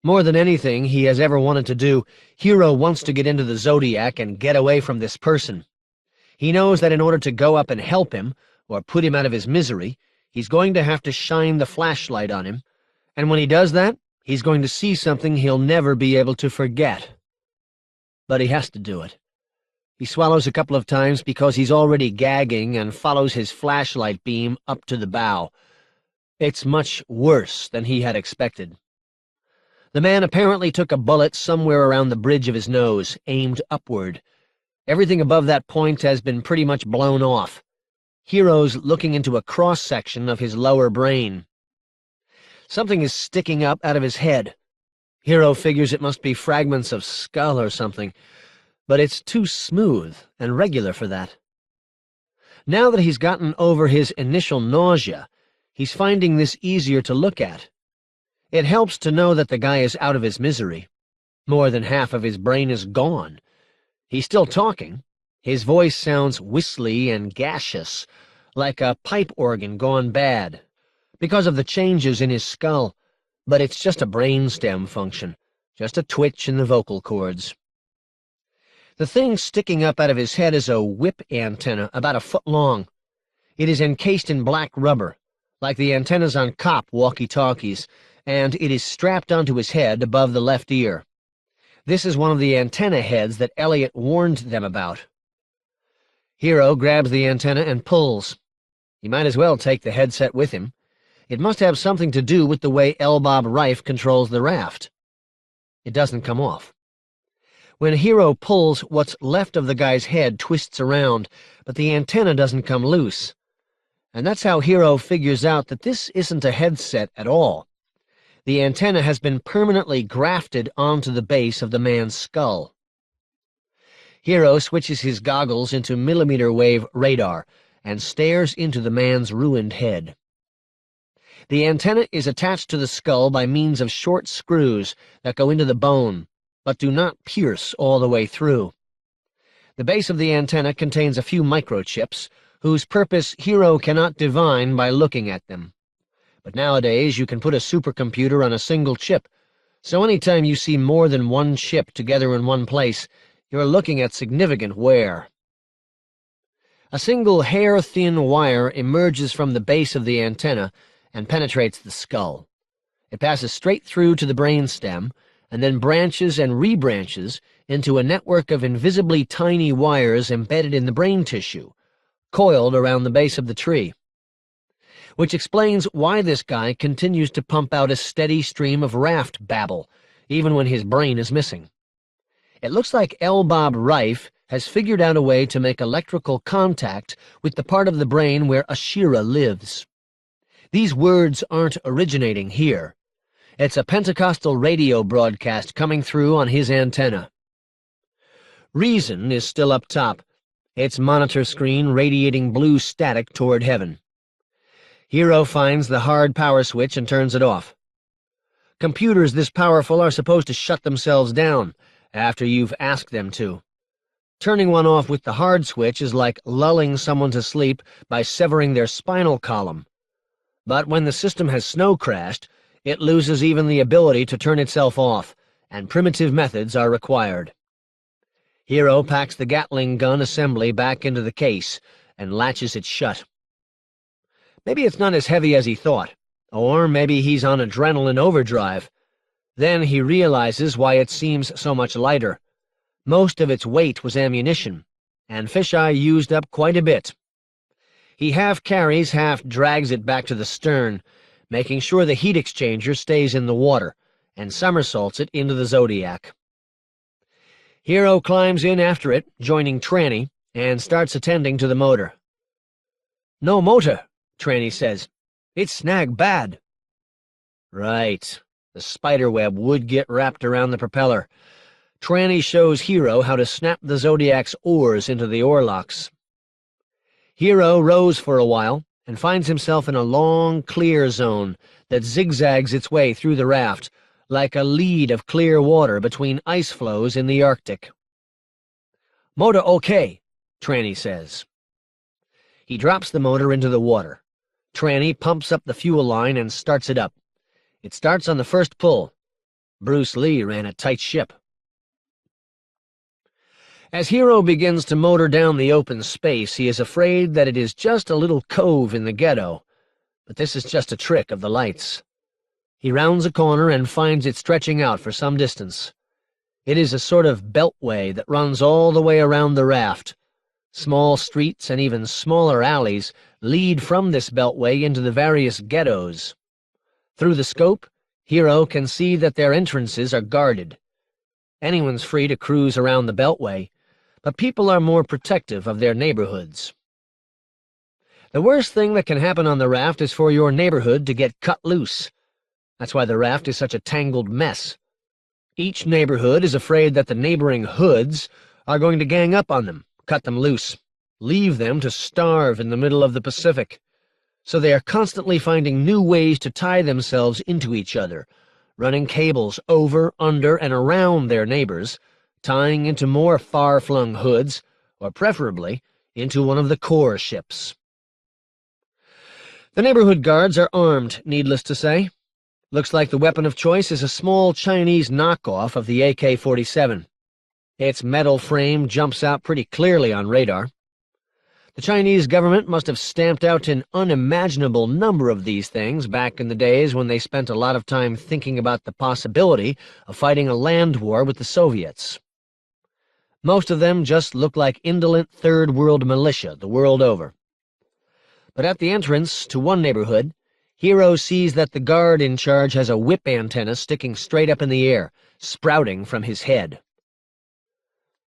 More than anything he has ever wanted to do, Hero wants to get into the Zodiac and get away from this person. He knows that in order to go up and help him, or put him out of his misery, he's going to have to shine the flashlight on him, and when he does that, he's going to see something he'll never be able to forget. But he has to do it. He swallows a couple of times because he's already gagging and follows his flashlight beam up to the bow. It's much worse than he had expected. The man apparently took a bullet somewhere around the bridge of his nose, aimed upward. Everything above that point has been pretty much blown off. Hero's looking into a cross-section of his lower brain. Something is sticking up out of his head. Hero figures it must be fragments of skull or something, but it's too smooth and regular for that. Now that he's gotten over his initial nausea, he's finding this easier to look at. It helps to know that the guy is out of his misery. More than half of his brain is gone. He's still talking. His voice sounds whistly and gaseous, like a pipe organ gone bad, because of the changes in his skull, but it's just a brainstem function, just a twitch in the vocal cords. The thing sticking up out of his head is a whip antenna about a foot long. It is encased in black rubber, like the antennas on cop walkie-talkies, and it is strapped onto his head above the left ear. This is one of the antenna heads that Elliot warned them about. Hero grabs the antenna and pulls. He might as well take the headset with him. It must have something to do with the way L. Bob Reif controls the raft. It doesn't come off. When Hero pulls, what's left of the guy's head twists around, but the antenna doesn't come loose. And that's how Hero figures out that this isn't a headset at all. The antenna has been permanently grafted onto the base of the man's skull. Hero switches his goggles into millimeter-wave radar and stares into the man's ruined head. The antenna is attached to the skull by means of short screws that go into the bone, but do not pierce all the way through. The base of the antenna contains a few microchips, whose purpose Hero cannot divine by looking at them. But nowadays you can put a supercomputer on a single chip, so anytime you see more than one chip together in one place, you're looking at significant wear. A single hair-thin wire emerges from the base of the antenna and penetrates the skull. It passes straight through to the brainstem, and then branches and rebranches into a network of invisibly tiny wires embedded in the brain tissue, coiled around the base of the tree. Which explains why this guy continues to pump out a steady stream of raft babble, even when his brain is missing. It looks like L. Bob Reif has figured out a way to make electrical contact with the part of the brain where Ashira lives. These words aren't originating here. It's a Pentecostal radio broadcast coming through on his antenna. Reason is still up top, its monitor screen radiating blue static toward heaven. Hero finds the hard power switch and turns it off. Computers this powerful are supposed to shut themselves down after you've asked them to. Turning one off with the hard switch is like lulling someone to sleep by severing their spinal column. But when the system has snow-crashed, it loses even the ability to turn itself off, and primitive methods are required. Hero packs the Gatling gun assembly back into the case and latches it shut. Maybe it's not as heavy as he thought, or maybe he's on adrenaline overdrive. Then he realizes why it seems so much lighter. Most of its weight was ammunition, and Fisheye used up quite a bit. He half carries, half drags it back to the stern, making sure the heat exchanger stays in the water, and somersaults it into the Zodiac. Hero climbs in after it, joining Tranny, and starts attending to the motor. "No motor," Tranny says. "It's snagged bad." Right. The spiderweb would get wrapped around the propeller. Tranny shows Hero how to snap the Zodiac's oars into the oarlocks. Hero rows for a while and finds himself in a long, clear zone that zigzags its way through the raft, like a lead of clear water between ice floes in the Arctic. "Motor okay," Tranny says. He drops the motor into the water. Tranny pumps up the fuel line and starts it up. It starts on the first pull. Bruce Lee ran a tight ship. As Hero begins to motor down the open space, he is afraid that it is just a little cove in the ghetto, but this is just a trick of the lights. He rounds a corner and finds it stretching out for some distance. It is a sort of beltway that runs all the way around the raft. Small streets and even smaller alleys lead from this beltway into the various ghettos. Through the scope, Hero can see that their entrances are guarded. Anyone's free to cruise around the beltway, but people are more protective of their neighborhoods. The worst thing that can happen on the raft is for your neighborhood to get cut loose. That's why the raft is such a tangled mess. Each neighborhood is afraid that the neighboring hoods are going to gang up on them, cut them loose, leave them to starve in the middle of the Pacific. So they are constantly finding new ways to tie themselves into each other, running cables over, under, and around their neighbors, tying into more far-flung hoods, or preferably into one of the core ships. The neighborhood guards are armed, needless to say. Looks like the weapon of choice is a small Chinese knockoff of the AK-47. Its metal frame jumps out pretty clearly on radar. The Chinese government must have stamped out an unimaginable number of these things back in the days when they spent a lot of time thinking about the possibility of fighting a land war with the Soviets. Most of them just look like indolent third-world militia the world over. But at the entrance to one neighborhood, Hero sees that the guard in charge has a whip antenna sticking straight up in the air, sprouting from his head.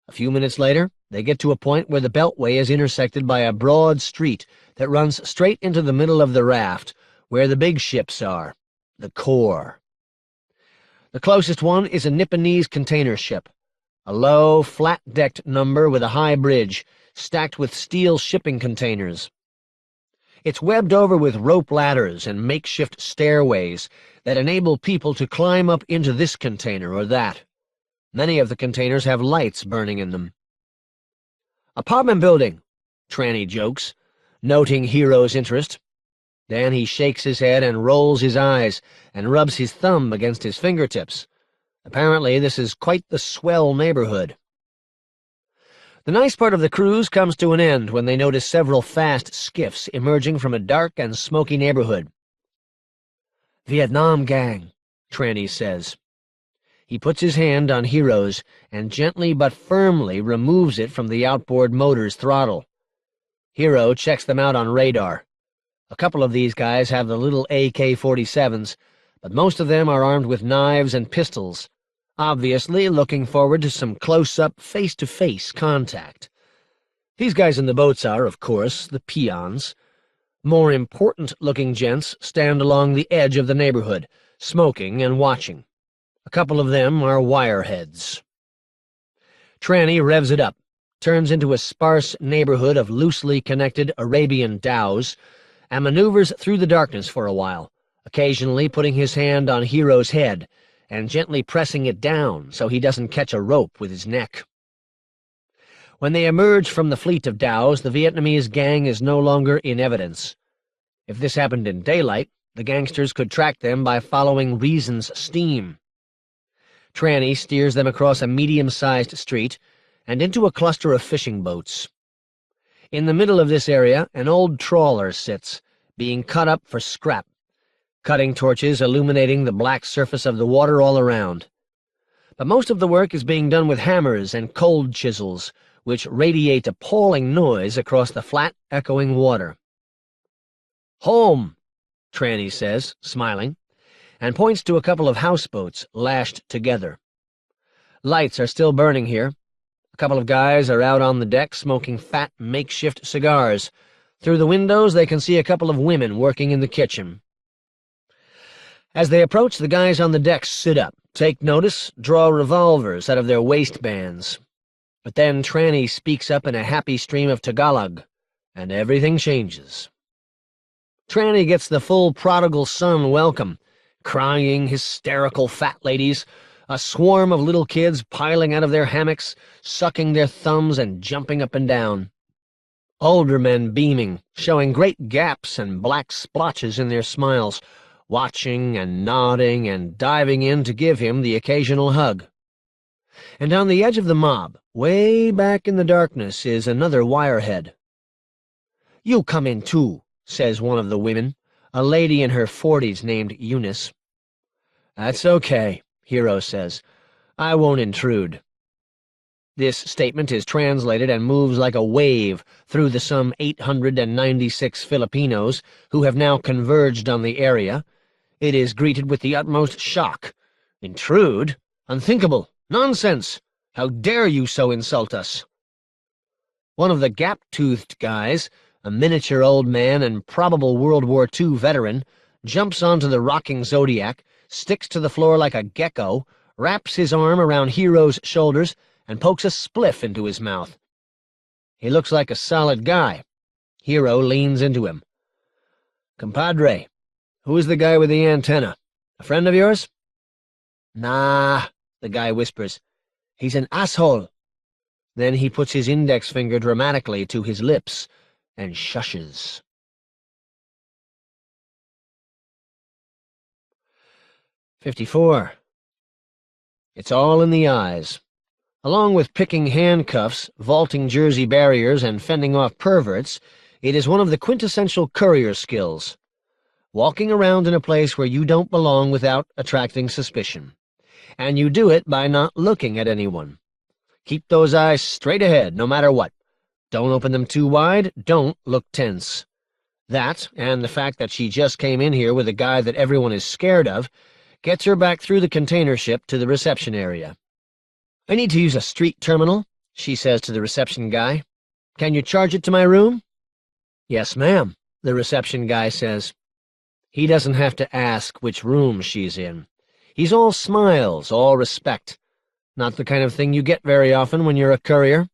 A few minutes later, they get to a point where the beltway is intersected by a broad street that runs straight into the middle of the raft, where the big ships are, the core. The closest one is a Nipponese container ship, a low, flat-decked number with a high bridge, stacked with steel shipping containers. It's webbed over with rope ladders and makeshift stairways that enable people to climb up into this container or that. Many of the containers have lights burning in them. "Apartment building," Tranny jokes, noting Hero's interest. Then he shakes his head and rolls his eyes and rubs his thumb against his fingertips. Apparently this is quite the swell neighborhood. The nice part of the cruise comes to an end when they notice several fast skiffs emerging from a dark and smoky neighborhood. "Vietnam gang," Tranny says. He puts his hand on Hero's and gently but firmly removes it from the outboard motor's throttle. Hero checks them out on radar. A couple of these guys have the little AK-47s, but most of them are armed with knives and pistols, obviously looking forward to some close-up, face-to-face contact. These guys in the boats are, of course, the peons. More important-looking gents stand along the edge of the neighborhood, smoking and watching. A couple of them are wireheads. Tranny revs it up, turns into a sparse neighborhood of loosely connected Arabian dhows, and maneuvers through the darkness for a while, occasionally putting his hand on Hero's head and gently pressing it down so he doesn't catch a rope with his neck. When they emerge from the fleet of dhows, the Vietnamese gang is no longer in evidence. If this happened in daylight, the gangsters could track them by following Reason's steam. Tranny steers them across a medium-sized street and into a cluster of fishing boats. In the middle of this area, an old trawler sits, being cut up for scrap, cutting torches illuminating the black surface of the water all around. But most of the work is being done with hammers and cold chisels, which radiate appalling noise across the flat, echoing water. "Home," Tranny says, smiling, and points to a couple of houseboats lashed together. Lights are still burning here. A couple of guys are out on the deck smoking fat, makeshift cigars. Through the windows they can see a couple of women working in the kitchen. As they approach, the guys on the deck sit up, take notice, draw revolvers out of their waistbands. But then Tranny speaks up in a happy stream of Tagalog, and everything changes. Tranny gets the full prodigal son welcome, crying, hysterical fat ladies, A swarm of little kids piling out of their hammocks, sucking their thumbs and jumping up and down. Older men beaming, showing great gaps and black splotches in their smiles, watching and nodding and diving in to give him the occasional hug. And on the edge of the mob, way back in the darkness, is another wirehead. "You come in too," says one of the women, a lady in her 40s named Eunice. "That's okay," Hero says. "I won't intrude." This statement is translated and moves like a wave through the some 896 Filipinos who have now converged on the area. It is greeted with the utmost shock. "Intrude? Unthinkable! Nonsense! How dare you so insult us?" One of the gap-toothed guys, a miniature old man and probable World War II veteran, jumps onto the rocking Zodiac, sticks to the floor like a gecko, wraps his arm around Hero's shoulders, and pokes a spliff into his mouth. He looks like a solid guy. Hero leans into him. "Compadre, who is the guy with the antenna? A friend of yours?" "Nah," the guy whispers. "He's an asshole." Then he puts his index finger dramatically to his lips and shushes. 54. It's all in the eyes. Along with picking handcuffs, vaulting Jersey barriers, and fending off perverts, it is one of the quintessential courier skills. Walking around in a place where you don't belong without attracting suspicion. And you do it by not looking at anyone. Keep those eyes straight ahead, no matter what. Don't open them too wide, don't look tense. That, and the fact that she just came in here with a guy that everyone is scared of, gets her back through the container ship to the reception area. "I need to use a street terminal," she says to the reception guy. "Can you charge it to my room?" "Yes, ma'am," the reception guy says. He doesn't have to ask which room she's in. He's all smiles, all respect. Not the kind of thing you get very often when you're a courier.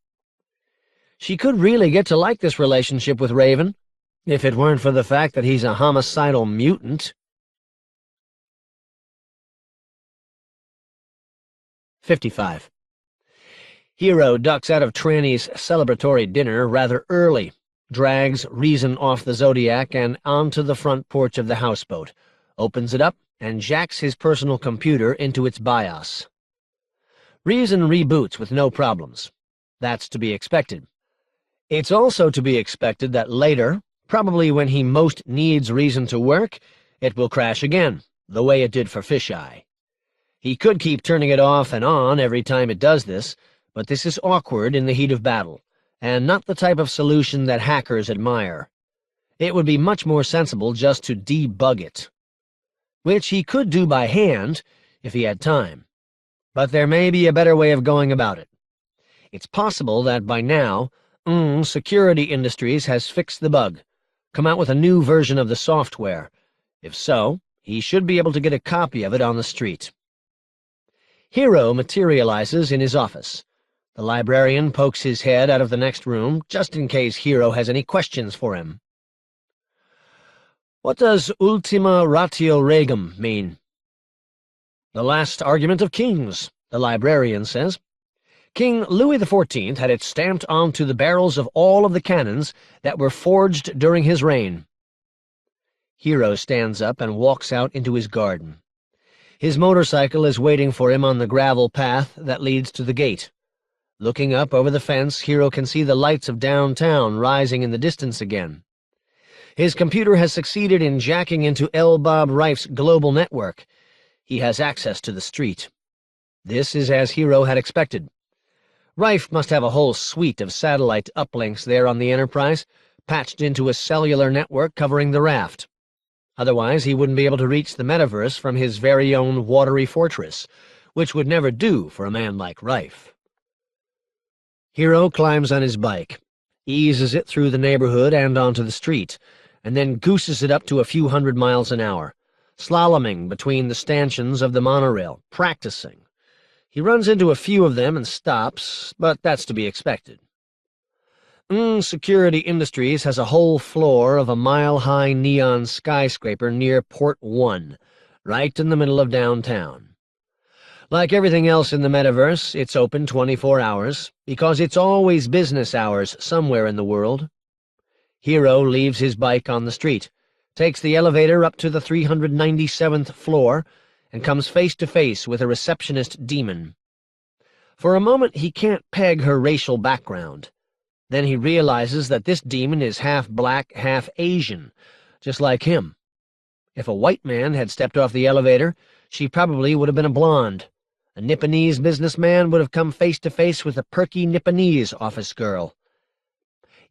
She could really get to like this relationship with Raven, if it weren't for the fact that he's a homicidal mutant. 55. Hero ducks out of Tranny's celebratory dinner rather early, drags Reason off the Zodiac and onto the front porch of the houseboat, opens it up, and jacks his personal computer into its BIOS. Reason reboots with no problems. That's to be expected. It's also to be expected that later, probably when he most needs Reason to work, it will crash again, the way it did for Fisheye. He could keep turning it off and on every time it does this, but this is awkward in the heat of battle, and not the type of solution that hackers admire. It would be much more sensible just to debug it. Which he could do by hand, if he had time. But there may be a better way of going about it. It's possible that by now, Security Industries has fixed the bug, come out with a new version of the software. If so, he should be able to get a copy of it on the street. Hero materializes in his office. The librarian pokes his head out of the next room, just in case Hero has any questions for him. "What does ultima ratio regum mean?" "The last argument of kings," the librarian says. "King Louis XIV had it stamped onto the barrels of all of the cannons that were forged during his reign." Hero stands up and walks out into his garden. His motorcycle is waiting for him on the gravel path that leads to the gate. Looking up over the fence, Hero can see the lights of downtown rising in the distance again. His computer has succeeded in jacking into L. Bob Reif's global network. He has access to the street. This is as Hero had expected. Reif must have a whole suite of satellite uplinks there on the Enterprise, patched into a cellular network covering the raft. Otherwise, he wouldn't be able to reach the metaverse from his very own watery fortress, which would never do for a man like Reif. Hero climbs on his bike, eases it through the neighborhood and onto the street, and then gooses it up to a few 100 miles an hour, slaloming between the stanchions of the monorail, practicing. He runs into a few of them and stops, but that's to be expected. Security Industries has a whole floor of a mile-high neon skyscraper near Port 1, right in the middle of downtown. Like everything else in the metaverse, it's open 24 hours, because it's always business hours somewhere in the world. Hero leaves his bike on the street, takes the elevator up to the 397th floor, and comes face to face with a receptionist demon. For a moment he can't peg her racial background. Then he realizes that this demon is half black, half Asian, just like him. If a white man had stepped off the elevator, she probably would have been a blonde. A Nipponese businessman would have come face to face with a perky Nipponese office girl.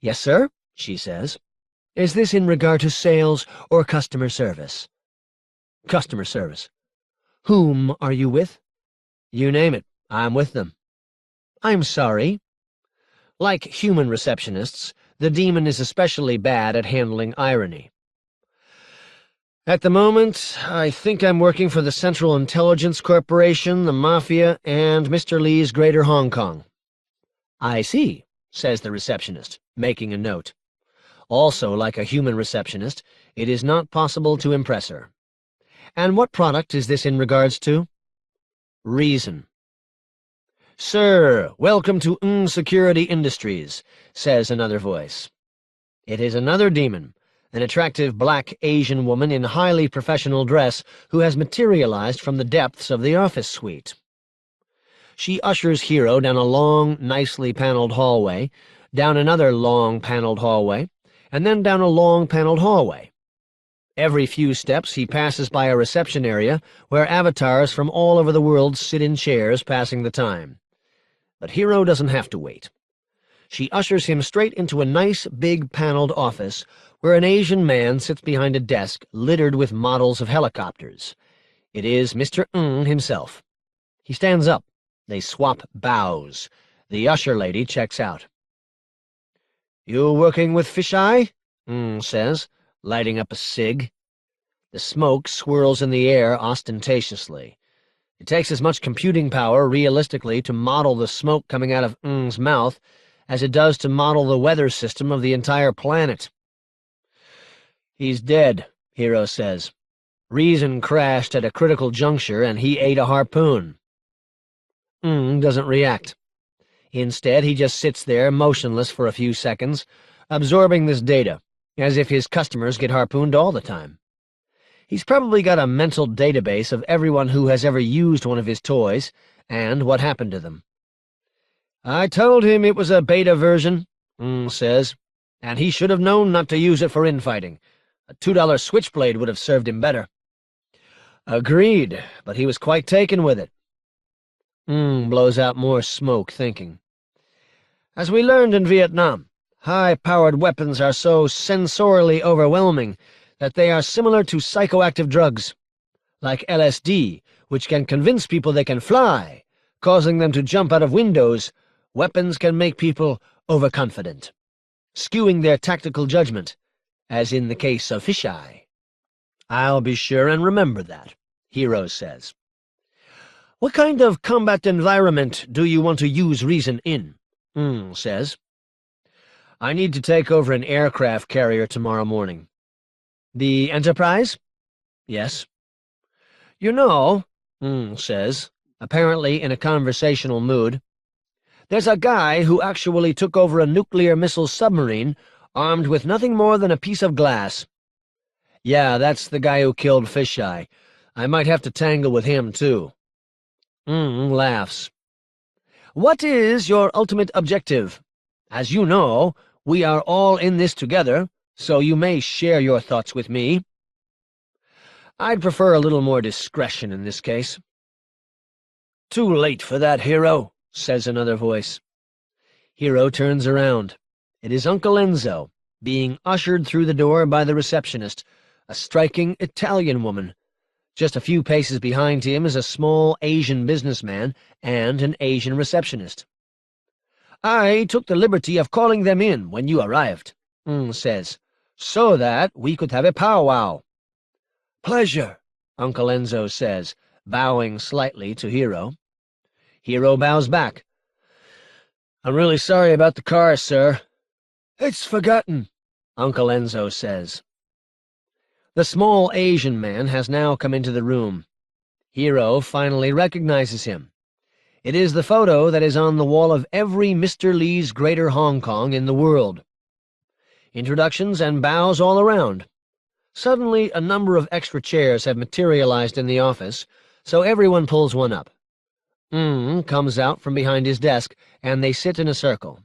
"Yes, sir," she says. "Is this in regard to sales or customer service?" "Customer service." "Whom are you with?" "You name it. I'm with them." "I'm sorry." Like human receptionists, the demon is especially bad at handling irony. "At the moment, I think I'm working for the Central Intelligence Corporation, the Mafia, and Mr. Lee's Greater Hong Kong." "I see," says the receptionist, making a note. Also, like a human receptionist, it is not possible to impress her. "And what product is this in regards to?" "Reason." "Sir, welcome to Security Industries," says another voice. It is another demon, an attractive black Asian woman in highly professional dress who has materialized from the depths of the office suite. She ushers Hero down a long, nicely paneled hallway, down another long paneled hallway, and then down a long paneled hallway. Every few steps he passes by a reception area where avatars from all over the world sit in chairs passing the time. But Hero doesn't have to wait. She ushers him straight into a nice, big paneled office where an Asian man sits behind a desk littered with models of helicopters. It is Mr. Himself. He stands up. They swap bows. The usher lady checks out. "You working with Fisheye?" Says, lighting up a cig. The smoke swirls in the air ostentatiously. It takes as much computing power, realistically, to model the smoke coming out of Ng's mouth as it does to model the weather system of the entire planet. "He's dead," Hero says. "Reason crashed at a critical juncture, and he ate a harpoon." Doesn't react. Instead, he just sits there, motionless for a few seconds, absorbing this data, as if his customers get harpooned all the time. He's probably got a mental database of everyone who has ever used one of his toys, and what happened to them. "I told him it was a beta version," says, "and he should have known not to use it for infighting. A $2 switchblade would have served him better." "Agreed, but he was quite taken with it." Blows out more smoke, thinking. "As we learned in Vietnam, high-powered weapons are so sensorially overwhelming that they are similar to psychoactive drugs, like LSD, which can convince people they can fly, causing them to jump out of windows. Weapons can make people overconfident, skewing their tactical judgment, as in the case of Fisheye." "I'll be sure and remember that," Hero says. "What kind of combat environment do you want to use Reason in?" Says. "I need to take over an aircraft carrier tomorrow morning." "The Enterprise?" "Yes." "You know," says, apparently in a conversational mood, "there's a guy who actually took over a nuclear missile submarine armed with nothing more than a piece of glass." "Yeah, that's the guy who killed Fisheye. I might have to tangle with him, too." Laughs. "What is your ultimate objective? As you know, we are all in this together, so you may share your thoughts with me." "I'd prefer a little more discretion in this case." "Too late for that, Hero," says another voice. Hero turns around. It is Uncle Enzo, being ushered through the door by the receptionist, a striking Italian woman. Just a few paces behind him is a small Asian businessman and an Asian receptionist. "I took the liberty of calling them in when you arrived," says, "so that we could have a powwow." "Pleasure," Uncle Enzo says, bowing slightly to Hero. Hero bows back. "I'm really sorry about the car, sir." "It's forgotten," Uncle Enzo says. The small Asian man has now come into the room. Hero finally recognizes him. It is the photo that is on the wall of every Mr. Lee's Greater Hong Kong in the world. Introductions and bows all around. Suddenly, a number of extra chairs have materialized in the office, so everyone pulls one up. Comes out from behind his desk, and they sit in a circle.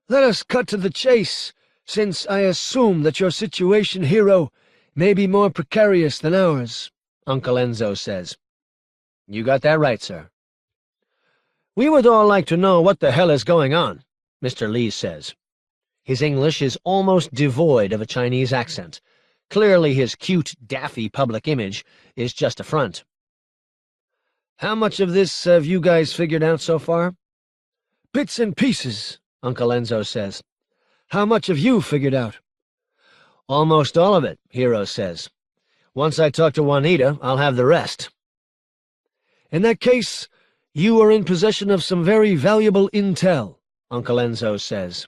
"Let us cut to the chase, since I assume that your situation, Hero, may be more precarious than ours," Uncle Enzo says. "You got that right, sir." "We would all like to know what the hell is going on," Mr. Lee says. His English is almost devoid of a Chinese accent. Clearly his cute, daffy public image is just a front. "How much of this have you guys figured out so far?" "Bits and pieces," Uncle Enzo says. "How much have you figured out?" "Almost all of it," Hero says. "Once I talk to Juanita, I'll have the rest." "In that case, you are in possession of some very valuable intel," Uncle Enzo says.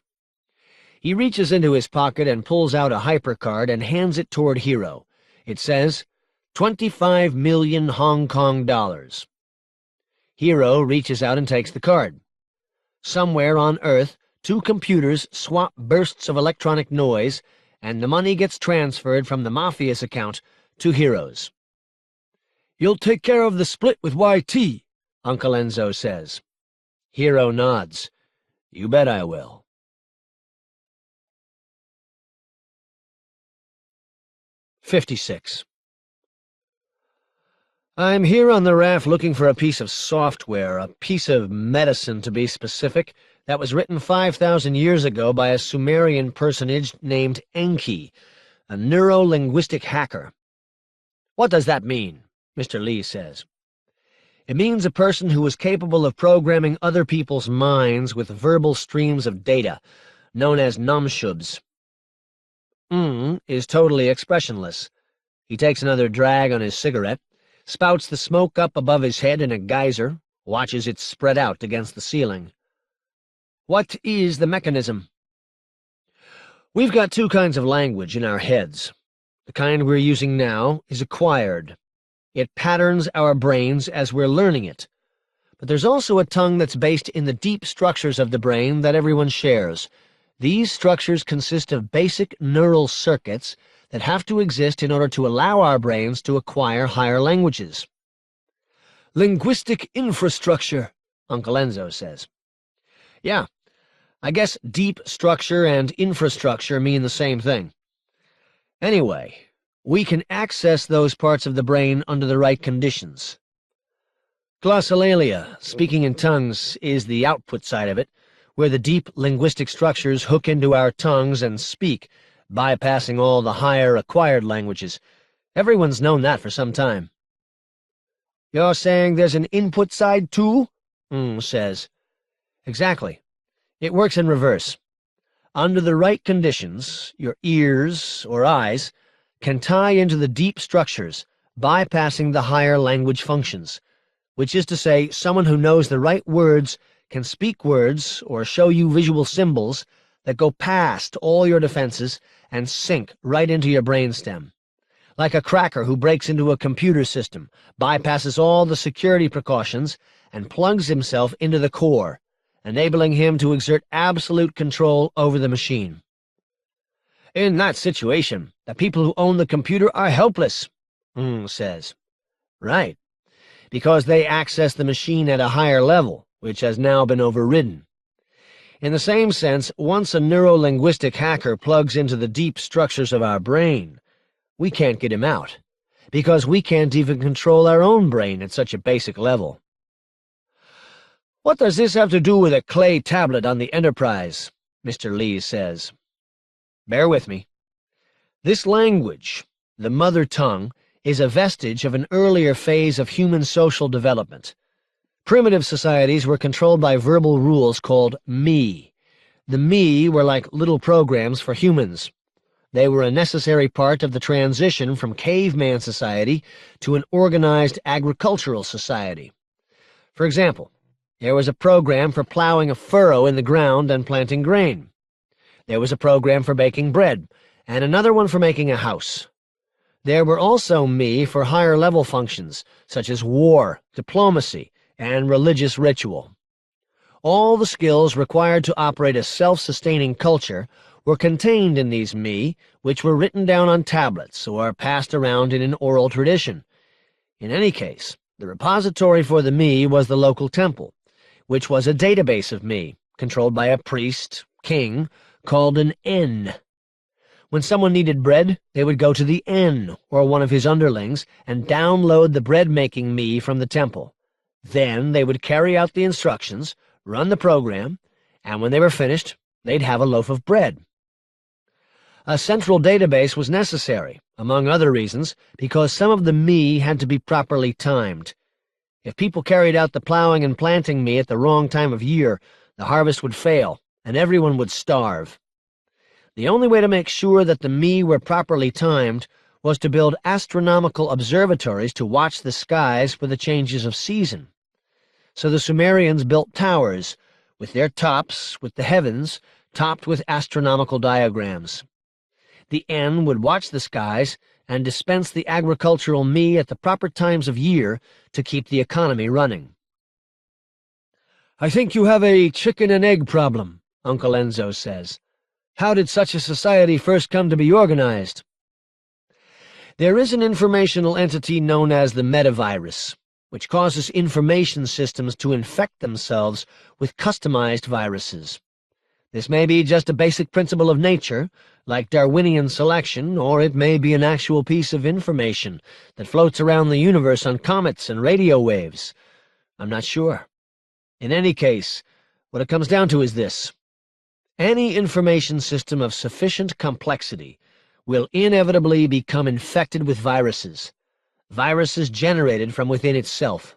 He reaches into his pocket and pulls out a HyperCard and hands it toward Hero. It says, 25 million Hong Kong dollars. Hero reaches out and takes the card. Somewhere on Earth, two computers swap bursts of electronic noise, and the money gets transferred from the Mafia's account to Hero's. "You'll take care of the split with YT," Uncle Enzo says. Hero nods. "You bet I will." 56. I'm here on the raft looking for a piece of software, a piece of medicine to be specific, that was written 5,000 years ago by a Sumerian personage named Enki, a neuro-linguistic hacker. "What does that mean?" Mr. Lee says. "It means a person who is capable of programming other people's minds with verbal streams of data, known as namshubs." Is totally expressionless. He takes another drag on his cigarette, spouts the smoke up above his head in a geyser, watches it spread out against the ceiling. "What is the mechanism?" "We've got two kinds of language in our heads. The kind we're using now is acquired. It patterns our brains as we're learning it. But there's also a tongue that's based in the deep structures of the brain that everyone shares. These structures consist of basic neural circuits that have to exist in order to allow our brains to acquire higher languages." "Linguistic infrastructure," Uncle Enzo says. "Yeah, I guess deep structure and infrastructure mean the same thing. Anyway, we can access those parts of the brain under the right conditions. Glossolalia, speaking in tongues, is the output side of it, where the deep linguistic structures hook into our tongues and speak, bypassing all the higher acquired languages. Everyone's known that for some time." "You're saying there's an input side too?" Says. "Exactly. It works in reverse. Under the right conditions, your ears, or eyes, can tie into the deep structures, bypassing the higher language functions, which is to say, someone who knows the right words can speak words or show you visual symbols that go past all your defenses and sink right into your brainstem. Like a cracker who breaks into a computer system, bypasses all the security precautions, and plugs himself into the core, enabling him to exert absolute control over the machine. In that situation, the people who own the computer are helpless," says. "Right, because they access the machine at a higher level, which has now been overridden. In the same sense, once a neuro-linguistic hacker plugs into the deep structures of our brain, we can't get him out, because we can't even control our own brain at such a basic level." "What does this have to do with a clay tablet on the Enterprise?" Mr. Lee says. "Bear with me. This language, the mother tongue, is a vestige of an earlier phase of human social development. Primitive societies were controlled by verbal rules called me. The me were like little programs for humans. They were a necessary part of the transition from caveman society to an organized agricultural society. For example, there was a program for plowing a furrow in the ground and planting grain. There was a program for baking bread, and another one for making a house. There were also me for higher-level functions, such as war, diplomacy, and religious ritual. All the skills required to operate a self-sustaining culture were contained in these me, which were written down on tablets or passed around in an oral tradition. In any case, the repository for the me was the local temple, which was a database of me, controlled by a priest, king, called an N. When someone needed bread, they would go to the N, or one of his underlings, and download the bread-making me from the temple. Then they would carry out the instructions, run the program, and when they were finished, they'd have a loaf of bread. A central database was necessary, among other reasons, because some of the me had to be properly timed. If people carried out the plowing and planting me at the wrong time of year, the harvest would fail, and everyone would starve. The only way to make sure that the me were properly timed was to build astronomical observatories to watch the skies for the changes of season. So the Sumerians built towers, with their tops, with the heavens, topped with astronomical diagrams. The N would watch the skies and dispense the agricultural me at the proper times of year to keep the economy running. "I think you have a chicken-and-egg problem," Uncle Enzo says. "How did such a society first come to be organized?" There is an informational entity known as the metavirus, which causes information systems to infect themselves with customized viruses. This may be just a basic principle of nature, like Darwinian selection, or it may be an actual piece of information that floats around the universe on comets and radio waves. I'm not sure. In any case, what it comes down to is this. Any information system of sufficient complexity will inevitably become infected with viruses generated from within itself.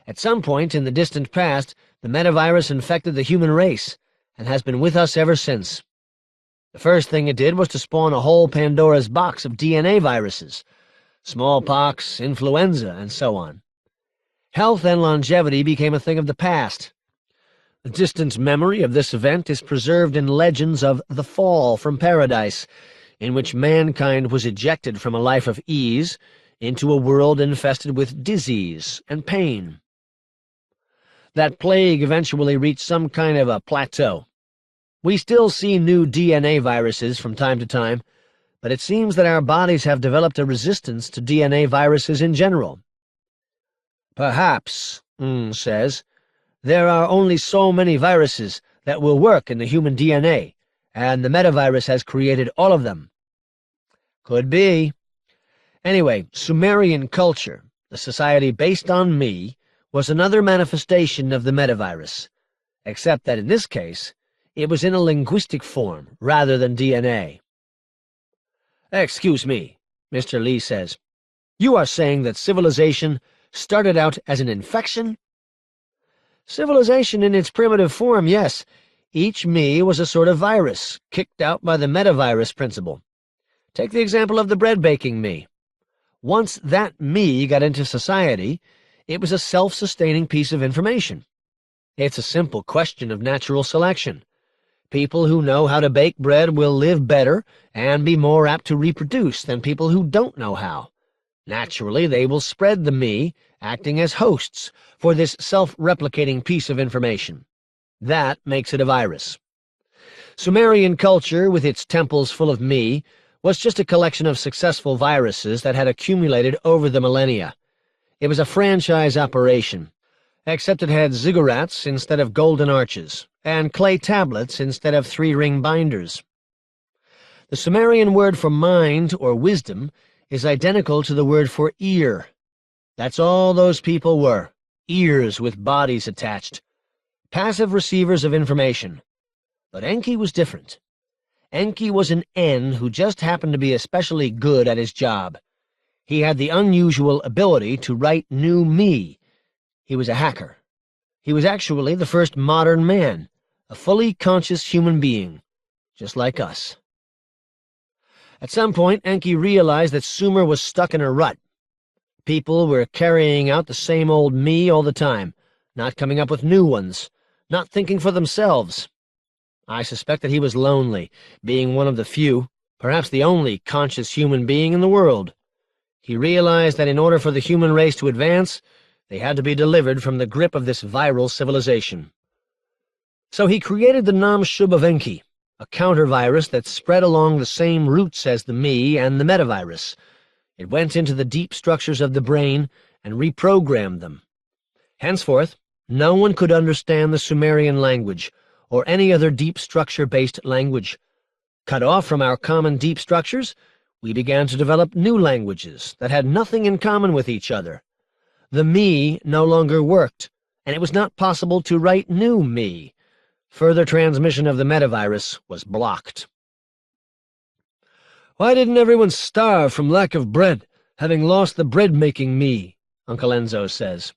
At some point in the distant past, the metavirus infected the human race, and has been with us ever since. The first thing it did was to spawn a whole Pandora's box of DNA viruses, smallpox, influenza, and so on. Health and longevity became a thing of the past. The distant memory of this event is preserved in legends of the fall from paradise, in which mankind was ejected from a life of ease into a world infested with disease and pain. That plague eventually reached some kind of a plateau. We still see new DNA viruses from time to time, but it seems that our bodies have developed a resistance to DNA viruses in general. Perhaps, says, there are only so many viruses that will work in the human DNA, and the metavirus has created all of them. Could be. Anyway, Sumerian culture, the society based on me, was another manifestation of the metavirus, except that in this case, it was in a linguistic form rather than DNA. "Excuse me," Mr. Lee says. "You are saying that civilization started out as an infection?" "Civilization in its primitive form, yes. Each me was a sort of virus, kicked out by the metavirus principle. Take the example of the bread-baking me. Once that me got into society, it was a self-sustaining piece of information. It's a simple question of natural selection. People who know how to bake bread will live better and be more apt to reproduce than people who don't know how. Naturally, they will spread the me, acting as hosts for this self-replicating piece of information. That makes it a virus. Sumerian culture, with its temples full of me, was just a collection of successful viruses that had accumulated over the millennia. It was a franchise operation, except it had ziggurats instead of golden arches, and clay tablets instead of three-ring binders. The Sumerian word for mind or wisdom is identical to the word for ear. That's all those people were, ears with bodies attached, passive receivers of information. But Enki was different. Enki was an N who just happened to be especially good at his job. He had the unusual ability to write new me. He was a hacker. He was actually the first modern man, a fully conscious human being, just like us. At some point, Enki realized that Sumer was stuck in a rut. People were carrying out the same old me all the time, not coming up with new ones, not thinking for themselves. I suspect that he was lonely, being one of the few, perhaps the only conscious human being in the world. He realized that in order for the human race to advance, they had to be delivered from the grip of this viral civilization. So he created the Namshub of Enki, a counter-virus that spread along the same routes as the Me and the metavirus. It went into the deep structures of the brain and reprogrammed them. Henceforth, no one could understand the Sumerian language or any other deep structure-based language. Cut off from our common deep structures, we began to develop new languages that had nothing in common with each other. The Me no longer worked, and it was not possible to write new Me. Further transmission of the metavirus was blocked. "Why didn't everyone starve from lack of bread, having lost the bread-making Me?" Uncle Enzo says.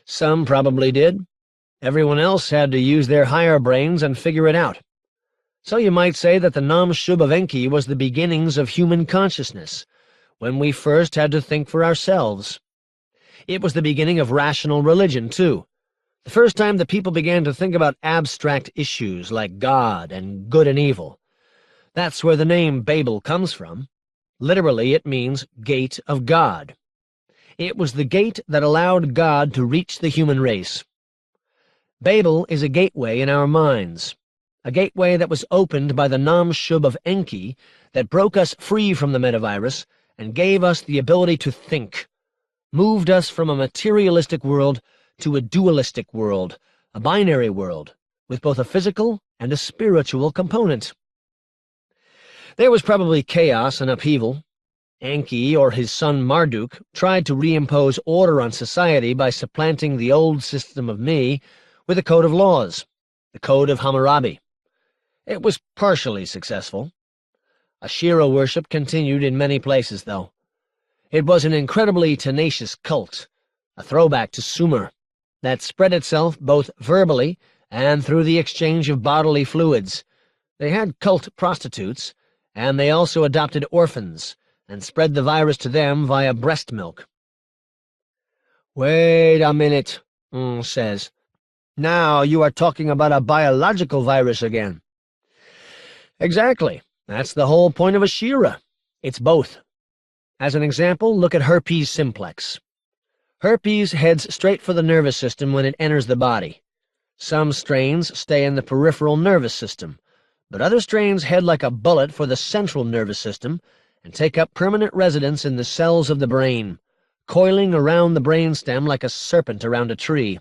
Some probably did. Everyone else had to use their higher brains and figure it out. So you might say that the Namshub of Enki was the beginnings of human consciousness, when we first had to think for ourselves. It was the beginning of rational religion, too. The first time that people began to think about abstract issues like God and good and evil. That's where the name Babel comes from. Literally, it means gate of God. It was the gate that allowed God to reach the human race. Babel is a gateway in our minds, a gateway that was opened by the Namshub of Enki that broke us free from the metavirus and gave us the ability to think, moved us from a materialistic world to a dualistic world, a binary world, with both a physical and a spiritual component. There was probably chaos and upheaval. Enki, or his son Marduk, tried to reimpose order on society by supplanting the old system of Me with a code of laws, the Code of Hammurabi. It was partially successful. Asherah worship continued in many places, though. It was an incredibly tenacious cult, a throwback to Sumer, that spread itself both verbally and through the exchange of bodily fluids. They had cult prostitutes, and they also adopted orphans and spread the virus to them via breast milk. "Wait a minute," says. "Now you are talking about a biological virus again." Exactly. That's the whole point of Asherah. It's both. As an example, look at herpes simplex. Herpes heads straight for the nervous system when it enters the body. Some strains stay in the peripheral nervous system, but other strains head like a bullet for the central nervous system and take up permanent residence in the cells of the brain, coiling around the brainstem like a serpent around a tree.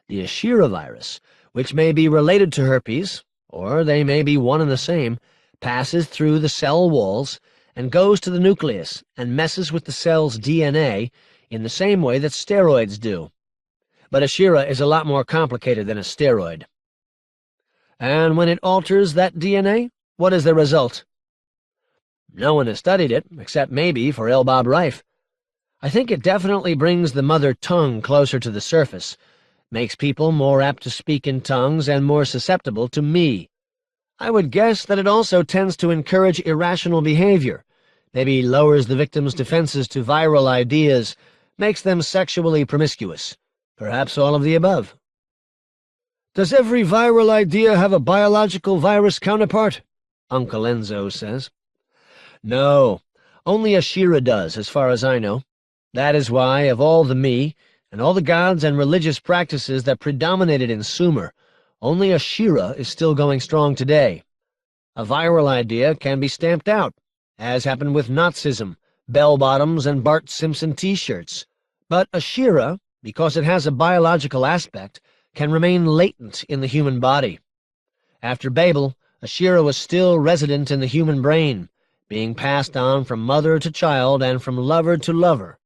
The Asherah virus, which may be related to herpes, or they may be one and the same, passes through the cell walls and goes to the nucleus and messes with the cell's DNA in the same way that steroids do. But Asherah is a lot more complicated than a steroid. And when it alters that DNA, what is the result? No one has studied it, except maybe for L. Bob Reif. I think it definitely brings the mother tongue closer to the surface, makes people more apt to speak in tongues and more susceptible to Me. I would guess that it also tends to encourage irrational behavior, maybe lowers the victim's defenses to viral ideas, makes them sexually promiscuous. Perhaps all of the above. "Does every viral idea have a biological virus counterpart?" Uncle Enzo says. No, only Asherah does, as far as I know. That is why, of all the Me, and all the gods and religious practices that predominated in Sumer, only Asherah is still going strong today. A viral idea can be stamped out, as happened with Nazism, bell-bottoms, and Bart Simpson T-shirts. But Asherah, because it has a biological aspect, can remain latent in the human body. After Babel, Asherah was still resident in the human brain, being passed on from mother to child and from lover to lover.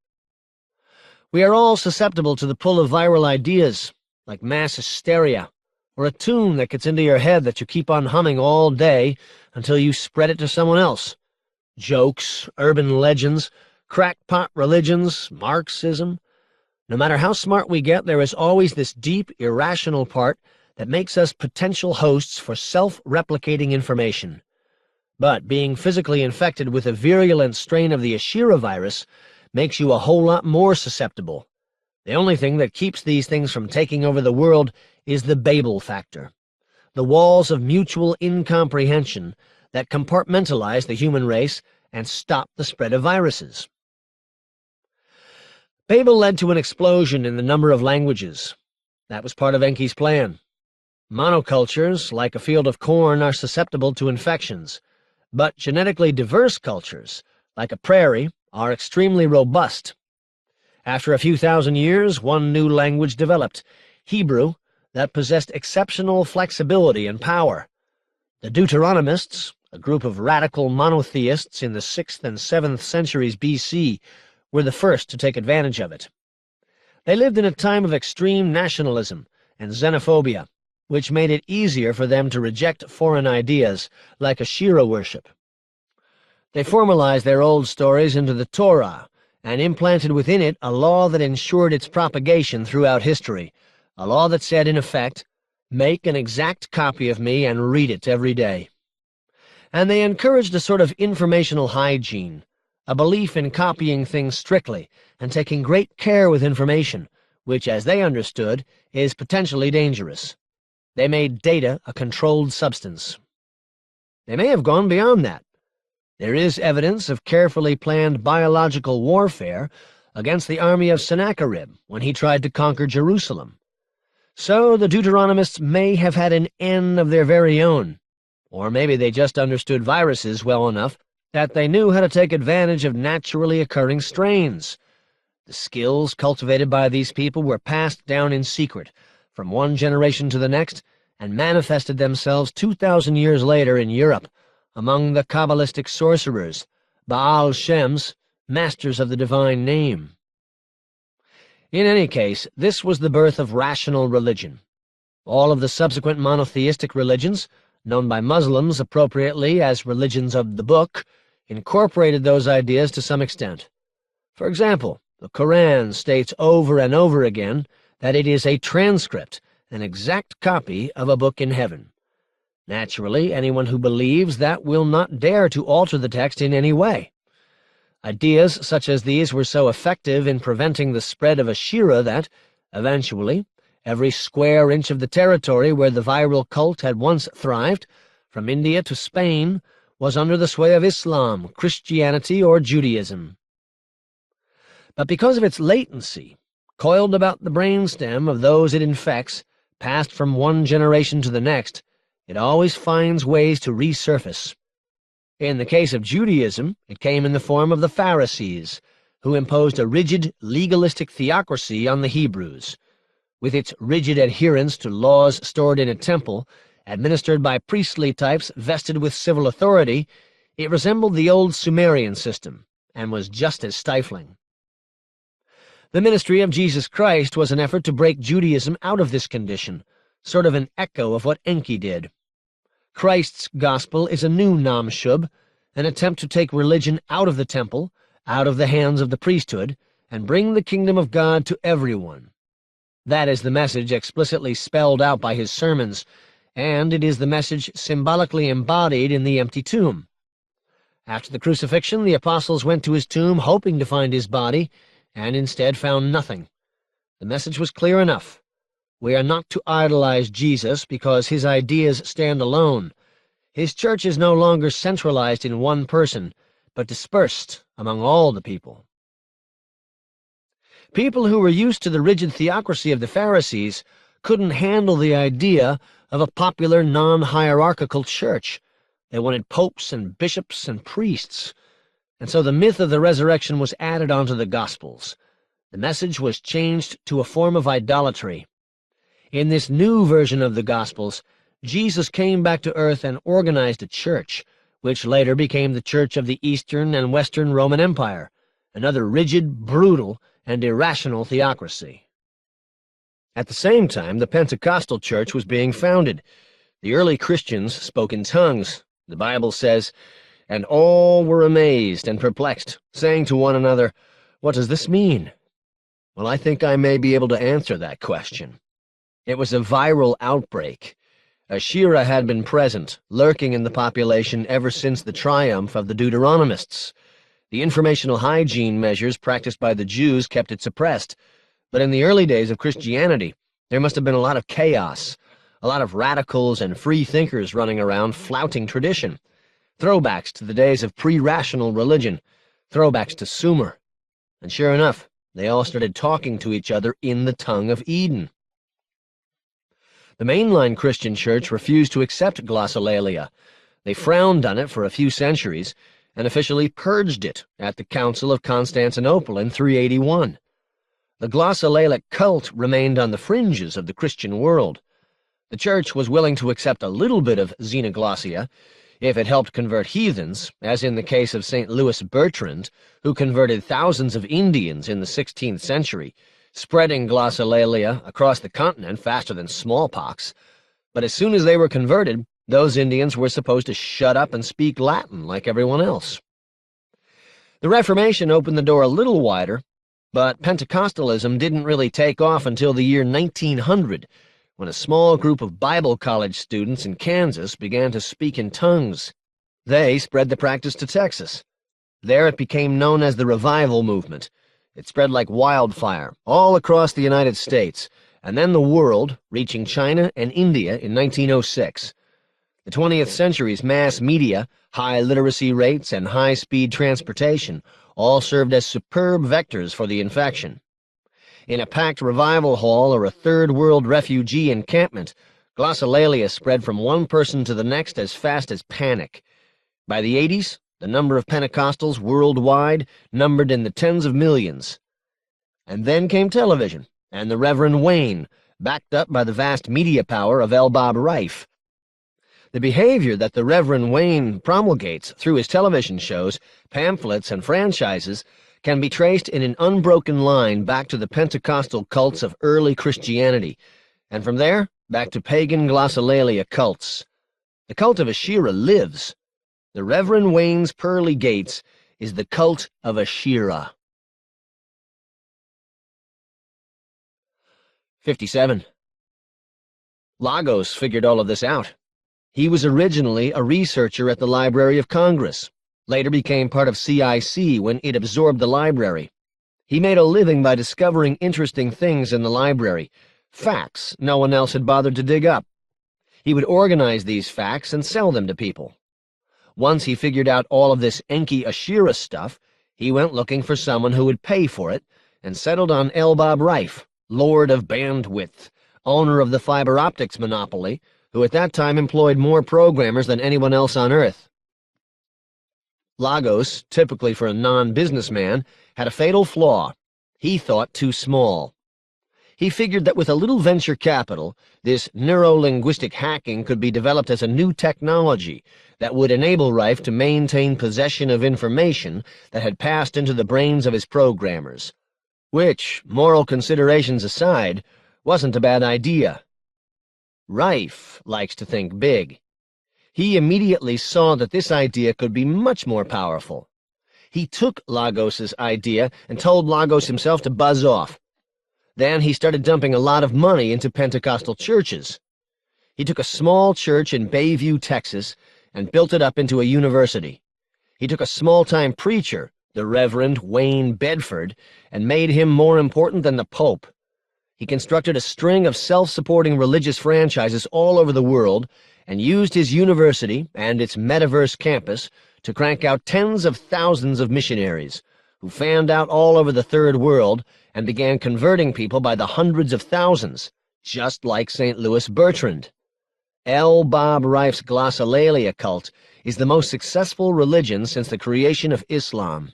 We are all susceptible to the pull of viral ideas, like mass hysteria, or a tune that gets into your head that you keep on humming all day until you spread it to someone else. Jokes, urban legends, crackpot religions, Marxism. No matter how smart we get, there is always this deep, irrational part that makes us potential hosts for self-replicating information. But being physically infected with a virulent strain of the Asherah virus makes you a whole lot more susceptible. The only thing that keeps these things from taking over the world is the Babel factor. The walls of mutual incomprehension that compartmentalized the human race and stopped the spread of viruses. Babel led to an explosion in the number of languages. That was part of Enki's plan. Monocultures, like a field of corn, are susceptible to infections, but genetically diverse cultures, like a prairie, are extremely robust. After a few thousand years, one new language developed, Hebrew, that possessed exceptional flexibility and power. The Deuteronomists, a group of radical monotheists in the 6th and 7th centuries BC, were the first to take advantage of it. They lived in a time of extreme nationalism and xenophobia, which made it easier for them to reject foreign ideas, like Asherah worship. They formalized their old stories into the Torah and implanted within it a law that ensured its propagation throughout history, a law that said, in effect, "Make an exact copy of me and read it every day." And they encouraged a sort of informational hygiene, a belief in copying things strictly and taking great care with information, which, as they understood, is potentially dangerous. They made data a controlled substance. They may have gone beyond that. There is evidence of carefully planned biological warfare against the army of Sennacherib when he tried to conquer Jerusalem. So the Deuteronomists may have had an N of their very own, or maybe they just understood viruses well enough that they knew how to take advantage of naturally occurring strains. The skills cultivated by these people were passed down in secret from one generation to the next and manifested themselves 2,000 years later in Europe among the Kabbalistic sorcerers, Baal Shems, masters of the divine name. In any case, this was the birth of rational religion. All of the subsequent monotheistic religions, known by Muslims appropriately as religions of the book, incorporated those ideas to some extent. For example, the Quran states over and over again that it is a transcript, an exact copy of a book in heaven. Naturally, anyone who believes that will not dare to alter the text in any way. Ideas such as these were so effective in preventing the spread of Asherah that, eventually, every square inch of the territory where the viral cult had once thrived, from India to Spain, was under the sway of Islam, Christianity, or Judaism. But because of its latency, coiled about the brainstem of those it infects, passed from one generation to the next, it always finds ways to resurface. In the case of Judaism, it came in the form of the Pharisees, who imposed a rigid, legalistic theocracy on the Hebrews. With its rigid adherence to laws stored in a temple, administered by priestly types vested with civil authority, it resembled the old Sumerian system, and was just as stifling. The ministry of Jesus Christ was an effort to break Judaism out of this condition, sort of an echo of what Enki did. Christ's gospel is a new Namshub, an attempt to take religion out of the temple, out of the hands of the priesthood, and bring the kingdom of God to everyone. That is the message explicitly spelled out by his sermons, and it is the message symbolically embodied in the empty tomb. After the crucifixion, the apostles went to his tomb hoping to find his body, and instead found nothing. The message was clear enough. We are not to idolize Jesus because his ideas stand alone. His church is no longer centralized in one person, but dispersed among all the people. People who were used to the rigid theocracy of the Pharisees couldn't handle the idea of a popular, non-hierarchical church. They wanted popes and bishops and priests. And so the myth of the resurrection was added onto the Gospels. The message was changed to a form of idolatry. In this new version of the Gospels, Jesus came back to earth and organized a church, which later became the Church of the Eastern and Western Roman Empire, another rigid, brutal, and irrational theocracy. At the same time, the Pentecostal church was being founded. The early Christians spoke in tongues. The Bible says, "And all were amazed and perplexed, saying to one another, 'What does this mean?'" Well, I think I may be able to answer that question. It was a viral outbreak. Asherah had been present, lurking in the population ever since the triumph of the Deuteronomists. The informational hygiene measures practiced by the Jews kept it suppressed, but in the early days of Christianity, there must have been a lot of chaos, a lot of radicals and free thinkers running around flouting tradition. Throwbacks to the days of pre-rational religion, throwbacks to Sumer. And sure enough, they all started talking to each other in the tongue of Eden. The mainline Christian church refused to accept glossolalia. They frowned on it for a few centuries and officially purged it at the Council of Constantinople in 381. The glossolalic cult remained on the fringes of the Christian world. The church was willing to accept a little bit of xenoglossia if it helped convert heathens, as in the case of St. Louis Bertrand, who converted thousands of Indians in the 16th century, spreading glossolalia across the continent faster than smallpox. But as soon as they were converted, those Indians were supposed to shut up and speak Latin like everyone else. The Reformation opened the door a little wider, but Pentecostalism didn't really take off until the year 1900, when a small group of Bible college students in Kansas began to speak in tongues. They spread the practice to Texas. There it became known as the Revival Movement. It spread like wildfire all across the United States, and then the world, reaching China and India in 1906. The 20th century's mass media, high literacy rates, and high-speed transportation all served as superb vectors for the infection. In a packed revival hall or a third-world refugee encampment, glossolalia spread from one person to the next as fast as panic. By the 80s, the number of Pentecostals worldwide numbered in the tens of millions. And then came television, and the Reverend Wayne, backed up by the vast media power of L. Bob Reif. The behavior that the Reverend Wayne promulgates through his television shows, pamphlets, and franchises can be traced in an unbroken line back to the Pentecostal cults of early Christianity, and from there, back to pagan glossolalia cults. The cult of Asherah lives. The Reverend Wayne's pearly gates is the cult of Asherah. 57. Lagos figured all of this out. He was originally a researcher at the Library of Congress, later became part of CIC when it absorbed the library. He made a living by discovering interesting things in the library, facts no one else had bothered to dig up. He would organize these facts and sell them to people. Once he figured out all of this Enki Asherah stuff, he went looking for someone who would pay for it and settled on L. Bob Reif, Lord of Bandwidth, owner of the fiber optics monopoly, who at that time employed more programmers than anyone else on Earth. Lagos, typically for a non-businessman, had a fatal flaw. He thought too small. He figured that with a little venture capital, this neuro-linguistic hacking could be developed as a new technology that would enable Reif to maintain possession of information that had passed into the brains of his programmers, which, moral considerations aside, wasn't a bad idea. Reif likes to think big. He immediately saw that this idea could be much more powerful. He took Lagos's idea and told Lagos himself to buzz off. Then he started dumping a lot of money into Pentecostal churches. He took a small church in Bayview, Texas, and built it up into a university. He took a small-time preacher, the Reverend Wayne Bedford, and made him more important than the Pope. He constructed a string of self-supporting religious franchises all over the world and used his university and its metaverse campus to crank out tens of thousands of missionaries who fanned out all over the Third World and began converting people by the hundreds of thousands, just like St. Louis Bertrand. L. Bob Reif's glossolalia cult is the most successful religion since the creation of Islam.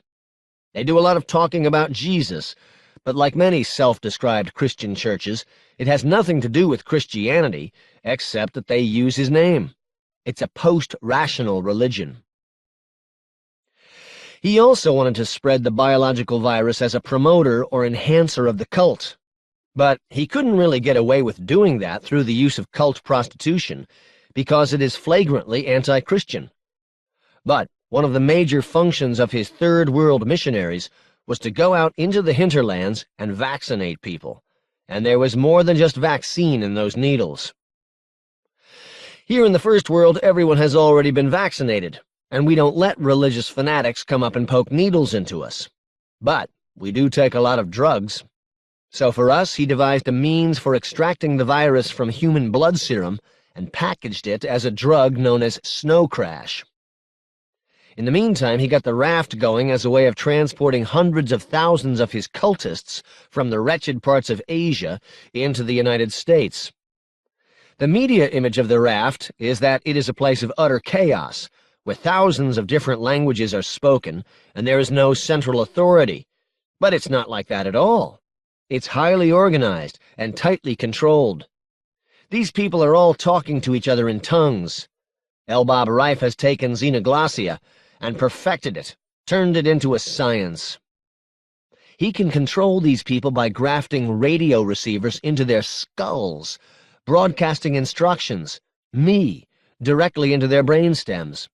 They do a lot of talking about Jesus, but like many self-described Christian churches, it has nothing to do with Christianity, except that they use his name. It's a post-rational religion. He also wanted to spread the biological virus as a promoter or enhancer of the cult. But he couldn't really get away with doing that through the use of cult prostitution, because it is flagrantly anti-Christian. But one of the major functions of his Third World missionaries was to go out into the hinterlands and vaccinate people, and there was more than just vaccine in those needles. Here in the First World, everyone has already been vaccinated, and we don't let religious fanatics come up and poke needles into us. But we do take a lot of drugs. So for us, he devised a means for extracting the virus from human blood serum and packaged it as a drug known as snow crash. In the meantime, he got the raft going as a way of transporting hundreds of thousands of his cultists from the wretched parts of Asia into the United States. The media image of the raft is that it is a place of utter chaos, where thousands of different languages are spoken, and there is no central authority. But it's not like that at all. It's highly organized and tightly controlled. These people are all talking to each other in tongues. Elbab Reif has taken xenoglossia and perfected it, turned it into a science. He can control these people by grafting radio receivers into their skulls, broadcasting instructions, me, directly into their brainstems.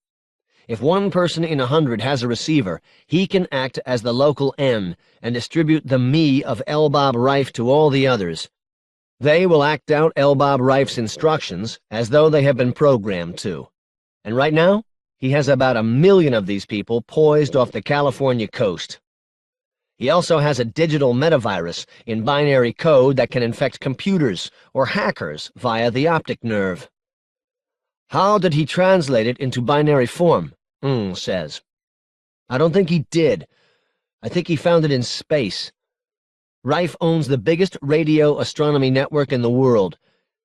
If one person in 100 has a receiver, he can act as the local N and distribute the me of Elbab Reif to all the others. They will act out Elbab Reif's instructions as though they have been programmed to. And right now, he has about 1 million of these people poised off the California coast. He also has a digital metavirus in binary code that can infect computers or hackers via the optic nerve. How did he translate it into binary form? Says. I don't think he did. I think he found it in space. Reif owns the biggest radio astronomy network in the world.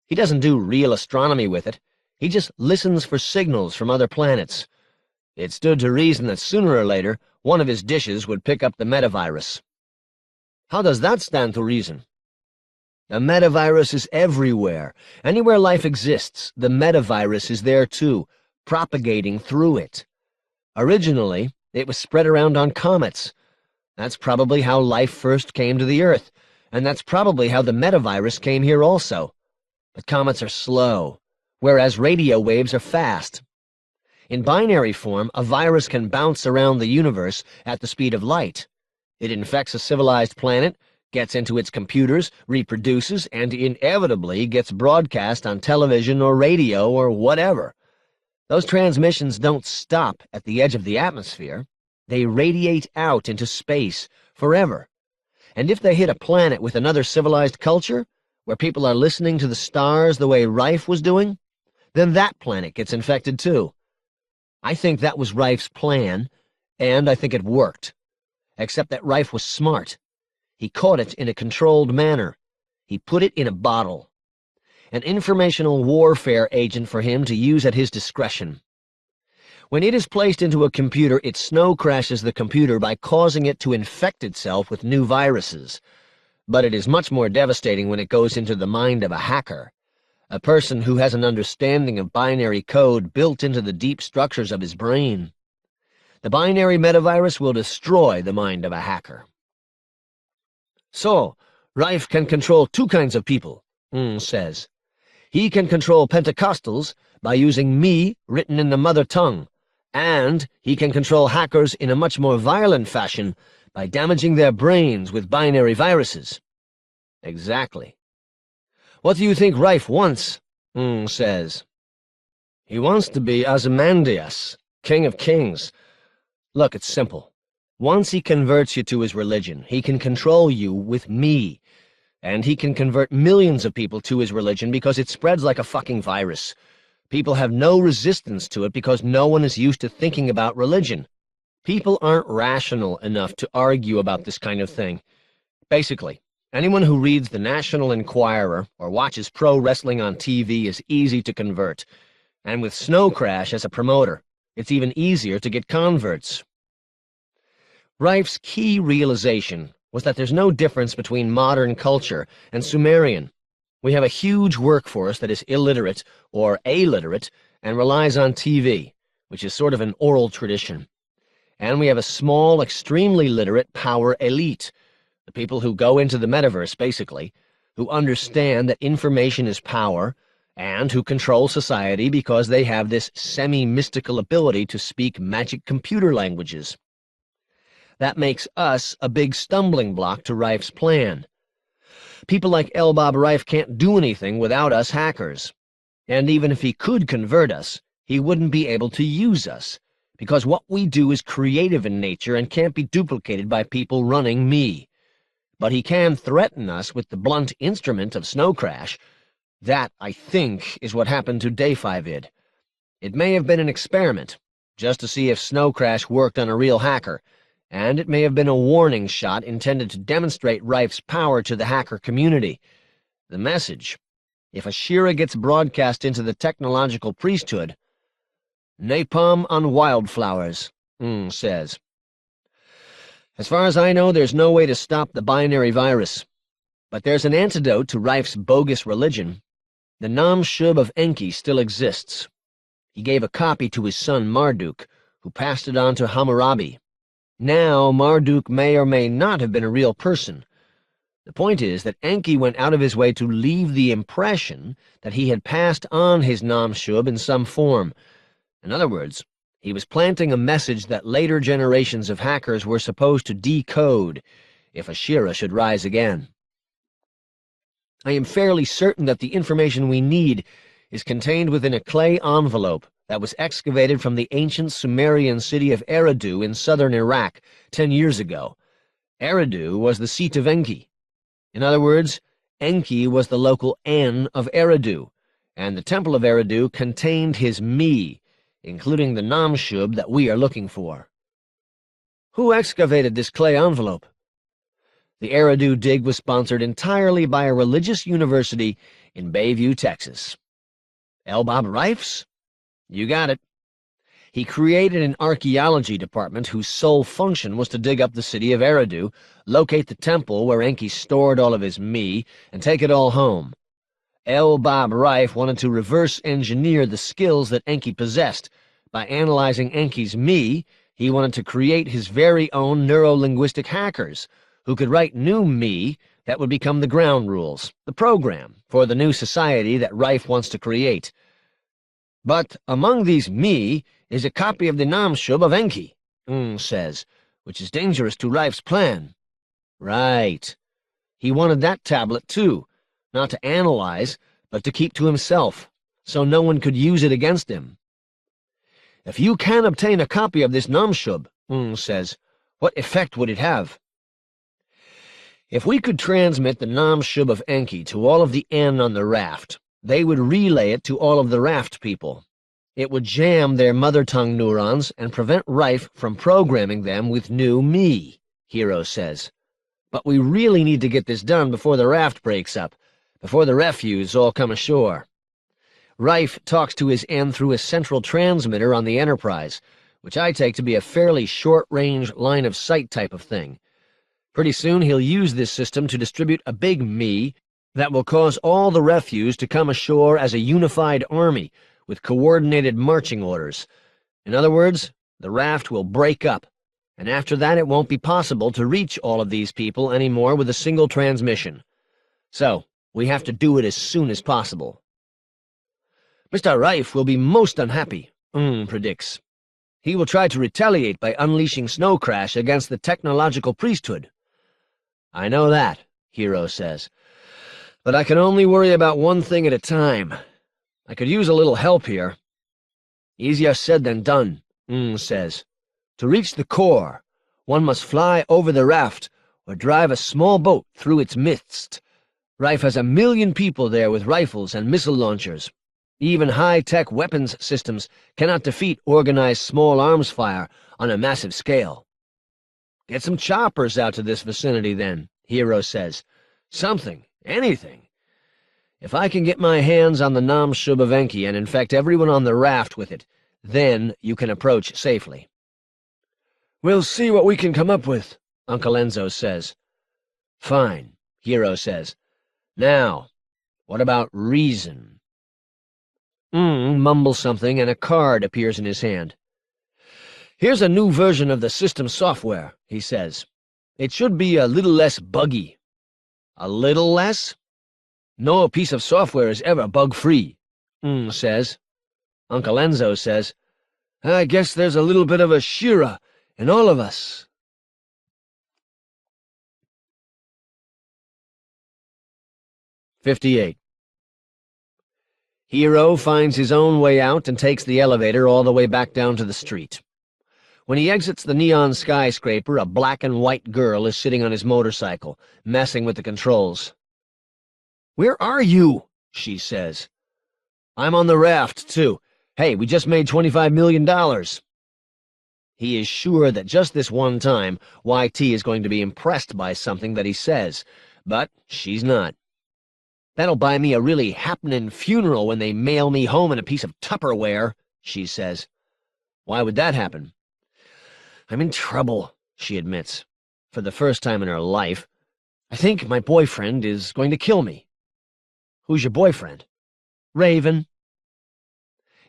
He doesn't do real astronomy with it. He just listens for signals from other planets. It stood to reason that sooner or later, one of his dishes would pick up the metavirus. How does that stand to reason? The metavirus is everywhere. Anywhere life exists, the metavirus is there too, propagating through it. Originally, it was spread around on comets. That's probably how life first came to the Earth, and that's probably how the metavirus came here also. But comets are slow, whereas radio waves are fast. In binary form, a virus can bounce around the universe at the speed of light. It infects a civilized planet, gets into its computers, reproduces, and inevitably gets broadcast on television or radio or whatever. Those transmissions don't stop at the edge of the atmosphere. They radiate out into space forever. And if they hit a planet with another civilized culture, where people are listening to the stars the way Reif was doing, then that planet gets infected too. I think that was Reif's plan, and I think it worked. Except that Reif was smart. He caught it in a controlled manner. He put it in a bottle. An informational warfare agent for him to use at his discretion. When it is placed into a computer, it snow crashes the computer by causing it to infect itself with new viruses. But it is much more devastating when it goes into the mind of a hacker, a person who has an understanding of binary code built into the deep structures of his brain. The binary metavirus will destroy the mind of a hacker. So, Reif can control two kinds of people, says. He can control Pentecostals by using me written in the mother tongue, and he can control hackers in a much more violent fashion by damaging their brains with binary viruses. Exactly. What do you think Reif wants? Says. He wants to be Ozymandias, King of Kings. Look, it's simple. Once he converts you to his religion, he can control you with me. And he can convert millions of people to his religion because it spreads like a fucking virus. People have no resistance to it because no one is used to thinking about religion. People aren't rational enough to argue about this kind of thing. Basically, anyone who reads the National Enquirer or watches pro wrestling on TV is easy to convert. And with Snow Crash as a promoter, it's even easier to get converts. Reif's key realization was that there's no difference between modern culture and Sumerian. We have a huge workforce that is illiterate or alliterate and relies on TV, which is sort of an oral tradition. And we have a small, extremely literate power elite, the people who go into the metaverse, basically, who understand that information is power, and who control society because they have this semi-mystical ability to speak magic computer languages. That makes us a big stumbling block to Reif's plan. People like Elbab Reif can't do anything without us hackers. And even if he could convert us, he wouldn't be able to use us, because what we do is creative in nature and can't be duplicated by people running me. But he can threaten us with the blunt instrument of Snow Crash. That, I think, is what happened to Day 5id. It may have been an experiment, just to see if Snow Crash worked on a real hacker, and it may have been a warning shot intended to demonstrate Rife's power to the hacker community. The message: if Ashira gets broadcast into the technological priesthood, napalm on wildflowers, says. As far as I know, there's no way to stop the binary virus, but there's an antidote to Rife's bogus religion. The Nam-Shub of Enki still exists. He gave a copy to his son Marduk, who passed it on to Hammurabi. Now, Marduk may or may not have been a real person. The point is that Enki went out of his way to leave the impression that he had passed on his Nam-Shub in some form. In other words, he was planting a message that later generations of hackers were supposed to decode if Ashira should rise again. I am fairly certain that the information we need is contained within a clay envelope that was excavated from the ancient Sumerian city of Eridu in southern Iraq 10 years ago. Eridu was the seat of Enki. In other words, Enki was the local An of Eridu, and the temple of Eridu contained his me, including the Nam-Shub that we are looking for. Who excavated this clay envelope? The Eridu dig was sponsored entirely by a religious university in Bayview, Texas. L. Bob Rife's? You got it. He created an archaeology department whose sole function was to dig up the city of Eridu, locate the temple where Enki stored all of his me, and take it all home. L. Bob Rife wanted to reverse-engineer the skills that Enki possessed. By analyzing Enki's me, he wanted to create his very own neuro-linguistic hackers, who could write new me that would become the ground rules, the program, for the new society that Rife wants to create. But among these me is a copy of the Nam-Shub of Enki, says, which is dangerous to Rife's plan. Right. He wanted that tablet, too, not to analyze, but to keep to himself, so no one could use it against him. If you can obtain a copy of this Nam-Shub, says, what effect would it have? If we could transmit the Nam-Shub of Enki to all of the N on the raft, they would relay it to all of the raft people. It would jam their mother tongue neurons and prevent Rife from programming them with new me, Hero says. But we really need to get this done before the raft breaks up, before the refuse all come ashore. Rife talks to his N through a central transmitter on the Enterprise, which I take to be a fairly short-range line-of-sight type of thing. Pretty soon he'll use this system to distribute a big me that will cause all the refuse to come ashore as a unified army with coordinated marching orders. In other words, the raft will break up, and after that it won't be possible to reach all of these people anymore with a single transmission. So, we have to do it as soon as possible. Mr. Rife will be most unhappy, predicts. He will try to retaliate by unleashing Snow Crash against the technological priesthood. I know that, Hero says, but I can only worry about one thing at a time. I could use a little help here. Easier said than done, says. To reach the core, one must fly over the raft or drive a small boat through its midst. Rife has 1 million people there with rifles and missile launchers. Even high-tech weapons systems cannot defeat organized small arms fire on a massive scale. Get some choppers out to this vicinity, then, Hero says. Something, anything. If I can get my hands on the Nam-Shub of Enki and infect everyone on the raft with it, then you can approach safely. We'll see what we can come up with, Uncle Enzo says. Fine, Hero says. Now, what about reason? Mumbles something, and a card appears in his hand. Here's a new version of the system software, he says. It should be a little less buggy. A little less? No piece of software is ever bug-free, says. Uncle Enzo says, I guess there's a little bit of a Shira in all of us. '58. Hero finds his own way out and takes the elevator all the way back down to the street. When he exits the neon skyscraper, a black and white girl is sitting on his motorcycle, messing with the controls. Where are you? She says. I'm on the raft, too. Hey, we just made $25 million. He is sure that just this one time, YT is going to be impressed by something that he says, but she's not. "That'll buy me a really happening funeral when they mail me home in a piece of Tupperware," she says. "Why would that happen?" "I'm in trouble," she admits, for the first time in her life. "I think my boyfriend is going to kill me." "Who's your boyfriend?" "Raven."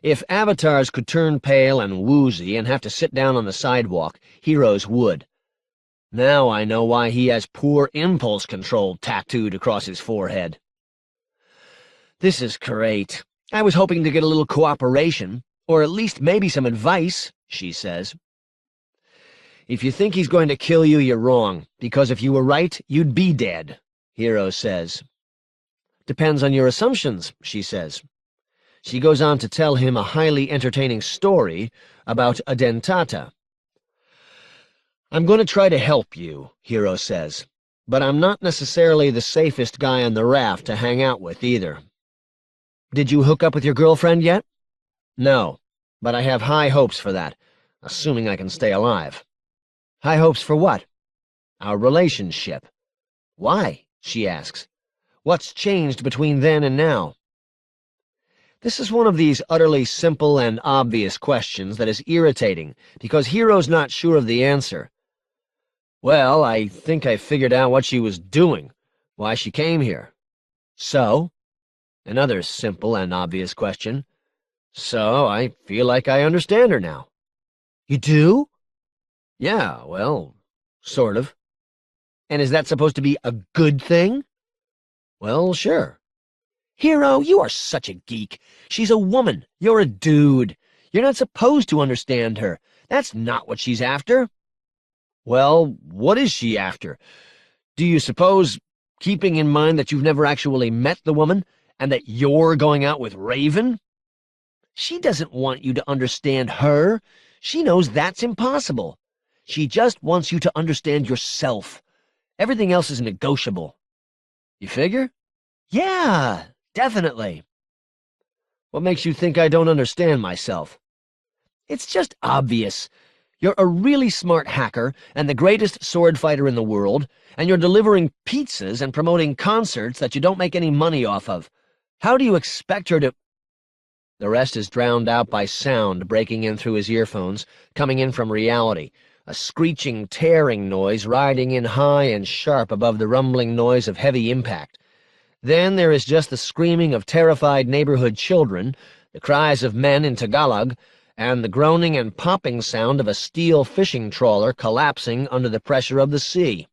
If avatars could turn pale and woozy and have to sit down on the sidewalk, heroes would. Now I know why he has poor impulse control tattooed across his forehead. "This is great. I was hoping to get a little cooperation, or at least maybe some advice," she says. "If you think he's going to kill you, you're wrong, because if you were right, you'd be dead," Hero says. "Depends on your assumptions," she says. She goes on to tell him a highly entertaining story about a dentata. "I'm going to try to help you," Hero says, "but I'm not necessarily the safest guy on the raft to hang out with either." "Did you hook up with your girlfriend yet?" "No, but I have high hopes for that, assuming I can stay alive." "High hopes for what?" "Our relationship." "Why?" she asks. "What's changed between then and now?" This is one of these utterly simple and obvious questions that is irritating, because Hero's not sure of the answer. "Well, I think I figured out what she was doing, why she came here." "So?" Another simple and obvious question. "So, I feel like I understand her now." "You do?" "Yeah, well, sort of." "And is that supposed to be a good thing?" "Well, sure." "Hero, you are such a geek. She's a woman. You're a dude. You're not supposed to understand her. That's not what she's after." "Well, what is she after? Do you suppose, keeping in mind that you've never actually met the woman, and that you're going out with Raven?" "She doesn't want you to understand her. She knows that's impossible. She just wants you to understand yourself. Everything else is negotiable." "You figure?" "Yeah, definitely." "What makes you think I don't understand myself?" "It's just obvious. You're a really smart hacker and the greatest sword fighter in the world, and you're delivering pizzas and promoting concerts that you don't make any money off of. How do you expect her to—" The rest is drowned out by sound breaking in through his earphones, coming in from reality, a screeching, tearing noise riding in high and sharp above the rumbling noise of heavy impact. Then there is just the screaming of terrified neighborhood children, the cries of men in Tagalog, and the groaning and popping sound of a steel fishing trawler collapsing under the pressure of the sea.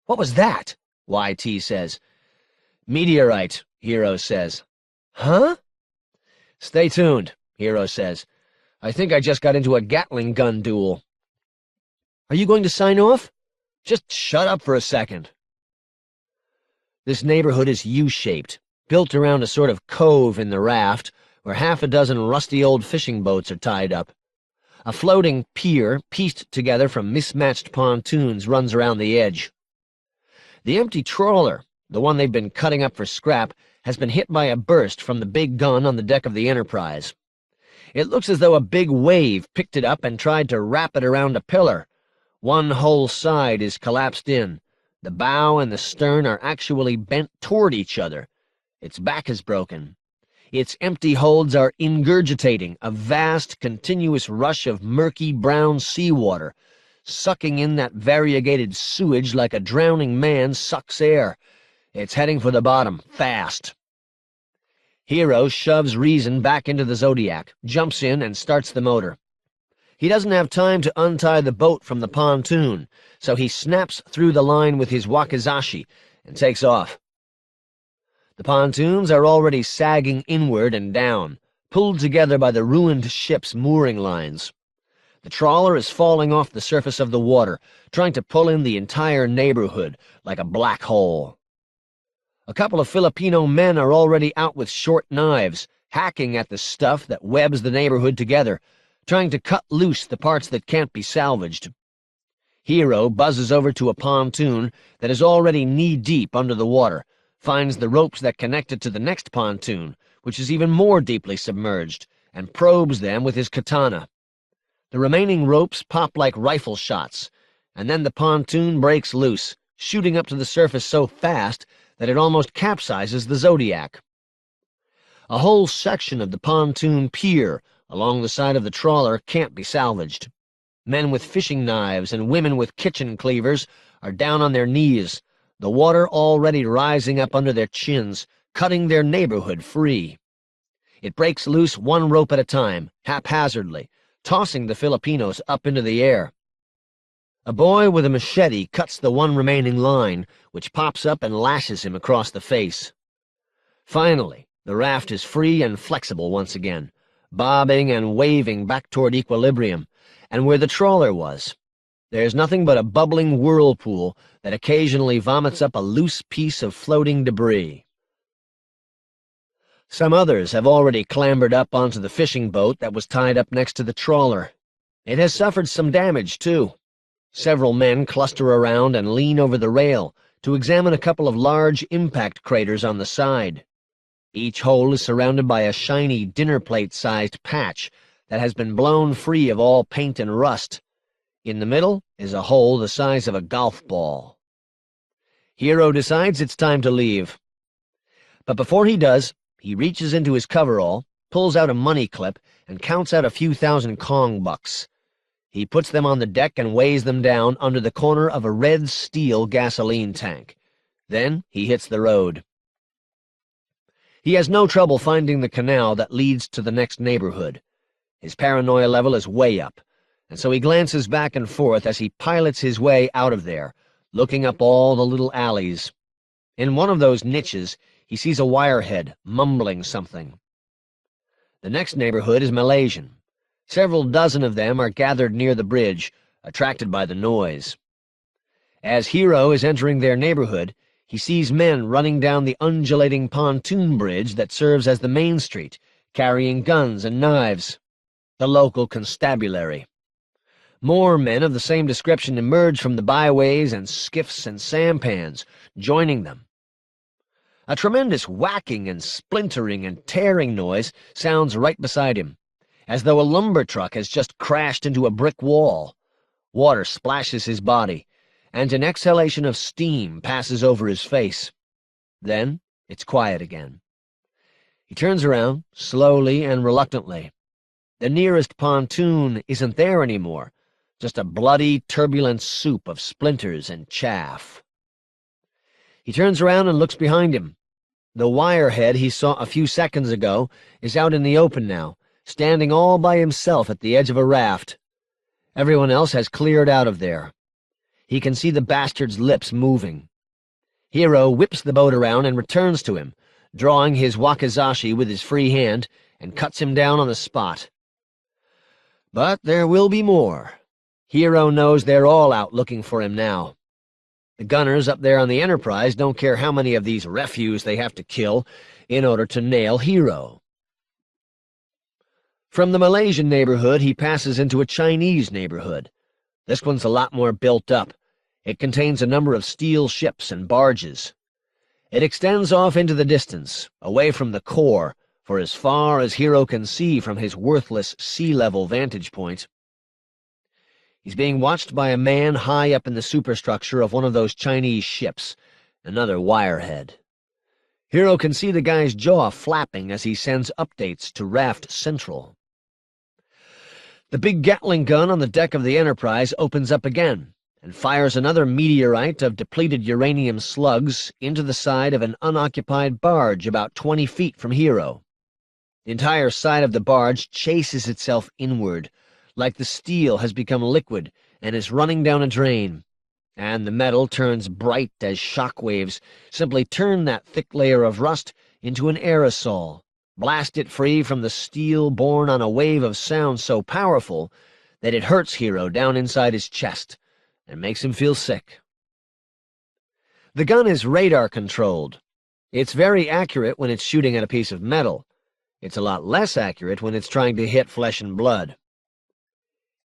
"What was that?" YT says. "Meteorite," Hero says. "Huh?" "Stay tuned," Hero says. "I think I just got into a Gatling gun duel." "Are you going to sign off?" "Just shut up for a second." This neighborhood is U-shaped, built around a sort of cove in the raft, where half a dozen rusty old fishing boats are tied up. A floating pier, pieced together from mismatched pontoons, runs around the edge. The empty trawler, the one they've been cutting up for scrap, has been hit by a burst from the big gun on the deck of the Enterprise. It looks as though a big wave picked it up and tried to wrap it around a pillar. One whole side is collapsed in. The bow and the stern are actually bent toward each other. Its back is broken. Its empty holds are ingurgitating, a vast, continuous rush of murky brown seawater, sucking in that variegated sewage like a drowning man sucks air. It's heading for the bottom, fast. Hero shoves Reason back into the Zodiac, jumps in, and starts the motor. He doesn't have time to untie the boat from the pontoon, so he snaps through the line with his wakizashi and takes off. The pontoons are already sagging inward and down, pulled together by the ruined ship's mooring lines. The trawler is falling off the surface of the water, trying to pull in the entire neighborhood like a black hole. A couple of Filipino men are already out with short knives, hacking at the stuff that webs the neighborhood together, trying to cut loose the parts that can't be salvaged. Hero buzzes over to a pontoon that is already knee-deep under the water, finds the ropes that connect it to the next pontoon, which is even more deeply submerged, and probes them with his katana. The remaining ropes pop like rifle shots, and then the pontoon breaks loose, shooting up to the surface so fast that it almost capsizes the Zodiac. A whole section of the pontoon pier along the side of the trawler can't be salvaged. Men with fishing knives and women with kitchen cleavers are down on their knees, the water already rising up under their chins, cutting their neighborhood free. It breaks loose one rope at a time, haphazardly, tossing the Filipinos up into the air. A boy with a machete cuts the one remaining line, which pops up and lashes him across the face. Finally, the raft is free and flexible once again, bobbing and waving back toward equilibrium, and where the trawler was, there's nothing but a bubbling whirlpool that occasionally vomits up a loose piece of floating debris. Some others have already clambered up onto the fishing boat that was tied up next to the trawler. It has suffered some damage, too. Several men cluster around and lean over the rail to examine a couple of large impact craters on the side. Each hole is surrounded by a shiny dinner plate-sized patch that has been blown free of all paint and rust. In the middle is a hole the size of a golf ball. Hero decides it's time to leave. But before he does, he reaches into his coverall, pulls out a money clip, and counts out a few thousand Kong bucks. He puts them on the deck and weighs them down under the corner of a red steel gasoline tank. Then he hits the road. He has no trouble finding the canal that leads to the next neighborhood. His paranoia level is way up, and so he glances back and forth as he pilots his way out of there, looking up all the little alleys. In one of those niches, he sees a wirehead mumbling something. The next neighborhood is Malaysian. Several dozen of them are gathered near the bridge, attracted by the noise. As Hero is entering their neighborhood, he sees men running down the undulating pontoon bridge that serves as the main street, carrying guns and knives. The local constabulary. More men of the same description emerge from the byways and skiffs and sampans, joining them. A tremendous whacking and splintering and tearing noise sounds right beside him, as though a lumber truck has just crashed into a brick wall. Water splashes his body, and an exhalation of steam passes over his face. Then it's quiet again. He turns around, slowly and reluctantly. The nearest pontoon isn't there anymore, just a bloody, turbulent soup of splinters and chaff. He turns around and looks behind him. The wirehead he saw a few seconds ago is out in the open now, standing all by himself at the edge of a raft. Everyone else has cleared out of there. He can see the bastard's lips moving. Hero whips the boat around and returns to him, drawing his wakizashi with his free hand, and cuts him down on the spot. But there will be more. Hero knows they're all out looking for him now. The gunners up there on the Enterprise don't care how many of these refuse they have to kill in order to nail Hero. From the Malaysian neighborhood, he passes into a Chinese neighborhood. This one's a lot more built up. It contains a number of steel ships and barges. It extends off into the distance, away from the core, for as far as Hero can see from his worthless sea-level vantage point. He's being watched by a man high up in the superstructure of one of those Chinese ships, another wirehead. Hero can see the guy's jaw flapping as he sends updates to Raft Central. The big Gatling gun on the deck of the Enterprise opens up again and fires another meteorite of depleted uranium slugs into the side of an unoccupied barge about 20 feet from Hero. The entire side of the barge chases itself inward, like the steel has become liquid and is running down a drain, and the metal turns bright as shock waves simply turn that thick layer of rust into an aerosol, blast it free from the steel borne on a wave of sound so powerful that it hurts Hero down inside his chest and makes him feel sick. The gun is radar-controlled. It's very accurate when it's shooting at a piece of metal. It's a lot less accurate when it's trying to hit flesh and blood.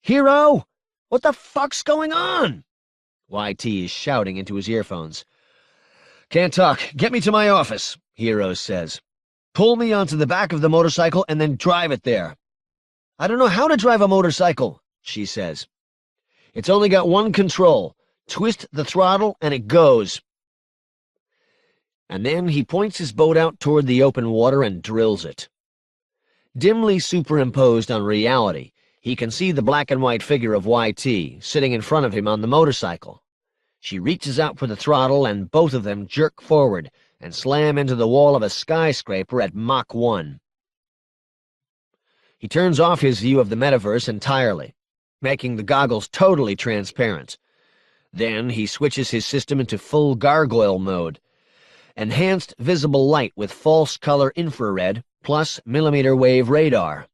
"Hero! What the fuck's going on?" YT is shouting into his earphones. "Can't talk. Get me to my office," Hero says. "Pull me onto the back of the motorcycle and then drive it there." "I don't know how to drive a motorcycle," she says. "It's only got one control. Twist the throttle and it goes." And then he points his boat out toward the open water and drills it. Dimly superimposed on reality, he can see the black-and-white figure of YT sitting in front of him on the motorcycle. She reaches out for the throttle, and both of them jerk forward and slam into the wall of a skyscraper at Mach 1. He turns off his view of the metaverse entirely, making the goggles totally transparent. Then he switches his system into full gargoyle mode. Enhanced visible light with false color infrared plus millimeter wave radar.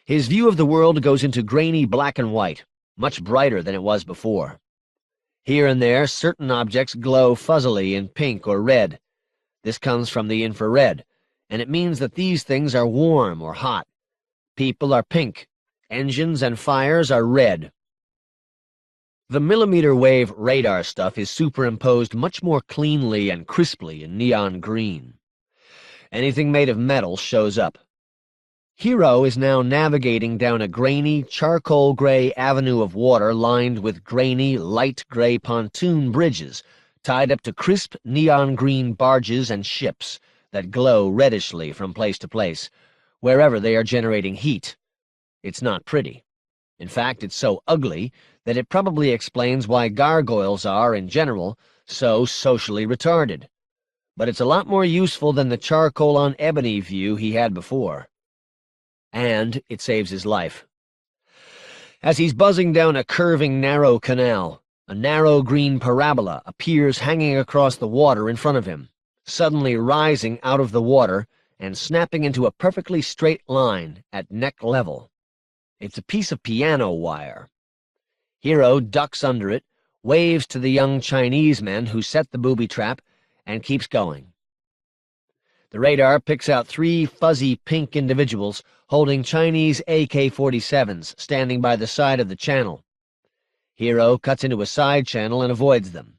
His view of the world goes into grainy black and white, much brighter than it was before. Here and there, certain objects glow fuzzily in pink or red. This comes from the infrared, and it means that these things are warm or hot. People are pink. Engines and fires are red. The millimeter wave radar stuff is superimposed much more cleanly and crisply in neon green. Anything made of metal shows up. Hero is now navigating down a grainy, charcoal-gray avenue of water lined with grainy, light-gray pontoon bridges tied up to crisp neon-green barges and ships that glow reddishly from place to place, wherever they are generating heat. It's not pretty. In fact, it's so ugly that it probably explains why gargoyles are, in general, so socially retarded. But it's a lot more useful than the charcoal on ebony view he had before. And it saves his life. As he's buzzing down a curving, narrow canal, a narrow green parabola appears hanging across the water in front of him, suddenly rising out of the water and snapping into a perfectly straight line at neck level. It's a piece of piano wire. Hero ducks under it, waves to the young Chinese men who set the booby trap, and keeps going. The radar picks out 3 fuzzy pink individuals holding Chinese AK-47s standing by the side of the channel. Hero cuts into a side channel and avoids them.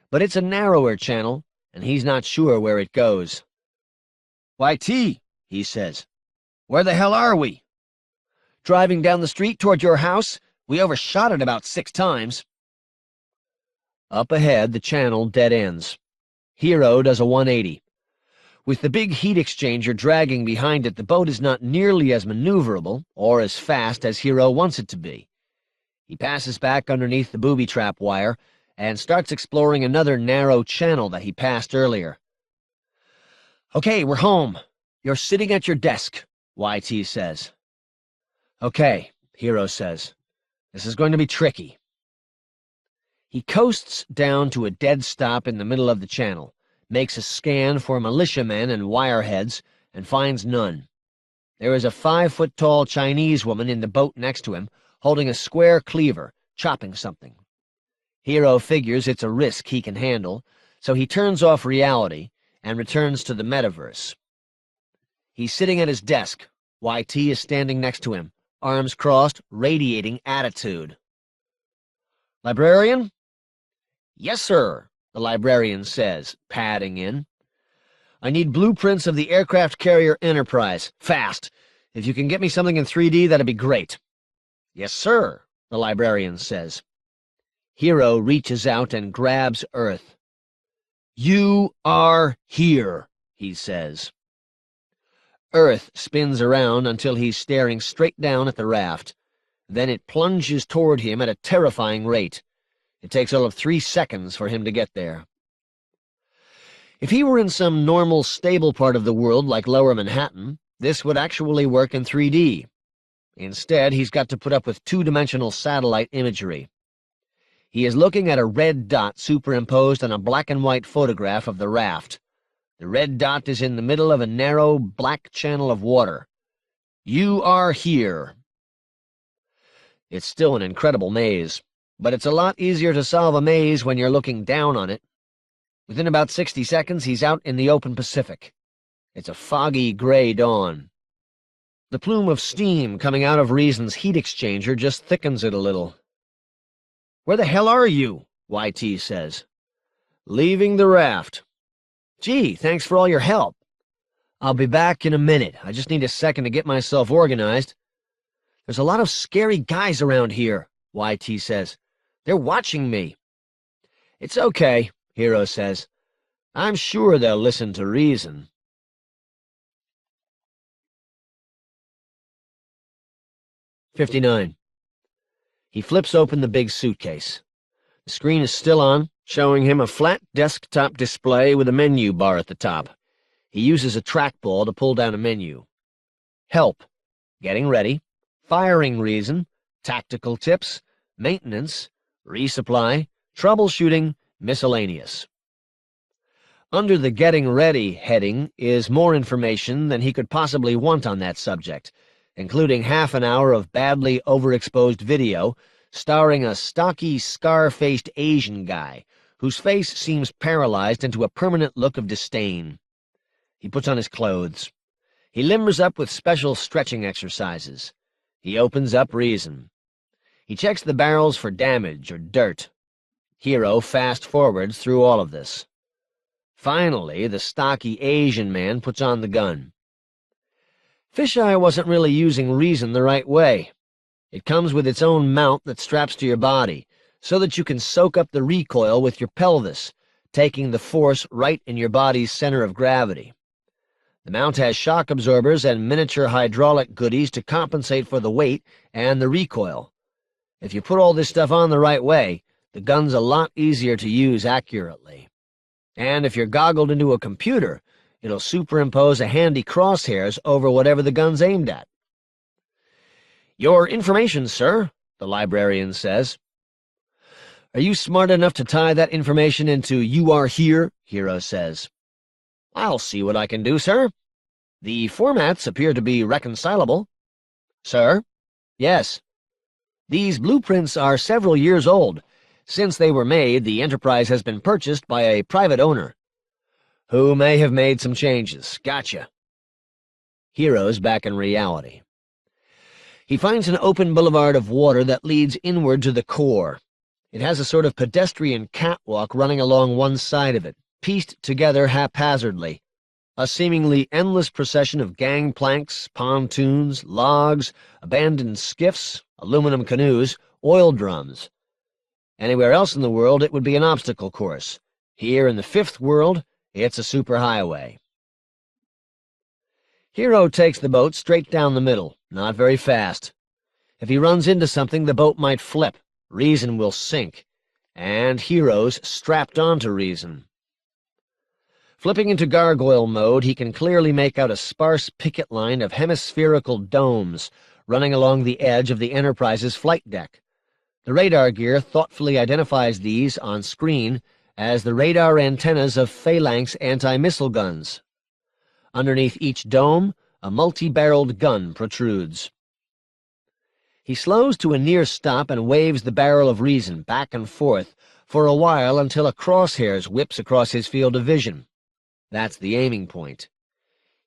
But it's a narrower channel, and he's not sure where it goes. "YT," he says. "Where the hell are we?" "Driving down the street toward your house. We overshot it about 6 times. Up ahead, the channel dead ends. Hero does a 180. With the big heat exchanger dragging behind it, the boat is not nearly as maneuverable or as fast as Hero wants it to be. He passes back underneath the booby trap wire and starts exploring another narrow channel that he passed earlier. "Okay, we're home. You're sitting at your desk," YT says. "Okay," Hero says. "This is going to be tricky." He coasts down to a dead stop in the middle of the channel, makes a scan for militiamen and wireheads, and finds none. There is a 5-foot-tall Chinese woman in the boat next to him, holding a square cleaver, chopping something. Hero figures it's a risk he can handle, so he turns off reality and returns to the metaverse. He's sitting at his desk. YT is standing next to him, arms crossed, radiating attitude. "Librarian?" "Yes, sir," the librarian says, padding in. "I need blueprints of the aircraft carrier Enterprise. Fast. If you can get me something in 3D, that'd be great." "Yes, sir," the librarian says. Hero reaches out and grabs Earth. "You are here," he says. Earth spins around until he's staring straight down at the raft. Then it plunges toward him at a terrifying rate. It takes all of 3 seconds for him to get there. If he were in some normal, stable part of the world like Lower Manhattan, this would actually work in 3D. Instead, he's got to put up with 2-dimensional satellite imagery. He is looking at a red dot superimposed on a black-and-white photograph of the raft. The red dot is in the middle of a narrow, black channel of water. "You are here." It's still an incredible maze, but it's a lot easier to solve a maze when you're looking down on it. Within about 60 seconds, he's out in the open Pacific. It's a foggy gray dawn. The plume of steam coming out of Reason's heat exchanger just thickens it a little. "Where the hell are you?" YT says. "Leaving the raft." "Gee, thanks for all your help." "I'll be back in a minute. I just need a second to get myself organized." There's a lot of scary guys around here, YT says. They're watching me. It's okay, Hero says. I'm sure they'll listen to reason. 59. He flips open the big suitcase. The screen is still on, showing him a flat desktop display with a menu bar at the top. He uses a trackball to pull down a menu. Help, getting ready, firing reason, tactical tips, maintenance, resupply, troubleshooting, miscellaneous. Under the Getting Ready heading is more information than he could possibly want on that subject, including half an hour of badly overexposed video starring a stocky, scar-faced Asian guy whose face seems paralyzed into a permanent look of disdain. He puts on his clothes. He limbers up with special stretching exercises. He opens up reason. He checks the barrels for damage or dirt. Hero fast-forwards through all of this. Finally, the stocky Asian man puts on the gun. Fisheye wasn't really using reason the right way. It comes with its own mount that straps to your body, so that you can soak up the recoil with your pelvis, taking the force right in your body's center of gravity. The mount has shock absorbers and miniature hydraulic goodies to compensate for the weight and the recoil. If you put all this stuff on the right way, the gun's a lot easier to use accurately. And if you're goggled into a computer, it'll superimpose a handy crosshairs over whatever the gun's aimed at. Your information, sir, the librarian says. Are you smart enough to tie that information into "you are here"? Hero says. I'll see what I can do, sir. The formats appear to be reconcilable. Sir? Yes. These blueprints are several years old. Since they were made, the Enterprise has been purchased by a private owner, who may have made some changes. Gotcha. Hero's back in reality. He finds an open boulevard of water that leads inward to the core. It has a sort of pedestrian catwalk running along one side of it, pieced together haphazardly. A seemingly endless procession of gangplanks, pontoons, logs, abandoned skiffs, aluminum canoes, oil drums. Anywhere else in the world, it would be an obstacle course. Here in the fifth world, it's a superhighway. Hero takes the boat straight down the middle, not very fast. If he runs into something, the boat might flip. Reason will sink. And Hero's strapped onto reason. Flipping into gargoyle mode, he can clearly make out a sparse picket line of hemispherical domes running along the edge of the Enterprise's flight deck. The radar gear thoughtfully identifies these on screen as the radar antennas of Phalanx anti-missile guns. Underneath each dome, a multi-barreled gun protrudes. He slows to a near stop and waves the barrel of reason back and forth for a while until a crosshairs whips across his field of vision. That's the aiming point.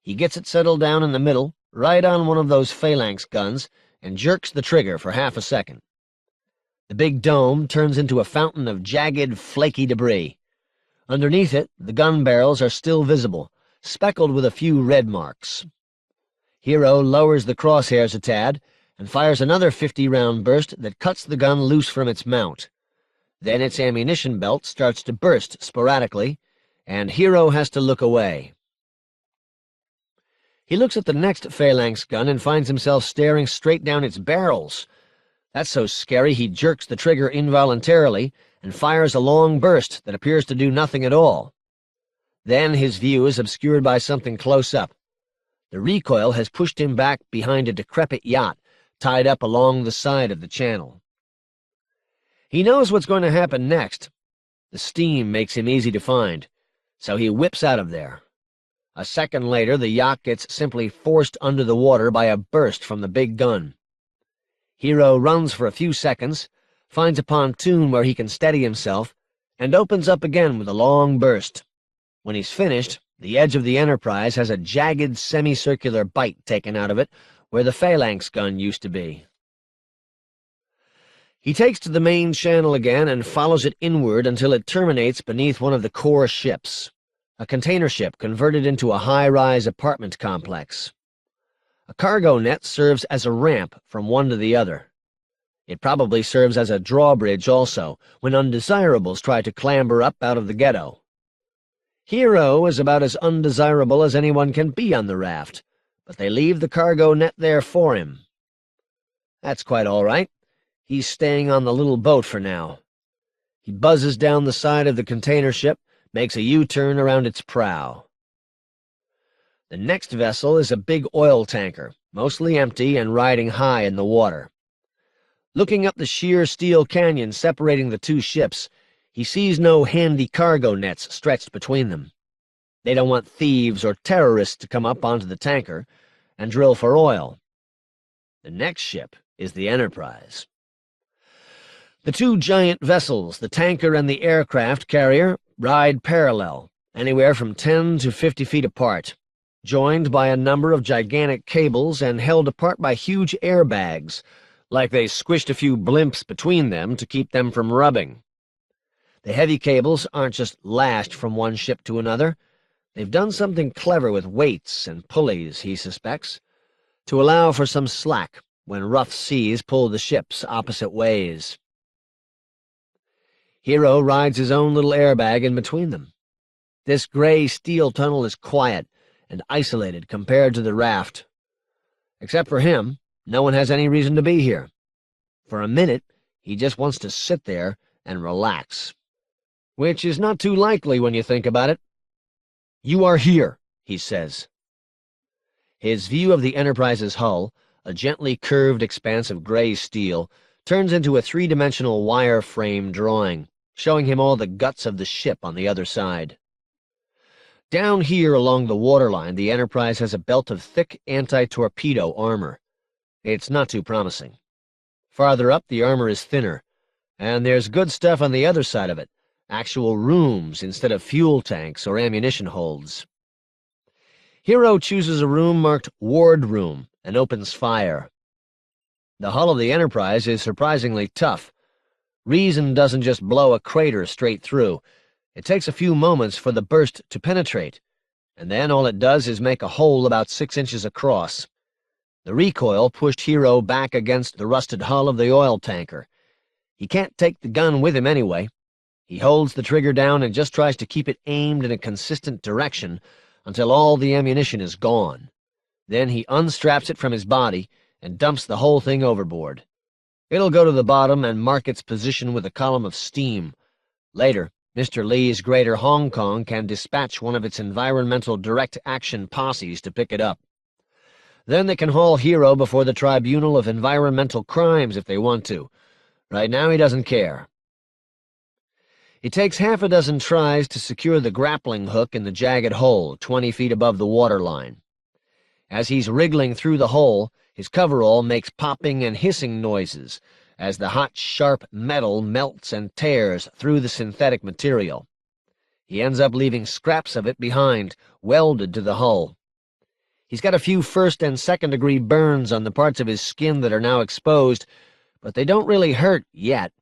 He gets it settled down in the middle, right on one of those Phalanx guns, and jerks the trigger for half a second. The big dome turns into a fountain of jagged, flaky debris. Underneath it, the gun barrels are still visible, speckled with a few red marks. Hero lowers the crosshairs a tad and fires another 50-round burst that cuts the gun loose from its mount. Then its ammunition belt starts to burst sporadically, and Hero has to look away. He looks at the next Phalanx gun and finds himself staring straight down its barrels. That's so scary he jerks the trigger involuntarily and fires a long burst that appears to do nothing at all. Then his view is obscured by something close up. The recoil has pushed him back behind a decrepit yacht tied up along the side of the channel. He knows what's going to happen next. The steam makes him easy to find, so he whips out of there. A second later, the yacht gets simply forced under the water by a burst from the big gun. Hero runs for a few seconds, finds a pontoon where he can steady himself, and opens up again with a long burst. When he's finished, the edge of the Enterprise has a jagged semicircular bite taken out of it where the Phalanx gun used to be. He takes to the main channel again and follows it inward until it terminates beneath one of the core ships, a container ship converted into a high-rise apartment complex. A cargo net serves as a ramp from one to the other. It probably serves as a drawbridge also, when undesirables try to clamber up out of the ghetto. Hero is about as undesirable as anyone can be on the raft, but they leave the cargo net there for him. That's quite all right. He's staying on the little boat for now. He buzzes down the side of the container ship, makes a U-turn around its prow. The next vessel is a big oil tanker, mostly empty and riding high in the water. Looking up the sheer steel canyon separating the two ships, he sees no handy cargo nets stretched between them. They don't want thieves or terrorists to come up onto the tanker and drill for oil. The next ship is the Enterprise. The two giant vessels, the tanker and the aircraft carrier, ride parallel, anywhere from 10 to 50 feet apart, joined by a number of gigantic cables and held apart by huge airbags, like they squished a few blimps between them to keep them from rubbing. The heavy cables aren't just lashed from one ship to another. They've done something clever with weights and pulleys, he suspects, to allow for some slack when rough seas pull the ships opposite ways. Hero rides his own little airbag in between them. This gray steel tunnel is quiet and isolated compared to the raft. Except for him, no one has any reason to be here. For a minute, he just wants to sit there and relax. Which is not too likely when you think about it. "You are here," he says. His view of the Enterprise's hull, a gently curved expanse of gray steel, turns into a three-dimensional wire-frame drawing, showing him all the guts of the ship on the other side. Down here along the waterline, the Enterprise has a belt of thick anti-torpedo armor. It's not too promising. Farther up, the armor is thinner, and there's good stuff on the other side of it, actual rooms instead of fuel tanks or ammunition holds. Hero chooses a room marked Ward Room and opens fire. The hull of the Enterprise is surprisingly tough. Reason doesn't just blow a crater straight through. It takes a few moments for the burst to penetrate, and then all it does is make a hole about 6 inches across. The recoil pushed Hero back against the rusted hull of the oil tanker. He can't take the gun with him anyway. He holds the trigger down and just tries to keep it aimed in a consistent direction until all the ammunition is gone. Then he unstraps it from his body and dumps the whole thing overboard. It'll go to the bottom and mark its position with a column of steam. Later, Mr. Lee's Greater Hong Kong can dispatch one of its environmental direct action posses to pick it up. Then they can haul Hero before the Tribunal of Environmental Crimes if they want to. Right now he doesn't care. It takes half a dozen tries to secure the grappling hook in the jagged hole 20 feet above the waterline. As he's wriggling through the hole, his coverall makes popping and hissing noises as the hot, sharp metal melts and tears through the synthetic material. He ends up leaving scraps of it behind, welded to the hull. He's got a few first- and second-degree burns on the parts of his skin that are now exposed, but they don't really hurt yet.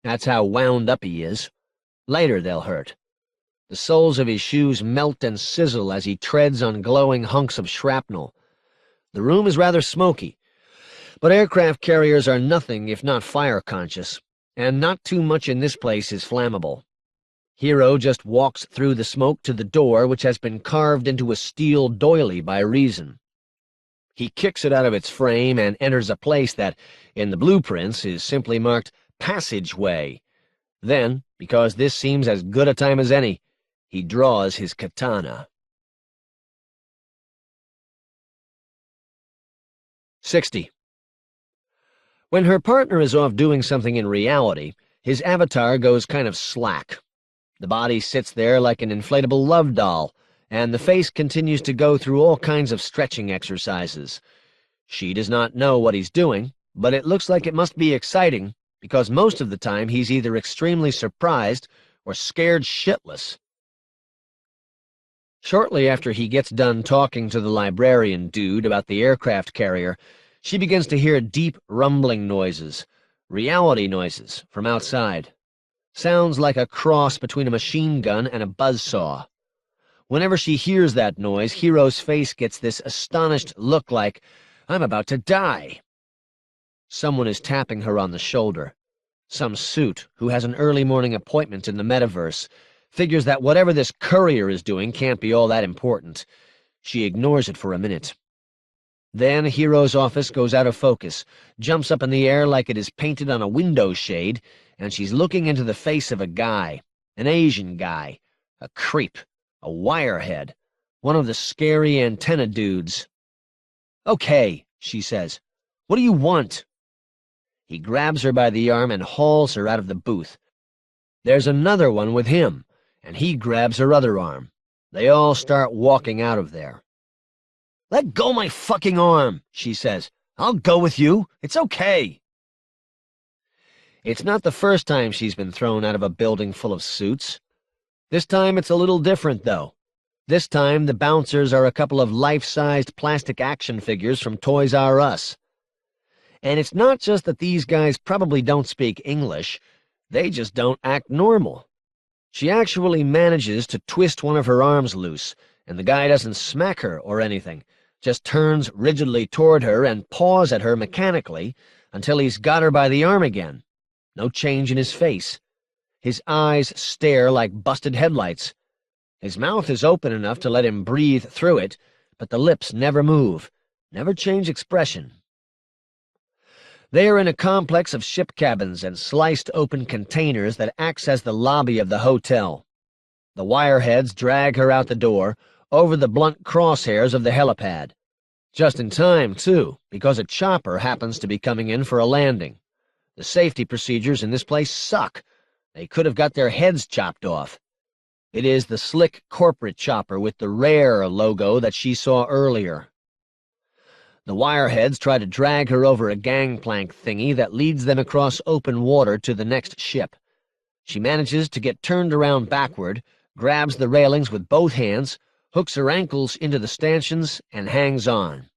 That's how wound up he is. Later they'll hurt. The soles of his shoes melt and sizzle as he treads on glowing hunks of shrapnel. The room is rather smoky, but aircraft carriers are nothing if not fire-conscious, and not too much in this place is flammable. Hero just walks through the smoke to the door, which has been carved into a steel doily by Reason. He kicks it out of its frame and enters a place that, in the blueprints, is simply marked Passageway. Then, because this seems as good a time as any, he draws his katana. 60. When her partner is off doing something in reality, his avatar goes kind of slack. The body sits there like an inflatable love doll, and the face continues to go through all kinds of stretching exercises. She does not know what he's doing, but it looks like it must be exciting, because most of the time he's either extremely surprised or scared shitless. Shortly after he gets done talking to the librarian dude about the aircraft carrier, she begins to hear deep rumbling noises, reality noises, from outside. Sounds like a cross between a machine gun and a buzzsaw. Whenever she hears that noise, Hero's face gets this astonished look like, "I'm about to die." Someone is tapping her on the shoulder. Some suit, who has an early morning appointment in the metaverse, figures that whatever this courier is doing can't be all that important. She ignores it for a minute. Then Hero's office goes out of focus, jumps up in the air like it is painted on a window shade, and she's looking into the face of a guy, an Asian guy, a creep, a wirehead, one of the scary antenna dudes. "Okay," she says. "What do you want?" He grabs her by the arm and hauls her out of the booth. There's another one with him, and he grabs her other arm. They all start walking out of there. "Let go my fucking arm," she says. "I'll go with you. It's okay." It's not the first time she's been thrown out of a building full of suits. This time it's a little different, though. This time the bouncers are a couple of life-sized plastic action figures from Toys R Us. And it's not just that these guys probably don't speak English, they just don't act normal. She actually manages to twist one of her arms loose, and the guy doesn't smack her or anything, just turns rigidly toward her and paws at her mechanically until he's got her by the arm again. No change in his face. His eyes stare like busted headlights. His mouth is open enough to let him breathe through it, but the lips never move, never change expression. They are in a complex of ship cabins and sliced-open containers that acts as the lobby of the hotel. The wireheads drag her out the door, over the blunt crosshairs of the helipad. Just in time, too, because a chopper happens to be coming in for a landing. The safety procedures in this place suck. They could have got their heads chopped off. It is the slick corporate chopper with the Rare logo that she saw earlier. The wireheads try to drag her over a gangplank thingy that leads them across open water to the next ship. She manages to get turned around backward, grabs the railings with both hands, hooks her ankles into the stanchions, and hangs on.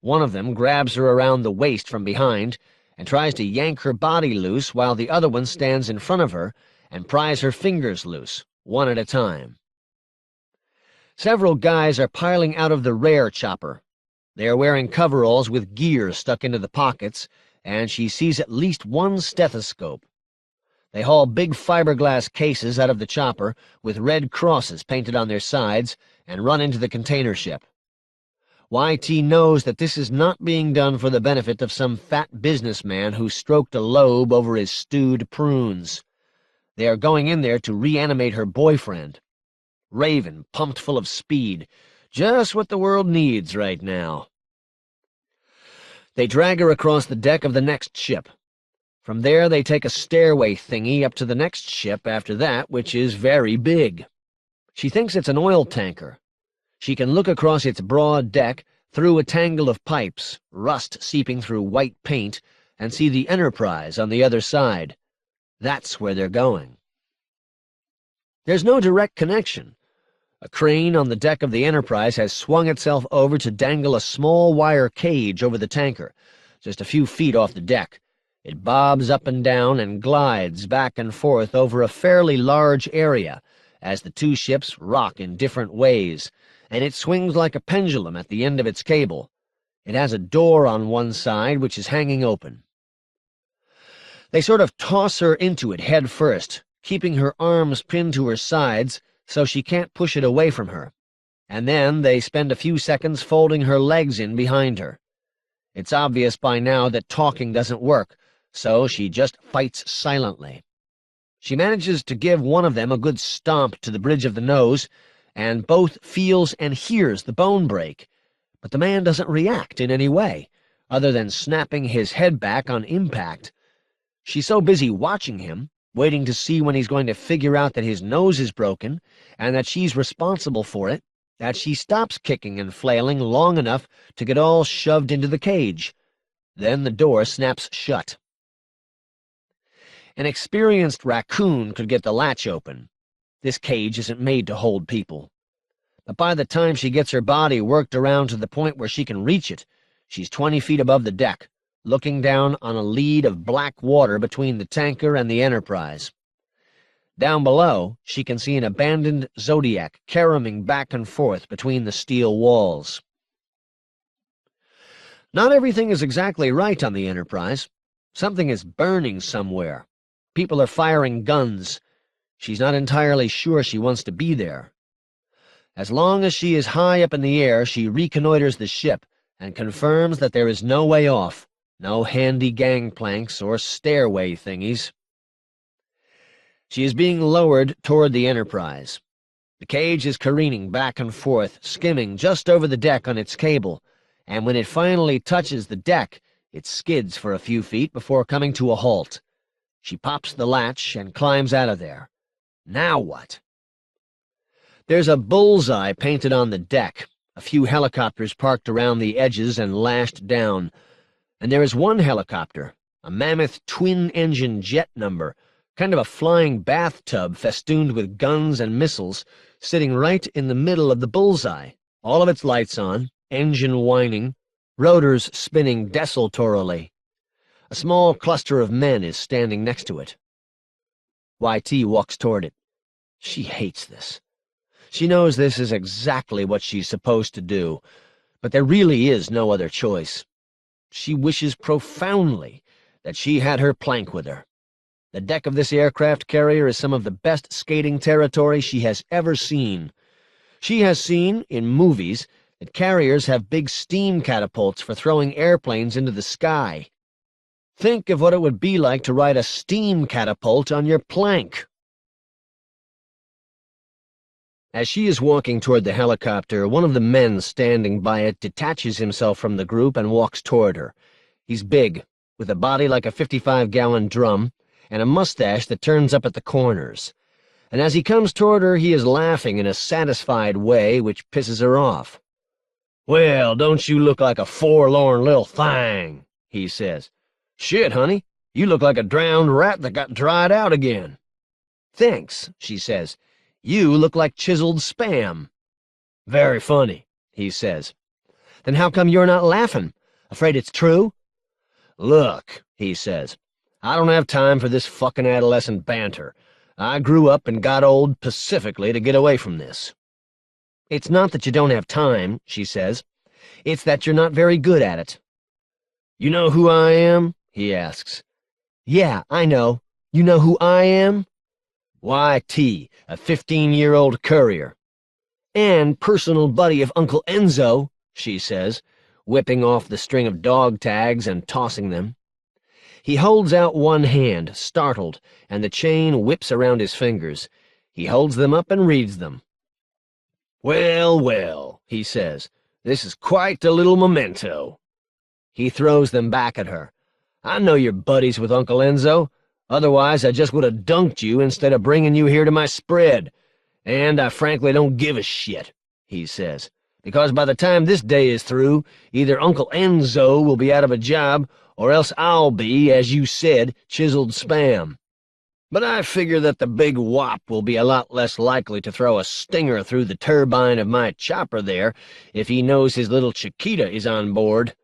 One of them grabs her around the waist from behind and tries to yank her body loose while the other one stands in front of her and pries her fingers loose, one at a time. Several guys are piling out of the Rare chopper. They are wearing coveralls with gear stuck into the pockets, and she sees at least one stethoscope. They haul big fiberglass cases out of the chopper with red crosses painted on their sides and run into the container ship. YT knows that this is not being done for the benefit of some fat businessman who stroked a lobe over his stewed prunes. They are going in there to reanimate her boyfriend. Raven, pumped full of speed. Just what the world needs right now. They drag her across the deck of the next ship. From there they take a stairway thingy up to the next ship after that, which is very big. She thinks it's an oil tanker. She can look across its broad deck through a tangle of pipes, rust seeping through white paint, and see the Enterprise on the other side. That's where they're going. There's no direct connection. A crane on the deck of the Enterprise has swung itself over to dangle a small wire cage over the tanker, just a few feet off the deck. It bobs up and down and glides back and forth over a fairly large area as the two ships rock in different ways, and it swings like a pendulum at the end of its cable. It has a door on one side which is hanging open. They sort of toss her into it head first, keeping her arms pinned to her sides so she can't push it away from her, and then they spend a few seconds folding her legs in behind her. It's obvious by now that talking doesn't work, so she just fights silently. She manages to give one of them a good stomp to the bridge of the nose, and both feels and hears the bone break, but the man doesn't react in any way, other than snapping his head back on impact. She's so busy watching him, waiting to see when he's going to figure out that his nose is broken and that she's responsible for it, that she stops kicking and flailing long enough to get all shoved into the cage. Then the door snaps shut. An experienced raccoon could get the latch open. This cage isn't made to hold people. But by the time she gets her body worked around to the point where she can reach it, she's 20 feet above the deck, looking down on a lead of black water between the tanker and the Enterprise. Down below, she can see an abandoned Zodiac caroming back and forth between the steel walls. Not everything is exactly right on the Enterprise. Something is burning somewhere. People are firing guns. She's not entirely sure she wants to be there. As long as she is high up in the air, she reconnoiters the ship and confirms that there is no way off, no handy gangplanks or stairway thingies. She is being lowered toward the Enterprise. The cage is careening back and forth, skimming just over the deck on its cable, and when it finally touches the deck, it skids for a few feet before coming to a halt. She pops the latch and climbs out of there. Now what? There's a bullseye painted on the deck, a few helicopters parked around the edges and lashed down, and there is one helicopter, a mammoth twin-engine jet number, kind of a flying bathtub festooned with guns and missiles, sitting right in the middle of the bullseye, all of its lights on, engine whining, rotors spinning desultorily. A small cluster of men is standing next to it. YT walks toward it. She hates this. She knows this is exactly what she's supposed to do, but there really is no other choice. She wishes profoundly that she had her plank with her. The deck of this aircraft carrier is some of the best skating territory she has ever seen. She has seen, in movies, that carriers have big steam catapults for throwing airplanes into the sky. Think of what it would be like to ride a steam catapult on your plank. As she is walking toward the helicopter, one of the men standing by it detaches himself from the group and walks toward her. He's big, with a body like a 55-gallon drum, and a mustache that turns up at the corners. And as he comes toward her, he is laughing in a satisfied way which pisses her off. "Well, don't you look like a forlorn little thing," he says. "Shit, honey, you look like a drowned rat that got dried out again." "Thanks," she says. "You look like chiseled spam." "Very funny," he says. "Then how come you're not laughing? Afraid it's true?" "Look," he says, "I don't have time for this fucking adolescent banter. I grew up and got old pacifically to get away from this." "It's not that you don't have time," she says. "It's that you're not very good at it." "You know who I am?" he asks. "Yeah, I know. You know who I am?" "YT, a 15-year-old courier." "And personal buddy of Uncle Enzo," she says, whipping off the string of dog tags and tossing them. He holds out one hand, startled, and the chain whips around his fingers. He holds them up and reads them. "Well, well," he says, "this is quite a little memento." He throws them back at her. "I know you're buddies with Uncle Enzo. Otherwise, I just would have dunked you instead of bringing you here to my spread. And I frankly don't give a shit," he says, "because by the time this day is through, either Uncle Enzo will be out of a job, or else I'll be, as you said, chiseled spam. But I figure that the big wop will be a lot less likely to throw a stinger through the turbine of my chopper there if he knows his little Chiquita is on board."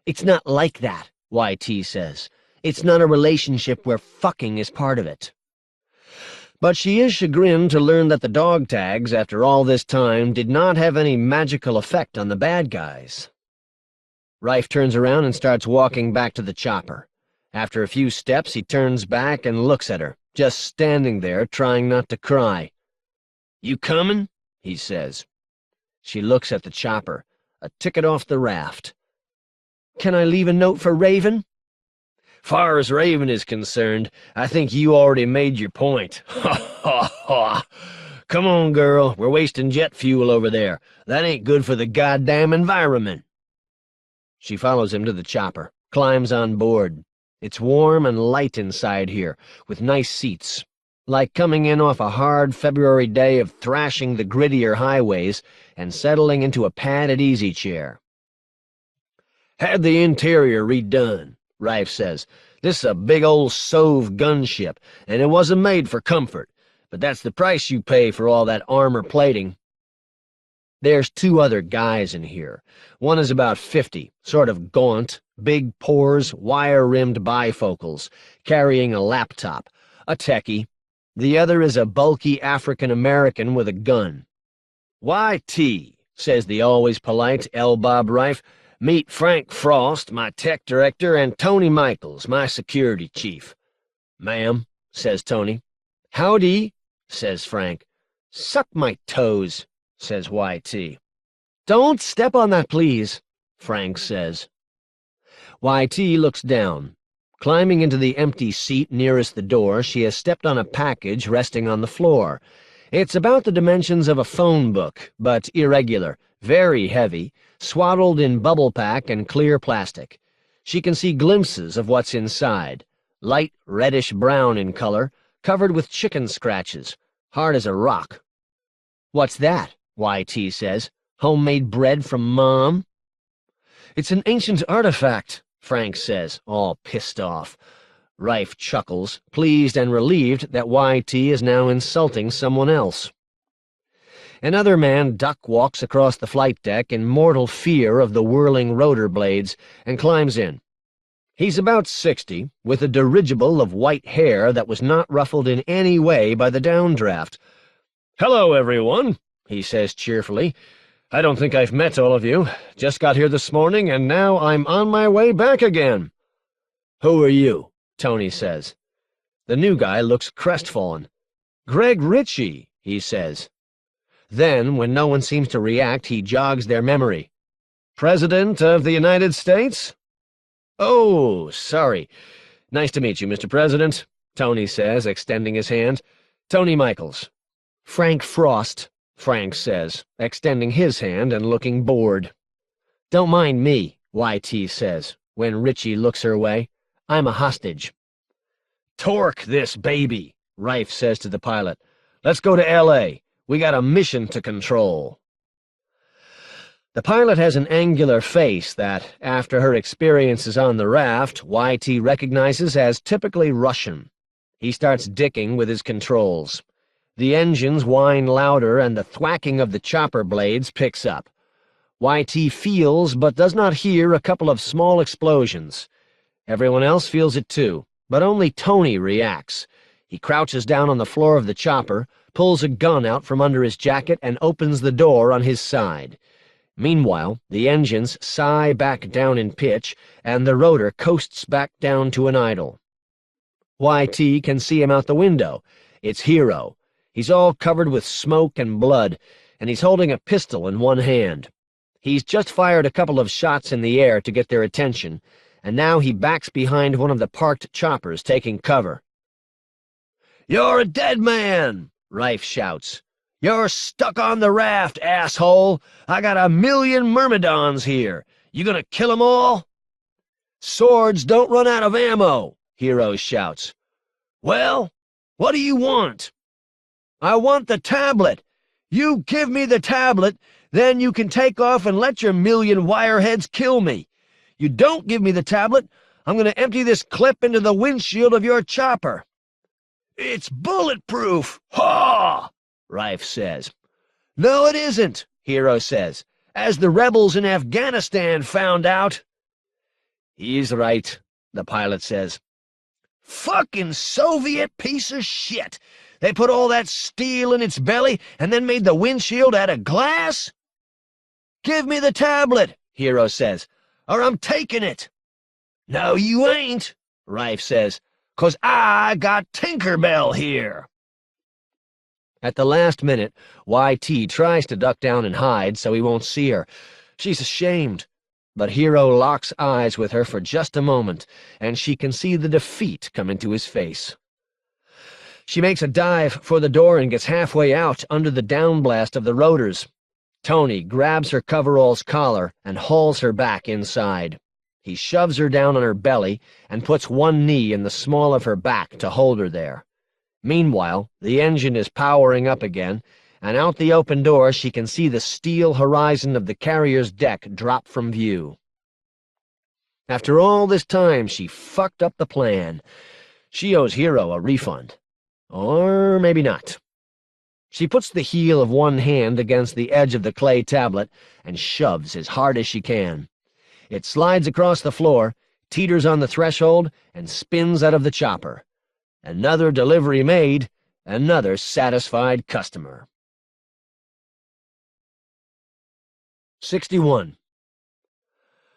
"It's not like that," YT says. "It's not a relationship where fucking is part of it." But she is chagrined to learn that the dog tags, after all this time, did not have any magical effect on the bad guys. Rife turns around and starts walking back to the chopper. After a few steps, he turns back and looks at her, just standing there, trying not to cry. "You comin'?" he says. She looks at the chopper, a ticket off the raft. "Can I leave a note for Raven?" "Far as Raven is concerned, I think you already made your point. Ha, ha, ha. Come on, girl, we're wasting jet fuel over there. That ain't good for the goddamn environment." She follows him to the chopper, climbs on board. It's warm and light inside here, with nice seats, like coming in off a hard February day of thrashing the grittier highways and settling into a padded easy chair. "Had the interior redone," Rife says. "This is a big old Sov gunship, and it wasn't made for comfort, but that's the price you pay for all that armor plating." There's two other guys in here. One is about 50, sort of gaunt, big pores, wire-rimmed bifocals, carrying a laptop, a techie. The other is a bulky African-American with a gun. "YT," says the always polite L. Bob Reif. "Meet Frank Frost, my tech director, and Tony Michaels, my security chief." "Ma'am," says Tony. "Howdy," says Frank. "Suck my toes," says YT. "Don't step on that, please," Frank says. YT looks down. Climbing into the empty seat nearest the door, she has stepped on a package resting on the floor. It's about the dimensions of a phone book, but irregular, very heavy, swaddled in bubble pack and clear plastic. She can see glimpses of what's inside, light reddish-brown in color, covered with chicken scratches, hard as a rock. "What's that?" YT says. "Homemade bread from Mom?" "It's an ancient artifact," Frank says, all pissed off. Reif chuckles, pleased and relieved that YT is now insulting someone else. Another man duck-walks across the flight deck in mortal fear of the whirling rotor blades and climbs in. He's about 60, with a dirigible of white hair that was not ruffled in any way by the downdraft. "Hello, everyone," he says cheerfully. "I don't think I've met all of you. Just got here this morning, and now I'm on my way back again." "Who are you?" Tony says. The new guy looks crestfallen. "Greg Ritchie," he says. Then, when no one seems to react, he jogs their memory. "President of the United States?" "Oh, sorry. Nice to meet you, Mr. President," Tony says, extending his hand. "Tony Michaels." "Frank Frost," Frank says, extending his hand and looking bored. "Don't mind me," YT says, when Ritchie looks her way. "I'm a hostage." "Torque this baby," Reif says to the pilot. "Let's go to L.A. We got a mission to control." The pilot has an angular face that, after her experiences on the raft, YT recognizes as typically Russian. He starts dicking with his controls. The engines whine louder and the thwacking of the chopper blades picks up. YT feels but does not hear a couple of small explosions. Everyone else feels it too, but only Tony reacts. He crouches down on the floor of the chopper, pulls a gun out from under his jacket, and opens the door on his side. Meanwhile, the engines sigh back down in pitch, and the rotor coasts back down to an idle. YT can see him out the window. It's Hero. He's all covered with smoke and blood, and he's holding a pistol in one hand. He's just fired a couple of shots in the air to get their attention, and now he backs behind one of the parked choppers, taking cover. "You're a dead man!" Reif shouts. "You're stuck on the raft, asshole! I got 1,000,000 myrmidons here. You gonna kill 'em all?" "Swords don't run out of ammo," Hero shouts. "Well, what do you want?" "I want the tablet. You give me the tablet, then you can take off and let your 1,000,000 wireheads kill me. You don't give me the tablet, I'm going to empty this clip into the windshield of your chopper." "It's bulletproof! Haw!" Reif says. "No, it isn't," Hero says, "as the rebels in Afghanistan found out." "He's right," the pilot says. "Fucking Soviet piece of shit! They put all that steel in its belly and then made the windshield out of glass?" "Give me the tablet," Hero says, "or I'm taking it." "No, you ain't," Reif says, "'cause I got Tinkerbell here." At the last minute, YT tries to duck down and hide so he won't see her. She's ashamed. But Hero locks eyes with her for just a moment, and she can see the defeat come into his face. She makes a dive for the door and gets halfway out under the downblast of the rotors. Tony grabs her coverall's collar and hauls her back inside. He shoves her down on her belly and puts one knee in the small of her back to hold her there. Meanwhile, the engine is powering up again, and out the open door she can see the steel horizon of the carrier's deck drop from view. After all this time, she fucked up the plan. She owes Hero a refund. Or maybe not. She puts the heel of one hand against the edge of the clay tablet and shoves as hard as she can. It slides across the floor, teeters on the threshold, and spins out of the chopper. Another delivery made, Another satisfied customer. 61.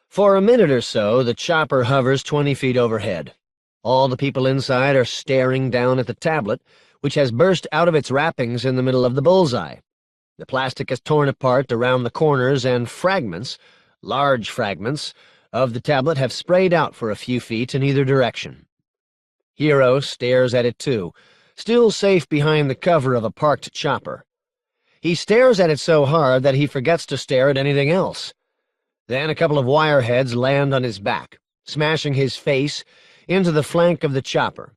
For a minute or so, the chopper hovers 20 feet overhead. All the people inside are staring down at the tablet, which has burst out of its wrappings in the middle of the bullseye. The plastic is torn apart around the corners, and fragments, large fragments, of the tablet have sprayed out for a few feet in either direction. Hero stares at it too, still safe behind the cover of a parked chopper. He stares at it so hard that he forgets to stare at anything else. Then a couple of wireheads land on his back, smashing his face into the flank of the chopper.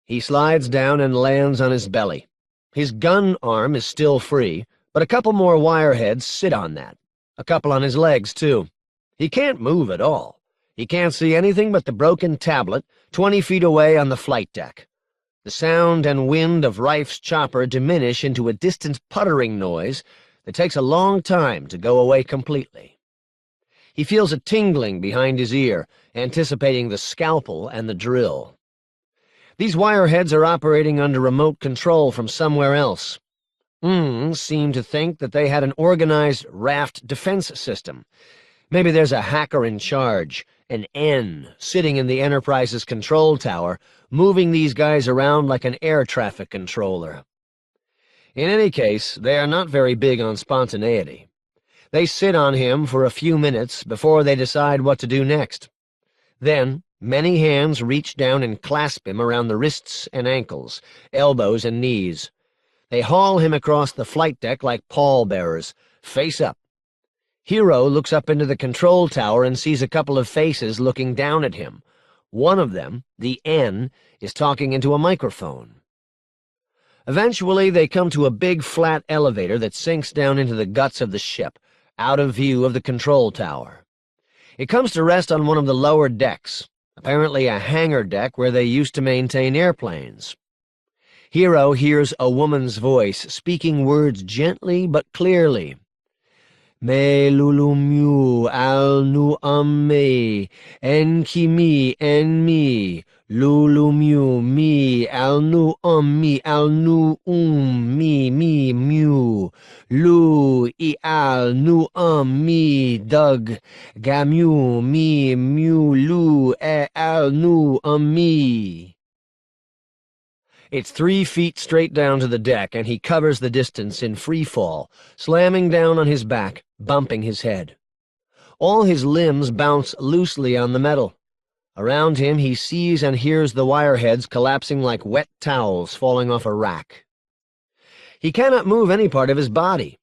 He slides down and lands on his belly. His gun arm is still free, but a couple more wireheads sit on that. A couple on his legs, too. He can't move at all. He can't see anything but the broken tablet 20 feet away on the flight deck. The sound and wind of Rife's chopper diminish into a distant puttering noise that takes a long time to go away completely. He feels a tingling behind his ear, anticipating the scalpel and the drill. These wireheads are operating under remote control from somewhere else. Seem to think that they had an organized raft defense system. Maybe there's a hacker in charge, an N, sitting in the Enterprise's control tower, moving these guys around like an air traffic controller. In any case, they are not very big on spontaneity. They sit on him for a few minutes before they decide what to do next. Then, many hands reach down and clasp him around the wrists and ankles, elbows and knees. They haul him across the flight deck like pallbearers, face up. Hero looks up into the control tower and sees a couple of faces looking down at him. One of them, the N, is talking into a microphone. Eventually, they come to a big flat elevator that sinks down into the guts of the ship, out of view of the control tower. It comes to rest on one of the lower decks, apparently a hangar deck where they used to maintain airplanes. Hero hears a woman's voice speaking words gently but clearly. Me lulumu al nu me, en kimi en mi, lulumu mi al nu mi al nu mi mu, lu I al nu mi dug, gamu mi mu lu al nu mi. It's 3 feet straight down to the deck, and he covers the distance in free fall, slamming down on his back, bumping his head. All his limbs bounce loosely on the metal. Around him he sees and hears the wireheads collapsing like wet towels falling off a rack. He cannot move any part of his body.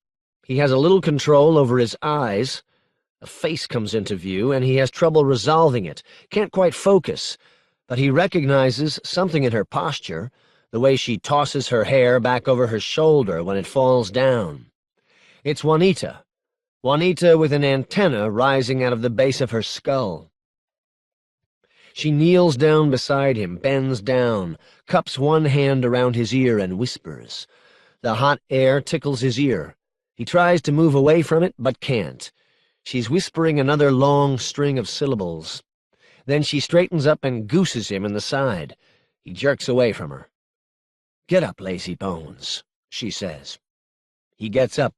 He has a little control over his eyes. A face comes into view, and he has trouble resolving it, can't quite focus, but he recognizes something in her posture, the way she tosses her hair back over her shoulder when it falls down. It's Juanita. Juanita with an antenna rising out of the base of her skull. She kneels down beside him, bends down, cups one hand around his ear and whispers. The hot air tickles his ear. He tries to move away from it, but can't. She's whispering another long string of syllables. Then she straightens up and gooses him in the side. He jerks away from her. "Get up, lazy bones," she says. He gets up.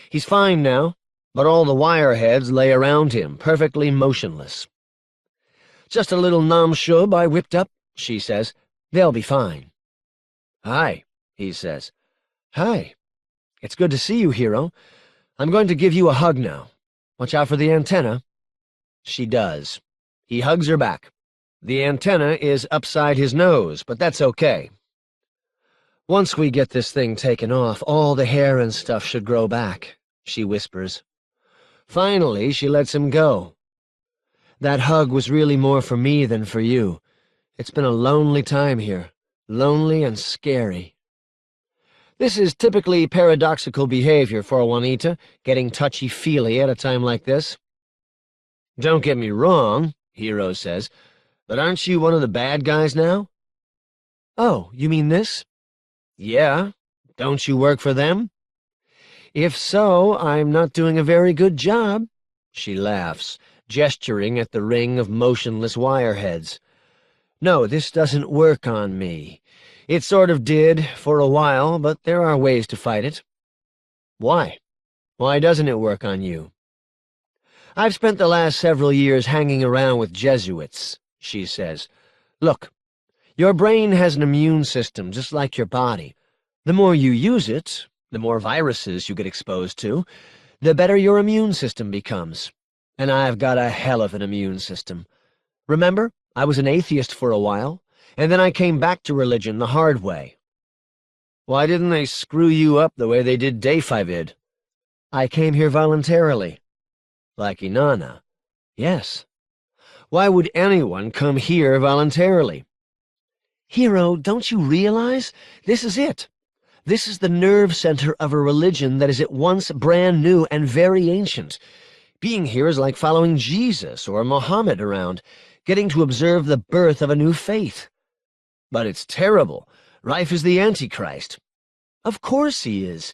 He's fine now, but all the wireheads lay around him, perfectly motionless. "Just a little namshub I whipped up," she says. "They'll be fine." "Hi," he says. "Hi. It's good to see you, Hero. I'm going to give you a hug now. Watch out for the antenna." She does. He hugs her back. The antenna is upside his nose, but that's okay. "Once we get this thing taken off, all the hair and stuff should grow back," she whispers. Finally, she lets him go. "That hug was really more for me than for you. It's been a lonely time here, lonely and scary." This is typically paradoxical behavior for Juanita, getting touchy-feely at a time like this. "Don't get me wrong," Hero says, "but aren't you one of the bad guys now?" "Oh, you mean this?" "Yeah. Don't you work for them?" "If so, I'm not doing a very good job." She laughs, gesturing at the ring of motionless wireheads. "No, this doesn't work on me. It sort of did for a while, but there are ways to fight it. Why? Why doesn't it work on you? I've spent the last several years hanging around with Jesuits, she says. Look, your brain has an immune system just like your body. The more you use it, the more viruses you get exposed to, the better your immune system becomes. And I've got a hell of an immune system. Remember, I was an atheist for a while, and then I came back to religion the hard way. Why didn't they screw you up the way they did Dayfivid? I came here voluntarily. Like Inanna. Yes. Why would anyone come here voluntarily? Hero, don't you realize? This is it. This is the nerve center of a religion that is at once brand new and very ancient. Being here is like following Jesus or Muhammad around, getting to observe the birth of a new faith. But it's terrible. Rife is the Antichrist. Of course he is.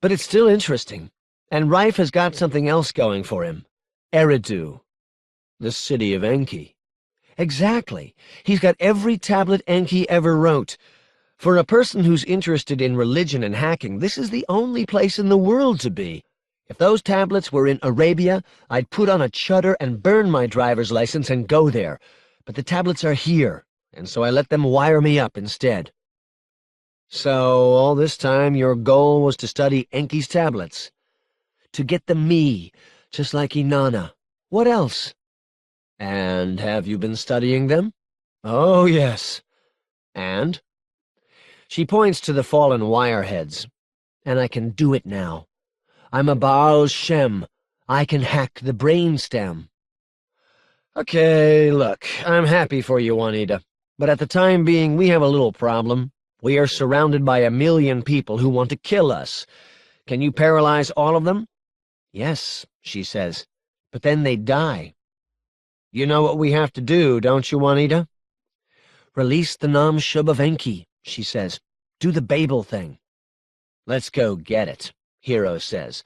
But it's still interesting. And Rife has got something else going for him. Eridu. The city of Enki. Exactly. He's got every tablet Enki ever wrote. For a person who's interested in religion and hacking, this is the only place in the world to be. If those tablets were in Arabia, I'd put on a chutter and burn my driver's license and go there. But the tablets are here, and so I let them wire me up instead. So, all this time, your goal was to study Enki's tablets. To get the me, just like Inanna. What else? And have you been studying them? Oh, yes. And? She points to the fallen wireheads. And I can do it now. I'm a Baal Shem. I can hack the brainstem. Okay, look, I'm happy for you, Juanita. But at the time being, we have a little problem. We are surrounded by 1 million people who want to kill us. Can you paralyze all of them? Yes, she says. But then they'd die. You know what we have to do, don't you, Juanita? Release the Nam-Shub of Enki, she says. Do the Babel thing. Let's go get it, Hero says.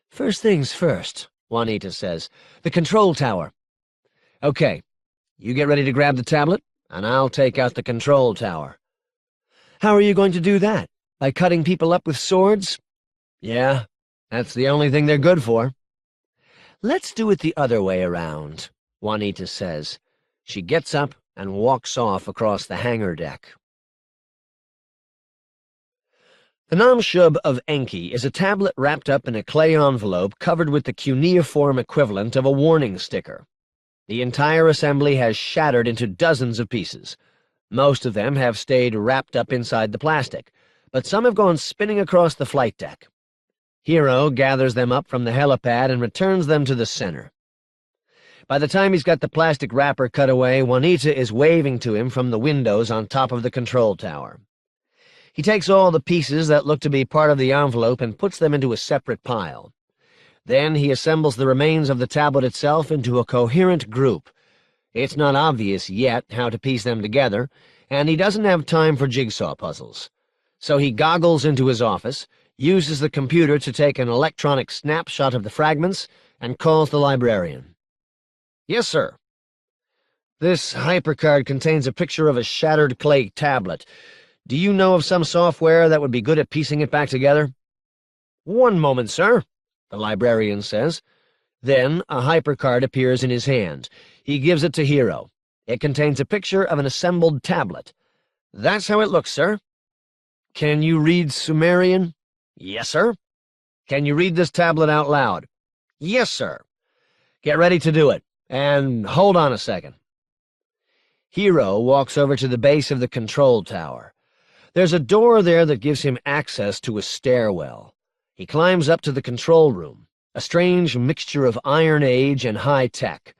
First things first, Juanita says. The control tower. Okay, you get ready to grab the tablet, and I'll take out the control tower. How are you going to do that? By cutting people up with swords? Yeah, that's the only thing they're good for. Let's do it the other way around, Juanita says. She gets up and walks off across the hangar deck. The Nam-Shub of Enki is a tablet wrapped up in a clay envelope covered with the cuneiform equivalent of a warning sticker. The entire assembly has shattered into dozens of pieces. Most of them have stayed wrapped up inside the plastic, but some have gone spinning across the flight deck. Hero gathers them up from the helipad and returns them to the center. By the time he's got the plastic wrapper cut away, Juanita is waving to him from the windows on top of the control tower. He takes all the pieces that look to be part of the envelope and puts them into a separate pile. Then he assembles the remains of the tablet itself into a coherent group. It's not obvious yet how to piece them together, and he doesn't have time for jigsaw puzzles. So he goggles into his office, uses the computer to take an electronic snapshot of the fragments, and calls the librarian. Yes, sir. This hypercard contains a picture of a shattered clay tablet. Do you know of some software that would be good at piecing it back together? One moment, sir, the librarian says. Then a hypercard appears in his hand. He gives it to Hero. It contains a picture of an assembled tablet. That's how it looks, sir. Can you read Sumerian? Yes, sir. Can you read this tablet out loud? Yes, sir. Get ready to do it. And hold on a second. Hero walks over to the base of the control tower. There's a door there that gives him access to a stairwell. He climbs up to the control room, a strange mixture of Iron Age and high-tech.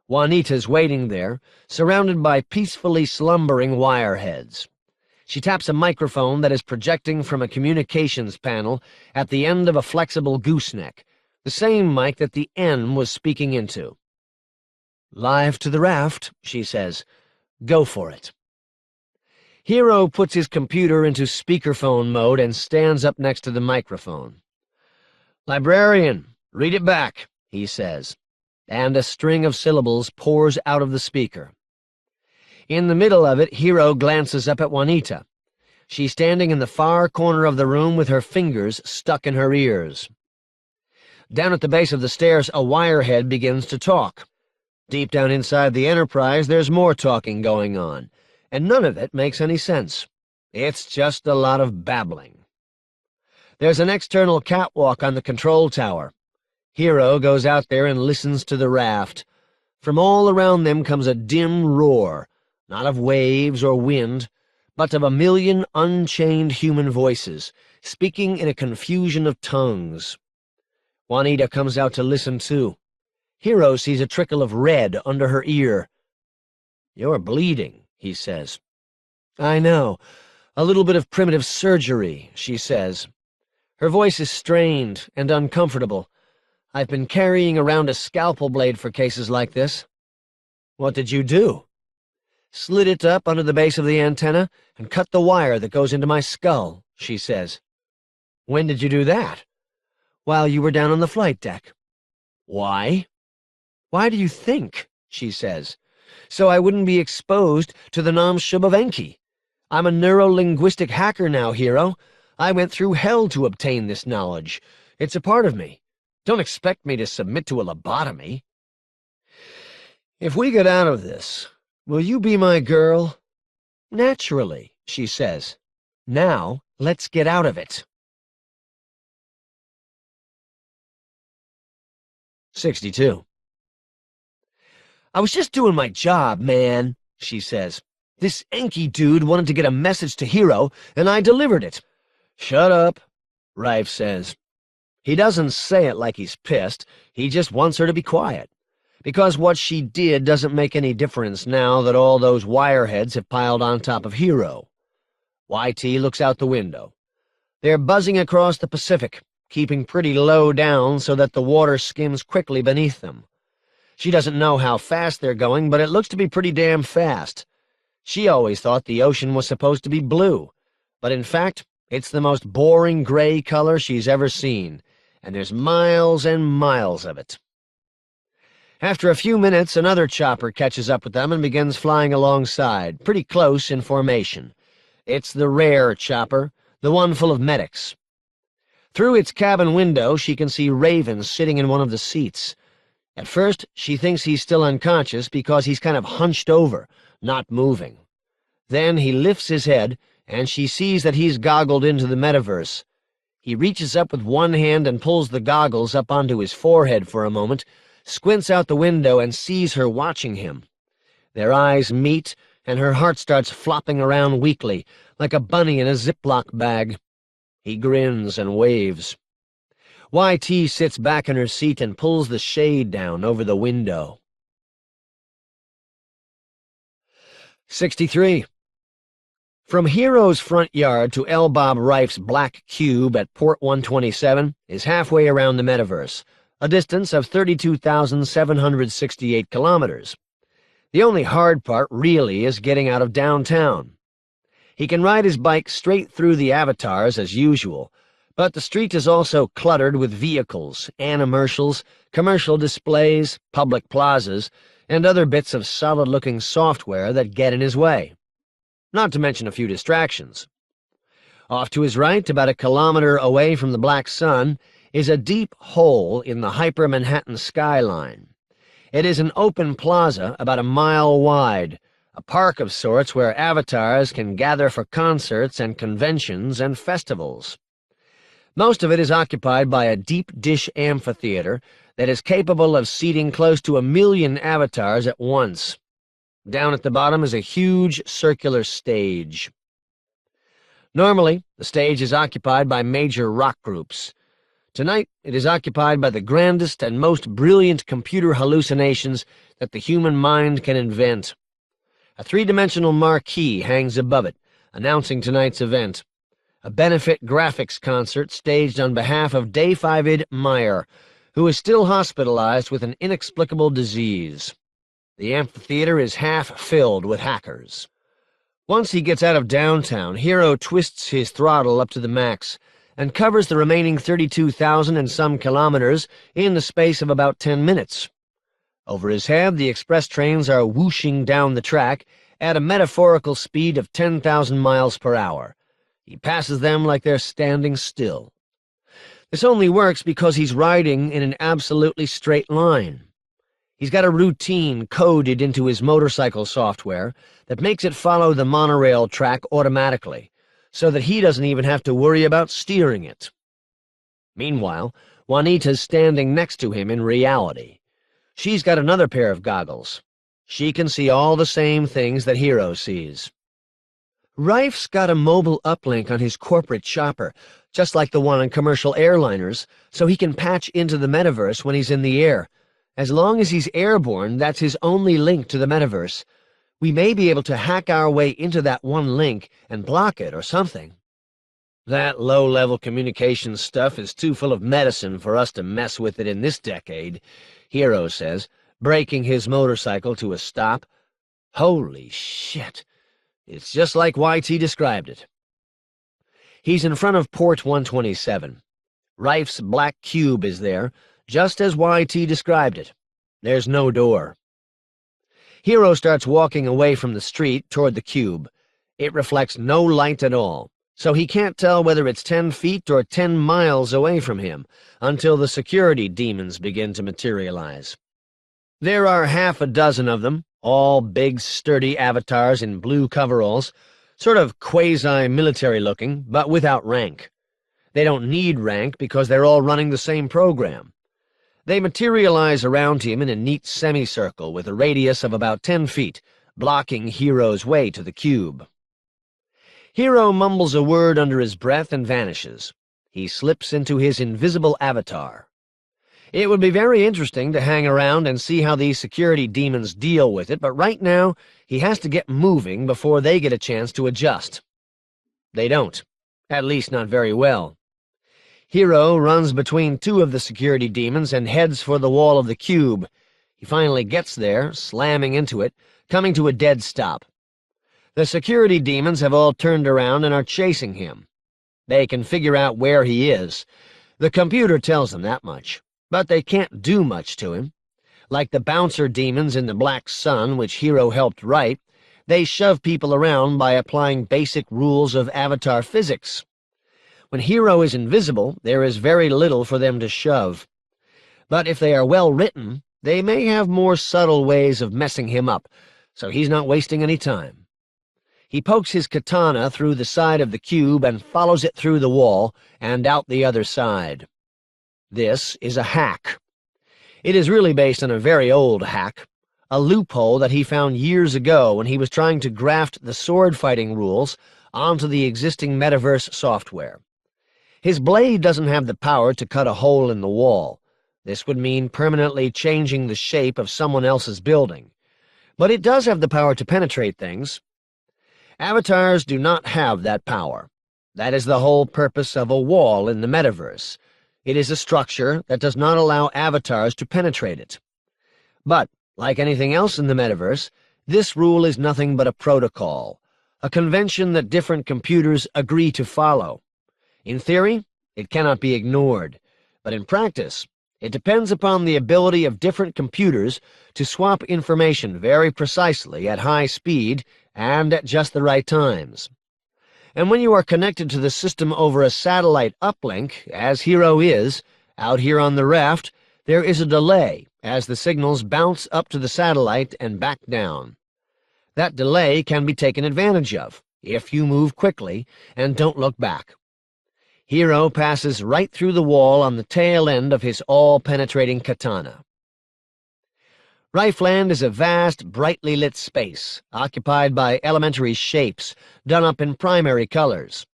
Juanita's waiting there, surrounded by peacefully slumbering wireheads. She taps a microphone that is projecting from a communications panel at the end of a flexible gooseneck, the same mic that the N was speaking into. Live to the raft, she says. Go for it. Hero puts his computer into speakerphone mode and stands up next to the microphone. Librarian, read it back, he says, and a string of syllables pours out of the speaker. In the middle of it, Hero glances up at Juanita. She's standing in the far corner of the room with her fingers stuck in her ears. Down at the base of the stairs, a wirehead begins to talk. Deep down inside the Enterprise, there's more talking going on, and none of it makes any sense. It's just a lot of babbling. There's an external catwalk on the control tower. Hero goes out there and listens to the raft. From all around them comes a dim roar, not of waves or wind, but of a million unchained human voices, speaking in a confusion of tongues. Juanita comes out to listen too. Hero sees a trickle of red under her ear. "You're bleeding," he says. "I know. A little bit of primitive surgery," she says. Her voice is strained and uncomfortable. "I've been carrying around a scalpel blade for cases like this." "What did you do?" "Slid it up under the base of the antenna and cut the wire that goes into my skull," she says. "When did you do that?" "While you were down on the flight deck." "Why?" "Why do you think?" she says. "So I wouldn't be exposed to the Namshub of Enki. I'm a neuro-linguistic hacker now, Hero. I went through hell to obtain this knowledge. It's a part of me. Don't expect me to submit to a lobotomy." "If we get out of this, will you be my girl?" "Naturally," she says. "Now, let's get out of it." 62. "I was just doing my job, man," she says. "This Enki dude wanted to get a message to Hero, and I delivered it." "Shut up," Rife says. He doesn't say it like he's pissed. He just wants her to be quiet, because what she did doesn't make any difference now that all those wireheads have piled on top of Hero. YT looks out the window. They're buzzing across the Pacific, keeping pretty low down so that the water skims quickly beneath them. She doesn't know how fast they're going, but it looks to be pretty damn fast. She always thought the ocean was supposed to be blue, but in fact, it's the most boring gray color she's ever seen, and there's miles and miles of it. After a few minutes, another chopper catches up with them and begins flying alongside, pretty close in formation. It's the rare chopper, the one full of medics. Through its cabin window, she can see Raven sitting in one of the seats. At first, she thinks he's still unconscious because he's kind of hunched over, not moving. Then he lifts his head, and she sees that he's goggled into the metaverse. He reaches up with one hand and pulls the goggles up onto his forehead for a moment, squints out the window and sees her watching him. Their eyes meet, and her heart starts flopping around weakly, like a bunny in a Ziploc bag. He grins and waves. YT sits back in her seat and pulls the shade down over the window. 63. From Hero's front yard to L. Bob Rife's black cube at Port 127 is halfway around the metaverse, a distance of 32,768 kilometers. The only hard part, really, is getting out of downtown. He can ride his bike straight through the avatars as usual, but the street is also cluttered with vehicles, animatials, commercial displays, public plazas, and other bits of solid-looking software that get in his way. Not to mention a few distractions. Off to his right, about a kilometer away from the Black Sun, is a deep hole in the hyper-Manhattan skyline. It is an open plaza about a mile wide, a park of sorts where avatars can gather for concerts and conventions and festivals. Most of it is occupied by a deep-dish amphitheater that is capable of seating close to 1 million avatars at once. Down at the bottom is a huge circular stage. Normally, the stage is occupied by major rock groups. Tonight, it is occupied by the grandest and most brilliant computer hallucinations that the human mind can invent. A three-dimensional marquee hangs above it, announcing tonight's event. A benefit graphics concert staged on behalf of David Meyer, who is still hospitalized with an inexplicable disease. The amphitheater is half filled with hackers. Once he gets out of downtown, Hero twists his throttle up to the max and covers the remaining 32,000 and some kilometers in the space of about 10 minutes. Over his head, the express trains are whooshing down the track at a metaphorical speed of 10,000 miles per hour, He passes them like they're standing still. This only works because he's riding in an absolutely straight line. He's got a routine coded into his motorcycle software that makes it follow the monorail track automatically, so that he doesn't even have to worry about steering it. Meanwhile, Juanita's standing next to him in reality. She's got another pair of goggles. She can see all the same things that Hero sees. Rife's got a mobile uplink on his corporate chopper, just like the one on commercial airliners, so he can patch into the metaverse when he's in the air. As long as he's airborne, that's his only link to the metaverse. We may be able to hack our way into that one link and block it or something. That low-level communications stuff is too full of medicine for us to mess with it in this decade, Hero says, braking his motorcycle to a stop. Holy shit. It's just like YT described it. He's in front of Port 127. Rife's black cube is there, just as YT described it. There's no door. Hero starts walking away from the street toward the cube. It reflects no light at all, so he can't tell whether it's 10 feet or 10 miles away from him until the security demons begin to materialize. There are half a dozen of them, all big, sturdy avatars in blue coveralls, sort of quasi-military-looking, but without rank. They don't need rank because they're all running the same program. They materialize around him in a neat semicircle with a radius of about 10 feet, blocking Hero's way to the cube. Hero mumbles a word under his breath and vanishes. He slips into his invisible avatar. It would be very interesting to hang around and see how these security demons deal with it, but right now he has to get moving before they get a chance to adjust. They don't, at least not very well. Hero runs between two of the security demons and heads for the wall of the cube. He finally gets there, slamming into it, coming to a dead stop. The security demons have all turned around and are chasing him. They can figure out where he is. The computer tells them that much. But they can't do much to him. Like the bouncer demons in the Black Sun, which Hero helped write, they shove people around by applying basic rules of avatar physics. When Hero is invisible, there is very little for them to shove. But if they are well written, they may have more subtle ways of messing him up, so he's not wasting any time. He pokes his katana through the side of the cube and follows it through the wall and out the other side. This is a hack. It is really based on a very old hack, a loophole that he found years ago when he was trying to graft the sword-fighting rules onto the existing metaverse software. His blade doesn't have the power to cut a hole in the wall. This would mean permanently changing the shape of someone else's building. But it does have the power to penetrate things. Avatars do not have that power. That is the whole purpose of a wall in the metaverse. It is a structure that does not allow avatars to penetrate it. But, like anything else in the metaverse, this rule is nothing but a protocol, a convention that different computers agree to follow. In theory, it cannot be ignored, but in practice, it depends upon the ability of different computers to swap information very precisely at high speed and at just the right times. And when you are connected to the system over a satellite uplink, as Hero is, out here on the raft, there is a delay as the signals bounce up to the satellite and back down. That delay can be taken advantage of, if you move quickly and don't look back. Hero passes right through the wall on the tail end of his all-penetrating katana. Rifeland is a vast, brightly lit space, occupied by elementary shapes, done up in primary colors.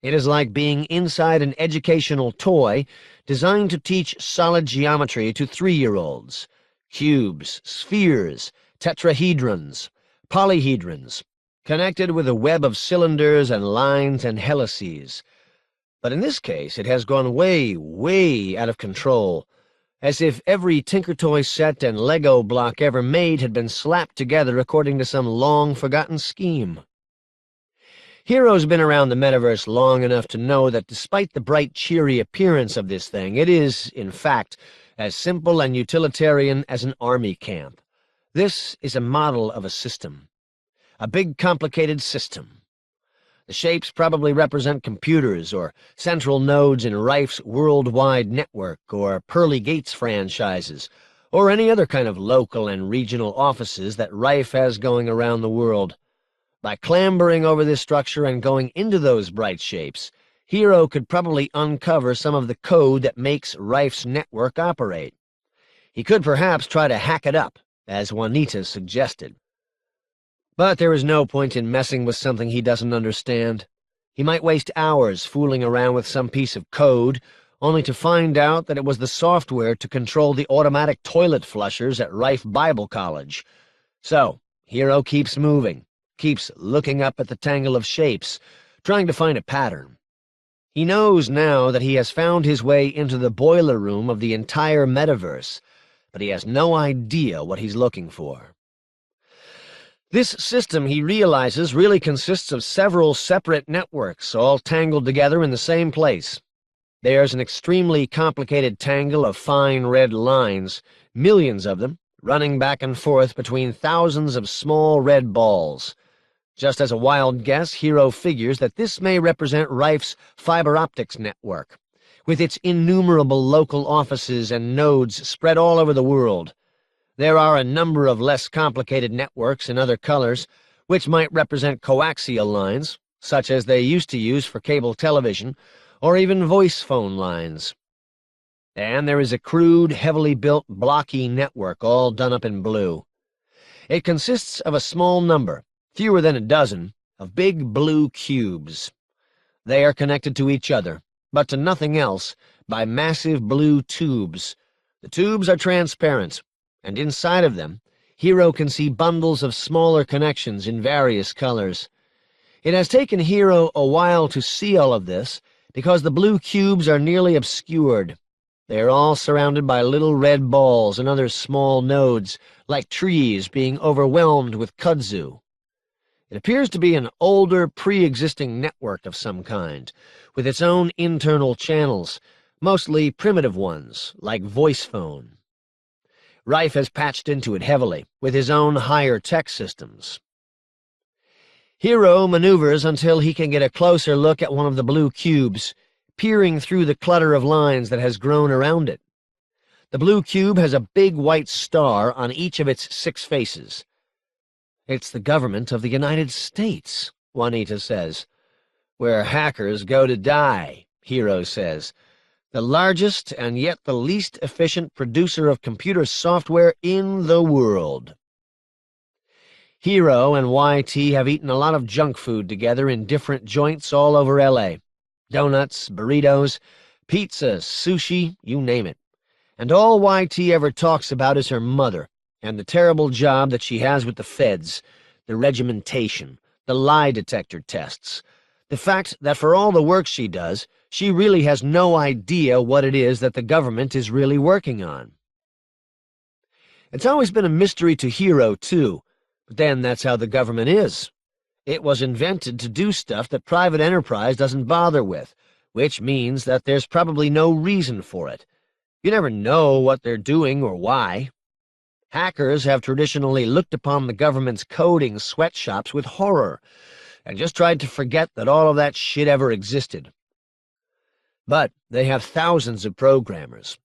It is like being inside an educational toy designed to teach solid geometry to 3-year-olds. Cubes, spheres, tetrahedrons, polyhedrons, connected with a web of cylinders and lines and helices. But in this case, it has gone way, way out of control, as if every Tinkertoy set and Lego block ever made had been slapped together according to some long-forgotten scheme. Hero's been around the metaverse long enough to know that despite the bright, cheery appearance of this thing, it is, in fact, as simple and utilitarian as an army camp. This is a model of a system. A big, complicated system. The shapes probably represent computers or central nodes in Rife's worldwide network or Pearly Gates franchises, or any other kind of local and regional offices that Rife has going around the world. By clambering over this structure and going into those bright shapes, Hero could probably uncover some of the code that makes Rife's network operate. He could perhaps try to hack it up, as Juanita suggested. But there is no point in messing with something he doesn't understand. He might waste hours fooling around with some piece of code, only to find out that it was the software to control the automatic toilet flushers at Rife Bible College. So, Hero keeps moving, keeps looking up at the tangle of shapes, trying to find a pattern. He knows now that he has found his way into the boiler room of the entire metaverse, but he has no idea what he's looking for. This system, he realizes, really consists of several separate networks, all tangled together in the same place. There's an extremely complicated tangle of fine red lines, millions of them, running back and forth between thousands of small red balls. Just as a wild guess, Hero figures that this may represent Rife's fiber optics network, with its innumerable local offices and nodes spread all over the world. There are a number of less complicated networks in other colors, which might represent coaxial lines, such as they used to use for cable television, or even voice phone lines. And there is a crude, heavily built, blocky network all done up in blue. It consists of a small number, fewer than a dozen, of big blue cubes. They are connected to each other, but to nothing else, by massive blue tubes. The tubes are transparent, and inside of them, Hero can see bundles of smaller connections in various colors. It has taken Hero a while to see all of this, because the blue cubes are nearly obscured. They are all surrounded by little red balls and other small nodes, like trees being overwhelmed with kudzu. It appears to be an older, pre-existing network of some kind, with its own internal channels, mostly primitive ones, like voice phone. Rife has patched into it heavily, with his own higher tech systems. Hero maneuvers until he can get a closer look at one of the blue cubes, peering through the clutter of lines that has grown around it. The blue cube has a big white star on each of its 6 faces. "It's the government of the United States," Juanita says. "Where hackers go to die," Hero says. "The largest and yet the least efficient producer of computer software in the world." Hero and YT have eaten a lot of junk food together in different joints all over L.A. Donuts, burritos, pizza, sushi, you name it. And all YT ever talks about is her mother, and the terrible job that she has with the feds, the regimentation, the lie detector tests, the fact that for all the work she does, she really has no idea what it is that the government is really working on. It's always been a mystery to Hero, too, but then that's how the government is. It was invented to do stuff that private enterprise doesn't bother with, which means that there's probably no reason for it. You never know what they're doing or why. Hackers have traditionally looked upon the government's coding sweatshops with horror, and just tried to forget that all of that shit ever existed. But they have thousands of programmers.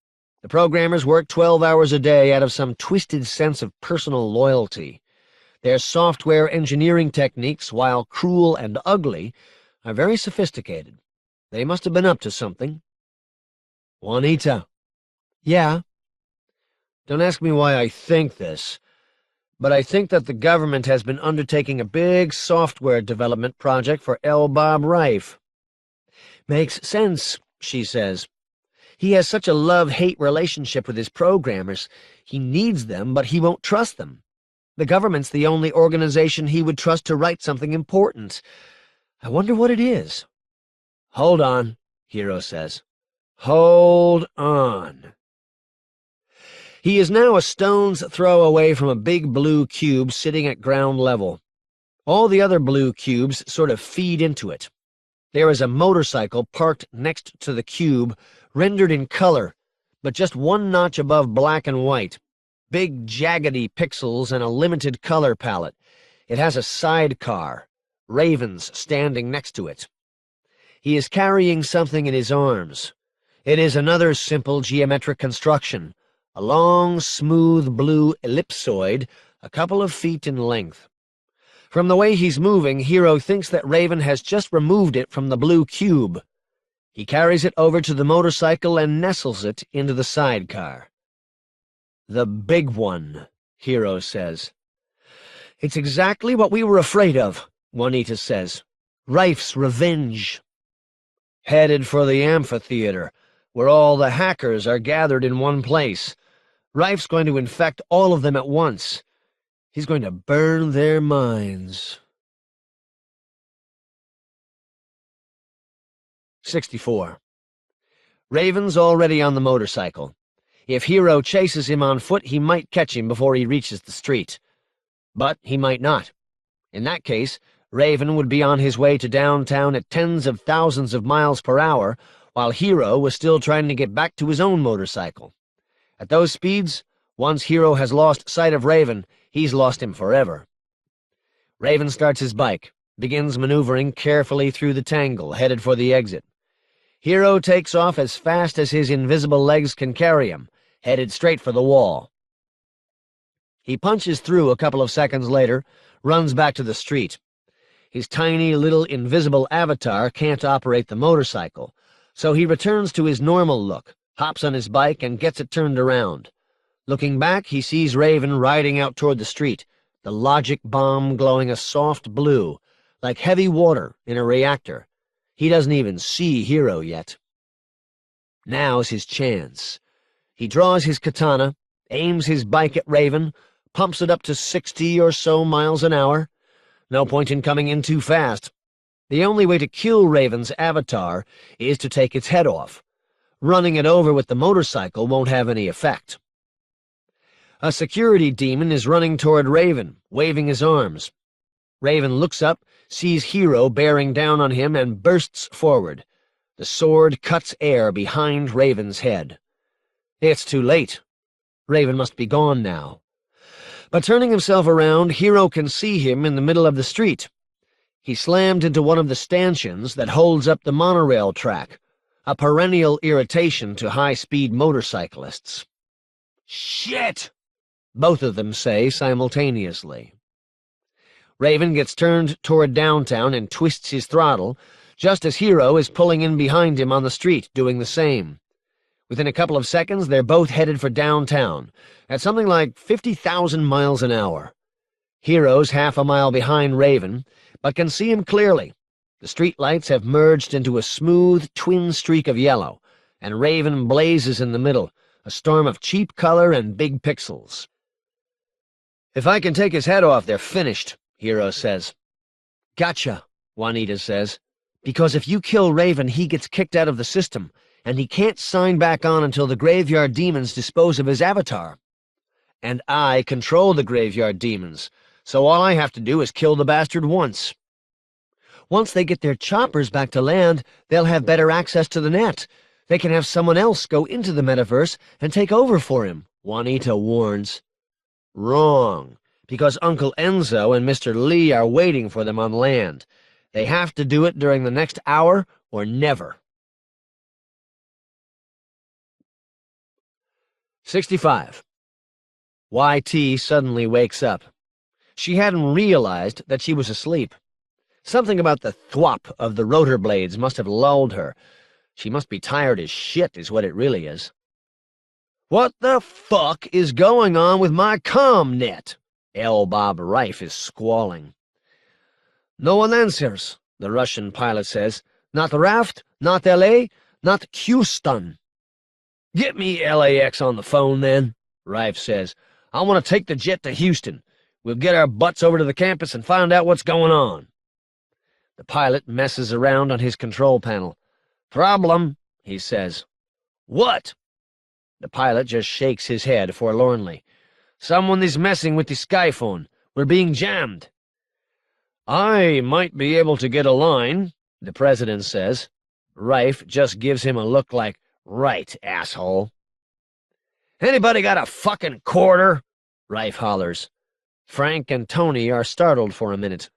The programmers work 12 hours a day out of some twisted sense of personal loyalty. Their software engineering techniques, while cruel and ugly, are very sophisticated. They must have been up to something. "Juanita." "Yeah?" "Don't ask me why I think this, but I think that the government has been undertaking a big software development project for L. Bob Rife." "Makes sense," she says. "He has such a love-hate relationship with his programmers. He needs them, but he won't trust them. The government's the only organization he would trust to write something important. I wonder what it is." "Hold on," Hero says. "Hold on." He is now a stone's throw away from a big blue cube sitting at ground level. All the other blue cubes sort of feed into it. There is a motorcycle parked next to the cube, rendered in color, but just one notch above black and white. Big, jaggedy pixels and a limited color palette. It has a sidecar. Raven's standing next to it. He is carrying something in his arms. It is another simple geometric construction, a long, smooth blue ellipsoid, a couple of feet in length. From the way he's moving, Hero thinks that Raven has just removed it from the blue cube. He carries it over to the motorcycle and nestles it into the sidecar. "The big one," Hero says. "It's exactly what we were afraid of," Juanita says. "Rife's revenge." Headed for the amphitheater, where all the hackers are gathered in one place. Rife's going to infect all of them at once. He's going to burn their minds. 64. Raven's already on the motorcycle. If Hero chases him on foot, he might catch him before he reaches the street. But he might not. In that case, Raven would be on his way to downtown at tens of thousands of miles per hour, while Hero was still trying to get back to his own motorcycle. At those speeds, once Hero has lost sight of Raven, he's lost him forever. Raven starts his bike, begins maneuvering carefully through the tangle, headed for the exit. Hero takes off as fast as his invisible legs can carry him, headed straight for the wall. He punches through a couple of seconds later, runs back to the street. His tiny little invisible avatar can't operate the motorcycle, so he returns to his normal look, hops on his bike, and gets it turned around. Looking back, he sees Raven riding out toward the street, the logic bomb glowing a soft blue, like heavy water in a reactor. He doesn't even see Hero yet. Now's his chance. He draws his katana, aims his bike at Raven, pumps it up to 60 or so miles an hour. No point in coming in too fast. The only way to kill Raven's avatar is to take its head off. Running it over with the motorcycle won't have any effect. A security demon is running toward Raven, waving his arms. Raven looks up, sees Hero bearing down on him, and bursts forward. The sword cuts air behind Raven's head. It's too late. Raven must be gone now. But turning himself around, Hero can see him in the middle of the street. He slammed into one of the stanchions that holds up the monorail track, a perennial irritation to high-speed motorcyclists. "Shit!" both of them say simultaneously. Raven gets turned toward downtown and twists his throttle, just as Hero is pulling in behind him on the street, doing the same. Within a couple of seconds, they're both headed for downtown, at something like 50,000 miles an hour. Hero's half a mile behind Raven, but can see him clearly. The streetlights have merged into a smooth twin streak of yellow, and Raven blazes in the middle, a storm of cheap color and big pixels. "If I can take his head off, they're finished," Hero says. "Gotcha," Juanita says. "Because if you kill Raven, he gets kicked out of the system, and he can't sign back on until the graveyard demons dispose of his avatar. And I control the graveyard demons, so all I have to do is kill the bastard once. Once they get their choppers back to land, they'll have better access to the net. They can have someone else go into the metaverse and take over for him," Juanita warns. Wrong, because Uncle Enzo and Mr. Lee are waiting for them on land. They have to do it during the next hour or never. 65. YT suddenly wakes up. She hadn't realized that she was asleep. Something about the thwop of the rotor blades must have lulled her. She must be tired as shit, is what it really is. "What the fuck is going on with my comm-net?" L. Bob Rife is squalling. "No one answers," the Russian pilot says. "Not Raft, not L.A., not Houston." "Get me LAX on the phone, then," Rife says. "I want to take the jet to Houston. We'll get our butts over to the campus and find out what's going on." The pilot messes around on his control panel. "Problem," he says. "What?" The pilot just shakes his head forlornly. "Someone is messing with the Skyphone. We're being jammed." "I might be able to get a line," the president says. Rife just gives him a look like, "Right, asshole." "Anybody got a fucking quarter?" Rife hollers. Frank and Tony are startled for a minute.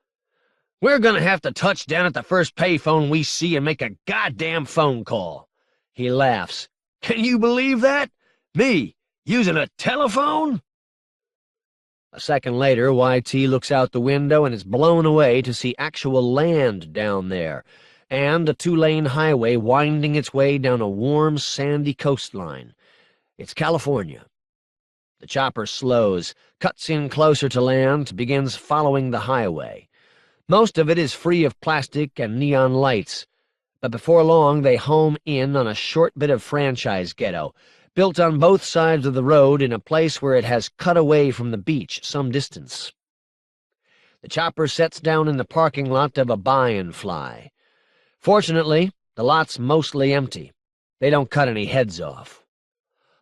We're gonna have to touch down at the first payphone we see and make a goddamn phone call. He laughs. Can you believe that? Me, using a telephone? A second later, YT looks out the window and is blown away to see actual land down there, and a two-lane highway winding its way down a warm, sandy coastline. It's California. The chopper slows, cuts in closer to land, begins following the highway. Most of it is free of plastic and neon lights, but before long they home in on a short bit of franchise ghetto, built on both sides of the road in a place where it has cut away from the beach some distance. The chopper sets down in the parking lot of a buy-and-fly. Fortunately, the lot's mostly empty. They don't cut any heads off.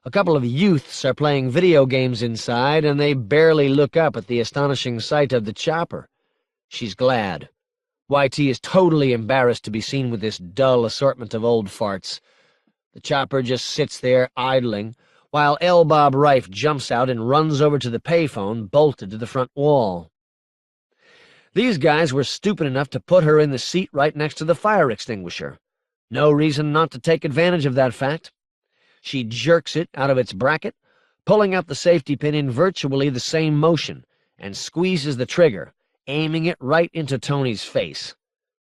A couple of youths are playing video games inside, and they barely look up at the astonishing sight of the chopper. She's glad. YT is totally embarrassed to be seen with this dull assortment of old farts. The chopper just sits there idling, while L. Bob Reif jumps out and runs over to the payphone bolted to the front wall. These guys were stupid enough to put her in the seat right next to the fire extinguisher. No reason not to take advantage of that fact. She jerks it out of its bracket, pulling out the safety pin in virtually the same motion, and squeezes the trigger, aiming it right into Tony's face.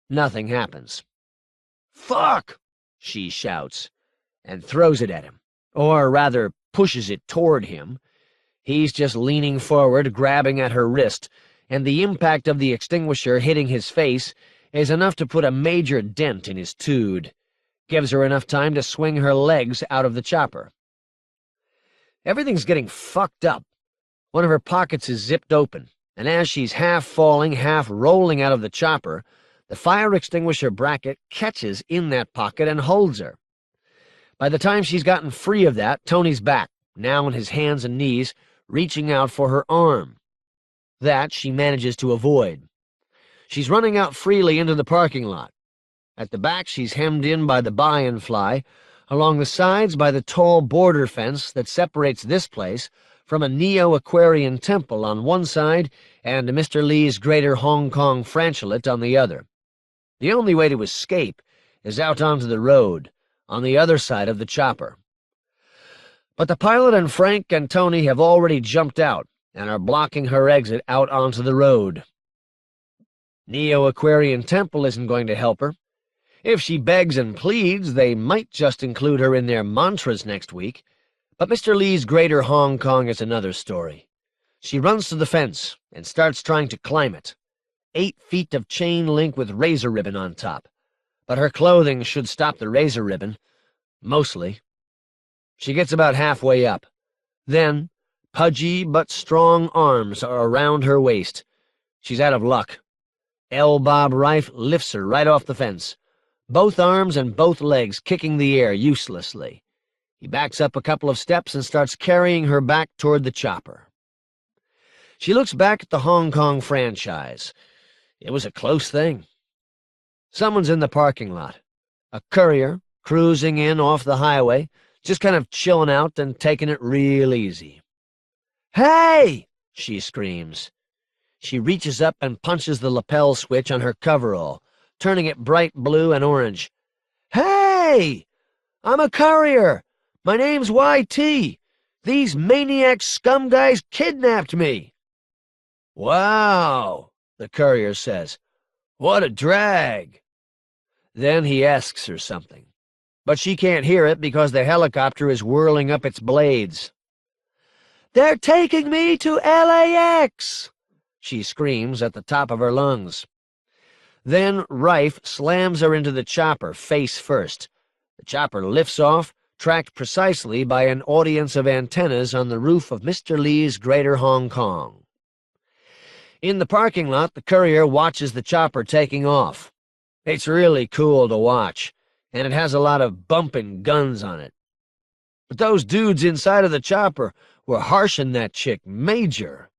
Nothing happens. "Fuck!" she shouts, and throws it at him, or rather pushes it toward him. He's just leaning forward, grabbing at her wrist, and the impact of the extinguisher hitting his face is enough to put a major dent in his tood. Gives her enough time to swing her legs out of the chopper. Everything's getting fucked up. One of her pockets is zipped open, and as she's half falling, half rolling out of the chopper, the fire extinguisher bracket catches in that pocket and holds her. By the time she's gotten free of that, Tony's back, now on his hands and knees, reaching out for her arm. That she manages to avoid. She's running out freely into the parking lot. At the back, she's hemmed in by the buy-and-fly, along the sides by the tall border fence that separates this place from a neo-Aquarian temple on one side and Mr. Lee's Greater Hong Kong franchulate on the other. The only way to escape is out onto the road, on the other side of the chopper. But the pilot and Frank and Tony have already jumped out and are blocking her exit out onto the road. Neo-Aquarian temple isn't going to help her. If she begs and pleads, they might just include her in their mantras next week. But Mr. Lee's Greater Hong Kong is another story. She runs to the fence and starts trying to climb it. 8 feet of chain link with razor ribbon on top. But her clothing should stop the razor ribbon. Mostly. She gets about halfway up. Then, pudgy but strong arms are around her waist. She's out of luck. L. Bob Reif lifts her right off the fence, both arms and both legs kicking the air uselessly. He backs up a couple of steps and starts carrying her back toward the chopper. She looks back at the Hong Kong franchise. It was a close thing. Someone's in the parking lot. A courier, cruising in off the highway, just kind of chilling out and taking it real easy. "Hey!" she screams. She reaches up and punches the lapel switch on her coverall, turning it bright blue and orange. "Hey! I'm a courier. My name's YT. These maniac scum guys kidnapped me." "Wow," the courier says. "What a drag." Then he asks her something, but she can't hear it because the helicopter is whirling up its blades. "They're taking me to LAX!" she screams at the top of her lungs. Then Reif slams her into the chopper face first. The chopper lifts off, tracked precisely by an audience of antennas on the roof of Mr. Lee's Greater Hong Kong. In the parking lot, the courier watches the chopper taking off. It's really cool to watch, and it has a lot of bumping guns on it. But those dudes inside of the chopper were harshing that chick major.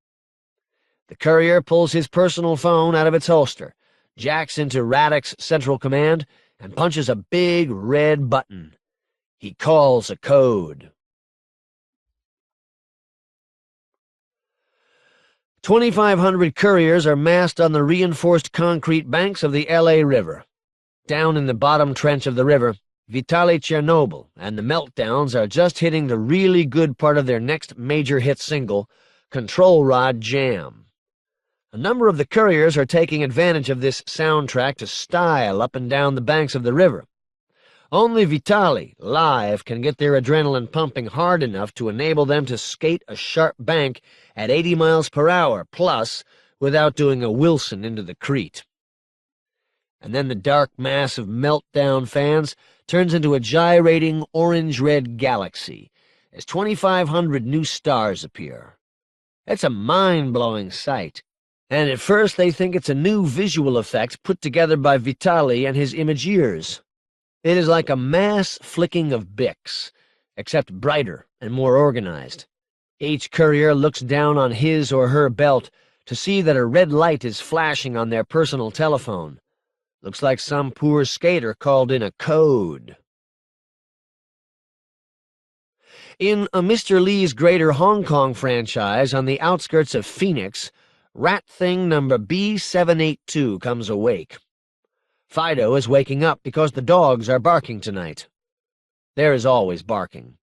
The courier pulls his personal phone out of its holster, jacks into Radek's Central Command, and punches a big red button. He calls a code. 2,500 couriers are massed on the reinforced concrete banks of the L.A. River. Down in the bottom trench of the river, Vitaly Chernobyl and the Meltdowns are just hitting the really good part of their next major hit single, Control Rod Jam. A number of the couriers are taking advantage of this soundtrack to style up and down the banks of the river. Only Vitaly, live, can get their adrenaline pumping hard enough to enable them to skate a sharp bank at 80 miles per hour plus without doing a Wilson into the Crete. And then the dark mass of Meltdown fans turns into a gyrating orange-red galaxy as 2,500 new stars appear. It's a mind-blowing sight, and at first they think it's a new visual effect put together by Vitaly and his Imagiers. It is like a mass flicking of Bics, except brighter and more organized. Each courier looks down on his or her belt to see that a red light is flashing on their personal telephone. Looks like some poor skater called in a code. In a Mr. Lee's Greater Hong Kong franchise on the outskirts of Phoenix, rat thing number B782 comes awake. Fido is waking up because the dogs are barking tonight. There is always barking.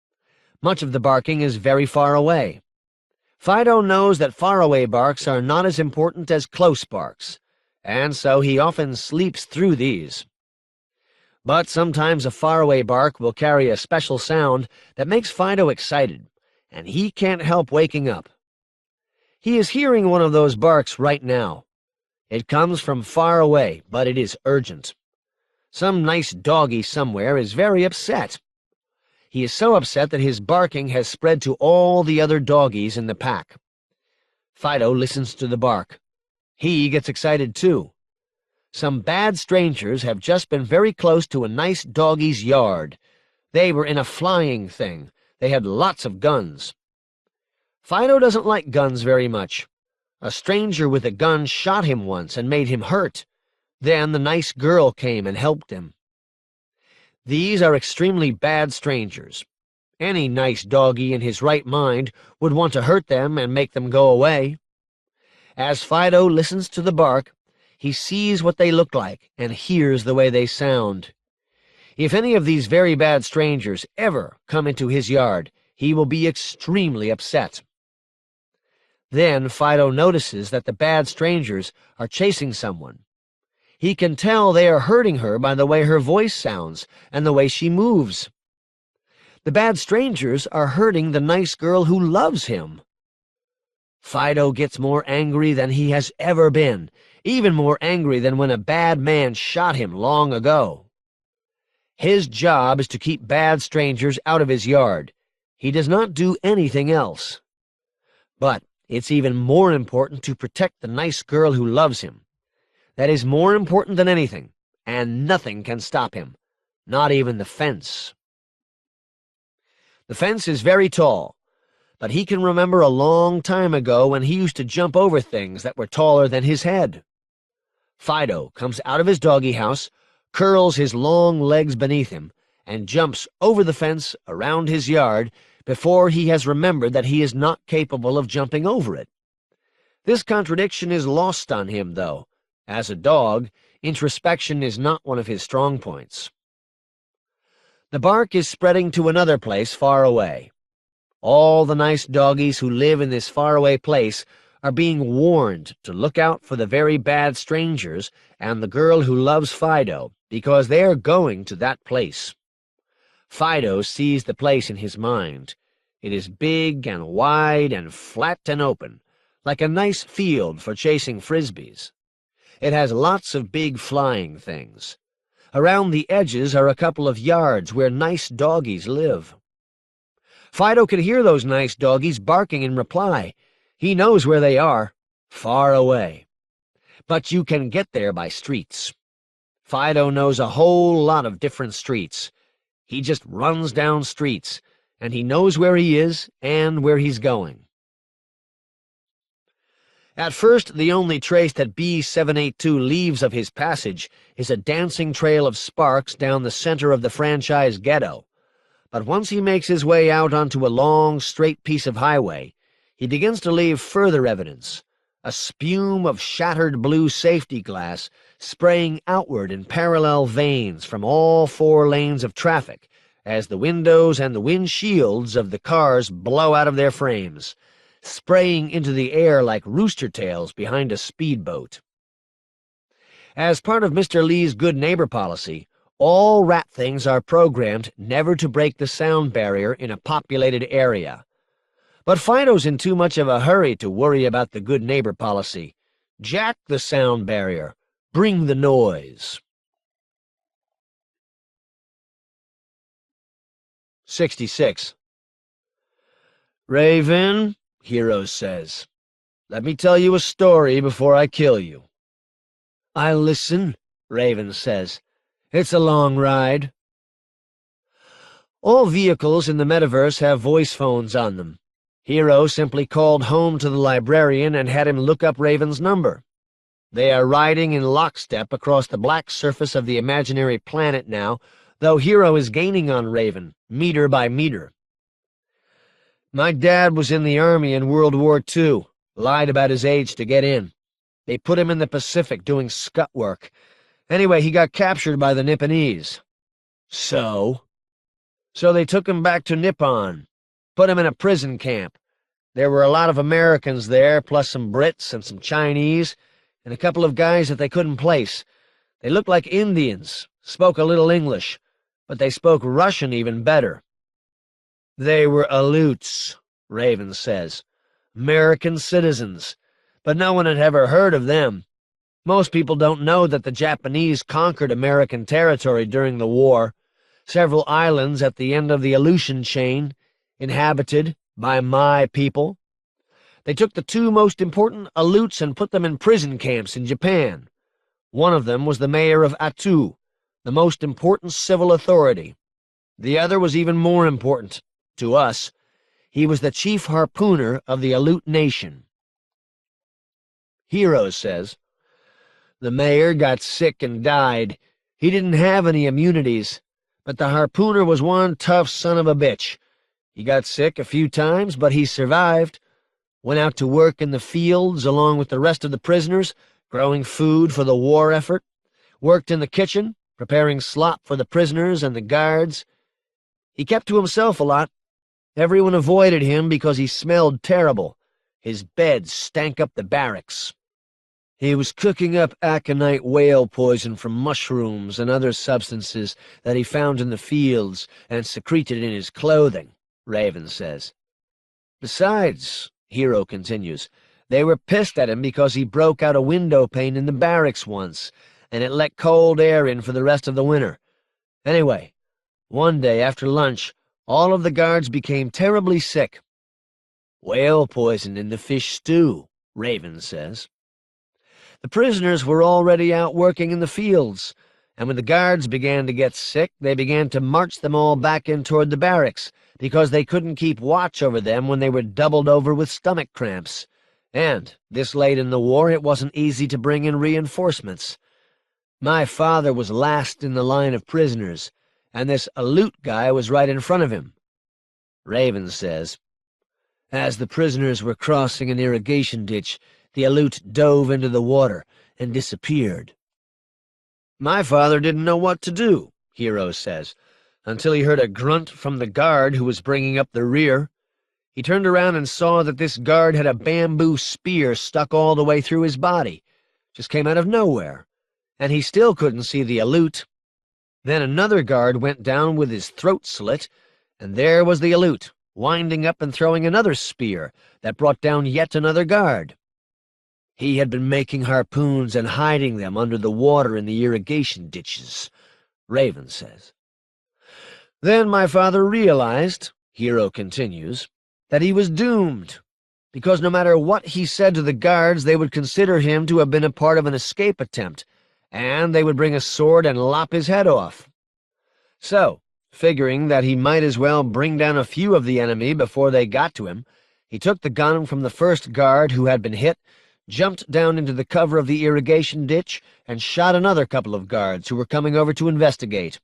Much of the barking is very far away. Fido knows that faraway barks are not as important as close barks, and so he often sleeps through these. But sometimes a faraway bark will carry a special sound that makes Fido excited, and he can't help waking up. He is hearing one of those barks right now. It comes from far away, but it is urgent. Some nice doggy somewhere is very upset. He is so upset that his barking has spread to all the other doggies in the pack. Fido listens to the bark. He gets excited too. Some bad strangers have just been very close to a nice doggie's yard. They were in a flying thing. They had lots of guns. Fido doesn't like guns very much. A stranger with a gun shot him once and made him hurt. Then the nice girl came and helped him. These are extremely bad strangers. Any nice doggie in his right mind would want to hurt them and make them go away. As Fido listens to the bark, he sees what they look like and hears the way they sound. If any of these very bad strangers ever come into his yard, he will be extremely upset. Then Fido notices that the bad strangers are chasing someone. He can tell they are hurting her by the way her voice sounds and the way she moves. The bad strangers are hurting the nice girl who loves him. Fido gets more angry than he has ever been, even more angry than when a bad man shot him long ago. His job is to keep bad strangers out of his yard. He does not do anything else. But it's even more important to protect the nice girl who loves him. That is more important than anything, and nothing can stop him, not even the fence. The fence is very tall, but he can remember a long time ago when he used to jump over things that were taller than his head. Fido comes out of his doggy house, curls his long legs beneath him, and jumps over the fence around his yard before he has remembered that he is not capable of jumping over it. This contradiction is lost on him, though. As a dog, introspection is not one of his strong points. The bark is spreading to another place far away. All the nice doggies who live in this faraway place are being warned to look out for the very bad strangers and the girl who loves Fido, because they are going to that place. Fido sees the place in his mind. It is big and wide and flat and open, like a nice field for chasing frisbees. It has lots of big flying things. Around the edges are a couple of yards where nice doggies live. Fido can hear those nice doggies barking in reply. He knows where they are, far away. But you can get there by streets. Fido knows a whole lot of different streets. He just runs down streets, and he knows where he is and where he's going. At first, the only trace that B782 leaves of his passage is a dancing trail of sparks down the center of the franchise ghetto. But once he makes his way out onto a long, straight piece of highway, he begins to leave further evidence, a spume of shattered blue safety glass spraying outward in parallel veins from all 4 lanes of traffic as the windows and the windshields of the cars blow out of their frames, spraying into the air like rooster tails behind a speedboat. As part of Mr. Lee's good neighbor policy, all rat things are programmed never to break the sound barrier in a populated area. But Fido's in too much of a hurry to worry about the good neighbor policy. Jack the sound barrier. Bring the noise. 66. Raven, Hero says, let me tell you a story before I kill you. I'll listen, Raven says. It's a long ride. All vehicles in the metaverse have voice phones on them. Hero simply called home to the librarian and had him look up Raven's number. They are riding in lockstep across the black surface of the imaginary planet now, though Hero is gaining on Raven, meter by meter. My dad was in the army in World War II, lied about his age to get in. They put him in the Pacific doing scut work. Anyway, he got captured by the Nipponese. So they took him back to Nippon, put him in a prison camp. There were a lot of Americans there, plus some Brits and some Chinese, and a couple of guys that they couldn't place. They looked like Indians, spoke a little English, but they spoke Russian even better. They were Aleuts, Raven says. American citizens, but no one had ever heard of them. Most people don't know that the Japanese conquered American territory during the war, several islands at the end of the Aleutian chain, inhabited by my people. They took the 2 most important Aleuts and put them in prison camps in Japan. One of them was the mayor of Attu, the most important civil authority. The other was even more important, to us. He was the chief harpooner of the Aleut nation. Hero says, the mayor got sick and died. He didn't have any immunities, but the harpooner was one tough son of a bitch. He got sick a few times, but he survived. Went out to work in the fields along with the rest of the prisoners, growing food for the war effort. Worked in the kitchen, preparing slop for the prisoners and the guards. He kept to himself a lot. Everyone avoided him because he smelled terrible. His bed stank up the barracks. He was cooking up aconite whale poison from mushrooms and other substances that he found in the fields and secreted in his clothing, Raven says. Besides, Hero continues, they were pissed at him because he broke out a window pane in the barracks once, and it let cold air in for the rest of the winter. Anyway, one day after lunch, all of the guards became terribly sick. Whale poison in the fish stew, Raven says. The prisoners were already out working in the fields, and when the guards began to get sick, they began to march them all back in toward the barracks, because they couldn't keep watch over them when they were doubled over with stomach cramps. And, this late in the war, it wasn't easy to bring in reinforcements. My father was last in the line of prisoners, and this Aleut guy was right in front of him. Raven says, as the prisoners were crossing an irrigation ditch, the Aleut dove into the water and disappeared. My father didn't know what to do, Hero says, until he heard a grunt from the guard who was bringing up the rear. He turned around and saw that this guard had a bamboo spear stuck all the way through his body. Just came out of nowhere, and he still couldn't see the Aleut. Then another guard went down with his throat slit, and there was the Aleut, winding up and throwing another spear that brought down yet another guard. He had been making harpoons and hiding them under the water in the irrigation ditches, Raven says. Then my father realized, Hero continues, that he was doomed, because no matter what he said to the guards, they would consider him to have been a part of an escape attempt, and they would bring a sword and lop his head off. So, figuring that he might as well bring down a few of the enemy before they got to him, he took the gun from the first guard who had been hit, jumped down into the cover of the irrigation ditch, and shot another couple of guards who were coming over to investigate.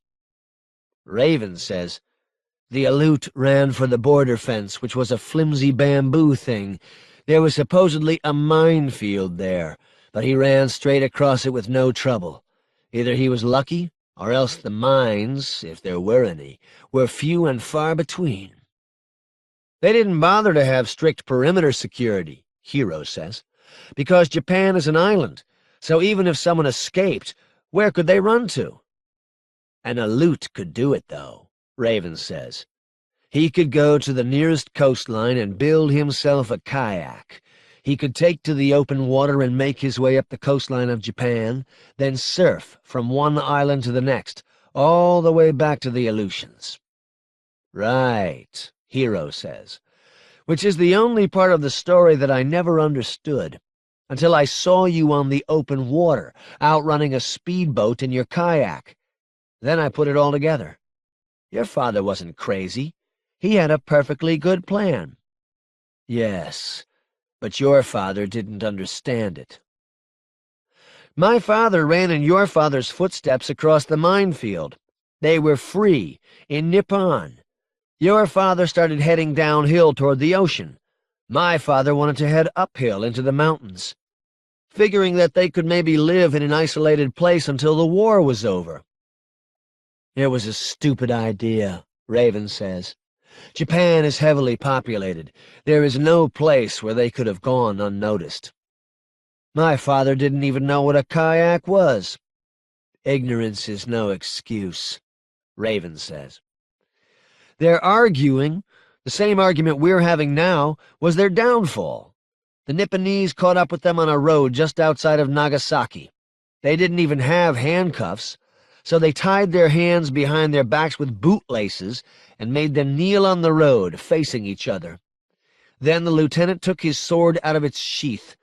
Raven says, the Aleut ran for the border fence, which was a flimsy bamboo thing, There was supposedly a minefield there, but he ran straight across it with no trouble. Either he was lucky, or else the mines, if there were any, were few and far between. They didn't bother to have strict perimeter security, Hero says, because Japan is an island, so even if someone escaped, where could they run to? An Aleut could do it, though, Raven says. He could go to the nearest coastline and build himself a kayak. He could take to the open water and make his way up the coastline of Japan, then surf from one island to the next, all the way back to the Aleutians. Right, Hero says, which is the only part of the story that I never understood, until I saw you on the open water, outrunning a speedboat in your kayak. Then I put it all together. Your father wasn't crazy. He had a perfectly good plan. Yes, but your father didn't understand it. My father ran in your father's footsteps across the minefield. They were free, in Nippon. Your father started heading downhill toward the ocean. My father wanted to head uphill into the mountains, figuring that they could maybe live in an isolated place until the war was over. It was a stupid idea, Raven says. Japan is heavily populated. There is no place where they could have gone unnoticed. My father didn't even know what a kayak was. Ignorance is no excuse, Raven says. Their arguing, the same argument we're having now, was their downfall. The Nipponese caught up with them on a road just outside of Nagasaki. They didn't even have handcuffs, so they tied their hands behind their backs with bootlaces and made them kneel on the road, facing each other. Then the lieutenant took his sword out of its sheath.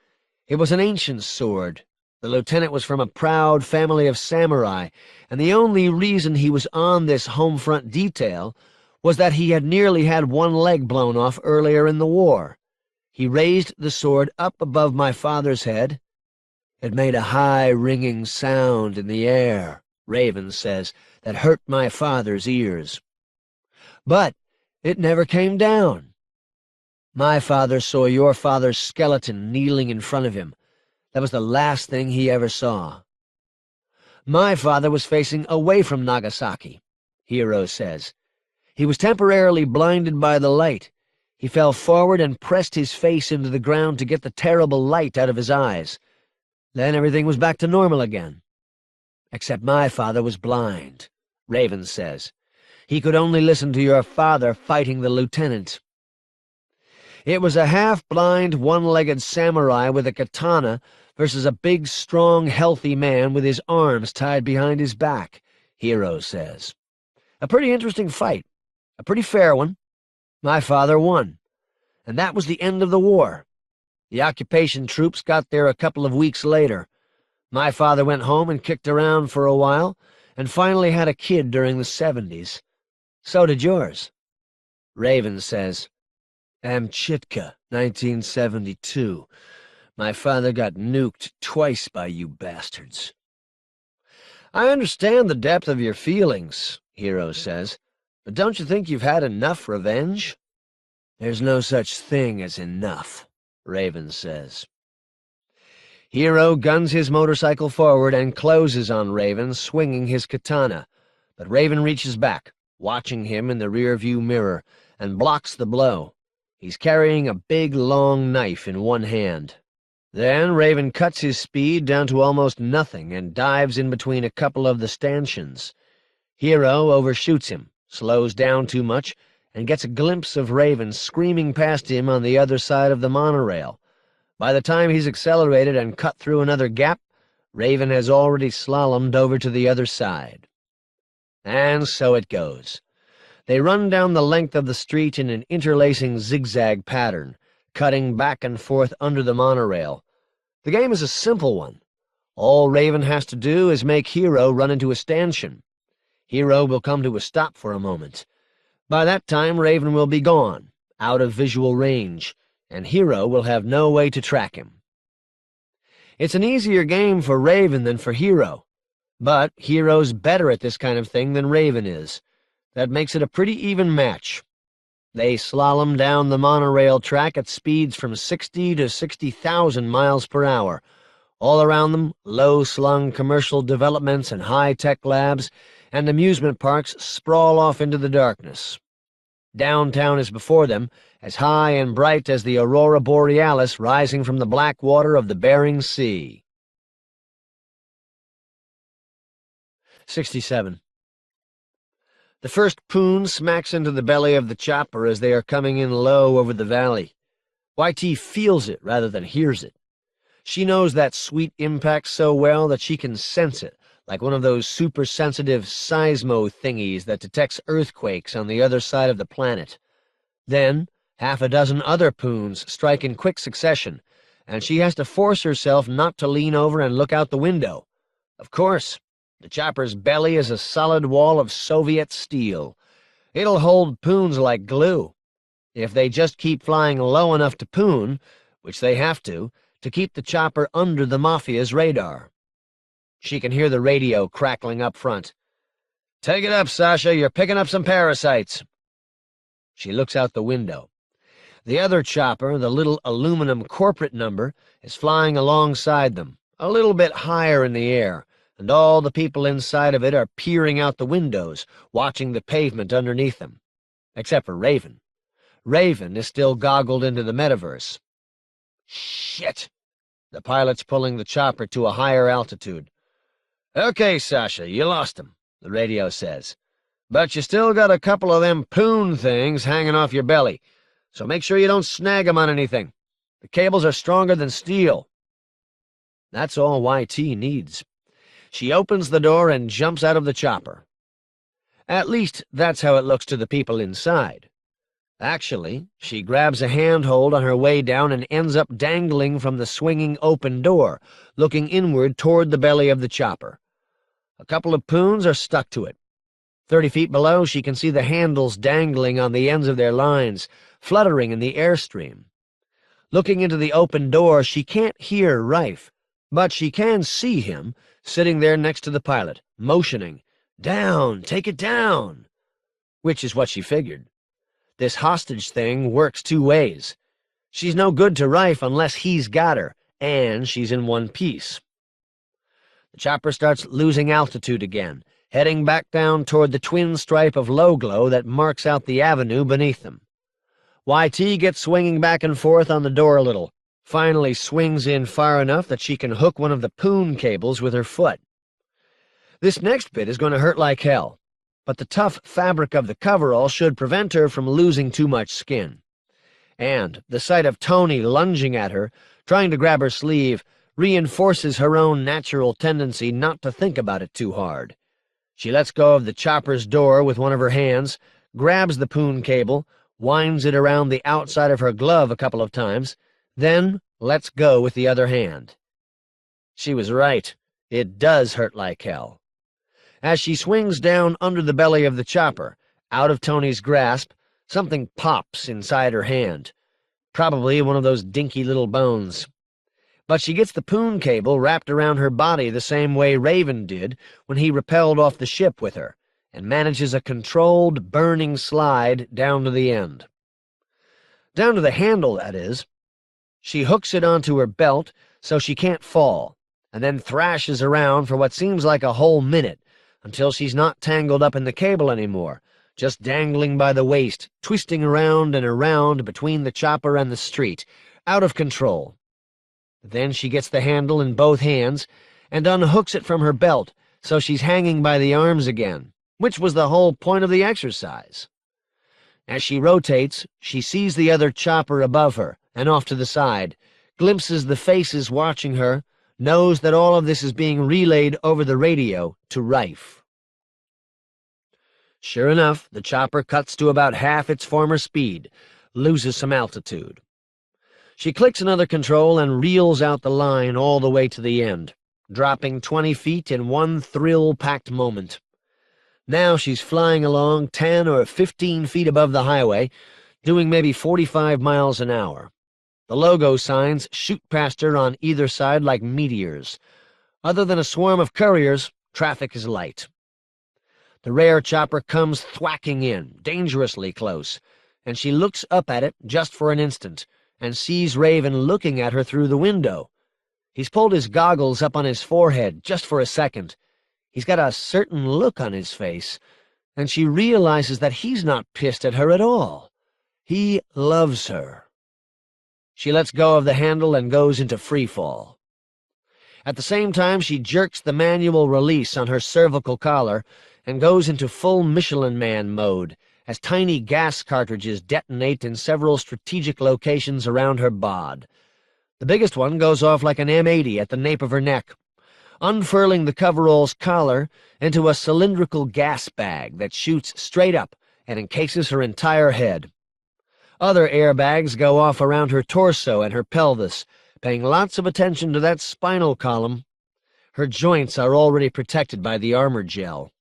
It was an ancient sword. The lieutenant was from a proud family of samurai, and the only reason he was on this home front detail was that he had nearly had one leg blown off earlier in the war. He raised the sword up above my father's head. It made a high, ringing sound in the air, Raven says, that hurt my father's ears. But it never came down. My father saw your father's skeleton kneeling in front of him. That was the last thing he ever saw. My father was facing away from Nagasaki, Hero says. He was temporarily blinded by the light. He fell forward and pressed his face into the ground to get the terrible light out of his eyes. Then everything was back to normal again. Except my father was blind, Raven says. He could only listen to your father fighting the lieutenant. It was a half-blind, one-legged samurai with a katana versus a big, strong, healthy man with his arms tied behind his back, Hero says. A pretty interesting fight. A pretty fair one. My father won. And that was the end of the war. The occupation troops got there a couple of weeks later. My father went home and kicked around for a while, and finally had a kid during the 70s. So did yours. Raven says, Amchitka, 1972. My father got nuked twice by you bastards. I understand the depth of your feelings, Hero says, but don't you think you've had enough revenge? There's no such thing as enough, Raven says. Hero guns his motorcycle forward and closes on Raven, swinging his katana, but Raven reaches back, watching him in the rearview mirror, and blocks the blow. He's carrying a big, long knife in one hand. Then Raven cuts his speed down to almost nothing and dives in between a couple of the stanchions. Hero overshoots him, slows down too much, and gets a glimpse of Raven screaming past him on the other side of the monorail. By the time he's accelerated and cut through another gap, Raven has already slalomed over to the other side. And so it goes. They run down the length of the street in an interlacing zigzag pattern, cutting back and forth under the monorail. The game is a simple one. All Raven has to do is make Hero run into a stanchion. Hero will come to a stop for a moment. By that time, Raven will be gone, out of visual range, and Hero will have no way to track him. It's an easier game for Raven than for Hero, but Hero's better at this kind of thing than Raven is. That makes it a pretty even match. They slalom down the monorail track at speeds from 60 to 60,000 miles per hour. All around them, low-slung commercial developments and high-tech labs and amusement parks sprawl off into the darkness. Downtown is before them, as high and bright as the aurora borealis rising from the black water of the Bering Sea. 67. The first poon smacks into the belly of the chopper as they are coming in low over the valley. YT feels it rather than hears it. She knows that sweet impact so well that she can sense it, like one of those super-sensitive seismo thingies that detects earthquakes on the other side of the planet. Then, half a dozen other poons strike in quick succession, and she has to force herself not to lean over and look out the window. Of course, the chopper's belly is a solid wall of Soviet steel. It'll hold poons like glue. If they just keep flying low enough to poon, which they have to keep the chopper under the Mafia's radar. She can hear the radio crackling up front. "Take it up, Sasha. You're picking up some parasites." She looks out the window. The other chopper, the little aluminum corporate number, is flying alongside them, a little bit higher in the air, and all the people inside of it are peering out the windows, watching the pavement underneath them. Except for Raven. Raven is still goggled into the metaverse. Shit! The pilot's pulling the chopper to a higher altitude. "Okay, Sasha, you lost him," the radio says. "But you still got a couple of them poon things hanging off your belly, so make sure you don't snag 'em on anything. The cables are stronger than steel." That's all YT needs. She opens the door and jumps out of the chopper. At least that's how it looks to the people inside. Actually, she grabs a handhold on her way down and ends up dangling from the swinging open door, looking inward toward the belly of the chopper. A couple of poons are stuck to it. 30 feet below, she can see the handles dangling on the ends of their lines, fluttering in the airstream. Looking into the open door, she can't hear Rife, but she can see him, sitting there next to the pilot, motioning, "Down, take it down," which is what she figured. This hostage thing works two ways. She's no good to Rife unless he's got her, and she's in one piece. The chopper starts losing altitude again, heading back down toward the twin stripe of low glow that marks out the avenue beneath them. YT gets swinging back and forth on the door a little, finally swings in far enough that she can hook one of the poon cables with her foot. This next bit is going to hurt like hell, but the tough fabric of the coverall should prevent her from losing too much skin. And the sight of Tony lunging at her, trying to grab her sleeve, reinforces her own natural tendency not to think about it too hard. She lets go of the chopper's door with one of her hands, grabs the poon cable, winds it around the outside of her glove a couple of times, then lets go with the other hand. She was right. It does hurt like hell. As she swings down under the belly of the chopper, out of Tony's grasp, something pops inside her hand. Probably one of those dinky little bones. But she gets the poon cable wrapped around her body the same way Raven did when he rappelled off the ship with her, and manages a controlled, burning slide down to the end. Down to the handle, that is. She hooks it onto her belt so she can't fall, and then thrashes around for what seems like a whole minute, until she's not tangled up in the cable anymore, just dangling by the waist, twisting around and around between the chopper and the street, out of control. Then she gets the handle in both hands and unhooks it from her belt so she's hanging by the arms again, which was the whole point of the exercise. As she rotates, she sees the other chopper above her and off to the side, glimpses the faces watching her, knows that all of this is being relayed over the radio to Rife. Sure enough, the chopper cuts to about half its former speed, loses some altitude. She clicks another control and reels out the line all the way to the end, dropping 20 feet in one thrill-packed moment. Now she's flying along 10 or 15 feet above the highway, doing maybe 45 miles an hour. The logo signs shoot past her on either side like meteors. Other than a swarm of couriers, traffic is light. The rare chopper comes thwacking in, dangerously close, and she looks up at it just for an instant, and sees Raven looking at her through the window. He's pulled his goggles up on his forehead just for a second. He's got a certain look on his face, and she realizes that he's not pissed at her at all. He loves her. She lets go of the handle and goes into freefall. At the same time, she jerks the manual release on her cervical collar and goes into full Michelin Man mode as tiny gas cartridges detonate in several strategic locations around her bod. The biggest one goes off like an M80 at the nape of her neck, unfurling the coverall's collar into a cylindrical gas bag that shoots straight up and encases her entire head. Other airbags go off around her torso and her pelvis, paying lots of attention to that spinal column. Her joints are already protected by the armor gel.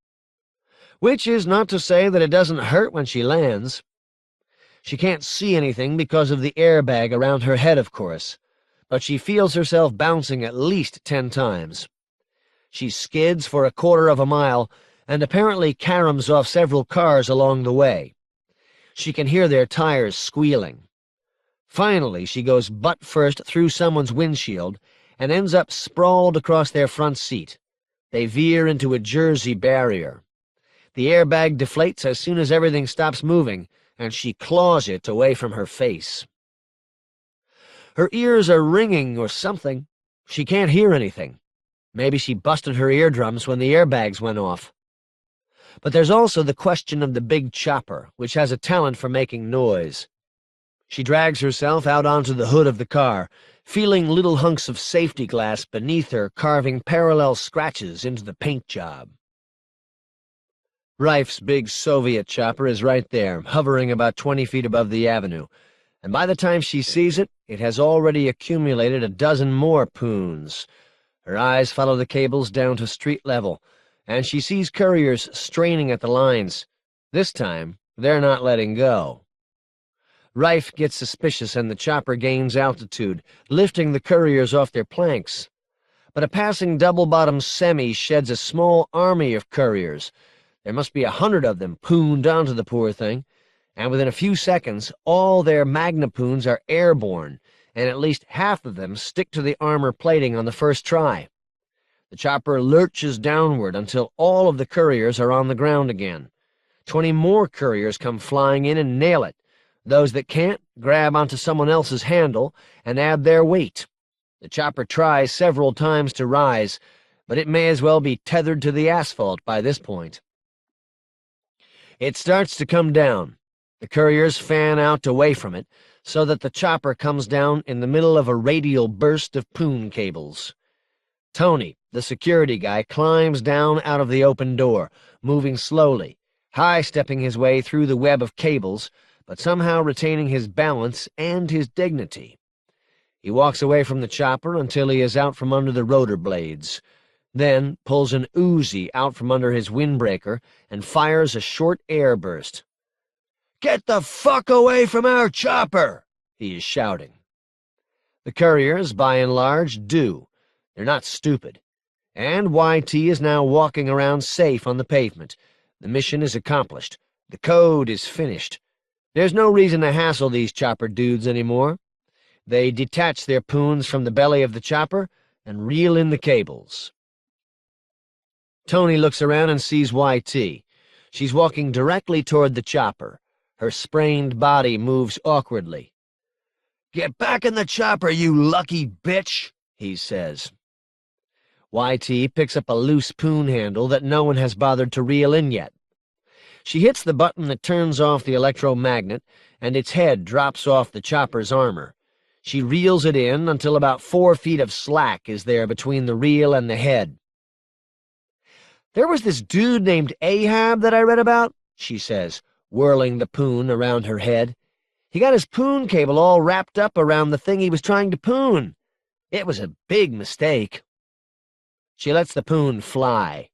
Which is not to say that it doesn't hurt when she lands. She can't see anything because of the airbag around her head, of course, but she feels herself bouncing at least 10 times. She skids for a quarter of a mile and apparently caroms off several cars along the way. She can hear their tires squealing. Finally, she goes butt first through someone's windshield and ends up sprawled across their front seat. They veer into a Jersey barrier. The airbag deflates as soon as everything stops moving, and she claws it away from her face. Her ears are ringing or something. She can't hear anything. Maybe she busted her eardrums when the airbags went off. But there's also the question of the big chopper, which has a talent for making noise. She drags herself out onto the hood of the car, feeling little hunks of safety glass beneath her carving parallel scratches into the paint job. Reif's big Soviet chopper is right there, hovering about 20 feet above the avenue, and by the time she sees it, it has already accumulated a dozen more poons. Her eyes follow the cables down to street level, and she sees couriers straining at the lines. This time, they're not letting go. Reif gets suspicious and the chopper gains altitude, lifting the couriers off their planks. But a passing double-bottom semi sheds a small army of couriers. There must be 100 of them pooned onto the poor thing, and within a few seconds, all their magnapoons are airborne, and at least half of them stick to the armor plating on the first try. The chopper lurches downward until all of the couriers are on the ground again. 20 more couriers come flying in and nail it. Those that can't grab onto someone else's handle and add their weight. The chopper tries several times to rise, but it may as well be tethered to the asphalt by this point. It starts to come down. The couriers fan out away from it, so that the chopper comes down in the middle of a radial burst of poon cables. Tony, the security guy, climbs down out of the open door, moving slowly, high-stepping his way through the web of cables, but somehow retaining his balance and his dignity. He walks away from the chopper until he is out from under the rotor blades, then pulls an Uzi out from under his windbreaker and fires a short air burst. "Get the fuck away from our chopper!" he is shouting. The couriers, by and large, do. They're not stupid. And YT is now walking around safe on the pavement. The mission is accomplished. The code is finished. There's no reason to hassle these chopper dudes anymore. They detach their poons from the belly of the chopper and reel in the cables. Tony looks around and sees YT. She's walking directly toward the chopper. Her sprained body moves awkwardly. "Get back in the chopper, you lucky bitch," he says. YT picks up a loose poon handle that no one has bothered to reel in yet. She hits the button that turns off the electromagnet, and its head drops off the chopper's armor. She reels it in until about 4 feet of slack is there between the reel and the head. "There was this dude named Ahab that I read about," she says, whirling the poon around her head. "He got his poon cable all wrapped up around the thing he was trying to poon. It was a big mistake." She lets the poon fly.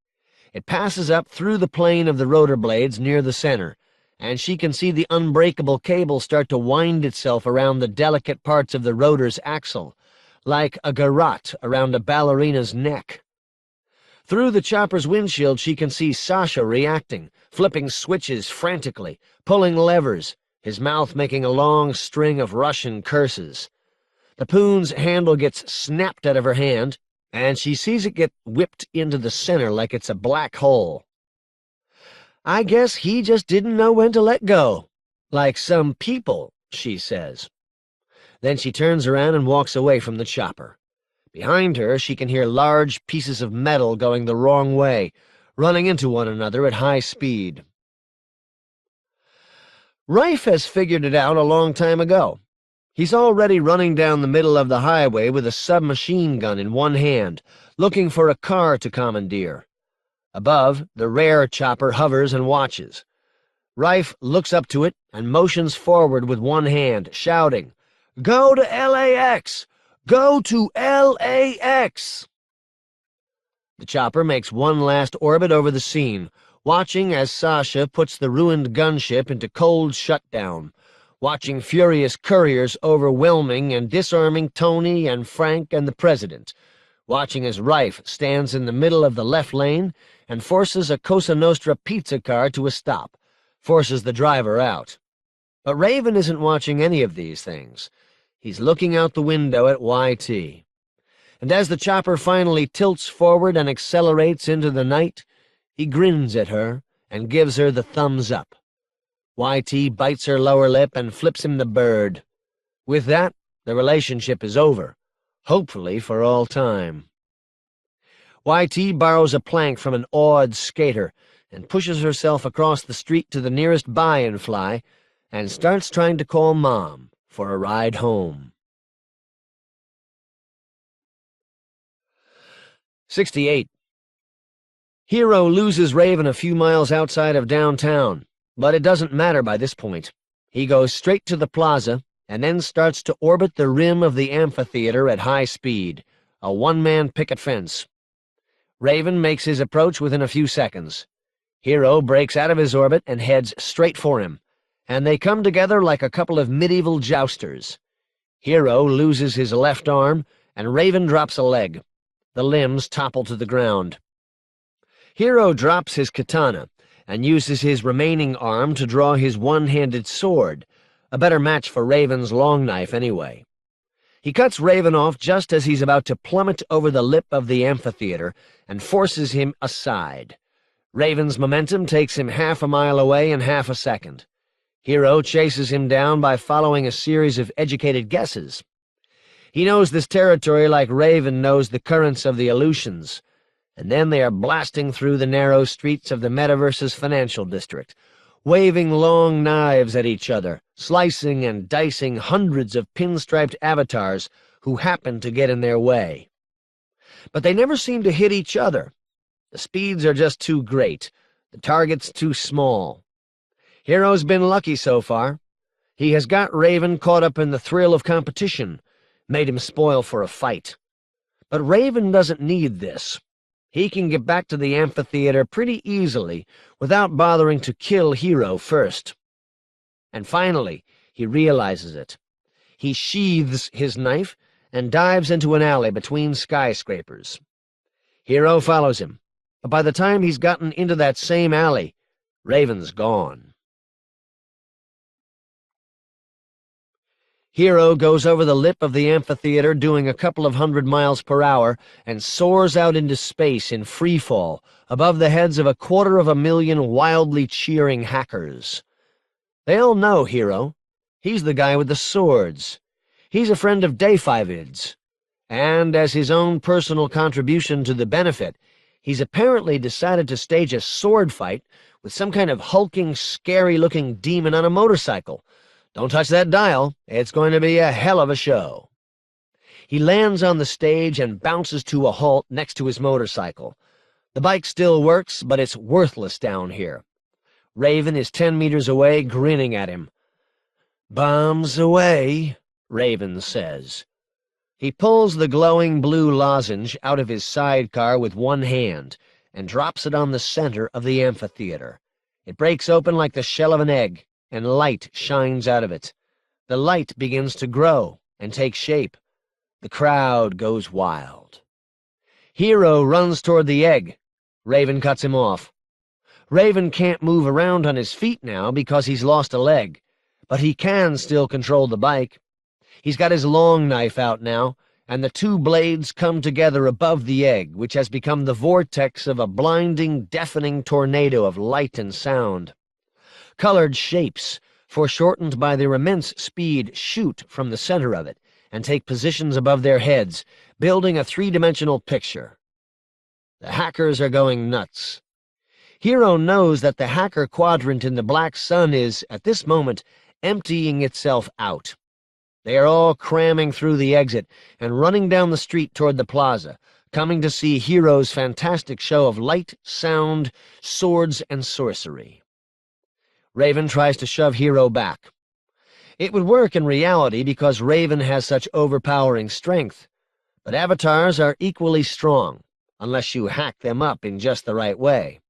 It passes up through the plane of the rotor blades near the center, and she can see the unbreakable cable start to wind itself around the delicate parts of the rotor's axle, like a garrote around a ballerina's neck. Through the chopper's windshield she can see Sasha reacting, flipping switches frantically, pulling levers, his mouth making a long string of Russian curses. The poon's handle gets snapped out of her hand, and she sees it get whipped into the center like it's a black hole. "I guess he just didn't know when to let go. Like some people," she says. Then she turns around and walks away from the chopper. Behind her, she can hear large pieces of metal going the wrong way, running into one another at high speed. Rife has figured it out a long time ago. He's already running down the middle of the highway with a submachine gun in one hand, looking for a car to commandeer. Above, the rare chopper hovers and watches. Rife looks up to it and motions forward with one hand, shouting, "Go to LAX! Go to LAX!" The chopper makes one last orbit over the scene, watching as Sasha puts the ruined gunship into cold shutdown, watching furious couriers overwhelming and disarming Tony and Frank and the President, watching as Rife stands in the middle of the left lane and forces a Cosa Nostra pizza car to a stop, forces the driver out. But Raven isn't watching any of these things. He's looking out the window at YT. And as the chopper finally tilts forward and accelerates into the night, he grins at her and gives her the thumbs up. YT bites her lower lip and flips him the bird. With that, the relationship is over, hopefully for all time. YT borrows a plank from an awed skater and pushes herself across the street to the nearest buy-and-fly and starts trying to call Mom for a ride home. 68. Hero loses Raven a few miles outside of downtown, but it doesn't matter by this point. He goes straight to the plaza and then starts to orbit the rim of the amphitheater at high speed, a one-man picket fence. Raven makes his approach within a few seconds. Hero breaks out of his orbit and heads straight for him, and they come together like a couple of medieval jousters. Hero loses his left arm, and Raven drops a leg. The limbs topple to the ground. Hero drops his katana and uses his remaining arm to draw his one-handed sword, a better match for Raven's long knife anyway. He cuts Raven off just as he's about to plummet over the lip of the amphitheater and forces him aside. Raven's momentum takes him half a mile away in half a second. Hero chases him down by following a series of educated guesses. He knows this territory like Raven knows the currents of the Aleutians, and then they are blasting through the narrow streets of the Metaverse's financial district, waving long knives at each other, slicing and dicing hundreds of pinstriped avatars who happen to get in their way. But they never seem to hit each other. The speeds are just too great, the targets too small. Hero's been lucky so far. He has got Raven caught up in the thrill of competition, made him spoil for a fight. But Raven doesn't need this. He can get back to the amphitheater pretty easily without bothering to kill Hero first. And finally, he realizes it. He sheathes his knife and dives into an alley between skyscrapers. Hero follows him, but by the time he's gotten into that same alley, Raven's gone. Hero goes over the lip of the amphitheater doing a couple of 100 miles per hour and soars out into space in free fall above the heads of 250,000 wildly cheering hackers. They all know Hero. He's the guy with the swords. He's a friend of Dayfivid's. And as his own personal contribution to the benefit, he's apparently decided to stage a sword fight with some kind of hulking, scary-looking demon on a motorcycle. Don't touch that dial. It's going to be a hell of a show. He lands on the stage and bounces to a halt next to his motorcycle. The bike still works, but it's worthless down here. Raven is 10 meters away, grinning at him. "Bombs away," Raven says. He pulls the glowing blue lozenge out of his sidecar with one hand and drops it on the center of the amphitheater. It breaks open like the shell of an egg, and light shines out of it. The light begins to grow and take shape. The crowd goes wild. Hero runs toward the egg. Raven cuts him off. Raven can't move around on his feet now because he's lost a leg, But he can still control the bike. He's got his long knife out now, and the two blades come together above the egg, which has become the vortex of a blinding, deafening tornado of light and sound. Colored shapes, foreshortened by their immense speed, shoot from the center of it and take positions above their heads, building a three-dimensional picture. The hackers are going nuts. Hero knows that the hacker quadrant in the Black Sun is, at this moment, emptying itself out. They are all cramming through the exit and running down the street toward the plaza, coming to see Hero's fantastic show of light, sound, swords, and sorcery. Raven tries to shove Hero back. It would work in reality because Raven has such overpowering strength, but avatars are equally strong, unless you hack them up in just the right way.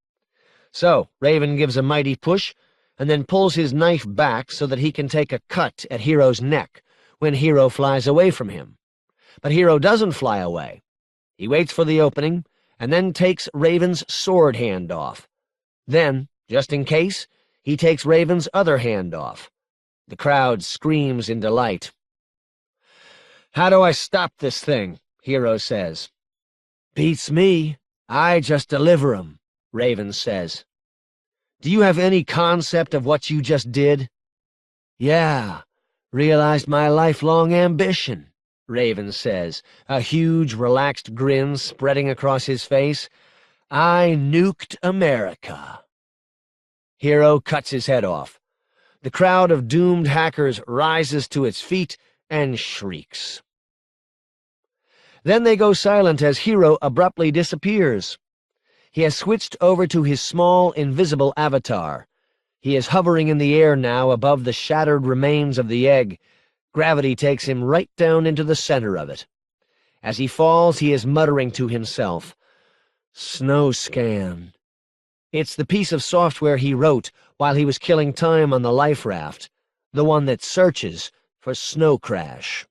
So, Raven gives a mighty push, and then pulls his knife back so that he can take a cut at Hero's neck when Hero flies away from him. But Hero doesn't fly away. He waits for the opening, and then takes Raven's sword hand off. Then, just in case, he takes Raven's other hand off. The crowd screams in delight. "How do I stop this thing?" Hero says. "Beats me. I just deliver 'em," Raven says. "Do you have any concept of what you just did?" "Yeah, realized my lifelong ambition," Raven says, a huge, relaxed grin spreading across his face. "I nuked America." Hero cuts his head off. The crowd of doomed hackers rises to its feet and shrieks. Then they go silent as Hero abruptly disappears. He has switched over to his small, invisible avatar. He is hovering in the air now above the shattered remains of the egg. Gravity takes him right down into the center of it. As he falls, he is muttering to himself, "Snow scan." It's the piece of software he wrote while he was killing time on the life raft, the one that searches for snow crash.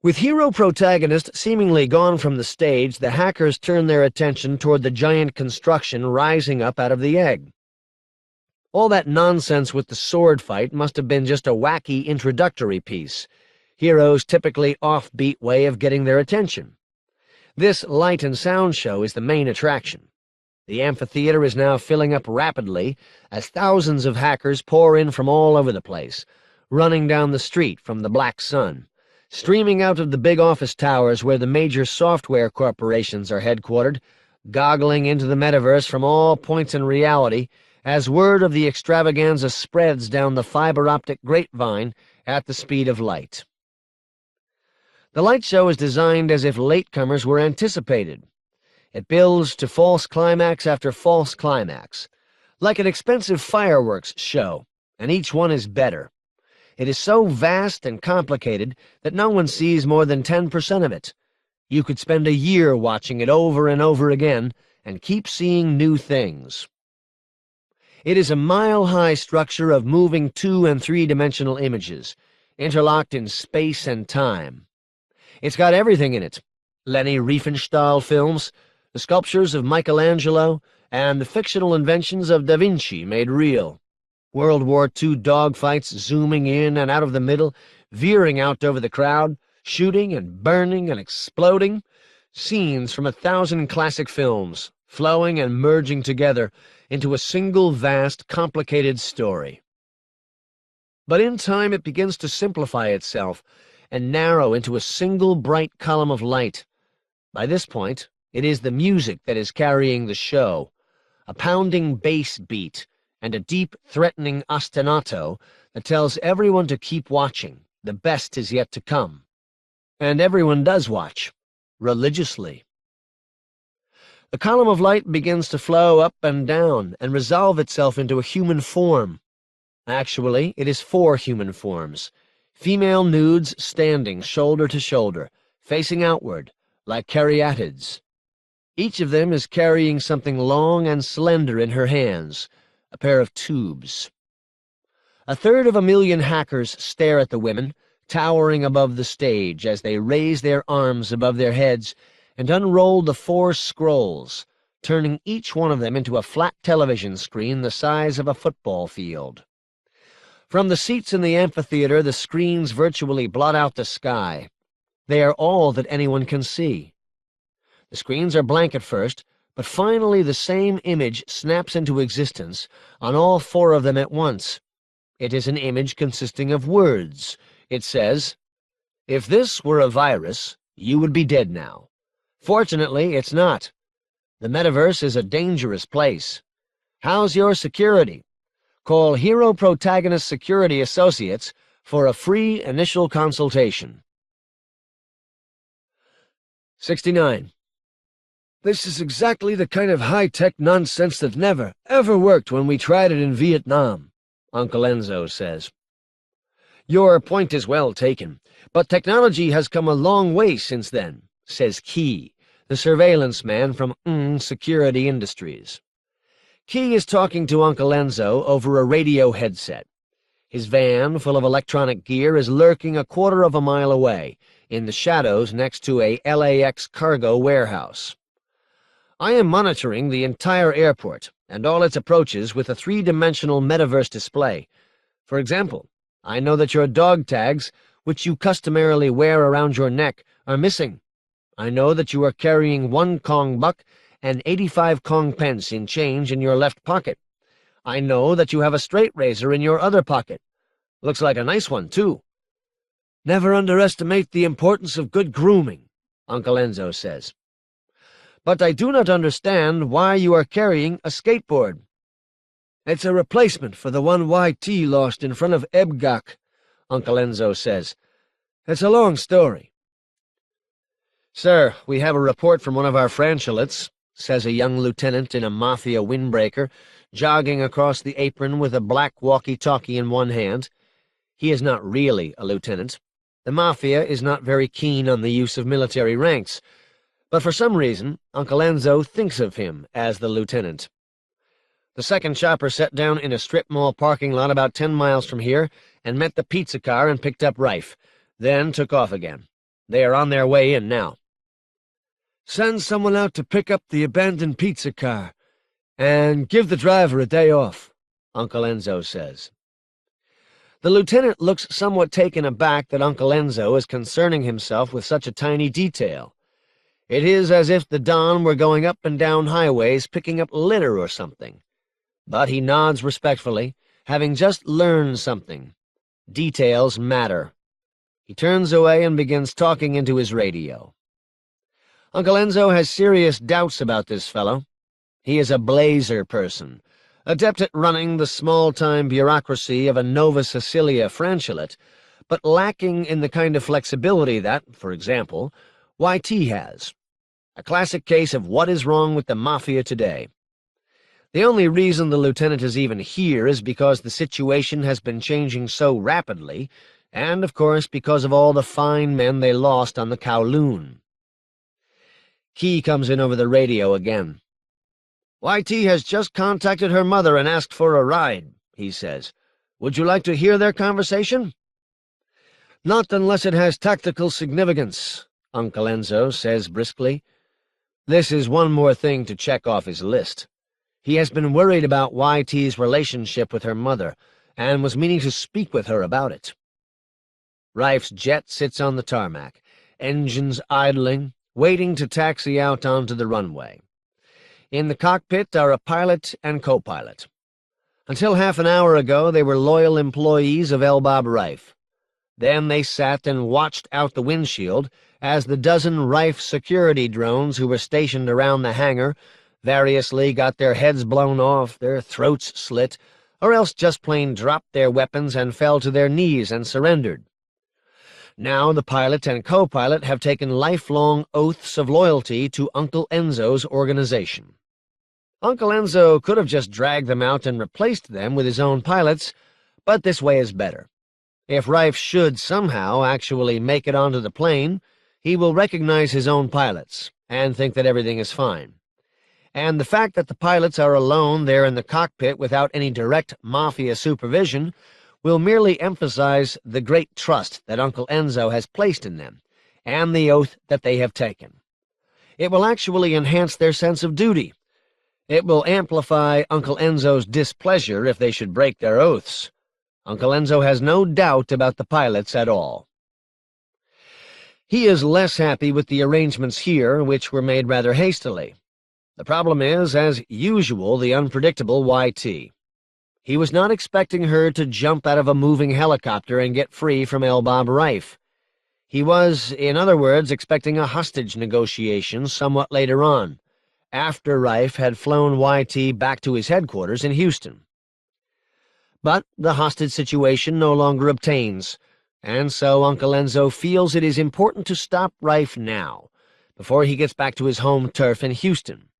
With Hero protagonist seemingly gone from the stage, the hackers turn their attention toward the giant construction rising up out of the egg. All that nonsense with the sword fight must have been just a wacky introductory piece, Hero's typically offbeat way of getting their attention. This light and sound show is the main attraction. The amphitheater is now filling up rapidly as thousands of hackers pour in from all over the place, running down the street from the Black Sun, streaming out of the big office towers where the major software corporations are headquartered, goggling into the metaverse from all points in reality as word of the extravaganza spreads down the fiber-optic grapevine at the speed of light. The light show is designed as if latecomers were anticipated. It builds to false climax after false climax, like an expensive fireworks show, and each one is better. It is so vast and complicated that no one sees more than 10% of it. You could spend a year watching it over and over again and keep seeing new things. It is a mile-high structure of moving 2- and 3-dimensional images, interlocked in space and time. It's got everything in it: Leni Riefenstahl films, the sculptures of Michelangelo, and the fictional inventions of Da Vinci made real. World War II dogfights zooming in and out of the middle, veering out over the crowd, shooting and burning and exploding. Scenes from 1,000 classic films, flowing and merging together into a single vast, complicated story. But in time it begins to simplify itself and narrow into a single bright column of light. By this point, it is the music that is carrying the show, a pounding bass beat and a deep, threatening ostinato that tells everyone to keep watching. The best is yet to come. And everyone does watch, religiously. The column of light begins to flow up and down and resolve itself into a human form. Actually, it is 4 human forms, female nudes standing shoulder to shoulder, facing outward, like caryatids. Each of them is carrying something long and slender in her hands, a pair of tubes. 1/3 hackers stare at the women, towering above the stage as they raise their arms above their heads and unroll the 4 scrolls, turning each one of them into a flat television screen the size of a football field. From the seats in the amphitheater, the screens virtually blot out the sky. They are all that anyone can see. The screens are blank at first, but finally the same image snaps into existence on all four of them at once. It is an image consisting of words. It says, "If this were a virus, you would be dead now. Fortunately, it's not. The metaverse is a dangerous place. How's your security? Call Hero Protagonist Security Associates for a free initial consultation." 69. This is exactly the kind of high-tech nonsense that never, ever worked when we tried it in Vietnam, Uncle Enzo says. Your point is well taken, but technology has come a long way since then, says Key, the surveillance man from Security Industries. Key is talking to Uncle Enzo over a radio headset. His van, full of electronic gear, is lurking a quarter of a mile away, in the shadows next to a LAX cargo warehouse. I am monitoring the entire airport and all its approaches with a three-dimensional metaverse display. For example, I know that your dog tags, which you customarily wear around your neck, are missing. I know that you are carrying 1 Kong buck and 85 Kong pence in change in your left pocket. I know that you have a straight razor in your other pocket. Looks like a nice one, too. Never underestimate the importance of good grooming, Uncle Enzo says. But I do not understand why you are carrying a skateboard. It's a replacement for the one YT lost in front of Ebgak, Uncle Enzo says. It's a long story. Sir, we have a report from one of our franchulates, says a young lieutenant in a mafia windbreaker, jogging across the apron with a black walkie-talkie in one hand. He is not really a lieutenant. The mafia is not very keen on the use of military ranks, but for some reason, Uncle Enzo thinks of him as the lieutenant. The second chopper set down in a strip mall parking lot about 10 miles from here and met the pizza car and picked up Rife, then took off again. They are on their way in now. Send someone out to pick up the abandoned pizza car and give the driver a day off, Uncle Enzo says. The lieutenant looks somewhat taken aback that Uncle Enzo is concerning himself with such a tiny detail. It is as if the Don were going up and down highways picking up litter or something. But he nods respectfully, having just learned something. Details matter. He turns away and begins talking into his radio. Uncle Enzo has serious doubts about this fellow. He is a blazer person, adept at running the small-time bureaucracy of a Nova Sicilia franchulate, but lacking in the kind of flexibility that, for example, YT has. A classic case of what is wrong with the mafia today. The only reason the lieutenant is even here is because the situation has been changing so rapidly, and, of course, because of all the fine men they lost on the Kowloon. Key comes in over the radio again. YT has just contacted her mother and asked for a ride, he says. Would you like to hear their conversation? Not unless it has tactical significance, Uncle Enzo says briskly. This is one more thing to check off his list. He has been worried about YT's relationship with her mother, and was meaning to speak with her about it. Rife's jet sits on the tarmac, engines idling, waiting to taxi out onto the runway. In the cockpit are a pilot and co-pilot. Until half an hour ago, they were loyal employees of Elbob Rife. Then they sat and watched out the windshield as the dozen Rife security drones who were stationed around the hangar variously got their heads blown off, their throats slit, or else just plain dropped their weapons and fell to their knees and surrendered. Now the pilot and co-pilot have taken lifelong oaths of loyalty to Uncle Enzo's organization. Uncle Enzo could have just dragged them out and replaced them with his own pilots, but this way is better. If Rife should somehow actually make it onto the plane, he will recognize his own pilots and think that everything is fine. And the fact that the pilots are alone there in the cockpit without any direct mafia supervision will merely emphasize the great trust that Uncle Enzo has placed in them, and the oath that they have taken. It will actually enhance their sense of duty. It will amplify Uncle Enzo's displeasure if they should break their oaths. Uncle Enzo has no doubt about the pilots at all. He is less happy with the arrangements here, which were made rather hastily. The problem is, as usual, the unpredictable YT. He was not expecting her to jump out of a moving helicopter and get free from Elbab Reif. He was, in other words, expecting a hostage negotiation somewhat later on, after Reif had flown YT back to his headquarters in Houston. But the hostage situation no longer obtains, and so Uncle Enzo feels it is important to stop Reif now, before he gets back to his home turf in Houston.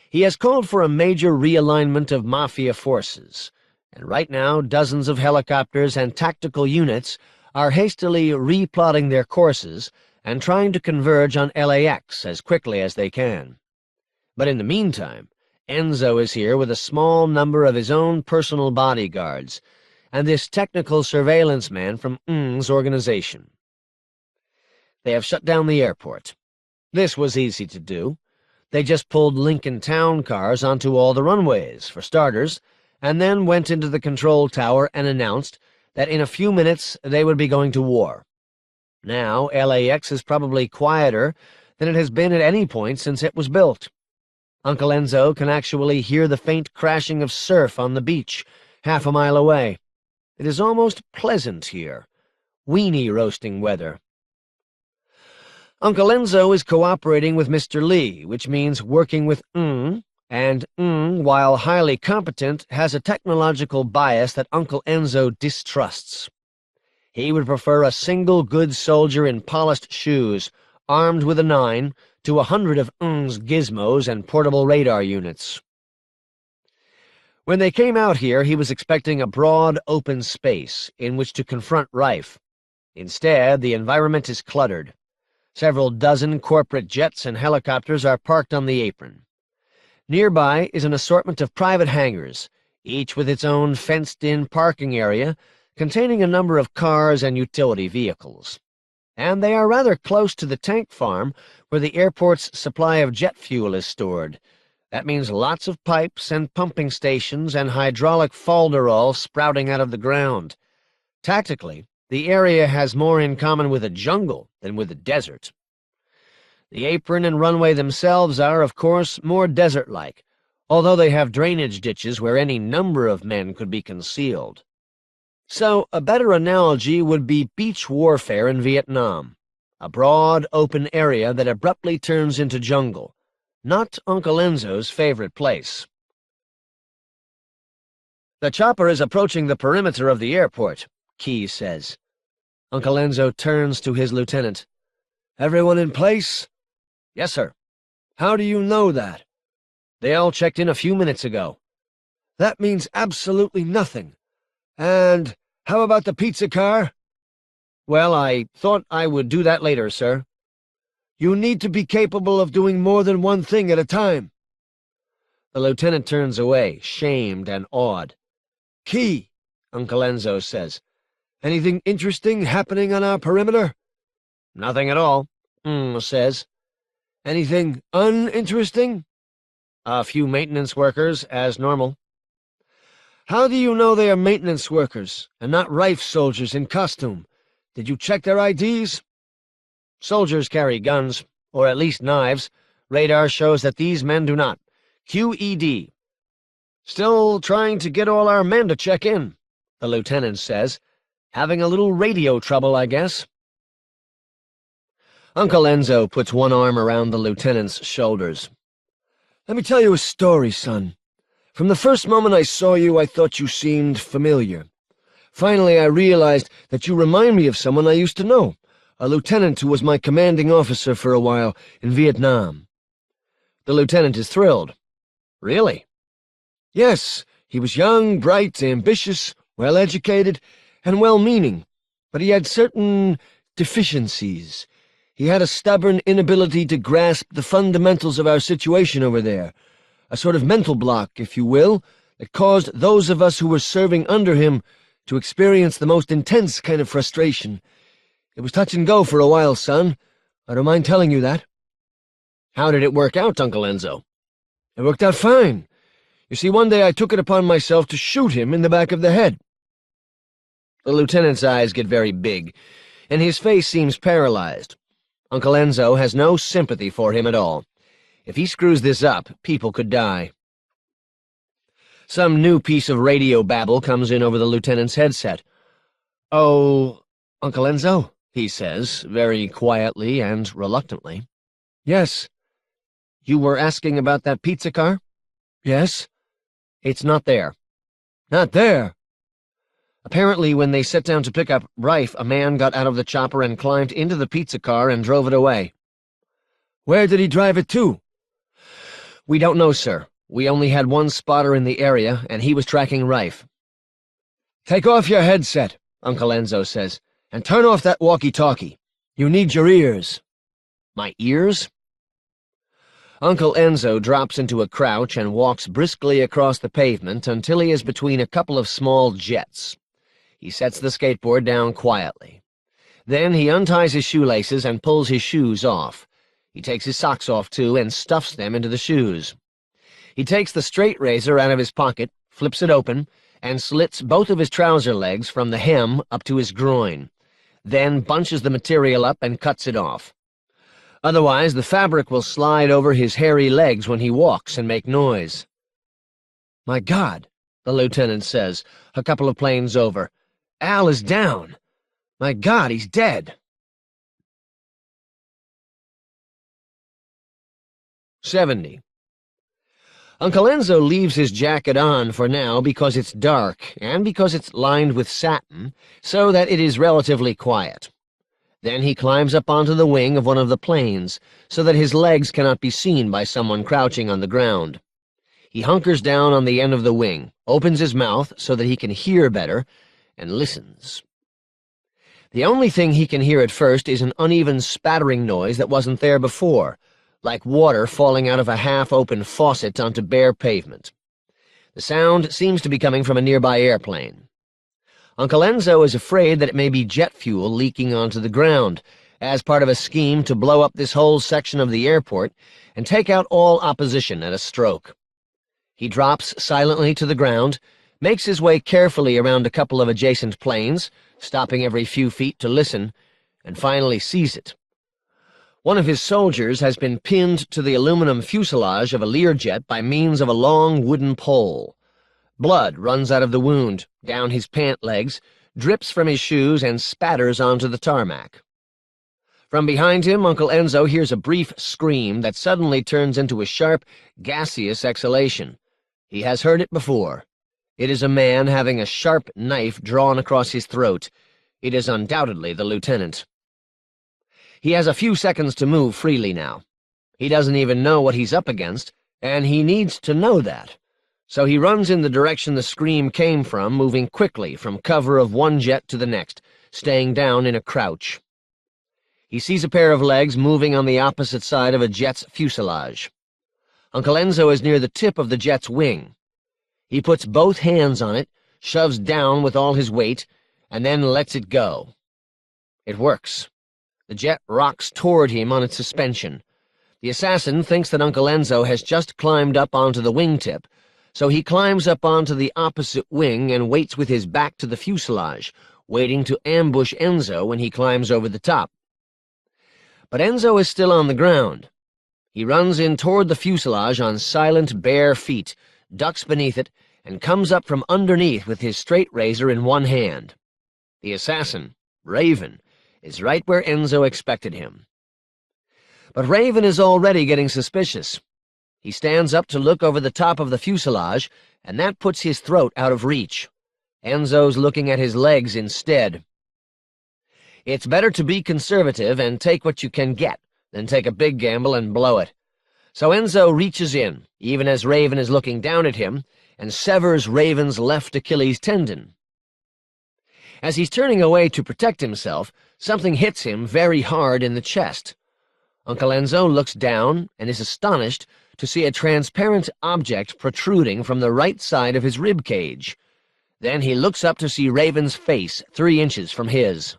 He has called for a major realignment of Mafia forces, and right now dozens of helicopters and tactical units are hastily replotting their courses and trying to converge on LAX as quickly as they can. But in the meantime, Enzo is here with a small number of his own personal bodyguards, and this technical surveillance man from Ng's organization. They have shut down the airport. This was easy to do. They just pulled Lincoln Town cars onto all the runways, for starters, and then went into the control tower and announced that in a few minutes they would be going to war. Now, LAX is probably quieter than it has been at any point since it was built. Uncle Enzo can actually hear the faint crashing of surf on the beach, half a mile away. It is almost pleasant here. Weenie roasting weather. Uncle Enzo is cooperating with Mr. Lee, which means working with and while highly competent, has a technological bias that Uncle Enzo distrusts. He would prefer a single good soldier in polished shoes, armed with a 9, to 100 of Ng's gizmos and portable radar units. When they came out here, he was expecting a broad, open space in which to confront Reif. Instead, the environment is cluttered. Several dozen corporate jets and helicopters are parked on the apron. Nearby is an assortment of private hangars, each with its own fenced-in parking area containing a number of cars and utility vehicles. And they are rather close to the tank farm where the airport's supply of jet fuel is stored. That means lots of pipes and pumping stations and hydraulic falderall sprouting out of the ground. Tactically, the area has more in common with a jungle than with a desert. The apron and runway themselves are, of course, more desert-like, although they have drainage ditches where any number of men could be concealed. So, a better analogy would be beach warfare in Vietnam, a broad, open area that abruptly turns into jungle, not Uncle Enzo's favorite place. The chopper is approaching the perimeter of the airport, Key says. Uncle Enzo turns to his lieutenant. Everyone in place? Yes, sir. How do you know that? They all checked in a few minutes ago. That means absolutely nothing. And how about the pizza car? Well, I thought I would do that later, sir. You need to be capable of doing more than one thing at a time. The lieutenant turns away, shamed and awed. Key, Uncle Enzo says. Anything interesting happening on our perimeter? Nothing at all, says. Anything uninteresting? A few maintenance workers, as normal. How do you know they are maintenance workers, and not Reif soldiers in costume? Did you check their IDs? Soldiers carry guns, or at least knives. Radar shows that these men do not. QED. Still trying to get all our men to check in, the lieutenant says. Having a little radio trouble, I guess. Uncle Enzo puts one arm around the lieutenant's shoulders. Let me tell you a story, son. From the first moment I saw you, I thought you seemed familiar. Finally, I realized that you remind me of someone I used to know, a lieutenant who was my commanding officer for a while in Vietnam. The lieutenant is thrilled. Really? Yes, he was young, bright, ambitious, well-educated, and well-meaning, but he had certain deficiencies. He had a stubborn inability to grasp the fundamentals of our situation over there, a sort of mental block, if you will, that caused those of us who were serving under him to experience the most intense kind of frustration. It was touch and go for a while, son. I don't mind telling you that. How did it work out, Uncle Enzo? It worked out fine. You see, one day I took it upon myself to shoot him in the back of the head. The lieutenant's eyes get very big, and his face seems paralyzed. Uncle Enzo has no sympathy for him at all. If he screws this up, people could die. Some new piece of radio babble comes in over the lieutenant's headset. "Oh, Uncle Enzo?" he says, very quietly and reluctantly. "Yes." "You were asking about that pizza car?" "Yes." "It's not there." "Not there?" Apparently, when they sat down to pick up Rife, a man got out of the chopper and climbed into the pizza car and drove it away. "Where did he drive it to?" "We don't know, sir. We only had one spotter in the area, and he was tracking Rife." "Take off your headset," Uncle Enzo says, "and turn off that walkie-talkie. You need your ears." "My ears?" Uncle Enzo drops into a crouch and walks briskly across the pavement until he is between a couple of small jets. He sets the skateboard down quietly. Then he unties his shoelaces and pulls his shoes off. He takes his socks off, too, and stuffs them into the shoes. He takes the straight razor out of his pocket, flips it open, and slits both of his trouser legs from the hem up to his groin, then bunches the material up and cuts it off. Otherwise, the fabric will slide over his hairy legs when he walks and make noise. "My God," the lieutenant says, a couple of planes over. "Al is down. My God, he's dead." 70. Uncle Enzo leaves his jacket on for now because it's dark and because it's lined with satin, so that it is relatively quiet. Then he climbs up onto the wing of one of the planes, so that his legs cannot be seen by someone crouching on the ground. He hunkers down on the end of the wing, opens his mouth so that he can hear better, and listens. The only thing he can hear at first is an uneven spattering noise that wasn't there before, like water falling out of a half-open faucet onto bare pavement. The sound seems to be coming from a nearby airplane. Uncle Enzo is afraid that it may be jet fuel leaking onto the ground, as part of a scheme to blow up this whole section of the airport and take out all opposition at a stroke. He drops silently to the ground, makes his way carefully around a couple of adjacent planes, stopping every few feet to listen, and finally sees it. One of his soldiers has been pinned to the aluminum fuselage of a Learjet by means of a long wooden pole. Blood runs out of the wound, down his pant legs, drips from his shoes, and spatters onto the tarmac. From behind him, Uncle Enzo hears a brief scream that suddenly turns into a sharp, gaseous exhalation. He has heard it before. It is a man having a sharp knife drawn across his throat. It is undoubtedly the lieutenant. He has a few seconds to move freely now. He doesn't even know what he's up against, and he needs to know that. So he runs in the direction the scream came from, moving quickly from cover of one jet to the next, staying down in a crouch. He sees a pair of legs moving on the opposite side of a jet's fuselage. Uncle Enzo is near the tip of the jet's wing. He puts both hands on it, shoves down with all his weight, and then lets it go. It works. The jet rocks toward him on its suspension. The assassin thinks that Uncle Enzo has just climbed up onto the wingtip, so he climbs up onto the opposite wing and waits with his back to the fuselage, waiting to ambush Enzo when he climbs over the top. But Enzo is still on the ground. He runs in toward the fuselage on silent, bare feet, ducks beneath it, and comes up from underneath with his straight razor in one hand. The assassin, Raven, is right where Enzo expected him. But Raven is already getting suspicious. He stands up to look over the top of the fuselage, and that puts his throat out of reach. Enzo's looking at his legs instead. It's better to be conservative and take what you can get than take a big gamble and blow it. So Enzo reaches in, even as Raven is looking down at him, and severs Raven's left Achilles tendon. As he's turning away to protect himself, something hits him very hard in the chest. Uncle Enzo looks down and is astonished to see a transparent object protruding from the right side of his rib cage. Then he looks up to see Raven's face 3 inches from his.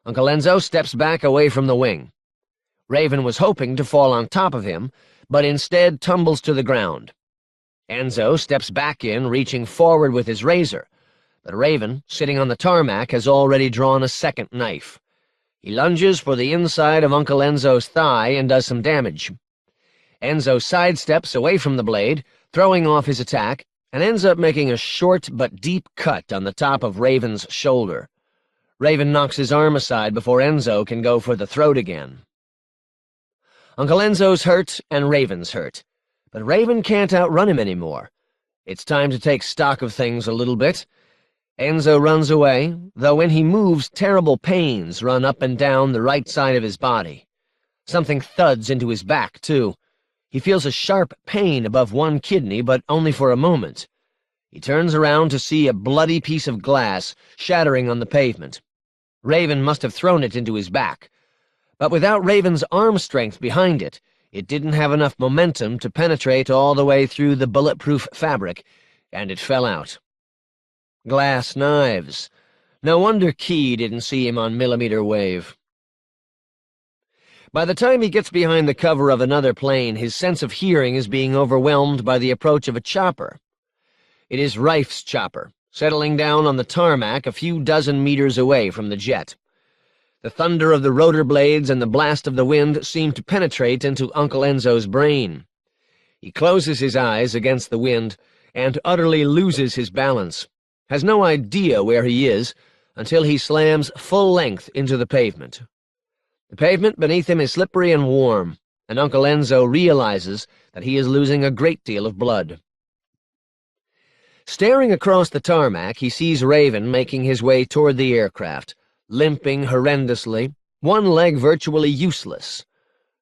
Uncle Enzo steps back away from the wing. Raven was hoping to fall on top of him, but instead tumbles to the ground. Enzo steps back in, reaching forward with his razor, but Raven, sitting on the tarmac, has already drawn a second knife. He lunges for the inside of Uncle Enzo's thigh and does some damage. Enzo sidesteps away from the blade, throwing off his attack, and ends up making a short but deep cut on the top of Raven's shoulder. Raven knocks his arm aside before Enzo can go for the throat again. Uncle Enzo's hurt and Raven's hurt, but Raven can't outrun him anymore. It's time to take stock of things a little bit. Enzo runs away, though when he moves, terrible pains run up and down the right side of his body. Something thuds into his back, too. He feels a sharp pain above one kidney, but only for a moment. He turns around to see a bloody piece of glass shattering on the pavement. Raven must have thrown it into his back. But without Raven's arm strength behind it, it didn't have enough momentum to penetrate all the way through the bulletproof fabric, and it fell out. Glass knives. No wonder Key didn't see him on millimeter wave. By the time he gets behind the cover of another plane, his sense of hearing is being overwhelmed by the approach of a chopper. It is Rife's chopper, settling down on the tarmac a few dozen meters away from the jet. The thunder of the rotor blades and the blast of the wind seem to penetrate into Uncle Enzo's brain. He closes his eyes against the wind and utterly loses his balance, has no idea where he is until he slams full length into the pavement. The pavement beneath him is slippery and warm, and Uncle Enzo realizes that he is losing a great deal of blood. Staring across the tarmac, he sees Raven making his way toward the aircraft, limping horrendously, one leg virtually useless.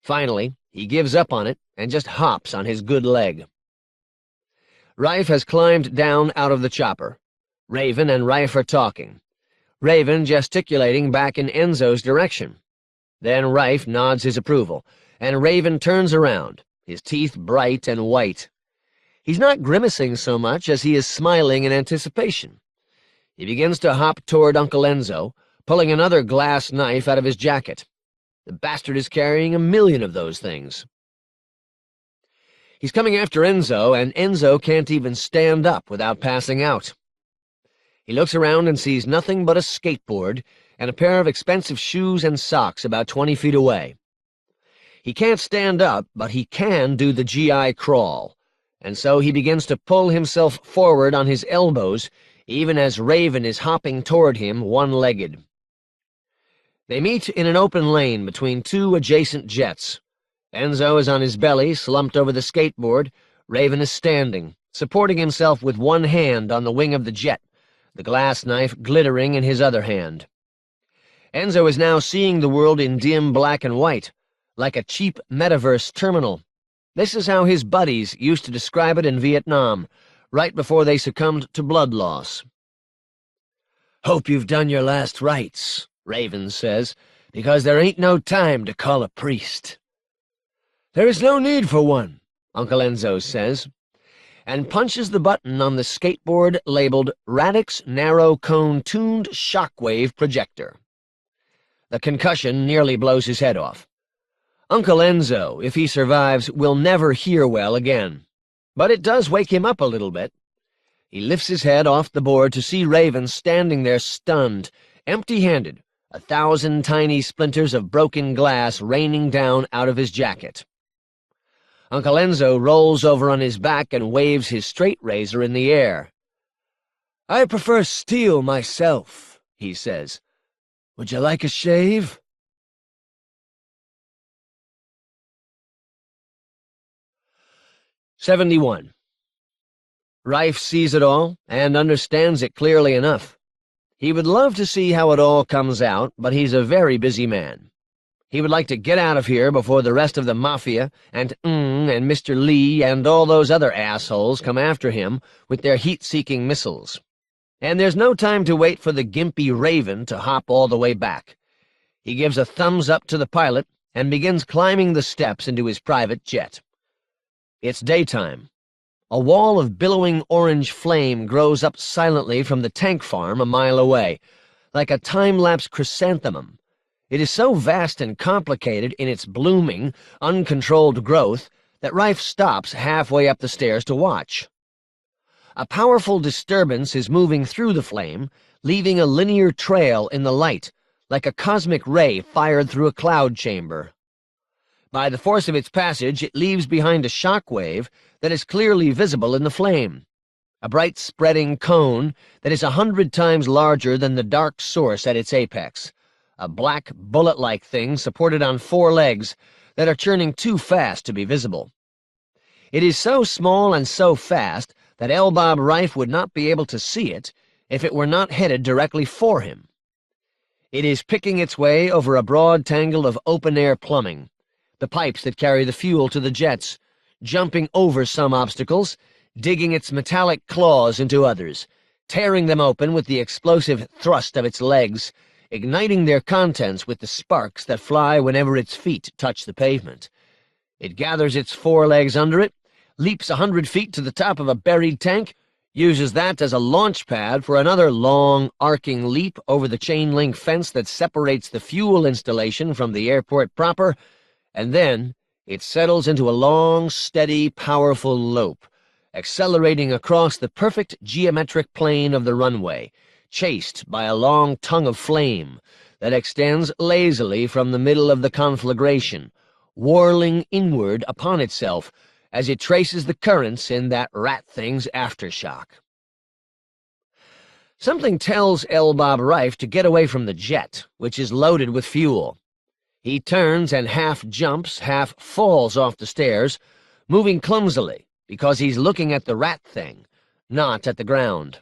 Finally, he gives up on it and just hops on his good leg. Rife has climbed down out of the chopper. Raven and Rife are talking, Raven gesticulating back in Enzo's direction. Then Rife nods his approval, and Raven turns around, his teeth bright and white. He's not grimacing so much as he is smiling in anticipation. He begins to hop toward Uncle Enzo, pulling another glass knife out of his jacket. The bastard is carrying 1,000,000 of those things. He's coming after Enzo, and Enzo can't even stand up without passing out. He looks around and sees nothing but a skateboard and a pair of expensive shoes and socks about 20 feet away. He can't stand up, but he can do the GI crawl, and so he begins to pull himself forward on his elbows, even as Raven is hopping toward him one-legged. They meet in an open lane between two adjacent jets. Enzo is on his belly, slumped over the skateboard. Raven is standing, supporting himself with one hand on the wing of the jet, the glass knife glittering in his other hand. Enzo is now seeing the world in dim black and white, like a cheap metaverse terminal. This is how his buddies used to describe it in Vietnam, right before they succumbed to blood loss. "Hope you've done your last rites," Raven says, "because there ain't no time to call a priest." "There is no need for one," Uncle Enzo says, and punches the button on the skateboard labeled Radix Narrow Cone Tuned Shockwave Projector. The concussion nearly blows his head off. Uncle Enzo, if he survives, will never hear well again. But it does wake him up a little bit. He lifts his head off the board to see Raven standing there stunned, empty-handed, 1,000 tiny splinters of broken glass raining down out of his jacket. Uncle Enzo rolls over on his back and waves his straight razor in the air. "I prefer steel myself," he says. "Would you like a shave?" "71. Rife sees it all and understands it clearly enough. He would love to see how it all comes out, but he's a very busy man. He would like to get out of here before the rest of the Mafia and Mr. Lee and all those other assholes come after him with their heat-seeking missiles. And there's no time to wait for the gimpy Raven to hop all the way back. He gives a thumbs-up to the pilot and begins climbing the steps into his private jet. It's daytime. A wall of billowing orange flame grows up silently from the tank farm a mile away, like a time-lapse chrysanthemum. It is so vast and complicated in its blooming, uncontrolled growth that Rife stops halfway up the stairs to watch. A powerful disturbance is moving through the flame, leaving a linear trail in the light, like a cosmic ray fired through a cloud chamber. By the force of its passage, it leaves behind a shock wave that is clearly visible in the flame, a bright spreading cone that is 100 times larger than the dark source at its apex, a black bullet-like thing supported on 4 legs that are churning too fast to be visible. It is so small and so fast that L. Bob Reif would not be able to see it if it were not headed directly for him. It is picking its way over a broad tangle of open-air plumbing, the pipes that carry the fuel to the jets, jumping over some obstacles, digging its metallic claws into others, tearing them open with the explosive thrust of its legs, igniting their contents with the sparks that fly whenever its feet touch the pavement. It gathers its 4 legs under it, leaps 100 feet to the top of a buried tank, uses that as a launch pad for another long, arcing leap over the chain-link fence that separates the fuel installation from the airport proper, and then it settles into a long, steady, powerful lope, accelerating across the perfect geometric plane of the runway, chased by a long tongue of flame that extends lazily from the middle of the conflagration, whirling inward upon itself as it traces the currents in that rat thing's aftershock. Something tells L. Bob Reif to get away from the jet, which is loaded with fuel. He turns and half jumps, half falls off the stairs, moving clumsily, because he's looking at the rat thing, not at the ground.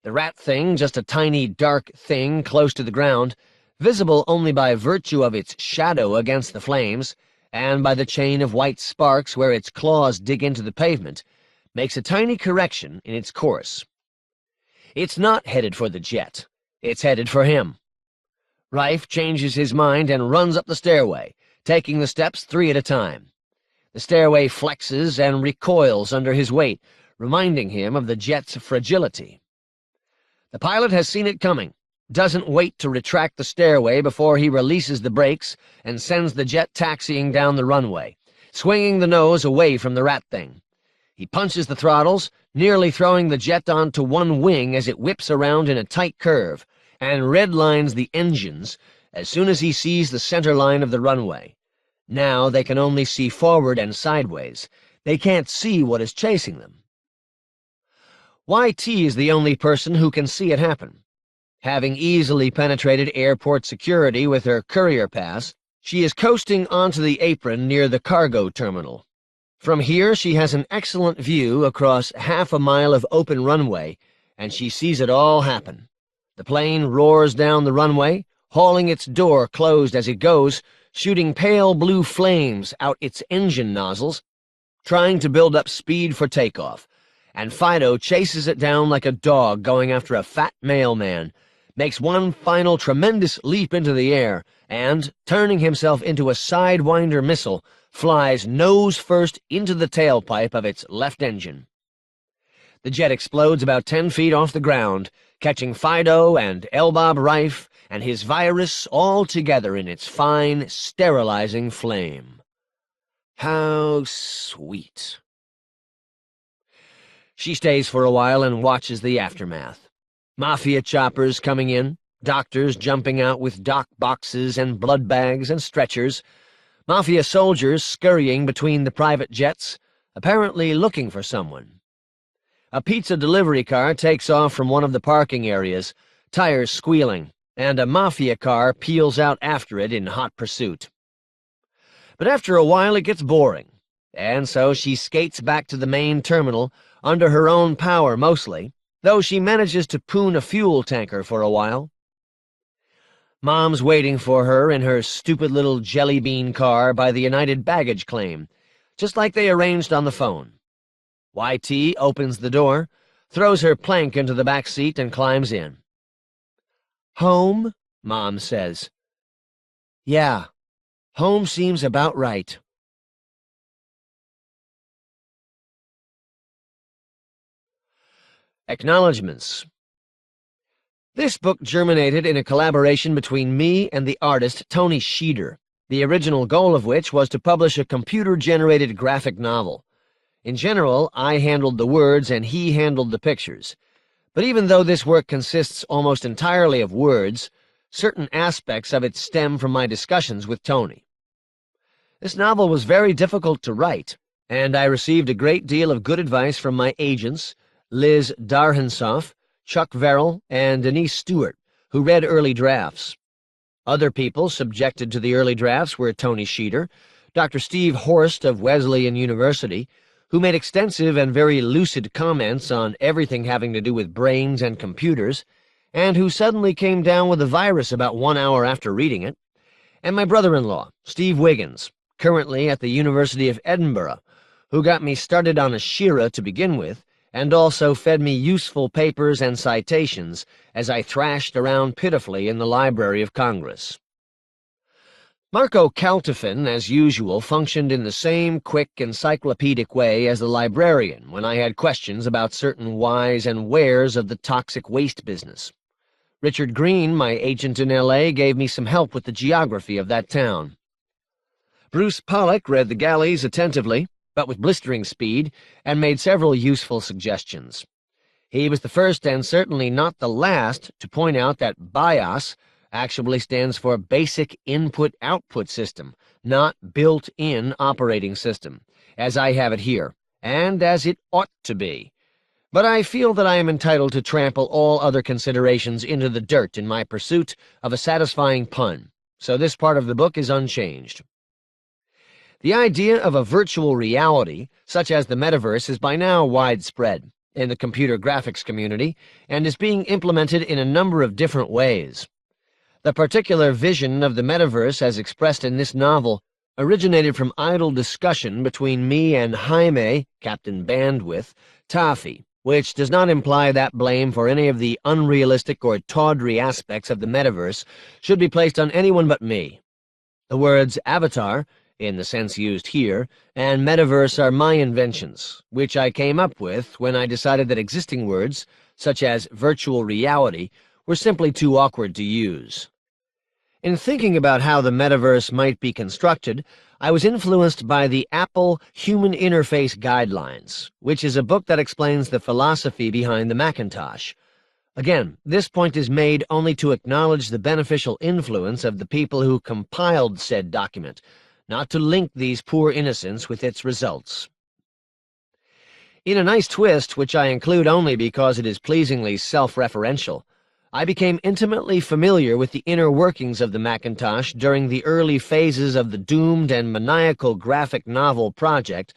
The rat thing, just a tiny dark thing close to the ground, visible only by virtue of its shadow against the flames, and by the chain of white sparks where its claws dig into the pavement, makes a tiny correction in its course. It's not headed for the jet. It's headed for him. Reif changes his mind and runs up the stairway, taking the steps 3 at a time. The stairway flexes and recoils under his weight, reminding him of the jet's fragility. The pilot has seen it coming, doesn't wait to retract the stairway before he releases the brakes and sends the jet taxiing down the runway, swinging the nose away from the rat thing. He punches the throttles, nearly throwing the jet onto one wing as it whips around in a tight curve, and redlines the engines as soon as he sees the center line of the runway. Now they can only see forward and sideways. They can't see what is chasing them. YT is the only person who can see it happen. Having easily penetrated airport security with her courier pass, she is coasting onto the apron near the cargo terminal. From here she has an excellent view across half a mile of open runway, and she sees it all happen. The plane roars down the runway, hauling its door closed as it goes, shooting pale blue flames out its engine nozzles, trying to build up speed for takeoff, and Fido chases it down like a dog going after a fat mailman, makes one final tremendous leap into the air, and, turning himself into a sidewinder missile, flies nose first into the tailpipe of its left engine. The jet explodes about 10 feet off the ground, catching Fido and L. Bob Reif and his virus all together in its fine, sterilizing flame. How sweet. She stays for a while and watches the aftermath. Mafia choppers coming in, doctors jumping out with doc boxes and blood bags and stretchers, Mafia soldiers scurrying between the private jets, apparently looking for someone. A pizza delivery car takes off from one of the parking areas, tires squealing, and a Mafia car peels out after it in hot pursuit. But after a while it gets boring, and so she skates back to the main terminal under her own power mostly, though she manages to poon a fuel tanker for a while. Mom's waiting for her in her stupid little jelly bean car by the United baggage claim, just like they arranged on the phone. YT opens the door, throws her plank into the back seat, and climbs in. "Home?" Mom says. "Yeah, home seems about right." Acknowledgements. This book germinated in a collaboration between me and the artist Tony Sheeder, the original goal of which was to publish a computer-generated graphic novel. In general, I handled the words and he handled the pictures. But even though this work consists almost entirely of words, certain aspects of it stem from my discussions with Tony. This novel was very difficult to write, and I received a great deal of good advice from my agents, Liz Darhensoff, Chuck Verrill, and Denise Stewart, who read early drafts. Other people subjected to the early drafts were Tony Sheeter, Dr. Steve Horst of Wesleyan University, who made extensive and very lucid comments on everything having to do with brains and computers, and who suddenly came down with a virus about 1 hour after reading it, and my brother-in-law, Steve Wiggins, currently at the University of Edinburgh, who got me started on a Shira to begin with, and also fed me useful papers and citations as I thrashed around pitifully in the Library of Congress. Marco Caltafin, as usual, functioned in the same quick, encyclopedic way as the librarian when I had questions about certain whys and wheres of the toxic waste business. Richard Green, my agent in L.A., gave me some help with the geography of that town. Bruce Pollock read the galleys attentively, but with blistering speed, and made several useful suggestions. He was the first and certainly not the last to point out that BIOS actually stands for Basic Input-Output System, not Built-In Operating System, as I have it here, and as it ought to be. But I feel that I am entitled to trample all other considerations into the dirt in my pursuit of a satisfying pun, so this part of the book is unchanged. The idea of a virtual reality, such as the metaverse, is by now widespread in the computer graphics community and is being implemented in a number of different ways. The particular vision of the metaverse as expressed in this novel originated from idle discussion between me and Jaime, Captain Bandwidth, Taffy, which does not imply that blame for any of the unrealistic or tawdry aspects of the metaverse should be placed on anyone but me. The words avatar, in the sense used here, and metaverse are my inventions, which I came up with when I decided that existing words, such as virtual reality, were simply too awkward to use. In thinking about how the metaverse might be constructed, I was influenced by the Apple Human Interface Guidelines, which is a book that explains the philosophy behind the Macintosh. Again, this point is made only to acknowledge the beneficial influence of the people who compiled said document, not to link these poor innocents with its results. In a nice twist, which I include only because it is pleasingly self-referential, I became intimately familiar with the inner workings of the Macintosh during the early phases of the doomed and maniacal graphic novel project,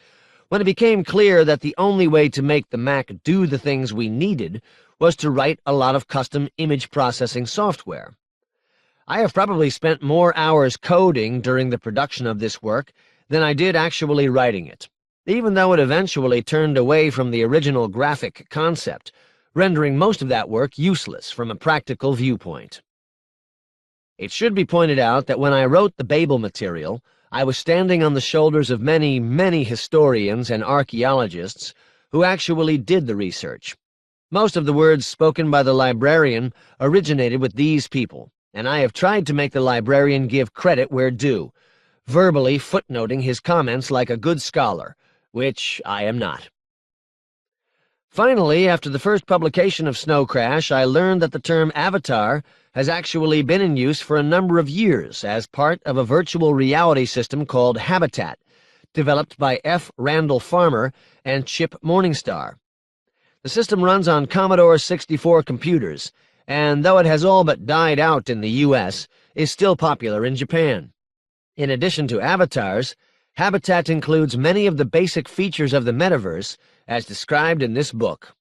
when it became clear that the only way to make the Mac do the things we needed was to write a lot of custom image processing software. I have probably spent more hours coding during the production of this work than I did actually writing it, even though it eventually turned away from the original graphic concept, rendering most of that work useless from a practical viewpoint. It should be pointed out that when I wrote the Babel material, I was standing on the shoulders of many, many historians and archaeologists who actually did the research. Most of the words spoken by the librarian originated with these people, and I have tried to make the librarian give credit where due, verbally footnoting his comments like a good scholar, which I am not. Finally, after the first publication of Snow Crash, I learned that the term avatar has actually been in use for a number of years as part of a virtual reality system called Habitat, developed by F. Randall Farmer and Chip Morningstar. The system runs on Commodore 64 computers, and though it has all but died out in the U.S., is still popular in Japan. In addition to avatars, Habitat includes many of the basic features of the metaverse as described in this book.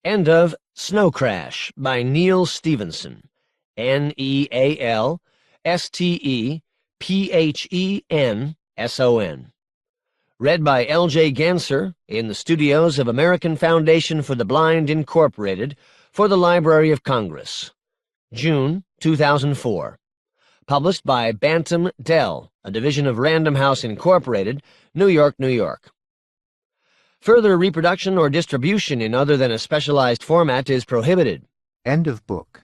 End of Snow Crash by Neal Stephenson, Nealstephenson. Read by L.J. Ganser in the studios of American Foundation for the Blind, Incorporated, for the Library of Congress. June 2004. Published by Bantam Dell, a division of Random House Incorporated, New York, New York. Further reproduction or distribution in other than a specialized format is prohibited. End of book.